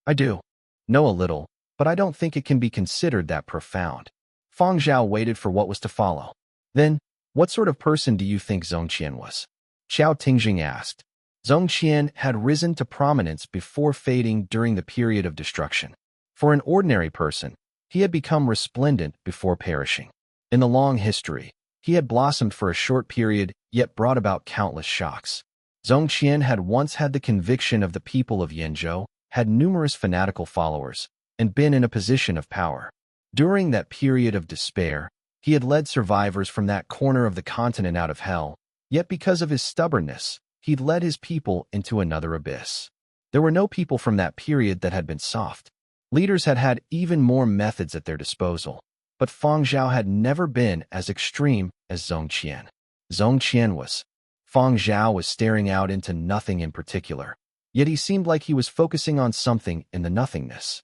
"I do. Know a little, but I don't think it can be considered that profound." Fang Zhao waited for what was to follow. "Then, what sort of person do you think Zhong Qian was?" Qiao Tingzheng asked. Zhong Qian had risen to prominence before fading during the period of destruction. For an ordinary person, he had become resplendent before perishing. In the long history, he had blossomed for a short period, yet brought about countless shocks. Zhong Qian had once had the conviction of the people of Yinzhou, had numerous fanatical followers, and been in a position of power. During that period of despair, he had led survivors from that corner of the continent out of hell, yet because of his stubbornness, he'd led his people into another abyss. There were no people from that period that had been soft. Leaders had had even more methods at their disposal, but Fang Zhao had never been as extreme as Zhong Qian. Zhong Qian was. Fang Zhao was staring out into nothing in particular, yet he seemed like he was focusing on something in the nothingness.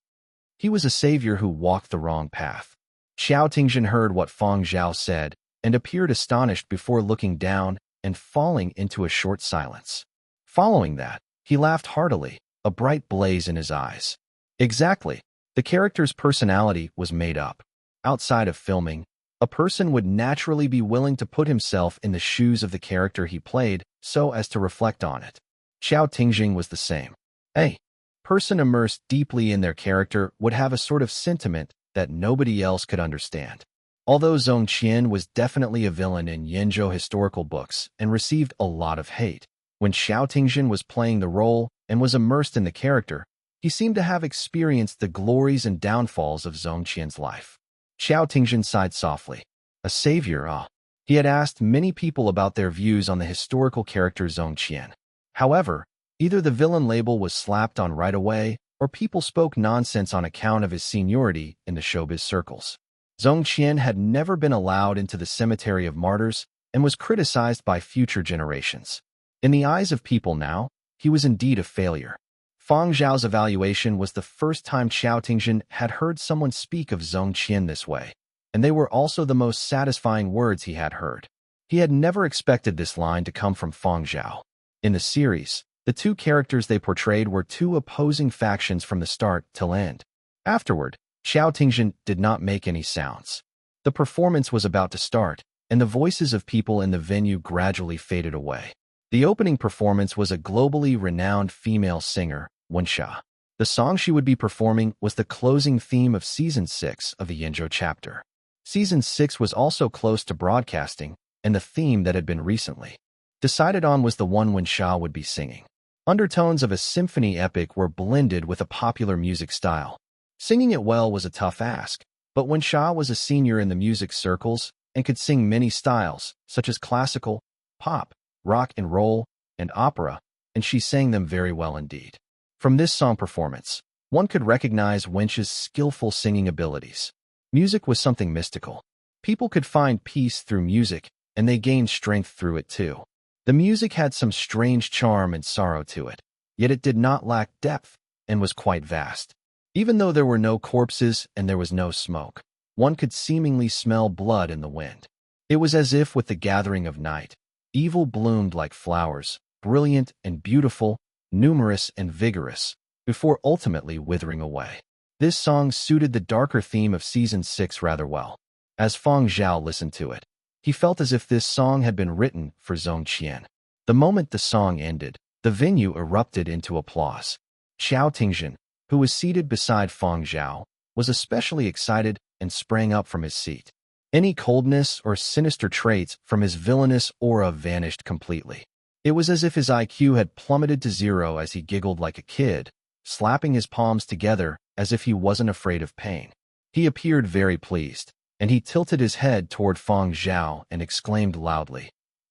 He was a savior who walked the wrong path. Qiao Tingzhen heard what Fang Zhao said and appeared astonished before looking down and falling into a short silence. Following that, he laughed heartily, a bright blaze in his eyes. Exactly. The character's personality was made up. Outside of filming, a person would naturally be willing to put himself in the shoes of the character he played so as to reflect on it. Xiao Tingjing was the same. A person immersed deeply in their character would have a sort of sentiment that nobody else could understand. Although Zhong Qian was definitely a villain in Yinzhou historical books and received a lot of hate, when Xiao Tingjin was playing the role and was immersed in the character, he seemed to have experienced the glories and downfalls of Zhong Qian's life. Xiao Tingjin sighed softly. A savior, ah. He had asked many people about their views on the historical character Zhong Qian. However, either the villain label was slapped on right away, or people spoke nonsense on account of his seniority in the showbiz circles. Zhong Qian had never been allowed into the cemetery of martyrs and was criticized by future generations. In the eyes of people now, he was indeed a failure. Fang Zhao's evaluation was the first time Xiao Tingjin had heard someone speak of Zhong Qian this way, and they were also the most satisfying words he had heard. He had never expected this line to come from Fang Zhao. In the series, the two characters they portrayed were two opposing factions from the start till end. Afterward, Xiao Tingjin did not make any sounds. The performance was about to start, and the voices of people in the venue gradually faded away. The opening performance was a globally renowned female singer, Wensha. The song she would be performing was the closing theme of Season 6 of the Yinzhou chapter. Season 6 was also close to broadcasting, and the theme that had been recently decided on was the one Wensha would be singing. Undertones of a symphony epic were blended with a popular music style. Singing it well was a tough ask, but Wensha was a senior in the music circles and could sing many styles, such as classical, pop, rock and roll, and opera, and she sang them very well indeed. From this song performance, one could recognize Wench's skillful singing abilities. Music was something mystical. People could find peace through music, and they gained strength through it too. The music had some strange charm and sorrow to it, yet it did not lack depth and was quite vast. Even though there were no corpses and there was no smoke, one could seemingly smell blood in the wind. It was as if with the gathering of night, evil bloomed like flowers, brilliant and beautiful, numerous and vigorous, before ultimately withering away. This song suited the darker theme of Season 6 rather well. As Fang Zhao listened to it, he felt as if this song had been written for Zhong Qian. The moment the song ended, the venue erupted into applause. Xiao Tingjin, who was seated beside Fang Zhao, was especially excited and sprang up from his seat. Any coldness or sinister traits from his villainous aura vanished completely. It was as if his IQ had plummeted to zero as he giggled like a kid, slapping his palms together as if he wasn't afraid of pain. He appeared very pleased, and he tilted his head toward Fang Zhao and exclaimed loudly,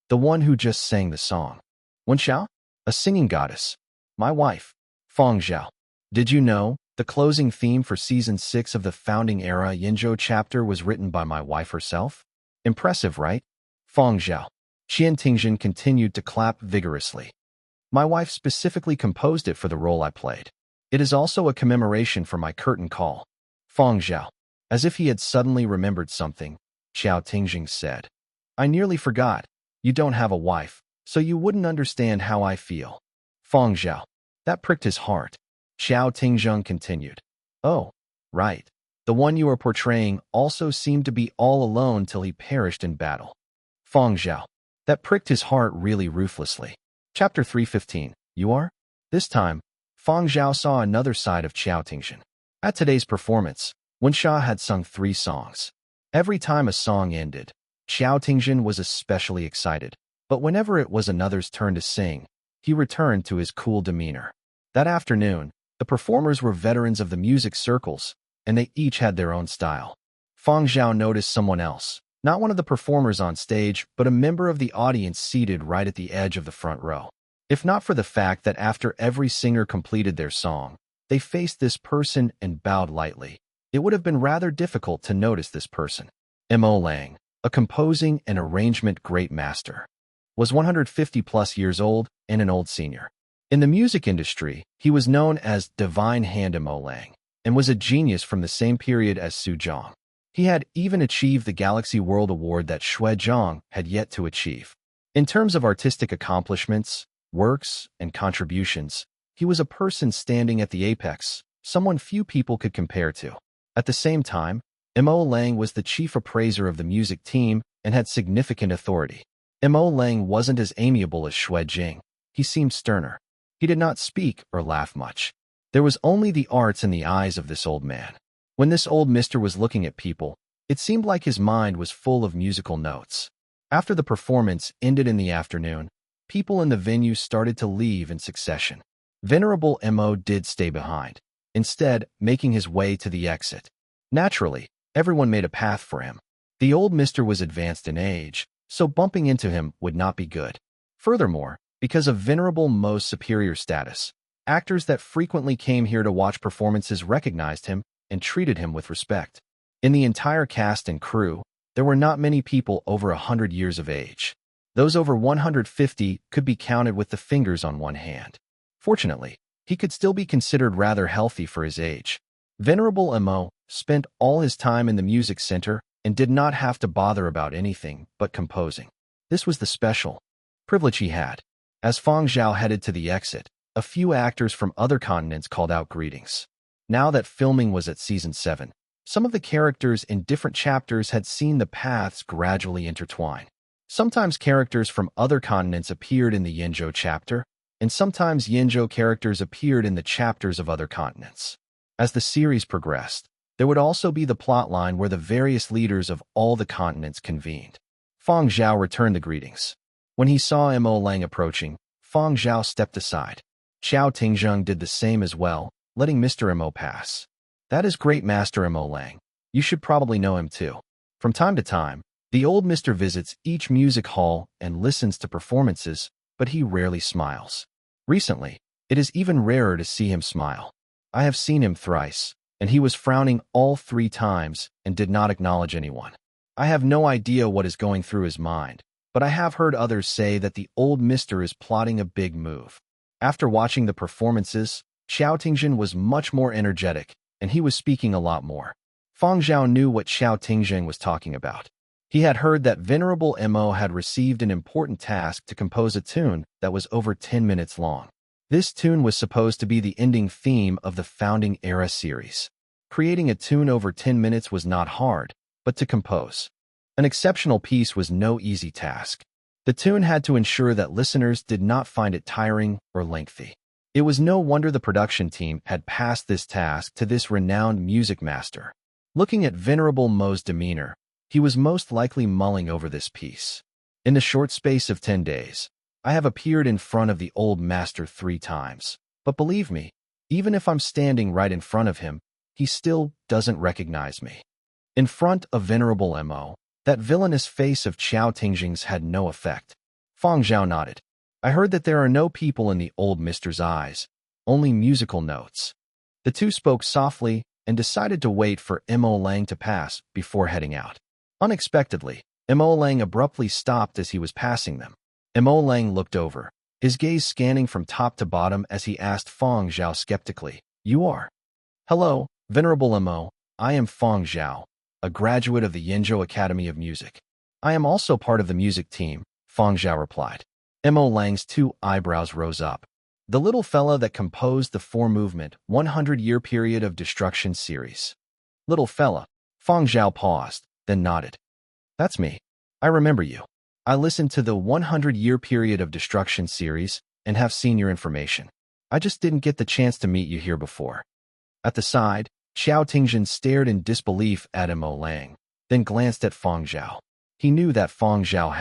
"The one who just sang the song. Wenxiao? A singing goddess. My wife. Fang Zhao. Did you know the closing theme for Season 6 of the Founding Era Yinzhou chapter was written by my wife herself? Impressive, right?" Fang Zhao. Xian Tingjin continued to clap vigorously. "My wife specifically composed it for the role I played. It is also a commemoration for my curtain call." Fang Zhao. As if he had suddenly remembered something, Xiao Tingjing said, "I nearly forgot. You don't have a wife, so you wouldn't understand how I feel." Fang Zhao. That pricked his heart. Xiao Tingjing continued, "Oh, right. The one you are portraying also seemed to be all alone till he perished in battle." Fang Zhao. That pricked his heart really ruthlessly. Chapter 315. You are? This time, Fang Zhao saw another side of Xiao Tingjin. At today's performance, Wensha had sung 3 songs. Every time a song ended, Xiao Tingjin was especially excited, but whenever it was another's turn to sing, he returned to his cool demeanor. That afternoon, the performers were veterans of the music circles, and they each had their own style. Fang Zhao noticed someone else, not one of the performers on stage, but a member of the audience seated right at the edge of the front row. If not for the fact that after every singer completed their song, they faced this person and bowed lightly, it would have been rather difficult to notice this person. Mo Lang, a composing and arrangement great master, was 150+ years old and an old senior. In the music industry, he was known as Divine Hand Mo Lang, and was a genius from the same period as Su Zhang. He had even achieved the Galaxy World Award that Xue Zhang had yet to achieve. In terms of artistic accomplishments, works, and contributions, he was a person standing at the apex, someone few people could compare to. At the same time, Mo Lang was the chief appraiser of the music team and had significant authority. Mo Lang wasn't as amiable as Xue Jing. He seemed sterner. He did not speak or laugh much. There was only the arts in the eyes of this old man. When this old mister was looking at people, it seemed like his mind was full of musical notes. After the performance ended in the afternoon, people in the venue started to leave in succession. Venerable Mo did stay behind, instead making his way to the exit. Naturally, everyone made a path for him. The old mister was advanced in age, so bumping into him would not be good. Furthermore, because of Venerable Mo's superior status, actors that frequently came here to watch performances recognized him and treated him with respect. In the entire cast and crew, there were not many people over 100 years of age. Those over 150 could be counted with the fingers on one hand. Fortunately, he could still be considered rather healthy for his age. Venerable Mo spent all his time in the music center and did not have to bother about anything but composing. This was the special privilege he had. As Fang Zhao headed to the exit, a few actors from other continents called out greetings. Now that filming was at Season 7, some of the characters in different chapters had seen the paths gradually intertwine. Sometimes characters from other continents appeared in the Yinzhou chapter, and sometimes Yinzhou characters appeared in the chapters of other continents. As the series progressed, there would also be the plotline where the various leaders of all the continents convened. Fang Zhao returned the greetings. When he saw Mo Lang approaching, Fang Zhao stepped aside. Xiao Tingzheng did the same as well, letting Mr. Mo pass. That is great, Master Mo Lang. You should probably know him too. From time to time, the old mister visits each music hall and listens to performances, but he rarely smiles. Recently, it is even rarer to see him smile. I have seen him thrice, and he was frowning all 3 times and did not acknowledge anyone. I have no idea what is going through his mind, but I have heard others say that the old mister is plotting a big move. After watching the performances, Xiao Tingzhen was much more energetic, and he was speaking a lot more. Fang Zhao knew what Xiao Tingzhen was talking about. He had heard that Venerable Mo had received an important task to compose a tune that was over 10 minutes long. This tune was supposed to be the ending theme of the Founding Era series. Creating a tune over 10 minutes was not hard, but to compose an exceptional piece was no easy task. The tune had to ensure that listeners did not find it tiring or lengthy. It was no wonder the production team had passed this task to this renowned music master. Looking at Venerable Mo's demeanor, he was most likely mulling over this piece. In the short space of 10 days, I have appeared in front of the old master 3 times. But believe me, even if I'm standing right in front of him, he still doesn't recognize me. In front of Venerable Mo, that villainous face of Xiao Tingzheng's had no effect. Fang Zhao nodded. I heard that there are no people in the old mister's eyes, only musical notes. The two spoke softly and decided to wait for Mo Lang to pass before heading out. Unexpectedly, Mo Lang abruptly stopped as he was passing them. Mo Lang looked over, his gaze scanning from top to bottom as he asked Fang Zhao skeptically, "You are?" "Hello, Venerable Mo, I am Fang Zhao, a graduate of the Yinzhou Academy of Music. I am also part of the music team," Fang Zhao replied. Mo Lang's 2 eyebrows rose up. The little fella that composed the 4-movement, 100-year period of destruction series. Little fella. Fang Zhao paused, then nodded. That's me. I remember you. I listened to the 100-year period of destruction series and have seen your information. I just didn't get the chance to meet you here before. At the side, Xiao Tingzhen stared in disbelief at Mo Lang, then glanced at Fang Zhao. He knew that Fang Zhao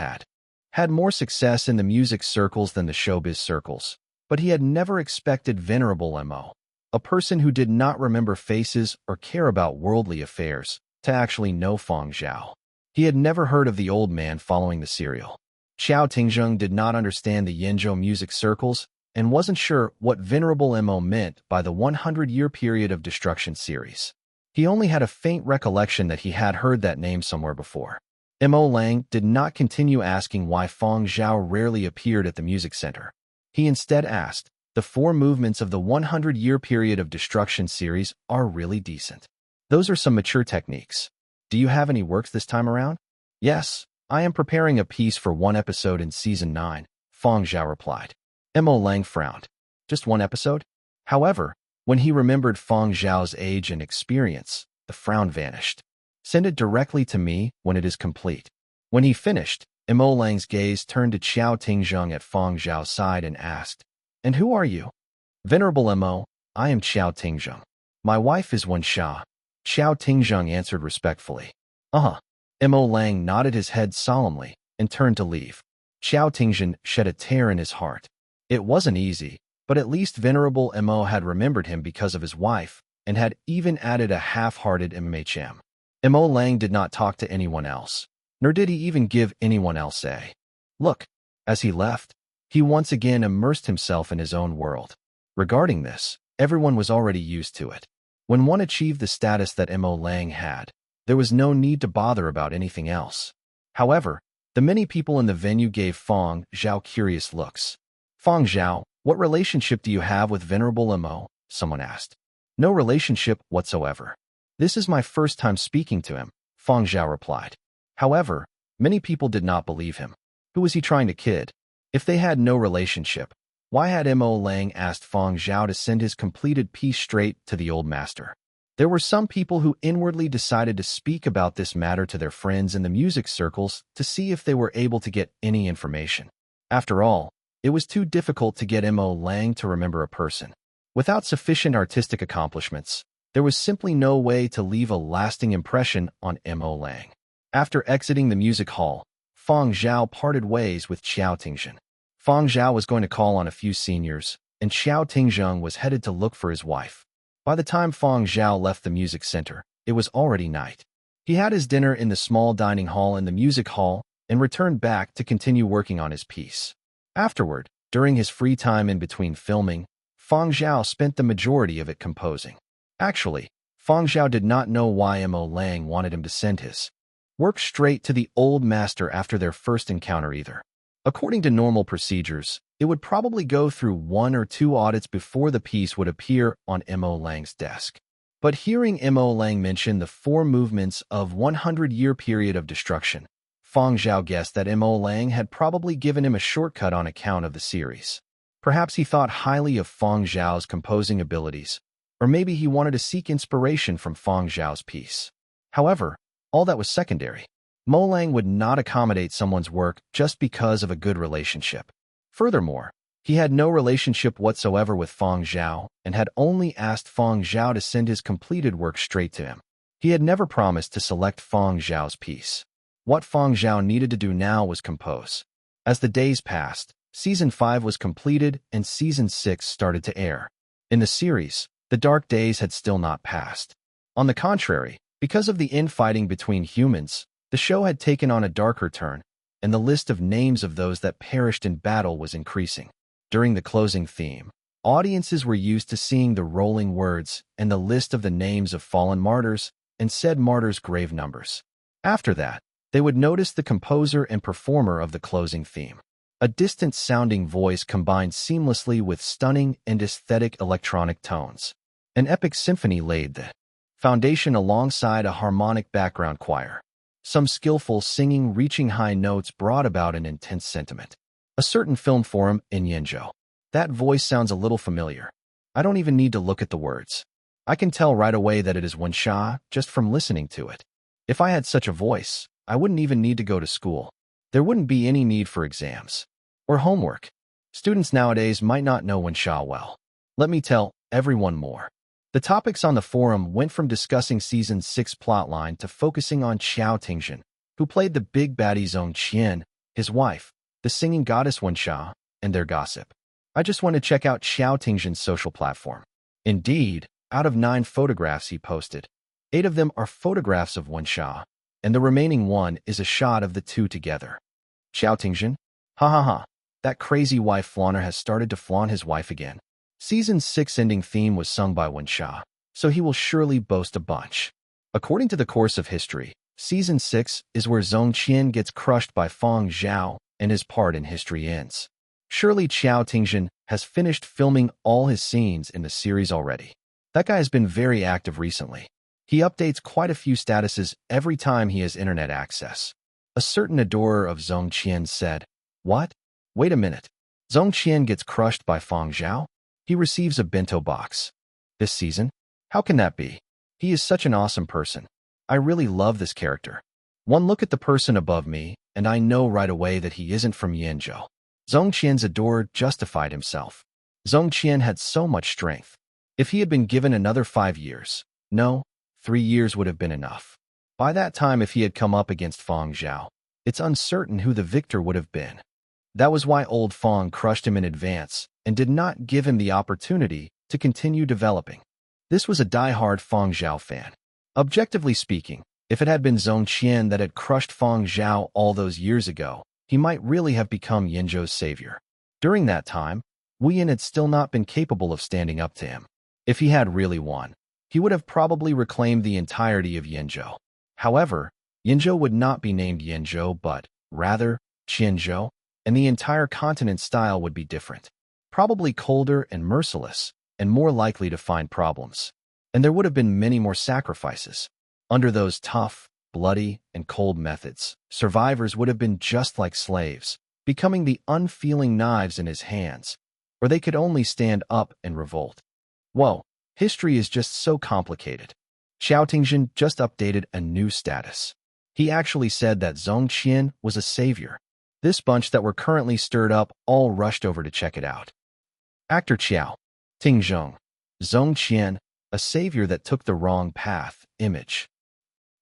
had more success in the music circles than the showbiz circles, but he had never expected Venerable Mo, a person who did not remember faces or care about worldly affairs, to actually know Fang Zhao. He had never heard of the old man following the serial. Xiao Tingzheng did not understand the Yinzhou music circles and wasn't sure what Venerable Mo meant by the 100-year period of destruction series. He only had a faint recollection that he had heard that name somewhere before. Mo Lang did not continue asking why Fang Zhao rarely appeared at the music center. He instead asked, "The 4 movements of the 100-year period of destruction series are really decent. Those are some mature techniques. Do you have any works this time around?" "Yes, I am preparing a piece for one episode in Season 9, Fang Zhao replied. Mo Lang frowned. Just one episode? However, when he remembered Fang Zhao's age and experience, the frown vanished. Send it directly to me when it is complete. When he finished, Mo Lang's gaze turned to Qiao Tingzheng at Fang Zhao's side and asked, "And who are you?" "Venerable Mo, I am Qiao Tingzheng. My wife is Wen Xia." Qiao Tingzheng answered respectfully. "Uh-huh." Mo Lang nodded his head solemnly and turned to leave. Qiao Tingzheng shed a tear in his heart. It wasn't easy, but at least Venerable Mo had remembered him because of his wife and had even added a half-hearted MHM. Mo Lang did not talk to anyone else, nor did he even give anyone else a look. As he left, he once again immersed himself in his own world. Regarding this, everyone was already used to it. When one achieved the status that Mo Lang had, there was no need to bother about anything else. However, the many people in the venue gave Fang Zhao curious looks. "Fang Zhao, what relationship do you have with Venerable Mo?" someone asked. "No relationship whatsoever. This is my first time speaking to him," Fang Zhao replied. However, many people did not believe him. Who was he trying to kid? If they had no relationship, why had Mo Lang asked Fang Zhao to send his completed piece straight to the old master? There were some people who inwardly decided to speak about this matter to their friends in the music circles to see if they were able to get any information. After all, it was too difficult to get Mo Lang to remember a person. Without sufficient artistic accomplishments, there was simply no way to leave a lasting impression on Mo Lang. After exiting the music hall, Fang Zhao parted ways with Qiao Tingzheng. Fang Zhao was going to call on a few seniors, and Qiao Tingzheng was headed to look for his wife. By the time Fang Zhao left the music center, it was already night. He had his dinner in the small dining hall in the music hall and returned back to continue working on his piece. Afterward, during his free time in between filming, Fang Zhao spent the majority of it composing. Actually, Fang Zhao did not know why Mo Lang wanted him to send his work straight to the old master after their first encounter either. According to normal procedures, it would probably go through 1 or 2 audits before the piece would appear on Mo Lang's desk. But hearing Mo Lang mention the 4 movements of 100-year period of destruction, Fang Zhao guessed that Mo Lang had probably given him a shortcut on account of the series. Perhaps he thought highly of Fang Zhao's composing abilities, or maybe he wanted to seek inspiration from Fang Zhao's piece. However, all that was secondary. Mo Lang would not accommodate someone's work just because of a good relationship. Furthermore, he had no relationship whatsoever with Fang Zhao and had only asked Fang Zhao to send his completed work straight to him. He had never promised to select Fang Zhao's piece. What Fang Zhao needed to do now was compose. As the days passed, Season 5 was completed and Season 6 started to air. In the series, the dark days had still not passed. On the contrary, because of the infighting between humans, the show had taken on a darker turn, and the list of names of those that perished in battle was increasing. During the closing theme, audiences were used to seeing the rolling words and the list of the names of fallen martyrs and said martyrs' grave numbers. After that, they would notice the composer and performer of the closing theme. A distant-sounding voice combined seamlessly with stunning and aesthetic electronic tones. An epic symphony laid the foundation alongside a harmonic background choir. Some skillful singing reaching high notes brought about an intense sentiment. A certain film forum in Yenzhou. That voice sounds a little familiar. I don't even need to look at the words. I can tell right away that it is Wen Xia just from listening to it. If I had such a voice, I wouldn't even need to go to school. There wouldn't be any need for exams or homework. Students nowadays might not know Wen Xia well. Let me tell everyone more. The topics on the forum went from discussing Season 6 plotline to focusing on Qiao Tingzheng, who played the big baddie Zhong Qian, his wife, the singing goddess Wen Xia, and their gossip. I just want to check out Qiao Tingzhen's social platform. Indeed, out of 9 photographs he posted, 8 of them are photographs of Wen Xia, and the remaining one is a shot of the two together. Qiao Tingzhen? Ha ha ha, that crazy wife flaunter has started to flaunt his wife again. Season 6 ending theme was sung by Wen Xia, so he will surely boast a bunch. According to the course of history, Season 6 is where Zhong Qian gets crushed by Fang Zhao and his part in history ends. Surely Qiao Tingzhen has finished filming all his scenes in the series already. That guy has been very active recently. He updates quite a few statuses every time he has internet access. A certain adorer of Zhong Qian said, "What? Wait a minute. Zhong Qian gets crushed by Fang Zhao? He receives a bento box. This season? How can that be? He is such an awesome person. I really love this character. One look at the person above me, and I know right away that he isn't from Yanzhou." Zhong Qian's adorer justified himself. Zhong Qian had so much strength. If he had been given another 5 years, no, 3 years would have been enough. By that time, if he had come up against Fang Zhao, it's uncertain who the victor would have been. That was why old Fang crushed him in advance and did not give him the opportunity to continue developing. This was a die-hard Fang Zhao fan. Objectively speaking, if it had been Zhong Qian that had crushed Fang Zhao all those years ago, he might really have become Yanzhou's savior. During that time, Wu Yin had still not been capable of standing up to him. If he had really won, he would have probably reclaimed the entirety of Yanzhou. However, Yanzhou would not be named Yanzhou but, rather, Qianzhou, and the entire continent's style would be different. Probably colder and merciless, and more likely to find problems. And there would have been many more sacrifices. Under those tough, bloody, and cold methods, survivors would have been just like slaves, becoming the unfeeling knives in his hands, or they could only stand up and revolt. Whoa, history is just so complicated. Xiao Tingjin just updated a new status. He actually said that Zhong Qian was a savior. This bunch that were currently stirred up all rushed over to check it out. Actor Xiao Tingjin, Zhong Qian, a savior that took the wrong path, image.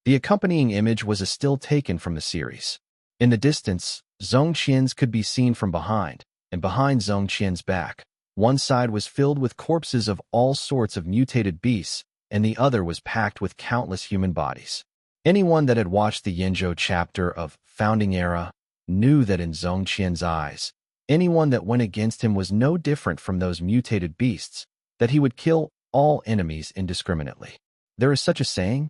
The accompanying image was a still taken from the series. In the distance, Zhong Qian's could be seen from behind, and behind Zhong Qian's back, one side was filled with corpses of all sorts of mutated beasts, and the other was packed with countless human bodies. Anyone that had watched the Yanzhou chapter of Founding Era knew that in Zhong Qian's eyes, anyone that went against him was no different from those mutated beasts, that he would kill all enemies indiscriminately. There is such a saying?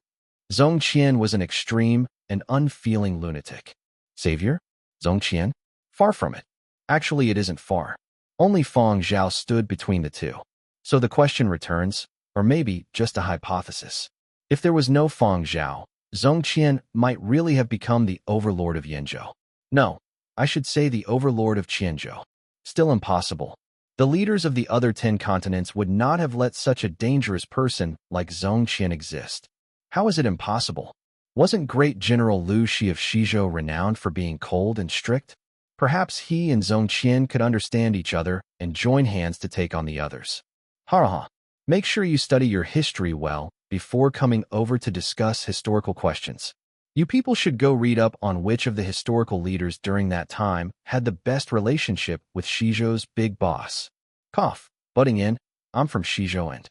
Zhong Qian was an extreme and unfeeling lunatic. Savior? Zhong Qian? Far from it. Actually, it isn't far. Only Fang Zhao stood between the two. So the question returns, or maybe just a hypothesis. If there was no Fang Zhao, Zhong Qian might really have become the overlord of Yanzhou. No, I should say the overlord of Qianzhou. Still impossible. The leaders of the other 10 continents would not have let such a dangerous person like Zhong Qian exist. How is it impossible? Wasn't great General Liu Shi of Shizhou renowned for being cold and strict? Perhaps he and Zhong Qian could understand each other and join hands to take on the others. Ha. Make sure you study your history well before coming over to discuss historical questions. You people should go read up on which of the historical leaders during that time had the best relationship with Shizhou's big boss. Cough, butting in, I'm from Shizhou and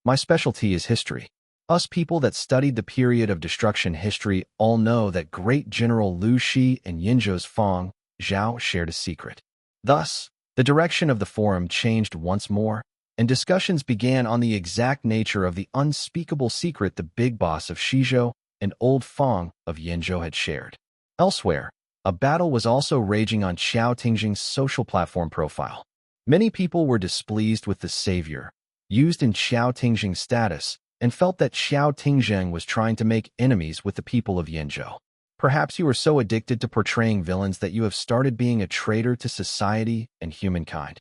my specialty is history. Us people that studied the period of destruction history all know that great General Liu Shi and Yanzhou's Fang Zhao shared a secret. Thus, the direction of the forum changed once more, and discussions began on the exact nature of the unspeakable secret the big boss of Shizhou and old Fang of Yanzhou had shared. Elsewhere, a battle was also raging on Xiao Tingjing's social platform profile. Many people were displeased with the savior, used in Xiao Tingjing's status, and felt that Xiao Tingjing was trying to make enemies with the people of Yanzhou. Perhaps you are so addicted to portraying villains that you have started being a traitor to society and humankind.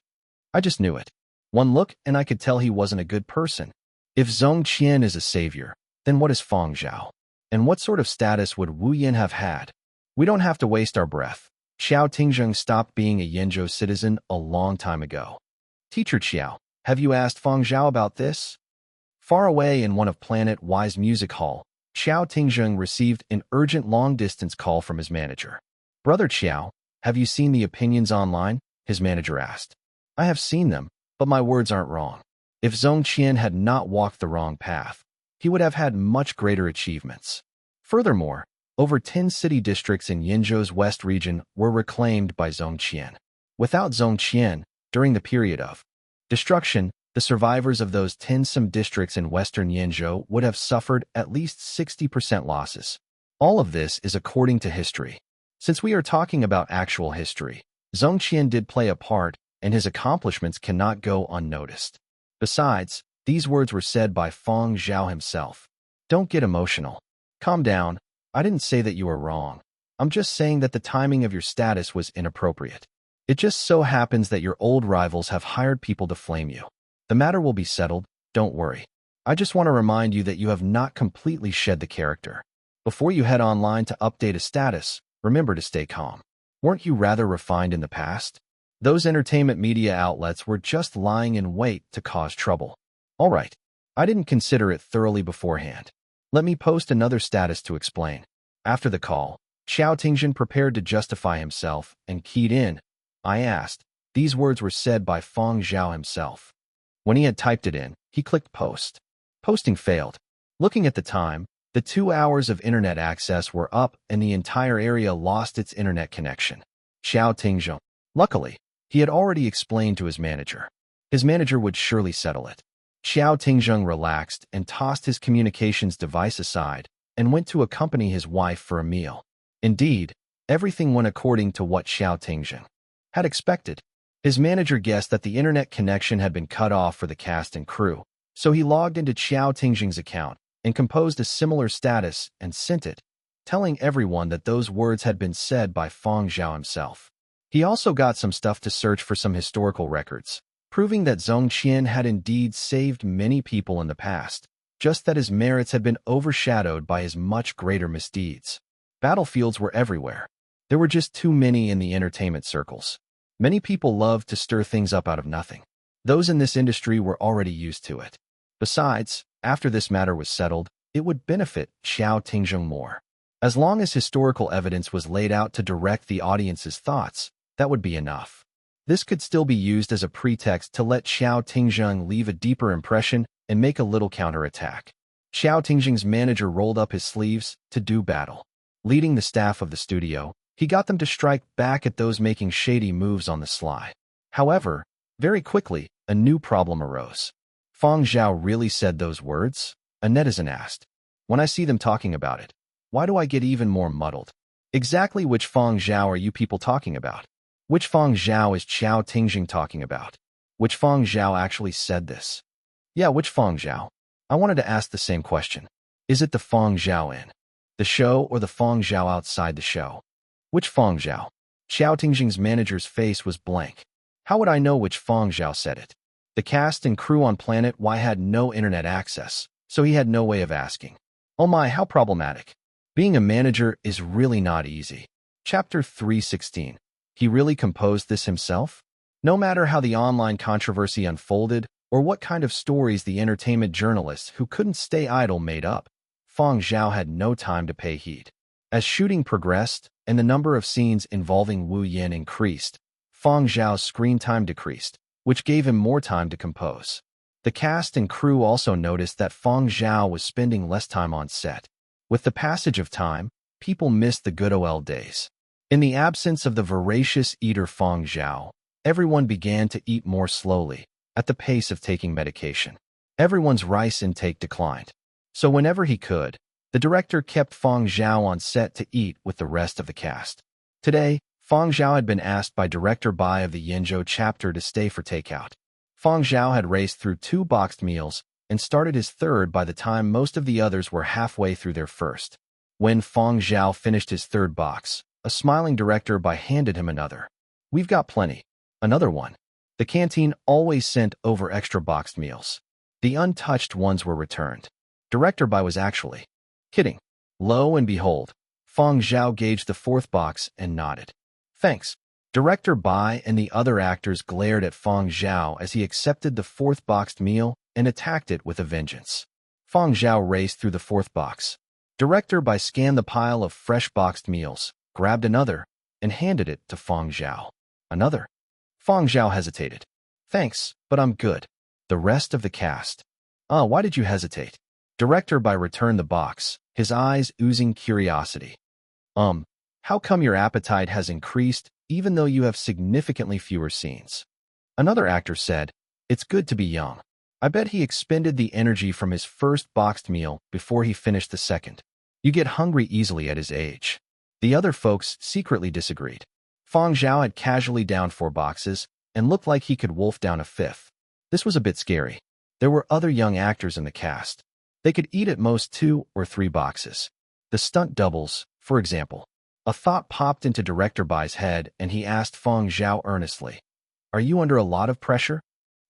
I just knew it. One look and I could tell he wasn't a good person. If Zhong Qian is a savior, then what is Fang Zhao? And what sort of status would Wu Yin have had? We don't have to waste our breath. Xiao Tingjing stopped being a Yanzhou citizen a long time ago. Teacher Qiao, have you asked Fang Zhao about this? Far away in one of Planet Y's music hall, Xiao Tingjing received an urgent long-distance call from his manager. Brother Qiao, have you seen the opinions online? His manager asked. I have seen them, but my words aren't wrong. If Zhong Qian had not walked the wrong path, he would have had much greater achievements. Furthermore, over 10 city districts in Yanzhou's west region were reclaimed by Zhong Qian. Without Zhong Qian, during the period of destruction, the survivors of those 10 some districts in western Yanzhou would have suffered at least 60% losses. All of this is according to history. Since we are talking about actual history, Zhong Qian did play a part, and his accomplishments cannot go unnoticed. Besides, these words were said by Fang Zhao himself. Don't get emotional. Calm down. I didn't say that you were wrong. I'm just saying that the timing of your status was inappropriate. It just so happens that your old rivals have hired people to flame you. The matter will be settled, don't worry. I just want to remind you that you have not completely shed the character. Before you head online to update a status, remember to stay calm. Weren't you rather refined in the past? Those entertainment media outlets were just lying in wait to cause trouble. All right, I didn't consider it thoroughly beforehand. Let me post another status to explain. After the call, Xiao Tingjin prepared to justify himself and keyed in. I asked. These words were said by Fang Zhao himself. When he had typed it in, he clicked post. Posting failed. Looking at the time, the 2 hours of internet access were up and the entire area lost its internet connection. Xiao Tingjin. Luckily, he had already explained to his manager. His manager would surely settle it. Xiao Tingjin relaxed and tossed his communications device aside and went to accompany his wife for a meal. Indeed, everything went according to what Xiao Tingjin had expected. His manager guessed that the internet connection had been cut off for the cast and crew, so he logged into Xiao Tingjin's account and composed a similar status and sent it, telling everyone that those words had been said by Fang Zhao himself. He also got some stuff to search for some historical records, proving that Zhong Qian had indeed saved many people in the past, just that his merits had been overshadowed by his much greater misdeeds. Battlefields were everywhere. There were just too many in the entertainment circles. Many people loved to stir things up out of nothing. Those in this industry were already used to it. Besides, after this matter was settled, it would benefit Xiao Tingjin more. As long as historical evidence was laid out to direct the audience's thoughts, that would be enough. This could still be used as a pretext to let Xiao Tingjin leave a deeper impression and make a little counterattack. Xiao Tingjin's manager rolled up his sleeves to do battle. Leading the staff of the studio, he got them to strike back at those making shady moves on the sly. However, very quickly, a new problem arose. Fang Zhao really said those words? A netizen asked. When I see them talking about it, why do I get even more muddled? Exactly which Fang Zhao are you people talking about? Which Fang Zhao is Xiao Tingjin talking about? Which Fang Zhao actually said this? Yeah, which Fang Zhao? I wanted to ask the same question. Is it the Fang Zhao in the show or the Fang Zhao outside the show? Which Fang Zhao? Xiao Tingjin's manager's face was blank. How would I know which Fang Zhao said it? The cast and crew on Planet Y had no internet access, so he had no way of asking. Oh my, how problematic. Being a manager is really not easy. Chapter 316. He really composed this himself? No matter how the online controversy unfolded or what kind of stories the entertainment journalists who couldn't stay idle made up, Fang Zhao had no time to pay heed. As shooting progressed and the number of scenes involving Wu Yin increased, Fang Zhao's screen time decreased, which gave him more time to compose. The cast and crew also noticed that Fang Zhao was spending less time on set. With the passage of time, people missed the good old days. In the absence of the voracious eater Fang Zhao, everyone began to eat more slowly, at the pace of taking medication. Everyone's rice intake declined. So whenever he could, the director kept Fang Zhao on set to eat with the rest of the cast. Today, Fang Zhao had been asked by Director Bai of the Yenzhou chapter to stay for takeout. Fang Zhao had raced through 2 boxed meals and started his third by the time most of the others were halfway through their first. When Fang Zhao finished his 3rd box, a smiling Director Bai handed him another. We've got plenty. Another one. The canteen always sent over extra boxed meals. The untouched ones were returned. Director Bai was actually kidding. Lo and behold, Fang Zhao gauged the 4th box and nodded. Thanks. Director Bai and the other actors glared at Fang Zhao as he accepted the 4th boxed meal and attacked it with a vengeance. Fang Zhao raced through the 4th box. Director Bai scanned the pile of fresh boxed meals, grabbed another, and handed it to Fang Zhao. Another. Fang Zhao hesitated. Thanks, but I'm good. The rest of the cast. Why did you hesitate? Director Bai returned the box, his eyes oozing curiosity. How come your appetite has increased even though you have significantly fewer scenes? Another actor said, it's good to be young. I bet he expended the energy from his first boxed meal before he finished the second. You get hungry easily at his age. The other folks secretly disagreed. Fang Zhao had casually downed 4 boxes and looked like he could wolf down a 5th. This was a bit scary. There were other young actors in the cast. They could eat at most 2 or 3 boxes. The stunt doubles, for example. A thought popped into Director Bai's head, and he asked Fang Zhao earnestly, "Are you under a lot of pressure?"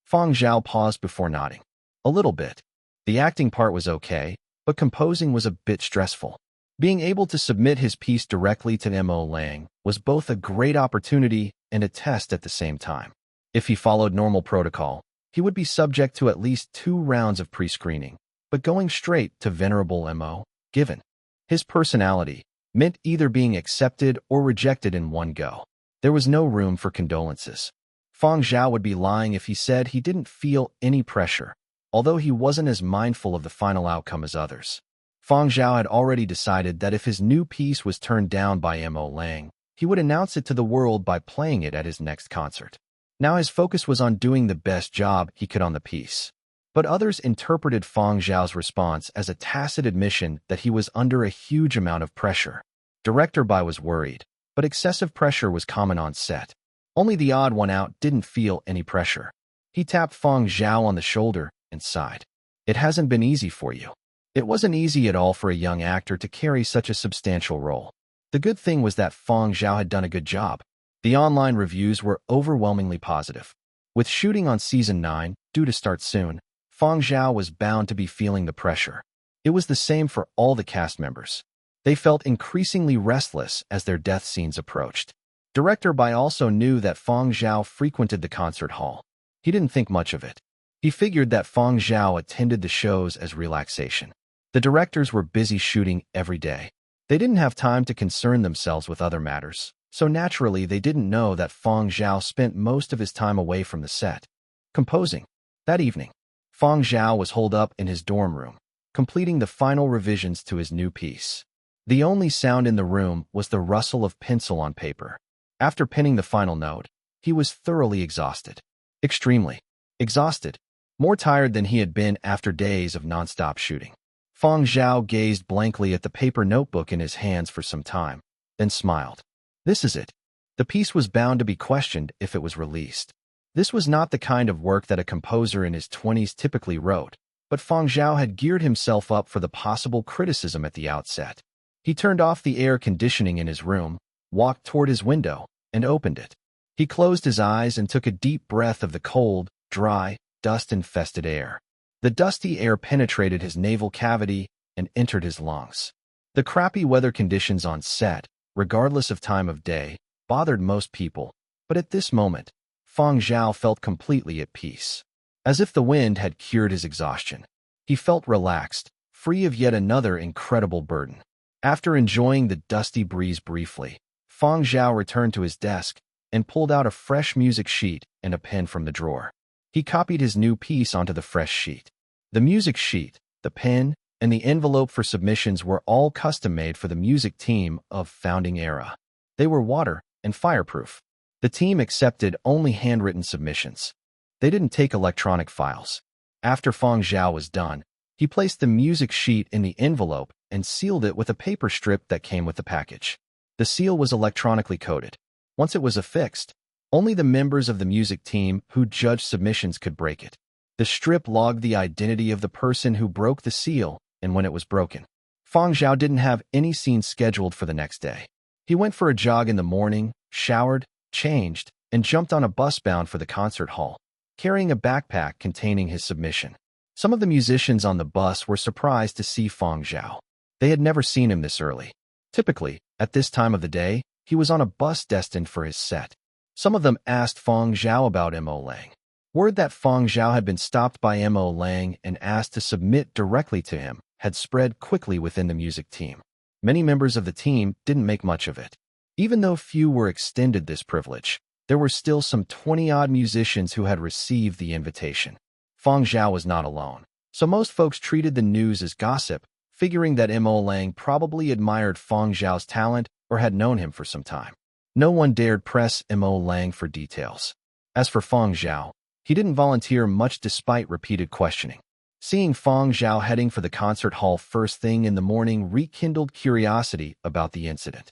Fang Zhao paused before nodding. "A little bit. The acting part was okay, but composing was a bit stressful." Being able to submit his piece directly to Mo Lang was both a great opportunity and a test at the same time. If he followed normal protocol, he would be subject to at least 2 rounds of pre-screening, but going straight to Venerable Mo, given his personality, meant either being accepted or rejected in one go. There was no room for condolences. Fang Zhao would be lying if he said he didn't feel any pressure, although he wasn't as mindful of the final outcome as others. Fang Zhao had already decided that if his new piece was turned down by Mo Lang, he would announce it to the world by playing it at his next concert. Now his focus was on doing the best job he could on the piece. But others interpreted Fang Zhao's response as a tacit admission that he was under a huge amount of pressure. Director Bai was worried, but excessive pressure was common on set. Only the odd one out didn't feel any pressure. He tapped Fang Zhao on the shoulder and sighed. "It hasn't been easy for you." It wasn't easy at all for a young actor to carry such a substantial role. The good thing was that Fang Zhao had done a good job. The online reviews were overwhelmingly positive. With shooting on Season 9, due to start soon, Fang Zhao was bound to be feeling the pressure. It was the same for all the cast members. They felt increasingly restless as their death scenes approached. Director Bai also knew that Fang Zhao frequented the concert hall. He didn't think much of it. He figured that Fang Zhao attended the shows as relaxation. The directors were busy shooting every day. They didn't have time to concern themselves with other matters, so naturally they didn't know that Fang Zhao spent most of his time away from the set, composing. That evening, Fang Zhao was holed up in his dorm room, completing the final revisions to his new piece. The only sound in the room was the rustle of pencil on paper. After penning the final note, he was thoroughly exhausted. Extremely exhausted. More tired than he had been after days of non-stop shooting. Fang Zhao gazed blankly at the paper notebook in his hands for some time, then smiled. This is it. The piece was bound to be questioned if it was released. This was not the kind of work that a composer in his 20s typically wrote, but Fang Zhao had geared himself up for the possible criticism at the outset. He turned off the air conditioning in his room, walked toward his window, and opened it. He closed his eyes and took a deep breath of the cold, dry, dust-infested air. The dusty air penetrated his nasal cavity and entered his lungs. The crappy weather conditions on set, regardless of time of day, bothered most people, but at this moment, Fang Zhao felt completely at peace. As if the wind had cured his exhaustion. He felt relaxed, free of yet another incredible burden. After enjoying the dusty breeze briefly, Fang Zhao returned to his desk and pulled out a fresh music sheet and a pen from the drawer. He copied his new piece onto the fresh sheet. The music sheet, the pen, and the envelope for submissions were all custom-made for the music team of Founding Era. They were water and fireproof. The team accepted only handwritten submissions. They didn't take electronic files. After Fang Zhao was done, he placed the music sheet in the envelope and sealed it with a paper strip that came with the package. The seal was electronically coded. Once it was affixed, only the members of the music team who judged submissions could break it. The strip logged the identity of the person who broke the seal and when it was broken. Fang Zhao didn't have any scenes scheduled for the next day. He went for a jog in the morning, showered, changed, and jumped on a bus bound for the concert hall, carrying a backpack containing his submission. Some of the musicians on the bus were surprised to see Fang Zhao. They had never seen him this early. Typically, at this time of the day, he was on a bus destined for his set. Some of them asked Fang Zhao about Mo Lang. Word that Fang Zhao had been stopped by Mo Lang and asked to submit directly to him had spread quickly within the music team. Many members of the team didn't make much of it. Even though few were extended this privilege, there were still some 20-odd musicians who had received the invitation. Fang Zhao was not alone, so most folks treated the news as gossip, figuring that Mo Lang probably admired Fang Zhao's talent or had known him for some time. No one dared press Mo Lang for details. As for Fang Zhao, he didn't volunteer much despite repeated questioning. Seeing Fang Zhao heading for the concert hall first thing in the morning rekindled curiosity about the incident.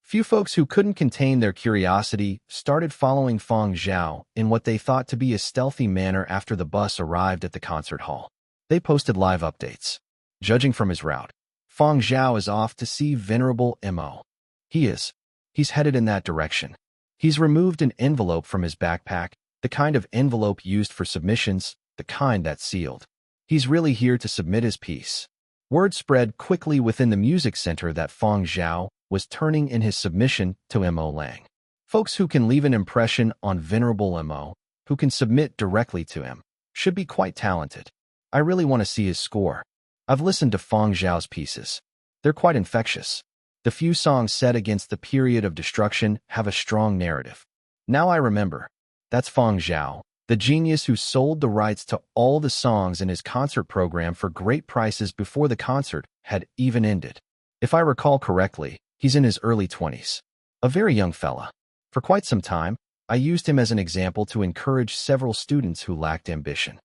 Few folks who couldn't contain their curiosity started following Fang Zhao in what they thought to be a stealthy manner after the bus arrived at the concert hall. They posted live updates. Judging from his route, Fang Zhao is off to see Venerable Mo. He is. He's headed in that direction. He's removed an envelope from his backpack, the kind of envelope used for submissions, the kind that's sealed. He's really here to submit his piece. Word spread quickly within the music center that Fang Zhao was turning in his submission to Mo Lang. Folks who can leave an impression on Venerable Mo, who can submit directly to him, should be quite talented. I really want to see his score. I've listened to Fang Zhao's pieces. They're quite infectious. The few songs set against the period of destruction have a strong narrative. Now I remember. That's Fang Zhao, the genius who sold the rights to all the songs in his concert program for great prices before the concert had even ended. If I recall correctly, he's in his early 20s. A very young fella. For quite some time, I used him as an example to encourage several students who lacked ambition.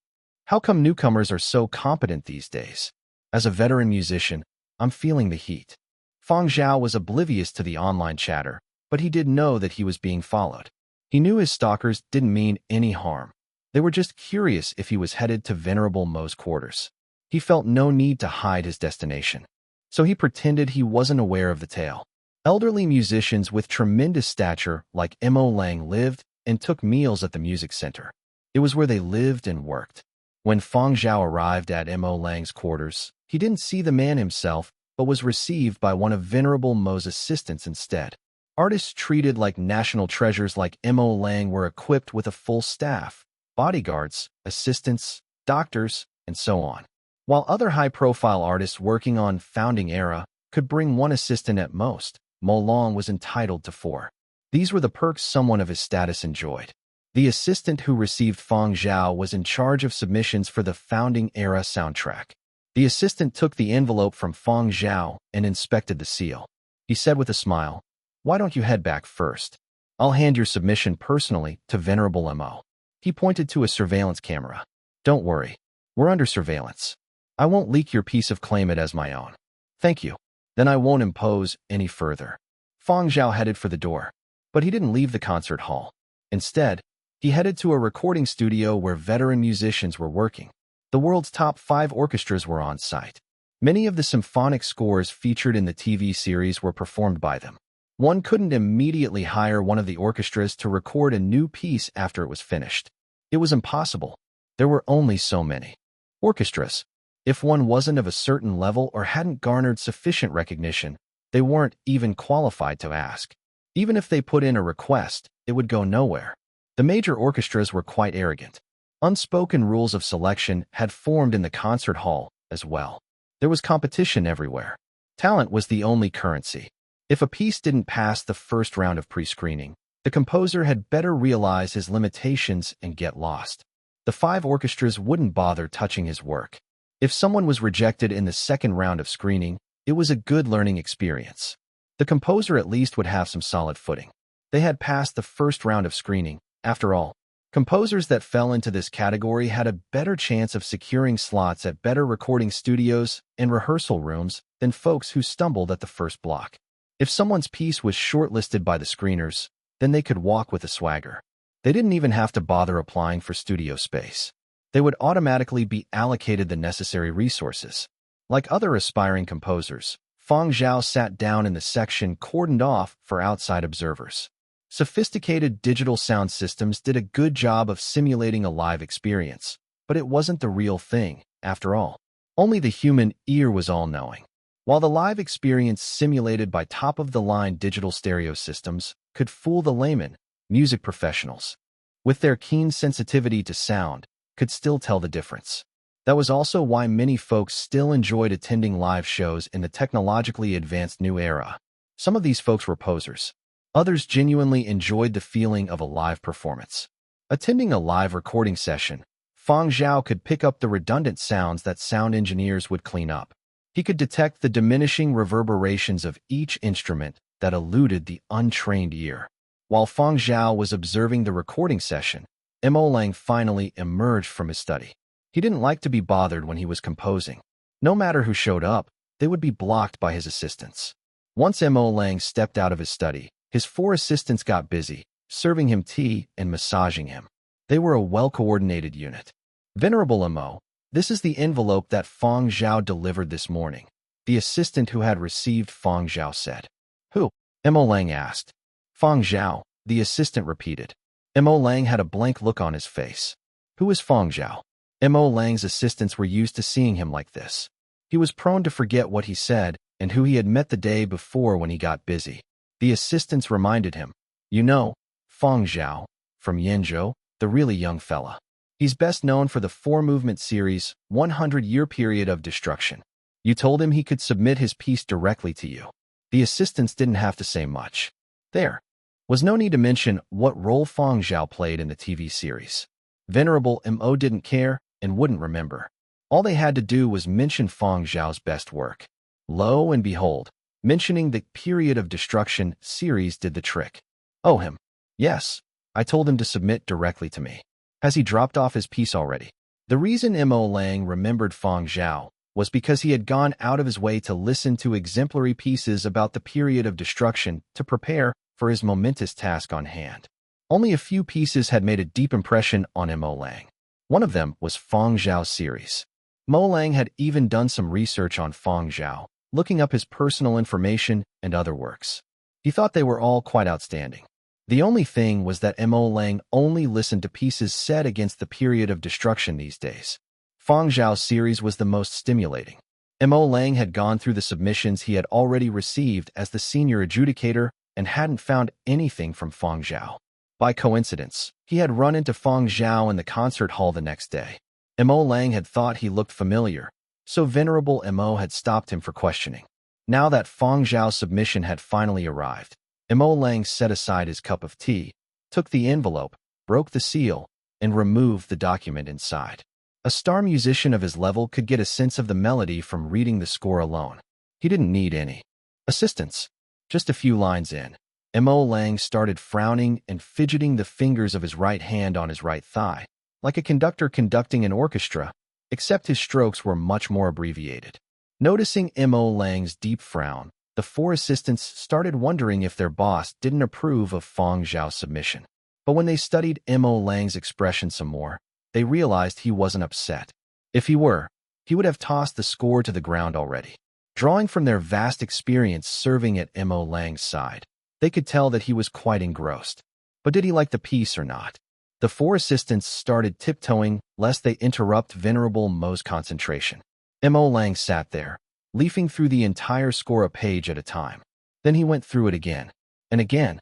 How come newcomers are so competent these days? As a veteran musician, I'm feeling the heat. Fang Zhao was oblivious to the online chatter, but he did know that he was being followed. He knew his stalkers didn't mean any harm. They were just curious if he was headed to Venerable Mo's quarters. He felt no need to hide his destination. So he pretended he wasn't aware of the tale. Elderly musicians with tremendous stature like Mo Lang lived and took meals at the music center. It was where they lived and worked. When Fang Zhao arrived at Mo Lang's quarters, he didn't see the man himself, but was received by one of Venerable Mo's assistants instead. Artists treated like national treasures like Mo Lang were equipped with a full staff, bodyguards, assistants, doctors, and so on. While other high-profile artists working on Founding Era could bring one assistant at most, Mo Lang was entitled to 4. These were the perks someone of his status enjoyed. The assistant who received Fang Zhao was in charge of submissions for the Founding Era soundtrack. The assistant took the envelope from Fang Zhao and inspected the seal. He said with a smile, "Why don't you head back first? I'll hand your submission personally to Venerable Mo." He pointed to a surveillance camera. "Don't worry. We're under surveillance. I won't leak your piece of claim it as my own." "Thank you. Then I won't impose any further." Fang Zhao headed for the door. But he didn't leave the concert hall. Instead, he headed to a recording studio where veteran musicians were working. The world's top 5 orchestras were on site. Many of the symphonic scores featured in the TV series were performed by them. One couldn't immediately hire one of the orchestras to record a new piece after it was finished. It was impossible. There were only so many orchestras. If one wasn't of a certain level or hadn't garnered sufficient recognition, they weren't even qualified to ask. Even if they put in a request, it would go nowhere. The major orchestras were quite arrogant. Unspoken rules of selection had formed in the concert hall as well. There was competition everywhere. Talent was the only currency. If a piece didn't pass the first round of pre-screening, the composer had better realize his limitations and get lost. The 5 orchestras wouldn't bother touching his work. If someone was rejected in the second round of screening, it was a good learning experience. The composer at least would have some solid footing. They had passed the first round of screening. After all, composers that fell into this category had a better chance of securing slots at better recording studios and rehearsal rooms than folks who stumbled at the first block. If someone's piece was shortlisted by the screeners, then they could walk with a swagger. They didn't even have to bother applying for studio space. They would automatically be allocated the necessary resources. Like other aspiring composers, Fang Zhao sat down in the section cordoned off for outside observers. Sophisticated digital sound systems did a good job of simulating a live experience, but it wasn't the real thing, after all. Only the human ear was all-knowing. While the live experience simulated by top-of-the-line digital stereo systems could fool the layman, music professionals, with their keen sensitivity to sound, could still tell the difference. That was also why many folks still enjoyed attending live shows in the technologically advanced new era. Some of these folks were posers. Others genuinely enjoyed the feeling of a live performance. Attending a live recording session, Fang Zhao could pick up the redundant sounds that sound engineers would clean up. He could detect the diminishing reverberations of each instrument that eluded the untrained ear. While Fang Zhao was observing the recording session, Mo Lang finally emerged from his study. He didn't like to be bothered when he was composing. No matter who showed up, they would be blocked by his assistants. Once Mo Lang stepped out of his study, his 4 assistants got busy, serving him tea and massaging him. They were a well-coordinated unit. "Venerable Mo, this is the envelope that Fang Zhao delivered this morning," the assistant who had received Fang Zhao said. "Who?" Mo Lang asked. Fang Zhao, the assistant repeated. Mo Lang had a blank look on his face. Who is Fang Zhao? Mo Lang's assistants were used to seeing him like this. He was prone to forget what he said and who he had met the day before when he got busy. The assistants reminded him. You know, Fang Zhao, from Yanzhou, the really young fella. He's best known for the 4-movement series, 100-Year Period of Destruction. You told him he could submit his piece directly to you. The assistants didn't have to say much. There was no need to mention what role Fang Zhao played in the TV series. Venerable Mo didn't care and wouldn't remember. All they had to do was mention Fang Zhao's best work. Lo and behold, mentioning the Period of Destruction series did the trick. Oh, him. Yes, I told him to submit directly to me. Has he dropped off his piece already? The reason Mo Lang remembered Fang Zhao was because he had gone out of his way to listen to exemplary pieces about the Period of Destruction to prepare for his momentous task on hand. Only a few pieces had made a deep impression on Mo Lang. One of them was Fang Zhao's series. Mo Lang had even done some research on Fang Zhao, looking up his personal information and other works. He thought they were all quite outstanding. The only thing was that Mo Lang only listened to pieces set against the Period of Destruction these days. Fang Zhao's series was the most stimulating. Mo Lang had gone through the submissions he had already received as the senior adjudicator and hadn't found anything from Fang Zhao. By coincidence, he had run into Fang Zhao in the concert hall the next day. Mo Lang had thought he looked familiar, so Venerable Mo had stopped him for questioning. Now that Fang Zhao's submission had finally arrived, Mo Lang set aside his cup of tea, took the envelope, broke the seal, and removed the document inside. A star musician of his level could get a sense of the melody from reading the score alone. He didn't need any assistance. Just a few lines in, Mo Lang started frowning and fidgeting the fingers of his right hand on his right thigh, like a conductor conducting an orchestra, except his strokes were much more abbreviated. Noticing Mo Lang's deep frown, the 4 assistants started wondering if their boss didn't approve of Fang Zhao's submission. But when they studied Mo Lang's expression some more, they realized he wasn't upset. If he were, he would have tossed the score to the ground already. Drawing from their vast experience serving at Mo Lang's side, they could tell that he was quite engrossed. But did he like the piece or not? The 4 assistants started tiptoeing lest they interrupt Venerable Mo's concentration. Mo Lang sat there, leafing through the entire score a page at a time. Then he went through it again, and again.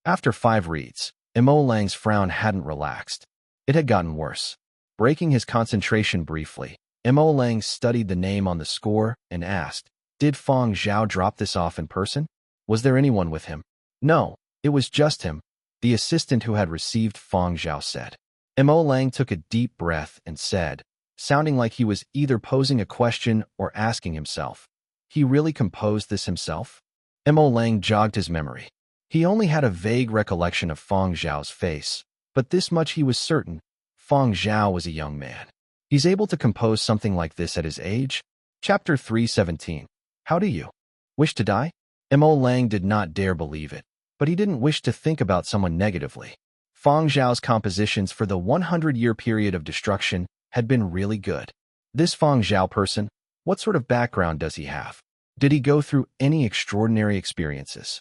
After 5 reads, Mo Lang's frown hadn't relaxed. It had gotten worse. Breaking his concentration briefly, Mo Lang studied the name on the score and asked, did Fang Zhao drop this off in person? Was there anyone with him? No, it was just him, the assistant who had received Fang Zhao said. Mo Lang took a deep breath and said, sounding like he was either posing a question or asking himself, he really composed this himself? Mo Lang jogged his memory. He only had a vague recollection of Fang Zhao's face, but this much he was certain, Fang Zhao was a young man. He's able to compose something like this at his age? Chapter 317. How do you wish to die? Mo Lang did not dare believe it, but he didn't wish to think about someone negatively. Fang Zhao's compositions for the 100-Year Period of Destruction had been really good. This Fang Zhao person, what sort of background does he have? Did he go through any extraordinary experiences?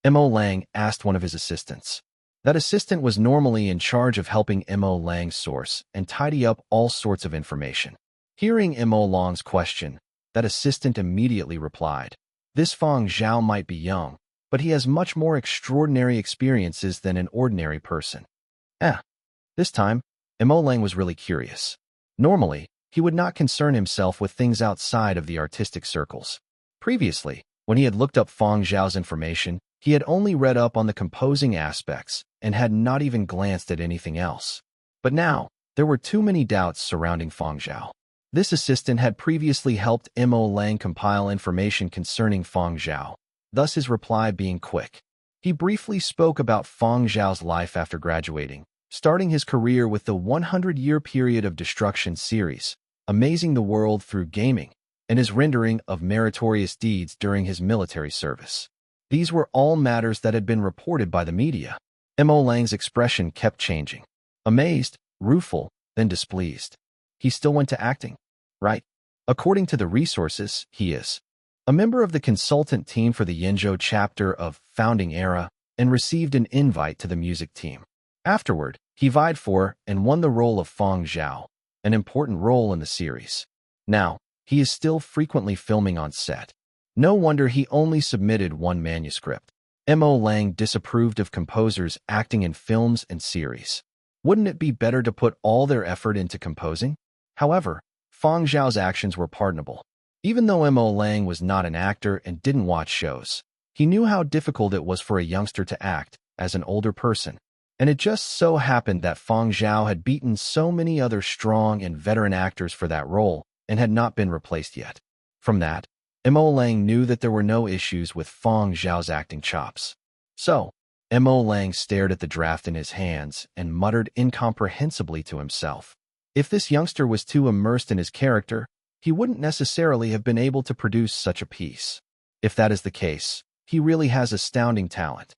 Mo Lang asked one of his assistants. That assistant was normally in charge of helping Mo Lang's source and tidy up all sorts of information. Hearing Mo Lang's question, that assistant immediately replied, this Fang Zhao might be young, but he has much more extraordinary experiences than an ordinary person. This time, Mo Lang was really curious. Normally, he would not concern himself with things outside of the artistic circles. Previously, when he had looked up Fang Zhao's information, he had only read up on the composing aspects and had not even glanced at anything else. But now, there were too many doubts surrounding Fang Zhao. This assistant had previously helped Mo Lang compile information concerning Fang Zhao, thus his reply being quick. He briefly spoke about Fang Zhao's life after graduating, starting his career with the 100-Year Period of Destruction series, amazing the world through gaming, and his rendering of meritorious deeds during his military service. These were all matters that had been reported by the media. Mo Lang's expression kept changing. Amazed, rueful, then displeased. He still went to acting, right? According to the resources, he is. a member of the consultant team for the Yenzhou chapter of Founding Era, and received an invite to the music team. Afterward, he vied for and won the role of Fang Zhao, an important role in the series. Now, he is still frequently filming on set. No wonder he only submitted one manuscript. Mo Lang disapproved of composers acting in films and series. Wouldn't it be better to put all their effort into composing? However, Fang Zhao's actions were pardonable. Even though Mo Lang was not an actor and didn't watch shows, he knew how difficult it was for a youngster to act as an older person. And it just so happened that Fang Zhao had beaten so many other strong and veteran actors for that role and had not been replaced yet. From that, Mo Lang knew that there were no issues with Fang Zhao's acting chops. So, Mo Lang stared at the draft in his hands and muttered incomprehensibly to himself. If this youngster was too immersed in his character, he wouldn't necessarily have been able to produce such a piece. If that is the case, he really has astounding talent.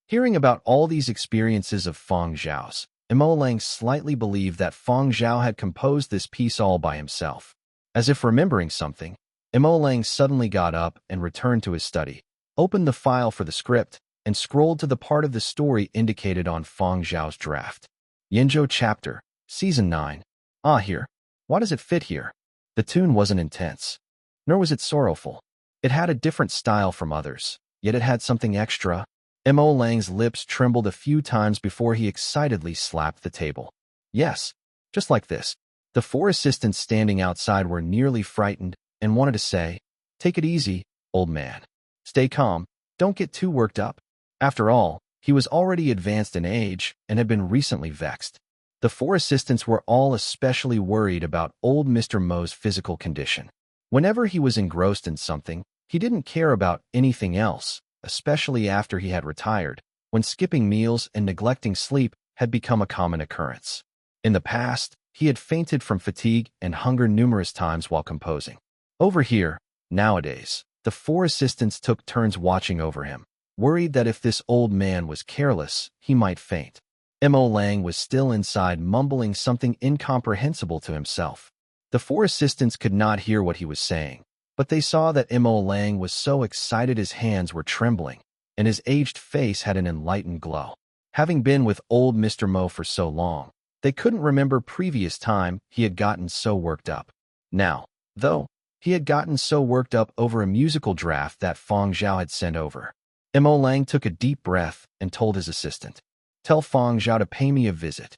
Hearing about all these experiences of Fang Zhao's, Mo Lang slightly believed that Fang Zhao had composed this piece all by himself. As if remembering something, Mo Lang suddenly got up and returned to his study, opened the file for the script, and scrolled to the part of the story indicated on Fang Zhao's draft. Yenzhou Chapter, Season 9. Ah, here. Why does it fit here? The tune wasn't intense, nor was it sorrowful. It had a different style from others, yet it had something extra. Mo Lang's lips trembled a few times before he excitedly slapped the table. Yes, just like this. The four assistants standing outside were nearly frightened and wanted to say, "Take it easy, old man. Stay calm, don't get too worked up." After all, he was already advanced in age and had been recently vexed. The four assistants were all especially worried about old Mr. Mo's physical condition. Whenever he was engrossed in something, he didn't care about anything else, especially after he had retired, when skipping meals and neglecting sleep had become a common occurrence. In the past, he had fainted from fatigue and hunger numerous times while composing. Over here, nowadays, the four assistants took turns watching over him, worried that if this old man was careless, he might faint. Mo Lang was still inside mumbling something incomprehensible to himself. The four assistants could not hear what he was saying, but they saw that Mo Lang was so excited his hands were trembling, and his aged face had an enlightened glow. Having been with old Mr. Mo for so long, they couldn't remember previous time he had gotten so worked up. Now, though, he had gotten so worked up over a musical draft that Fang Zhao had sent over. Mo Lang took a deep breath and told his assistant, "Tell Fang Zhao to pay me a visit."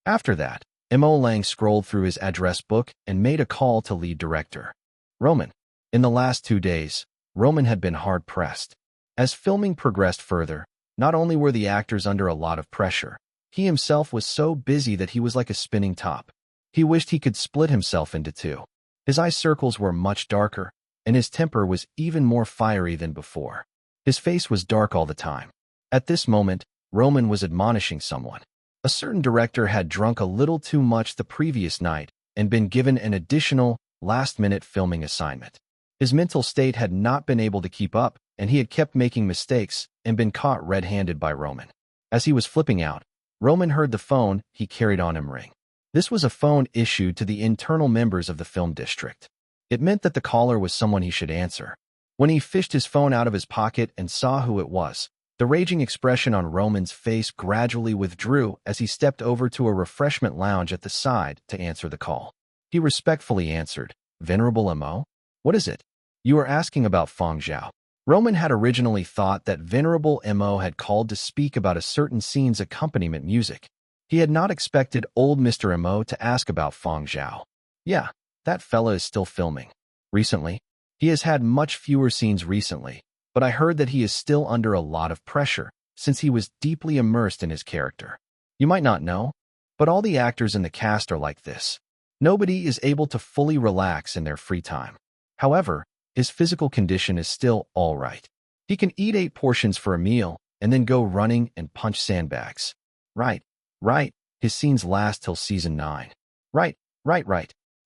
After that, Mo Lang scrolled through his address book and made a call to lead director Roman. In the last 2 days, Roman had been hard-pressed. As filming progressed further, not only were the actors under a lot of pressure, he himself was so busy that he was like a spinning top. He wished he could split himself into two. His eye circles were much darker, and his temper was even more fiery than before. His face was dark all the time. At this moment, Roman was admonishing someone. A certain director had drunk a little too much the previous night and been given an additional, last-minute filming assignment. His mental state had not been able to keep up, and he had kept making mistakes and been caught red-handed by Roman. As he was flipping out, Roman heard the phone he carried on him ring. This was a phone issued to the internal members of the film district. It meant that the caller was someone he should answer. When he fished his phone out of his pocket and saw who it was, the raging expression on Roman's face gradually withdrew as he stepped over to a refreshment lounge at the side to answer the call. He respectfully answered, "Venerable Mo? What is it? You are asking about Fang Zhao." Roman had originally thought that Venerable Mo had called to speak about a certain scene's accompaniment music. He had not expected old Mr. Mo to ask about Fang Zhao. Yeah, that fella is still filming. Recently, he has had much fewer scenes recently, but I heard that he is still under a lot of pressure, since he was deeply immersed in his character. You might not know, but all the actors in the cast are like this. Nobody is able to fully relax in their free time. However, his physical condition is still all right. He can eat 8 portions for a meal and then go running and punch sandbags. Right. His scenes last till season 9. Right.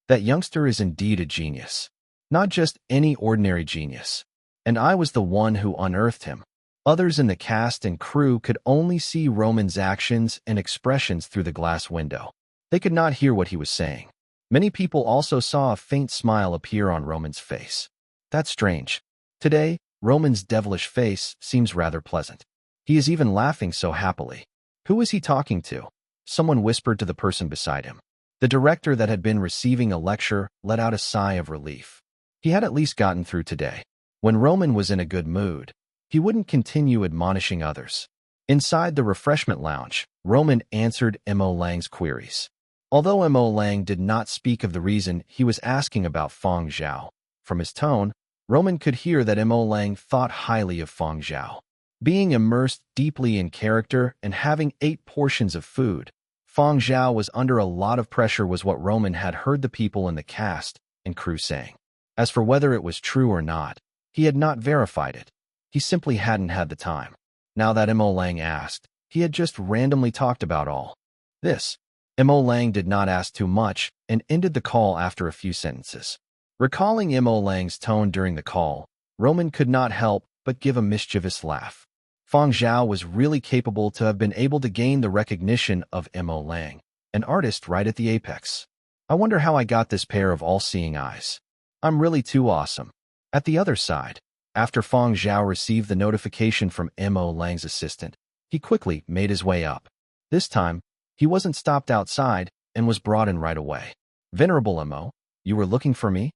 That youngster is indeed a genius. Not just any ordinary genius. And I was the one who unearthed him. Others in the cast and crew could only see Roman's actions and expressions through the glass window. They could not hear what he was saying. Many people also saw a faint smile appear on Roman's face. That's strange. Today, Roman's devilish face seems rather pleasant. He is even laughing so happily. Who is he talking to? Someone whispered to the person beside him. The director that had been receiving a lecture let out a sigh of relief. He had at least gotten through today. When Roman was in a good mood, he wouldn't continue admonishing others. Inside the refreshment lounge, Roman answered Mo Lang's queries. Although Mo Lang did not speak of the reason he was asking about Fang Zhao, from his tone, Roman could hear that Mo Lang thought highly of Fang Zhao. Being immersed deeply in character and having 8 portions of food, Fang Zhao was under a lot of pressure was what Roman had heard the people in the cast and crew saying. As for whether it was true or not, he had not verified it. He simply hadn't had the time. Now that Mo Lang asked, he had just randomly talked about all this. Mo Lang did not ask too much and ended the call after a few sentences. Recalling Mo Lang's tone during the call, Roman could not help but give a mischievous laugh. Fang Zhao was really capable to have been able to gain the recognition of Mo Lang, an artist right at the apex. I wonder how I got this pair of all-seeing eyes. I'm really too awesome. At the other side, after Fang Zhao received the notification from Mo Lang's assistant, he quickly made his way up. This time, he wasn't stopped outside and was brought in right away. Venerable Mo, you were looking for me?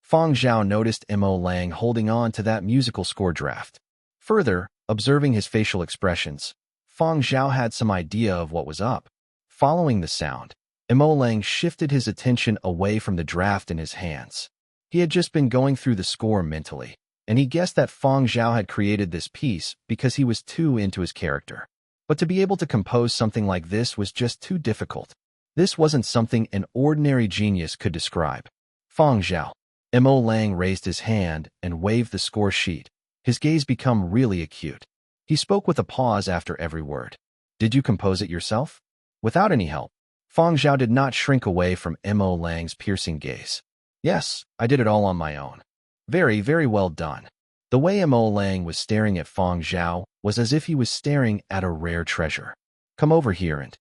Fang Zhao noticed Mo Lang holding on to that musical score draft. Further, observing his facial expressions, Fang Zhao had some idea of what was up. Following the sound, Mo Lang shifted his attention away from the draft in his hands. He had just been going through the score mentally, and he guessed that Fang Zhao had created this piece because he was too into his character. But to be able to compose something like this was just too difficult. This wasn't something an ordinary genius could describe. Fang Zhao. Mo Lang raised his hand and waved the score sheet. His gaze became really acute. He spoke with a pause after every word. Did you compose it yourself? Without any help. Fang Zhao did not shrink away from Mo Lang's piercing gaze. Yes, I did it all on my own. Very, very well done. The way Mo Lang was staring at Fang Zhao was as if he was staring at a rare treasure. Come over here and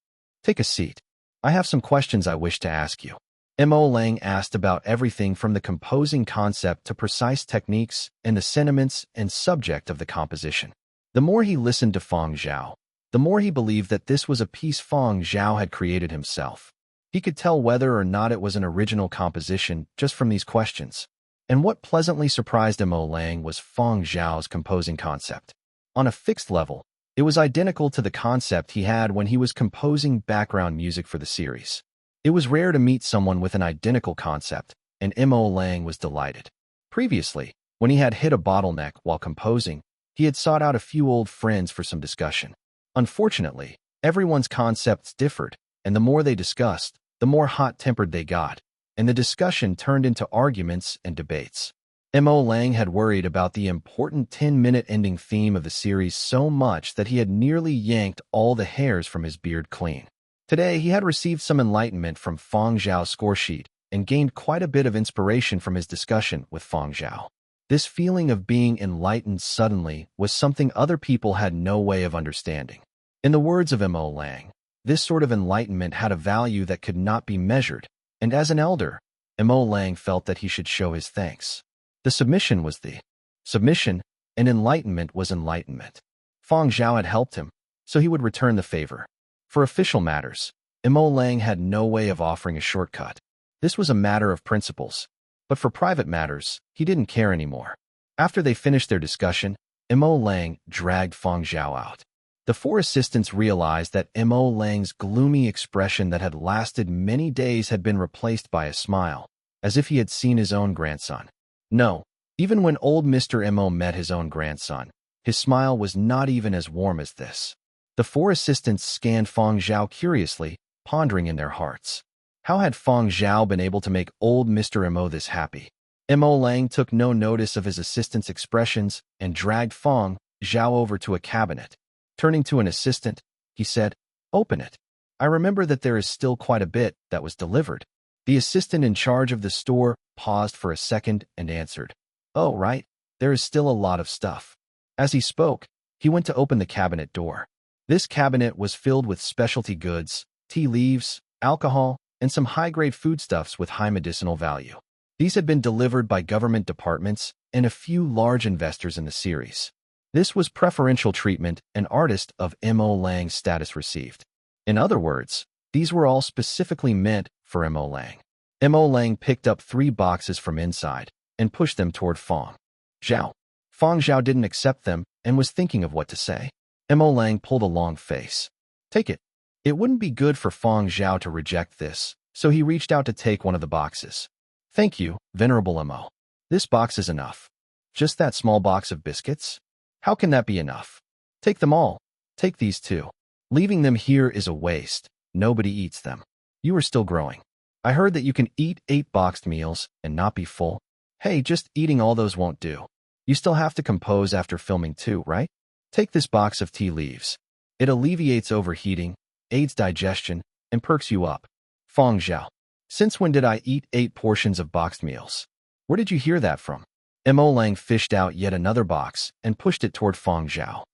take a seat. I have some questions I wish to ask you. Mo Lang asked about everything from the composing concept to precise techniques and the sentiments and subject of the composition. The more he listened to Fang Zhao, the more he believed that this was a piece Fang Zhao had created himself. He could tell whether or not it was an original composition just from these questions. And what pleasantly surprised Mo Lang was Fang Zhao's composing concept. On a fixed level, it was identical to the concept he had when he was composing background music for the series. It was rare to meet someone with an identical concept, and Mo Lang was delighted. Previously, when he had hit a bottleneck while composing, he had sought out a few old friends for some discussion. Unfortunately, everyone's concepts differed, and the more they discussed, the more hot-tempered they got, and the discussion turned into arguments and debates. Mo Lang had worried about the important 10-minute ending theme of the series so much that he had nearly yanked all the hairs from his beard clean. Today, he had received some enlightenment from Fang Zhao's score sheet and gained quite a bit of inspiration from his discussion with Fang Zhao. This feeling of being enlightened suddenly was something other people had no way of understanding. In the words of Mo Lang, this sort of enlightenment had a value that could not be measured, and as an elder, Mo Lang felt that he should show his thanks. The submission was the submission, and enlightenment was enlightenment. Fang Zhao had helped him, so he would return the favor. For official matters, Mo Lang had no way of offering a shortcut. This was a matter of principles. But for private matters, he didn't care anymore. After they finished their discussion, Mo Lang dragged Fang Zhao out. The 4 assistants realized that Mo Lang's gloomy expression that had lasted many days had been replaced by a smile, as if he had seen his own grandson. No, even when old Mr. Mo met his own grandson, his smile was not even as warm as this. The 4 assistants scanned Fang Zhao curiously, pondering in their hearts. How had Fang Zhao been able to make old Mr. Mo this happy? Mo Lang took no notice of his assistant's expressions and dragged Fang Zhao over to a cabinet. Turning to an assistant, he said, "Open it. I remember that there is still quite a bit that was delivered." The assistant in charge of the store paused for a second and answered, "Oh, right, there is still a lot of stuff." As he spoke, he went to open the cabinet door. This cabinet was filled with specialty goods, tea leaves, alcohol, and some high-grade foodstuffs with high medicinal value. These had been delivered by government departments and a few large investors in the series. This was preferential treatment an artist of Mo Lang's status received. In other words, these were all specifically meant for Mo Lang. Mo Lang picked up 3 boxes from inside and pushed them toward Fang Zhao. Fang Zhao didn't accept them and was thinking of what to say. Mo Lang pulled a long face. Take it. It wouldn't be good for Fang Zhao to reject this, so he reached out to take one of the boxes. Thank you, Venerable Mo. This box is enough. Just that small box of biscuits? How can that be enough? Take them all. Take these too. Leaving them here is a waste. Nobody eats them. You are still growing. I heard that you can eat 8 boxed meals and not be full. Hey, just eating all those won't do. You still have to compose after filming too, right? Take this box of tea leaves. It alleviates overheating, aids digestion, and perks you up. Fang Zhao. Since when did I eat 8 portions of boxed meals? Where did you hear that from? Mo Lang fished out yet another box and pushed it toward Fang Zhao.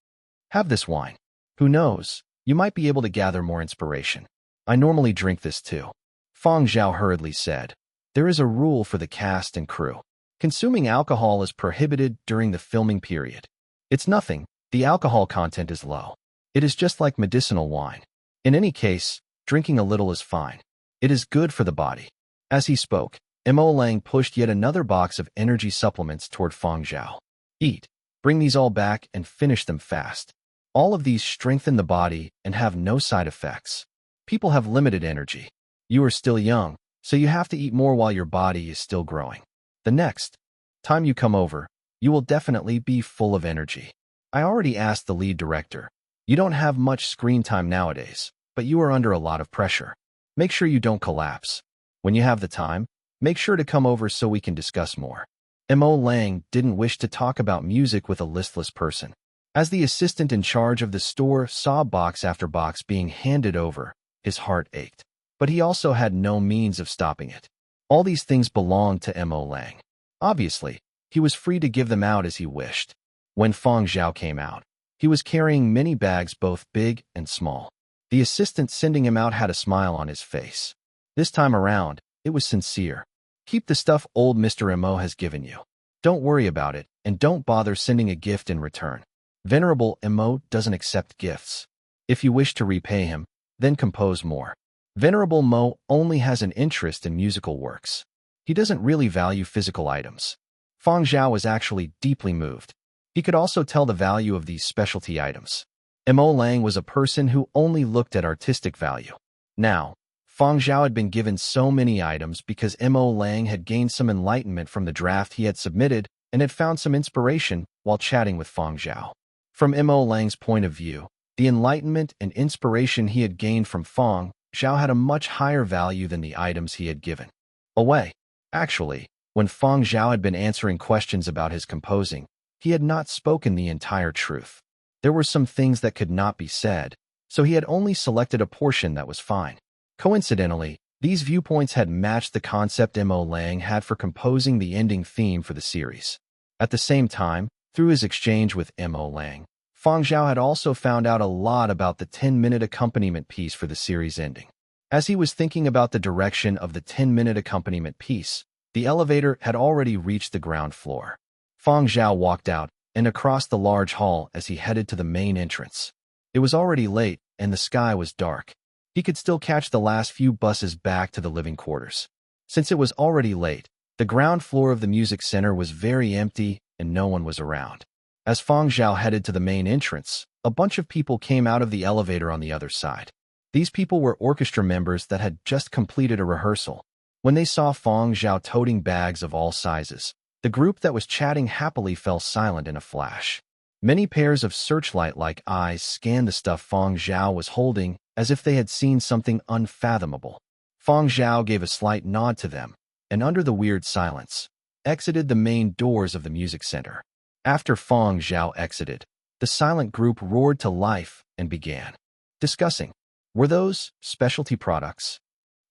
Have this wine. Who knows? You might be able to gather more inspiration. I normally drink this too. Fang Zhao hurriedly said. There is a rule for the cast and crew. Consuming alcohol is prohibited during the filming period. It's nothing. The alcohol content is low. It is just like medicinal wine. In any case, drinking a little is fine. It is good for the body. As he spoke, Mo Lang pushed yet another box of energy supplements toward Fang Zhao. Eat. Bring these all back and finish them fast. All of these strengthen the body and have no side effects. People have limited energy. You are still young, so you have to eat more while your body is still growing. The next time you come over, you will definitely be full of energy. I already asked the lead director. You don't have much screen time nowadays, but you are under a lot of pressure. Make sure you don't collapse. When you have the time, make sure to come over so we can discuss more. Mo Lang didn't wish to talk about music with a listless person. As the assistant in charge of the store saw box after box being handed over, his heart ached. But he also had no means of stopping it. All these things belonged to Mo Lang. Obviously, he was free to give them out as he wished. When Fang Zhao came out, he was carrying many bags both big and small. The assistant sending him out had a smile on his face. This time around, it was sincere. Keep the stuff old Mr. Mo has given you. Don't worry about it, and don't bother sending a gift in return. Venerable Mo doesn't accept gifts. If you wish to repay him, then compose more. Venerable Mo only has an interest in musical works. He doesn't really value physical items. Fang Zhao was actually deeply moved. He could also tell the value of these specialty items. Mo Lang was a person who only looked at artistic value. Now, Fang Zhao had been given so many items because Mo Lang had gained some enlightenment from the draft he had submitted and had found some inspiration while chatting with Fang Zhao. From Mo Lang's point of view, the enlightenment and inspiration he had gained from Fang Zhao had a much higher value than the items he had given away. Actually, when Fang Zhao had been answering questions about his composing, he had not spoken the entire truth. There were some things that could not be said, so he had only selected a portion that was fine. Coincidentally, these viewpoints had matched the concept Mo Lang had for composing the ending theme for the series. At the same time, through his exchange with Mo Lang, Fang Zhao had also found out a lot about the 10-minute accompaniment piece for the series ending. As he was thinking about the direction of the 10-minute accompaniment piece, the elevator had already reached the ground floor. Fang Zhao walked out and across the large hall as he headed to the main entrance. It was already late, and the sky was dark. He could still catch the last few buses back to the living quarters. Since it was already late, the ground floor of the music center was very empty and no one was around. As Fang Zhao headed to the main entrance, a bunch of people came out of the elevator on the other side. These people were orchestra members that had just completed a rehearsal. When they saw Fang Zhao toting bags of all sizes, the group that was chatting happily fell silent in a flash. Many pairs of searchlight-like eyes scanned the stuff Fang Zhao was holding as if they had seen something unfathomable. Fang Zhao gave a slight nod to them, and under the weird silence, exited the main doors of the music center. After Fang Zhao exited, the silent group roared to life and began discussing. Were those specialty products?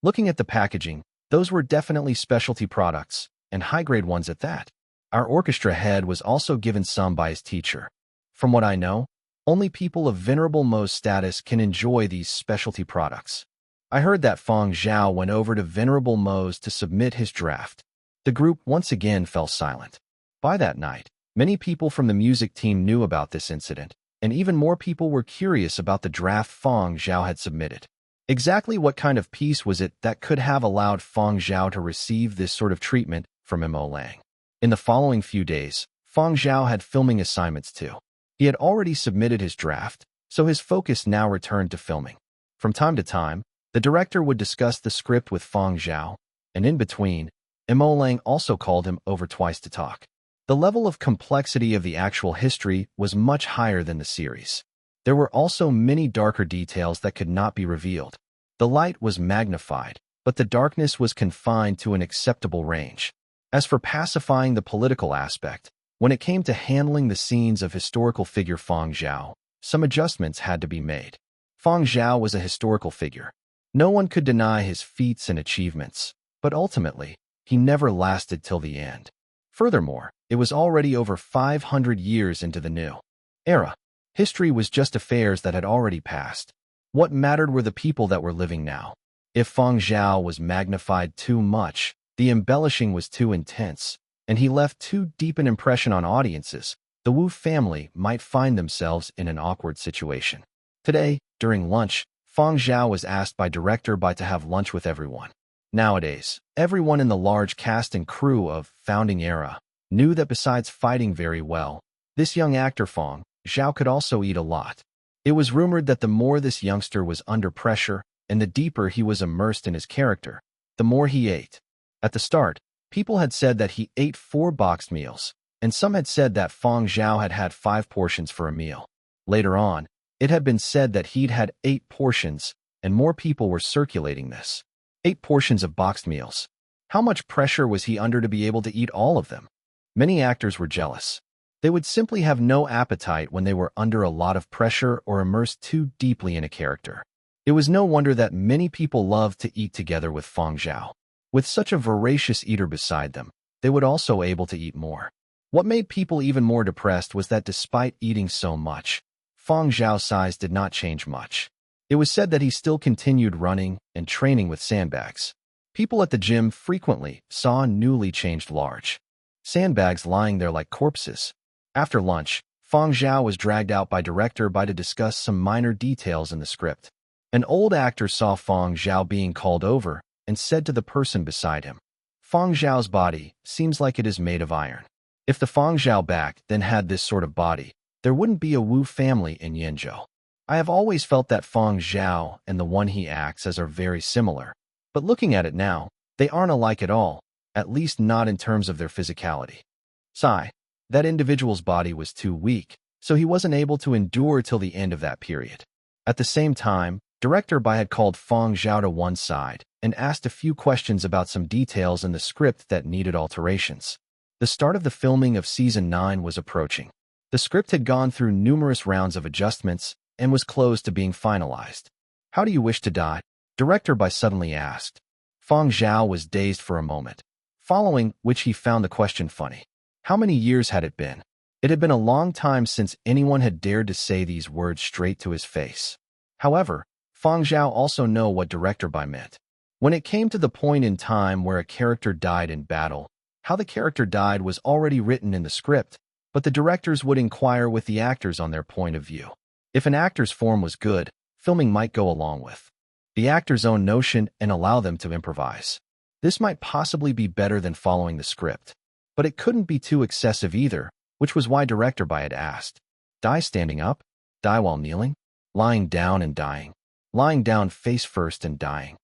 Looking at the packaging, those were definitely specialty products, and high-grade ones at that. Our orchestra head was also given some by his teacher. From what I know, only people of Venerable Mo's status can enjoy these specialty products. I heard that Fang Zhao went over to Venerable Mo's to submit his draft. The group once again fell silent. By that night, many people from the music team knew about this incident, and even more people were curious about the draft Fang Zhao had submitted. Exactly what kind of piece was it that could have allowed Fang Zhao to receive this sort of treatment from Mo Lang? In the following few days, Fang Zhao had filming assignments too. He had already submitted his draft, so his focus now returned to filming. From time to time, the director would discuss the script with Fang Zhao, and in between, Mo Lang also called him over twice to talk. The level of complexity of the actual history was much higher than the series. There were also many darker details that could not be revealed. The light was magnified, but the darkness was confined to an acceptable range. As for pacifying the political aspect, when it came to handling the scenes of historical figure Fang Zhao, some adjustments had to be made. Fang Zhao was a historical figure. No one could deny his feats and achievements, but ultimately, he never lasted till the end. Furthermore, it was already over 500 years into the new era. History was just affairs that had already passed. What mattered were the people that were living now. If Fang Zhao was magnified too much, the embellishing was too intense, and he left too deep an impression on audiences, the Wu family might find themselves in an awkward situation. Today, during lunch, Fang Zhao was asked by Director Bai to have lunch with everyone. Nowadays, everyone in the large cast and crew of Founding Era knew that besides fighting very well, this young actor Fang Zhao could also eat a lot. It was rumored that the more this youngster was under pressure and the deeper he was immersed in his character, the more he ate. At the start, people had said that he ate 4 boxed meals, and some had said that Fang Zhao had had 5 portions for a meal. Later on, it had been said that he'd had 8 portions, and more people were circulating this. 8 portions of boxed meals. How much pressure was he under to be able to eat all of them? Many actors were jealous. They would simply have no appetite when they were under a lot of pressure or immersed too deeply in a character. It was no wonder that many people loved to eat together with Fang Zhao. With such a voracious eater beside them, they would also able to eat more. What made people even more depressed was that despite eating so much, Fang Zhao's size did not change much. It was said that he still continued running and training with sandbags. People at the gym frequently saw newly changed large sandbags lying there like corpses. After lunch, Fang Zhao was dragged out by Director Bai to discuss some minor details in the script. An old actor saw Fang Zhao being called over and said to the person beside him, "Fang Zhao's body seems like it is made of iron. If the Fang Zhao back then had this sort of body, there wouldn't be a Wu family in Yenzhou. I have always felt that Fang Zhao and the one he acts as are very similar, but looking at it now, they aren't alike at all, at least not in terms of their physicality." Sigh. That individual's body was too weak, so he wasn't able to endure till the end of that period. At the same time, Director Bai had called Fang Zhao to one side and asked a few questions about some details in the script that needed alterations. The start of the filming of Season 9 was approaching. The script had gone through numerous rounds of adjustments and was close to being finalized. "How do you wish to die?" Director Bai suddenly asked. Fang Zhao was dazed for a moment, following which he found the question funny. How many years had it been? It had been a long time since anyone had dared to say these words straight to his face. However, Fang Zhao also knew what Director Bai meant. When it came to the point in time where a character died in battle, how the character died was already written in the script, but the directors would inquire with the actors on their point of view. If an actor's form was good, filming might go along with the actor's own notion and allow them to improvise. This might possibly be better than following the script, but it couldn't be too excessive either, which was why Director Bai had asked, "Die standing up? Die while kneeling? Lying down and dying? Lying down face first and dying?"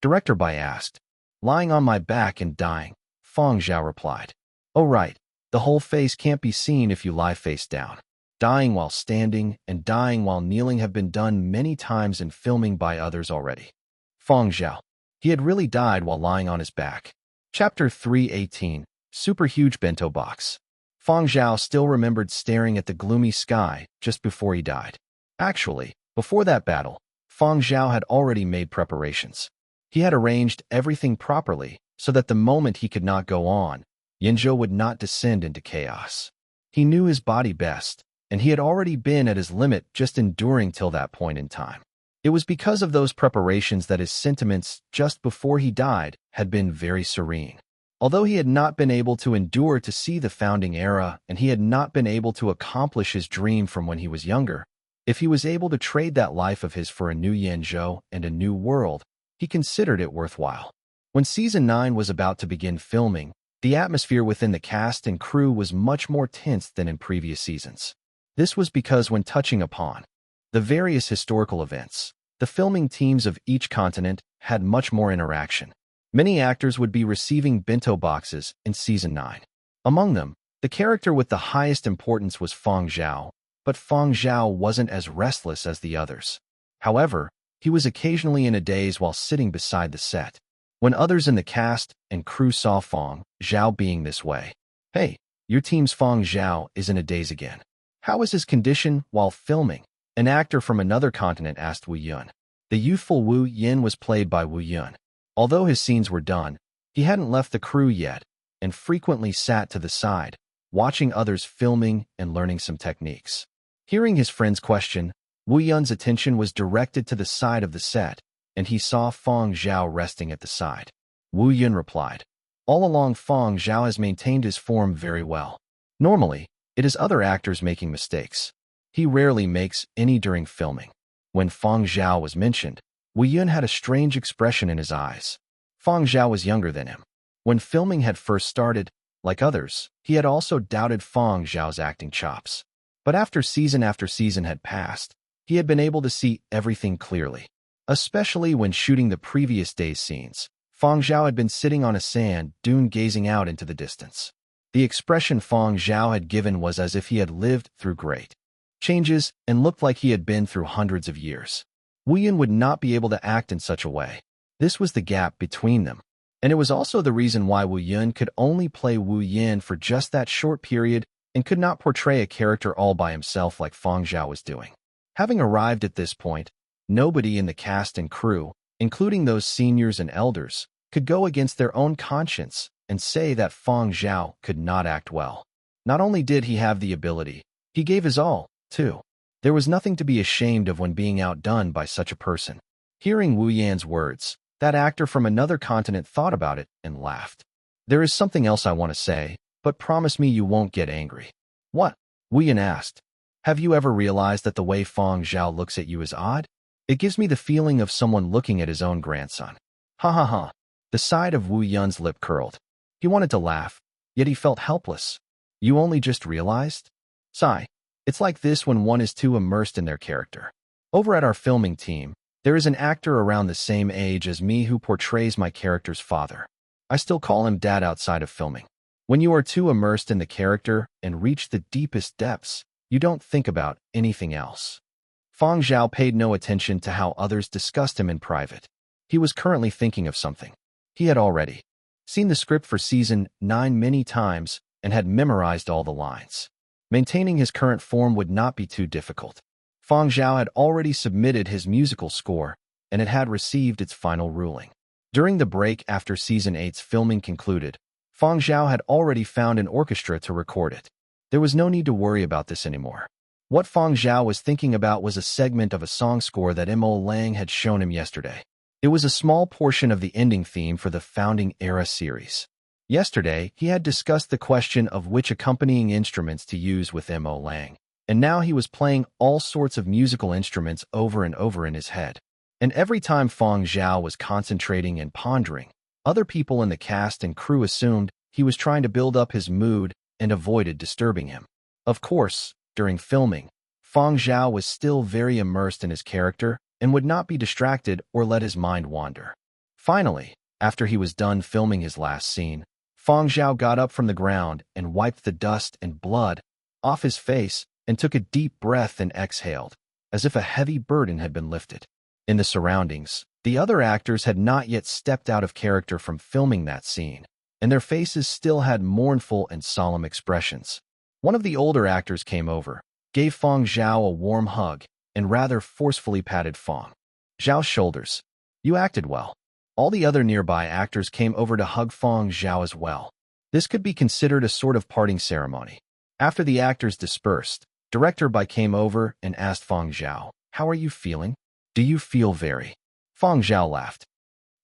Director Bai asked, "Lying on my back and dying," Fang Zhao replied. "Oh right, the whole face can't be seen if you lie face down. Dying while standing and dying while kneeling have been done many times in filming by others already." Fang Zhao. He had really died while lying on his back. Chapter 318. Super huge bento box. Fang Zhao still remembered staring at the gloomy sky just before he died. Actually, before that battle, Fang Zhao had already made preparations. He had arranged everything properly so that the moment he could not go on, Yenzhou would not descend into chaos. He knew his body best, and he had already been at his limit just enduring till that point in time. It was because of those preparations that his sentiments just before he died had been very serene. Although he had not been able to endure to see the founding era and he had not been able to accomplish his dream from when he was younger, if he was able to trade that life of his for a new Yanzhou and a new world, he considered it worthwhile. When Season 9 was about to begin filming, the atmosphere within the cast and crew was much more tense than in previous seasons. This was because when touching upon the various historical events, the filming teams of each continent had much more interaction. Many actors would be receiving bento boxes in Season 9. Among them, the character with the highest importance was Fang Zhao, but Fang Zhao wasn't as restless as the others. However, he was occasionally in a daze while sitting beside the set. When others in the cast and crew saw Fang Zhao being this way, "Hey, your team's Fang Zhao is in a daze again. How is his condition while filming?" An actor from another continent asked Wu Yun. The youthful Wu Yin was played by Wu Yun. Although his scenes were done, he hadn't left the crew yet and frequently sat to the side, watching others filming and learning some techniques. Hearing his friend's question, Wu Yun's attention was directed to the side of the set, and he saw Fang Zhao resting at the side. Wu Yun replied, "All along Fang Zhao has maintained his form very well. Normally, it is other actors making mistakes. He rarely makes any during filming." When Fang Zhao was mentioned, Wu Yun had a strange expression in his eyes. Fang Zhao was younger than him. When filming had first started, like others, he had also doubted Fang Zhao's acting chops. But after season had passed, he had been able to see everything clearly. Especially when shooting the previous day's scenes, Fang Zhao had been sitting on a sand dune gazing out into the distance. The expression Fang Zhao had given was as if he had lived through great changes and looked like he had been through hundreds of years. Wu Yun would not be able to act in such a way. This was the gap between them. And it was also the reason why Wu Yun could only play Wu Yin for just that short period and could not portray a character all by himself like Fang Zhao was doing. Having arrived at this point, nobody in the cast and crew, including those seniors and elders, could go against their own conscience and say that Fang Zhao could not act well. Not only did he have the ability, he gave his all, too. There was nothing to be ashamed of when being outdone by such a person. Hearing Wu Yan's words, that actor from another continent thought about it and laughed. "There is something else I want to say, but promise me you won't get angry." "What?" Wu Yan asked. "Have you ever realized that the way Fang Zhao looks at you is odd? It gives me the feeling of someone looking at his own grandson." Ha ha ha. The side of Wu Yun's lip curled. He wanted to laugh, yet he felt helpless. "You only just realized?" Sigh. It's like this when one is too immersed in their character. Over at our filming team, there is an actor around the same age as me who portrays my character's father. I still call him Dad outside of filming. When you are too immersed in the character and reach the deepest depths, you don't think about anything else. Fang Zhao paid no attention to how others discussed him in private. He was currently thinking of something. He had already seen the script for Season 9 many times and had memorized all the lines. Maintaining his current form would not be too difficult. Fang Zhao had already submitted his musical score, and it had received its final ruling. During the break after Season 8's filming concluded, Fang Zhao had already found an orchestra to record it. There was no need to worry about this anymore. What Fang Zhao was thinking about was a segment of a song score that Mo Lang had shown him yesterday. It was a small portion of the ending theme for the Founding Era series. Yesterday, he had discussed the question of which accompanying instruments to use with Mo Lang, and now he was playing all sorts of musical instruments over and over in his head. And every time Fang Zhao was concentrating and pondering, other people in the cast and crew assumed he was trying to build up his mood and avoided disturbing him. Of course, during filming, Fang Zhao was still very immersed in his character and would not be distracted or let his mind wander. Finally, after he was done filming his last scene, Fang Zhao got up from the ground and wiped the dust and blood off his face and took a deep breath and exhaled, as if a heavy burden had been lifted. In the surroundings, the other actors had not yet stepped out of character from filming that scene, and their faces still had mournful and solemn expressions. One of the older actors came over, gave Fang Zhao a warm hug, and rather forcefully patted Fang Zhao's shoulders. "You acted well." All the other nearby actors came over to hug Fang Zhao as well. This could be considered a sort of parting ceremony. After the actors dispersed, Director Bai came over and asked Fang Zhao, "How are you feeling? Do you feel very?" Fang Zhao laughed.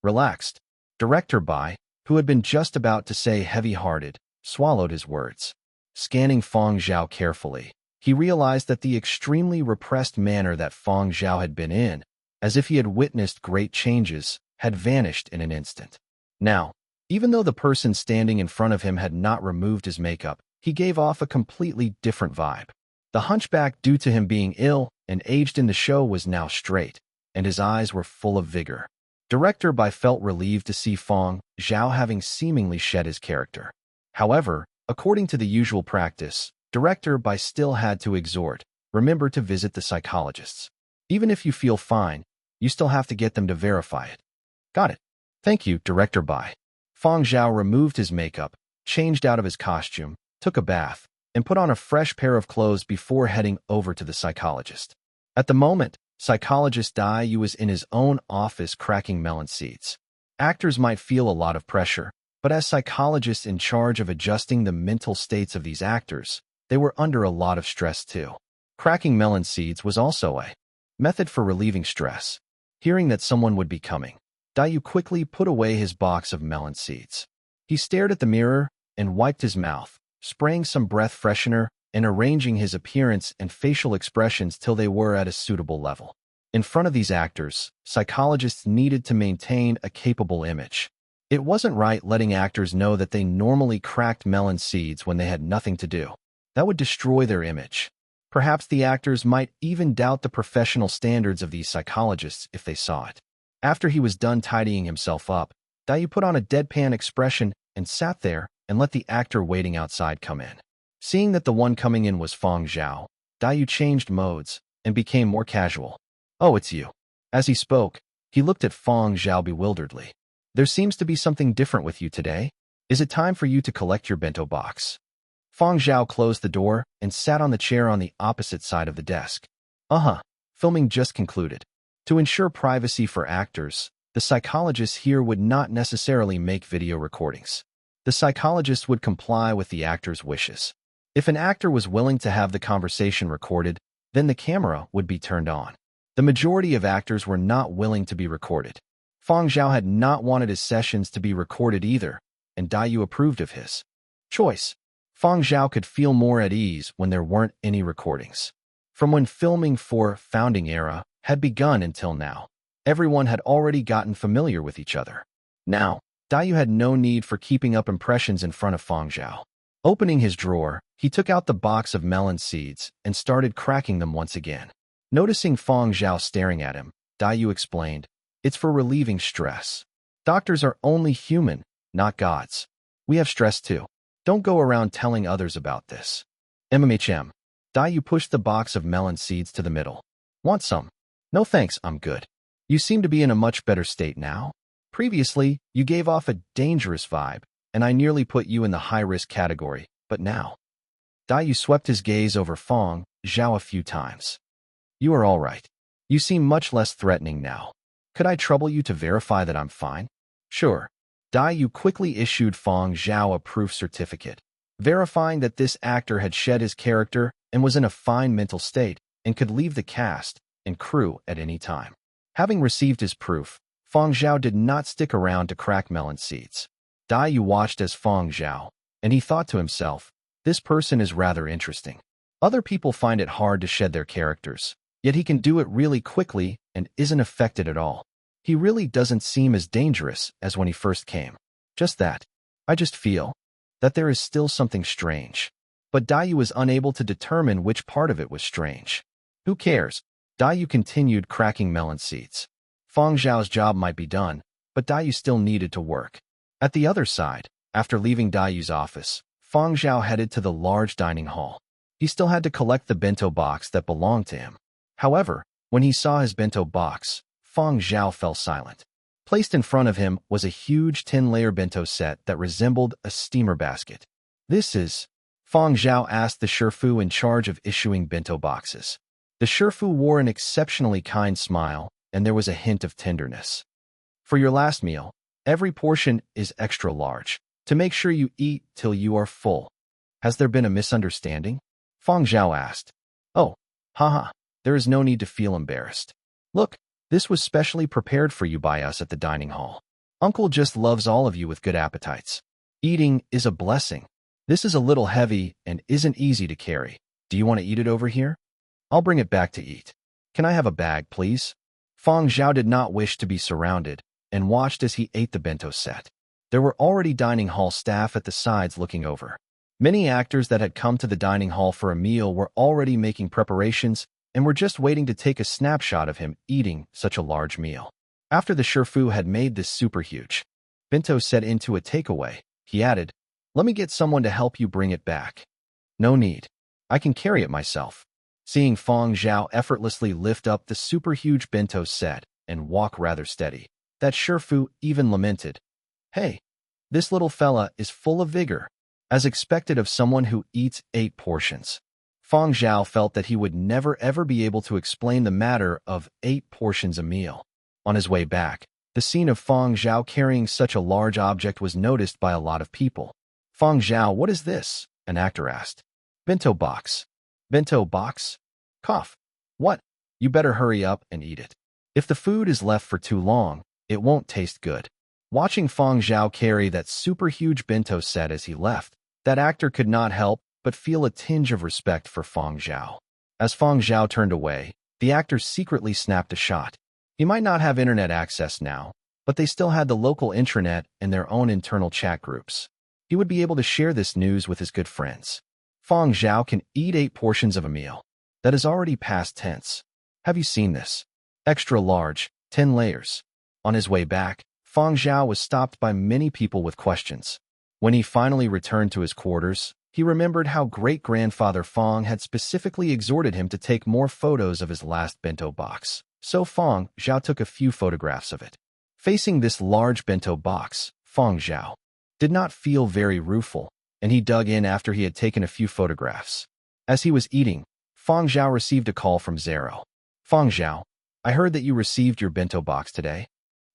"Relaxed." Director Bai, who had been just about to say heavy-hearted, swallowed his words. Scanning Fang Zhao carefully, he realized that the extremely repressed manner that Fang Zhao had been in, as if he had witnessed great changes, had vanished in an instant. Now, even though the person standing in front of him had not removed his makeup, he gave off a completely different vibe. The hunchback, due to him being ill and aged in the show, was now straight, and his eyes were full of vigor. Director Bai felt relieved to see Fang Zhao having seemingly shed his character. However, according to the usual practice, Director Bai still had to exhort, remember to visit the psychologists. Even if you feel fine, you still have to get them to verify it. Got it. Thank you, Director Bai. Fang Zhao removed his makeup, changed out of his costume, took a bath, and put on a fresh pair of clothes before heading over to the psychologist. At the moment, psychologist Dai Yu was in his own office cracking melon seeds. Actors might feel a lot of pressure, but as psychologists in charge of adjusting the mental states of these actors, they were under a lot of stress too. Cracking melon seeds was also a method for relieving stress. Hearing that someone would be coming, Dai Yu quickly put away his box of melon seeds. He stared at the mirror and wiped his mouth, spraying some breath freshener and arranging his appearance and facial expressions till they were at a suitable level. In front of these actors, psychologists needed to maintain a capable image. It wasn't right letting actors know that they normally cracked melon seeds when they had nothing to do. That would destroy their image. Perhaps the actors might even doubt the professional standards of these psychologists if they saw it. After he was done tidying himself up, Dai Yu put on a deadpan expression and sat there and let the actor waiting outside come in. Seeing that the one coming in was Fang Zhao, Dai Yu changed modes and became more casual. Oh, it's you. As he spoke, he looked at Fang Zhao bewilderedly. There seems to be something different with you today. Is it time for you to collect your bento box? Fang Zhao closed the door and sat on the chair on the opposite side of the desk. Filming just concluded. To ensure privacy for actors, the psychologists here would not necessarily make video recordings. The psychologist would comply with the actor's wishes. If an actor was willing to have the conversation recorded, then the camera would be turned on. The majority of actors were not willing to be recorded. Fang Zhao had not wanted his sessions to be recorded either, and Dai Yu approved of his choice. Fang Zhao could feel more at ease when there weren't any recordings. From when filming for Founding Era had begun until now, everyone had already gotten familiar with each other. Now, Dai Yu had no need for keeping up impressions in front of Fang Zhao. Opening his drawer, he took out the box of melon seeds and started cracking them once again. Noticing Fang Zhao staring at him, Dai Yu explained, "It's for relieving stress. Doctors are only human, not gods. We have stress too. Don't go around telling others about this." MMHM. Dai Yu pushed the box of melon seeds to the middle. "Want some?" "No thanks, I'm good. You seem to be in a much better state now. Previously, you gave off a dangerous vibe, and I nearly put you in the high-risk category, but now." Dai Yu swept his gaze over Fang Zhao a few times. "You are all right. You seem much less threatening now. Could I trouble you to verify that I'm fine?" "Sure." Dai Yu quickly issued Fang Zhao a proof certificate, verifying that this actor had shed his character and was in a fine mental state and could leave the cast and crew at any time. Having received his proof, Fang Zhao did not stick around to crack melon seeds. Dai Yu watched as Fang Zhao, and he thought to himself, this person is rather interesting. Other people find it hard to shed their characters, yet he can do it really quickly and isn't affected at all. He really doesn't seem as dangerous as when he first came. Just that. I just feel that there is still something strange. But Dai Yu was unable to determine which part of it was strange. Who cares? Dai Yu continued cracking melon seeds. Fang Zhao's job might be done, but Dai Yu still needed to work. At the other side, after leaving Dai Yu's office, Fang Zhao headed to the large dining hall. He still had to collect the bento box that belonged to him. However, when he saw his bento box, Fang Zhao fell silent. Placed in front of him was a huge 10-layer bento set that resembled a steamer basket. "This is?" Fang Zhao asked the shifu in charge of issuing bento boxes. The shifu wore an exceptionally kind smile, and there was a hint of tenderness. "For your last meal, every portion is extra large, to make sure you eat till you are full. Has there been a misunderstanding?" Fang Zhao asked. "Oh, haha, there is no need to feel embarrassed. Look, this was specially prepared for you by us at the dining hall. Uncle just loves all of you with good appetites. Eating is a blessing. This is a little heavy and isn't easy to carry. Do you want to eat it over here? I'll bring it back to eat. Can I have a bag, please? Fang Zhao did not wish to be surrounded and watched as he ate the bento set. There were already dining hall staff at the sides looking over. Many actors that had come to the dining hall for a meal were already making preparations and were just waiting to take a snapshot of him eating such a large meal. After the Shifu had made this super huge bento set into a takeaway, he added, "Let me get someone to help you bring it back." "No need. I can carry it myself." Seeing Fang Zhao effortlessly lift up the super huge bento set and walk rather steady, that Shifu even lamented, "Hey, this little fella is full of vigor," as expected of someone who eats 8 portions. Fang Zhao felt that he would never ever be able to explain the matter of 8 portions a meal. On his way back, the scene of Fang Zhao carrying such a large object was noticed by a lot of people. "Fang Zhao, what is this?" an actor asked. "Bento box." "Bento box?" Cough. "What? You better hurry up and eat it. If the food is left for too long, it won't taste good." Watching Fang Zhao carry that super huge bento set as he left, that actor could not help but feel a tinge of respect for Fang Zhao. As Fang Zhao turned away, the actor secretly snapped a shot. He might not have internet access now, but they still had the local intranet and their own internal chat groups. He would be able to share this news with his good friends. Fang Zhao can eat 8 portions of a meal. That is already past tense. Have you seen this? Extra large, 10 layers. On his way back, Fang Zhao was stopped by many people with questions. When he finally returned to his quarters, he remembered how great-grandfather Fang had specifically exhorted him to take more photos of his last bento box. So Fang Zhao took a few photographs of it. Facing this large bento box, Fang Zhao did not feel very rueful, and he dug in after he had taken a few photographs. As he was eating, Fang Zhao received a call from Zero. "Fang Zhao, I heard that you received your bento box today."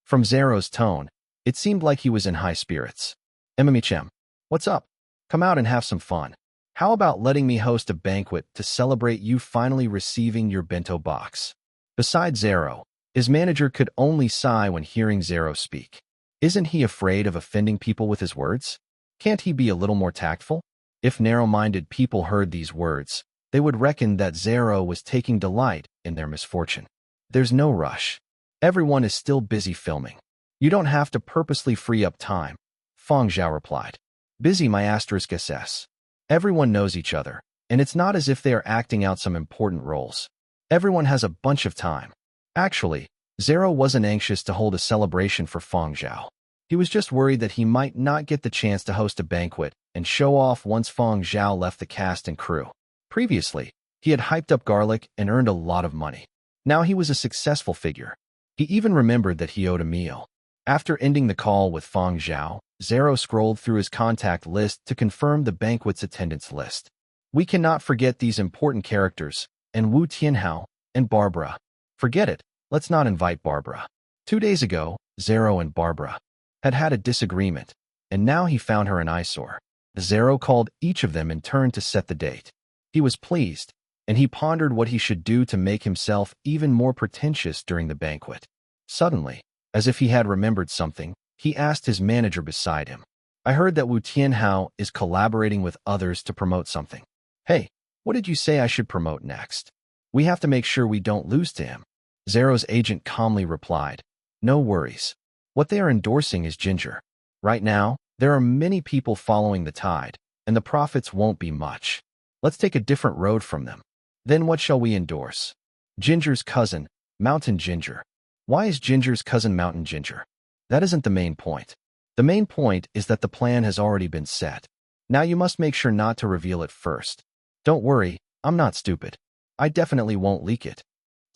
From Zero's tone, it seemed like he was in high spirits. "Emimichem, what's up? Come out and have some fun. How about letting me host a banquet to celebrate you finally receiving your bento box?" Besides Zero, his manager could only sigh when hearing Zero speak. Isn't he afraid of offending people with his words? Can't he be a little more tactful? If narrow-minded people heard these words, they would reckon that Zero was taking delight in their misfortune. "There's no rush. Everyone is still busy filming. You don't have to purposely free up time," Fang Zhao replied. "Busy my asterisk SS. Everyone knows each other, and it's not as if they are acting out some important roles. Everyone has a bunch of time." Actually, Zero wasn't anxious to hold a celebration for Fang Zhao. He was just worried that he might not get the chance to host a banquet and show off once Fang Zhao left the cast and crew. Previously, he had hyped up garlic and earned a lot of money. Now he was a successful figure. He even remembered that he owed a meal. After ending the call with Fang Zhao, Zero scrolled through his contact list to confirm the banquet's attendance list. "We cannot forget these important characters, and Wu Tianhao, and Barbara." "Forget it, let's not invite Barbara." 2 days ago, Zero and Barbara had had a disagreement, and now he found her an eyesore. Zero called each of them in turn to set the date. He was pleased, and he pondered what he should do to make himself even more pretentious during the banquet. Suddenly, as if he had remembered something, he asked his manager beside him, "I heard that Wu Tianhao is collaborating with others to promote something. Hey, what did you say I should promote next? We have to make sure we don't lose to him." Zero's agent calmly replied, "No worries. What they are endorsing is ginger. Right now, there are many people following the tide, and the profits won't be much. Let's take a different road from them. Then what shall we endorse? Ginger's cousin, Mountain Ginger." "Why is Ginger's cousin Mountain Ginger?" "That isn't the main point. The main point is that the plan has already been set. Now you must make sure not to reveal it first." "Don't worry, I'm not stupid. I definitely won't leak it,"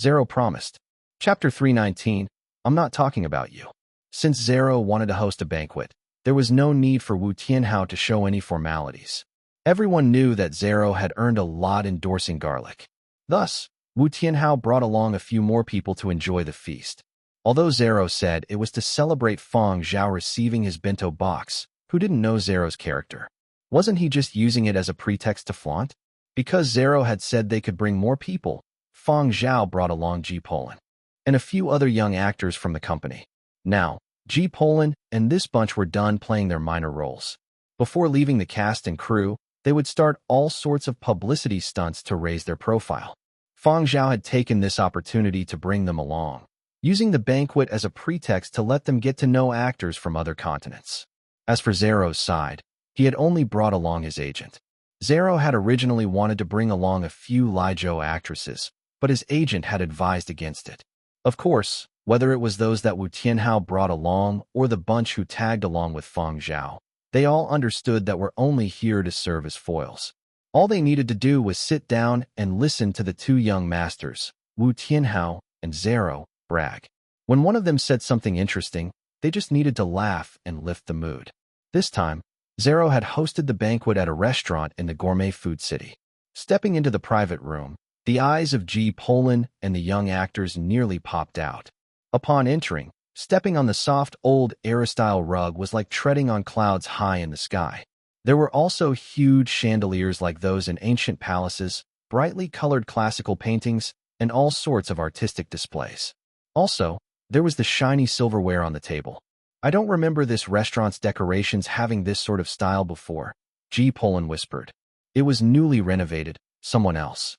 Zero promised. Chapter 319, I'm not talking about you. Since Zero wanted to host a banquet, there was no need for Wu Tianhao to show any formalities. Everyone knew that Zero had earned a lot endorsing garlic. Thus, Wu Tianhao brought along a few more people to enjoy the feast. Although Zero said it was to celebrate Fang Zhao receiving his bento box, who didn't know Zero's character? Wasn't he just using it as a pretext to flaunt? Because Zero had said they could bring more people, Fang Zhao brought along Ji Polan and a few other young actors from the company. Now, G. Poland and this bunch were done playing their minor roles. Before leaving the cast and crew, they would start all sorts of publicity stunts to raise their profile. Fang Zhao had taken this opportunity to bring them along, using the banquet as a pretext to let them get to know actors from other continents. As for Zero's side, he had only brought along his agent. Zero had originally wanted to bring along a few Lijo actresses, but his agent had advised against it. Of course, whether it was those that Wu Tianhao brought along or the bunch who tagged along with Fang Zhao, they all understood that we're only here to serve as foils. All they needed to do was sit down and listen to the two young masters, Wu Tianhao and Zero, brag. When one of them said something interesting, they just needed to laugh and lift the mood. This time, Zero had hosted the banquet at a restaurant in the gourmet food city. Stepping into the private room, the eyes of G. Poland and the young actors nearly popped out. Upon entering, stepping on the soft old era-style rug was like treading on clouds high in the sky. There were also huge chandeliers like those in ancient palaces, brightly colored classical paintings, and all sorts of artistic displays. Also, there was the shiny silverware on the table. I don't remember this restaurant's decorations having this sort of style before, G. Poland whispered. It was newly renovated, someone else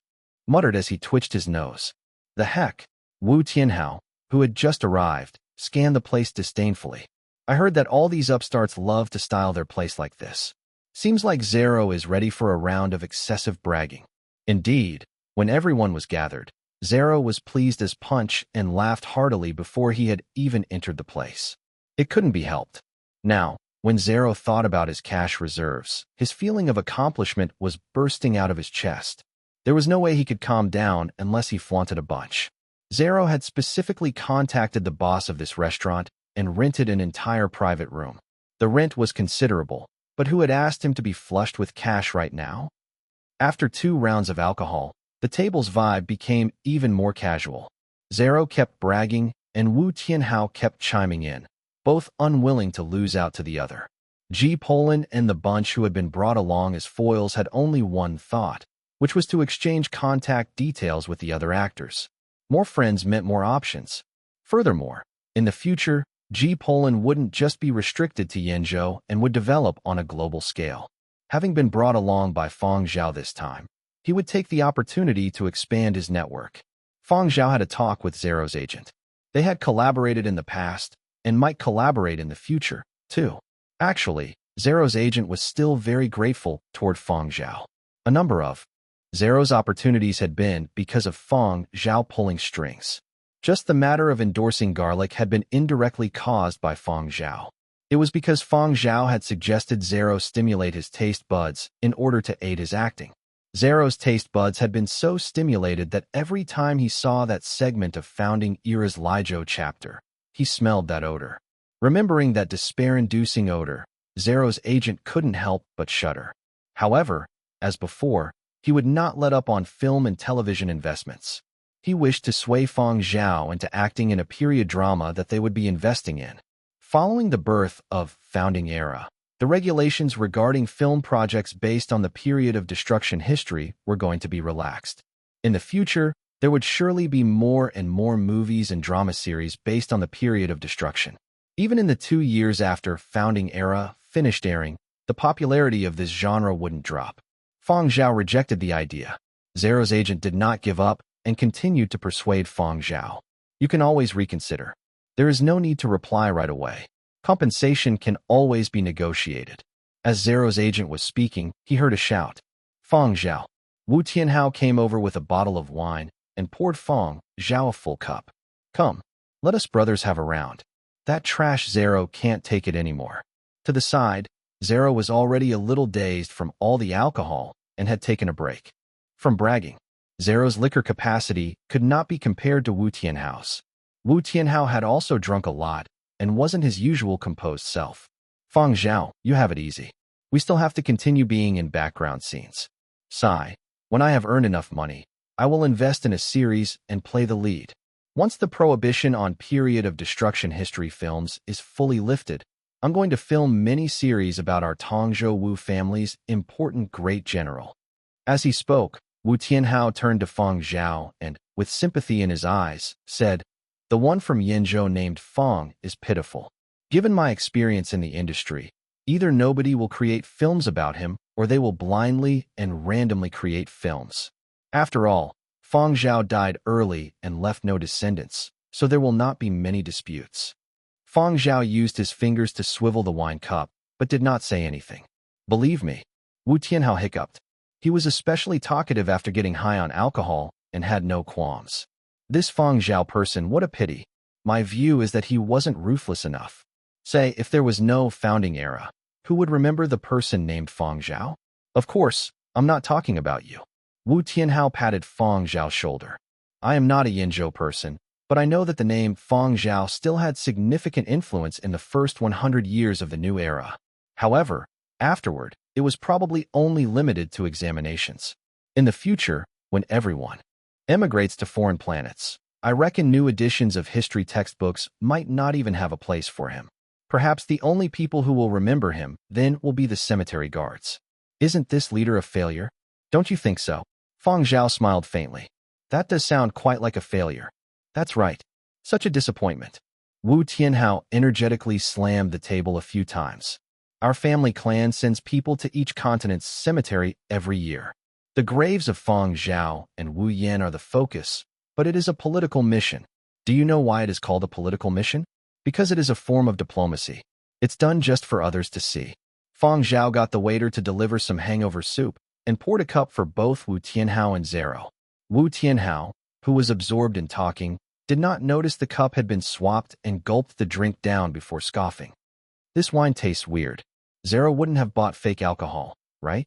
muttered as he twitched his nose. The heck? Wu Tianhao, who had just arrived, scanned the place disdainfully. I heard that all these upstarts love to style their place like this. Seems like Zero is ready for a round of excessive bragging. Indeed, when everyone was gathered, Zero was pleased as punch and laughed heartily before he had even entered the place. It couldn't be helped. Now, when Zero thought about his cash reserves, his feeling of accomplishment was bursting out of his chest. There was no way he could calm down unless he flaunted a bunch. Zero had specifically contacted the boss of this restaurant and rented an entire private room. The rent was considerable, but who had asked him to be flushed with cash right now? After 2 rounds of alcohol, the table's vibe became even more casual. Zero kept bragging, and Wu Tianhao kept chiming in, both unwilling to lose out to the other. G. Poland and the bunch who had been brought along as foils had only one thought, which was to exchange contact details with the other actors. More friends meant more options. Furthermore, in the future, G. Poland wouldn't just be restricted to Yenzhou and would develop on a global scale. Having been brought along by Fang Zhao this time, he would take the opportunity to expand his network. Fang Zhao had a talk with Zero's agent. They had collaborated in the past and might collaborate in the future, too. Actually, Zero's agent was still very grateful toward Fang Zhao. A number of Zero's opportunities had been because of Fang Zhao pulling strings. Just the matter of endorsing garlic had been indirectly caused by Fang Zhao. It was because Fang Zhao had suggested Zero stimulate his taste buds in order to aid his acting. Zero's taste buds had been so stimulated that every time he saw that segment of Founding Era's Lijo chapter, he smelled that odor. Remembering that despair-inducing odor, Zero's agent couldn't help but shudder. However, as before, he would not let up on film and television investments. He wished to sway Fang Zhao into acting in a period drama that they would be investing in. Following the birth of Founding Era, the regulations regarding film projects based on the period of destruction history were going to be relaxed. In the future, there would surely be more and more movies and drama series based on the period of destruction. Even in the 2 years after Founding Era finished airing, the popularity of this genre wouldn't drop. Fang Zhao rejected the idea. Zero's agent did not give up and continued to persuade Fang Zhao. You can always reconsider. There is no need to reply right away. Compensation can always be negotiated. As Zero's agent was speaking, he heard a shout. Fang Zhao. Wu Tianhao came over with a bottle of wine and poured Fang Zhao a full cup. Come, let us brothers have a round. That trash Zero can't take it anymore. To the side, Zero was already a little dazed from all the alcohol and had taken a break. From bragging, Zero's liquor capacity could not be compared to Wu Tianhao's. Wu Tianhao had also drunk a lot and wasn't his usual composed self. Fang Zhao, you have it easy. We still have to continue being in background scenes. Sigh. When I have earned enough money, I will invest in a series and play the lead. Once the prohibition on period of destruction history films is fully lifted, I'm going to film many series about our Tongzhou Wu family's important great general. As he spoke, Wu Tianhao turned to Fang Zhao and, with sympathy in his eyes, said, The one from Yenzhou named Fang is pitiful. Given my experience in the industry, either nobody will create films about him or they will blindly and randomly create films. After all, Fang Zhao died early and left no descendants, so there will not be many disputes. Fang Zhao used his fingers to swivel the wine cup, but did not say anything. Believe me, Wu Tianhao hiccuped. He was especially talkative after getting high on alcohol and had no qualms. This Fang Zhao person, what a pity. My view is that he wasn't ruthless enough. Say, if there was no founding era, who would remember the person named Fang Zhao? Of course, I'm not talking about you. Wu Tianhao patted Fang Zhao's shoulder. I am not a Yinzhou person, but I know that the name Fang Zhao still had significant influence in the first 100 years of the new era. However, afterward, it was probably only limited to examinations. In the future, when everyone emigrates to foreign planets, I reckon new editions of history textbooks might not even have a place for him. Perhaps the only people who will remember him then will be the cemetery guards. Isn't this leader a failure? Don't you think so? Fang Zhao smiled faintly. That does sound quite like a failure. That's right. Such a disappointment. Wu Tianhao energetically slammed the table a few times. Our family clan sends people to each continent's cemetery every year. The graves of Fang Zhao and Wu Yan are the focus, but it is a political mission. Do you know why it is called a political mission? Because it is a form of diplomacy. It's done just for others to see. Fang Zhao got the waiter to deliver some hangover soup and poured a cup for both Wu Tianhao and Zhao. Wu Tianhao, who was absorbed in talking, did not notice the cup had been swapped and gulped the drink down before scoffing. This wine tastes weird. Zhao wouldn't have bought fake alcohol, right?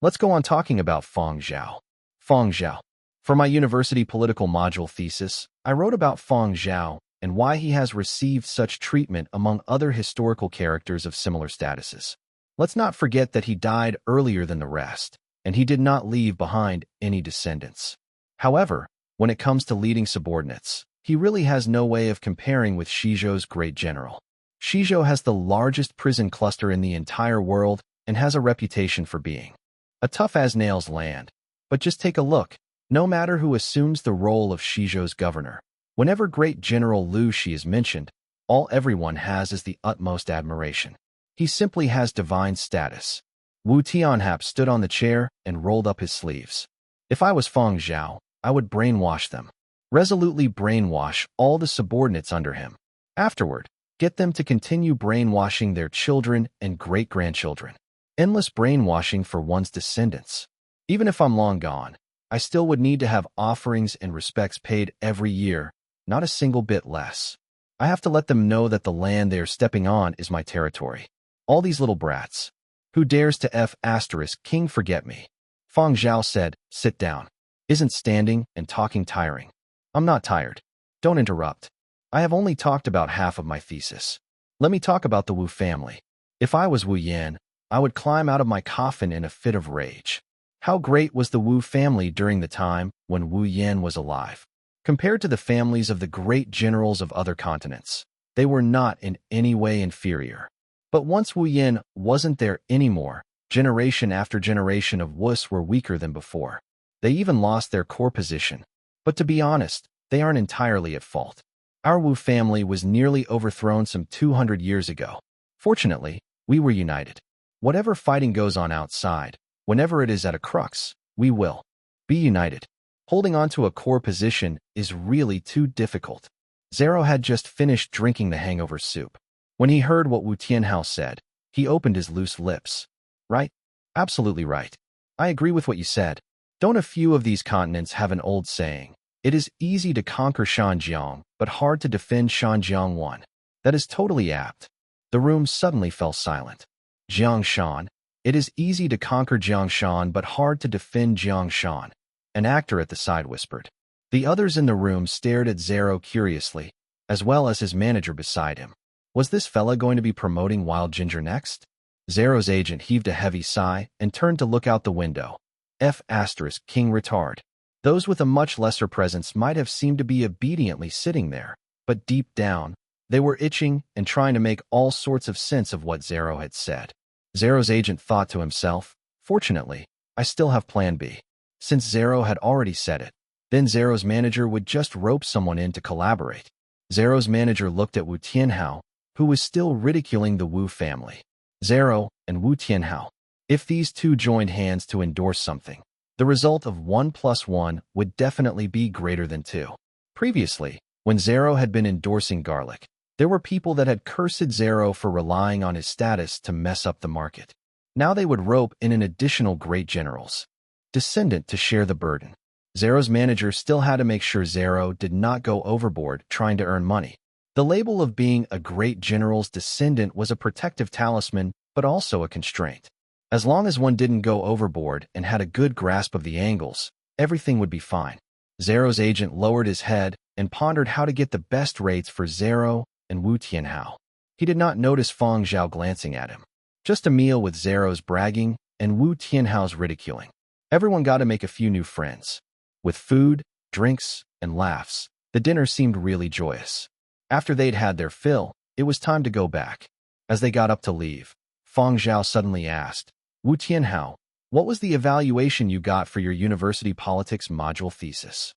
Let's go on talking about Fang Zhao. Fang Zhao. For my university political module thesis, I wrote about Fang Zhao and why he has received such treatment among other historical characters of similar statuses. Let's not forget that he died earlier than the rest, and he did not leave behind any descendants. However, when it comes to leading subordinates, he really has no way of comparing with Shizhou's great general. Shizhou has the largest prison cluster in the entire world and has a reputation for being a tough-as-nails land. But just take a look. No matter who assumes the role of Shizhou's governor, whenever great General Liu Shi is mentioned, all everyone has is the utmost admiration. He simply has divine status. Wu Tianhao stood on the chair and rolled up his sleeves. If I was Fang Zhao, I would brainwash them. Resolutely brainwash all the subordinates under him. Afterward, get them to continue brainwashing their children and great-grandchildren. Endless brainwashing for one's descendants. Even if I'm long gone, I still would need to have offerings and respects paid every year, not a single bit less. I have to let them know that the land they are stepping on is my territory. All these little brats. Who dares to King forget me? Fang Zhao said, sit down. Isn't standing and talking tiring? I'm not tired. Don't interrupt. I have only talked about half of my thesis. Let me talk about the Wu family. If I was Wu Yan, I would climb out of my coffin in a fit of rage. How great was the Wu family during the time when Wu Yan was alive? Compared to the families of the great generals of other continents, they were not in any way inferior. But once Wu Yan wasn't there anymore, generation after generation of Wus were weaker than before. They even lost their core position. But to be honest, they aren't entirely at fault. Our Wu family was nearly overthrown some 200 years ago. Fortunately, we were united. Whatever fighting goes on outside, whenever it is at a crux, we will be united. Holding on to a core position is really too difficult. Zhao had just finished drinking the hangover soup. When he heard what Wu Tianhao said, he opened his loose lips. Right? Absolutely right. I agree with what you said. Don't a few of these continents have an old saying? It is easy to conquer Shanjiang, but hard to defend Shanjiang 1. That is totally apt. The room suddenly fell silent. Jiangshan. It is easy to conquer Jiangshan, but hard to defend Jiangshan. An actor at the side whispered. The others in the room stared at Zhao curiously, as well as his manager beside him. Was this fella going to be promoting Wild Ginger next? Zhou's agent heaved a heavy sigh and turned to look out the window. King retard. Those with a much lesser presence might have seemed to be obediently sitting there, but deep down, they were itching and trying to make all sorts of sense of what Zhao had said. Zhou's agent thought to himself, fortunately, I still have plan B. Since Zhao had already said it, then Zhou's manager would just rope someone in to collaborate. Zhou's manager looked at Wu Tianhao, who was still ridiculing the Wu family. Zhao and Wu Tianhao. If these two joined hands to endorse something, the result of 1 plus 1 would definitely be greater than 2. Previously, when Zhao had been endorsing garlic, there were people that had cursed Zhao for relying on his status to mess up the market. Now they would rope in an additional great general's descendant to share the burden. Zhao's manager still had to make sure Zhao did not go overboard trying to earn money. The label of being a great general's descendant was a protective talisman, but also a constraint. As long as one didn't go overboard and had a good grasp of the angles, everything would be fine. Zhao's agent lowered his head and pondered how to get the best rates for Zhao and Wu Tianhao. He did not notice Fang Zhao glancing at him. Just a meal with Zhao's bragging and Wu Tianhao's ridiculing. Everyone got to make a few new friends. With food, drinks, and laughs, the dinner seemed really joyous. After they'd had their fill, it was time to go back. As they got up to leave, Fang Zhao suddenly asked, Wu Tianhao, what was the evaluation you got for your university politics module thesis?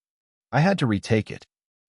I had to retake it.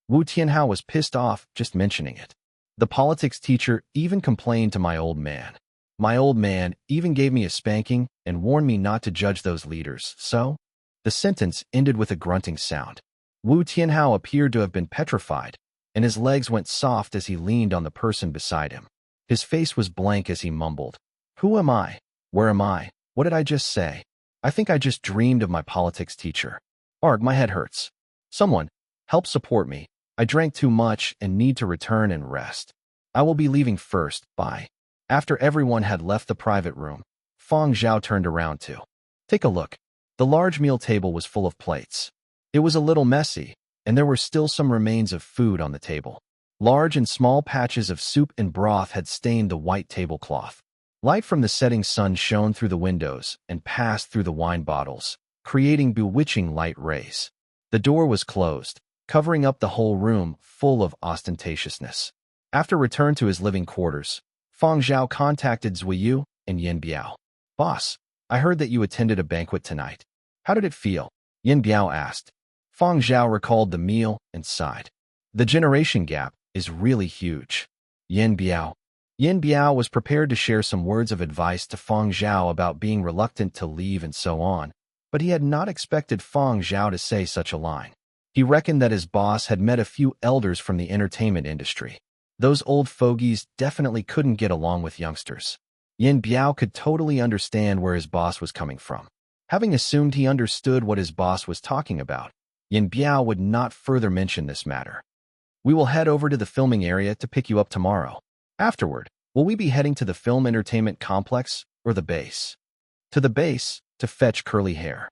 Wu Tianhao was pissed off just mentioning it. The politics teacher even complained to my old man. My old man even gave me a spanking and warned me not to judge those leaders, so? The sentence ended with a grunting sound. Wu Tianhao appeared to have been petrified, and his legs went soft as he leaned on the person beside him. His face was blank as he mumbled, Who am I? Where am I? What did I just say? I think I just dreamed of my politics teacher. Arg, my head hurts. Someone, help support me. I drank too much and need to return and rest. I will be leaving first, bye. After everyone had left the private room, Fang Zhao turned around to take a look. The large meal table was full of plates. It was a little messy, and there were still some remains of food on the table. Large and small patches of soup and broth had stained the white tablecloth. Light from the setting sun shone through the windows and passed through the wine bottles, creating bewitching light rays. The door was closed, covering up the whole room full of ostentatiousness. After return to his living quarters, Fang Zhao contacted Zuiyu and Yin Biao. Boss, I heard that you attended a banquet tonight. How did it feel? Yin Biao asked. Fang Zhao recalled the meal and sighed. The generation gap is really huge. Yin Biao was prepared to share some words of advice to Fang Zhao about being reluctant to leave and so on, but he had not expected Fang Zhao to say such a line. He reckoned that his boss had met a few elders from the entertainment industry. Those old fogies definitely couldn't get along with youngsters. Yin Biao could totally understand where his boss was coming from. Having assumed he understood what his boss was talking about, Yin Biao would not further mention this matter. We will head over to the filming area to pick you up tomorrow. Afterward, will we be heading to the film entertainment complex or the base? To the base, to fetch curly hair.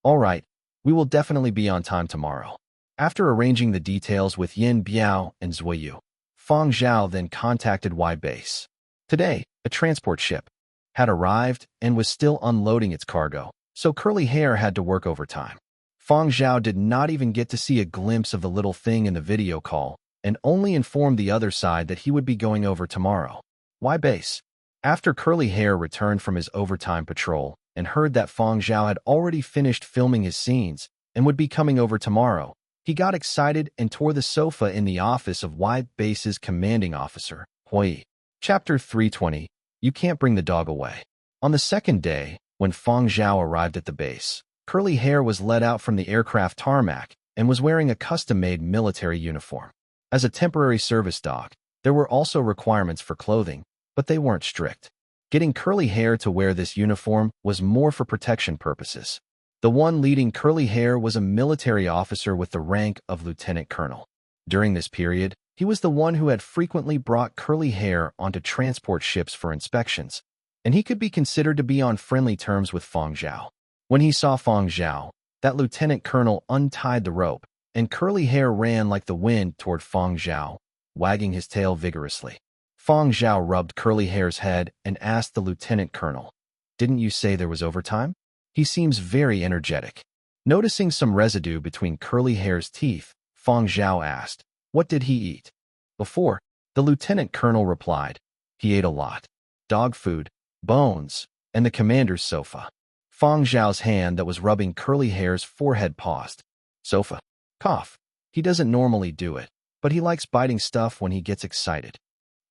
All right, we will definitely be on time tomorrow. After arranging the details with Yin Biao and Zuiyu, Fang Zhao then contacted Y Base. Today, a transport ship had arrived and was still unloading its cargo, so curly hair had to work overtime. Fang Zhao did not even get to see a glimpse of the little thing in the video call and only informed the other side that he would be going over tomorrow. Y Base. After curly hair returned from his overtime patrol and heard that Fang Zhao had already finished filming his scenes and would be coming over tomorrow, he got excited and tore the sofa in the office of Y Base's commanding officer, Hui. Chapter 320. You can't bring the dog away. On the second day, when Fang Zhao arrived at the base, curly hair was led out from the aircraft tarmac and was wearing a custom-made military uniform. As a temporary service dog, there were also requirements for clothing, but they weren't strict. Getting curly hair to wear this uniform was more for protection purposes. The one leading curly hair was a military officer with the rank of lieutenant colonel. During this period, he was the one who had frequently brought curly hair onto transport ships for inspections, and he could be considered to be on friendly terms with Fang Zhao. When he saw Fang Zhao, that lieutenant colonel untied the rope, and curly hair ran like the wind toward Fang Zhao, wagging his tail vigorously. Fang Zhao rubbed curly hair's head and asked the lieutenant colonel, "Didn't you say there was overtime? He seems very energetic." Noticing some residue between curly hair's teeth, Fang Zhao asked, "What did he eat?" Before, the lieutenant colonel replied, "He ate a lot. Dog food, bones, and the commander's sofa." Fang Zhao's hand that was rubbing curly hair's forehead paused. "Sofa. Cough. He doesn't normally do it, but he likes biting stuff when he gets excited."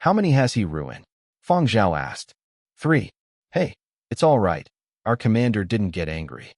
How many has he ruined? Fang Zhao asked. 3. Hey, it's all right. Our commander didn't get angry.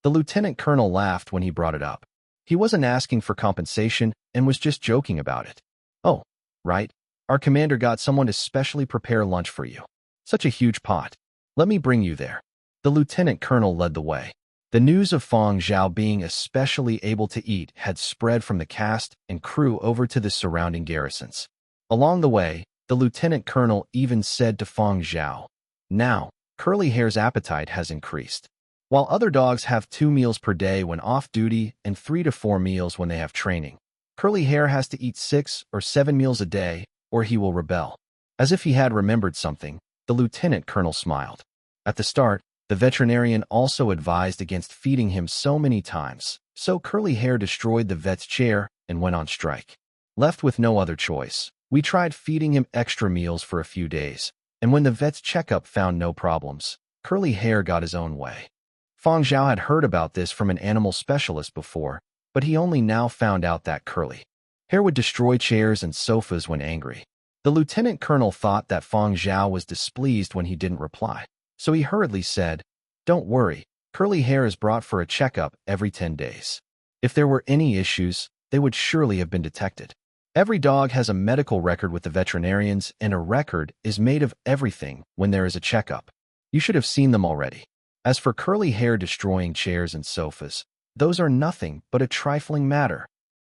The lieutenant colonel laughed when he brought it up. He wasn't asking for compensation and was just joking about it. Oh, right. Our commander got someone to specially prepare lunch for you. Such a huge pot. Let me bring you there. The lieutenant colonel led the way. The news of Fang Zhao being especially able to eat had spread from the cast and crew over to the surrounding garrisons. Along the way, the lieutenant colonel even said to Fang Zhao, "Now, Curly Hair's appetite has increased. While other dogs have 2 meals per day when off duty and 3 to 4 meals when they have training, Curly Hair has to eat 6 or 7 meals a day or he will rebel." As if he had remembered something, the lieutenant colonel smiled. At the start, the veterinarian also advised against feeding him so many times, so Curly Hair destroyed the vet's chair and went on strike. Left with no other choice, we tried feeding him extra meals for a few days, and when the vet's checkup found no problems, Curly Hair got his own way. Fang Zhao had heard about this from an animal specialist before, but he only now found out that Curly Hair would destroy chairs and sofas when angry. The lieutenant colonel thought that Fang Zhao was displeased when he didn't reply, so he hurriedly said, "Don't worry, Curly Hair is brought for a checkup every 10 days. If there were any issues, they would surely have been detected. Every dog has a medical record with the veterinarians, and a record is made of everything when there is a checkup. You should have seen them already. As for Curly Hair destroying chairs and sofas, those are nothing but a trifling matter."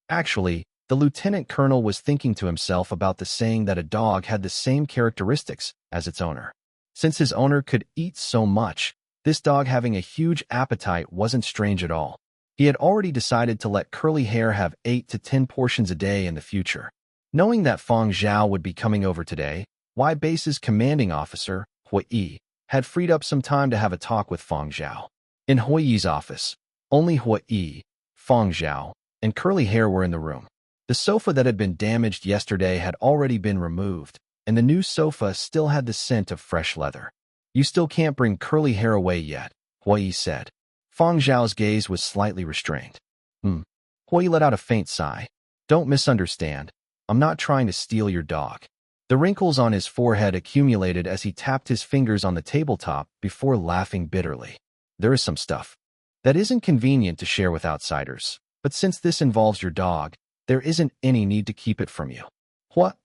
Actually, the lieutenant colonel was thinking to himself about the saying that a dog had the same characteristics as its owner. Since his owner could eat so much, this dog having a huge appetite wasn't strange at all. He had already decided to let Curly Hair have 8 to 10 portions a day in the future. Knowing that Fang Zhao would be coming over today, Y Base's commanding officer, Hui, had freed up some time to have a talk with Fang Zhao. In Hui's office, only Hui, Fang Zhao, and Curly Hair were in the room. The sofa that had been damaged yesterday had already been removed, and the new sofa still had the scent of fresh leather. "You still can't bring Curly Hair away yet," Hui said. Fang Zhao's gaze was slightly restrained. Hui let out a faint sigh. "Don't misunderstand. I'm not trying to steal your dog." The wrinkles on his forehead accumulated as he tapped his fingers on the tabletop before laughing bitterly. "There is some stuff that isn't convenient to share with outsiders, but since this involves your dog, there isn't any need to keep it from you."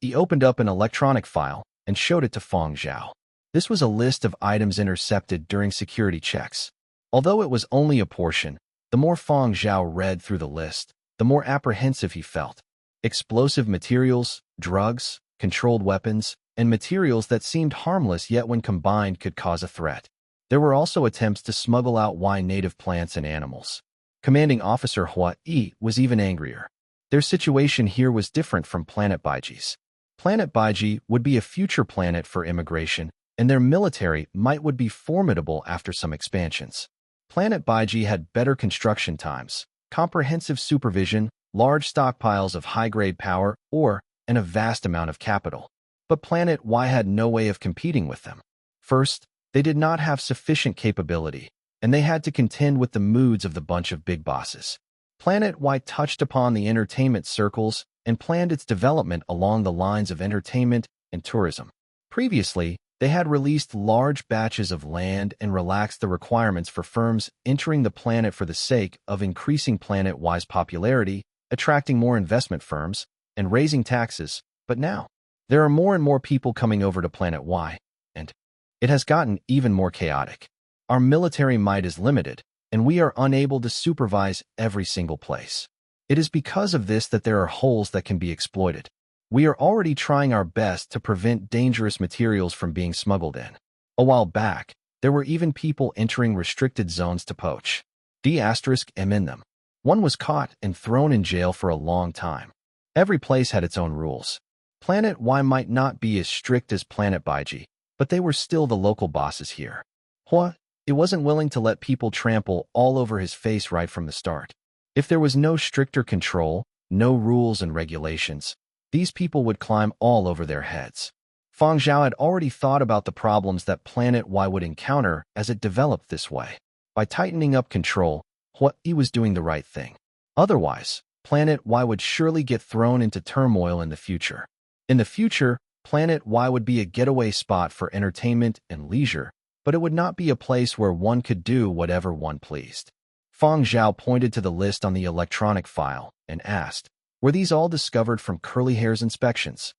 He opened up an electronic file and showed it to Fang Zhao. This was a list of items intercepted during security checks. Although it was only a portion, the more Fang Zhao read through the list, the more apprehensive he felt. Explosive materials, drugs, controlled weapons, and materials that seemed harmless yet when combined could cause a threat. There were also attempts to smuggle out native plants and animals. Commanding Officer Hui was even angrier. Their situation here was different from Planet Baiji's. Planet Baiji would be a future planet for immigration, and their military might would be formidable after some expansions. Planet Baiji had better construction times, comprehensive supervision, large stockpiles of high-grade power, and a vast amount of capital. But Planet Y had no way of competing with them. First, they did not have sufficient capability, and they had to contend with the moods of the bunch of big bosses. Planet Y touched upon the entertainment circles and planned its development along the lines of entertainment and tourism. Previously, they had released large batches of land and relaxed the requirements for firms entering the planet for the sake of increasing Planet Y's popularity, attracting more investment firms, and raising taxes. But now, there are more and more people coming over to Planet Y, and it has gotten even more chaotic. Our military might is limited, and we are unable to supervise every single place. It is because of this that there are holes that can be exploited. We are already trying our best to prevent dangerous materials from being smuggled in. A while back, there were even people entering restricted zones to poach. D*M in them. One was caught and thrown in jail for a long time. Every place had its own rules. Planet Y might not be as strict as Planet Baiji, but they were still the local bosses here. It wasn't willing to let people trample all over his face right from the start. If there was no stricter control, no rules and regulations, these people would climb all over their heads. Fang Zhao had already thought about the problems that Planet Y would encounter as it developed this way. By tightening up control, he was doing the right thing. Otherwise, Planet Y would surely get thrown into turmoil in the future. In the future, Planet Y would be a getaway spot for entertainment and leisure, but it would not be a place where one could do whatever one pleased. Fang Zhao pointed to the list on the electronic file and asked, "Were these all discovered from Curly Hair's inspections?"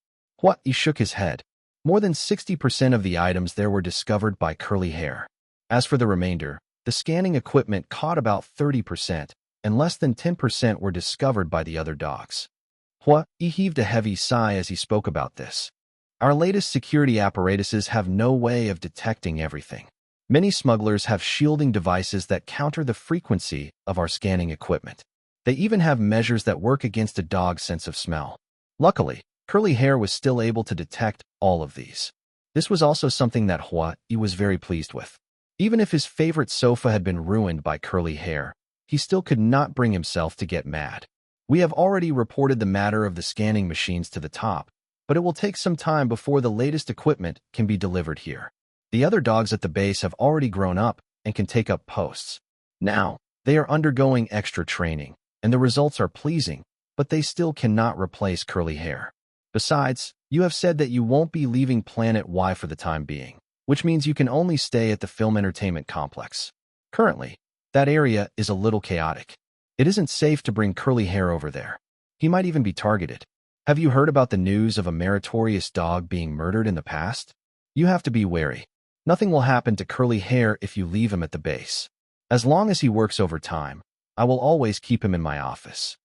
He shook his head. More than 60% of the items there were discovered by Curly Hair. As for the remainder, the scanning equipment caught about 30%, and less than 10% were discovered by the other dogs. He heaved a heavy sigh as he spoke about this. Our latest security apparatuses have no way of detecting everything. Many smugglers have shielding devices that counter the frequency of our scanning equipment. They even have measures that work against a dog's sense of smell. Luckily, Curly Hair was still able to detect all of these. This was also something that he was very pleased with. Even if his favorite sofa had been ruined by Curly Hair, he still could not bring himself to get mad. We have already reported the matter of the scanning machines to the top, but it will take some time before the latest equipment can be delivered here. The other dogs at the base have already grown up and can take up posts. Now, they are undergoing extra training, and the results are pleasing, but they still cannot replace Curly Hair. Besides, you have said that you won't be leaving Planet Y for the time being, which means you can only stay at the film entertainment complex. Currently, that area is a little chaotic. It isn't safe to bring Curly Hair over there. He might even be targeted. Have you heard about the news of a meritorious dog being murdered in the past? You have to be wary. Nothing will happen to Curly Hair if you leave him at the base. As long as he works overtime, I will always keep him in my office.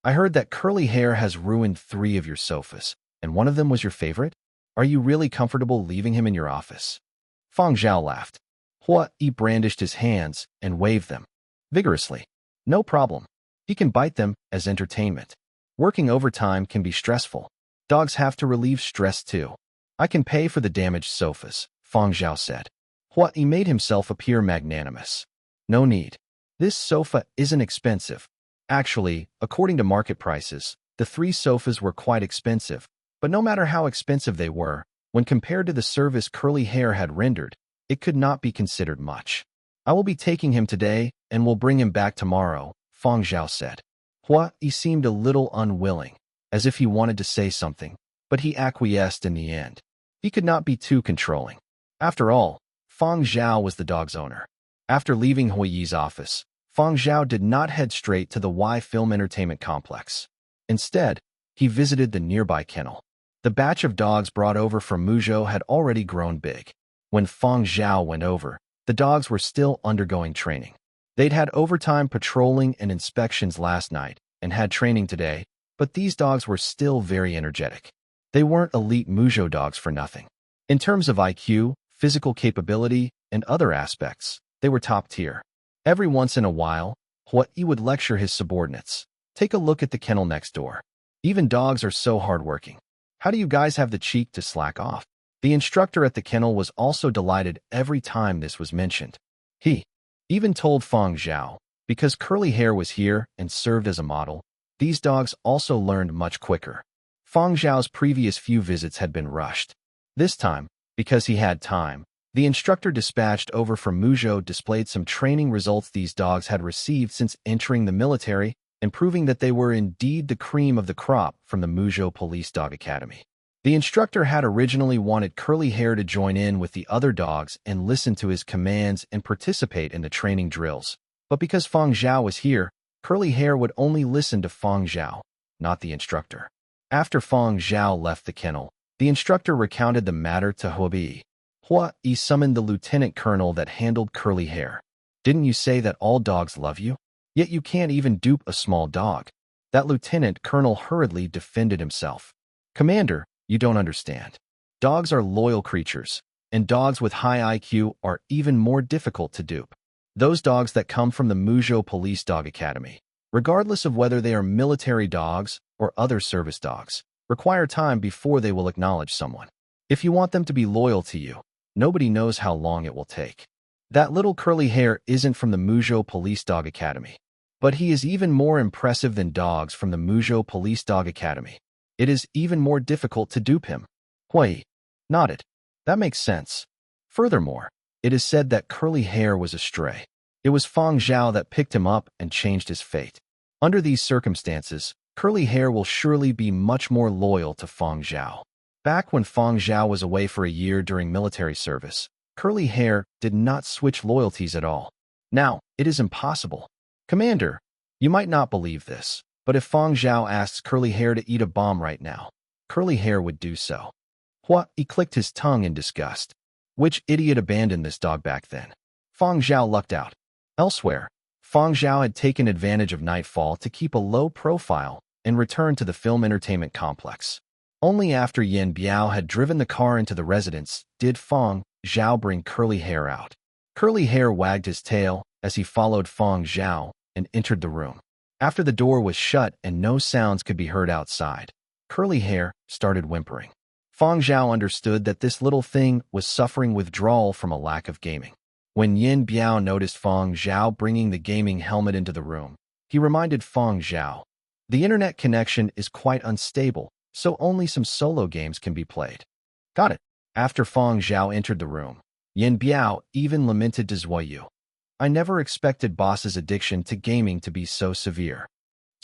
I heard that Curly Hair has ruined 3 of your sofas, and one of them was your favorite? Are you really comfortable leaving him in your office? Fang Zhao laughed. He brandished his hands and waved them vigorously. No problem. He can bite them as entertainment. Working overtime can be stressful. Dogs have to relieve stress too. I can pay for the damaged sofas, Fang Zhao said. He made himself appear magnanimous. No need. This sofa isn't expensive. Actually, according to market prices, the 3 sofas were quite expensive, but no matter how expensive they were, when compared to the service Curly Hair had rendered, it could not be considered much. I will be taking him today and will bring him back tomorrow, Fang Zhao said. He seemed a little unwilling, as if he wanted to say something, but he acquiesced in the end. He could not be too controlling. After all, Fang Zhao was the dog's owner. After leaving Huiyi's office, Fang Zhao did not head straight to the Y Film Entertainment Complex. Instead, he visited the nearby kennel. The batch of dogs brought over from Muzhou had already grown big. When Fang Zhao went over, the dogs were still undergoing training. They'd had overtime patrolling and inspections last night and had training today, but these dogs were still very energetic. They weren't elite Muzhou dogs for nothing. In terms of IQ, physical capability, and other aspects, they were top tier. Every once in a while, he would lecture his subordinates. Take a look at the kennel next door. Even dogs are so hardworking. How do you guys have the cheek to slack off? The instructor at the kennel was also delighted every time this was mentioned. He even told Fang Zhao, because Curly Hair was here and served as a model, these dogs also learned much quicker. Fang Zhao's previous few visits had been rushed. This time, because he had time, the instructor dispatched over from Muzhou displayed some training results these dogs had received since entering the military and proving that they were indeed the cream of the crop from the Muzhou Police Dog Academy. The instructor had originally wanted Curly Hair to join in with the other dogs and listen to his commands and participate in the training drills, but because Fang Zhao was here, Curly Hair would only listen to Fang Zhao, not the instructor. After Fang Zhao left the kennel, the instructor recounted the matter to Huiyi. He summoned the lieutenant colonel that handled Curly Hair. Didn't you say that all dogs love you? Yet you can't even dupe a small dog. That lieutenant colonel hurriedly defended himself. Commander, you don't understand. Dogs are loyal creatures, and dogs with high IQ are even more difficult to dupe. Those dogs that come from the Muzhou Police Dog Academy, regardless of whether they are military dogs or other service dogs, require time before they will acknowledge someone. If you want them to be loyal to you, nobody knows how long it will take. That little Curly Hair isn't from the Muzhou Police Dog Academy, but he is even more impressive than dogs from the Muzhou Police Dog Academy. It is even more difficult to dupe him. Huiyi nodded. That makes sense. Furthermore, it is said that Curly Hair was a stray. It was Fang Zhao that picked him up and changed his fate. Under these circumstances, Curly Hair will surely be much more loyal to Fang Zhao. Back when Fang Zhao was away for a year during military service, curly hair did not switch loyalties at all. Now, it is impossible. Commander, you might not believe this, but if Fang Zhao asks curly hair to eat a bomb right now, curly hair would do so. What? He clicked his tongue in disgust. Which idiot abandoned this dog back then? Fang Zhao lucked out. Elsewhere, Fang Zhao had taken advantage of nightfall to keep a low profile and return to the film entertainment complex. Only after Yin Biao had driven the car into the residence did Fang Zhao bring curly hair out. Curly hair wagged his tail as he followed Fang Zhao and entered the room. After the door was shut and no sounds could be heard outside, curly hair started whimpering. Fang Zhao understood that this little thing was suffering withdrawal from a lack of gaming. When Yin Biao noticed Fang Zhao bringing the gaming helmet into the room, he reminded Fang Zhao, "The internet connection is quite unstable, so only some solo games can be played." Got it. After Fang Zhao entered the room, Yin Biao even lamented to Zuoyu. "I never expected boss's addiction to gaming to be so severe."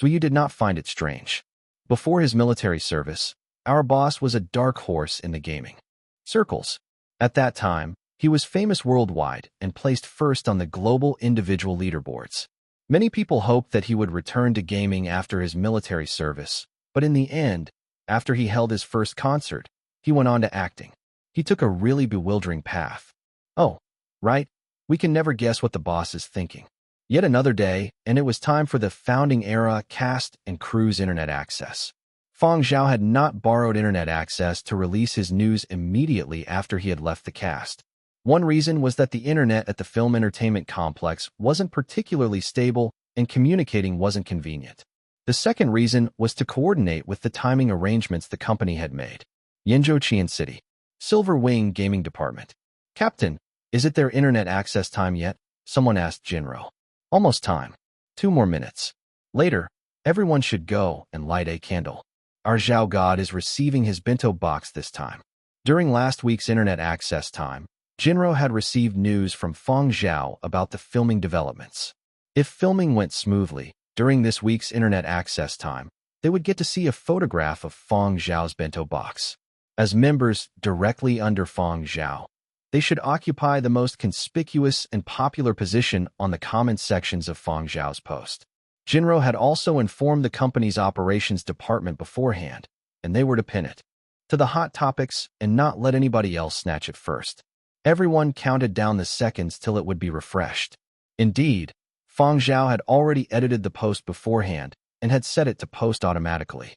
Zuoyu did not find it strange. Before his military service, our boss was a dark horse in the gaming circles. At that time, he was famous worldwide and placed first on the global individual leaderboards. Many people hoped that he would return to gaming after his military service, but in the end, after he held his first concert, he went on to acting. He took a really bewildering path. Oh, right, we can never guess what the boss is thinking. Yet another day, and it was time for the founding era cast and crew's internet access. Fang Zhao had not borrowed internet access to release his news immediately after he had left the cast. One reason was that the internet at the film entertainment complex wasn't particularly stable and communicating wasn't convenient. The second reason was to coordinate with the timing arrangements the company had made. Yinzhouqian City. Silver Wing Gaming Department. "Captain, is it their internet access time yet?" someone asked Jinro. "Almost time. 2 more minutes. Later, everyone should go and light a candle. Our Zhao God is receiving his bento box this time." During last week's internet access time, Jinro had received news from Fang Zhao about the filming developments. If filming went smoothly, during this week's internet access time, they would get to see a photograph of Fang Zhao's bento box. As members directly under Fang Zhao, they should occupy the most conspicuous and popular position on the comment sections of Fang Zhao's post. Jinro had also informed the company's operations department beforehand, and they were to pin it to the hot topics and not let anybody else snatch it first. Everyone counted down the seconds till it would be refreshed. Indeed, Fang Zhao had already edited the post beforehand and had set it to post automatically.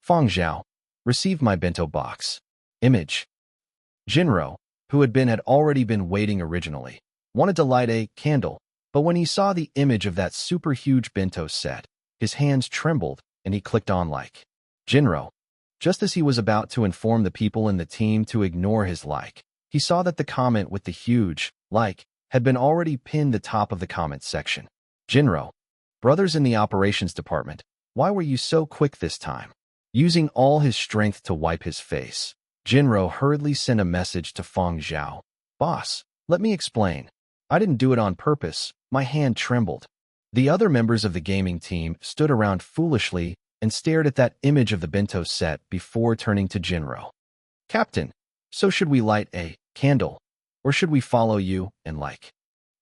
Fang Zhao, received my bento box. Image. Jinro, who had already been waiting originally, wanted to light a candle, but when he saw the image of that super huge bento set, his hands trembled and he clicked on like. Jinro. Just as he was about to inform the people in the team to ignore his like, he saw that the comment with the huge like had been already pinned the top of the comment section. Jinro. Brothers in the operations department, why were you so quick this time? Using all his strength to wipe his face, Jinro hurriedly sent a message to Fang Zhao. Boss, let me explain. I didn't do it on purpose, my hand trembled. The other members of the gaming team stood around foolishly and stared at that image of the bento set before turning to Jinro. Captain, so should we light a candle, or should we follow you and like?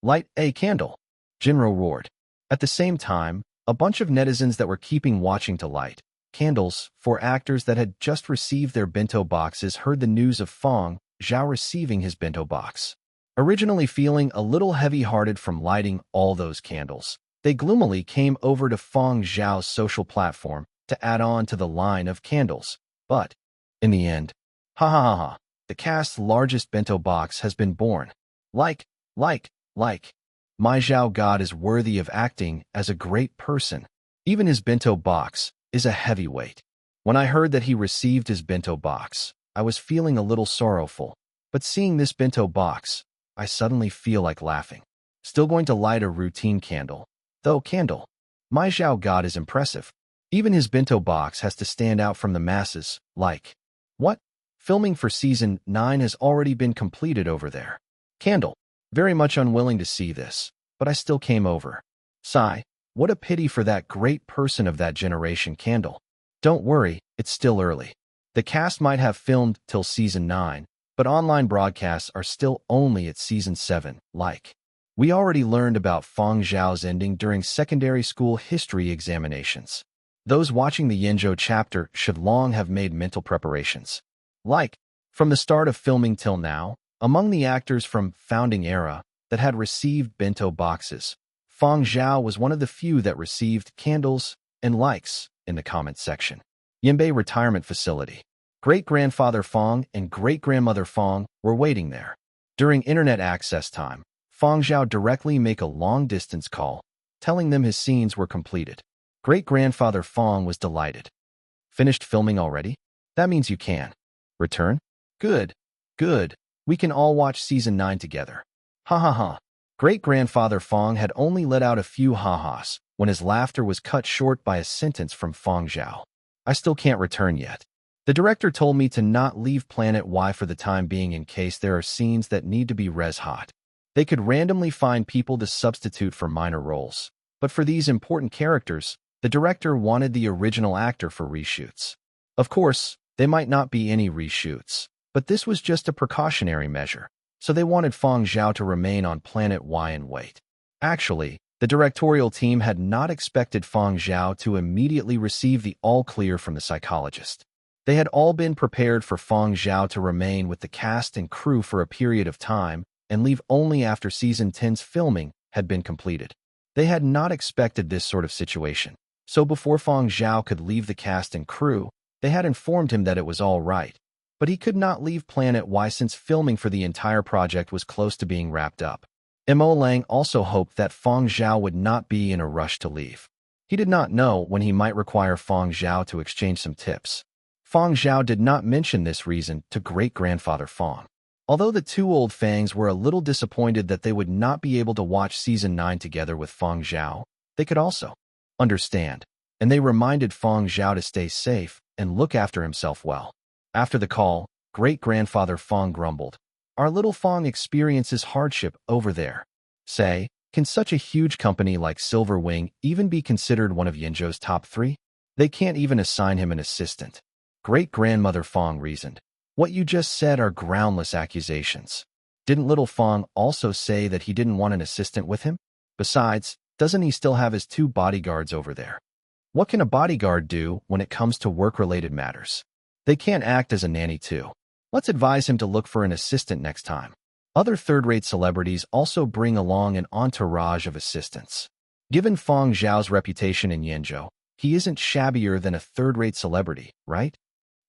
Light a candle, Jinro roared. At the same time, a bunch of netizens that were keeping watching to light candles for actors that had just received their bento boxes heard the news of Fang Zhao receiving his bento box. Originally feeling a little heavy-hearted from lighting all those candles, they gloomily came over to Fang Zhao's social platform to add on to the line of candles. But, in the end, ha ha ha ha, the cast's largest bento box has been born. Like. My Zhao God is worthy of acting as a great person. Even his bento box is a heavyweight. When I heard that he received his bento box, I was feeling a little sorrowful, but seeing this bento box, I suddenly feel like laughing. Still going to light a routine candle. Though candle, my Zhao God is impressive. Even his bento box has to stand out from the masses, like. What? Filming for Season 9 has already been completed over there. Candle. Very much unwilling to see this, but I still came over. Sigh. What a pity for that great person of that generation, Candle. Don't worry, it's still early. The cast might have filmed till season 9, but online broadcasts are still only at season 7, We already learned about Fang Zhao's ending during secondary school history examinations. Those watching the Yinzhou chapter should long have made mental preparations. From the start of filming till now, among the actors from Founding Era that had received bento boxes, Fang Zhao was one of the few that received candles and likes in the comments section. Yinbei Retirement Facility. Great-grandfather Fang and great-grandmother Fang were waiting there. During internet access time, Fang Zhao directly make a long-distance call, telling them his scenes were completed. Great-grandfather Fang was delighted. Finished filming already? That means you can return? Good. Good. We can all watch season 9 together. Ha ha ha. Great-grandfather Fang had only let out a few ha-has when his laughter was cut short by a sentence from Fang Zhao. I still can't return yet. The director told me to not leave Planet Y for the time being in case there are scenes that need to be res hot. They could randomly find people to substitute for minor roles. But for these important characters, the director wanted the original actor for reshoots. Of course, they might not be any reshoots, but this was just a precautionary measure, so they wanted Fang Zhao to remain on Planet Y and wait. Actually, the directorial team had not expected Fang Zhao to immediately receive the all-clear from the psychologist. They had all been prepared for Fang Zhao to remain with the cast and crew for a period of time and leave only after Season 10's filming had been completed. They had not expected this sort of situation, so before Fang Zhao could leave the cast and crew, they had informed him that it was all right. But he could not leave Planet Y since filming for the entire project was close to being wrapped up. Mo Lang also hoped that Fang Zhao would not be in a rush to leave. He did not know when he might require Fang Zhao to exchange some tips. Fang Zhao did not mention this reason to great-grandfather Fang. Although the two old Fangs were a little disappointed that they would not be able to watch Season 9 together with Fang Zhao, they could also understand, and they reminded Fang Zhao to stay safe and look after himself well. After the call, great-grandfather Fang grumbled, "Our little Fang experiences hardship over there. Say, can such a huge company like Silver Wing even be considered one of Yinzhou's top 3? They can't even assign him an assistant." Great-grandmother Fang reasoned, "What you just said are groundless accusations. Didn't little Fang also say that he didn't want an assistant with him? Besides, doesn't he still have his 2 bodyguards over there? What can a bodyguard do when it comes to work-related matters? They can't act as a nanny too. Let's advise him to look for an assistant next time." Other third-rate celebrities also bring along an entourage of assistants. Given Fang Zhao's reputation in Yinzhou, he isn't shabbier than a third-rate celebrity, right?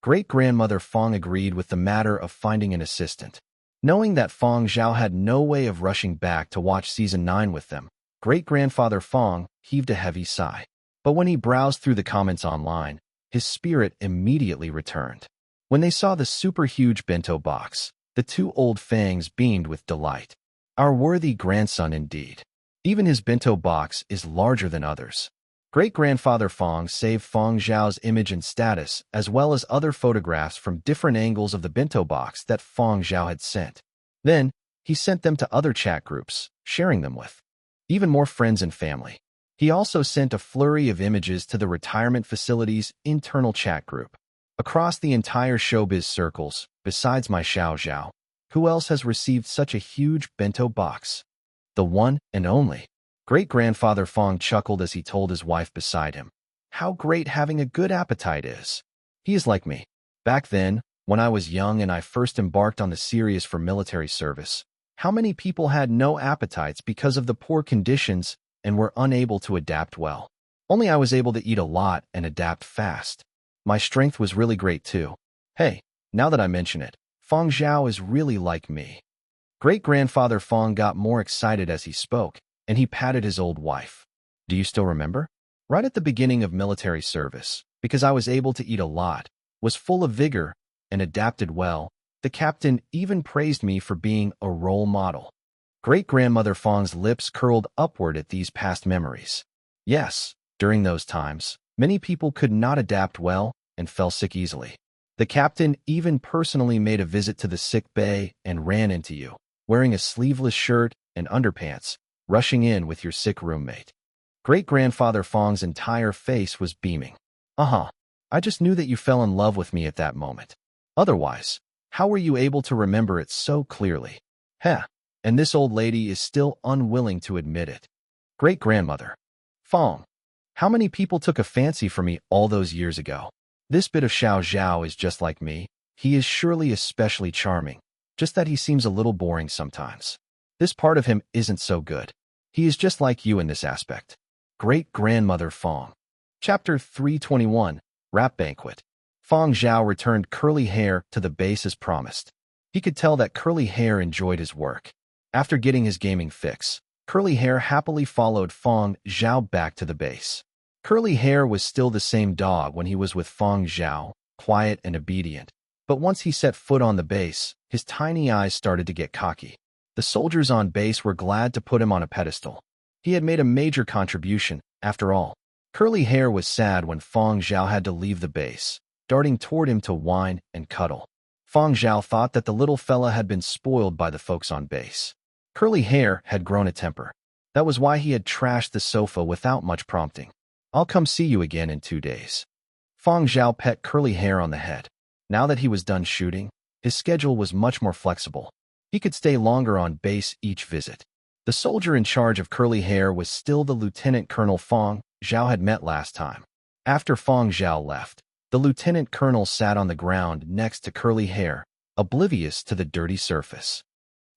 Great-grandmother Fang agreed with the matter of finding an assistant. Knowing that Fang Zhao had no way of rushing back to watch Season 9 with them, great-grandfather Fang heaved a heavy sigh. But when he browsed through the comments online, his spirit immediately returned. When they saw the super-huge bento box, the 2 old Fangs beamed with delight. Our worthy grandson indeed. Even his bento box is larger than others. Great-grandfather Fang saved Fang Zhao's image and status, as well as other photographs from different angles of the bento box that Fang Zhao had sent. Then, he sent them to other chat groups, sharing them with even more friends and family. He also sent a flurry of images to the retirement facility's internal chat group. Across the entire showbiz circles, besides my Xiao Zhao, who else has received such a huge bento box? The one and only. Great-grandfather Fang chuckled as he told his wife beside him, "How great having a good appetite is. He is like me. Back then, when I was young and I first embarked on the series for military service, how many people had no appetites because of the poor conditions and were unable to adapt well? Only I was able to eat a lot and adapt fast. My strength was really great too. Hey, now that I mention it, Fang Zhao is really like me." Great-grandfather Fang got more excited as he spoke, and he patted his old wife. "Do you still remember? Right at the beginning of military service, because I was able to eat a lot, was full of vigor, and adapted well, the captain even praised me for being a role model." Great-grandmother Fang's lips curled upward at these past memories. Yes, during those times, many people could not adapt well and fell sick easily. The captain even personally made a visit to the sick bay and ran into you, wearing a sleeveless shirt and underpants, rushing in with your sick roommate. Great-grandfather Fang's entire face was beaming. I just knew that you fell in love with me at that moment. Otherwise, how were you able to remember it so clearly? Heh, and this old lady is still unwilling to admit it. Great-grandmother. Fang. How many people took a fancy for me all those years ago? This bit of Xiao Zhao is just like me. He is surely especially charming, just that he seems a little boring sometimes. This part of him isn't so good. He is just like you in this aspect. Great-grandmother Fang. Chapter 321, Rap Banquet. Fang Zhao returned Curly Hair to the base as promised. He could tell that Curly Hair enjoyed his work. After getting his gaming fix, Curly Hair happily followed Fang Zhao back to the base. Curly Hair was still the same dog when he was with Fang Zhao, quiet and obedient. But once he set foot on the base, his tiny eyes started to get cocky. The soldiers on base were glad to put him on a pedestal. He had made a major contribution, after all. Curly Hair was sad when Fang Zhao had to leave the base, darting toward him to whine and cuddle. Fang Zhao thought that the little fella had been spoiled by the folks on base. Curly Hair had grown a temper. That was why he had trashed the sofa without much prompting. I'll come see you again in 2 days. Fang Zhao pet Curly Hair on the head. Now that he was done shooting, his schedule was much more flexible. He could stay longer on base each visit. The soldier in charge of Curly Hair was still the Lieutenant Colonel Fang Zhao had met last time. After Fang Zhao left, the Lieutenant Colonel sat on the ground next to Curly Hair, oblivious to the dirty surface.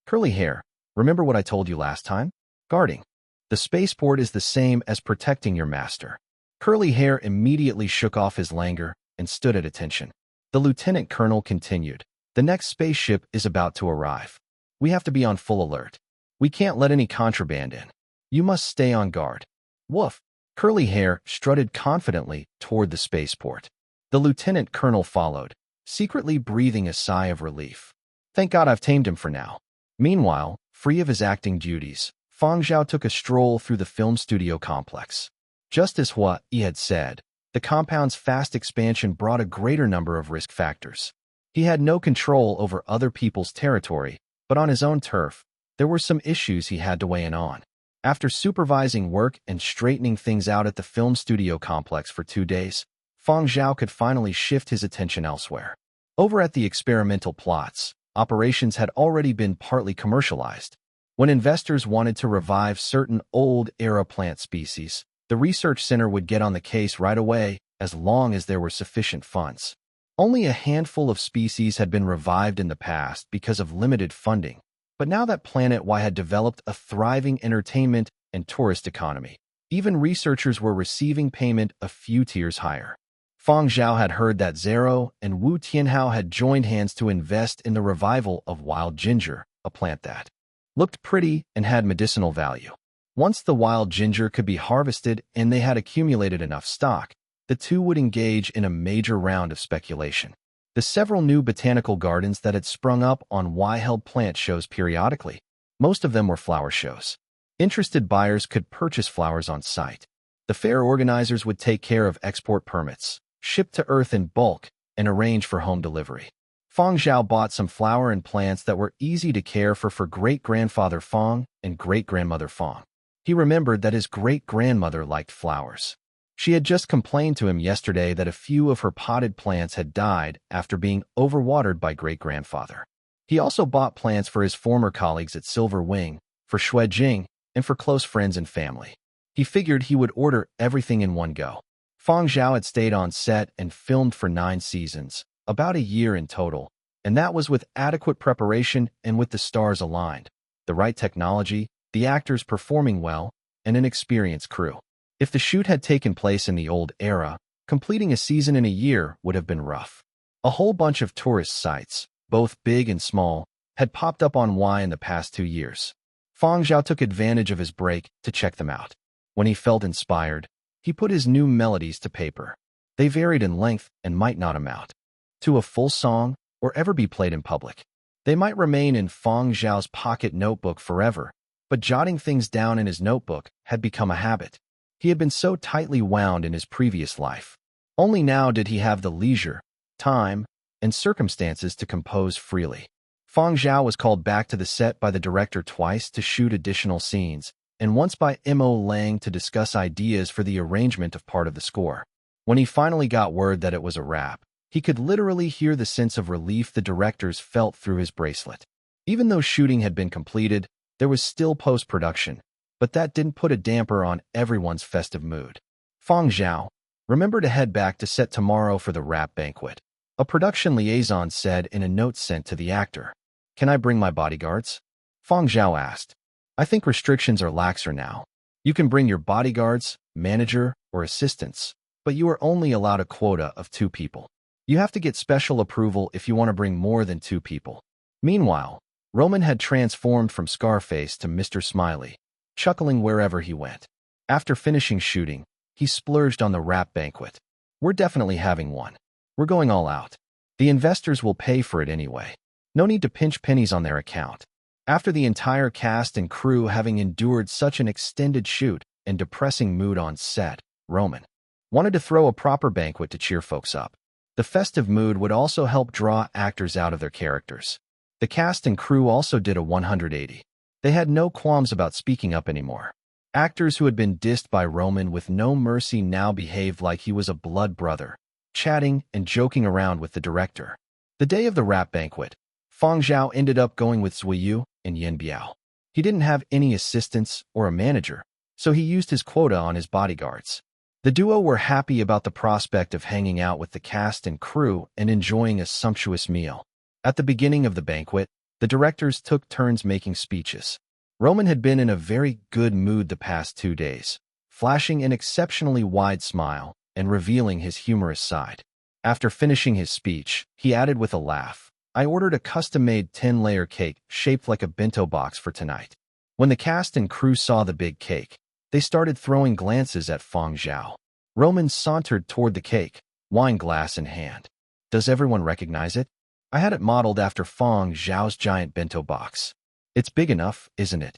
Curly Hair, remember what I told you last time? Guarding. The spaceport is the same as protecting your master. Curly Hair immediately shook off his languor and stood at attention. The Lieutenant Colonel continued. The next spaceship is about to arrive. We have to be on full alert. We can't let any contraband in. You must stay on guard. Woof. Curly Hair strutted confidently toward the spaceport. The Lieutenant Colonel followed, secretly breathing a sigh of relief. Thank God I've tamed him for now. Meanwhile, free of his acting duties, Fang Zhao took a stroll through the film studio complex. Just as what he had said, the compound's fast expansion brought a greater number of risk factors. He had no control over other people's territory, but on his own turf, there were some issues he had to weigh in on. After supervising work and straightening things out at the film studio complex for 2 days, Fang Zhao could finally shift his attention elsewhere. Over at the experimental plots, operations had already been partly commercialized. When investors wanted to revive certain old-era plant species, the research center would get on the case right away as long as there were sufficient funds. Only a handful of species had been revived in the past because of limited funding, but now that Planet Y had developed a thriving entertainment and tourist economy, even researchers were receiving payment a few tiers higher. Fang Zhao had heard that Zero and Wu Tianhao had joined hands to invest in the revival of wild ginger, a plant that looked pretty and had medicinal value. Once the wild ginger could be harvested and they had accumulated enough stock, the two would engage in a major round of speculation. The several new botanical gardens that had sprung up on Y held plant shows periodically. Most of them were flower shows. Interested buyers could purchase flowers on site. The fair organizers would take care of export permits, ship to Earth in bulk, and arrange for home delivery. Fang Zhao bought some flower and plants that were easy to care for great-grandfather Fang and great-grandmother Fang. He remembered that his great-grandmother liked flowers. She had just complained to him yesterday that a few of her potted plants had died after being overwatered by great-grandfather. He also bought plants for his former colleagues at Silver Wing, for Shui Jing, and for close friends and family. He figured he would order everything in one go. Fang Zhao had stayed on set and filmed for 9 seasons, about a year in total, and that was with adequate preparation and with the stars aligned, the right technology, the actors performing well, and an experienced crew. If the shoot had taken place in the old era, completing a season in a year would have been rough. A whole bunch of tourist sites, both big and small, had popped up on Y in the past 2 years. Fang Zhao took advantage of his break to check them out. When he felt inspired, he put his new melodies to paper. They varied in length and might not amount to a full song or ever be played in public. They might remain in Fang Zhao's pocket notebook forever, but jotting things down in his notebook had become a habit. He had been so tightly wound in his previous life. Only now did he have the leisure, time, and circumstances to compose freely. Fang Zhao was called back to the set by the director twice to shoot additional scenes, and once by Mo Lang to discuss ideas for the arrangement of part of the score. When he finally got word that it was a wrap, he could literally hear the sense of relief the directors felt through his bracelet. Even though shooting had been completed, there was still post-production, but that didn't put a damper on everyone's festive mood. Fang Zhao, remember to head back to set tomorrow for the wrap banquet, a production liaison said in a note sent to the actor. Can I bring my bodyguards? Fang Zhao asked. I think restrictions are laxer now. You can bring your bodyguards, manager, or assistants, but you are only allowed a quota of 2 people. You have to get special approval if you want to bring more than 2 people. Meanwhile, Roman had transformed from Scarface to Mr. Smiley, chuckling wherever he went. After finishing shooting, he splurged on the wrap banquet. We're definitely having one. We're going all out. The investors will pay for it anyway. No need to pinch pennies on their account. After the entire cast and crew having endured such an extended shoot and depressing mood on set, Roman wanted to throw a proper banquet to cheer folks up. The festive mood would also help draw actors out of their characters. The cast and crew also did a 180. They had no qualms about speaking up anymore. Actors who had been dissed by Roman with no mercy now behaved like he was a blood brother, chatting and joking around with the director. The day of the wrap banquet, Fang Zhao ended up going with Zuiyu and Yin Biao. He didn't have any assistants or a manager, so he used his quota on his bodyguards. The duo were happy about the prospect of hanging out with the cast and crew and enjoying a sumptuous meal. At the beginning of the banquet, the directors took turns making speeches. Roman had been in a very good mood the past 2 days, flashing an exceptionally wide smile and revealing his humorous side. After finishing his speech, he added with a laugh, I ordered a custom-made 10-layer cake shaped like a bento box for tonight. When the cast and crew saw the big cake, they started throwing glances at Fang Zhao. Roman sauntered toward the cake, wine glass in hand. Does everyone recognize it? I had it modeled after Fang Zhao's giant bento box. It's big enough, isn't it?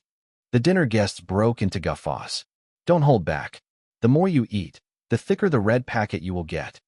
The dinner guests broke into guffaws. Don't hold back. The more you eat, the thicker the red packet you will get.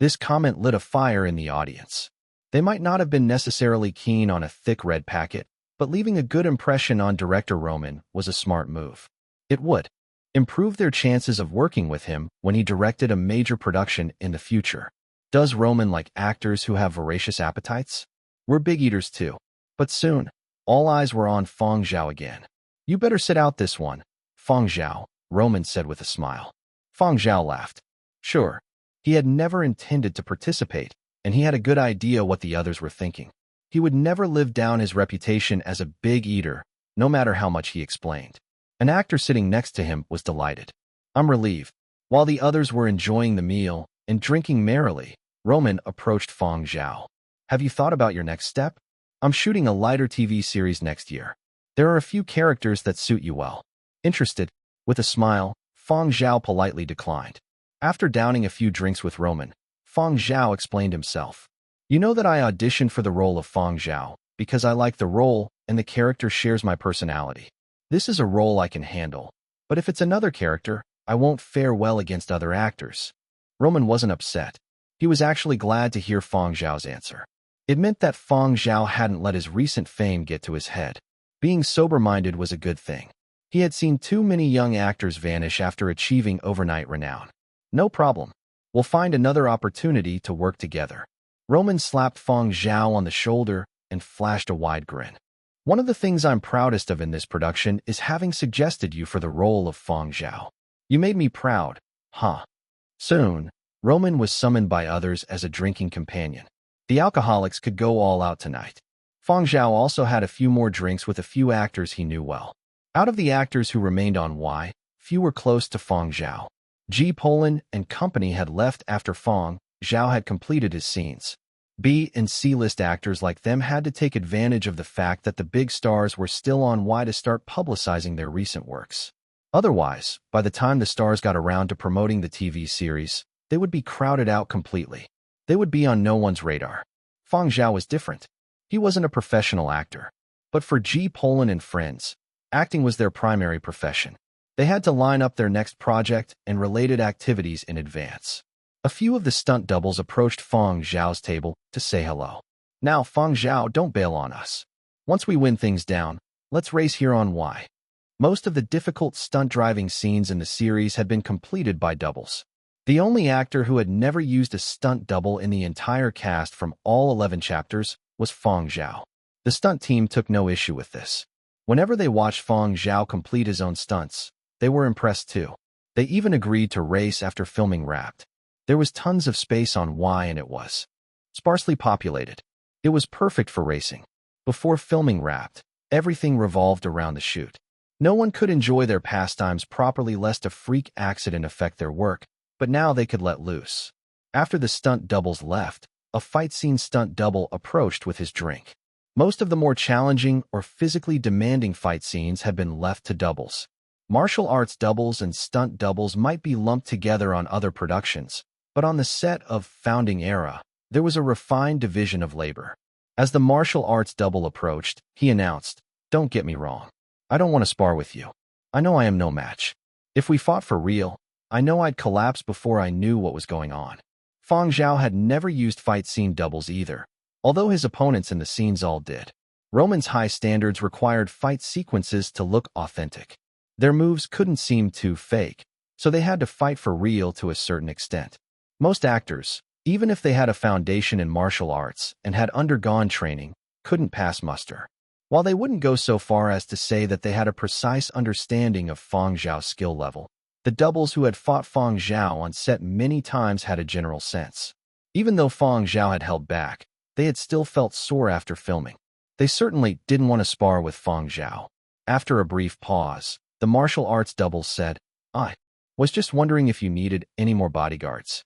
This comment lit a fire in the audience. They might not have been necessarily keen on a thick red packet, but leaving a good impression on director Roman was a smart move. It would improve their chances of working with him when he directed a major production in the future. Does Roman like actors who have voracious appetites? We're big eaters too. But soon, all eyes were on Fang Zhao again. You better sit out this one, Fang Zhao, Roman said with a smile. Fang Zhao laughed. Sure, he had never intended to participate, and he had a good idea what the others were thinking. He would never live down his reputation as a big eater, no matter how much he explained. An actor sitting next to him was delighted. I'm relieved. While the others were enjoying the meal and drinking merrily, Roman approached Fang Zhao. Have you thought about your next step? I'm shooting a lighter TV series next year. There are a few characters that suit you well. Interested? With a smile, Fang Zhao politely declined. After downing a few drinks with Roman, Fang Zhao explained himself. You know that I auditioned for the role of Fang Zhao because I like the role and the character shares my personality. This is a role I can handle, but if it's another character, I won't fare well against other actors. Roman wasn't upset. He was actually glad to hear Fang Zhao's answer. It meant that Fang Zhao hadn't let his recent fame get to his head. Being sober-minded was a good thing. He had seen too many young actors vanish after achieving overnight renown. No problem. We'll find another opportunity to work together. Roman slapped Fang Zhao on the shoulder and flashed a wide grin. One of the things I'm proudest of in this production is having suggested you for the role of Fang Zhao. You made me proud, huh? Soon, Roman was summoned by others as a drinking companion. The alcoholics could go all out tonight. Fang Zhao also had a few more drinks with a few actors he knew well. Out of the actors who remained on Y, few were close to Fang Zhao. G. Poland and company had left after Fang Zhao had completed his scenes. B and C-list actors like them had to take advantage of the fact that the big stars were still on Y to start publicizing their recent works. Otherwise, by the time the stars got around to promoting the TV series, they would be crowded out completely. They would be on no one's radar. Fang Zhao was different. He wasn't a professional actor. But for G. Poland and friends, acting was their primary profession. They had to line up their next project and related activities in advance. A few of the stunt doubles approached Fang Zhao's table to say hello. Now, Fang Zhao, don't bail on us. Once we win things down, let's race here on Y. Most of the difficult stunt driving scenes in the series had been completed by doubles. The only actor who had never used a stunt double in the entire cast from all 11 chapters was Fang Zhao. The stunt team took no issue with this. Whenever they watched Fang Zhao complete his own stunts, they were impressed too. They even agreed to race after filming Wrapped. There was tons of space on Y and it was sparsely populated. It was perfect for racing. Before filming Wrapped, everything revolved around the shoot. No one could enjoy their pastimes properly lest a freak accident affect their work, but now they could let loose. After the stunt doubles left, a fight scene stunt double approached with his drink. Most of the more challenging or physically demanding fight scenes had been left to doubles. Martial arts doubles and stunt doubles might be lumped together on other productions, but on the set of Founding Era, there was a refined division of labor. As the martial arts double approached, he announced, "Don't get me wrong. I don't want to spar with you. I know I am no match. If we fought for real, I know I'd collapse before I knew what was going on." Fang Zhao had never used fight scene doubles either, although his opponents in the scenes all did. Roman's high standards required fight sequences to look authentic. Their moves couldn't seem too fake, so they had to fight for real to a certain extent. Most actors, even if they had a foundation in martial arts and had undergone training, couldn't pass muster. While they wouldn't go so far as to say that they had a precise understanding of Fang Zhao's skill level, the doubles who had fought Fang Zhao on set many times had a general sense. Even though Fang Zhao had held back, they had still felt sore after filming. They certainly didn't want to spar with Fang Zhao. After a brief pause, the martial arts doubles said, "I was just wondering if you needed any more bodyguards."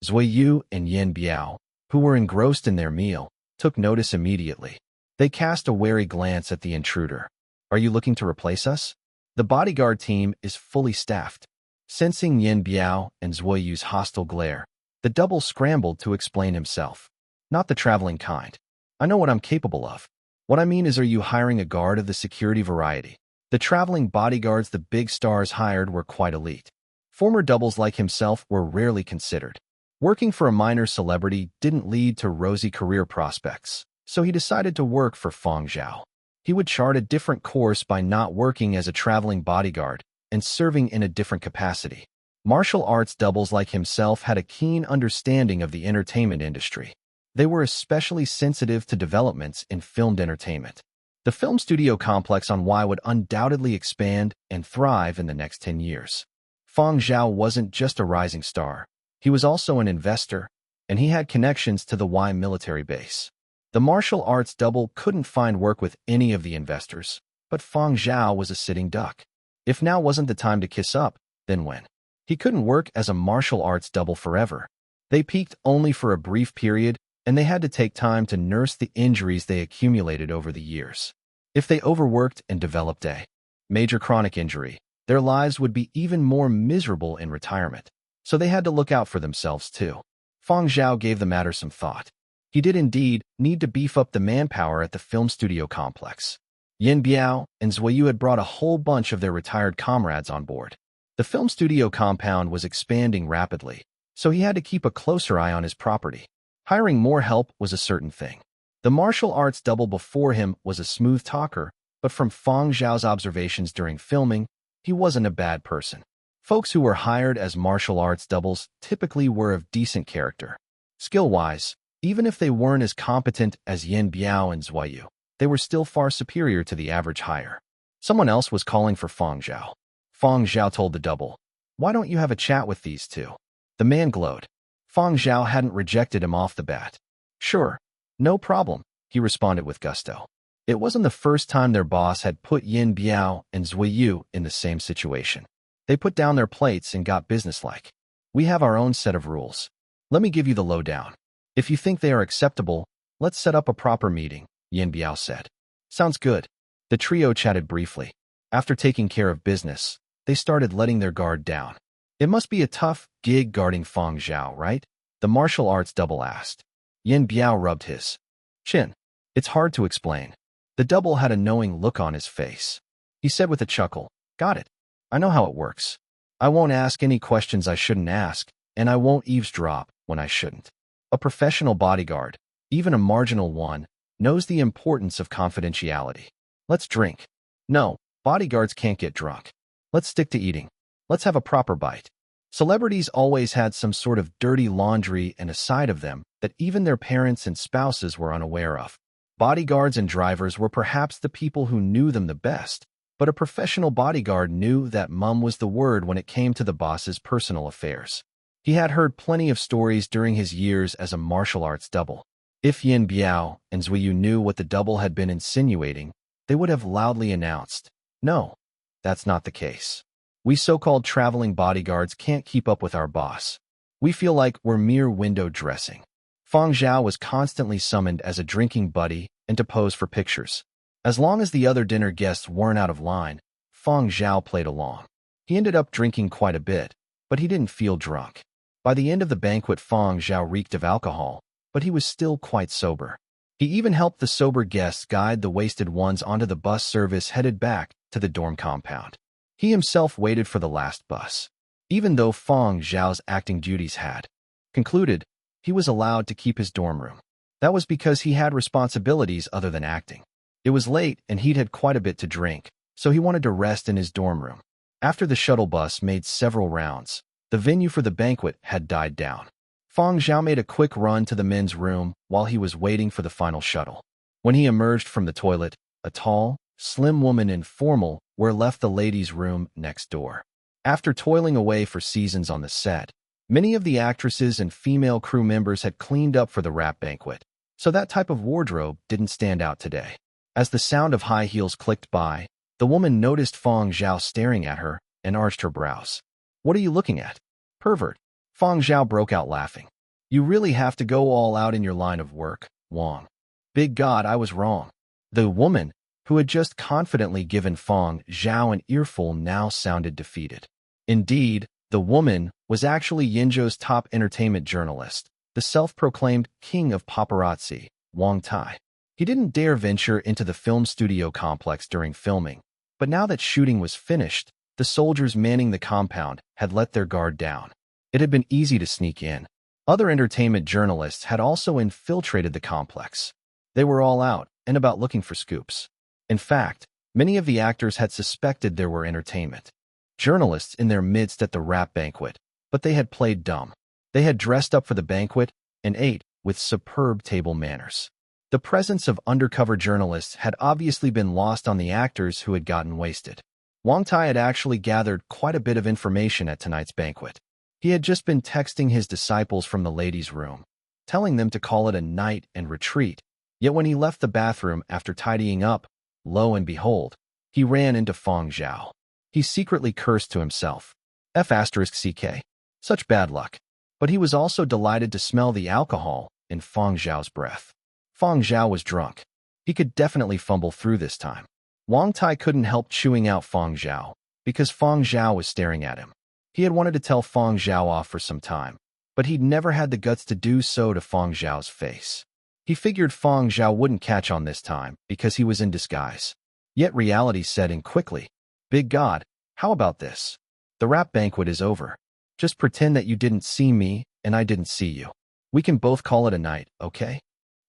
Zui Yu and Yin Biao, who were engrossed in their meal, took notice immediately. They cast a wary glance at the intruder. "Are you looking to replace us?" The bodyguard team is fully staffed. Sensing Yin Biao and Zui Yu's hostile glare, the double scrambled to explain himself. "Not the traveling kind. I know what I'm capable of. What I mean is, are you hiring a guard of the security variety? The traveling bodyguards the big stars hired were quite elite. Former doubles like himself were rarely considered. Working for a minor celebrity didn't lead to rosy career prospects, so he decided to work for Fang Zhao. He would chart a different course by not working as a traveling bodyguard and serving in a different capacity. Martial arts doubles like himself had a keen understanding of the entertainment industry. They were especially sensitive to developments in filmed entertainment. The film studio complex on Y would undoubtedly expand and thrive in the next 10 years. Fang Zhao wasn't just a rising star. He was also an investor, and he had connections to the Y military base. The martial arts double couldn't find work with any of the investors, but Fang Zhao was a sitting duck. If now wasn't the time to kiss up, then when? He couldn't work as a martial arts double forever. They peaked only for a brief period, and they had to take time to nurse the injuries they accumulated over the years. If they overworked and developed a major chronic injury, their lives would be even more miserable in retirement. So they had to look out for themselves too. Fang Zhao gave the matter some thought. He did indeed need to beef up the manpower at the film studio complex. Yin Biao and Zui Yu had brought a whole bunch of their retired comrades on board. The film studio compound was expanding rapidly, so he had to keep a closer eye on his property. Hiring more help was a certain thing. The martial arts double before him was a smooth talker, but from Fang Zhao's observations during filming, he wasn't a bad person. Folks who were hired as martial arts doubles typically were of decent character. Skill-wise, even if they weren't as competent as Yin Biao and Zui Yu, they were still far superior to the average hire. Someone else was calling for Fang Zhao. Fang Zhao told the double, "Why don't you have a chat with these two?" The man glowed. Fang Zhao hadn't rejected him off the bat. "Sure, no problem," he responded with gusto. It wasn't the first time their boss had put Yin Biao and Zui Yu in the same situation. They put down their plates and got businesslike. "We have our own set of rules. Let me give you the lowdown. If you think they are acceptable, let's set up a proper meeting," Yin Biao said. "Sounds good." The trio chatted briefly. After taking care of business, they started letting their guard down. "It must be a tough gig guarding Fang Zhao, right?" the martial arts double asked. Yin Biao rubbed his chin. "It's hard to explain." The double had a knowing look on his face. He said with a chuckle, "Got it. I know how it works. I won't ask any questions I shouldn't ask, and I won't eavesdrop when I shouldn't. A professional bodyguard, even a marginal one, knows the importance of confidentiality. Let's drink." "No, bodyguards can't get drunk. Let's stick to eating. Let's have a proper bite." Celebrities always had some sort of dirty laundry and a side of them that even their parents and spouses were unaware of. Bodyguards and drivers were perhaps the people who knew them the best, but a professional bodyguard knew that mum was the word when it came to the boss's personal affairs. He had heard plenty of stories during his years as a martial arts double. If Yin Biao and Zuiyu knew what the double had been insinuating, they would have loudly announced, "No, that's not the case. We so-called traveling bodyguards can't keep up with our boss. We feel like we're mere window dressing." Fang Zhao was constantly summoned as a drinking buddy and to pose for pictures. As long as the other dinner guests weren't out of line, Fang Zhao played along. He ended up drinking quite a bit, but he didn't feel drunk. By the end of the banquet, Fang Zhao reeked of alcohol, but he was still quite sober. He even helped the sober guests guide the wasted ones onto the bus service headed back to the dorm compound. He himself waited for the last bus. Even though Fang Zhao's acting duties had concluded, he was allowed to keep his dorm room. That was because he had responsibilities other than acting. It was late and he'd had quite a bit to drink, so he wanted to rest in his dorm room. After the shuttle bus made several rounds, the venue for the banquet had died down. Fang Zhao made a quick run to the men's room while he was waiting for the final shuttle. When he emerged from the toilet, a tall, slim woman in formal wear left the ladies' room next door. After toiling away for seasons on the set, many of the actresses and female crew members had cleaned up for the rap banquet, so that type of wardrobe didn't stand out today. As the sound of high heels clicked by, the woman noticed Fang Zhao staring at her and arched her brows. "What are you looking at, pervert?" Fang Zhao broke out laughing. "You really have to go all out in your line of work, Wang. Big God, I was wrong." The woman, who had just confidently given Fang Zhao an earful, now sounded defeated. Indeed, the woman was actually Yinzhou's top entertainment journalist, the self-proclaimed king of paparazzi, Wang Tai. He didn't dare venture into the film studio complex during filming, but now that shooting was finished, the soldiers manning the compound had let their guard down. It had been easy to sneak in. Other entertainment journalists had also infiltrated the complex. They were all out and about looking for scoops. In fact, many of the actors had suspected there were entertainment journalists in their midst at the rap banquet, but they had played dumb. They had dressed up for the banquet and ate with superb table manners. The presence of undercover journalists had obviously been lost on the actors who had gotten wasted. Wang Tai had actually gathered quite a bit of information at tonight's banquet. He had just been texting his disciples from the ladies' room, telling them to call it a night and retreat. Yet when he left the bathroom after tidying up, lo and behold, he ran into Fang Zhao. He secretly cursed to himself. F***ck. Such bad luck. But he was also delighted to smell the alcohol in Fang Zhao's breath. Fang Zhao was drunk. He could definitely fumble through this time. Wang Tai couldn't help chewing out Fang Zhao, because Fang Zhao was staring at him. He had wanted to tell Fang Zhao off for some time, but he'd never had the guts to do so to Fang Zhao's face. He figured Fang Zhao wouldn't catch on this time because he was in disguise. Yet reality set in quickly. "Big God, how about this? The rap banquet is over. Just pretend that you didn't see me and I didn't see you. We can both call it a night, okay?"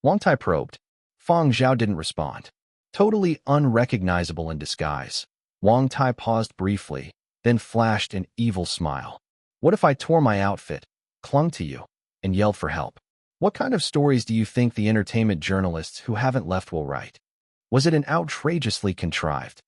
Wang Tai probed. Fang Zhao didn't respond. Totally unrecognizable in disguise, Wang Tai paused briefly, then flashed an evil smile. "What if I tore my outfit, clung to you, and yelled for help? What kind of stories do you think the entertainment journalists who haven't left will write? Was it an outrageously contrived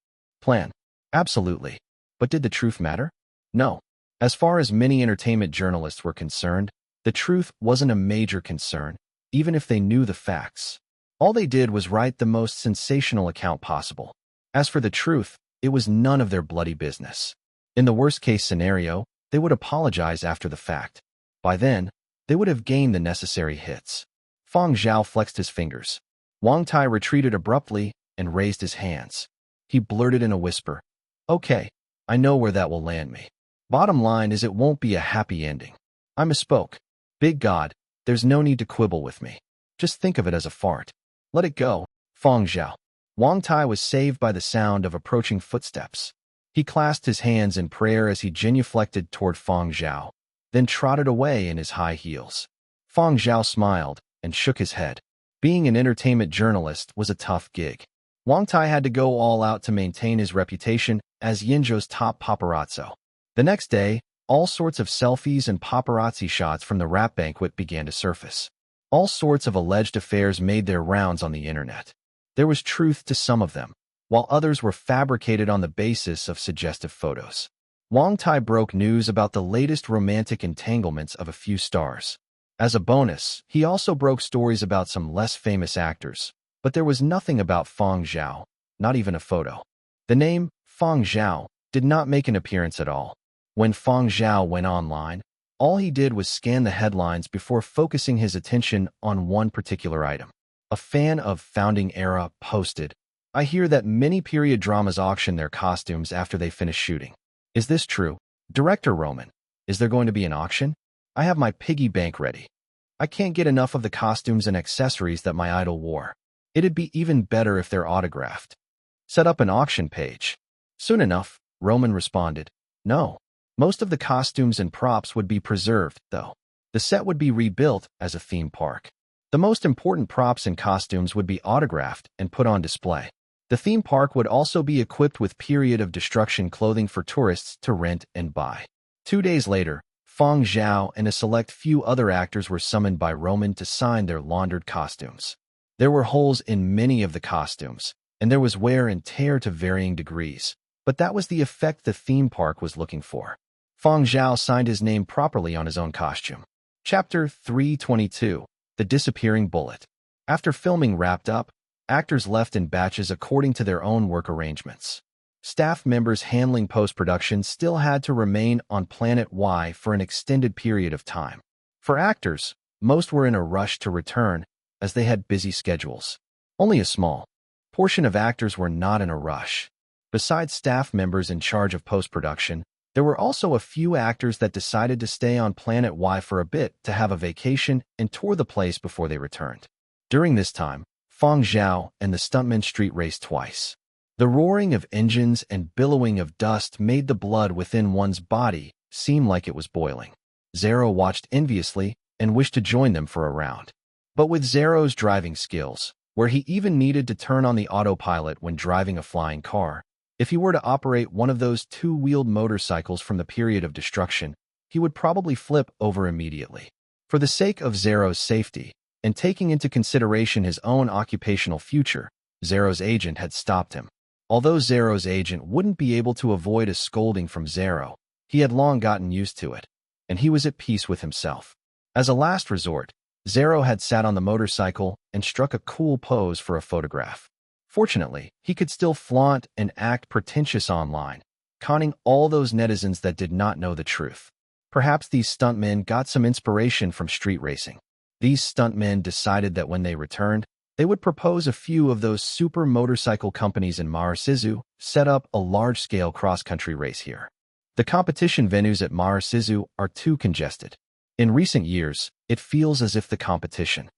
plan? Absolutely. But did the truth matter? No. As far as many entertainment journalists were concerned, the truth wasn't a major concern, even if they knew the facts. All they did was write the most sensational account possible. As for the truth, it was none of their bloody business. In the worst-case scenario, they would apologize after the fact. By then, they would have gained the necessary hits. Fang Zhao flexed his fingers. Wang Tai retreated abruptly and raised his hands. He blurted in a whisper, "Okay, I know where that will land me. Bottom line is it won't be a happy ending. I misspoke. Big God, there's no need to quibble with me. Just think of it as a fart. Let it go, Fang Zhao." Wang Tai was saved by the sound of approaching footsteps. He clasped his hands in prayer as he genuflected toward Fang Zhao, then trotted away in his high heels. Fang Zhao smiled and shook his head. Being an entertainment journalist was a tough gig. Wang Tai had to go all out to maintain his reputation as Yinzhou's top paparazzo. The next day, all sorts of selfies and paparazzi shots from the rap banquet began to surface. All sorts of alleged affairs made their rounds on the internet. There was truth to some of them, while others were fabricated on the basis of suggestive photos. Wang Tai broke news about the latest romantic entanglements of a few stars. As a bonus, he also broke stories about some less famous actors, but there was nothing about Fang Zhao, not even a photo. The name, Fang Zhao, did not make an appearance at all. When Fang Zhao went online, all he did was scan the headlines before focusing his attention on one particular item. A fan of Founding Era posted, "I hear that many period dramas auction their costumes after they finish shooting. Is this true? Director Roman, is there going to be an auction? I have my piggy bank ready. I can't get enough of the costumes and accessories that my idol wore. It'd be even better if they're autographed. Set up an auction page." Soon enough, Roman responded, "No. Most of the costumes and props would be preserved, though. The set would be rebuilt as a theme park. The most important props and costumes would be autographed and put on display. The theme park would also be equipped with period of destruction clothing for tourists to rent and buy." 2 days later, Fang Zhao and a select few other actors were summoned by Roman to sign their laundered costumes. There were holes in many of the costumes, and there was wear and tear to varying degrees, but that was the effect the theme park was looking for. Fang Zhao signed his name properly on his own costume. Chapter 322, The Disappearing Bullet. After filming wrapped up, actors left in batches according to their own work arrangements. Staff members handling post-production still had to remain on Planet Y for an extended period of time. For actors, most were in a rush to return, as they had busy schedules. Only a small portion of actors were not in a rush. Besides staff members in charge of post-production, there were also a few actors that decided to stay on Planet Y for a bit to have a vacation and tour the place before they returned. During this time, Fang Zhao and the stuntmen street raced twice. The roaring of engines and billowing of dust made the blood within one's body seem like it was boiling. Zero watched enviously and wished to join them for a round. But with Zero's driving skills, where he even needed to turn on the autopilot when driving a flying car, if he were to operate one of those two-wheeled motorcycles from the period of destruction, he would probably flip over immediately. For the sake of Zero's safety, and taking into consideration his own occupational future, Zero's agent had stopped him. Although Zero's agent wouldn't be able to avoid a scolding from Zero, he had long gotten used to it, and he was at peace with himself. As a last resort, Zero had sat on the motorcycle and struck a cool pose for a photograph. Fortunately, he could still flaunt and act pretentious online, conning all those netizens that did not know the truth. Perhaps these stuntmen got some inspiration from street racing. These stuntmen decided that when they returned, they would propose a few of those super motorcycle companies in Marasizu set up a large-scale cross-country race here. The competition venues at Marasizu are too congested. In recent years, it feels as if the competition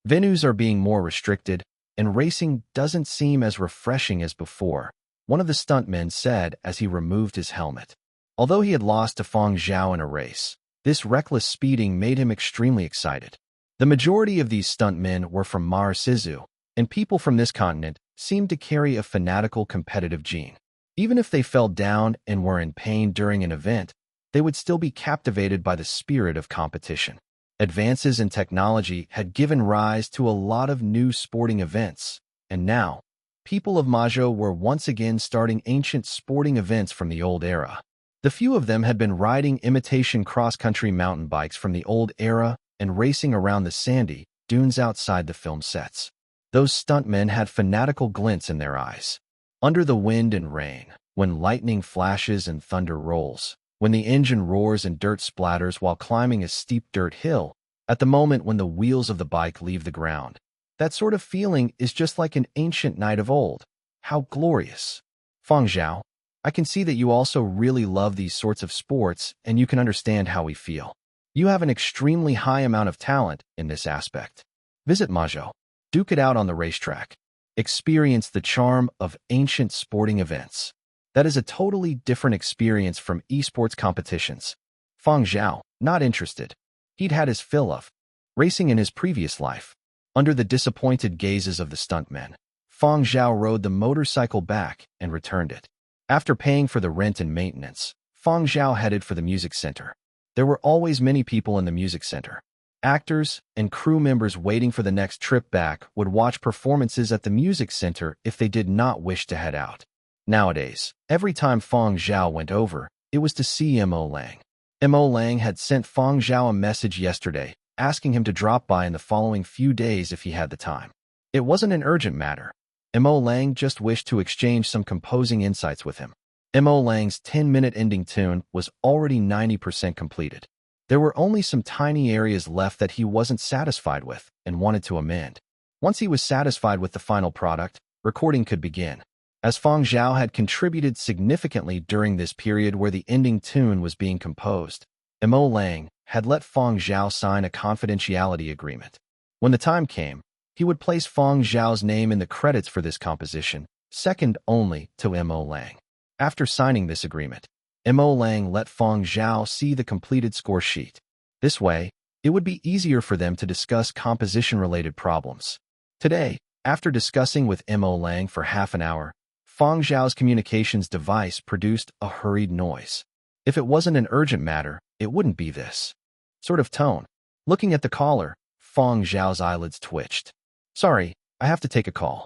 venues are being more restricted, and racing doesn't seem as refreshing as before, one of the stuntmen said as he removed his helmet. Although he had lost to Fang Zhao in a race, this reckless speeding made him extremely excited. The majority of these stuntmen were from Marasizu, and people from this continent seemed to carry a fanatical competitive gene. Even if they fell down and were in pain during an event, they would still be captivated by the spirit of competition. Advances in technology had given rise to a lot of new sporting events, and now, people of Majo were once again starting ancient sporting events from the old era. The few of them had been riding imitation cross-country mountain bikes from the old era and racing around the sandy dunes outside the film sets. Those stuntmen had fanatical glints in their eyes. Under the wind and rain, when lightning flashes and thunder rolls, when the engine roars and dirt splatters while climbing a steep dirt hill, at the moment when the wheels of the bike leave the ground. That sort of feeling is just like an ancient knight of old. How glorious. Fang Zhao, I can see that you also really love these sorts of sports and you can understand how we feel. You have an extremely high amount of talent in this aspect. Visit Majo. Duke it out on the racetrack. Experience the charm of ancient sporting events. That is a totally different experience from esports competitions. Fang Zhao, not interested. He'd had his fill of racing in his previous life. Under the disappointed gazes of the stuntmen, Fang Zhao rode the motorcycle back and returned it. After paying for the rent and maintenance, Fang Zhao headed for the music center. There were always many people in the music center. Actors and crew members waiting for the next trip back would watch performances at the music center if they did not wish to head out. Nowadays, every time Fang Zhao went over, it was to see Mo Lang. Mo Lang had sent Fang Zhao a message yesterday, asking him to drop by in the following few days if he had the time. It wasn't an urgent matter. Mo Lang just wished to exchange some composing insights with him. Mo Lang's 10-minute ending tune was already 90% completed. There were only some tiny areas left that he wasn't satisfied with and wanted to amend. Once he was satisfied with the final product, recording could begin. As Fang Zhao had contributed significantly during this period where the ending tune was being composed, Mo Lang had let Fang Zhao sign a confidentiality agreement. When the time came, he would place Fang Zhao's name in the credits for this composition, second only to Mo Lang. After signing this agreement, Mo Lang let Fang Zhao see the completed score sheet. This way, it would be easier for them to discuss composition-related problems. Today, after discussing with Mo Lang for half an hour, Fang Zhao's communications device produced a hurried noise. If it wasn't an urgent matter, it wouldn't be this sort of tone. Looking at the caller, Fang Zhao's eyelids twitched. "Sorry, I have to take a call."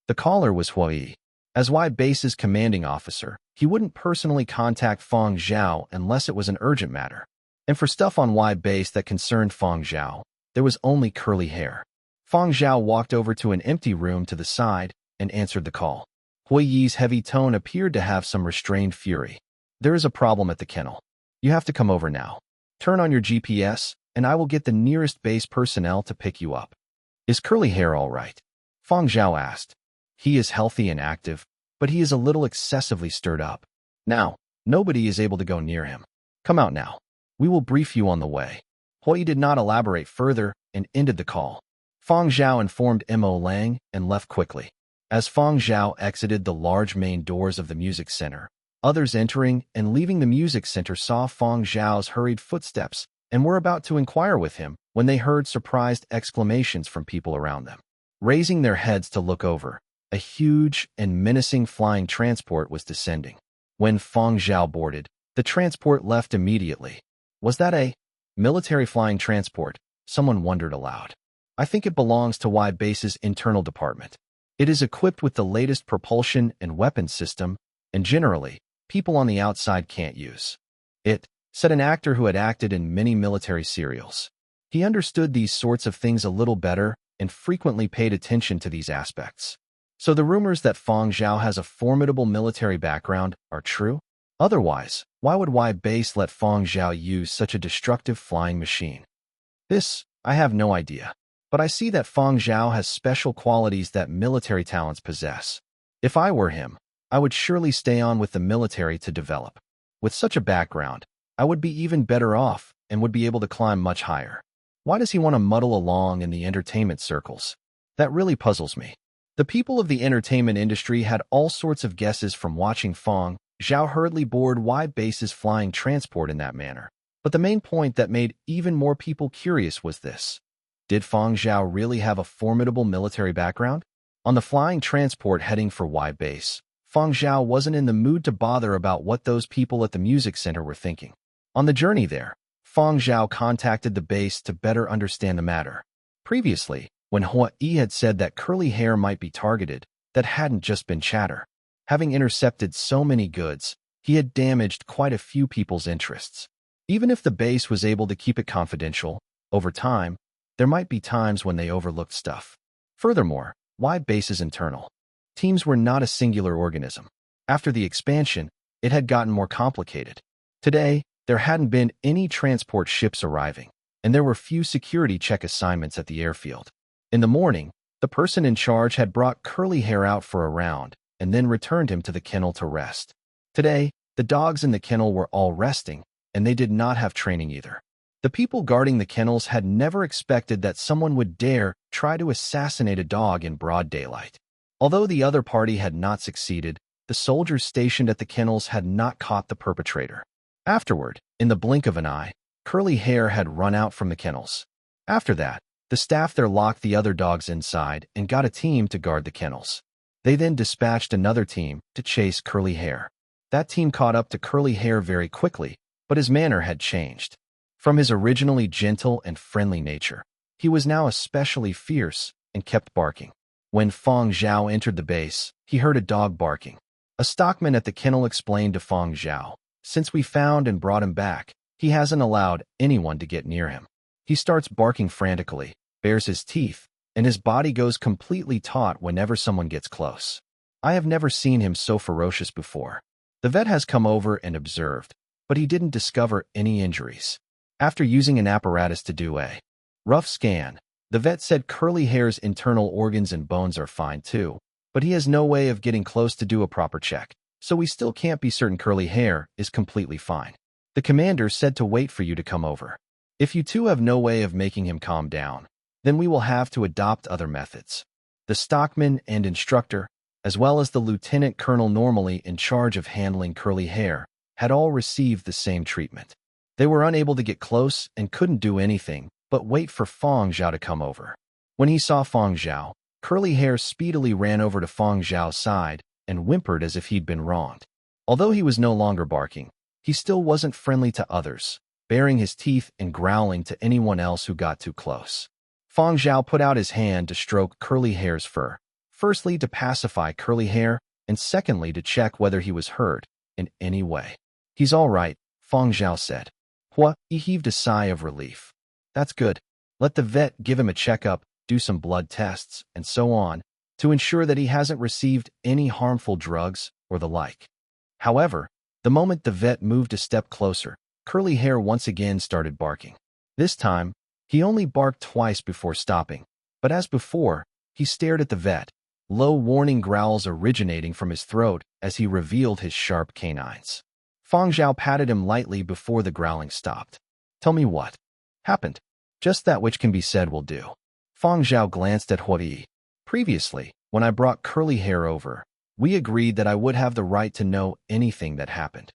The caller was Hua Yi. As Y Base's commanding officer, he wouldn't personally contact Fang Zhao unless it was an urgent matter. And for stuff on Y Base that concerned Fang Zhao, there was only curly hair. Fang Zhao walked over to an empty room to the side and answered the call. Hua Yi's heavy tone appeared to have some restrained fury. "There is a problem at the kennel. You have to come over now. Turn on your GPS, and I will get the nearest base personnel to pick you up." "Is curly hair all right?" Fang Zhao asked. "He is healthy and active, but he is a little excessively stirred up. Now, nobody is able to go near him. Come out now. We will brief you on the way." Hua Yi did not elaborate further and ended the call. Fang Zhao informed Mo Lang and left quickly. As Fang Zhao exited the large main doors of the music center, others entering and leaving the music center saw Fang Zhao's hurried footsteps and were about to inquire with him when they heard surprised exclamations from people around them. Raising their heads to look over, a huge and menacing flying transport was descending. When Fang Zhao boarded, the transport left immediately. Was that a military flying transport? Someone wondered aloud. "I think it belongs to Y Base's internal department. It is equipped with the latest propulsion and weapons system, and generally, people on the outside can't use it," said an actor who had acted in many military serials. He understood these sorts of things a little better and frequently paid attention to these aspects. So the rumors that Fang Zhao has a formidable military background are true? Otherwise, why would Y Base let Fang Zhao use such a destructive flying machine? This, I have no idea. But I see that Fang Zhao has special qualities that military talents possess. If I were him, I would surely stay on with the military to develop. With such a background, I would be even better off and would be able to climb much higher. Why does he want to muddle along in the entertainment circles? That really puzzles me. The people of the entertainment industry had all sorts of guesses from watching Fang Zhao hurriedly board Y Base's flying transport in that manner. But the main point that made even more people curious was this. Did Fang Zhao really have a formidable military background? On the flying transport heading for Y Base, Fang Zhao wasn't in the mood to bother about what those people at the music center were thinking. On the journey there, Fang Zhao contacted the base to better understand the matter. Previously, when Hua Yi had said that curly hair might be targeted, that hadn't just been chatter. Having intercepted so many goods, he had damaged quite a few people's interests. Even if the base was able to keep it confidential, over time, there might be times when they overlooked stuff. Furthermore, Y Base's internal teams were not a singular organism. After the expansion, it had gotten more complicated. Today, there hadn't been any transport ships arriving, and there were few security check assignments at the airfield. In the morning, the person in charge had brought curly hair out for a round and then returned him to the kennel to rest. Today, the dogs in the kennel were all resting, and they did not have training either. The people guarding the kennels had never expected that someone would dare try to assassinate a dog in broad daylight. Although the other party had not succeeded, the soldiers stationed at the kennels had not caught the perpetrator. Afterward, in the blink of an eye, curly hair had run out from the kennels. After that, the staff there locked the other dogs inside and got a team to guard the kennels. They then dispatched another team to chase curly hair. That team caught up to Curly Hair very quickly, but his manner had changed. From his originally gentle and friendly nature, he was now especially fierce and kept barking. When Fang Zhao entered the base, he heard a dog barking. A stockman at the kennel explained to Fang Zhao, "Since we found and brought him back, he hasn't allowed anyone to get near him. He starts barking frantically, bares his teeth, and his body goes completely taut whenever someone gets close. I have never seen him so ferocious before." The vet has come over and observed, but he didn't discover any injuries. After using an apparatus to do a rough scan, the vet said Curly Hair's internal organs and bones are fine too, but he has no way of getting close to do a proper check, so we still can't be certain Curly Hair is completely fine. The commander said to wait for you to come over. If you two have no way of making him calm down, then we will have to adopt other methods. The stockman and instructor, as well as the lieutenant colonel normally in charge of handling Curly Hair, had all received the same treatment. They were unable to get close and couldn't do anything but wait for Fang Zhao to come over. When he saw Fang Zhao, Curly Hair speedily ran over to Fang Zhao's side and whimpered as if he'd been wronged. Although he was no longer barking, he still wasn't friendly to others, baring his teeth and growling to anyone else who got too close. Fang Zhao put out his hand to stroke Curly Hair's fur, firstly to pacify Curly Hair, and secondly to check whether he was hurt in any way. "He's all right," Fang Zhao said. He heaved a sigh of relief. "That's good. Let the vet give him a checkup, do some blood tests, and so on, to ensure that he hasn't received any harmful drugs or the like." However, the moment the vet moved a step closer, Curly Hair once again started barking. This time, he only barked twice before stopping, but as before, he stared at the vet, low warning growls originating from his throat as he revealed his sharp canines. Fang Zhao patted him lightly before the growling stopped. "Tell me what happened." "Just that which can be said will do." Fang Zhao glanced at Hui. "Previously, when I brought Curly Hair over, we agreed that I would have the right to know anything that happened."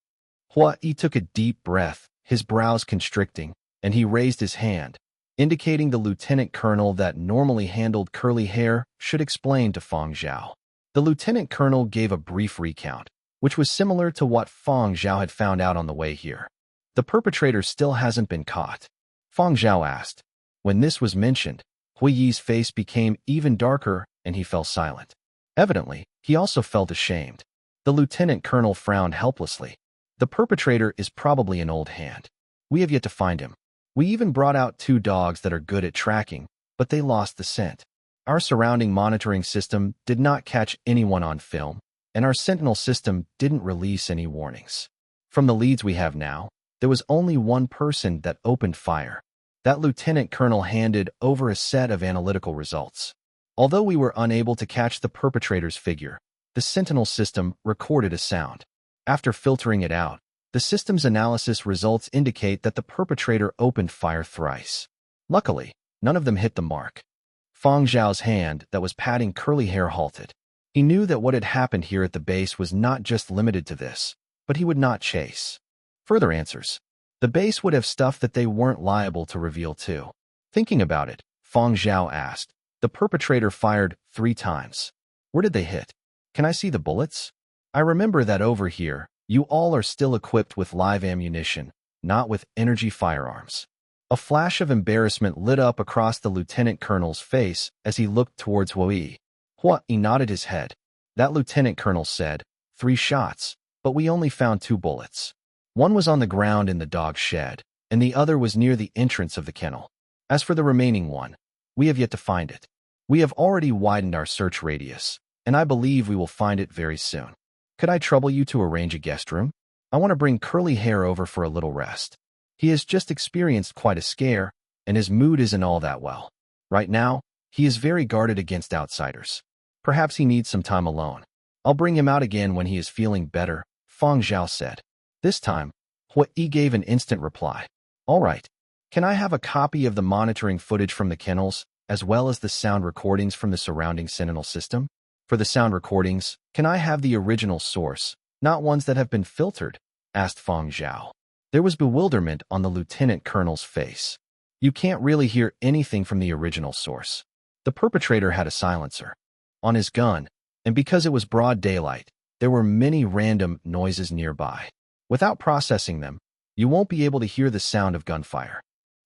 Hui took a deep breath, his brows constricting, and he raised his hand, indicating the lieutenant colonel that normally handled Curly Hair should explain to Fang Zhao. The lieutenant colonel gave a brief recount, which was similar to what Fang Zhao had found out on the way here. "The perpetrator still hasn't been caught?" Fang Zhao asked. When this was mentioned, Hui's face became even darker and he fell silent. Evidently, he also felt ashamed. The lieutenant colonel frowned helplessly. "The perpetrator is probably an old hand. We have yet to find him. We even brought out 2 dogs that are good at tracking, but they lost the scent. Our surrounding monitoring system did not catch anyone on film, and our sentinel system didn't release any warnings. From the leads we have now, there was only one person that opened fire." That lieutenant colonel handed over a set of analytical results. "Although we were unable to catch the perpetrator's figure, the sentinel system recorded a sound. After filtering it out, the system's analysis results indicate that the perpetrator opened fire thrice. Luckily, none of them hit the mark." Fang Zhao's hand that was patting Curly Hair halted. He knew that what had happened here at the base was not just limited to this, but he would not chase further answers. The base would have stuff that they weren't liable to reveal too. Thinking about it, Fang Zhao asked, "The perpetrator fired 3 times. Where did they hit? Can I see the bullets? I remember that over here, you all are still equipped with live ammunition, not with energy firearms." A flash of embarrassment lit up across the lieutenant colonel's face as he looked towards Hui. Hui nodded his head. That lieutenant colonel said, 3 shots, but we only found 2 bullets. One was on the ground in the dog shed, and the other was near the entrance of the kennel. As for the remaining one, we have yet to find it. We have already widened our search radius, and I believe we will find it very soon. Could I trouble you to arrange a guest room? I want to bring Curly Hair over for a little rest. He has just experienced quite a scare, and his mood isn't all that well. Right now, he is very guarded against outsiders. Perhaps he needs some time alone. I'll bring him out again when he is feeling better," Fang Zhao said. This time, Hui gave an instant reply. "All right. Can I have a copy of the monitoring footage from the kennels, as well as the sound recordings from the surrounding sentinel system? For the sound recordings, can I have the original source, not ones that have been filtered?" asked Fang Zhao. There was bewilderment on the lieutenant colonel's face. "You can't really hear anything from the original source. The perpetrator had a silencer on his gun, and because it was broad daylight, there were many random noises nearby. Without processing them, you won't be able to hear the sound of gunfire.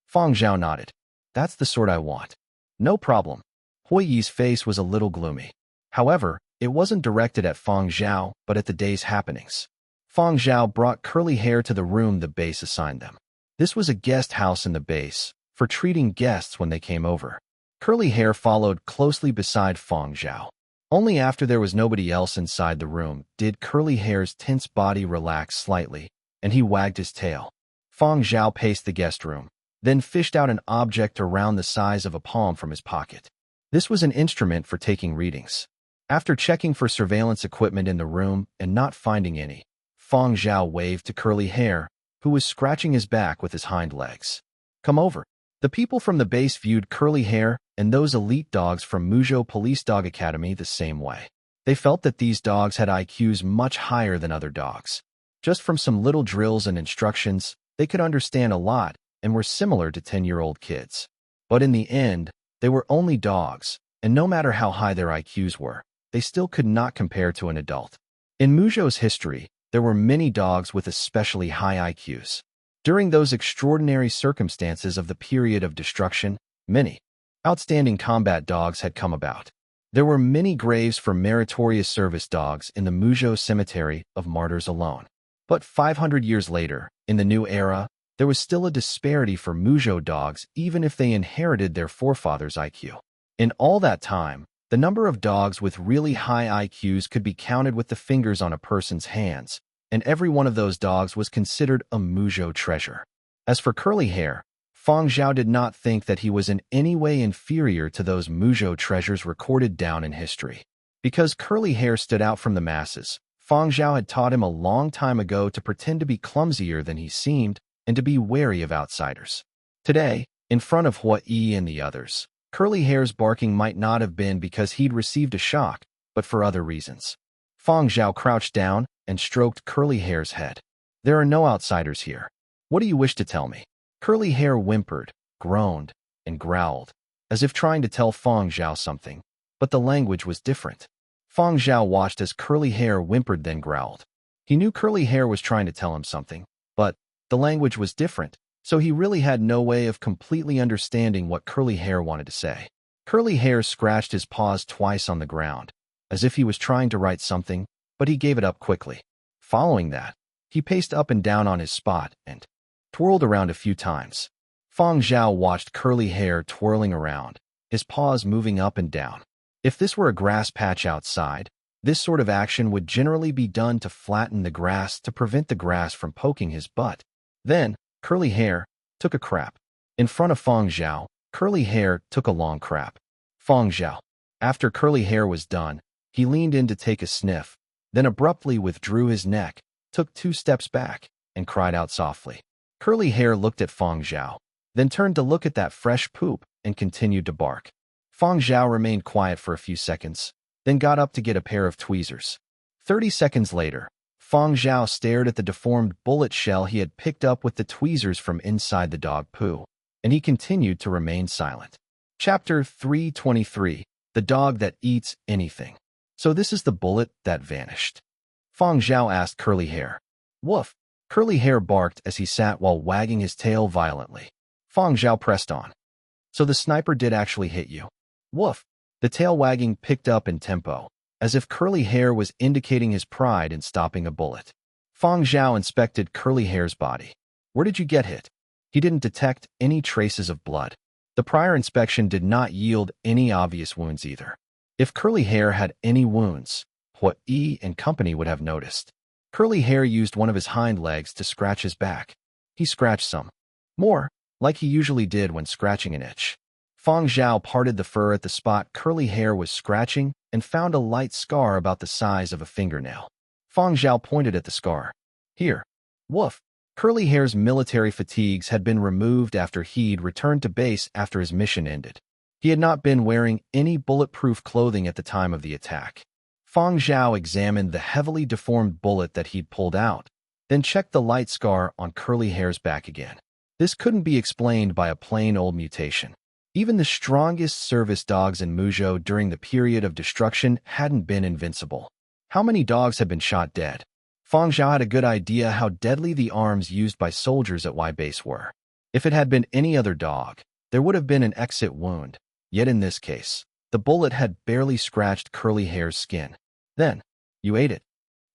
Fang Zhao nodded. That's the sort I want. No problem. Hui Yi's face was a little gloomy. However, it wasn't directed at Fang Zhao, but at the day's happenings. Fang Zhao brought Curly Hair to the room the base assigned them. This was a guest house in the base, for treating guests when they came over. Curly Hair followed closely beside Fang Zhao. Only after there was nobody else inside the room did Curly Hair's tense body relax slightly, and he wagged his tail. Fang Zhao paced the guest room, then fished out an object around the size of a palm from his pocket. This was an instrument for taking readings. After checking for surveillance equipment in the room and not finding any, Fang Zhao waved to Curly Hair, who was scratching his back with his hind legs. Come over. The people from the base viewed Curly Hair and those elite dogs from Muzhou Police Dog Academy the same way. They felt that these dogs had IQs much higher than other dogs. Just from some little drills and instructions, they could understand a lot and were similar to 10-year-old kids. But in the end, they were only dogs, and no matter how high their IQs were, they still could not compare to an adult. In Muzhou's history, there were many dogs with especially high IQs. During those extraordinary circumstances of the period of destruction, many outstanding combat dogs had come about. There were many graves for meritorious service dogs in the Muzhou Cemetery of Martyrs alone. But 500 years later, in the new era, there was still a disparity for Muzhou dogs even if they inherited their forefathers' IQ. In all that time, the number of dogs with really high IQs could be counted with the fingers on a person's hands, and every one of those dogs was considered a Muzhou treasure. As for Curly Hair, Fang Zhao did not think that he was in any way inferior to those Muzhou treasures recorded down in history. Because Curly Hair stood out from the masses, Fang Zhao had taught him a long time ago to pretend to be clumsier than he seemed and to be wary of outsiders. Today, in front of Hui Yi and the others, Curly Hair's barking might not have been because he'd received a shock, but for other reasons. Fang Zhao crouched down and stroked Curly Hair's head. There are no outsiders here. What do you wish to tell me? Curly Hair whimpered, groaned, and growled, as if trying to tell Fang Zhao something, but the language was different. Fang Zhao watched as Curly Hair whimpered then growled. He knew Curly Hair was trying to tell him something, but the language was different, so he really had no way of completely understanding what Curly Hair wanted to say. Curly Hair scratched his paws twice on the ground, as if he was trying to write something, but he gave it up quickly. Following that, he paced up and down on his spot and twirled around a few times. Fang Zhao watched Curly Hair twirling around, his paws moving up and down. If this were a grass patch outside, this sort of action would generally be done to flatten the grass to prevent the grass from poking his butt. Then, Curly Hair took a crap. In front of Fang Zhao, Curly Hair took a long crap. Fang Zhao. After Curly Hair was done, he leaned in to take a sniff, then abruptly withdrew his neck, took 2 steps back, and cried out softly. Curly Hair looked at Fang Zhao, then turned to look at that fresh poop and continued to bark. Fang Zhao remained quiet for a few seconds, then got up to get a pair of tweezers. 30 seconds later, Fang Zhao stared at the deformed bullet shell he had picked up with the tweezers from inside the dog poo, and he continued to remain silent. Chapter 323, The Dog That Eats Anything. So this is the bullet that vanished? Fang Zhao asked Curly Hair. Woof! Curly Hair barked as he sat while wagging his tail violently. Fang Zhao pressed on. So the sniper did actually hit you. Woof! The tail wagging picked up in tempo, as if Curly Hair was indicating his pride in stopping a bullet. Fang Zhao inspected Curly Hair's body. Where did you get hit? He didn't detect any traces of blood. The prior inspection did not yield any obvious wounds either. If Curly Hair had any wounds, Hui Yi and company would have noticed. Curly Hair used one of his hind legs to scratch his back. He scratched some more, like he usually did when scratching an itch. Fang Zhao parted the fur at the spot Curly Hair was scratching and found a light scar about the size of a fingernail. Fang Zhao pointed at the scar. Here. Woof! Curly Hair's military fatigues had been removed after he'd returned to base after his mission ended. He had not been wearing any bulletproof clothing at the time of the attack. Fang Zhao examined the heavily deformed bullet that he'd pulled out, then checked the light scar on Curly Hair's back again. This couldn't be explained by a plain old mutation. Even the strongest service dogs in Muzhou during the period of destruction hadn't been invincible. How many dogs had been shot dead? Fang Zhao had a good idea how deadly the arms used by soldiers at Y base were. If it had been any other dog, there would have been an exit wound. Yet in this case, the bullet had barely scratched Curly Hair's skin. Then, you ate it.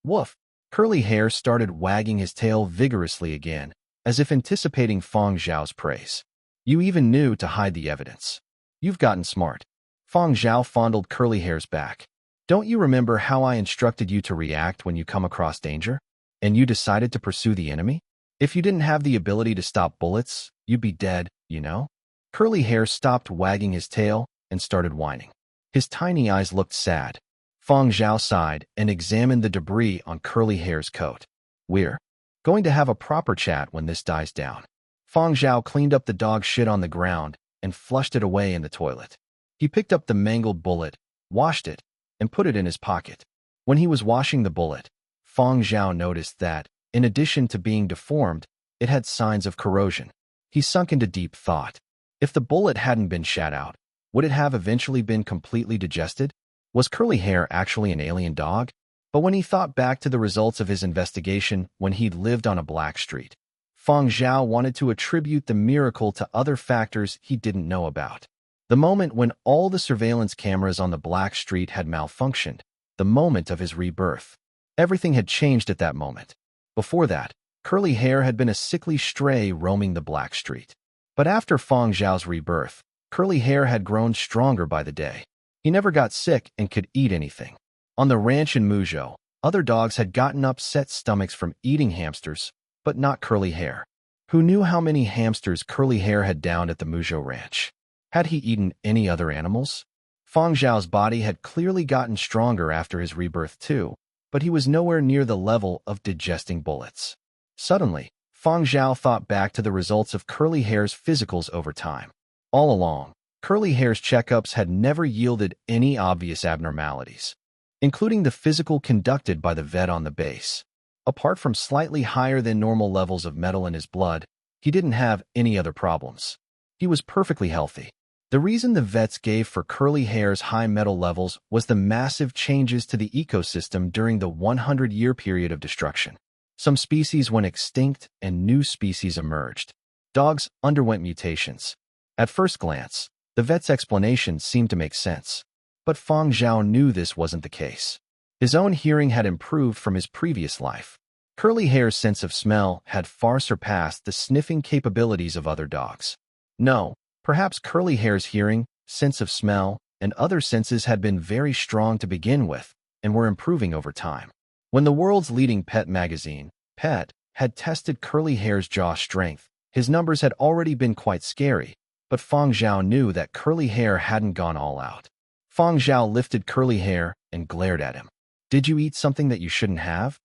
Woof. Curly Hair started wagging his tail vigorously again, as if anticipating Fang Zhao's praise. You even knew to hide the evidence. You've gotten smart. Fang Zhao fondled Curly Hair's back. Don't you remember how I instructed you to react when you come across danger? And you decided to pursue the enemy? If you didn't have the ability to stop bullets, you'd be dead, you know? Curly Hair stopped wagging his tail and started whining. His tiny eyes looked sad. Fang Zhao sighed and examined the debris on Curly Hair's coat. We're going to have a proper chat when this dies down. Fang Zhao cleaned up the dog shit on the ground and flushed it away in the toilet. He picked up the mangled bullet, washed it, and put it in his pocket. When he was washing the bullet, Fang Zhao noticed that, in addition to being deformed, it had signs of corrosion. He sunk into deep thought. If the bullet hadn't been shat out, would it have eventually been completely digested? Was Curly Hair actually an alien dog? But when he thought back to the results of his investigation when he'd lived on a black street, Fang Zhao wanted to attribute the miracle to other factors he didn't know about. The moment when all the surveillance cameras on the black street had malfunctioned, the moment of his rebirth. Everything had changed at that moment. Before that, Curly Hair had been a sickly stray roaming the black street. But after Fang Zhao's rebirth, Curly Hair had grown stronger by the day. He never got sick and could eat anything. On the ranch in Muzhou, other dogs had gotten upset stomachs from eating hamsters, but not Curly Hair. Who knew how many hamsters Curly Hair had downed at the Muzhou ranch? Had he eaten any other animals? Fang Zhao's body had clearly gotten stronger after his rebirth too, but he was nowhere near the level of digesting bullets. Suddenly, Fang Zhao thought back to the results of Curly Hair's physicals over time. All along, Curly Hair's checkups had never yielded any obvious abnormalities, including the physical conducted by the vet on the base. Apart from slightly higher than normal levels of metal in his blood, he didn't have any other problems. He was perfectly healthy. The reason the vets gave for Curly Hair's high metal levels was the massive changes to the ecosystem during the 100-year period of destruction. Some species went extinct and new species emerged. Dogs underwent mutations. At first glance, the vet's explanation seemed to make sense. But Fang Zhao knew this wasn't the case. His own hearing had improved from his previous life. Curly Hair's sense of smell had far surpassed the sniffing capabilities of other dogs. No, perhaps Curly Hair's hearing, sense of smell, and other senses had been very strong to begin with, and were improving over time. When the world's leading pet magazine, Pet, had tested Curly Hair's jaw strength, his numbers had already been quite scary, but Fang Zhao knew that Curly Hair hadn't gone all out. Fang Zhao lifted Curly Hair and glared at him. Did you eat something that you shouldn't have?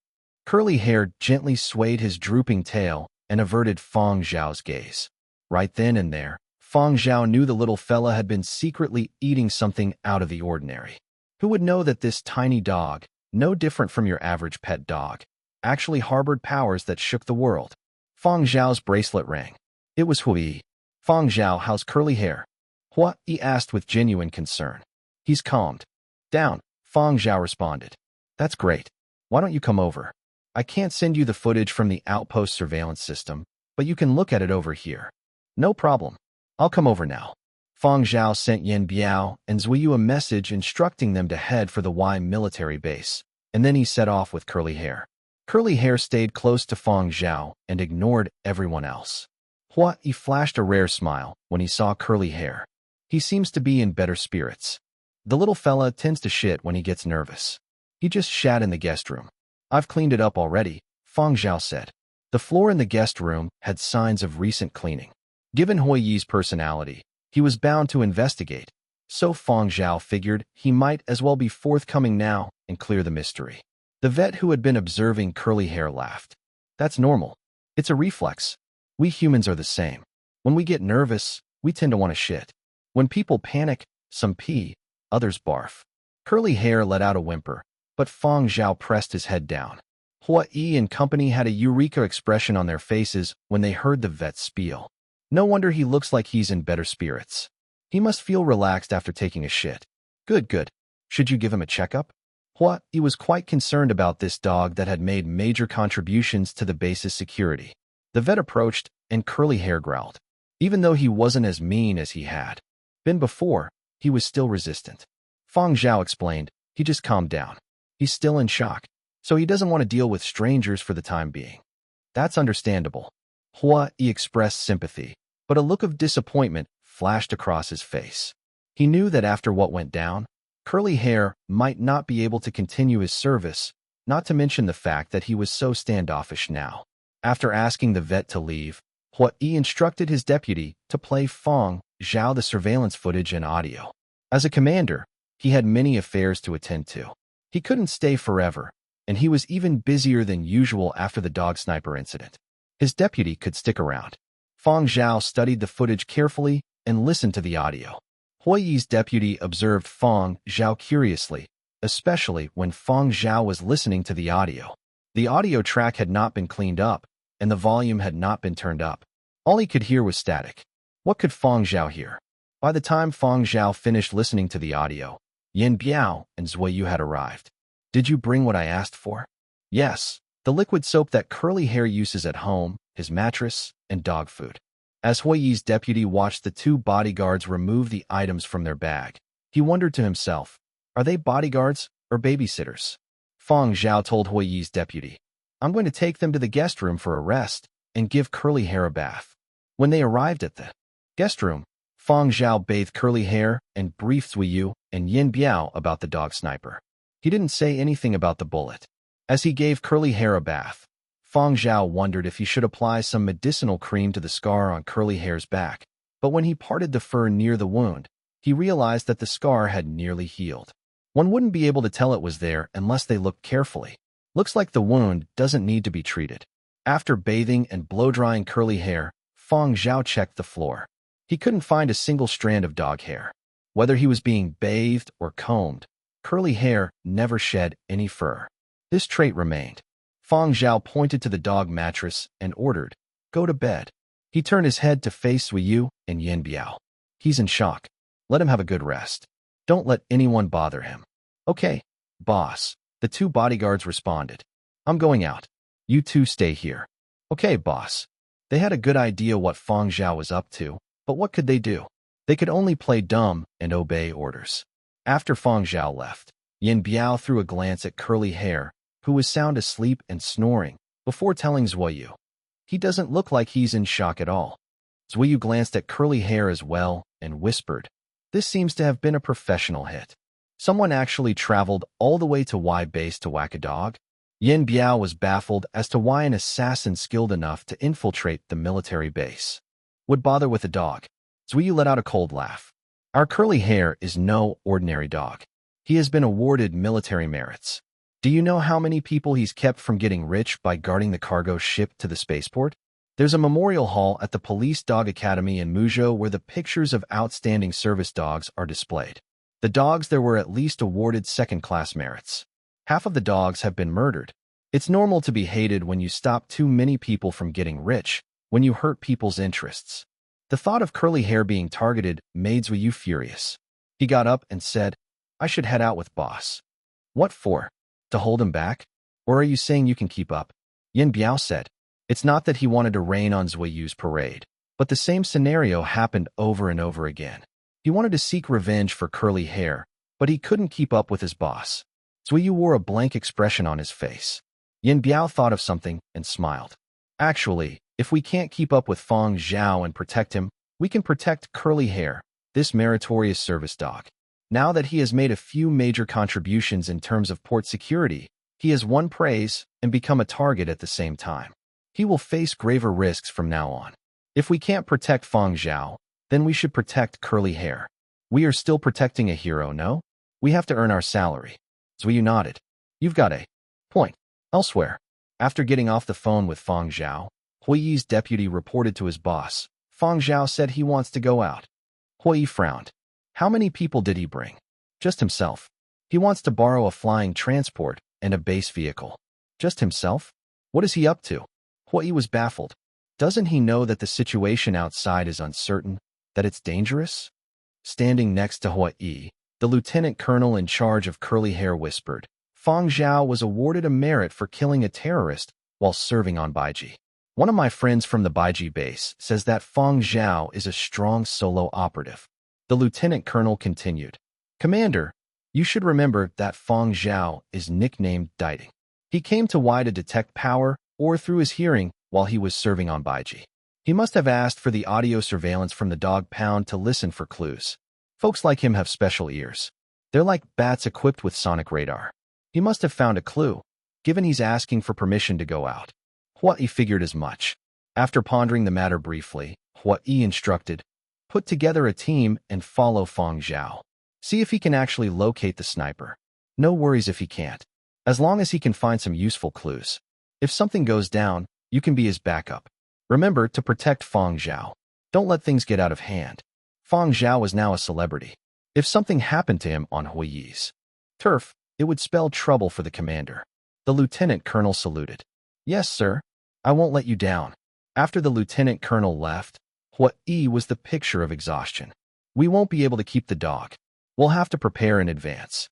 Curly Hair gently swayed his drooping tail and averted Fang Zhao's gaze. Right then and there, Fang Zhao knew the little fella had been secretly eating something out of the ordinary. Who would know that this tiny dog, no different from your average pet dog, actually harbored powers that shook the world? Fang Zhao's bracelet rang. It was Hui. Fang Zhao, how's Curly Hair? What? He asked with genuine concern. He's calmed down, Fang Zhao responded. That's great. Why don't you come over? I can't send you the footage from the outpost surveillance system, but you can look at it over here. No problem. I'll come over now. Fang Zhao sent Yan Biao and Zuiyu a message instructing them to head for the Y military base, and then he set off with Curly Hair. Curly Hair stayed close to Fang Zhao and ignored everyone else. Hua, he flashed a rare smile when he saw Curly Hair. He seems to be in better spirits. The little fella tends to shit when he gets nervous. He just shat in the guest room. I've cleaned it up already, Fang Zhao said. The floor in the guest room had signs of recent cleaning. Given Hui Yi's personality, he was bound to investigate, so Fang Zhao figured he might as well be forthcoming now and clear the mystery. The vet who had been observing Curly Hair laughed. That's normal. It's a reflex. We humans are the same. When we get nervous, we tend to want to shit. When people panic, some pee, others barf. Curly Hair let out a whimper, but Fang Zhao pressed his head down. Hua Yi and company had a eureka expression on their faces when they heard the vet's spiel. No wonder he looks like he's in better spirits. He must feel relaxed after taking a shit. Good, good. Should you give him a checkup? He was quite concerned about this dog that had made major contributions to the base's security. The vet approached, and Curly Hair growled. Even though he wasn't as mean as he had been before, he was still resistant. Fang Zhao explained, he just calmed down. He's still in shock, so he doesn't want to deal with strangers for the time being. That's understandable. He expressed sympathy, but a look of disappointment flashed across his face. He knew that after what went down, Curly Hair might not be able to continue his service, not to mention the fact that he was so standoffish now. After asking the vet to leave, He instructed his deputy to play Fang Zhao the surveillance footage and audio. As a commander, he had many affairs to attend to. He couldn't stay forever, and he was even busier than usual after the dog sniper incident. His deputy could stick around. Fang Zhao studied the footage carefully and listened to the audio. Hui's deputy observed Fang Zhao curiously, especially when Fang Zhao was listening to the audio. The audio track had not been cleaned up, and the volume had not been turned up. All he could hear was static. What could Fang Zhao hear? By the time Fang Zhao finished listening to the audio, Yin Biao and Zuiyu had arrived. Did you bring what I asked for? Yes, the liquid soap that Curly Hair uses at home, his mattress, and dog food. As Hui's deputy watched the two bodyguards remove the items from their bag, he wondered to himself, are they bodyguards or babysitters? Fang Zhao told Hui's deputy, I'm going to take them to the guest room for a rest and give Curly Hair a bath. When they arrived at the guest room, Fang Zhao bathed Curly Hair and briefed Zuiyu and Yin Biao about the dog sniper. He didn't say anything about the bullet. As he gave Curly Hair a bath, Fang Zhao wondered if he should apply some medicinal cream to the scar on Curly Hair's back, but when he parted the fur near the wound, he realized that the scar had nearly healed. One wouldn't be able to tell it was there unless they looked carefully. Looks like the wound doesn't need to be treated. After bathing and blow-drying Curly Hair, Fang Zhao checked the floor. He couldn't find a single strand of dog hair. Whether he was being bathed or combed, Curly Hair never shed any fur. This trait remained. Fang Zhao pointed to the dog mattress and ordered, go to bed. He turned his head to face Zuiyu and Yin Biao. He's in shock. Let him have a good rest. Don't let anyone bother him. Okay, boss. The two bodyguards responded. I'm going out. You two stay here. Okay, boss. They had a good idea what Fang Zhao was up to, but what could they do? They could only play dumb and obey orders. After Fang Zhao left, Yin Biao threw a glance at Curly Hair, who was sound asleep and snoring, before telling Zuiyu. He doesn't look like he's in shock at all. Zuiyu glanced at Curly Hair as well and whispered, this seems to have been a professional hit. Someone actually traveled all the way to Y base to whack a dog? Yin Biao was baffled as to why an assassin skilled enough to infiltrate the military base would bother with a dog. Zuiyu let out a cold laugh. Our Curly Hair is no ordinary dog. He has been awarded military merits. Do you know how many people he's kept from getting rich by guarding the cargo ship to the spaceport? There's a memorial hall at the Police Dog Academy in Muzhou where the pictures of outstanding service dogs are displayed. The dogs there were at least awarded second-class merits. Half of the dogs have been murdered. It's normal to be hated when you stop too many people from getting rich, when you hurt people's interests. The thought of Curly Hair being targeted made Zuiyu furious. He got up and said, I should head out with boss. What for? To hold him back? Or are you saying you can keep up? Yin Biao said. It's not that he wanted to rain on Zuiyu's parade, but the same scenario happened over and over again. He wanted to seek revenge for Curly Hair, but he couldn't keep up with his boss. Zuiyu wore a blank expression on his face. Yin Biao thought of something and smiled. Actually, if we can't keep up with Fang Zhao and protect him, we can protect Curly Hair, this meritorious service dog. Now that he has made a few major contributions in terms of port security, he has won praise and become a target at the same time. He will face graver risks from now on. If we can't protect Fang Zhao, then we should protect Curly Hair. We are still protecting a hero, no? We have to earn our salary. Zuiyu nodded. You've got a point. Elsewhere, after getting off the phone with Fang Zhao, Hui's deputy reported to his boss. Fang Zhao said he wants to go out. Hui frowned. How many people did he bring? Just himself. He wants to borrow a flying transport and a base vehicle. Just himself? What is he up to? Hui was baffled. Doesn't he know that the situation outside is uncertain, that it's dangerous? Standing next to Hui, the lieutenant colonel in charge of Curly Hair whispered, Fang Zhao was awarded a merit for killing a terrorist while serving on Baiji. One of my friends from the Baiji base says that Fang Zhao is a strong solo operative. The lieutenant colonel continued, "Commander, you should remember that Fang Zhao is nicknamed Diding. He came to Y to detect power or through his hearing while he was serving on Baiji. He must have asked for the audio surveillance from the dog pound to listen for clues. Folks like him have special ears. They're like bats equipped with sonic radar. He must have found a clue, given he's asking for permission to go out." Huai figured as much. After pondering the matter briefly, Huai instructed, "Put together a team and follow Fang Zhao. See if he can actually locate the sniper. No worries if he can't, as long as he can find some useful clues. If something goes down, you can be his backup. Remember to protect Fang Zhao. Don't let things get out of hand." Fang Zhao was now a celebrity. If something happened to him on Hui's turf, it would spell trouble for the commander. The lieutenant colonel saluted. "Yes, sir. I won't let you down." After the lieutenant colonel left, Hui was the picture of exhaustion. "We won't be able to keep the dog. We'll have to prepare in advance."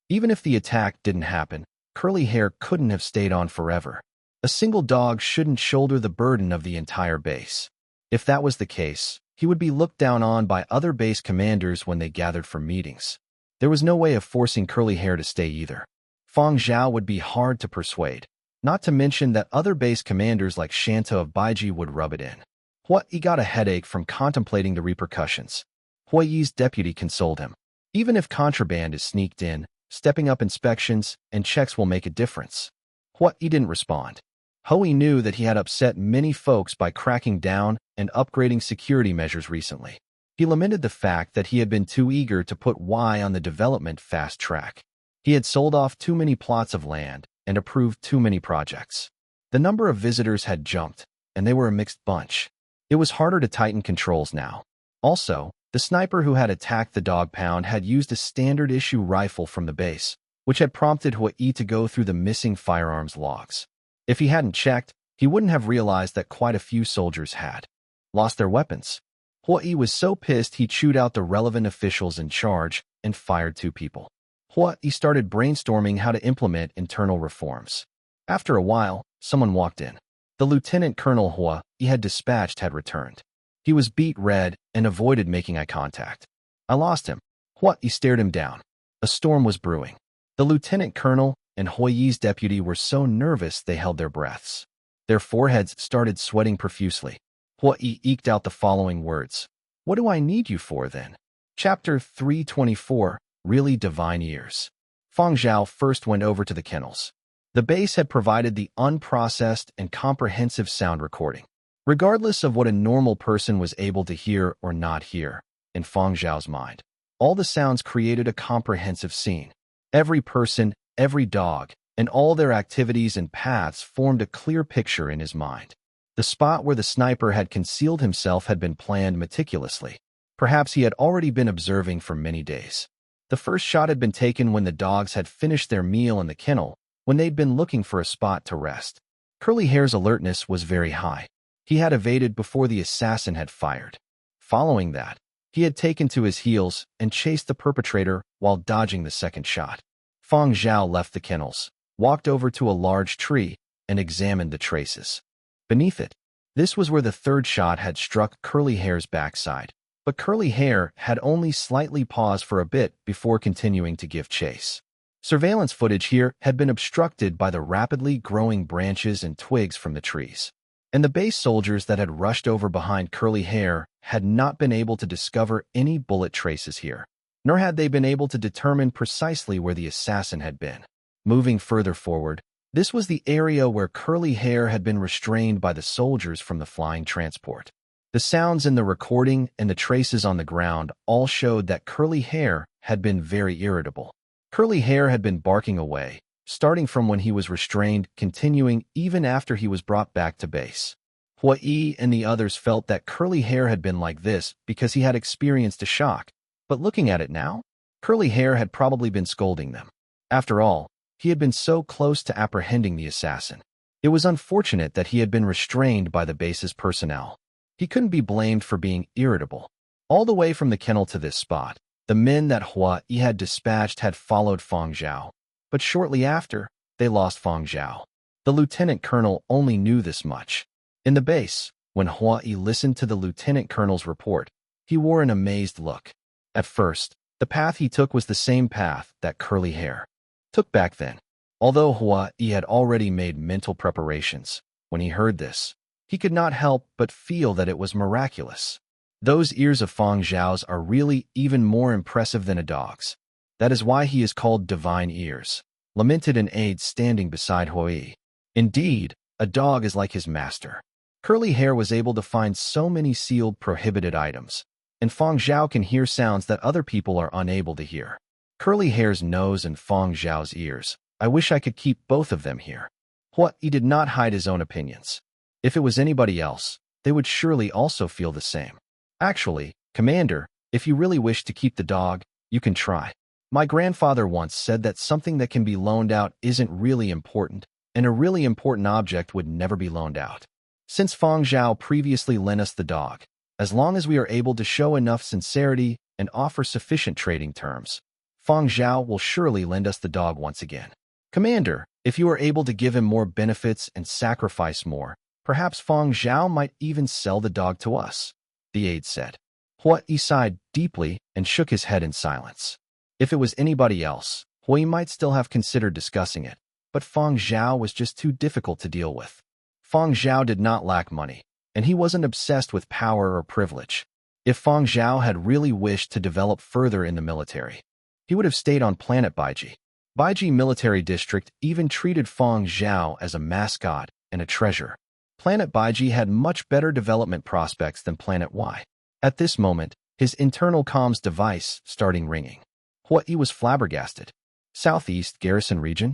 Even if the attack didn't happen, Curly Hair couldn't have stayed on forever. A single dog shouldn't shoulder the burden of the entire base. If that was the case, he would be looked down on by other base commanders when they gathered for meetings. There was no way of forcing Curly Hair to stay either. Fang Zhao would be hard to persuade, not to mention that other base commanders like Shanta of Baiji would rub it in. Hui got a headache from contemplating the repercussions. Hui's deputy consoled him. "Even if contraband is sneaked in, stepping up inspections and checks will make a difference." Hui didn't respond. Hui knew that he had upset many folks by cracking down and upgrading security measures recently. He lamented the fact that he had been too eager to put Y on the development fast track. He had sold off too many plots of land and approved too many projects. The number of visitors had jumped, and they were a mixed bunch. It was harder to tighten controls now. Also, the sniper who had attacked the dog pound had used a standard-issue rifle from the base, which had prompted Hui to go through the missing firearms logs. If he hadn't checked, he wouldn't have realized that quite a few soldiers had lost their weapons. Hui was so pissed he chewed out the relevant officials in charge and fired 2 people. Hui started brainstorming how to implement internal reforms. After a while, someone walked in. The lieutenant colonel Hui had dispatched had returned. He was beet red and avoided making eye contact. "I lost him." Hui stared him down. A storm was brewing. The lieutenant colonel and Hui's deputy were so nervous they held their breaths. Their foreheads started sweating profusely. Hui eked out the following words. "What do I need you for, then?" Chapter 324, Really Divine Ears. Fang Zhao first went over to the kennels. The base had provided the unprocessed and comprehensive sound recording. Regardless of what a normal person was able to hear or not hear, in Fang Zhao's mind, all the sounds created a comprehensive scene. Every person, every dog, and all their activities and paths formed a clear picture in his mind. The spot where the sniper had concealed himself had been planned meticulously. Perhaps he had already been observing for many days. The first shot had been taken when the dogs had finished their meal in the kennel, when they'd been looking for a spot to rest. Curly Hair's alertness was very high. He had evaded before the assassin had fired. Following that, he had taken to his heels and chased the perpetrator while dodging the second shot. Fang Zhao left the kennels, walked over to a large tree, and examined the traces. Beneath it, this was where the third shot had struck Curly Hair's backside, but Curly Hair had only slightly paused for a bit before continuing to give chase. Surveillance footage here had been obstructed by the rapidly growing branches and twigs from the trees, and the base soldiers that had rushed over behind Curly Hair had not been able to discover any bullet traces here, nor had they been able to determine precisely where the assassin had been. Moving further forward, this was the area where Curly Hair had been restrained by the soldiers from the flying transport. The sounds in the recording and the traces on the ground all showed that Curly Hair had been very irritable. Curly Hair had been barking away, starting from when he was restrained, continuing even after he was brought back to base. Hui and the others felt that Curly Hair had been like this because he had experienced a shock, but looking at it now, Curly Hair had probably been scolding them. After all, he had been so close to apprehending the assassin. It was unfortunate that he had been restrained by the base's personnel. He couldn't be blamed for being irritable. All the way from the kennel to this spot, the men that Hui had dispatched had followed Fang Zhao. but shortly after, they lost Fang Zhao. The lieutenant colonel only knew this much. In the base, when Hua Yi listened to the lieutenant colonel's report, he wore an amazed look. At first, the path he took was the same path that Curly Hair took back then. Although Hua Yi had already made mental preparations, when he heard this, he could not help but feel that it was miraculous. Those ears of Fang Zhao's are really even more impressive than a dog's. That is why he is called Divine Ears, lamented an aide standing beside Hua Yi. Indeed, a dog is like his master. Curly Hair was able to find so many sealed prohibited items, and Fang Zhao can hear sounds that other people are unable to hear. Curly Hair's nose and Fang Zhao's ears. I wish I could keep both of them here. Hua Yi did not hide his own opinions. If it was anybody else, they would surely also feel the same. Actually, Commander, if you really wish to keep the dog, you can try. My grandfather once said that something that can be loaned out isn't really important, and a really important object would never be loaned out. Since Fang Zhao previously lent us the dog, as long as we are able to show enough sincerity and offer sufficient trading terms, Fang Zhao will surely lend us the dog once again. Commander, if you are able to give him more benefits and sacrifice more, perhaps Fang Zhao might even sell the dog to us, the aide said. Hua Yi sighed deeply and shook his head in silence. If it was anybody else, Hua Yi might still have considered discussing it, but Fang Zhao was just too difficult to deal with. Fang Zhao did not lack money, and he wasn't obsessed with power or privilege. If Fang Zhao had really wished to develop further in the military, he would have stayed on planet Baiji. Baiji Military District even treated Fang Zhao as a mascot and a treasure. Planet Baiji had much better development prospects than Planet Y. At this moment, his internal comms device started ringing. Hua Yi was flabbergasted. Southeast Garrison Region?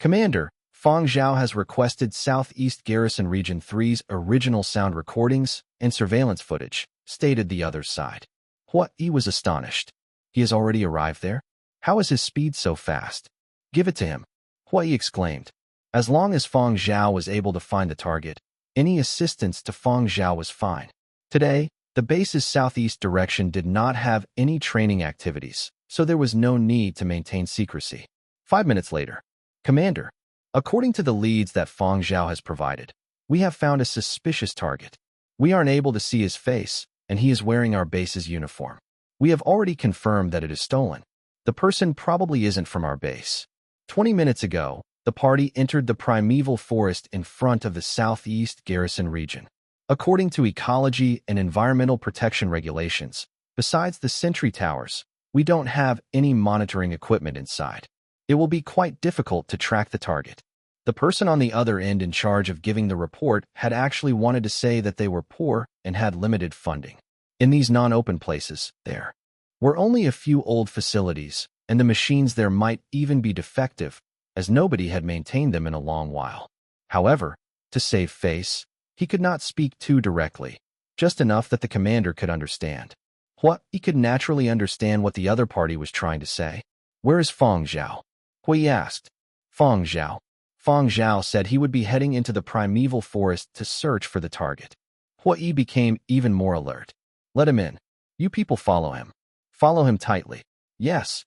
Commander, Fang Zhao has requested Southeast Garrison Region 3's original sound recordings and surveillance footage, stated the other side. Hua Yi was astonished. He has already arrived there? How is his speed so fast? Give it to him, Hua Yi exclaimed. As long as Fang Zhao was able to find the target, any assistance to Fang Zhao was fine. Today, the base's southeast direction did not have any training activities, so there was no need to maintain secrecy. 5 minutes later, Commander, according to the leads that Fang Zhao has provided, we have found a suspicious target. We aren't able to see his face, and he is wearing our base's uniform. We have already confirmed that it is stolen. The person probably isn't from our base. 20 minutes ago, the party entered the primeval forest in front of the Southeast Garrison Region. According to ecology and environmental protection regulations, besides the sentry towers, we don't have any monitoring equipment inside. It will be quite difficult to track the target. The person on the other end in charge of giving the report had actually wanted to say that they were poor and had limited funding. In these non-open places, there were only a few old facilities, and the machines there might even be defective, as nobody had maintained them in a long while. However, to save face, he could not speak too directly, just enough that the commander could understand. Hua Yi could naturally understand what the other party was trying to say. Where is Fang Zhao? Hua Yi asked. Fang Zhao. Fang Zhao said he would be heading into the primeval forest to search for the target. Hua Yi became even more alert. Let him in. You people follow him. Follow him tightly. Yes.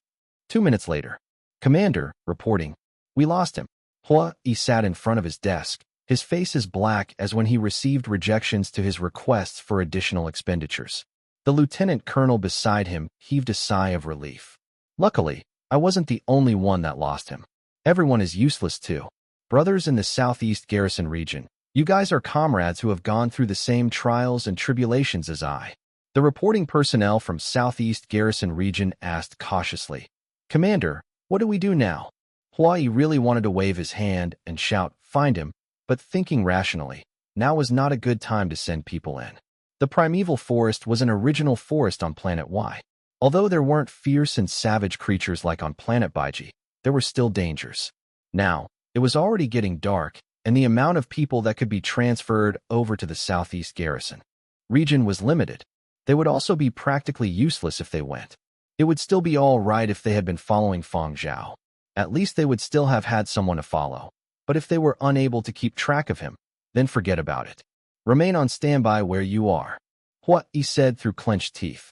2 minutes later. Commander, reporting. We lost him. Hua Yi sat in front of his desk, his face as black as when he received rejections to his requests for additional expenditures. The lieutenant colonel beside him heaved a sigh of relief. Luckily, I wasn't the only one that lost him. Everyone is useless too. Brothers in the Southeast Garrison Region, you guys are comrades who have gone through the same trials and tribulations as I. The reporting personnel from Southeast Garrison Region asked cautiously. Commander, what do we do now? Hua Yi really wanted to wave his hand and shout, find him, but thinking rationally, now was not a good time to send people in. The primeval forest was an original forest on planet Y. Although there weren't fierce and savage creatures like on planet Baiji, there were still dangers. Now, it was already getting dark, and the amount of people that could be transferred over to the Southeast Garrison region was limited. They would also be practically useless if they went. It would still be all right if they had been following Fang Zhao. At least they would still have had someone to follow. But if they were unable to keep track of him, then forget about it. Remain on standby where you are, Hua Yi said through clenched teeth.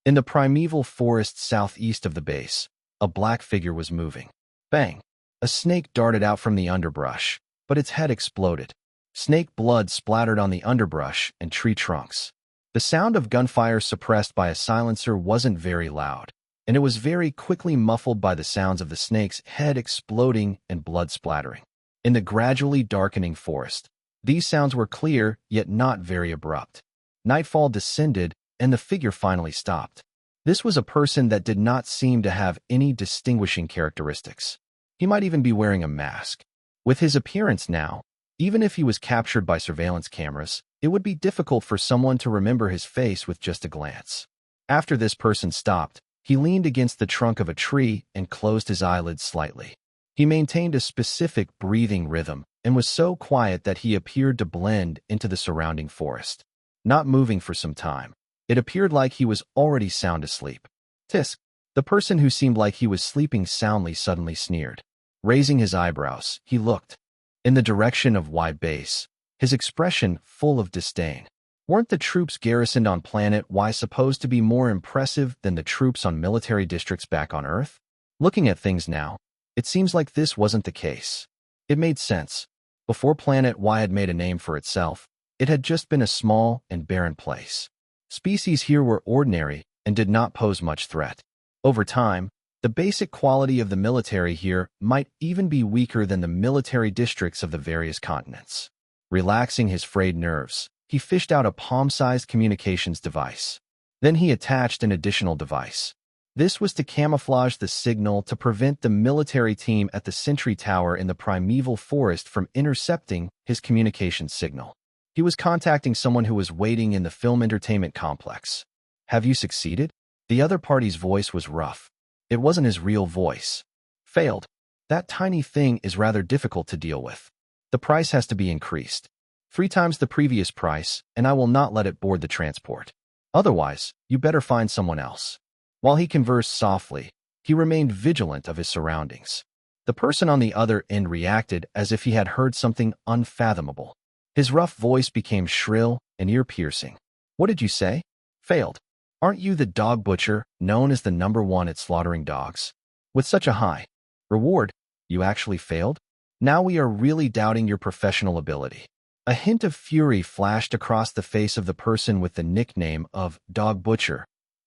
In the primeval forest southeast of the base, a black figure was moving. Bang! A snake darted out from the underbrush, but its head exploded. Snake blood splattered on the underbrush and tree trunks. The sound of gunfire suppressed by a silencer wasn't very loud, and it was very quickly muffled by the sounds of the snake's head exploding and blood splattering. In the gradually darkening forest, these sounds were clear, yet not very abrupt. Nightfall descended, and the figure finally stopped. This was a person that did not seem to have any distinguishing characteristics. He might even be wearing a mask. With his appearance now, even if he was captured by surveillance cameras, it would be difficult for someone to remember his face with just a glance. After this person stopped, he leaned against the trunk of a tree and closed his eyelids slightly. He maintained a specific breathing rhythm and was so quiet that he appeared to blend into the surrounding forest. Not moving for some time, it appeared like he was already sound asleep. Tisk! The person who seemed like he was sleeping soundly suddenly sneered. Raising his eyebrows, he looked in the direction of Wide Base, his expression full of disdain. Weren't the troops garrisoned on Planet Y supposed to be more impressive than the troops on military districts back on Earth? Looking at things now, it seems like this wasn't the case. It made sense. Before Planet Y had made a name for itself, it had just been a small and barren place. Species here were ordinary and did not pose much threat. Over time, the basic quality of the military here might even be weaker than the military districts of the various continents. Relaxing his frayed nerves, he fished out a palm-sized communications device. Then he attached an additional device. This was to camouflage the signal to prevent the military team at the sentry tower in the primeval forest from intercepting his communications signal. He was contacting someone who was waiting in the film entertainment complex. Have you succeeded? The other party's voice was rough. It wasn't his real voice. Failed. That tiny thing is rather difficult to deal with. The price has to be increased. 3 times the previous price, and I will not let it board the transport. Otherwise, you better find someone else. While he conversed softly, he remained vigilant of his surroundings. The person on the other end reacted as if he had heard something unfathomable. His rough voice became shrill and ear-piercing. What did you say? Failed. Aren't you the dog butcher, known as the #1 at slaughtering dogs? With such a high reward, you actually failed? Now we are really doubting your professional ability. A hint of fury flashed across the face of the person with the nickname of Dog Butcher,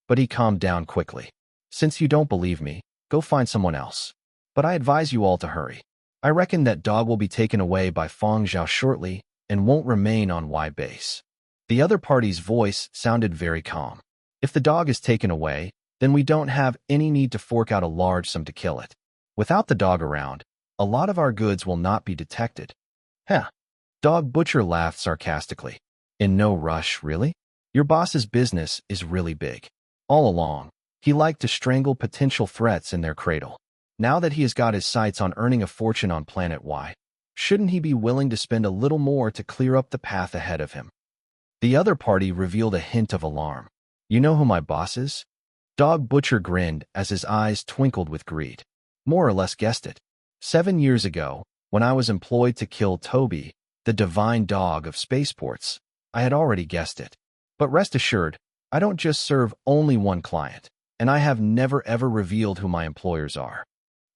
but he calmed down quickly. Since you don't believe me, go find someone else. But I advise you all to hurry. I reckon that dog will be taken away by Fang Zhao shortly and won't remain on Y base. The other party's voice sounded very calm. If the dog is taken away, then we don't have any need to fork out a large sum to kill it. Without the dog around, a lot of our goods will not be detected. Heh. Dog Butcher laughed sarcastically. In no rush, really? Your boss's business is really big. All along, he liked to strangle potential threats in their cradle. Now that he has got his sights on earning a fortune on Planet Y, shouldn't he be willing to spend a little more to clear up the path ahead of him? The other party revealed a hint of alarm. You know who my boss is? Dog Butcher grinned as his eyes twinkled with greed. More or less guessed it. 7 years ago, when I was employed to kill Toby, the divine dog of spaceports, I had already guessed it. But rest assured, I don't just serve only one client, and I have never ever revealed who my employers are.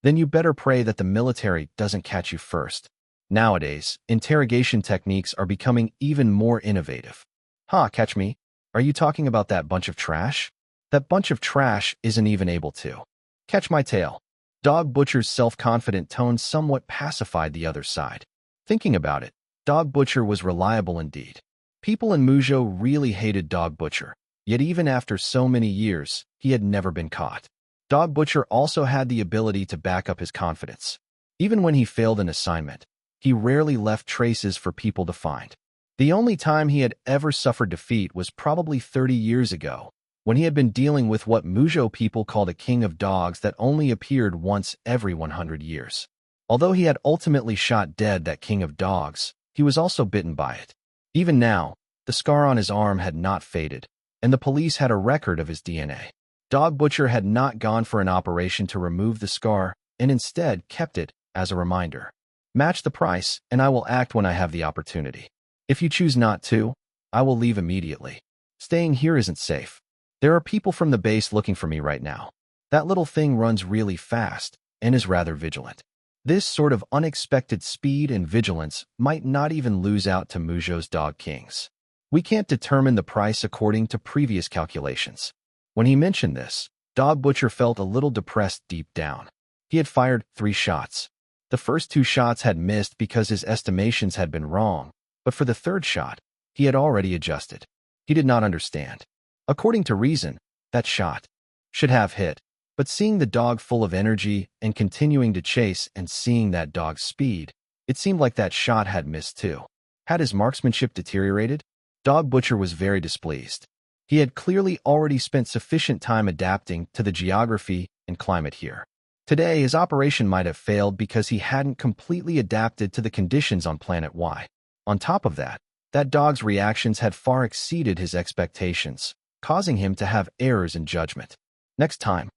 Then you better pray that the military doesn't catch you first. Nowadays, interrogation techniques are becoming even more innovative. Catch me? Are you talking about that bunch of trash? That bunch of trash isn't even able to catch my tail. Dog Butcher's self-confident tone somewhat pacified the other side. Thinking about it, Dog Butcher was reliable indeed. People in Muzhou really hated Dog Butcher, yet even after so many years, he had never been caught. Dog Butcher also had the ability to back up his confidence. Even when he failed an assignment, he rarely left traces for people to find. The only time he had ever suffered defeat was probably 30 years ago, when he had been dealing with what Muzhou people called a king of dogs that only appeared once every 100 years. Although he had ultimately shot dead that king of dogs, he was also bitten by it. Even now, the scar on his arm had not faded, and the police had a record of his DNA. Dog Butcher had not gone for an operation to remove the scar, and instead kept it as a reminder. Match the price, and I will act when I have the opportunity. If you choose not to, I will leave immediately. Staying here isn't safe. There are people from the base looking for me right now. That little thing runs really fast, and is rather vigilant. This sort of unexpected speed and vigilance might not even lose out to Muzhou's dog kings. We can't determine the price according to previous calculations. When he mentioned this, Dog Butcher felt a little depressed deep down. He had fired 3 shots. The first 2 shots had missed because his estimations had been wrong, but for the 3rd shot, he had already adjusted. He did not understand. According to reason, that shot should have hit, but seeing the dog full of energy and continuing to chase and seeing that dog's speed, it seemed like that shot had missed too. Had his marksmanship deteriorated? Dog Butcher was very displeased. He had clearly already spent sufficient time adapting to the geography and climate here. Today, his operation might have failed because he hadn't completely adapted to the conditions on Planet Y. On top of that, that dog's reactions had far exceeded his expectations, causing him to have errors in judgment. Next time,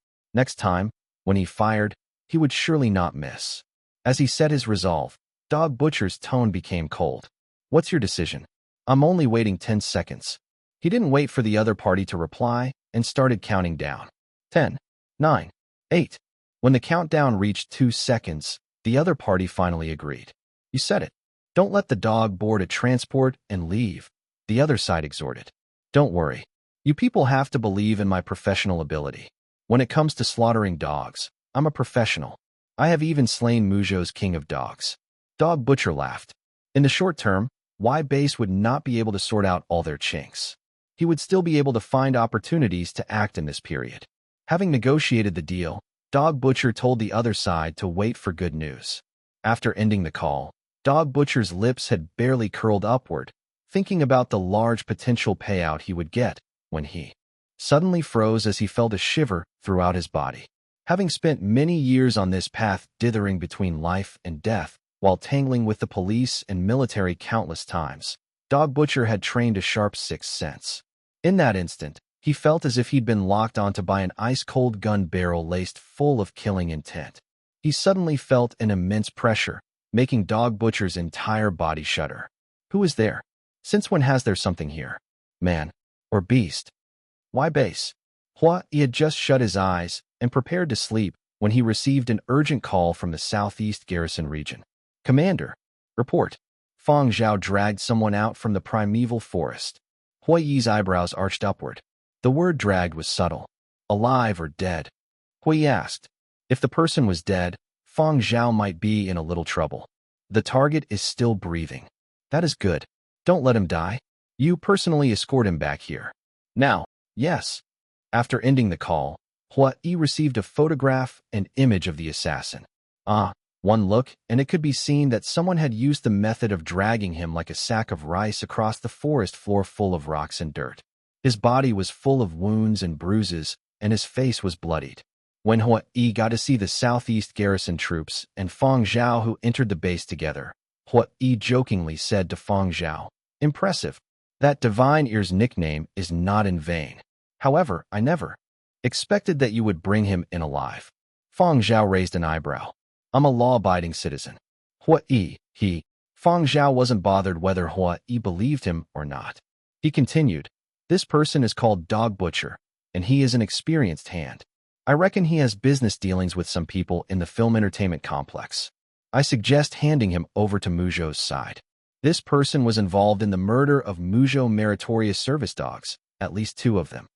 when he fired, he would surely not miss. As he set his resolve, Dog Butcher's tone became cold. "What's your decision?" "I'm only waiting 10 seconds. He didn't wait for the other party to reply and started counting down. 10, 9, 8. When the countdown reached 2 seconds, the other party finally agreed. "You said it. Don't let the dog board a transport and leave," the other side exhorted. "Don't worry. You people have to believe in my professional ability. When it comes to slaughtering dogs, I'm a professional. I have even slain Muzhou's king of dogs." Dog Butcher laughed. In the short term, Y-Base would not be able to sort out all their chinks. He would still be able to find opportunities to act in this period. Having negotiated the deal, Dog Butcher told the other side to wait for good news. After ending the call, Dog Butcher's lips had barely curled upward, thinking about the large potential payout he would get when he suddenly froze as he felt a shiver throughout his body. Having spent many years on this path dithering between life and death, while tangling with the police and military countless times, Dog Butcher had trained a sharp 6th sense. In that instant, he felt as if he'd been locked onto by an ice-cold gun barrel laced full of killing intent. He suddenly felt an immense pressure, making Dog Butcher's entire body shudder. Who is there? Since when has there something here? Man or beast? Y-Base? He had just shut his eyes and prepared to sleep when he received an urgent call from the southeast garrison region. "Commander, report." Fang Zhao dragged someone out from the primeval forest. Hui Yi's eyebrows arched upward. The word dragged was subtle. "Alive or dead?" Hui asked. If the person was dead, Fang Zhao might be in a little trouble. "The target is still breathing." "That is good. Don't let him die. You personally escort him back here." "Now." "Yes." After ending the call, Hui Yi received a photograph and image of the assassin. One look, and it could be seen that someone had used the method of dragging him like a sack of rice across the forest floor full of rocks and dirt. His body was full of wounds and bruises, and his face was bloodied. When Hui Yi got to see the southeast garrison troops and Fang Zhao who entered the base together, Hui Yi jokingly said to Fang Zhao, "Impressive. That Divine Ear's nickname is not in vain. However, I never expected that you would bring him in alive." Fang Zhao raised an eyebrow. "I'm a law-abiding citizen." Fang Zhao wasn't bothered whether Hui Yi believed him or not. He continued, "This person is called Dog Butcher, and he is an experienced hand. I reckon he has business dealings with some people in the film entertainment complex. I suggest handing him over to Muzhou's side. This person was involved in the murder of Muzhou meritorious service dogs, at least 2 of them.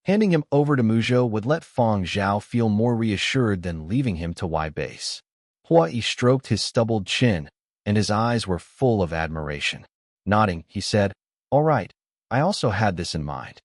Handing him over to Muzhou would let Fang Zhao feel more reassured than leaving him to Y-Base." Hui Yi stroked his stubbled chin, and his eyes were full of admiration. Nodding, he said, "All right, I also had this in mind."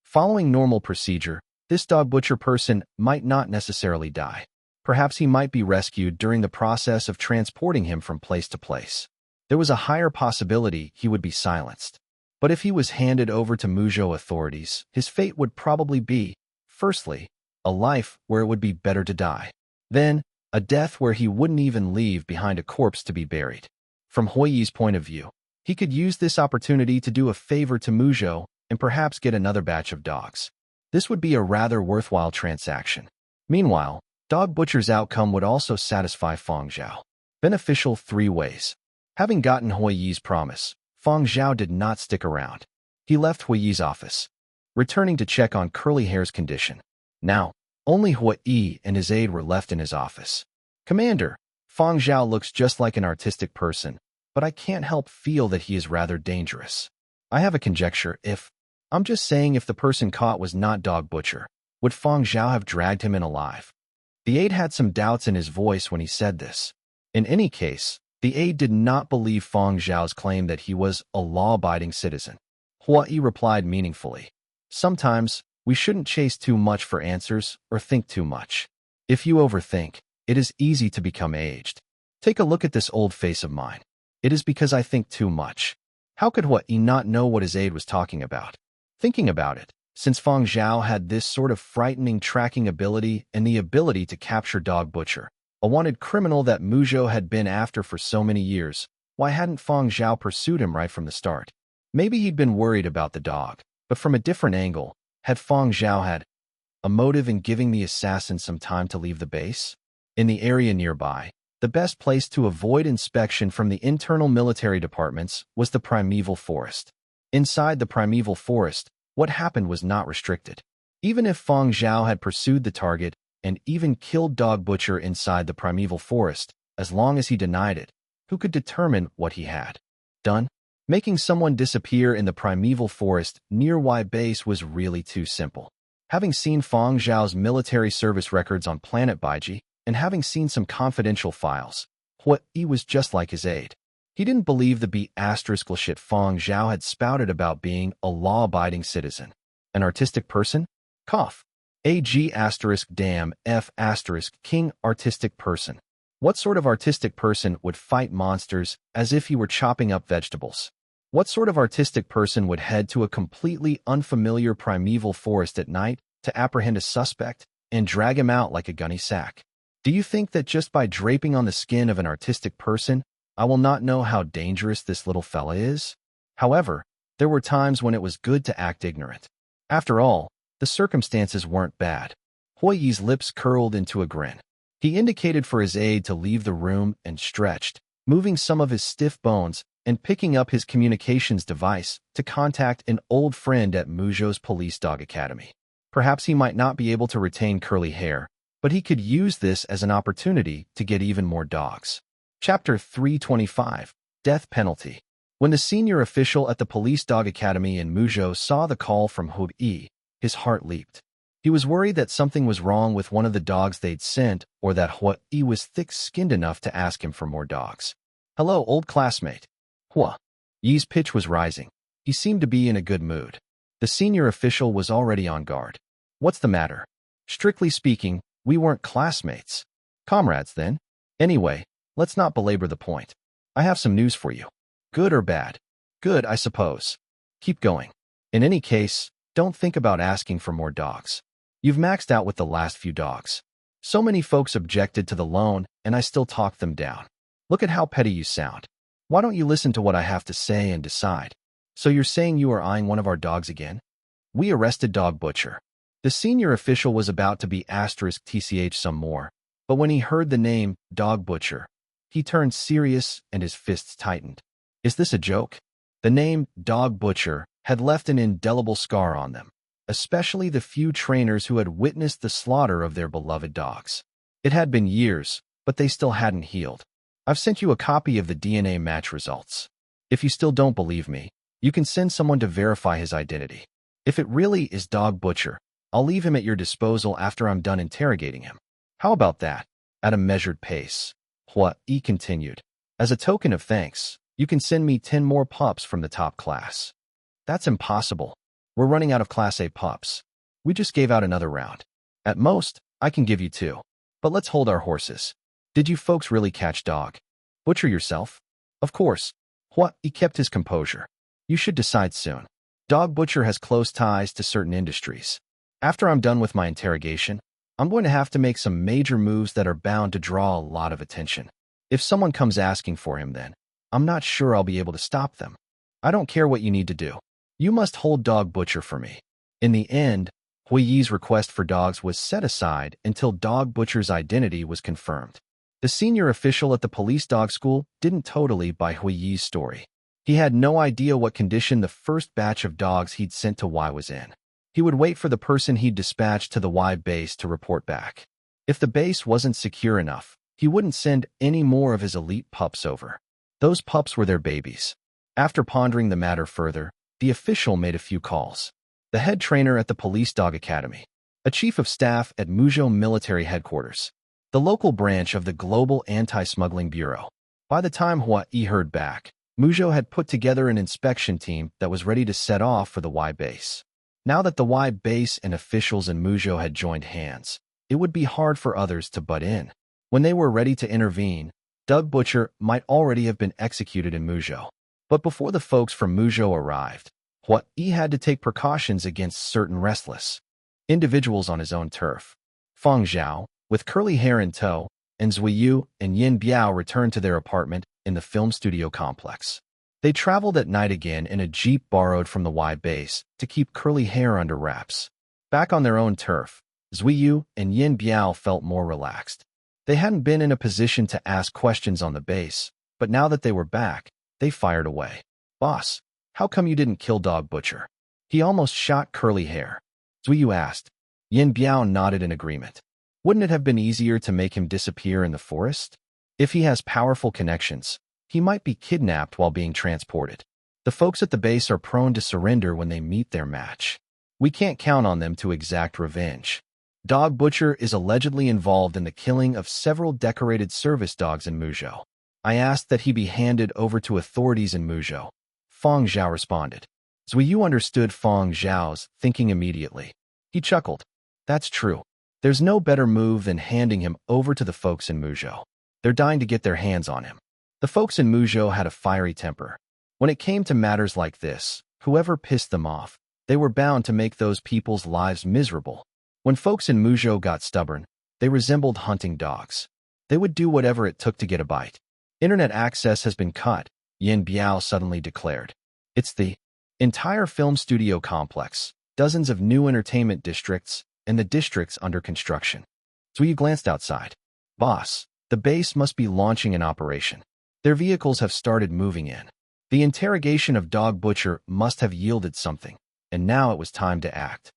Following normal procedure, this Dog Butcher person might not necessarily die. Perhaps he might be rescued during the process of transporting him from place to place. There was a higher possibility he would be silenced. But if he was handed over to Muzhou authorities, his fate would probably be, firstly, a life where it would be better to die. Then, a death where he wouldn't even leave behind a corpse to be buried. From Hui Yi's point of view, he could use this opportunity to do a favor to Muzhou and perhaps get another batch of dogs. This would be a rather worthwhile transaction. Meanwhile, Dog Butcher's outcome would also satisfy Fang Zhao. Beneficial 3 ways. Having gotten Hui Yi's promise, Fang Zhao did not stick around. He left Hui Yi's office, returning to check on Curly Hair's condition. Now, only Hui Yi and his aide were left in his office. Commander, Fang Zhao looks just like an artistic person, but I can't help feel that he is rather dangerous. I have a conjecture. I'm just saying, if the person caught was not Dog Butcher, would Fang Zhao have dragged him in alive? The aide had some doubts in his voice when he said this. In any case, the aide did not believe Fang Zhao's claim that he was a law-abiding citizen. Hua Yi replied meaningfully. Sometimes, we shouldn't chase too much for answers or think too much. If you overthink, it is easy to become aged. Take a look at this old face of mine. It is because I think too much. How could Hua Yi not know what his aide was talking about? Thinking about it, since Fang Zhao had this sort of frightening tracking ability and the ability to capture Dog Butcher, a wanted criminal that Muzhou had been after for so many years, why hadn't Fang Zhao pursued him right from the start? Maybe he'd been worried about the dog, but from a different angle. Had Fang Zhao had a motive in giving the assassin some time to leave the base? In the area nearby, the best place to avoid inspection from the internal military departments was the primeval forest. Inside the primeval forest, what happened was not restricted. Even if Fang Zhao had pursued the target and even killed Dog Butcher inside the primeval forest, as long as he denied it, who could determine what he had done? Making someone disappear in the primeval forest near Y base was really too simple. Having seen Fang Zhao's military service records on Planet Baiji, and having seen some confidential files, Hua Yi was just like his aide. He didn't believe the B*shit Fang Zhao had spouted about being a law-abiding citizen. An artistic person? Cough. Damn F** King artistic person. What sort of artistic person would fight monsters as if he were chopping up vegetables? What sort of artistic person would head to a completely unfamiliar primeval forest at night to apprehend a suspect and drag him out like a gunny sack? Do you think that just by draping on the skin of an artistic person, I will not know how dangerous this little fella is? However, there were times when it was good to act ignorant. After all, the circumstances weren't bad. Hua Yi's lips curled into a grin. He indicated for his aide to leave the room and stretched, moving some of his stiff bones and picking up his communications device to contact an old friend at Muzhou's police dog academy. Perhaps he might not be able to retain curly hair, but he could use this as an opportunity to get even more dogs. Chapter 325, Death Penalty. When the senior official at the police dog academy in Muzhou saw the call from Hua Yi, his heart leaped. He was worried that something was wrong with one of the dogs they'd sent, or that Hua Yi was thick-skinned enough to ask him for more dogs. Hello, old classmate. Hua Yi's pitch was rising. He seemed to be in a good mood. The senior official was already on guard. What's the matter? Strictly speaking, we weren't classmates. Comrades, then. Anyway, let's not belabor the point. I have some news for you. Good or bad? Good, I suppose. Keep going. In any case, don't think about asking for more dogs. You've maxed out with the last few dogs. So many folks objected to the loan, and I still talked them down. Look at how petty you sound. Why don't you listen to what I have to say and decide? So you're saying you are eyeing one of our dogs again? We arrested Dog Butcher. The senior official was about to be *tch some more, but when he heard the name, Dog Butcher, he turned serious and his fists tightened. Is this a joke? The name, Dog Butcher, had left an indelible scar on them, especially the few trainers who had witnessed the slaughter of their beloved dogs. It had been years, but they still hadn't healed. I've sent you a copy of the DNA match results. If you still don't believe me, you can send someone to verify his identity. If it really is Dog Butcher, I'll leave him at your disposal after I'm done interrogating him. How about that? At a measured pace. Hua Yi continued. As a token of thanks, you can send me 10 more pups from the top class. That's impossible. We're running out of Class A pups. We just gave out another round. At most, I can give you 2. But let's hold our horses. Did you folks really catch Dog Butcher yourself? Of course. Hua Yi kept his composure. You should decide soon. Dog Butcher has close ties to certain industries. After I'm done with my interrogation, I'm going to have to make some major moves that are bound to draw a lot of attention. If someone comes asking for him then, I'm not sure I'll be able to stop them. I don't care what you need to do. You must hold Dog Butcher for me. In the end, Hua Yi's request for dogs was set aside until Dog Butcher's identity was confirmed. The senior official at the police dog school didn't totally buy Hua Yi's story. He had no idea what condition the first batch of dogs he'd sent to Y was in. He would wait for the person he'd dispatched to the Y base to report back. If the base wasn't secure enough, He wouldn't send any more of his elite pups over. Those pups were their babies. After pondering the matter further, the official made a few calls. The head trainer at the police dog academy, a chief of staff at Muzhou military headquarters, the local branch of the Global Anti-Smuggling Bureau. By the time Hua Yi heard back, Muzhou had put together an inspection team that was ready to set off for the Y base. Now that the Y base and officials in Muzhou had joined hands, it would be hard for others to butt in. When they were ready to intervene, Doug Butcher might already have been executed in Muzhou. But before the folks from Muzhou arrived, Hua Yi had to take precautions against certain restless individuals on his own turf. Fang Zhao, with curly hair in tow, and Zui Yu and Yin Biao returned to their apartment in the film studio complex. They traveled at night again in a jeep borrowed from the Y base to keep curly hair under wraps. Back on their own turf, Zui Yu and Yin Biao felt more relaxed. They hadn't been in a position to ask questions on the base, but now that they were back, they fired away. "Boss, how come you didn't kill Dog Butcher? He almost shot curly hair." Zui Yu asked. Yin Biao nodded in agreement. "Wouldn't it have been easier to make him disappear in the forest? If he has powerful connections, he might be kidnapped while being transported. The folks at the base are prone to surrender when they meet their match. We can't count on them to exact revenge. Dog Butcher is allegedly involved in the killing of several decorated service dogs in Muzhou. I asked that he be handed over to authorities in Muzhou." Fang Zhao responded. Zui Yu understood Fang Zhao's thinking immediately. He chuckled. "That's true. There's no better move than handing him over to the folks in Muzhou. They're dying to get their hands on him." The folks in Muzhou had a fiery temper. When it came to matters like this, whoever pissed them off, they were bound to make those people's lives miserable. When folks in Muzhou got stubborn, they resembled hunting dogs. They would do whatever it took to get a bite. "Internet access has been cut," Yin Biao suddenly declared. "It's the entire film studio complex, dozens of new entertainment districts, and the districts under construction." So you glanced outside. "Boss, the base must be launching an operation. Their vehicles have started moving in. The interrogation of Dog Butcher must have yielded something, and now it was time to act."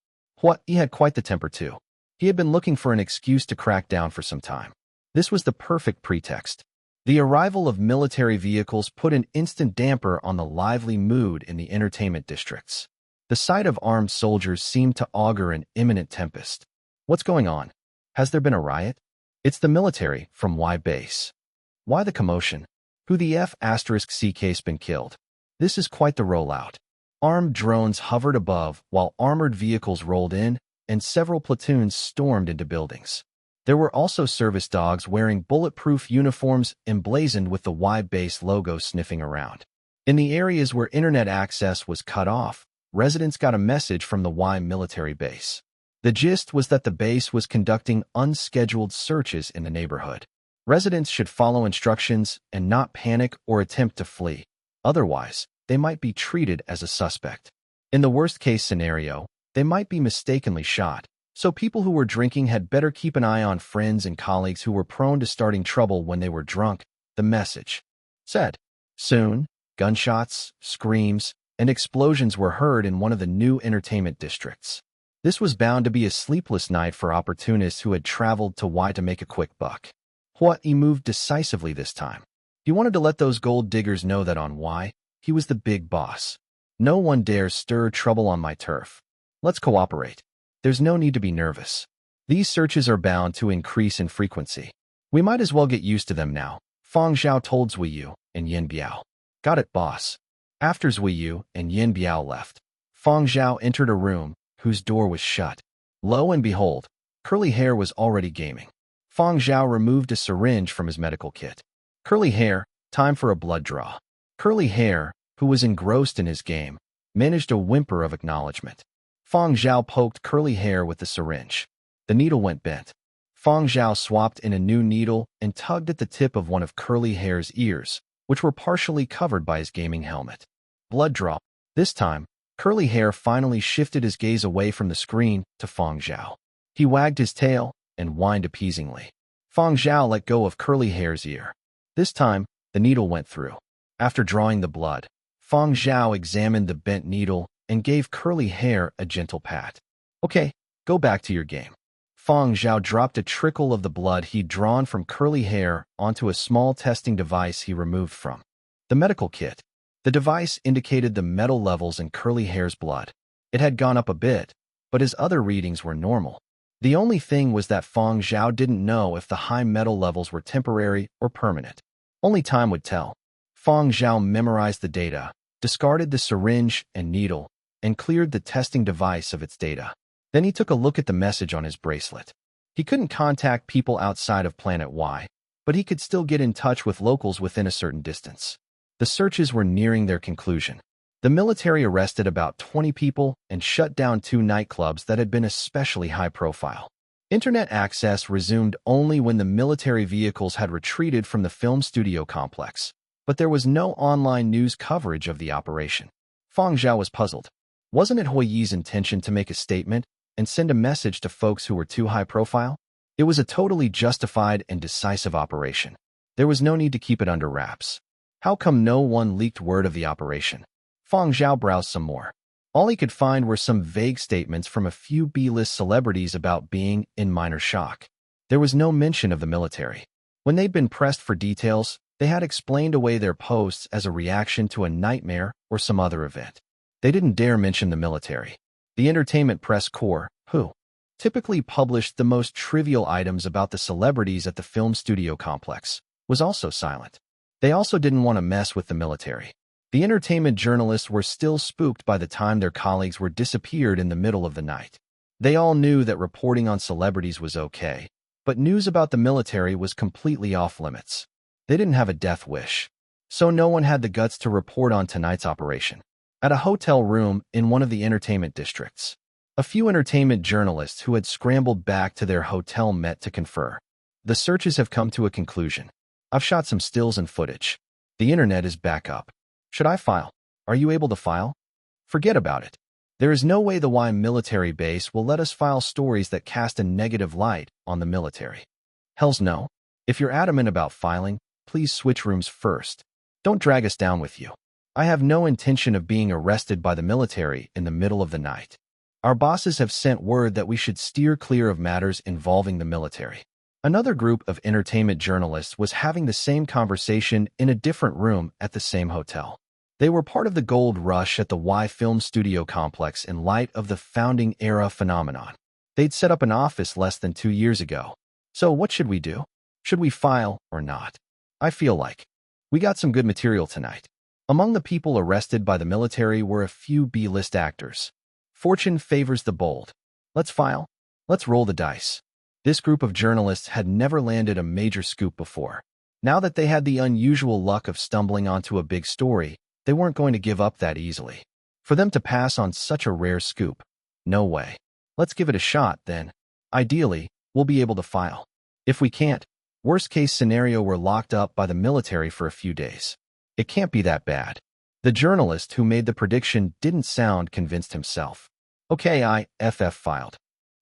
He had quite the temper too. He had been looking for an excuse to crack down for some time. This was the perfect pretext. The arrival of military vehicles put an instant damper on the lively mood in the entertainment districts. The sight of armed soldiers seemed to augur an imminent tempest. "What's going on? Has there been a riot?" "It's the military from Y base." "Why the commotion? Who the F***c's been killed?" "This is quite the rollout." Armed drones hovered above while armored vehicles rolled in, and several platoons stormed into buildings. There were also service dogs wearing bulletproof uniforms emblazoned with the Y base logo sniffing around. In the areas where internet access was cut off, residents got a message from the Y military base. The gist was that the base was conducting unscheduled searches in the neighborhood. Residents should follow instructions and not panic or attempt to flee. Otherwise, they might be treated as a suspect. In the worst-case scenario, they might be mistakenly shot, so people who were drinking had better keep an eye on friends and colleagues who were prone to starting trouble when they were drunk, the message said. Soon, gunshots, screams, and explosions were heard in one of the new entertainment districts. This was bound to be a sleepless night for opportunists who had traveled to Y to make a quick buck. Hua Yi moved decisively this time. He wanted to let those gold diggers know that on Y, he was the big boss. "No one dares stir trouble on my turf. Let's cooperate. There's no need to be nervous. These searches are bound to increase in frequency. We might as well get used to them now," Fang Zhao told Zui Yu and Yin Biao. "Got it, boss." After Zui Yu and Yin Biao left, Fang Zhao entered a room whose door was shut. Lo and behold, Curly Hair was already gaming. Fang Zhao removed a syringe from his medical kit. "Curly Hair, time for a blood draw." Curly Hair, who was engrossed in his game, managed a whimper of acknowledgement. Fang Zhao poked Curly Hair with the syringe. The needle went bent. Fang Zhao swapped in a new needle and tugged at the tip of one of Curly Hair's ears, which were partially covered by his gaming helmet. Blood draw. This time, Curly Hair finally shifted his gaze away from the screen to Fang Zhao. He wagged his tail and whined appeasingly. Fang Zhao let go of Curly Hair's ear. This time, the needle went through. After drawing the blood, Fang Zhao examined the bent needle and gave Curly Hair a gentle pat. "Okay, go back to your game." Fang Zhao dropped a trickle of the blood he'd drawn from curly hair onto a small testing device he removed from the medical kit. The device indicated the metal levels in curly hair's blood. It had gone up a bit, but his other readings were normal. The only thing was that Fang Zhao didn't know if the high metal levels were temporary or permanent. Only time would tell. Fang Zhao memorized the data, discarded the syringe and needle, and cleared the testing device of its data. Then he took a look at the message on his bracelet. He couldn't contact people outside of Planet Y, but he could still get in touch with locals within a certain distance. The searches were nearing their conclusion. The military arrested about 20 people and shut down 2 nightclubs that had been especially high profile. Internet access resumed only when the military vehicles had retreated from the film studio complex, but there was no online news coverage of the operation. Fang Zhao was puzzled. Wasn't it Huiyi's intention to make a statement and send a message to folks who were too high profile? It was a totally justified and decisive operation. There was no need to keep it under wraps. How come no one leaked word of the operation? Fang Zhao browsed some more. All he could find were some vague statements from a few B-list celebrities about being in minor shock. There was no mention of the military. When they'd been pressed for details, they had explained away their posts as a reaction to a nightmare or some other event. They didn't dare mention the military. The entertainment press corps, who typically published the most trivial items about the celebrities at the film studio complex, was also silent. They also didn't want to mess with the military. The entertainment journalists were still spooked by the time their colleagues were disappeared in the middle of the night. They all knew that reporting on celebrities was okay, but news about the military was completely off limits. They didn't have a death wish, so no one had the guts to report on tonight's operation. At a hotel room in one of the entertainment districts, a few entertainment journalists who had scrambled back to their hotel met to confer. The searches have come to a conclusion. I've shot some stills and footage. The internet is back up. Should I file? Are you able to file? Forget about it. There is no way the Y military base will let us file stories that cast a negative light on the military. Hells no. If you're adamant about filing, please switch rooms first. Don't drag us down with you. I have no intention of being arrested by the military in the middle of the night. Our bosses have sent word that we should steer clear of matters involving the military. Another group of entertainment journalists was having the same conversation in a different room at the same hotel. They were part of the gold rush at the Y Film Studio complex in light of the founding era phenomenon. They'd set up an office less than 2 years ago. So what should we do? Should we file or not? I feel like we got some good material tonight. Among the people arrested by the military were a few B-list actors. Fortune favors the bold. Let's file. Let's roll the dice. This group of journalists had never landed a major scoop before. Now that they had the unusual luck of stumbling onto a big story, they weren't going to give up that easily. For them to pass on such a rare scoop, no way. Let's give it a shot, then. Ideally, we'll be able to file. If we can't, worst-case scenario, we're locked up by the military for a few days. It can't be that bad. The journalist who made the prediction didn't sound convinced himself. Okay, I filed.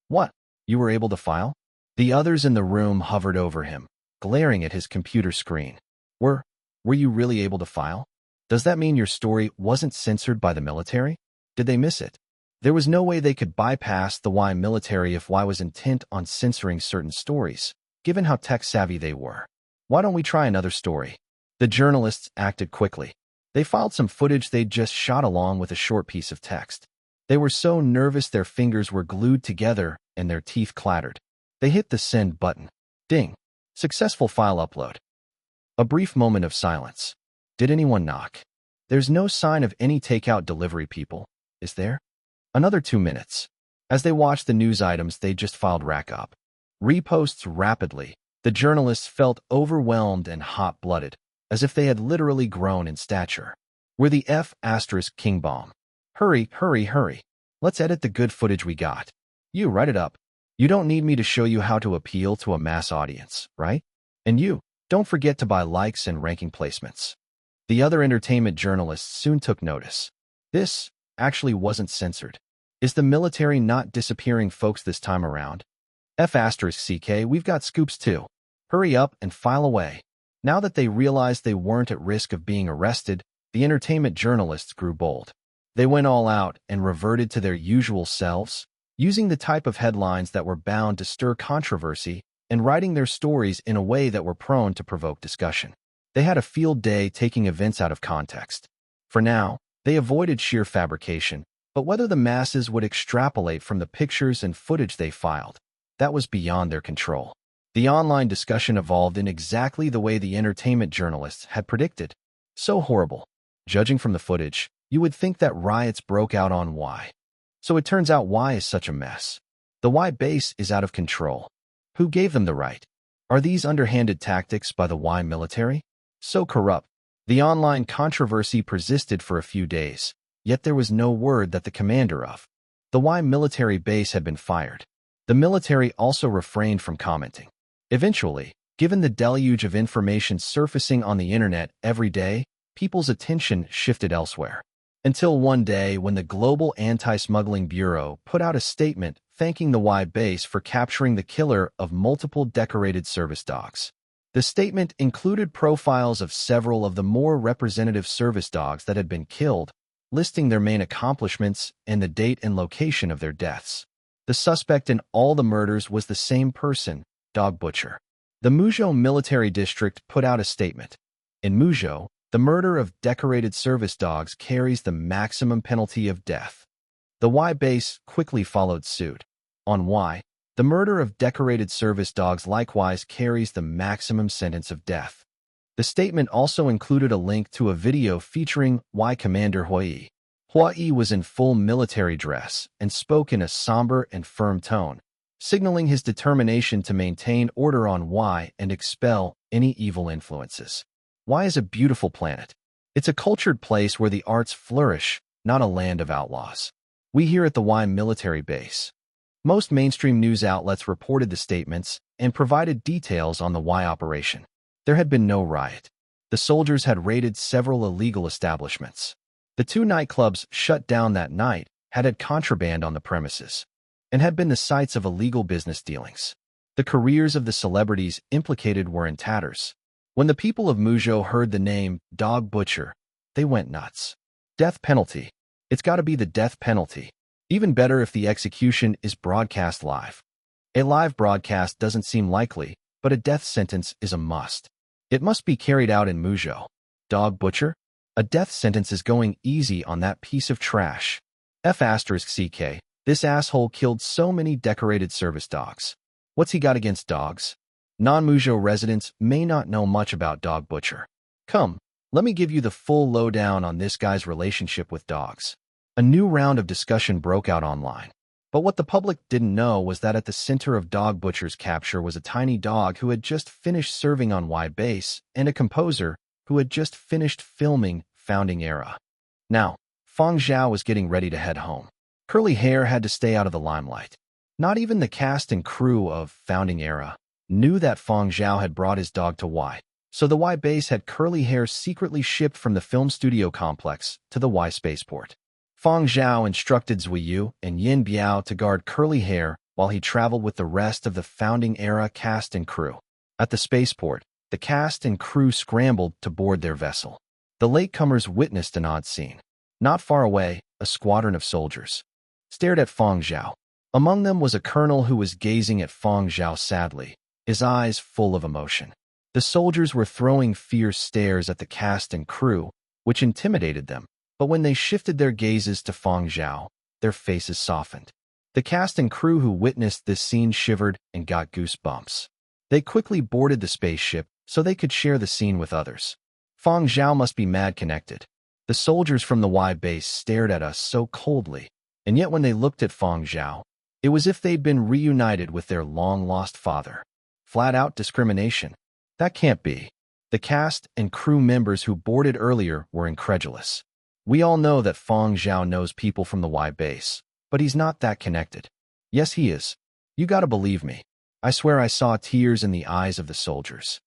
What? You were able to file? The others in the room hovered over him, glaring at his computer screen. Were you really able to file? Does that mean your story wasn't censored by the military? Did they miss it? There was no way they could bypass the Y military if Y was intent on censoring certain stories, given how tech-savvy they were. Why don't we try another story? The journalists acted quickly. They filed some footage they'd just shot along with a short piece of text. They were so nervous their fingers were glued together and their teeth clattered. They hit the send button. Ding. Successful file upload. A brief moment of silence. Did anyone knock? There's no sign of any takeout delivery people, is there? Another 2 minutes. As they watched the news items they just filed rack up. Reposts rapidly. The journalists felt overwhelmed and hot-blooded, as if they had literally grown in stature. We're the King bomb. Hurry, hurry, hurry. Let's edit the good footage we got. You write it up. You don't need me to show you how to appeal to a mass audience, right? And you, don't forget to buy likes and ranking placements. The other entertainment journalists soon took notice. This actually wasn't censored. Is the military not disappearing folks this time around? we've got scoops too. Hurry up and file away. Now that they realized they weren't at risk of being arrested, the entertainment journalists grew bold. They went all out and reverted to their usual selves. using the type of headlines that were bound to stir controversy and writing their stories in a way that were prone to provoke discussion. They had a field day taking events out of context. For now, they avoided sheer fabrication, but whether the masses would extrapolate from the pictures and footage they filed, that was beyond their control. The online discussion evolved in exactly the way the entertainment journalists had predicted. So horrible. Judging from the footage, you would think that riots broke out on Y. So it turns out Y is such a mess. The Y base is out of control. Who gave them the right? Are these underhanded tactics by the Y military? So corrupt. The online controversy persisted for a few days, yet there was no word that the commander of the Y military base had been fired. The military also refrained from commenting. Eventually, given the deluge of information surfacing on the internet every day, people's attention shifted elsewhere. Until one day when the Global Anti-Smuggling Bureau put out a statement thanking the Y base for capturing the killer of multiple decorated service dogs. The statement included profiles of several of the more representative service dogs that had been killed, listing their main accomplishments and the date and location of their deaths. The suspect in all the murders was the same person, Dog Butcher. The Muzhou Military District put out a statement. In Muzhou, the murder of decorated service dogs carries the maximum penalty of death. The Y base quickly followed suit. On Y, the murder of decorated service dogs likewise carries the maximum sentence of death. The statement also included a link to a video featuring Y Commander Huai. Huai was in full military dress and spoke in a somber and firm tone, signaling his determination to maintain order on Y and expel any evil influences. Y is a beautiful planet. It's a cultured place where the arts flourish, not a land of outlaws. We here at the Y military base. Most mainstream news outlets reported the statements and provided details on the Y operation. There had been no riot. The soldiers had raided several illegal establishments. The 2 nightclubs shut down that night had contraband on the premises and had been the sites of illegal business dealings. The careers of the celebrities implicated were in tatters. When the people of Muzhou heard the name Dog Butcher, they went nuts. Death penalty. It's got to be the death penalty. Even better if the execution is broadcast live. A live broadcast doesn't seem likely, but a death sentence is a must. It must be carried out in Muzhou. Dog Butcher? A death sentence is going easy on that piece of trash. F***ck, this asshole killed so many decorated service dogs. What's he got against dogs? Non-Muzhou residents may not know much about Dog Butcher. Come, let me give you the full lowdown on this guy's relationship with dogs. A new round of discussion broke out online. But what the public didn't know was that at the center of Dog Butcher's capture was a tiny dog who had just finished serving on Y base and a composer who had just finished filming Founding Era. Now, Fang Zhao was getting ready to head home. Curly Hair had to stay out of the limelight. Not even the cast and crew of Founding Era knew that Fang Zhao had brought his dog to Y, so the Y base had Curly Hair secretly shipped from the film studio complex to the Y spaceport. Fang Zhao instructed Zuiyu and Yin Biao to guard Curly Hair while he traveled with the rest of the Founding Era cast and crew. At the spaceport, the cast and crew scrambled to board their vessel. The latecomers witnessed an odd scene. Not far away, a squadron of soldiers stared at Fang Zhao. Among them was a colonel who was gazing at Fang Zhao sadly, his eyes full of emotion. The soldiers were throwing fierce stares at the cast and crew, which intimidated them. But when they shifted their gazes to Fang Zhao, their faces softened. The cast and crew who witnessed this scene shivered and got goosebumps. They quickly boarded the spaceship so they could share the scene with others. Fang Zhao must be mad connected. The soldiers from the Y base stared at us so coldly, and yet when they looked at Fang Zhao, it was as if they'd been reunited with their long-lost father. Flat-out discrimination. That can't be. The cast and crew members who boarded earlier were incredulous. We all know that Fang Zhao knows people from the Y base, but he's not that connected. Yes, he is. You gotta believe me. I swear I saw tears in the eyes of the soldiers.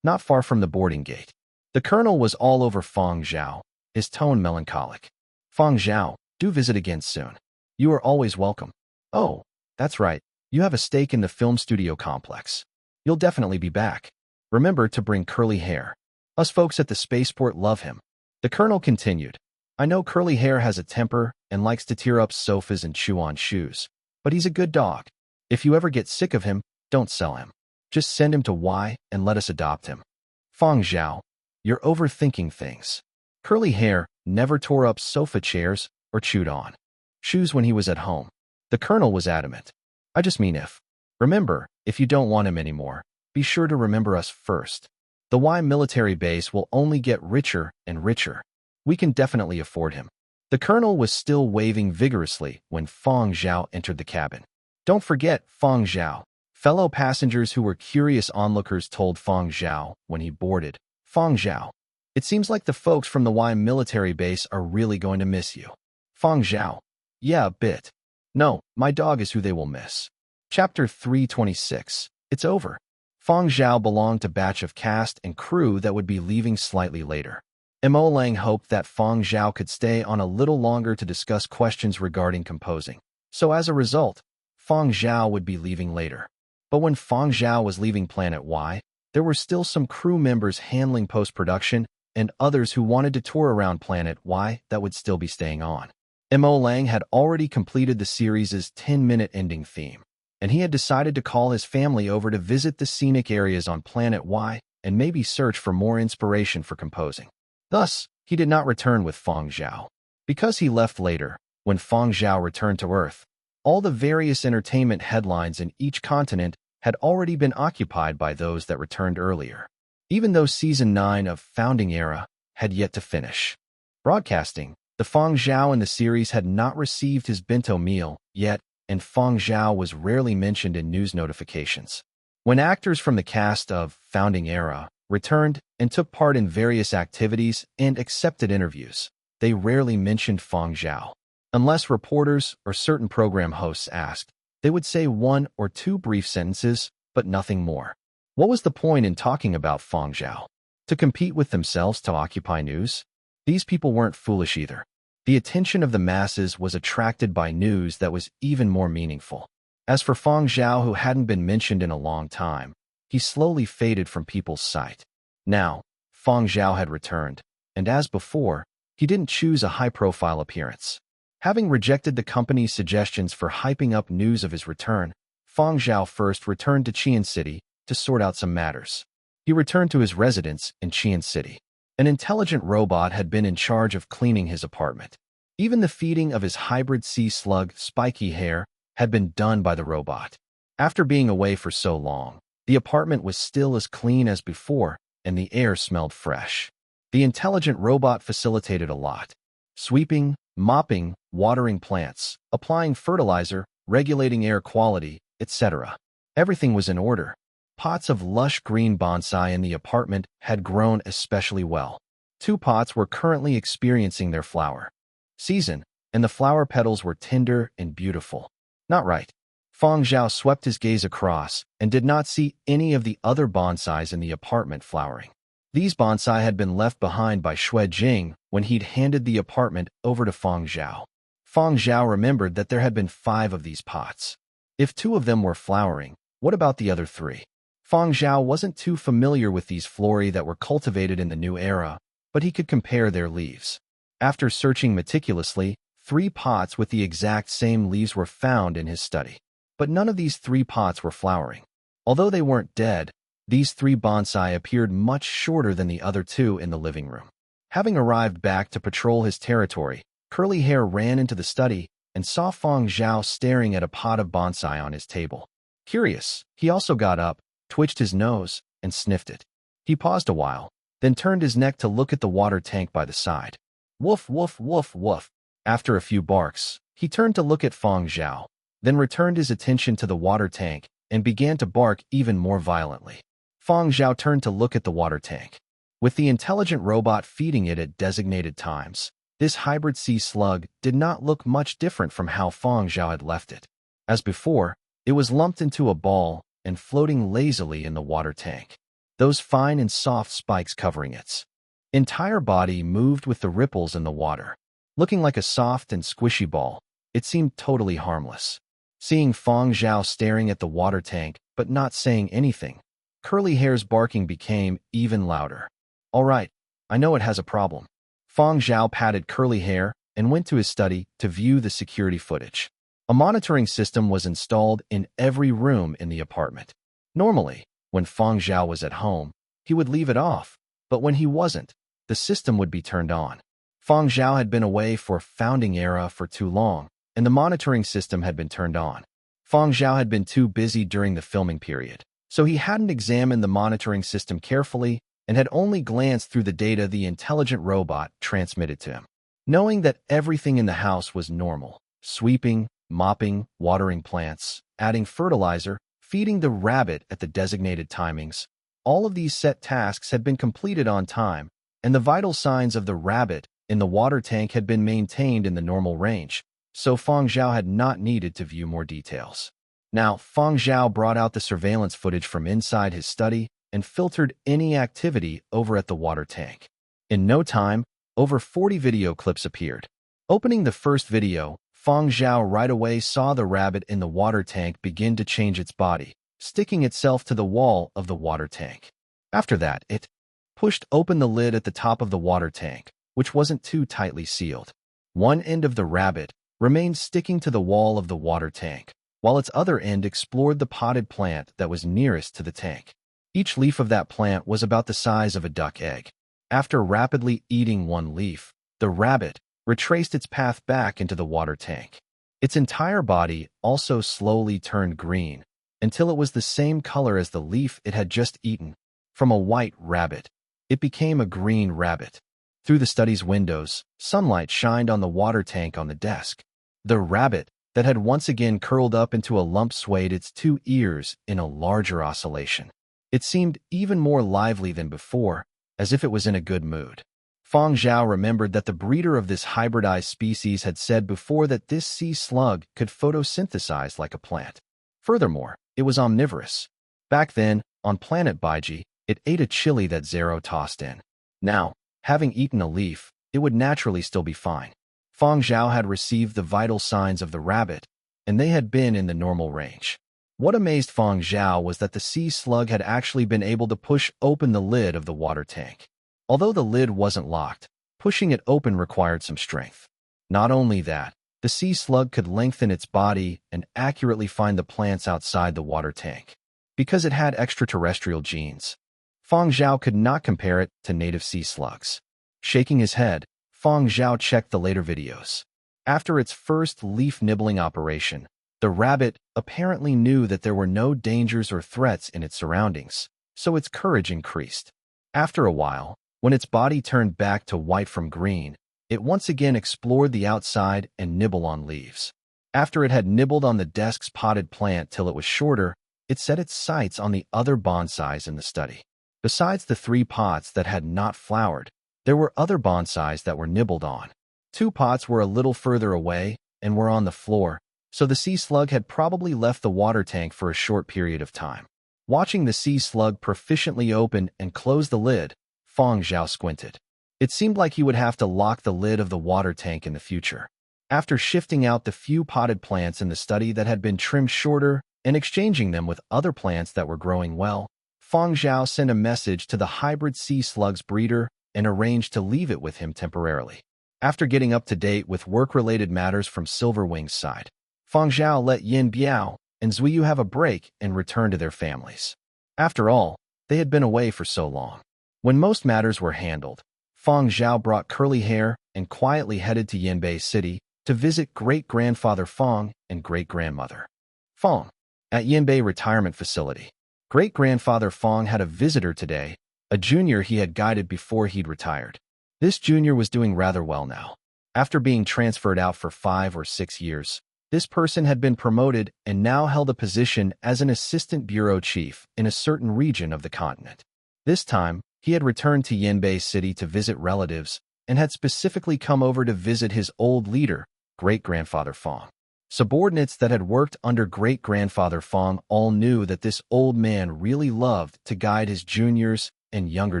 Not far from the boarding gate. The colonel was all over Fang Zhao, his tone melancholic. Fang Zhao, do visit again soon. You are always welcome. Oh, that's right. You have a stake in the film studio complex. You'll definitely be back. Remember to bring Curly Hair. Us folks at the spaceport love him. The colonel continued. I know Curly Hair has a temper and likes to tear up sofas and chew on shoes. But he's a good dog. If you ever get sick of him, don't sell him. Just send him to Y and let us adopt him. Fang Zhao, you're overthinking things. Curly Hair never tore up sofa chairs or chewed on shoes when he was at home. The colonel was adamant. I just mean if. Remember, if you don't want him anymore, be sure to remember us first. The Y military base will only get richer and richer. We can definitely afford him. The colonel was still waving vigorously when Fang Zhao entered the cabin. Don't forget Fang Zhao. Fellow passengers who were curious onlookers told Fang Zhao when he boarded. Fang Zhao, it seems like the folks from the Y military base are really going to miss you. Fang Zhao, yeah, a bit. No, my dog is who they will miss. Chapter 326. It's over. Fang Zhao belonged to batch of cast and crew that would be leaving slightly later. Mo Lang hoped that Fang Zhao could stay on a little longer to discuss questions regarding composing. So as a result, Fang Zhao would be leaving later. But when Fang Zhao was leaving Planet Y, there were still some crew members handling post-production and others who wanted to tour around Planet Y that would still be staying on. Mo Lang had already completed the series' 10-minute ending theme, and he had decided to call his family over to visit the scenic areas on Planet Y and maybe search for more inspiration for composing. Thus, he did not return with Fang Zhao. Because he left later, when Fang Zhao returned to Earth, all the various entertainment headlines in each continent had already been occupied by those that returned earlier, even though Season 9 of Founding Era had yet to finish. Broadcasting, the Fang Zhao in the series had not received his bento meal yet, and Fang Zhao was rarely mentioned in news notifications. When actors from the cast of Founding Era returned and took part in various activities and accepted interviews, they rarely mentioned Fang Zhao. Unless reporters or certain program hosts asked, they would say one or two brief sentences, but nothing more. What was the point in talking about Fang Zhao? To compete with themselves to occupy news? These people weren't foolish either. The attention of the masses was attracted by news that was even more meaningful. As for Fang Zhao, who hadn't been mentioned in a long time, he slowly faded from people's sight. Now, Fang Zhao had returned, and as before, he didn't choose a high-profile appearance. Having rejected the company's suggestions for hyping up news of his return, Fang Zhao first returned to Qian City to sort out some matters. He returned to his residence in Qian City. An intelligent robot had been in charge of cleaning his apartment. Even the feeding of his hybrid sea slug, Spiky Hair, had been done by the robot. After being away for so long, the apartment was still as clean as before, and the air smelled fresh. The intelligent robot facilitated a lot. Sweeping, mopping, watering plants, applying fertilizer, regulating air quality, etc. Everything was in order. Pots of lush green bonsai in the apartment had grown especially well. 2 pots were currently experiencing their flower season, and the flower petals were tender and beautiful. Not right. Fang Zhao swept his gaze across and did not see any of the other bonsais in the apartment flowering. These bonsai had been left behind by Xue Jing when he'd handed the apartment over to Fang Zhao. Fang Zhao remembered that there had been 5 of these pots. If 2 of them were flowering, what about the other 3? Fang Zhao wasn't too familiar with these flora that were cultivated in the new era, but he could compare their leaves. After searching meticulously, 3 pots with the exact same leaves were found in his study. But none of these 3 pots were flowering. Although they weren't dead, these 3 bonsai appeared much shorter than the other 2 in the living room. Having arrived back to patrol his territory, Curly Hair ran into the study and saw Fang Zhao staring at a pot of bonsai on his table. Curious, he also got up, twitched his nose, and sniffed it. He paused a while, then turned his neck to look at the water tank by the side. Woof, woof, woof, woof. After a few barks, he turned to look at Fang Zhao, then returned his attention to the water tank and began to bark even more violently. Fang Zhao turned to look at the water tank. With the intelligent robot feeding it at designated times, this hybrid sea slug did not look much different from how Fang Zhao had left it. As before, it was lumped into a ball and floating lazily in the water tank. Those fine and soft spikes covering its entire body moved with the ripples in the water. Looking like a soft and squishy ball, it seemed totally harmless. Seeing Fang Zhao staring at the water tank but not saying anything, Curly Hair's barking became even louder. All right, I know it has a problem. Fang Zhao patted Curly Hair and went to his study to view the security footage. A monitoring system was installed in every room in the apartment. Normally, when Fang Zhao was at home, he would leave it off, but when he wasn't, the system would be turned on. Fang Zhao had been away for founding era for too long, and the monitoring system had been turned on. Fang Zhao had been too busy during the filming period, so he hadn't examined the monitoring system carefully and had only glanced through the data the intelligent robot transmitted to him. Knowing that everything in the house was normal, sweeping, mopping, watering plants, adding fertilizer, feeding the rabbit at the designated timings, all of these set tasks had been completed on time, and the vital signs of the rabbit in the water tank had been maintained in the normal range, so Fang Zhao had not needed to view more details. Now, Fang Zhao brought out the surveillance footage from inside his study and filtered any activity over at the water tank. In no time, over 40 video clips appeared. Opening the first video, Fang Zhao right away saw the rabbit in the water tank begin to change its body, sticking itself to the wall of the water tank. After that, it pushed open the lid at the top of the water tank, which wasn't too tightly sealed. One end of the rabbit remained sticking to the wall of the water tank, while its other end explored the potted plant that was nearest to the tank. Each leaf of that plant was about the size of a duck egg. After rapidly eating one leaf, the rabbit retraced its path back into the water tank. Its entire body also slowly turned green until it was the same color as the leaf it had just eaten. From a white rabbit, it became a green rabbit. Through the study's windows, sunlight shined on the water tank on the desk. The rabbit that had once again curled up into a lump swayed its two ears in a larger oscillation. It seemed even more lively than before, as if it was in a good mood. Fang Zhao remembered that the breeder of this hybridized species had said before that this sea slug could photosynthesize like a plant. Furthermore, it was omnivorous. Back then, on planet Baiji, it ate a chili that Zero tossed in. Now, having eaten a leaf, it would naturally still be fine. Fang Zhao had received the vital signs of the rabbit, and they had been in the normal range. What amazed Fang Zhao was that the sea slug had actually been able to push open the lid of the water tank. Although the lid wasn't locked, pushing it open required some strength. Not only that, the sea slug could lengthen its body and accurately find the plants outside the water tank. Because it had extraterrestrial genes, Fang Zhao could not compare it to native sea slugs. Shaking his head, Fang Zhao checked the later videos. After its first leaf-nibbling operation, the rabbit apparently knew that there were no dangers or threats in its surroundings, so its courage increased. After a while, when its body turned back to white from green, it once again explored the outside and nibbled on leaves. After it had nibbled on the desk's potted plant till it was shorter, it set its sights on the other bonsais in the study. Besides the 3 pots that had not flowered, there were other bonsais that were nibbled on. 2 pots were a little further away and were on the floor, so the sea slug had probably left the water tank for a short period of time. Watching the sea slug proficiently open and close the lid, Fang Zhao squinted. It seemed like he would have to lock the lid of the water tank in the future. After shifting out the few potted plants in the study that had been trimmed shorter and exchanging them with other plants that were growing well, Fang Zhao sent a message to the hybrid sea slug's breeder and arranged to leave it with him temporarily. After getting up to date with work-related matters from Silverwing's side, Fang Zhao let Yin Biao and Zuiyu have a break and return to their families. After all, they had been away for so long. When most matters were handled, Fang Zhao brought curly hair and quietly headed to Yanbei City to visit great-grandfather Fang and great-grandmother Fang at Yanbei Retirement Facility. Great-grandfather Fang had a visitor today, a junior he had guided before he'd retired. This junior was doing rather well now. After being transferred out for 5 or 6 years, this person had been promoted and now held a position as an assistant bureau chief in a certain region of the continent. This time, he had returned to Yanbei City to visit relatives and had specifically come over to visit his old leader, great-grandfather Fang. Subordinates that had worked under great-grandfather Fang all knew that this old man really loved to guide his juniors and younger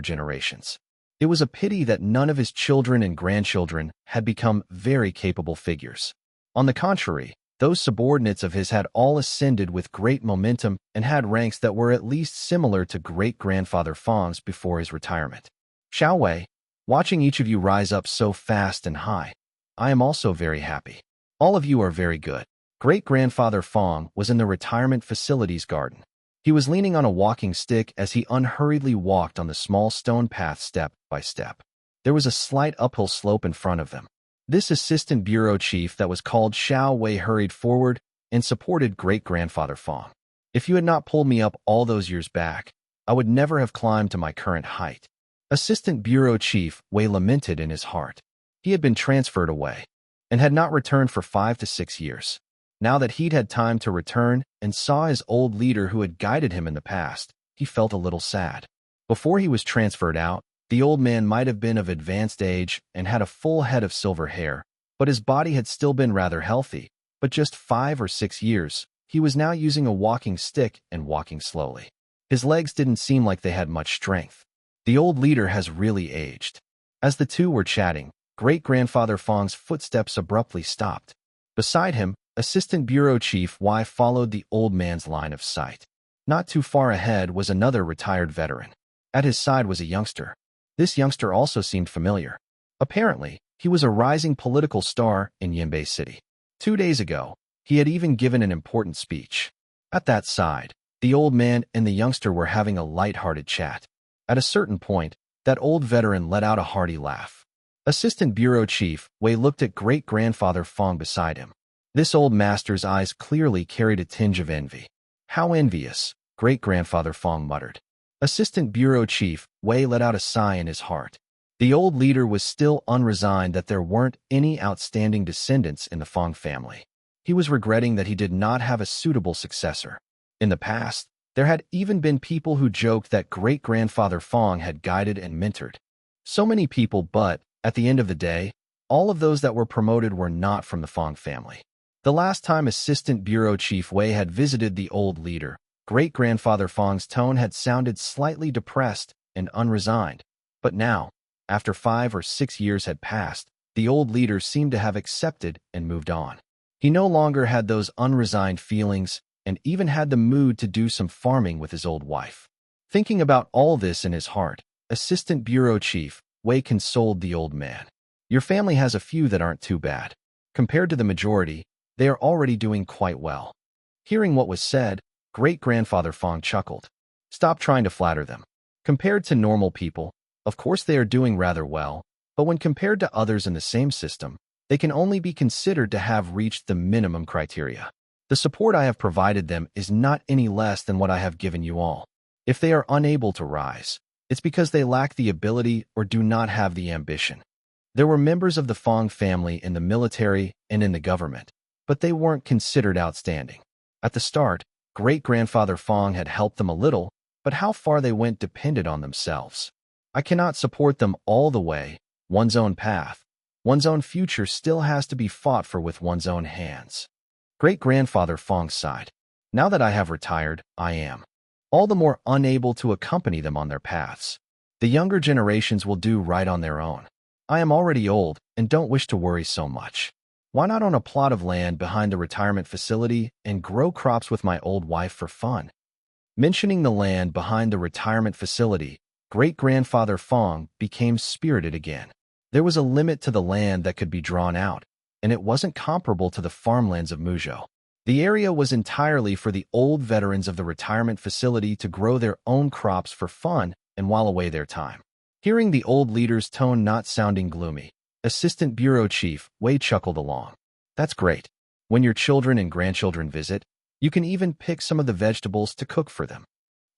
generations. It was a pity that none of his children and grandchildren had become very capable figures. On the contrary, those subordinates of his had all ascended with great momentum and had ranks that were at least similar to great-grandfather Fang's before his retirement. Xiao Wei, watching each of you rise up so fast and high, I am also very happy. All of you are very good. Great-grandfather Fang was in the retirement facility's garden. He was leaning on a walking stick as he unhurriedly walked on the small stone path step by step. There was a slight uphill slope in front of them. This assistant bureau chief that was called Xiao Wei hurried forward and supported great-grandfather Fang. If you had not pulled me up all those years back, I would never have climbed to my current height. Assistant bureau chief Wei lamented in his heart. He had been transferred away and had not returned for 5 to 6 years. Now that he'd had time to return and saw his old leader who had guided him in the past, he felt a little sad. Before he was transferred out, the old man might have been of advanced age and had a full head of silver hair, but his body had still been rather healthy. But just 5 or 6 years, he was now using a walking stick and walking slowly. His legs didn't seem like they had much strength. The old leader has really aged. As the two were chatting, great-grandfather Fang's footsteps abruptly stopped. Beside him, Assistant Bureau Chief Wei followed the old man's line of sight. Not too far ahead was another retired veteran. At his side was a youngster. This youngster also seemed familiar. Apparently, he was a rising political star in Yinbei City. 2 days ago, he had even given an important speech. At that side, the old man and the youngster were having a light-hearted chat. At a certain point, that old veteran let out a hearty laugh. Assistant Bureau Chief Wei looked at great-grandfather Fang beside him. This old master's eyes clearly carried a tinge of envy. How envious, great-grandfather Fang muttered. Assistant Bureau Chief Wei let out a sigh in his heart. The old leader was still unresigned that there weren't any outstanding descendants in the Fang family. He was regretting that he did not have a suitable successor. In the past, there had even been people who joked that great-grandfather Fang had guided and mentored so many people, but, at the end of the day, all of those that were promoted were not from the Fang family. The last time Assistant Bureau Chief Wei had visited the old leader, great-grandfather Fang's tone had sounded slightly depressed and unresigned. But now, after 5 or 6 years had passed, the old leader seemed to have accepted and moved on. He no longer had those unresigned feelings and even had the mood to do some farming with his old wife. Thinking about all this in his heart, Assistant Bureau Chief Wei consoled the old man. Your family has a few that aren't too bad. Compared to the majority, they are already doing quite well. Hearing what was said, great-grandfather Fang chuckled. Stop trying to flatter them. Compared to normal people, of course they are doing rather well, but when compared to others in the same system, they can only be considered to have reached the minimum criteria. The support I have provided them is not any less than what I have given you all. If they are unable to rise, it's because they lack the ability or do not have the ambition. There were members of the Fang family in the military and in the government, but they weren't considered outstanding. At the start, great-grandfather Fang had helped them a little, but how far they went depended on themselves. I cannot support them all the way. One's own path, one's own future still has to be fought for with one's own hands. Great-grandfather Fang sighed. Now that I have retired, I am all the more unable to accompany them on their paths. The younger generations will do right on their own. I am already old and don't wish to worry so much. Why not own a plot of land behind the retirement facility and grow crops with my old wife for fun? Mentioning the land behind the retirement facility, great-grandfather Fang became spirited again. There was a limit to the land that could be drawn out, and it wasn't comparable to the farmlands of Muzhou. The area was entirely for the old veterans of the retirement facility to grow their own crops for fun and while away their time. Hearing the old leader's tone not sounding gloomy, Assistant Bureau Chief Wei chuckled along. That's great. When your children and grandchildren visit, you can even pick some of the vegetables to cook for them.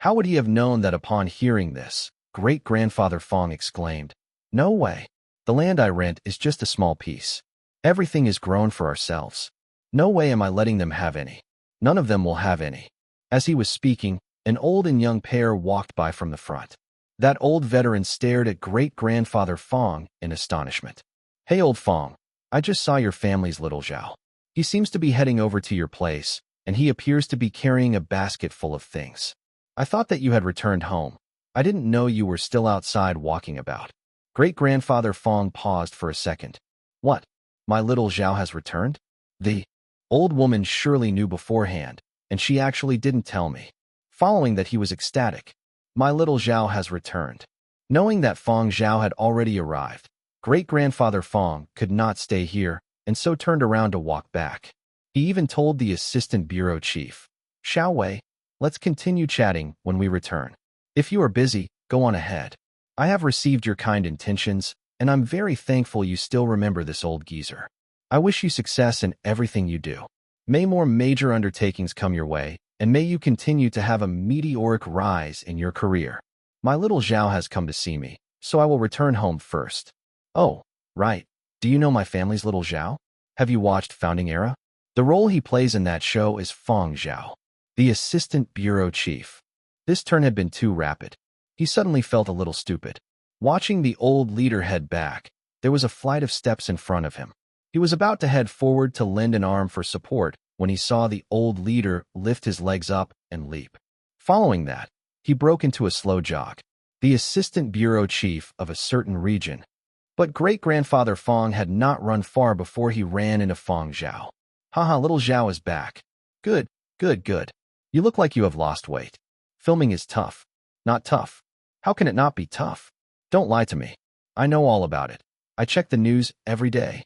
How would he have known that upon hearing this? Great-grandfather Fang exclaimed. No way. The land I rent is just a small piece. Everything is grown for ourselves. No way am I letting them have any. None of them will have any. As he was speaking, an old and young pair walked by from the front. That old veteran stared at great-grandfather Fang in astonishment. Hey, old Fang, I just saw your family's little Zhao. He seems to be heading over to your place, and he appears to be carrying a basket full of things. I thought that you had returned home. I didn't know you were still outside walking about. Great-grandfather Fang paused for a second. What? My little Zhao has returned? The old woman surely knew beforehand, and she actually didn't tell me. Following that, he was ecstatic. My little Zhao has returned. Knowing that Fang Zhao had already arrived, great-grandfather Fang could not stay here, and so turned around to walk back. He even told the assistant bureau chief, Xiao Wei, let's continue chatting when we return. If you are busy, go on ahead. I have received your kind intentions, and I'm very thankful you still remember this old geezer. I wish you success in everything you do. May more major undertakings come your way, and may you continue to have a meteoric rise in your career. My little Zhao has come to see me, so I will return home first. Oh, right. Do you know my family's little Zhao? Have you watched Founding Era? The role he plays in that show is Fang Zhao, the assistant bureau chief. This turn had been too rapid. He suddenly felt a little stupid. Watching the old leader head back, there was a flight of steps in front of him. He was about to head forward to lend an arm for support when he saw the old leader lift his legs up and leap. Following that, he broke into a slow jog, the assistant bureau chief of a certain region. But great-grandfather Fang had not run far before he ran into Fang Zhao. Haha, little Zhao is back. Good, good, good. You look like you have lost weight. Filming is tough. Not tough. How can it not be tough? Don't lie to me. I know all about it. I check the news every day.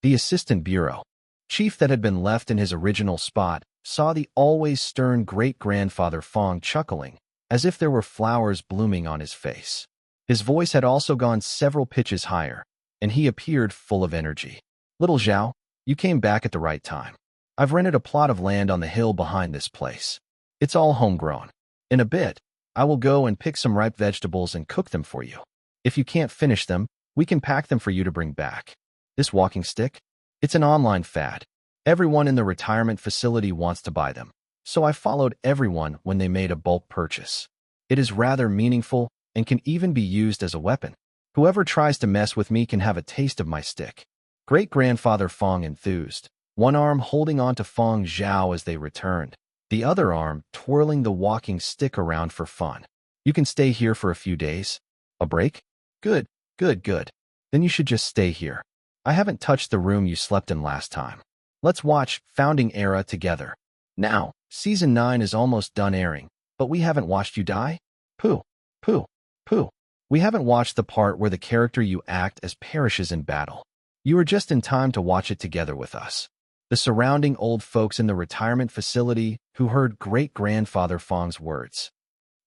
The assistant bureau chief that had been left in his original spot saw the always stern great-grandfather Fang chuckling, as if there were flowers blooming on his face. His voice had also gone several pitches higher, and he appeared full of energy. Little Zhao, you came back at the right time. I've rented a plot of land on the hill behind this place. It's all homegrown. In a bit, I will go and pick some ripe vegetables and cook them for you. If you can't finish them, we can pack them for you to bring back. This walking stick? It's an online fad. Everyone in the retirement facility wants to buy them, so I followed everyone when they made a bulk purchase. It is rather meaningful and can even be used as a weapon. Whoever tries to mess with me can have a taste of my stick. Great-grandfather Fang enthused, one arm holding on to Fang Zhao as they returned, the other arm twirling the walking stick around for fun. You can stay here for a few days. A break? Good, good, good. Then you should just stay here. I haven't touched the room you slept in last time. Let's watch Founding Era together. Now, Season 9 is almost done airing, but we haven't watched you die? Pooh, pooh, pooh. We haven't watched the part where the character you act as perishes in battle. You are just in time to watch it together with us. The surrounding old folks in the retirement facility who heard great-grandfather Fang's words.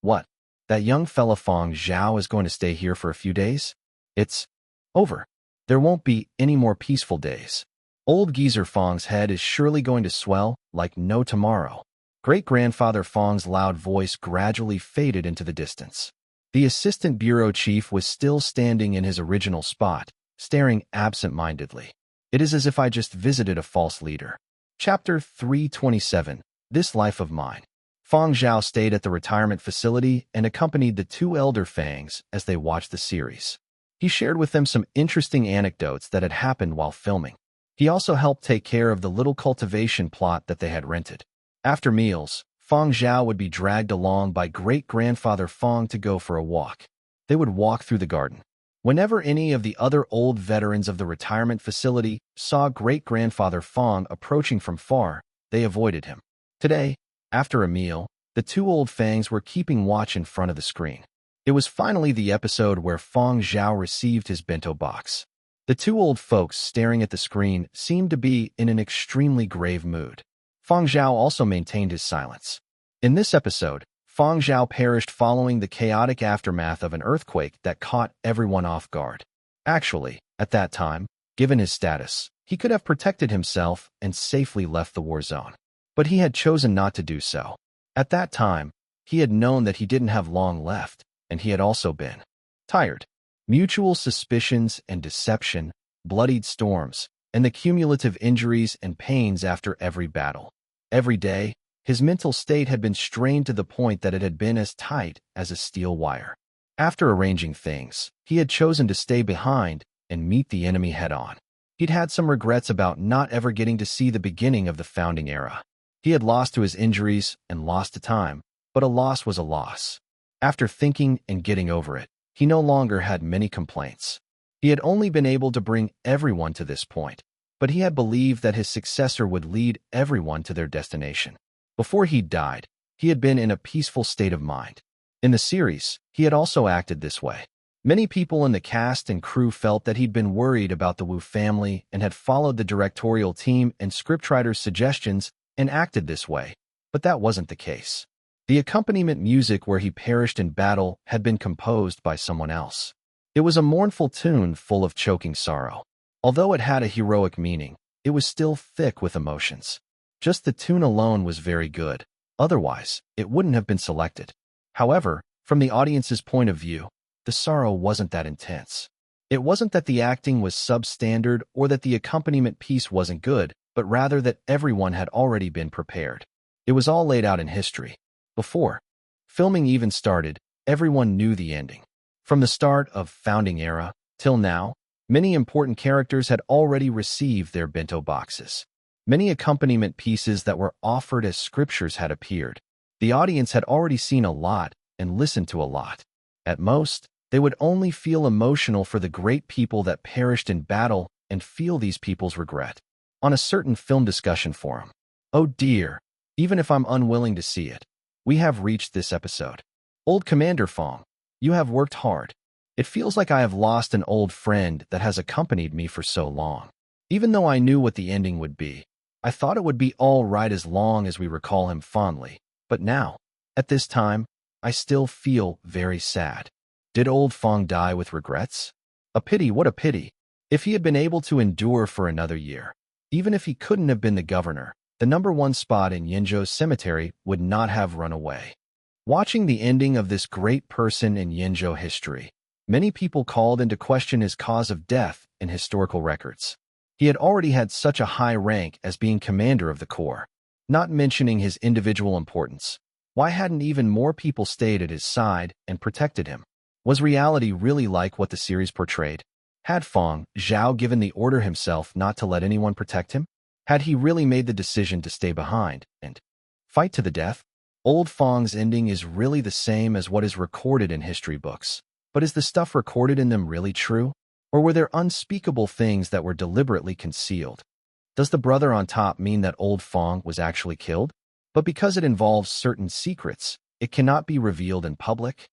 What? That young fella Fang Zhao is going to stay here for a few days? It's over. There won't be any more peaceful days. Old geezer Fang's head is surely going to swell like no tomorrow. Great-grandfather Fang's loud voice gradually faded into the distance. The assistant bureau chief was still standing in his original spot, staring absent-mindedly. It is as if I just visited a false leader. Chapter 327, This Life of Mine. Fang Zhao stayed at the retirement facility and accompanied the two elder Fangs as they watched the series. He shared with them some interesting anecdotes that had happened while filming. He also helped take care of the little cultivation plot that they had rented. After meals, Fang Zhao would be dragged along by great-grandfather Fang to go for a walk. They would walk through the garden. Whenever any of the other old veterans of the retirement facility saw great-grandfather Fang approaching from far, they avoided him. Today, after a meal, the two old Fangs were keeping watch in front of the screen. It was finally the episode where Fang Zhao received his bento box. The two old folks staring at the screen seemed to be in an extremely grave mood. Fang Zhao also maintained his silence. In this episode, Fang Zhao perished following the chaotic aftermath of an earthquake that caught everyone off guard. Actually, at that time, given his status, he could have protected himself and safely left the war zone. But he had chosen not to do so. At that time, he had known that he didn't have long left, and he had also been tired. Mutual suspicions and deception, bloodied storms, and the cumulative injuries and pains after every battle. Every day, his mental state had been strained to the point that it had been as tight as a steel wire. After arranging things, he had chosen to stay behind and meet the enemy head-on. He'd had some regrets about not ever getting to see the beginning of the Founding Era. He had lost to his injuries and lost to time, but a loss was a loss. After thinking and getting over it, he no longer had many complaints. He had only been able to bring everyone to this point, but he had believed that his successor would lead everyone to their destination. Before he died, he had been in a peaceful state of mind. In the series, he had also acted this way. Many people in the cast and crew felt that he'd been worried about the Wu family and had followed the directorial team and scriptwriter's suggestions and acted this way, but that wasn't the case. The accompaniment music where he perished in battle had been composed by someone else. It was a mournful tune full of choking sorrow. Although it had a heroic meaning, it was still thick with emotions. Just the tune alone was very good. Otherwise, it wouldn't have been selected. However, from the audience's point of view, the sorrow wasn't that intense. It wasn't that the acting was substandard or that the accompaniment piece wasn't good, but rather that everyone had already been prepared. It was all laid out in history. Before filming even started, everyone knew the ending. From the start of Founding Era till now, many important characters had already received their bento boxes. Many accompaniment pieces that were offered as scriptures had appeared. The audience had already seen a lot and listened to a lot. At most, they would only feel emotional for the great people that perished in battle and feel these people's regret. On a certain film discussion forum, "Oh dear, even if I'm unwilling to see it, we have reached this episode. Old Commander Fang, you have worked hard. It feels like I have lost an old friend that has accompanied me for so long. Even though I knew what the ending would be, I thought it would be all right as long as we recall him fondly. But now, at this time, I still feel very sad. Did old Fang die with regrets? A pity, what a pity. If he had been able to endure for another year, even if he couldn't have been the governor, the #1 spot in Yinzhou's cemetery would not have run away." Watching the ending of this great person in Yinzhou history, many people called into question his cause of death in historical records. He had already had such a high rank as being commander of the corps, not mentioning his individual importance. Why hadn't even more people stayed at his side and protected him? Was reality really like what the series portrayed? Had Fang Zhao given the order himself not to let anyone protect him? Had he really made the decision to stay behind and fight to the death? Old Fang's ending is really the same as what is recorded in history books. But is the stuff recorded in them really true? Or were there unspeakable things that were deliberately concealed? Does the brother on top mean that old Fang was actually killed? But because it involves certain secrets, it cannot be revealed in public?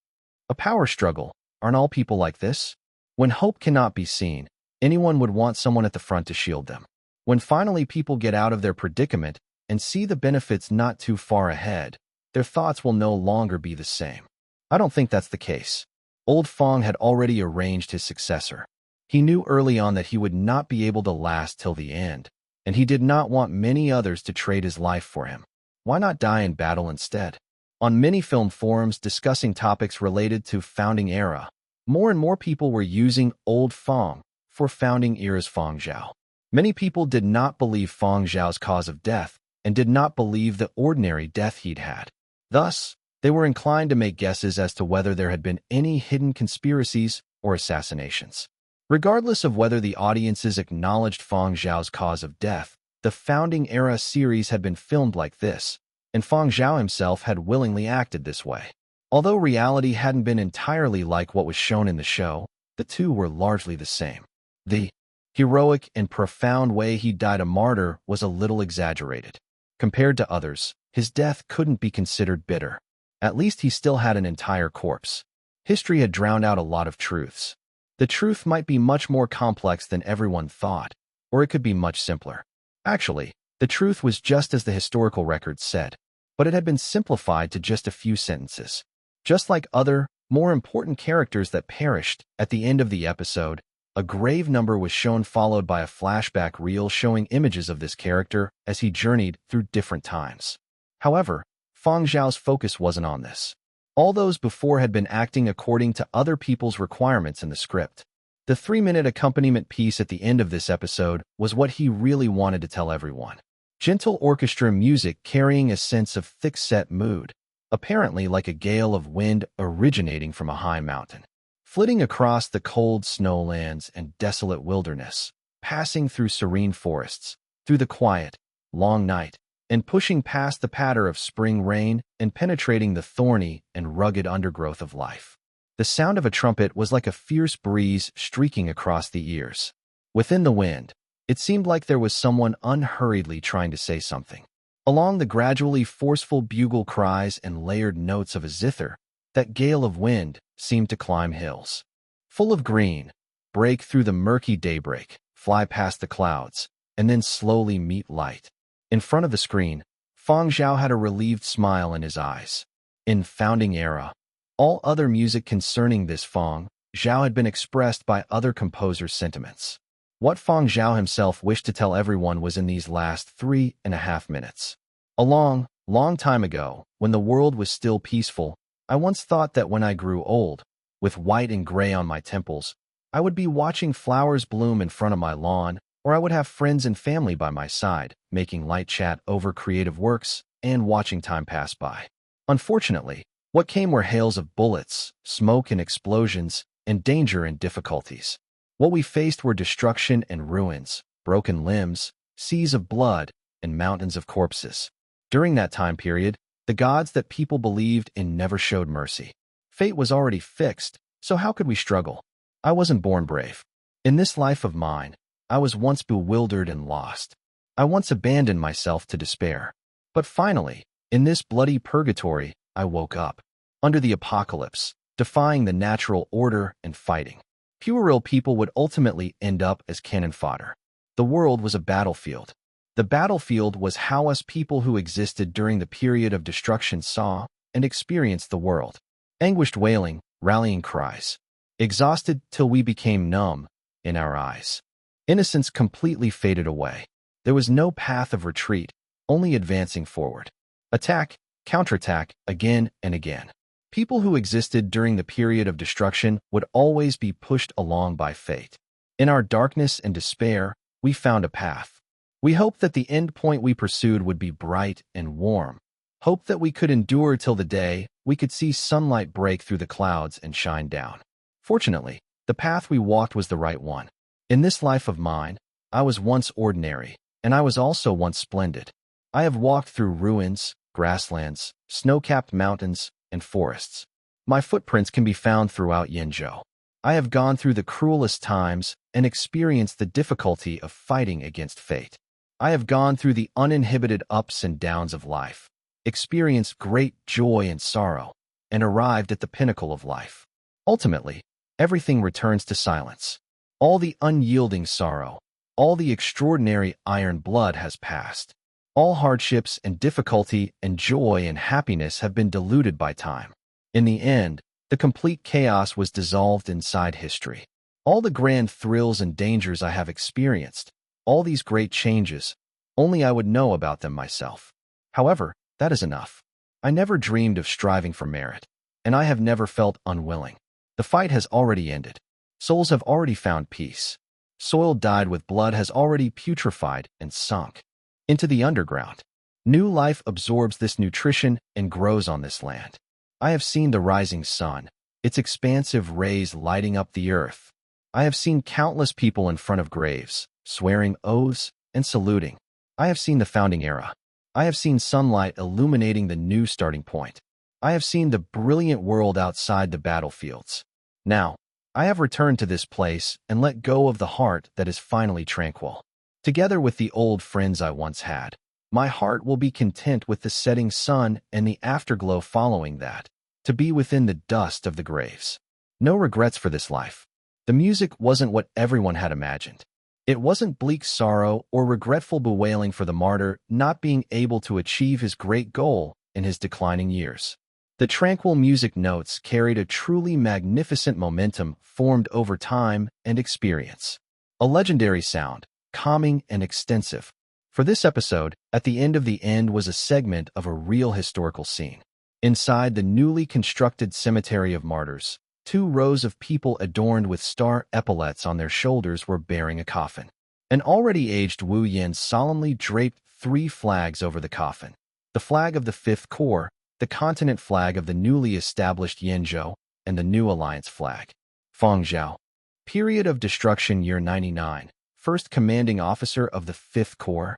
A power struggle. Aren't all people like this? When hope cannot be seen, anyone would want someone at the front to shield them. When finally people get out of their predicament and see the benefits not too far ahead, their thoughts will no longer be the same. I don't think that's the case. Old Fang had already arranged his successor. He knew early on that he would not be able to last till the end, and he did not want many others to trade his life for him. Why not die in battle instead? On many film forums discussing topics related to Founding Era, more and more people were using Old Fang for Founding Era's Fang Zhao. Many people did not believe Fang Zhao's cause of death and did not believe the ordinary death he'd had. Thus, they were inclined to make guesses as to whether there had been any hidden conspiracies or assassinations. Regardless of whether the audiences acknowledged Fang Zhao's cause of death, the Founding Era series had been filmed like this, and Fang Zhao himself had willingly acted this way. Although reality hadn't been entirely like what was shown in the show, the two were largely the same. The heroic and profound way he died a martyr was a little exaggerated. Compared to others, his death couldn't be considered bitter. At least he still had an entire corpse. History had drowned out a lot of truths. The truth might be much more complex than everyone thought, or it could be much simpler. Actually, the truth was just as the historical records said, but it had been simplified to just a few sentences. Just like other, more important characters that perished, at the end of the episode, a grave number was shown followed by a flashback reel showing images of this character as he journeyed through different times. However, Fang Zhao's focus wasn't on this. All those before had been acting according to other people's requirements in the script. The 3-minute accompaniment piece at the end of this episode was what he really wanted to tell everyone. Gentle orchestra music carrying a sense of thick-set mood, apparently like a gale of wind originating from a high mountain, flitting across the cold snowlands and desolate wilderness, passing through serene forests, through the quiet, long night, and pushing past the patter of spring rain and penetrating the thorny and rugged undergrowth of life. The sound of a trumpet was like a fierce breeze streaking across the ears. Within the wind, it seemed like there was someone unhurriedly trying to say something. Along the gradually forceful bugle cries and layered notes of a zither, that gale of wind seemed to climb hills. full of green, break through the murky daybreak, fly past the clouds, and then slowly meet light. In front of the screen, Fang Zhao had a relieved smile in his eyes. In Founding Era, all other music concerning this Fang Zhao had been expressed by other composers' sentiments. What Fang Zhao himself wished to tell everyone was in these last 3.5 minutes. A long, long time ago, when the world was still peaceful, I once thought that when I grew old, with white and gray on my temples, I would be watching flowers bloom in front of my lawn, or I would have friends and family by my side, making light chat over creative works and watching time pass by. Unfortunately, what came were hails of bullets, smoke and explosions, and danger and difficulties. What we faced were destruction and ruins, broken limbs, seas of blood, and mountains of corpses. During that time period, the gods that people believed in never showed mercy. Fate was already fixed, so how could we struggle? I wasn't born brave. In this life of mine, I was once bewildered and lost. I once abandoned myself to despair. But finally, in this bloody purgatory, I woke up. Under the apocalypse, defying the natural order and fighting. Puerile people would ultimately end up as cannon fodder. The world was a battlefield. The battlefield was how us people who existed during the period of destruction saw and experienced the world. Anguished wailing, rallying cries. Exhausted till we became numb in our eyes. Innocence completely faded away. There was no path of retreat, only advancing forward. Attack, counterattack, again and again. People who existed during the period of destruction would always be pushed along by fate. In our darkness and despair, we found a path. We hoped that the end point we pursued would be bright and warm. Hoped that we could endure till the day we could see sunlight break through the clouds and shine down. Fortunately, the path we walked was the right one. In this life of mine, I was once ordinary, and I was also once splendid. I have walked through ruins, grasslands, snow-capped mountains, and forests. My footprints can be found throughout Yenzhou. I have gone through the cruelest times and experienced the difficulty of fighting against fate. I have gone through the uninhibited ups and downs of life, experienced great joy and sorrow, and arrived at the pinnacle of life. Ultimately, everything returns to silence. All the unyielding sorrow, all the extraordinary iron blood has passed. All hardships and difficulty and joy and happiness have been diluted by time. In the end, the complete chaos was dissolved inside history. All the grand thrills and dangers I have experienced, all these great changes, only I would know about them myself. However, that is enough. I never dreamed of striving for merit, and I have never felt unwilling. The fight has already ended. Souls have already found peace. Soil dyed with blood has already putrefied and sunk into the underground. New life absorbs this nutrition and grows on this land. I have seen the rising sun, its expansive rays lighting up the earth. I have seen countless people in front of graves, swearing oaths and saluting. I have seen the founding era. I have seen sunlight illuminating the new starting point. I have seen the brilliant world outside the battlefields. Now, I have returned to this place and let go of the heart that is finally tranquil. Together with the old friends I once had, my heart will be content with the setting sun and the afterglow following that, to be within the dust of the graves. No regrets for this life. The music wasn't what everyone had imagined. It wasn't bleak sorrow or regretful bewailing for the martyr not being able to achieve his great goal in his declining years. The tranquil music notes carried a truly magnificent momentum formed over time and experience. A legendary sound, calming and extensive. For this episode, at the end of the end was a segment of a real historical scene. Inside the newly constructed cemetery of martyrs, 2 rows of people adorned with star epaulets on their shoulders were bearing a coffin. An already aged Wu Yan solemnly draped 3 flags over the coffin. The flag of the 5th Corps, the continent flag of the newly established Yenzhou, and the new alliance flag. Fang Zhao. Period of destruction year 99. First commanding officer of the 5th Corps.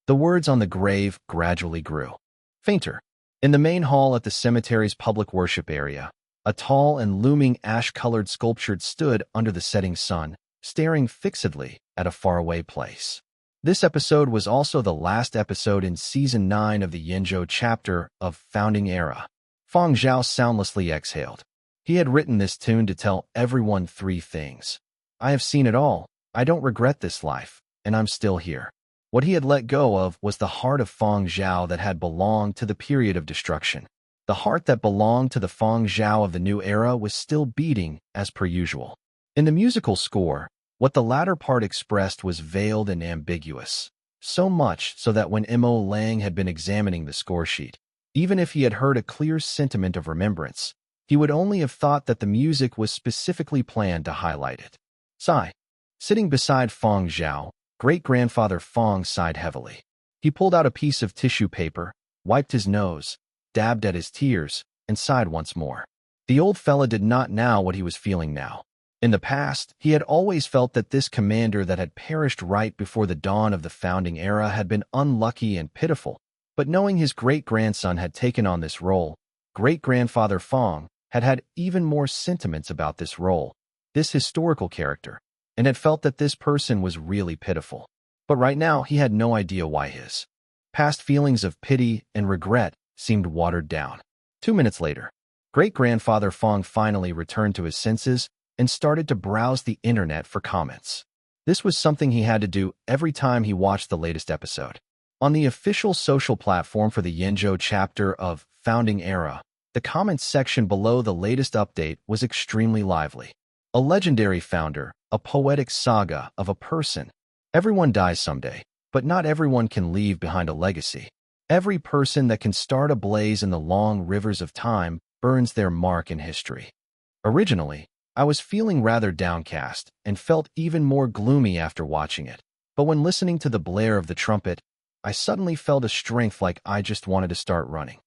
The words on the grave gradually grew fainter. In the main hall at the cemetery's public worship area, a tall and looming ash-colored sculpture stood under the setting sun, staring fixedly at a faraway place. This episode was also the last episode in Season 9 of the Yenzhou chapter of Founding Era. Fang Zhao soundlessly exhaled. He had written this tune to tell everyone three things. I have seen it all, I don't regret this life, and I'm still here. What he had let go of was the heart of Fang Zhao that had belonged to the period of destruction. The heart that belonged to the Fang Zhao of the new era was still beating as per usual. In the musical score, what the latter part expressed was veiled and ambiguous. So much so that when Mo Lang had been examining the score sheet, even if he had heard a clear sentiment of remembrance, he would only have thought that the music was specifically planned to highlight it. Sigh. Sitting beside Fang Zhao, great-grandfather Fang sighed heavily. He pulled out a piece of tissue paper, wiped his nose, dabbed at his tears, and sighed once more. The old fella did not know what he was feeling now. In the past, he had always felt that this commander that had perished right before the dawn of the founding era had been unlucky and pitiful, but knowing his great-grandson had taken on this role, great-grandfather Fang had had even more sentiments about this role, this historical character, and had felt that this person was really pitiful. But right now, he had no idea why his past feelings of pity and regret seemed watered down. 2 minutes later, great-grandfather Fang finally returned to his senses and started to browse the internet for comments. This was something he had to do every time he watched the latest episode. On the official social platform for the Yenzhou chapter of Founding Era, the comments section below the latest update was extremely lively. A legendary founder, a poetic saga of a person. Everyone dies someday, but not everyone can leave behind a legacy. Every person that can start a blaze in the long rivers of time burns their mark in history. Originally, I was feeling rather downcast and felt even more gloomy after watching it, but when listening to the blare of the trumpet, I suddenly felt a strength like I just wanted to start running.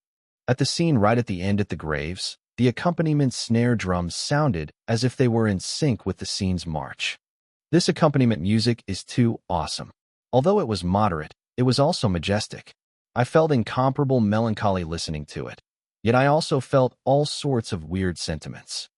At the scene right at the end at the graves, the accompaniment snare drums sounded as if they were in sync with the scene's march. This accompaniment music is too awesome. Although it was moderate, it was also majestic. I felt incomparable melancholy listening to it, yet I also felt all sorts of weird sentiments.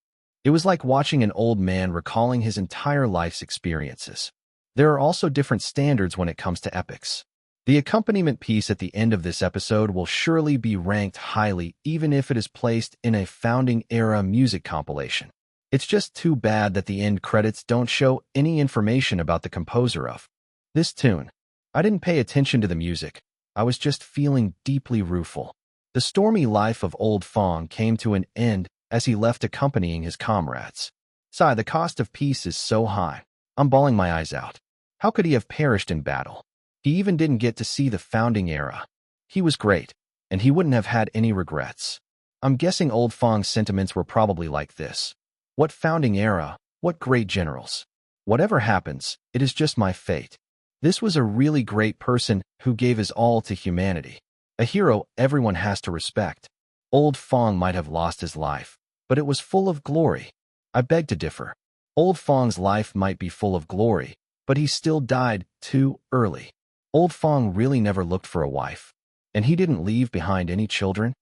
It was like watching an old man recalling his entire life's experiences. There are also different standards when it comes to epics. The accompaniment piece at the end of this episode will surely be ranked highly even if it is placed in a founding era music compilation. It's just too bad that the end credits don't show any information about the composer of this tune. I didn't pay attention to the music. I was just feeling deeply rueful. The stormy life of old Fang came to an end as he left accompanying his comrades. Sigh, the cost of peace is so high. I'm bawling my eyes out. How could he have perished in battle? He even didn't get to see the founding era. He was great, and he wouldn't have had any regrets. I'm guessing old Fang's sentiments were probably like this. What founding era? What great generals? Whatever happens, it is just my fate. This was a really great person who gave his all to humanity. A hero everyone has to respect. Old Fang might have lost his life, but it was full of glory. I beg to differ. Old Fang's life might be full of glory, but he still died too early. Old Fang really never looked for a wife, and he didn't leave behind any children.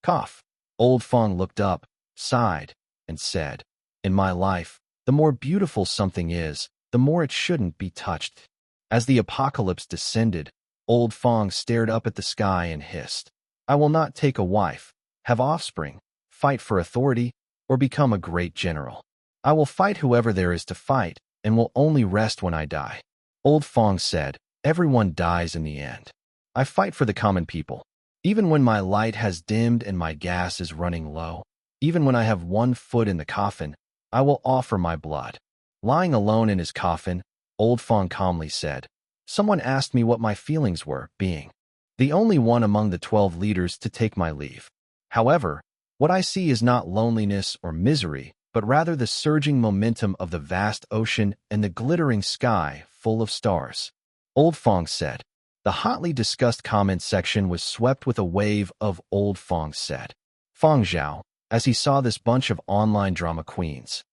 Cough. Old Fang looked up, sighed, and said, "In my life, the more beautiful something is, the more it shouldn't be touched." As the apocalypse descended, old Fang stared up at the sky and hissed, "I will not take a wife, have offspring, fight for authority, or become a great general. I will fight whoever there is to fight, and will only rest when I die." Old Fang said, "Everyone dies in the end. I fight for the common people. Even when my light has dimmed and my gas is running low, even when I have one foot in the coffin, I will offer my blood." Lying alone in his coffin, old Fang calmly said, "Someone asked me what my feelings were, being the only one among the 12 leaders to take my leave. However, what I see is not loneliness or misery, but rather the surging momentum of the vast ocean and the glittering sky full of stars." Old Fang said. The hotly discussed comment section was swept with a wave of Old Fang said. Fang Zhao, as he saw this bunch of online drama queens.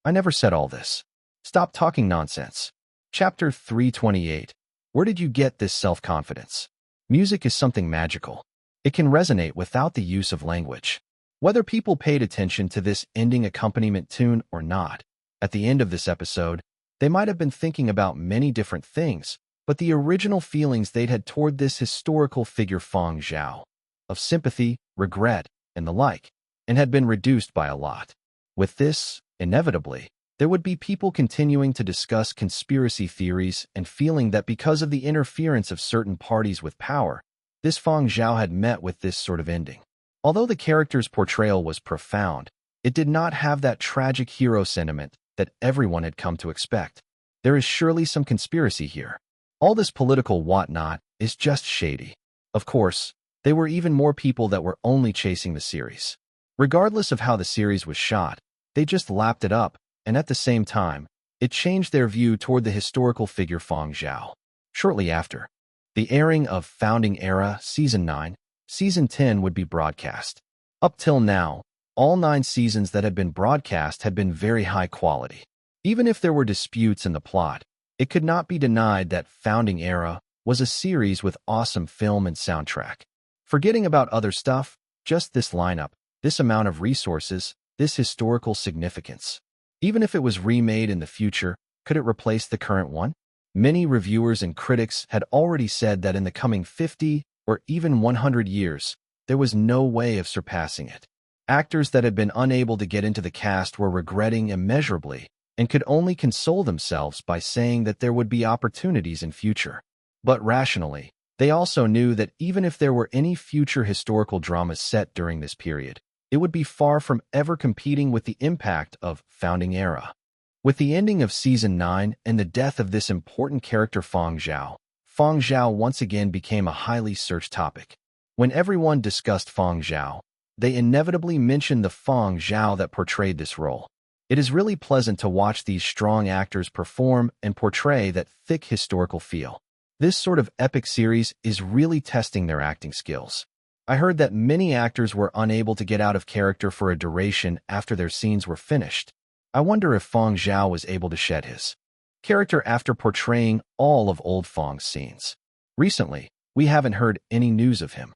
"I never said all this. Stop talking nonsense." Chapter 328. Where did you get this self-confidence? Music is something magical. It can resonate without the use of language. Whether people paid attention to this ending accompaniment tune or not, at the end of this episode, they might have been thinking about many different things, but the original feelings they'd had toward this historical figure Fang Zhao, of sympathy, regret, and the like, and had been reduced by a lot. With this, inevitably, there would be people continuing to discuss conspiracy theories and feeling that because of the interference of certain parties with power, this Fang Zhao had met with this sort of ending. Although the character's portrayal was profound, it did not have that tragic hero sentiment that everyone had come to expect. There is surely some conspiracy here. All this political whatnot is just shady. Of course, there were even more people that were only chasing the series. Regardless of how the series was shot, they just lapped it up, and at the same time, it changed their view toward the historical figure Fang Zhao. Shortly after the airing of Founding Era Season 9, Season 10 would be broadcast. Up till now, all 9 seasons that had been broadcast had been very high quality. Even if there were disputes in the plot, it could not be denied that Founding Era was a series with awesome film and soundtrack. Forgetting about other stuff, just this lineup, this amount of resources, this historical significance. Even if it was remade in the future, could it replace the current one? Many reviewers and critics had already said that in the coming 50 or even 100 years, there was no way of surpassing it. Actors that had been unable to get into the cast were regretting immeasurably and could only console themselves by saying that there would be opportunities in future. But rationally, they also knew that even if there were any future historical dramas set during this period, it would be far from ever competing with the impact of Founding Era. With the ending of Season 9 and the death of this important character Fang Zhao once again became a highly searched topic. When everyone discussed Fang Zhao, they inevitably mentioned the Fang Zhao that portrayed this role. It is really pleasant to watch these strong actors perform and portray that thick historical feel. This sort of epic series is really testing their acting skills. I heard that many actors were unable to get out of character for a duration after their scenes were finished. I wonder if Fang Zhao was able to shed his character after portraying all of old Fang's scenes. Recently, we haven't heard any news of him.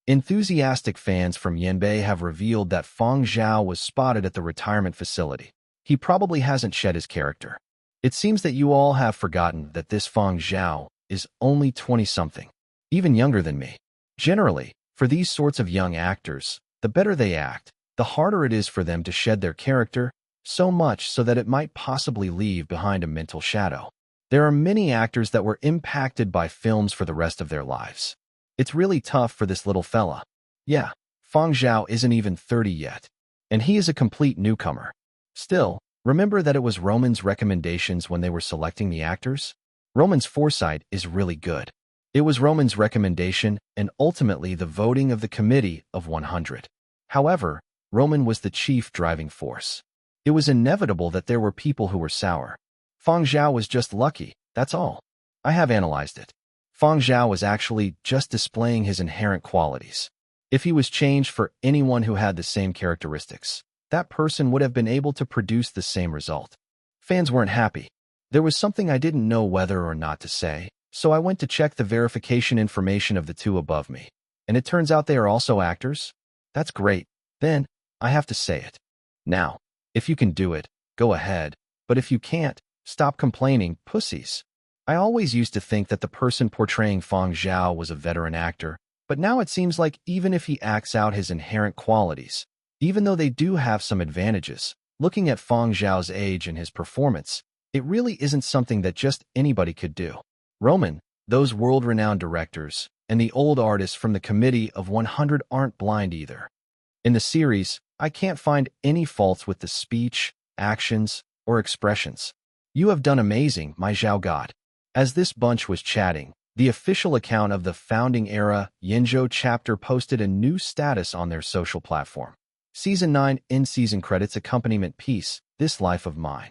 Enthusiastic fans from Yanbei have revealed that Fang Zhao was spotted at the retirement facility. He probably hasn't shed his character. It seems that you all have forgotten that this Fang Zhao is only 20-something, even younger than me. Generally, for these sorts of young actors, the better they act, the harder it is for them to shed their character, so much so that it might possibly leave behind a mental shadow. There are many actors that were impacted by films for the rest of their lives. It's really tough for this little fella. Yeah, Fang Zhao isn't even 30 yet, and he is a complete newcomer. Still, remember that it was Roman's recommendations when they were selecting the actors? Roman's foresight is really good. It was Roman's recommendation and ultimately the voting of the Committee of 100. However, Roman was the chief driving force. It was inevitable that there were people who were sour. Fang Zhao was just lucky, that's all. I have analyzed it. Fang Zhao was actually just displaying his inherent qualities. If he was changed for anyone who had the same characteristics, that person would have been able to produce the same result. Fans weren't happy. There was something I didn't know whether or not to say, so I went to check the verification information of the two above me. And it turns out they are also actors? That's great. Then, I have to say it. Now, if you can do it, go ahead. But if you can't, stop complaining, pussies. I always used to think that the person portraying Fang Zhao was a veteran actor, but now it seems like even if he acts out his inherent qualities, even though they do have some advantages, looking at Fang Zhao's age and his performance, it really isn't something that just anybody could do. Roman, those world-renowned directors, and the old artists from the Committee of 100 aren't blind either. In the series, I can't find any faults with the speech, actions, or expressions. You have done amazing, my Zhao God. As this bunch was chatting, the official account of the Founding Era Yinzhou chapter posted a new status on their social platform. Season 9 in-season credits accompaniment piece, This Life of Mine.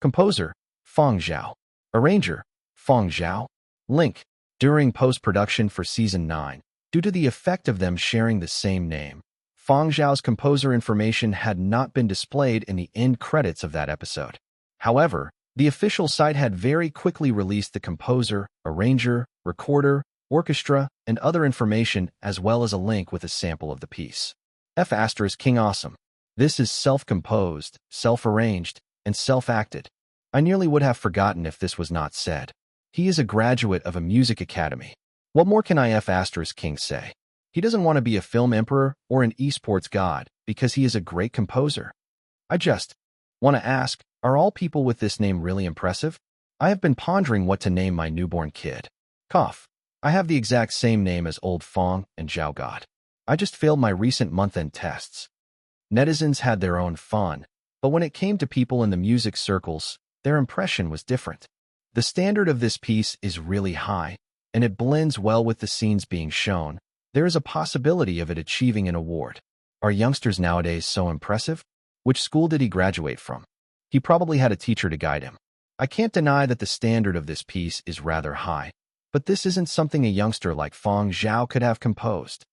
Composer, Fang Zhao. Arranger, Fang Zhao. Link, during post-production for Season 9, due to the effect of them sharing the same name, Fang Zhao's composer information had not been displayed in the end credits of that episode. However, the official site had very quickly released the composer, arranger, recorder, orchestra, and other information as well as a link with a sample of the piece. F** King Awesome. This is self-composed, self-arranged, and self-acted. I nearly would have forgotten if this was not said. He is a graduate of a music academy. What more can I F** King say? He doesn't want to be a film emperor or an esports god because he is a great composer. I just want to ask, are all people with this name really impressive? I have been pondering what to name my newborn kid. Cough. I have the exact same name as old Fang and Zhao got. I just failed my recent month-end tests. Netizens had their own fun, but when it came to people in the music circles, their impression was different. The standard of this piece is really high, and it blends well with the scenes being shown. There is a possibility of it achieving an award. Are youngsters nowadays so impressive? Which school did he graduate from? He probably had a teacher to guide him. I can't deny that the standard of this piece is rather high, but this isn't something a youngster like Fang Zhao could have composed.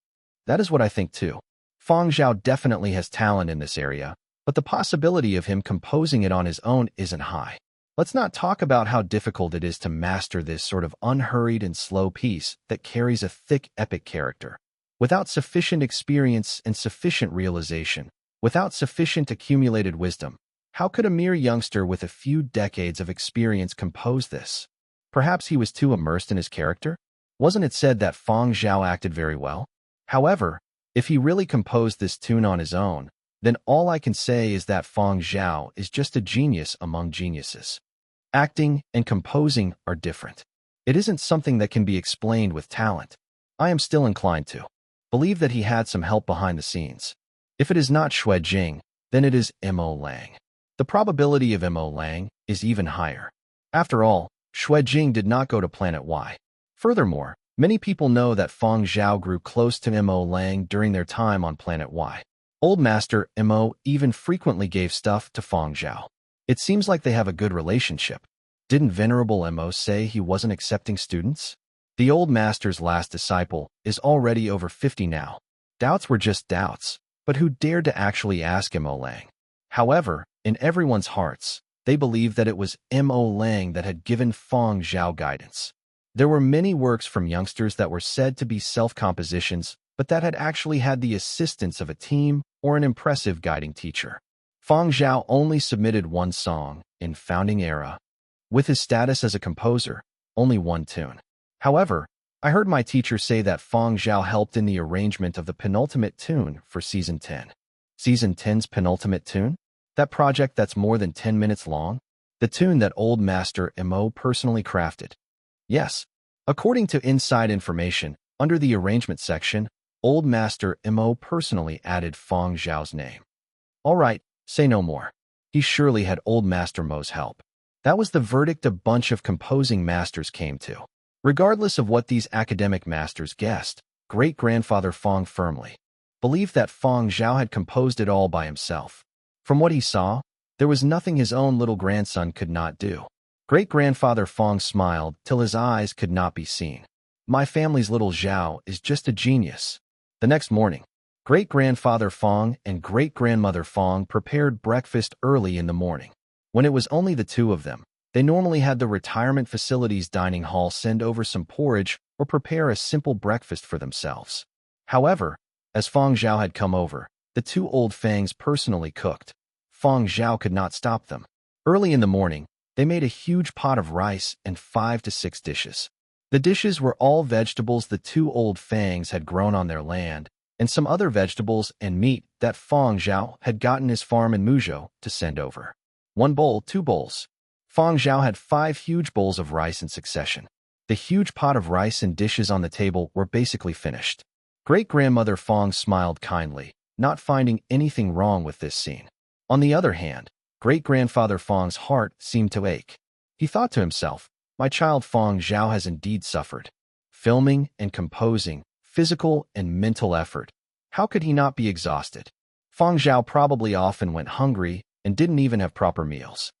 That is what I think too. Fang Zhao definitely has talent in this area, but the possibility of him composing it on his own isn't high. Let's not talk about how difficult it is to master this sort of unhurried and slow piece that carries a thick epic character. Without sufficient experience and sufficient realization, without sufficient accumulated wisdom, how could a mere youngster with a few decades of experience compose this? Perhaps he was too immersed in his character? Wasn't it said that Fang Zhao acted very well? However, if he really composed this tune on his own, then all I can say is that Fang Zhao is just a genius among geniuses. Acting and composing are different. It isn't something that can be explained with talent. I am still inclined to believe that he had some help behind the scenes. If it is not Xue Jing, then it is Mo Lang. The probability of Mo Lang is even higher. After all, Xue Jing did not go to Planet Y. Furthermore, many people know that Fang Zhao grew close to Mo Lang during their time on Planet Y. Old Master Mo even frequently gave stuff to Fang Zhao. It seems like they have a good relationship. Didn't Venerable Mo say he wasn't accepting students? The old master's last disciple is already over 50 now. Doubts were just doubts, but who dared to actually ask Mo Lang? However, in everyone's hearts, they believed that it was Mo Lang that had given Fang Zhao guidance. There were many works from youngsters that were said to be self-compositions, but that had actually had the assistance of a team or an impressive guiding teacher. Fang Zhao only submitted one song in Founding Era. With his status as a composer, only one tune. However, I heard my teacher say that Fang Zhao helped in the arrangement of the penultimate tune for Season 10. Season 10's penultimate tune? That project that's more than 10 minutes long? The tune that Old Master Mo personally crafted. Yes. According to inside information, under the arrangement section, Old Master Mo personally added Fang Zhao's name. All right, say no more. He surely had Old Master Mo's help. That was the verdict a bunch of composing masters came to. Regardless of what these academic masters guessed, great-grandfather Fang firmly believed that Fang Zhao had composed it all by himself. From what he saw, there was nothing his own little grandson could not do. Great-grandfather Fang smiled till his eyes could not be seen. My family's little Zhao is just a genius. The next morning, great-grandfather Fang and great-grandmother Fang prepared breakfast early in the morning. When it was only the two of them, they normally had the retirement facility's dining hall send over some porridge or prepare a simple breakfast for themselves. However, as Fang Zhao had come over, the two old Fangs personally cooked. Fang Zhao could not stop them. Early in the morning, they made a huge pot of rice and 5 to 6 dishes. The dishes were all vegetables the two old Fangs had grown on their land, and some other vegetables and meat that Fang Zhao had gotten his farm in Muzhou to send over. 1 bowl, 2 bowls. Fang Zhao had 5 huge bowls of rice in succession. The huge pot of rice and dishes on the table were basically finished. Great-grandmother Fang smiled kindly, not finding anything wrong with this scene. On the other hand, great-grandfather Fang's heart seemed to ache. He thought to himself, my child Fang Zhao has indeed suffered. Filming and composing, physical and mental effort. How could he not be exhausted? Fang Zhao probably often went hungry and didn't even have proper meals.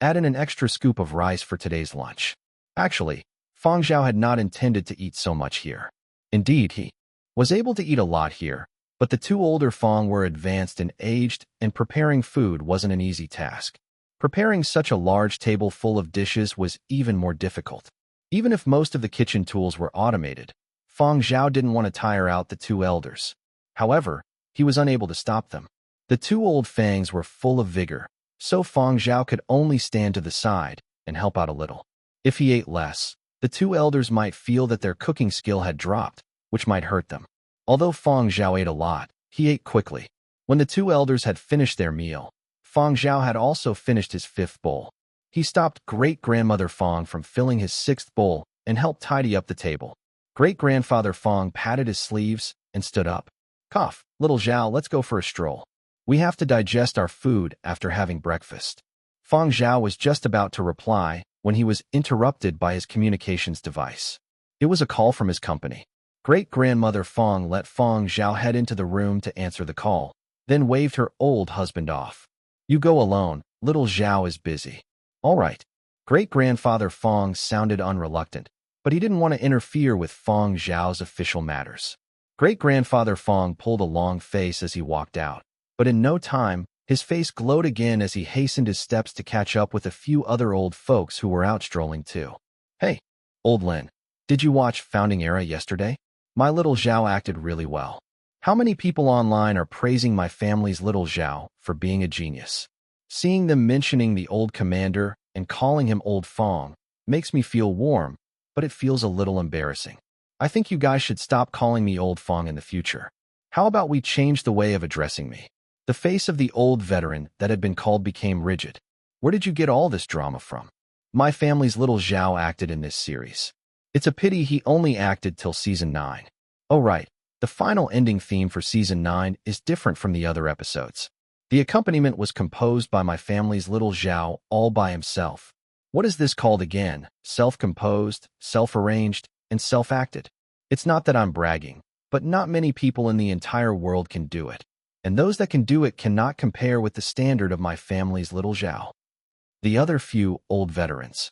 Add in an extra scoop of rice for today's lunch. Actually, Fang Zhao had not intended to eat so much here. Indeed, he was able to eat a lot here, but the two older Fang were advanced and aged, and preparing food wasn't an easy task. Preparing such a large table full of dishes was even more difficult. Even if most of the kitchen tools were automated, Fang Zhao didn't want to tire out the two elders. However, he was unable to stop them. The two old Fangs were full of vigor, so Fang Zhao could only stand to the side and help out a little. If he ate less, the two elders might feel that their cooking skill had dropped, which might hurt them. Although Fang Zhao ate a lot, he ate quickly. When the two elders had finished their meal, Fang Zhao had also finished his fifth bowl. He stopped great-grandmother Fang from filling his sixth bowl and helped tidy up the table. Great-grandfather Fang patted his sleeves and stood up. Cough, little Zhao, let's go for a stroll. We have to digest our food after having breakfast. Fang Zhao was just about to reply when he was interrupted by his communications device. It was a call from his company. Great-grandmother Fang let Fang Zhao head into the room to answer the call, then waved her old husband off. You go alone, little Zhao is busy. All right. Great-grandfather Fang sounded unreluctant, but he didn't want to interfere with Fang Zhao's official matters. Great-grandfather Fang pulled a long face as he walked out, but in no time, his face glowed again as he hastened his steps to catch up with a few other old folks who were out strolling too. Hey, old Lin, did you watch Founding Era yesterday? My little Zhao acted really well. How many people online are praising my family's little Zhao for being a genius? Seeing them mentioning the old commander and calling him Old Fang makes me feel warm, but it feels a little embarrassing. I think you guys should stop calling me Old Fang in the future. How about we change the way of addressing me? The face of the old veteran that had been called became rigid. Where did you get all this drama from? My family's little Zhao acted in this series. It's a pity he only acted till Season 9. Oh right, the final ending theme for Season 9 is different from the other episodes. The accompaniment was composed by my family's little Zhao all by himself. What is this called again? Self-composed, self-arranged, and self-acted. It's not that I'm bragging, but not many people in the entire world can do it. And those that can do it cannot compare with the standard of my family's little Zhao. The other few old veterans.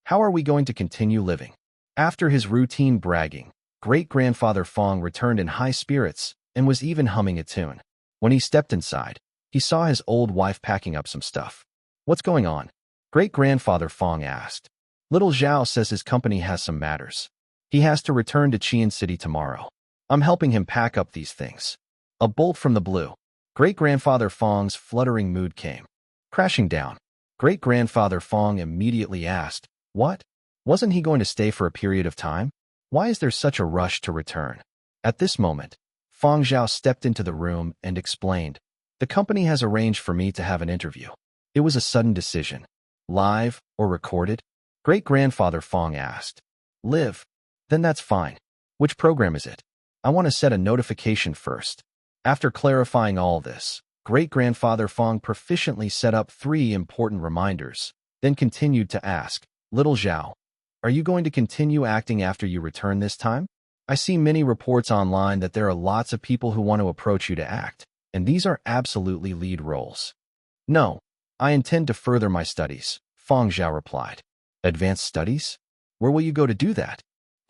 How are we going to continue living? After his routine bragging, great-grandfather Fang returned in high spirits and was even humming a tune. When he stepped inside, he saw his old wife packing up some stuff. What's going on? Great-grandfather Fang asked. Little Zhao says his company has some matters. He has to return to Qian City tomorrow. I'm helping him pack up these things. A bolt from the blue. Great-grandfather Fang's fluttering mood came crashing down. Great-grandfather Fang immediately asked, What? Wasn't he going to stay for a period of time? Why is there such a rush to return? At this moment, Fang Zhao stepped into the room and explained, The company has arranged for me to have an interview. It was a sudden decision. Live or recorded? Great-grandfather Fang asked. Live. Then that's fine. Which program is it? I want to set a notification first. After clarifying all this, great-grandfather Fang proficiently set up 3 important reminders, then continued to ask, Little Zhao, are you going to continue acting after you return this time? I see many reports online that there are lots of people who want to approach you to act, and these are absolutely lead roles. No, I intend to further my studies, Fang Zhao replied. Advanced studies? Where will you go to do that?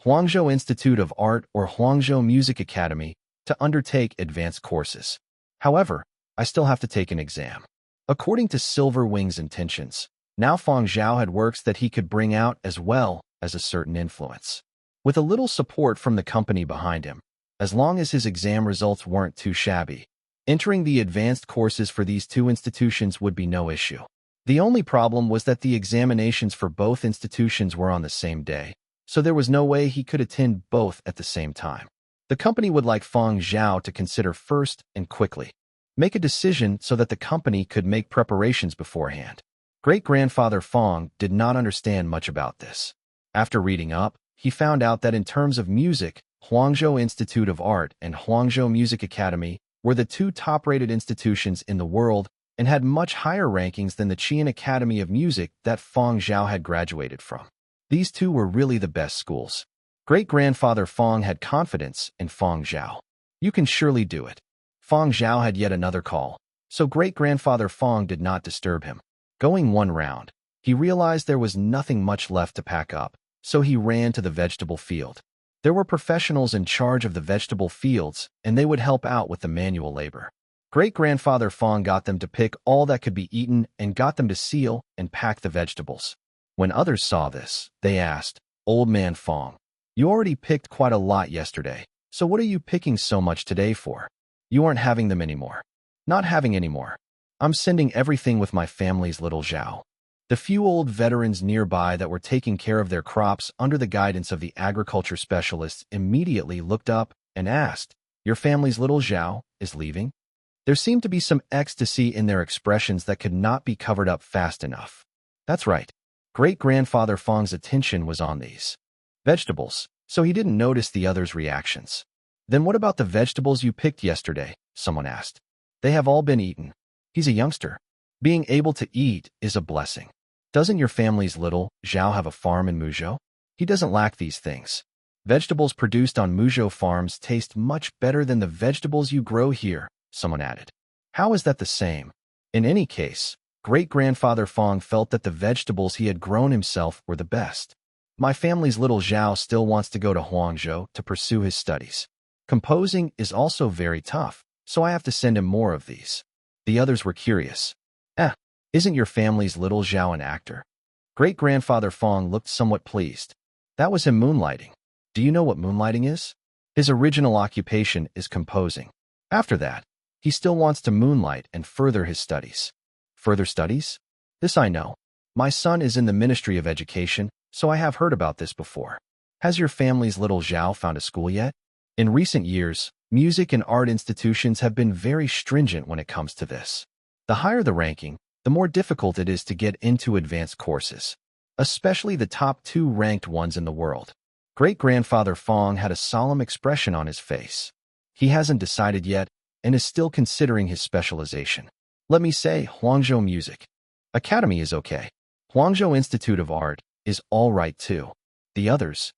Huangzhou Institute of Art or Huangzhou Music Academy to undertake advanced courses. However, I still have to take an exam. According to Silver Wing's intentions, now Fang Zhao had works that he could bring out as well as a certain influence. With a little support from the company behind him, as long as his exam results weren't too shabby, entering the advanced courses for these 2 institutions would be no issue. The only problem was that the examinations for both institutions were on the same day, so there was no way he could attend both at the same time. The company would like Fang Zhao to consider first and quickly. Make a decision so that the company could make preparations beforehand. Great-grandfather Fang did not understand much about this. After reading up, he found out that in terms of music, Huangzhou Institute of Art and Huangzhou Music Academy were the 2 top-rated institutions in the world and had much higher rankings than the Qian Academy of Music that Fang Zhao had graduated from. These 2 were really the best schools. Great-grandfather Fang had confidence in Fang Zhao. You can surely do it. Fang Zhao had yet another call, so great-grandfather Fang did not disturb him. Going 1 round, he realized there was nothing much left to pack up, so he ran to the vegetable field. There were professionals in charge of the vegetable fields, and they would help out with the manual labor. Great-grandfather Fang got them to pick all that could be eaten and got them to seal and pack the vegetables. When others saw this, they asked, Old man Fang, you already picked quite a lot yesterday, so what are you picking so much today for? You aren't having them anymore. Not having anymore. I'm sending everything with my family's little Zhao. The few old veterans nearby that were taking care of their crops under the guidance of the agriculture specialists immediately looked up and asked, Your family's little Zhao is leaving? There seemed to be some ecstasy in their expressions that could not be covered up fast enough. That's right. Great-grandfather Fang's attention was on these vegetables, so he didn't notice the others' reactions. Then what about the vegetables you picked yesterday? Someone asked. They have all been eaten. He's a youngster. Being able to eat is a blessing. Doesn't your family's little Zhao have a farm in Muzhou? He doesn't lack these things. Vegetables produced on Muzhou farms taste much better than the vegetables you grow here, someone added. How is that the same? In any case, great-grandfather Fang felt that the vegetables he had grown himself were the best. My family's little Zhao still wants to go to Huangzhou to pursue his studies. Composing is also very tough, so I have to send him more of these. The others were curious. Isn't your family's little Zhao an actor? Great-grandfather Fang looked somewhat pleased. That was him moonlighting. Do you know what moonlighting is? His original occupation is composing. After that, he still wants to moonlight and further his studies. Further studies? This I know. My son is in the Ministry of Education, so I have heard about this before. Has your family's little Zhao found a school yet? In recent years, music and art institutions have been very stringent when it comes to this. The higher the ranking, the more difficult it is to get into advanced courses, especially the top 2 ranked ones in the world. Great-grandfather Fang had a solemn expression on his face. He hasn't decided yet and is still considering his specialization. Let me say, Huangzhou Music Academy is okay. Huangzhou Institute of Art is all right too. The others?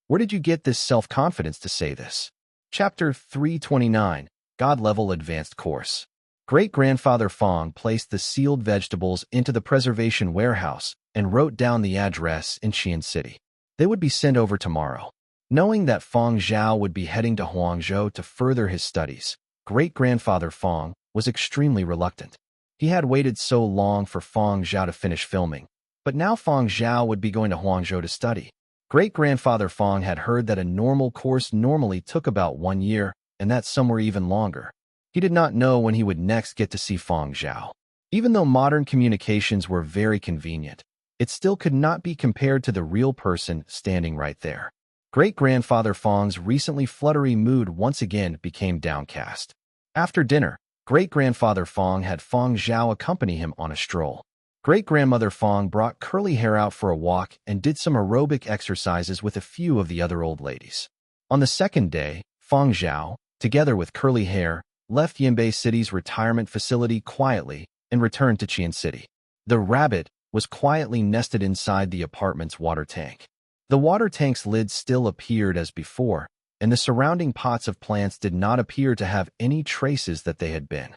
Where did you get this self-confidence to say this? Chapter 329, God-Level Advanced Course. Great-grandfather Fang placed the sealed vegetables into the preservation warehouse and wrote down the address in Qian City. They would be sent over tomorrow. Knowing that Fang Zhao would be heading to Huangzhou to further his studies, great-grandfather Fang was extremely reluctant. He had waited so long for Fang Zhao to finish filming, but now Fang Zhao would be going to Huangzhou to study. Great-grandfather Fang had heard that a normal course normally took about 1 year, and that some were even longer. He did not know when he would next get to see Fang Zhao. Even though modern communications were very convenient, it still could not be compared to the real person standing right there. Great-grandfather Fang's recently fluttery mood once again became downcast. After dinner, great-grandfather Fang had Fang Zhao accompany him on a stroll. Great-grandmother Fang brought Curly Hair out for a walk and did some aerobic exercises with a few of the other old ladies. On the second day, Fang Zhao, together with Curly Hair, left Yinbei City's retirement facility quietly and returned to Qian City. The rabbit was quietly nested inside the apartment's water tank. The water tank's lid still appeared as before, and the surrounding pots of plants did not appear to have any traces that they had been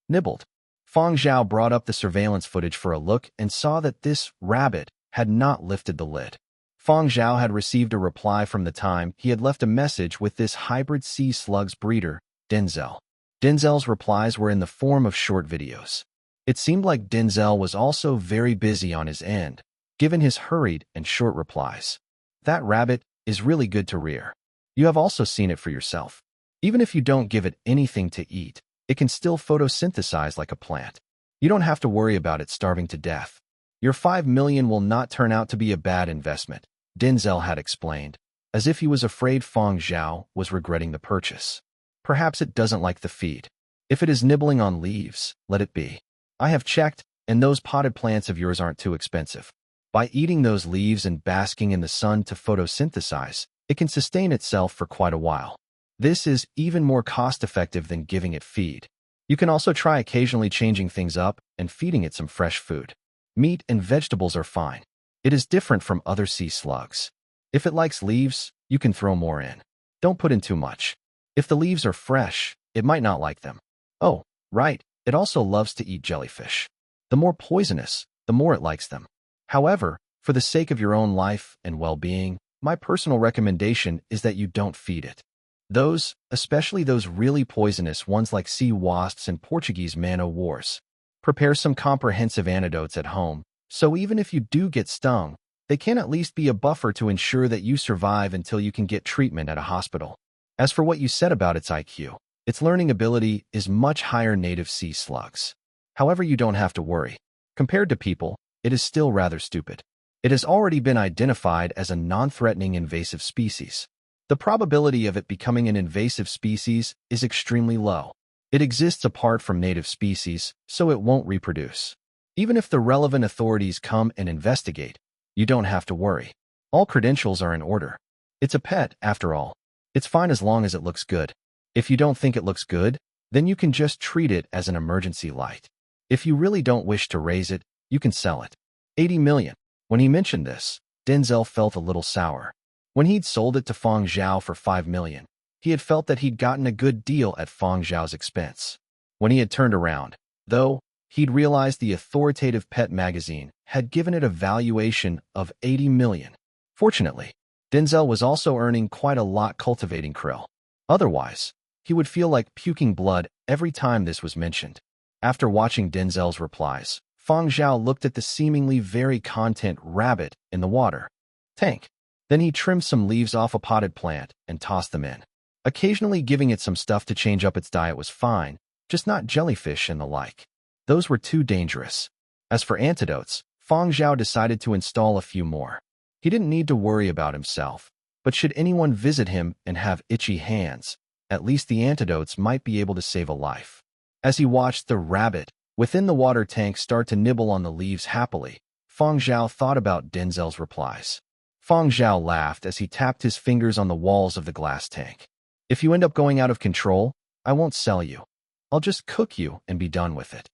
nibbled. Fang Zhao brought up the surveillance footage for a look and saw that this rabbit had not lifted the lid. Fang Zhao had received a reply from the time he had left a message with this hybrid sea slug's breeder, Denzel. Denzel's replies were in the form of short videos. It seemed like Denzel was also very busy on his end, given his hurried and short replies. That rabbit is really good to rear. You have also seen it for yourself. Even if you don't give it anything to eat, it can still photosynthesize like a plant. You don't have to worry about it starving to death. Your 5 million will not turn out to be a bad investment, Denzel had explained, as if he was afraid Fang Zhao was regretting the purchase. Perhaps it doesn't like the feed. If it is nibbling on leaves, let it be. I have checked, and those potted plants of yours aren't too expensive. By eating those leaves and basking in the sun to photosynthesize, it can sustain itself for quite a while. This is even more cost-effective than giving it feed. You can also try occasionally changing things up and feeding it some fresh food. Meat and vegetables are fine. It is different from other sea slugs. If it likes leaves, you can throw more in. Don't put in too much. If the leaves are fresh, it might not like them. Oh, right, it also loves to eat jellyfish. The more poisonous, the more it likes them. However, for the sake of your own life and well-being, my personal recommendation is that you don't feed it. Those, especially those really poisonous ones like sea wasps and Portuguese man-o'-wars. Prepare some comprehensive antidotes at home, so even if you do get stung, they can at least be a buffer to ensure that you survive until you can get treatment at a hospital. As for what you said about its IQ, its learning ability is much higher native sea slugs. However, you don't have to worry. Compared to people, it is still rather stupid. It has already been identified as a non-threatening invasive species. The probability of it becoming an invasive species is extremely low. It exists apart from native species, so it won't reproduce. Even if the relevant authorities come and investigate, you don't have to worry. All credentials are in order. It's a pet, after all. It's fine as long as it looks good. If you don't think it looks good, then you can just treat it as an emergency light. If you really don't wish to raise it, you can sell it. 80 million. When he mentioned this, Denzel felt a little sour. When he'd sold it to Fang Zhao for 5 million, he had felt that he'd gotten a good deal at Fang Zhao's expense. When he had turned around, though, he'd realized the authoritative pet magazine had given it a valuation of 80 million. Fortunately, Denzel was also earning quite a lot cultivating krill. Otherwise, he would feel like puking blood every time this was mentioned. After watching Denzel's replies, Fang Zhao looked at the seemingly very content rabbit in the water tank. Then he trimmed some leaves off a potted plant and tossed them in. Occasionally giving it some stuff to change up its diet was fine, just not jellyfish and the like. Those were too dangerous. As for antidotes, Fang Zhao decided to install a few more. He didn't need to worry about himself, but should anyone visit him and have itchy hands, at least the antidotes might be able to save a life. As he watched the rabbit within the water tank start to nibble on the leaves happily, Fang Zhao thought about Denzel's replies. Fang Zhao laughed as he tapped his fingers on the walls of the glass tank. If you end up going out of control, I won't sell you. I'll just cook you and be done with it.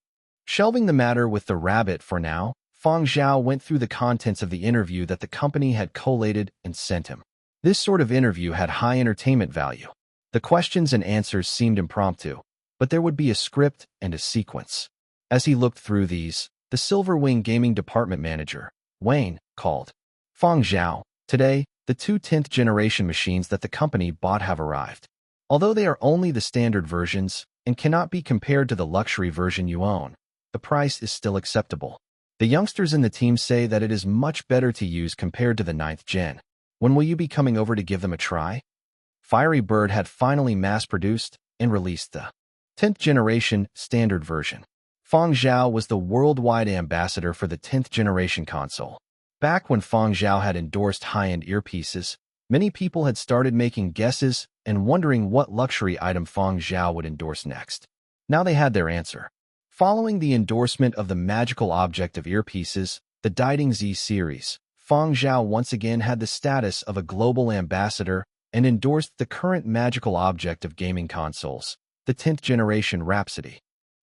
Shelving the matter with the rabbit for now, Fang Zhao went through the contents of the interview that the company had collated and sent him. This sort of interview had high entertainment value. The questions and answers seemed impromptu, but there would be a script and a sequence. As he looked through these, the Silver Wing Gaming Department manager, Wayne, called. Fang Zhao, today, the two 10th generation machines that the company bought have arrived. Although they are only the standard versions and cannot be compared to the luxury version you own, the price is still acceptable. The youngsters in the team say that it is much better to use compared to the 9th gen. When will you be coming over to give them a try? Fiery Bird had finally mass-produced and released the 10th generation standard version. Fang Zhao was the worldwide ambassador for the 10th generation console. Back when Fang Zhao had endorsed high-end earpieces, many people had started making guesses and wondering what luxury item Fang Zhao would endorse next. Now they had their answer. Following the endorsement of the magical object of earpieces, the Diding Z series, Fang Zhao once again had the status of a global ambassador and endorsed the current magical object of gaming consoles, the 10th generation Rhapsody.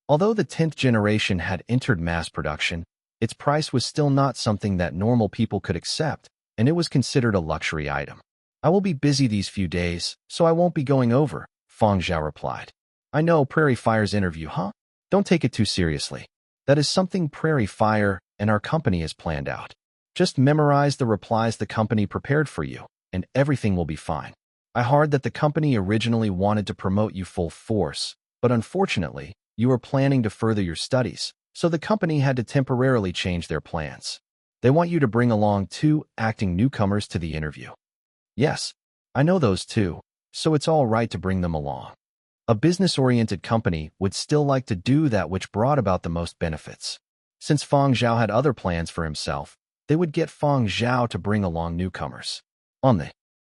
Although the 10th generation had entered mass production, its price was still not something that normal people could accept, and it was considered a luxury item. I will be busy these few days, so I won't be going over, Fang Zhao replied. I know Prairie Fire's interview, huh? Don't take it too seriously. That is something Prairie Fire and our company has planned out. Just memorize the replies the company prepared for you, and everything will be fine. I heard that the company originally wanted to promote you full force, but unfortunately, you were planning to further your studies, so the company had to temporarily change their plans. They want you to bring along 2 acting newcomers to the interview. Yes, I know those 2, so it's all right to bring them along. A business-oriented company would still like to do that which brought about the most benefits. Since Fang Zhao had other plans for himself, they would get Fang Zhao to bring along newcomers. On the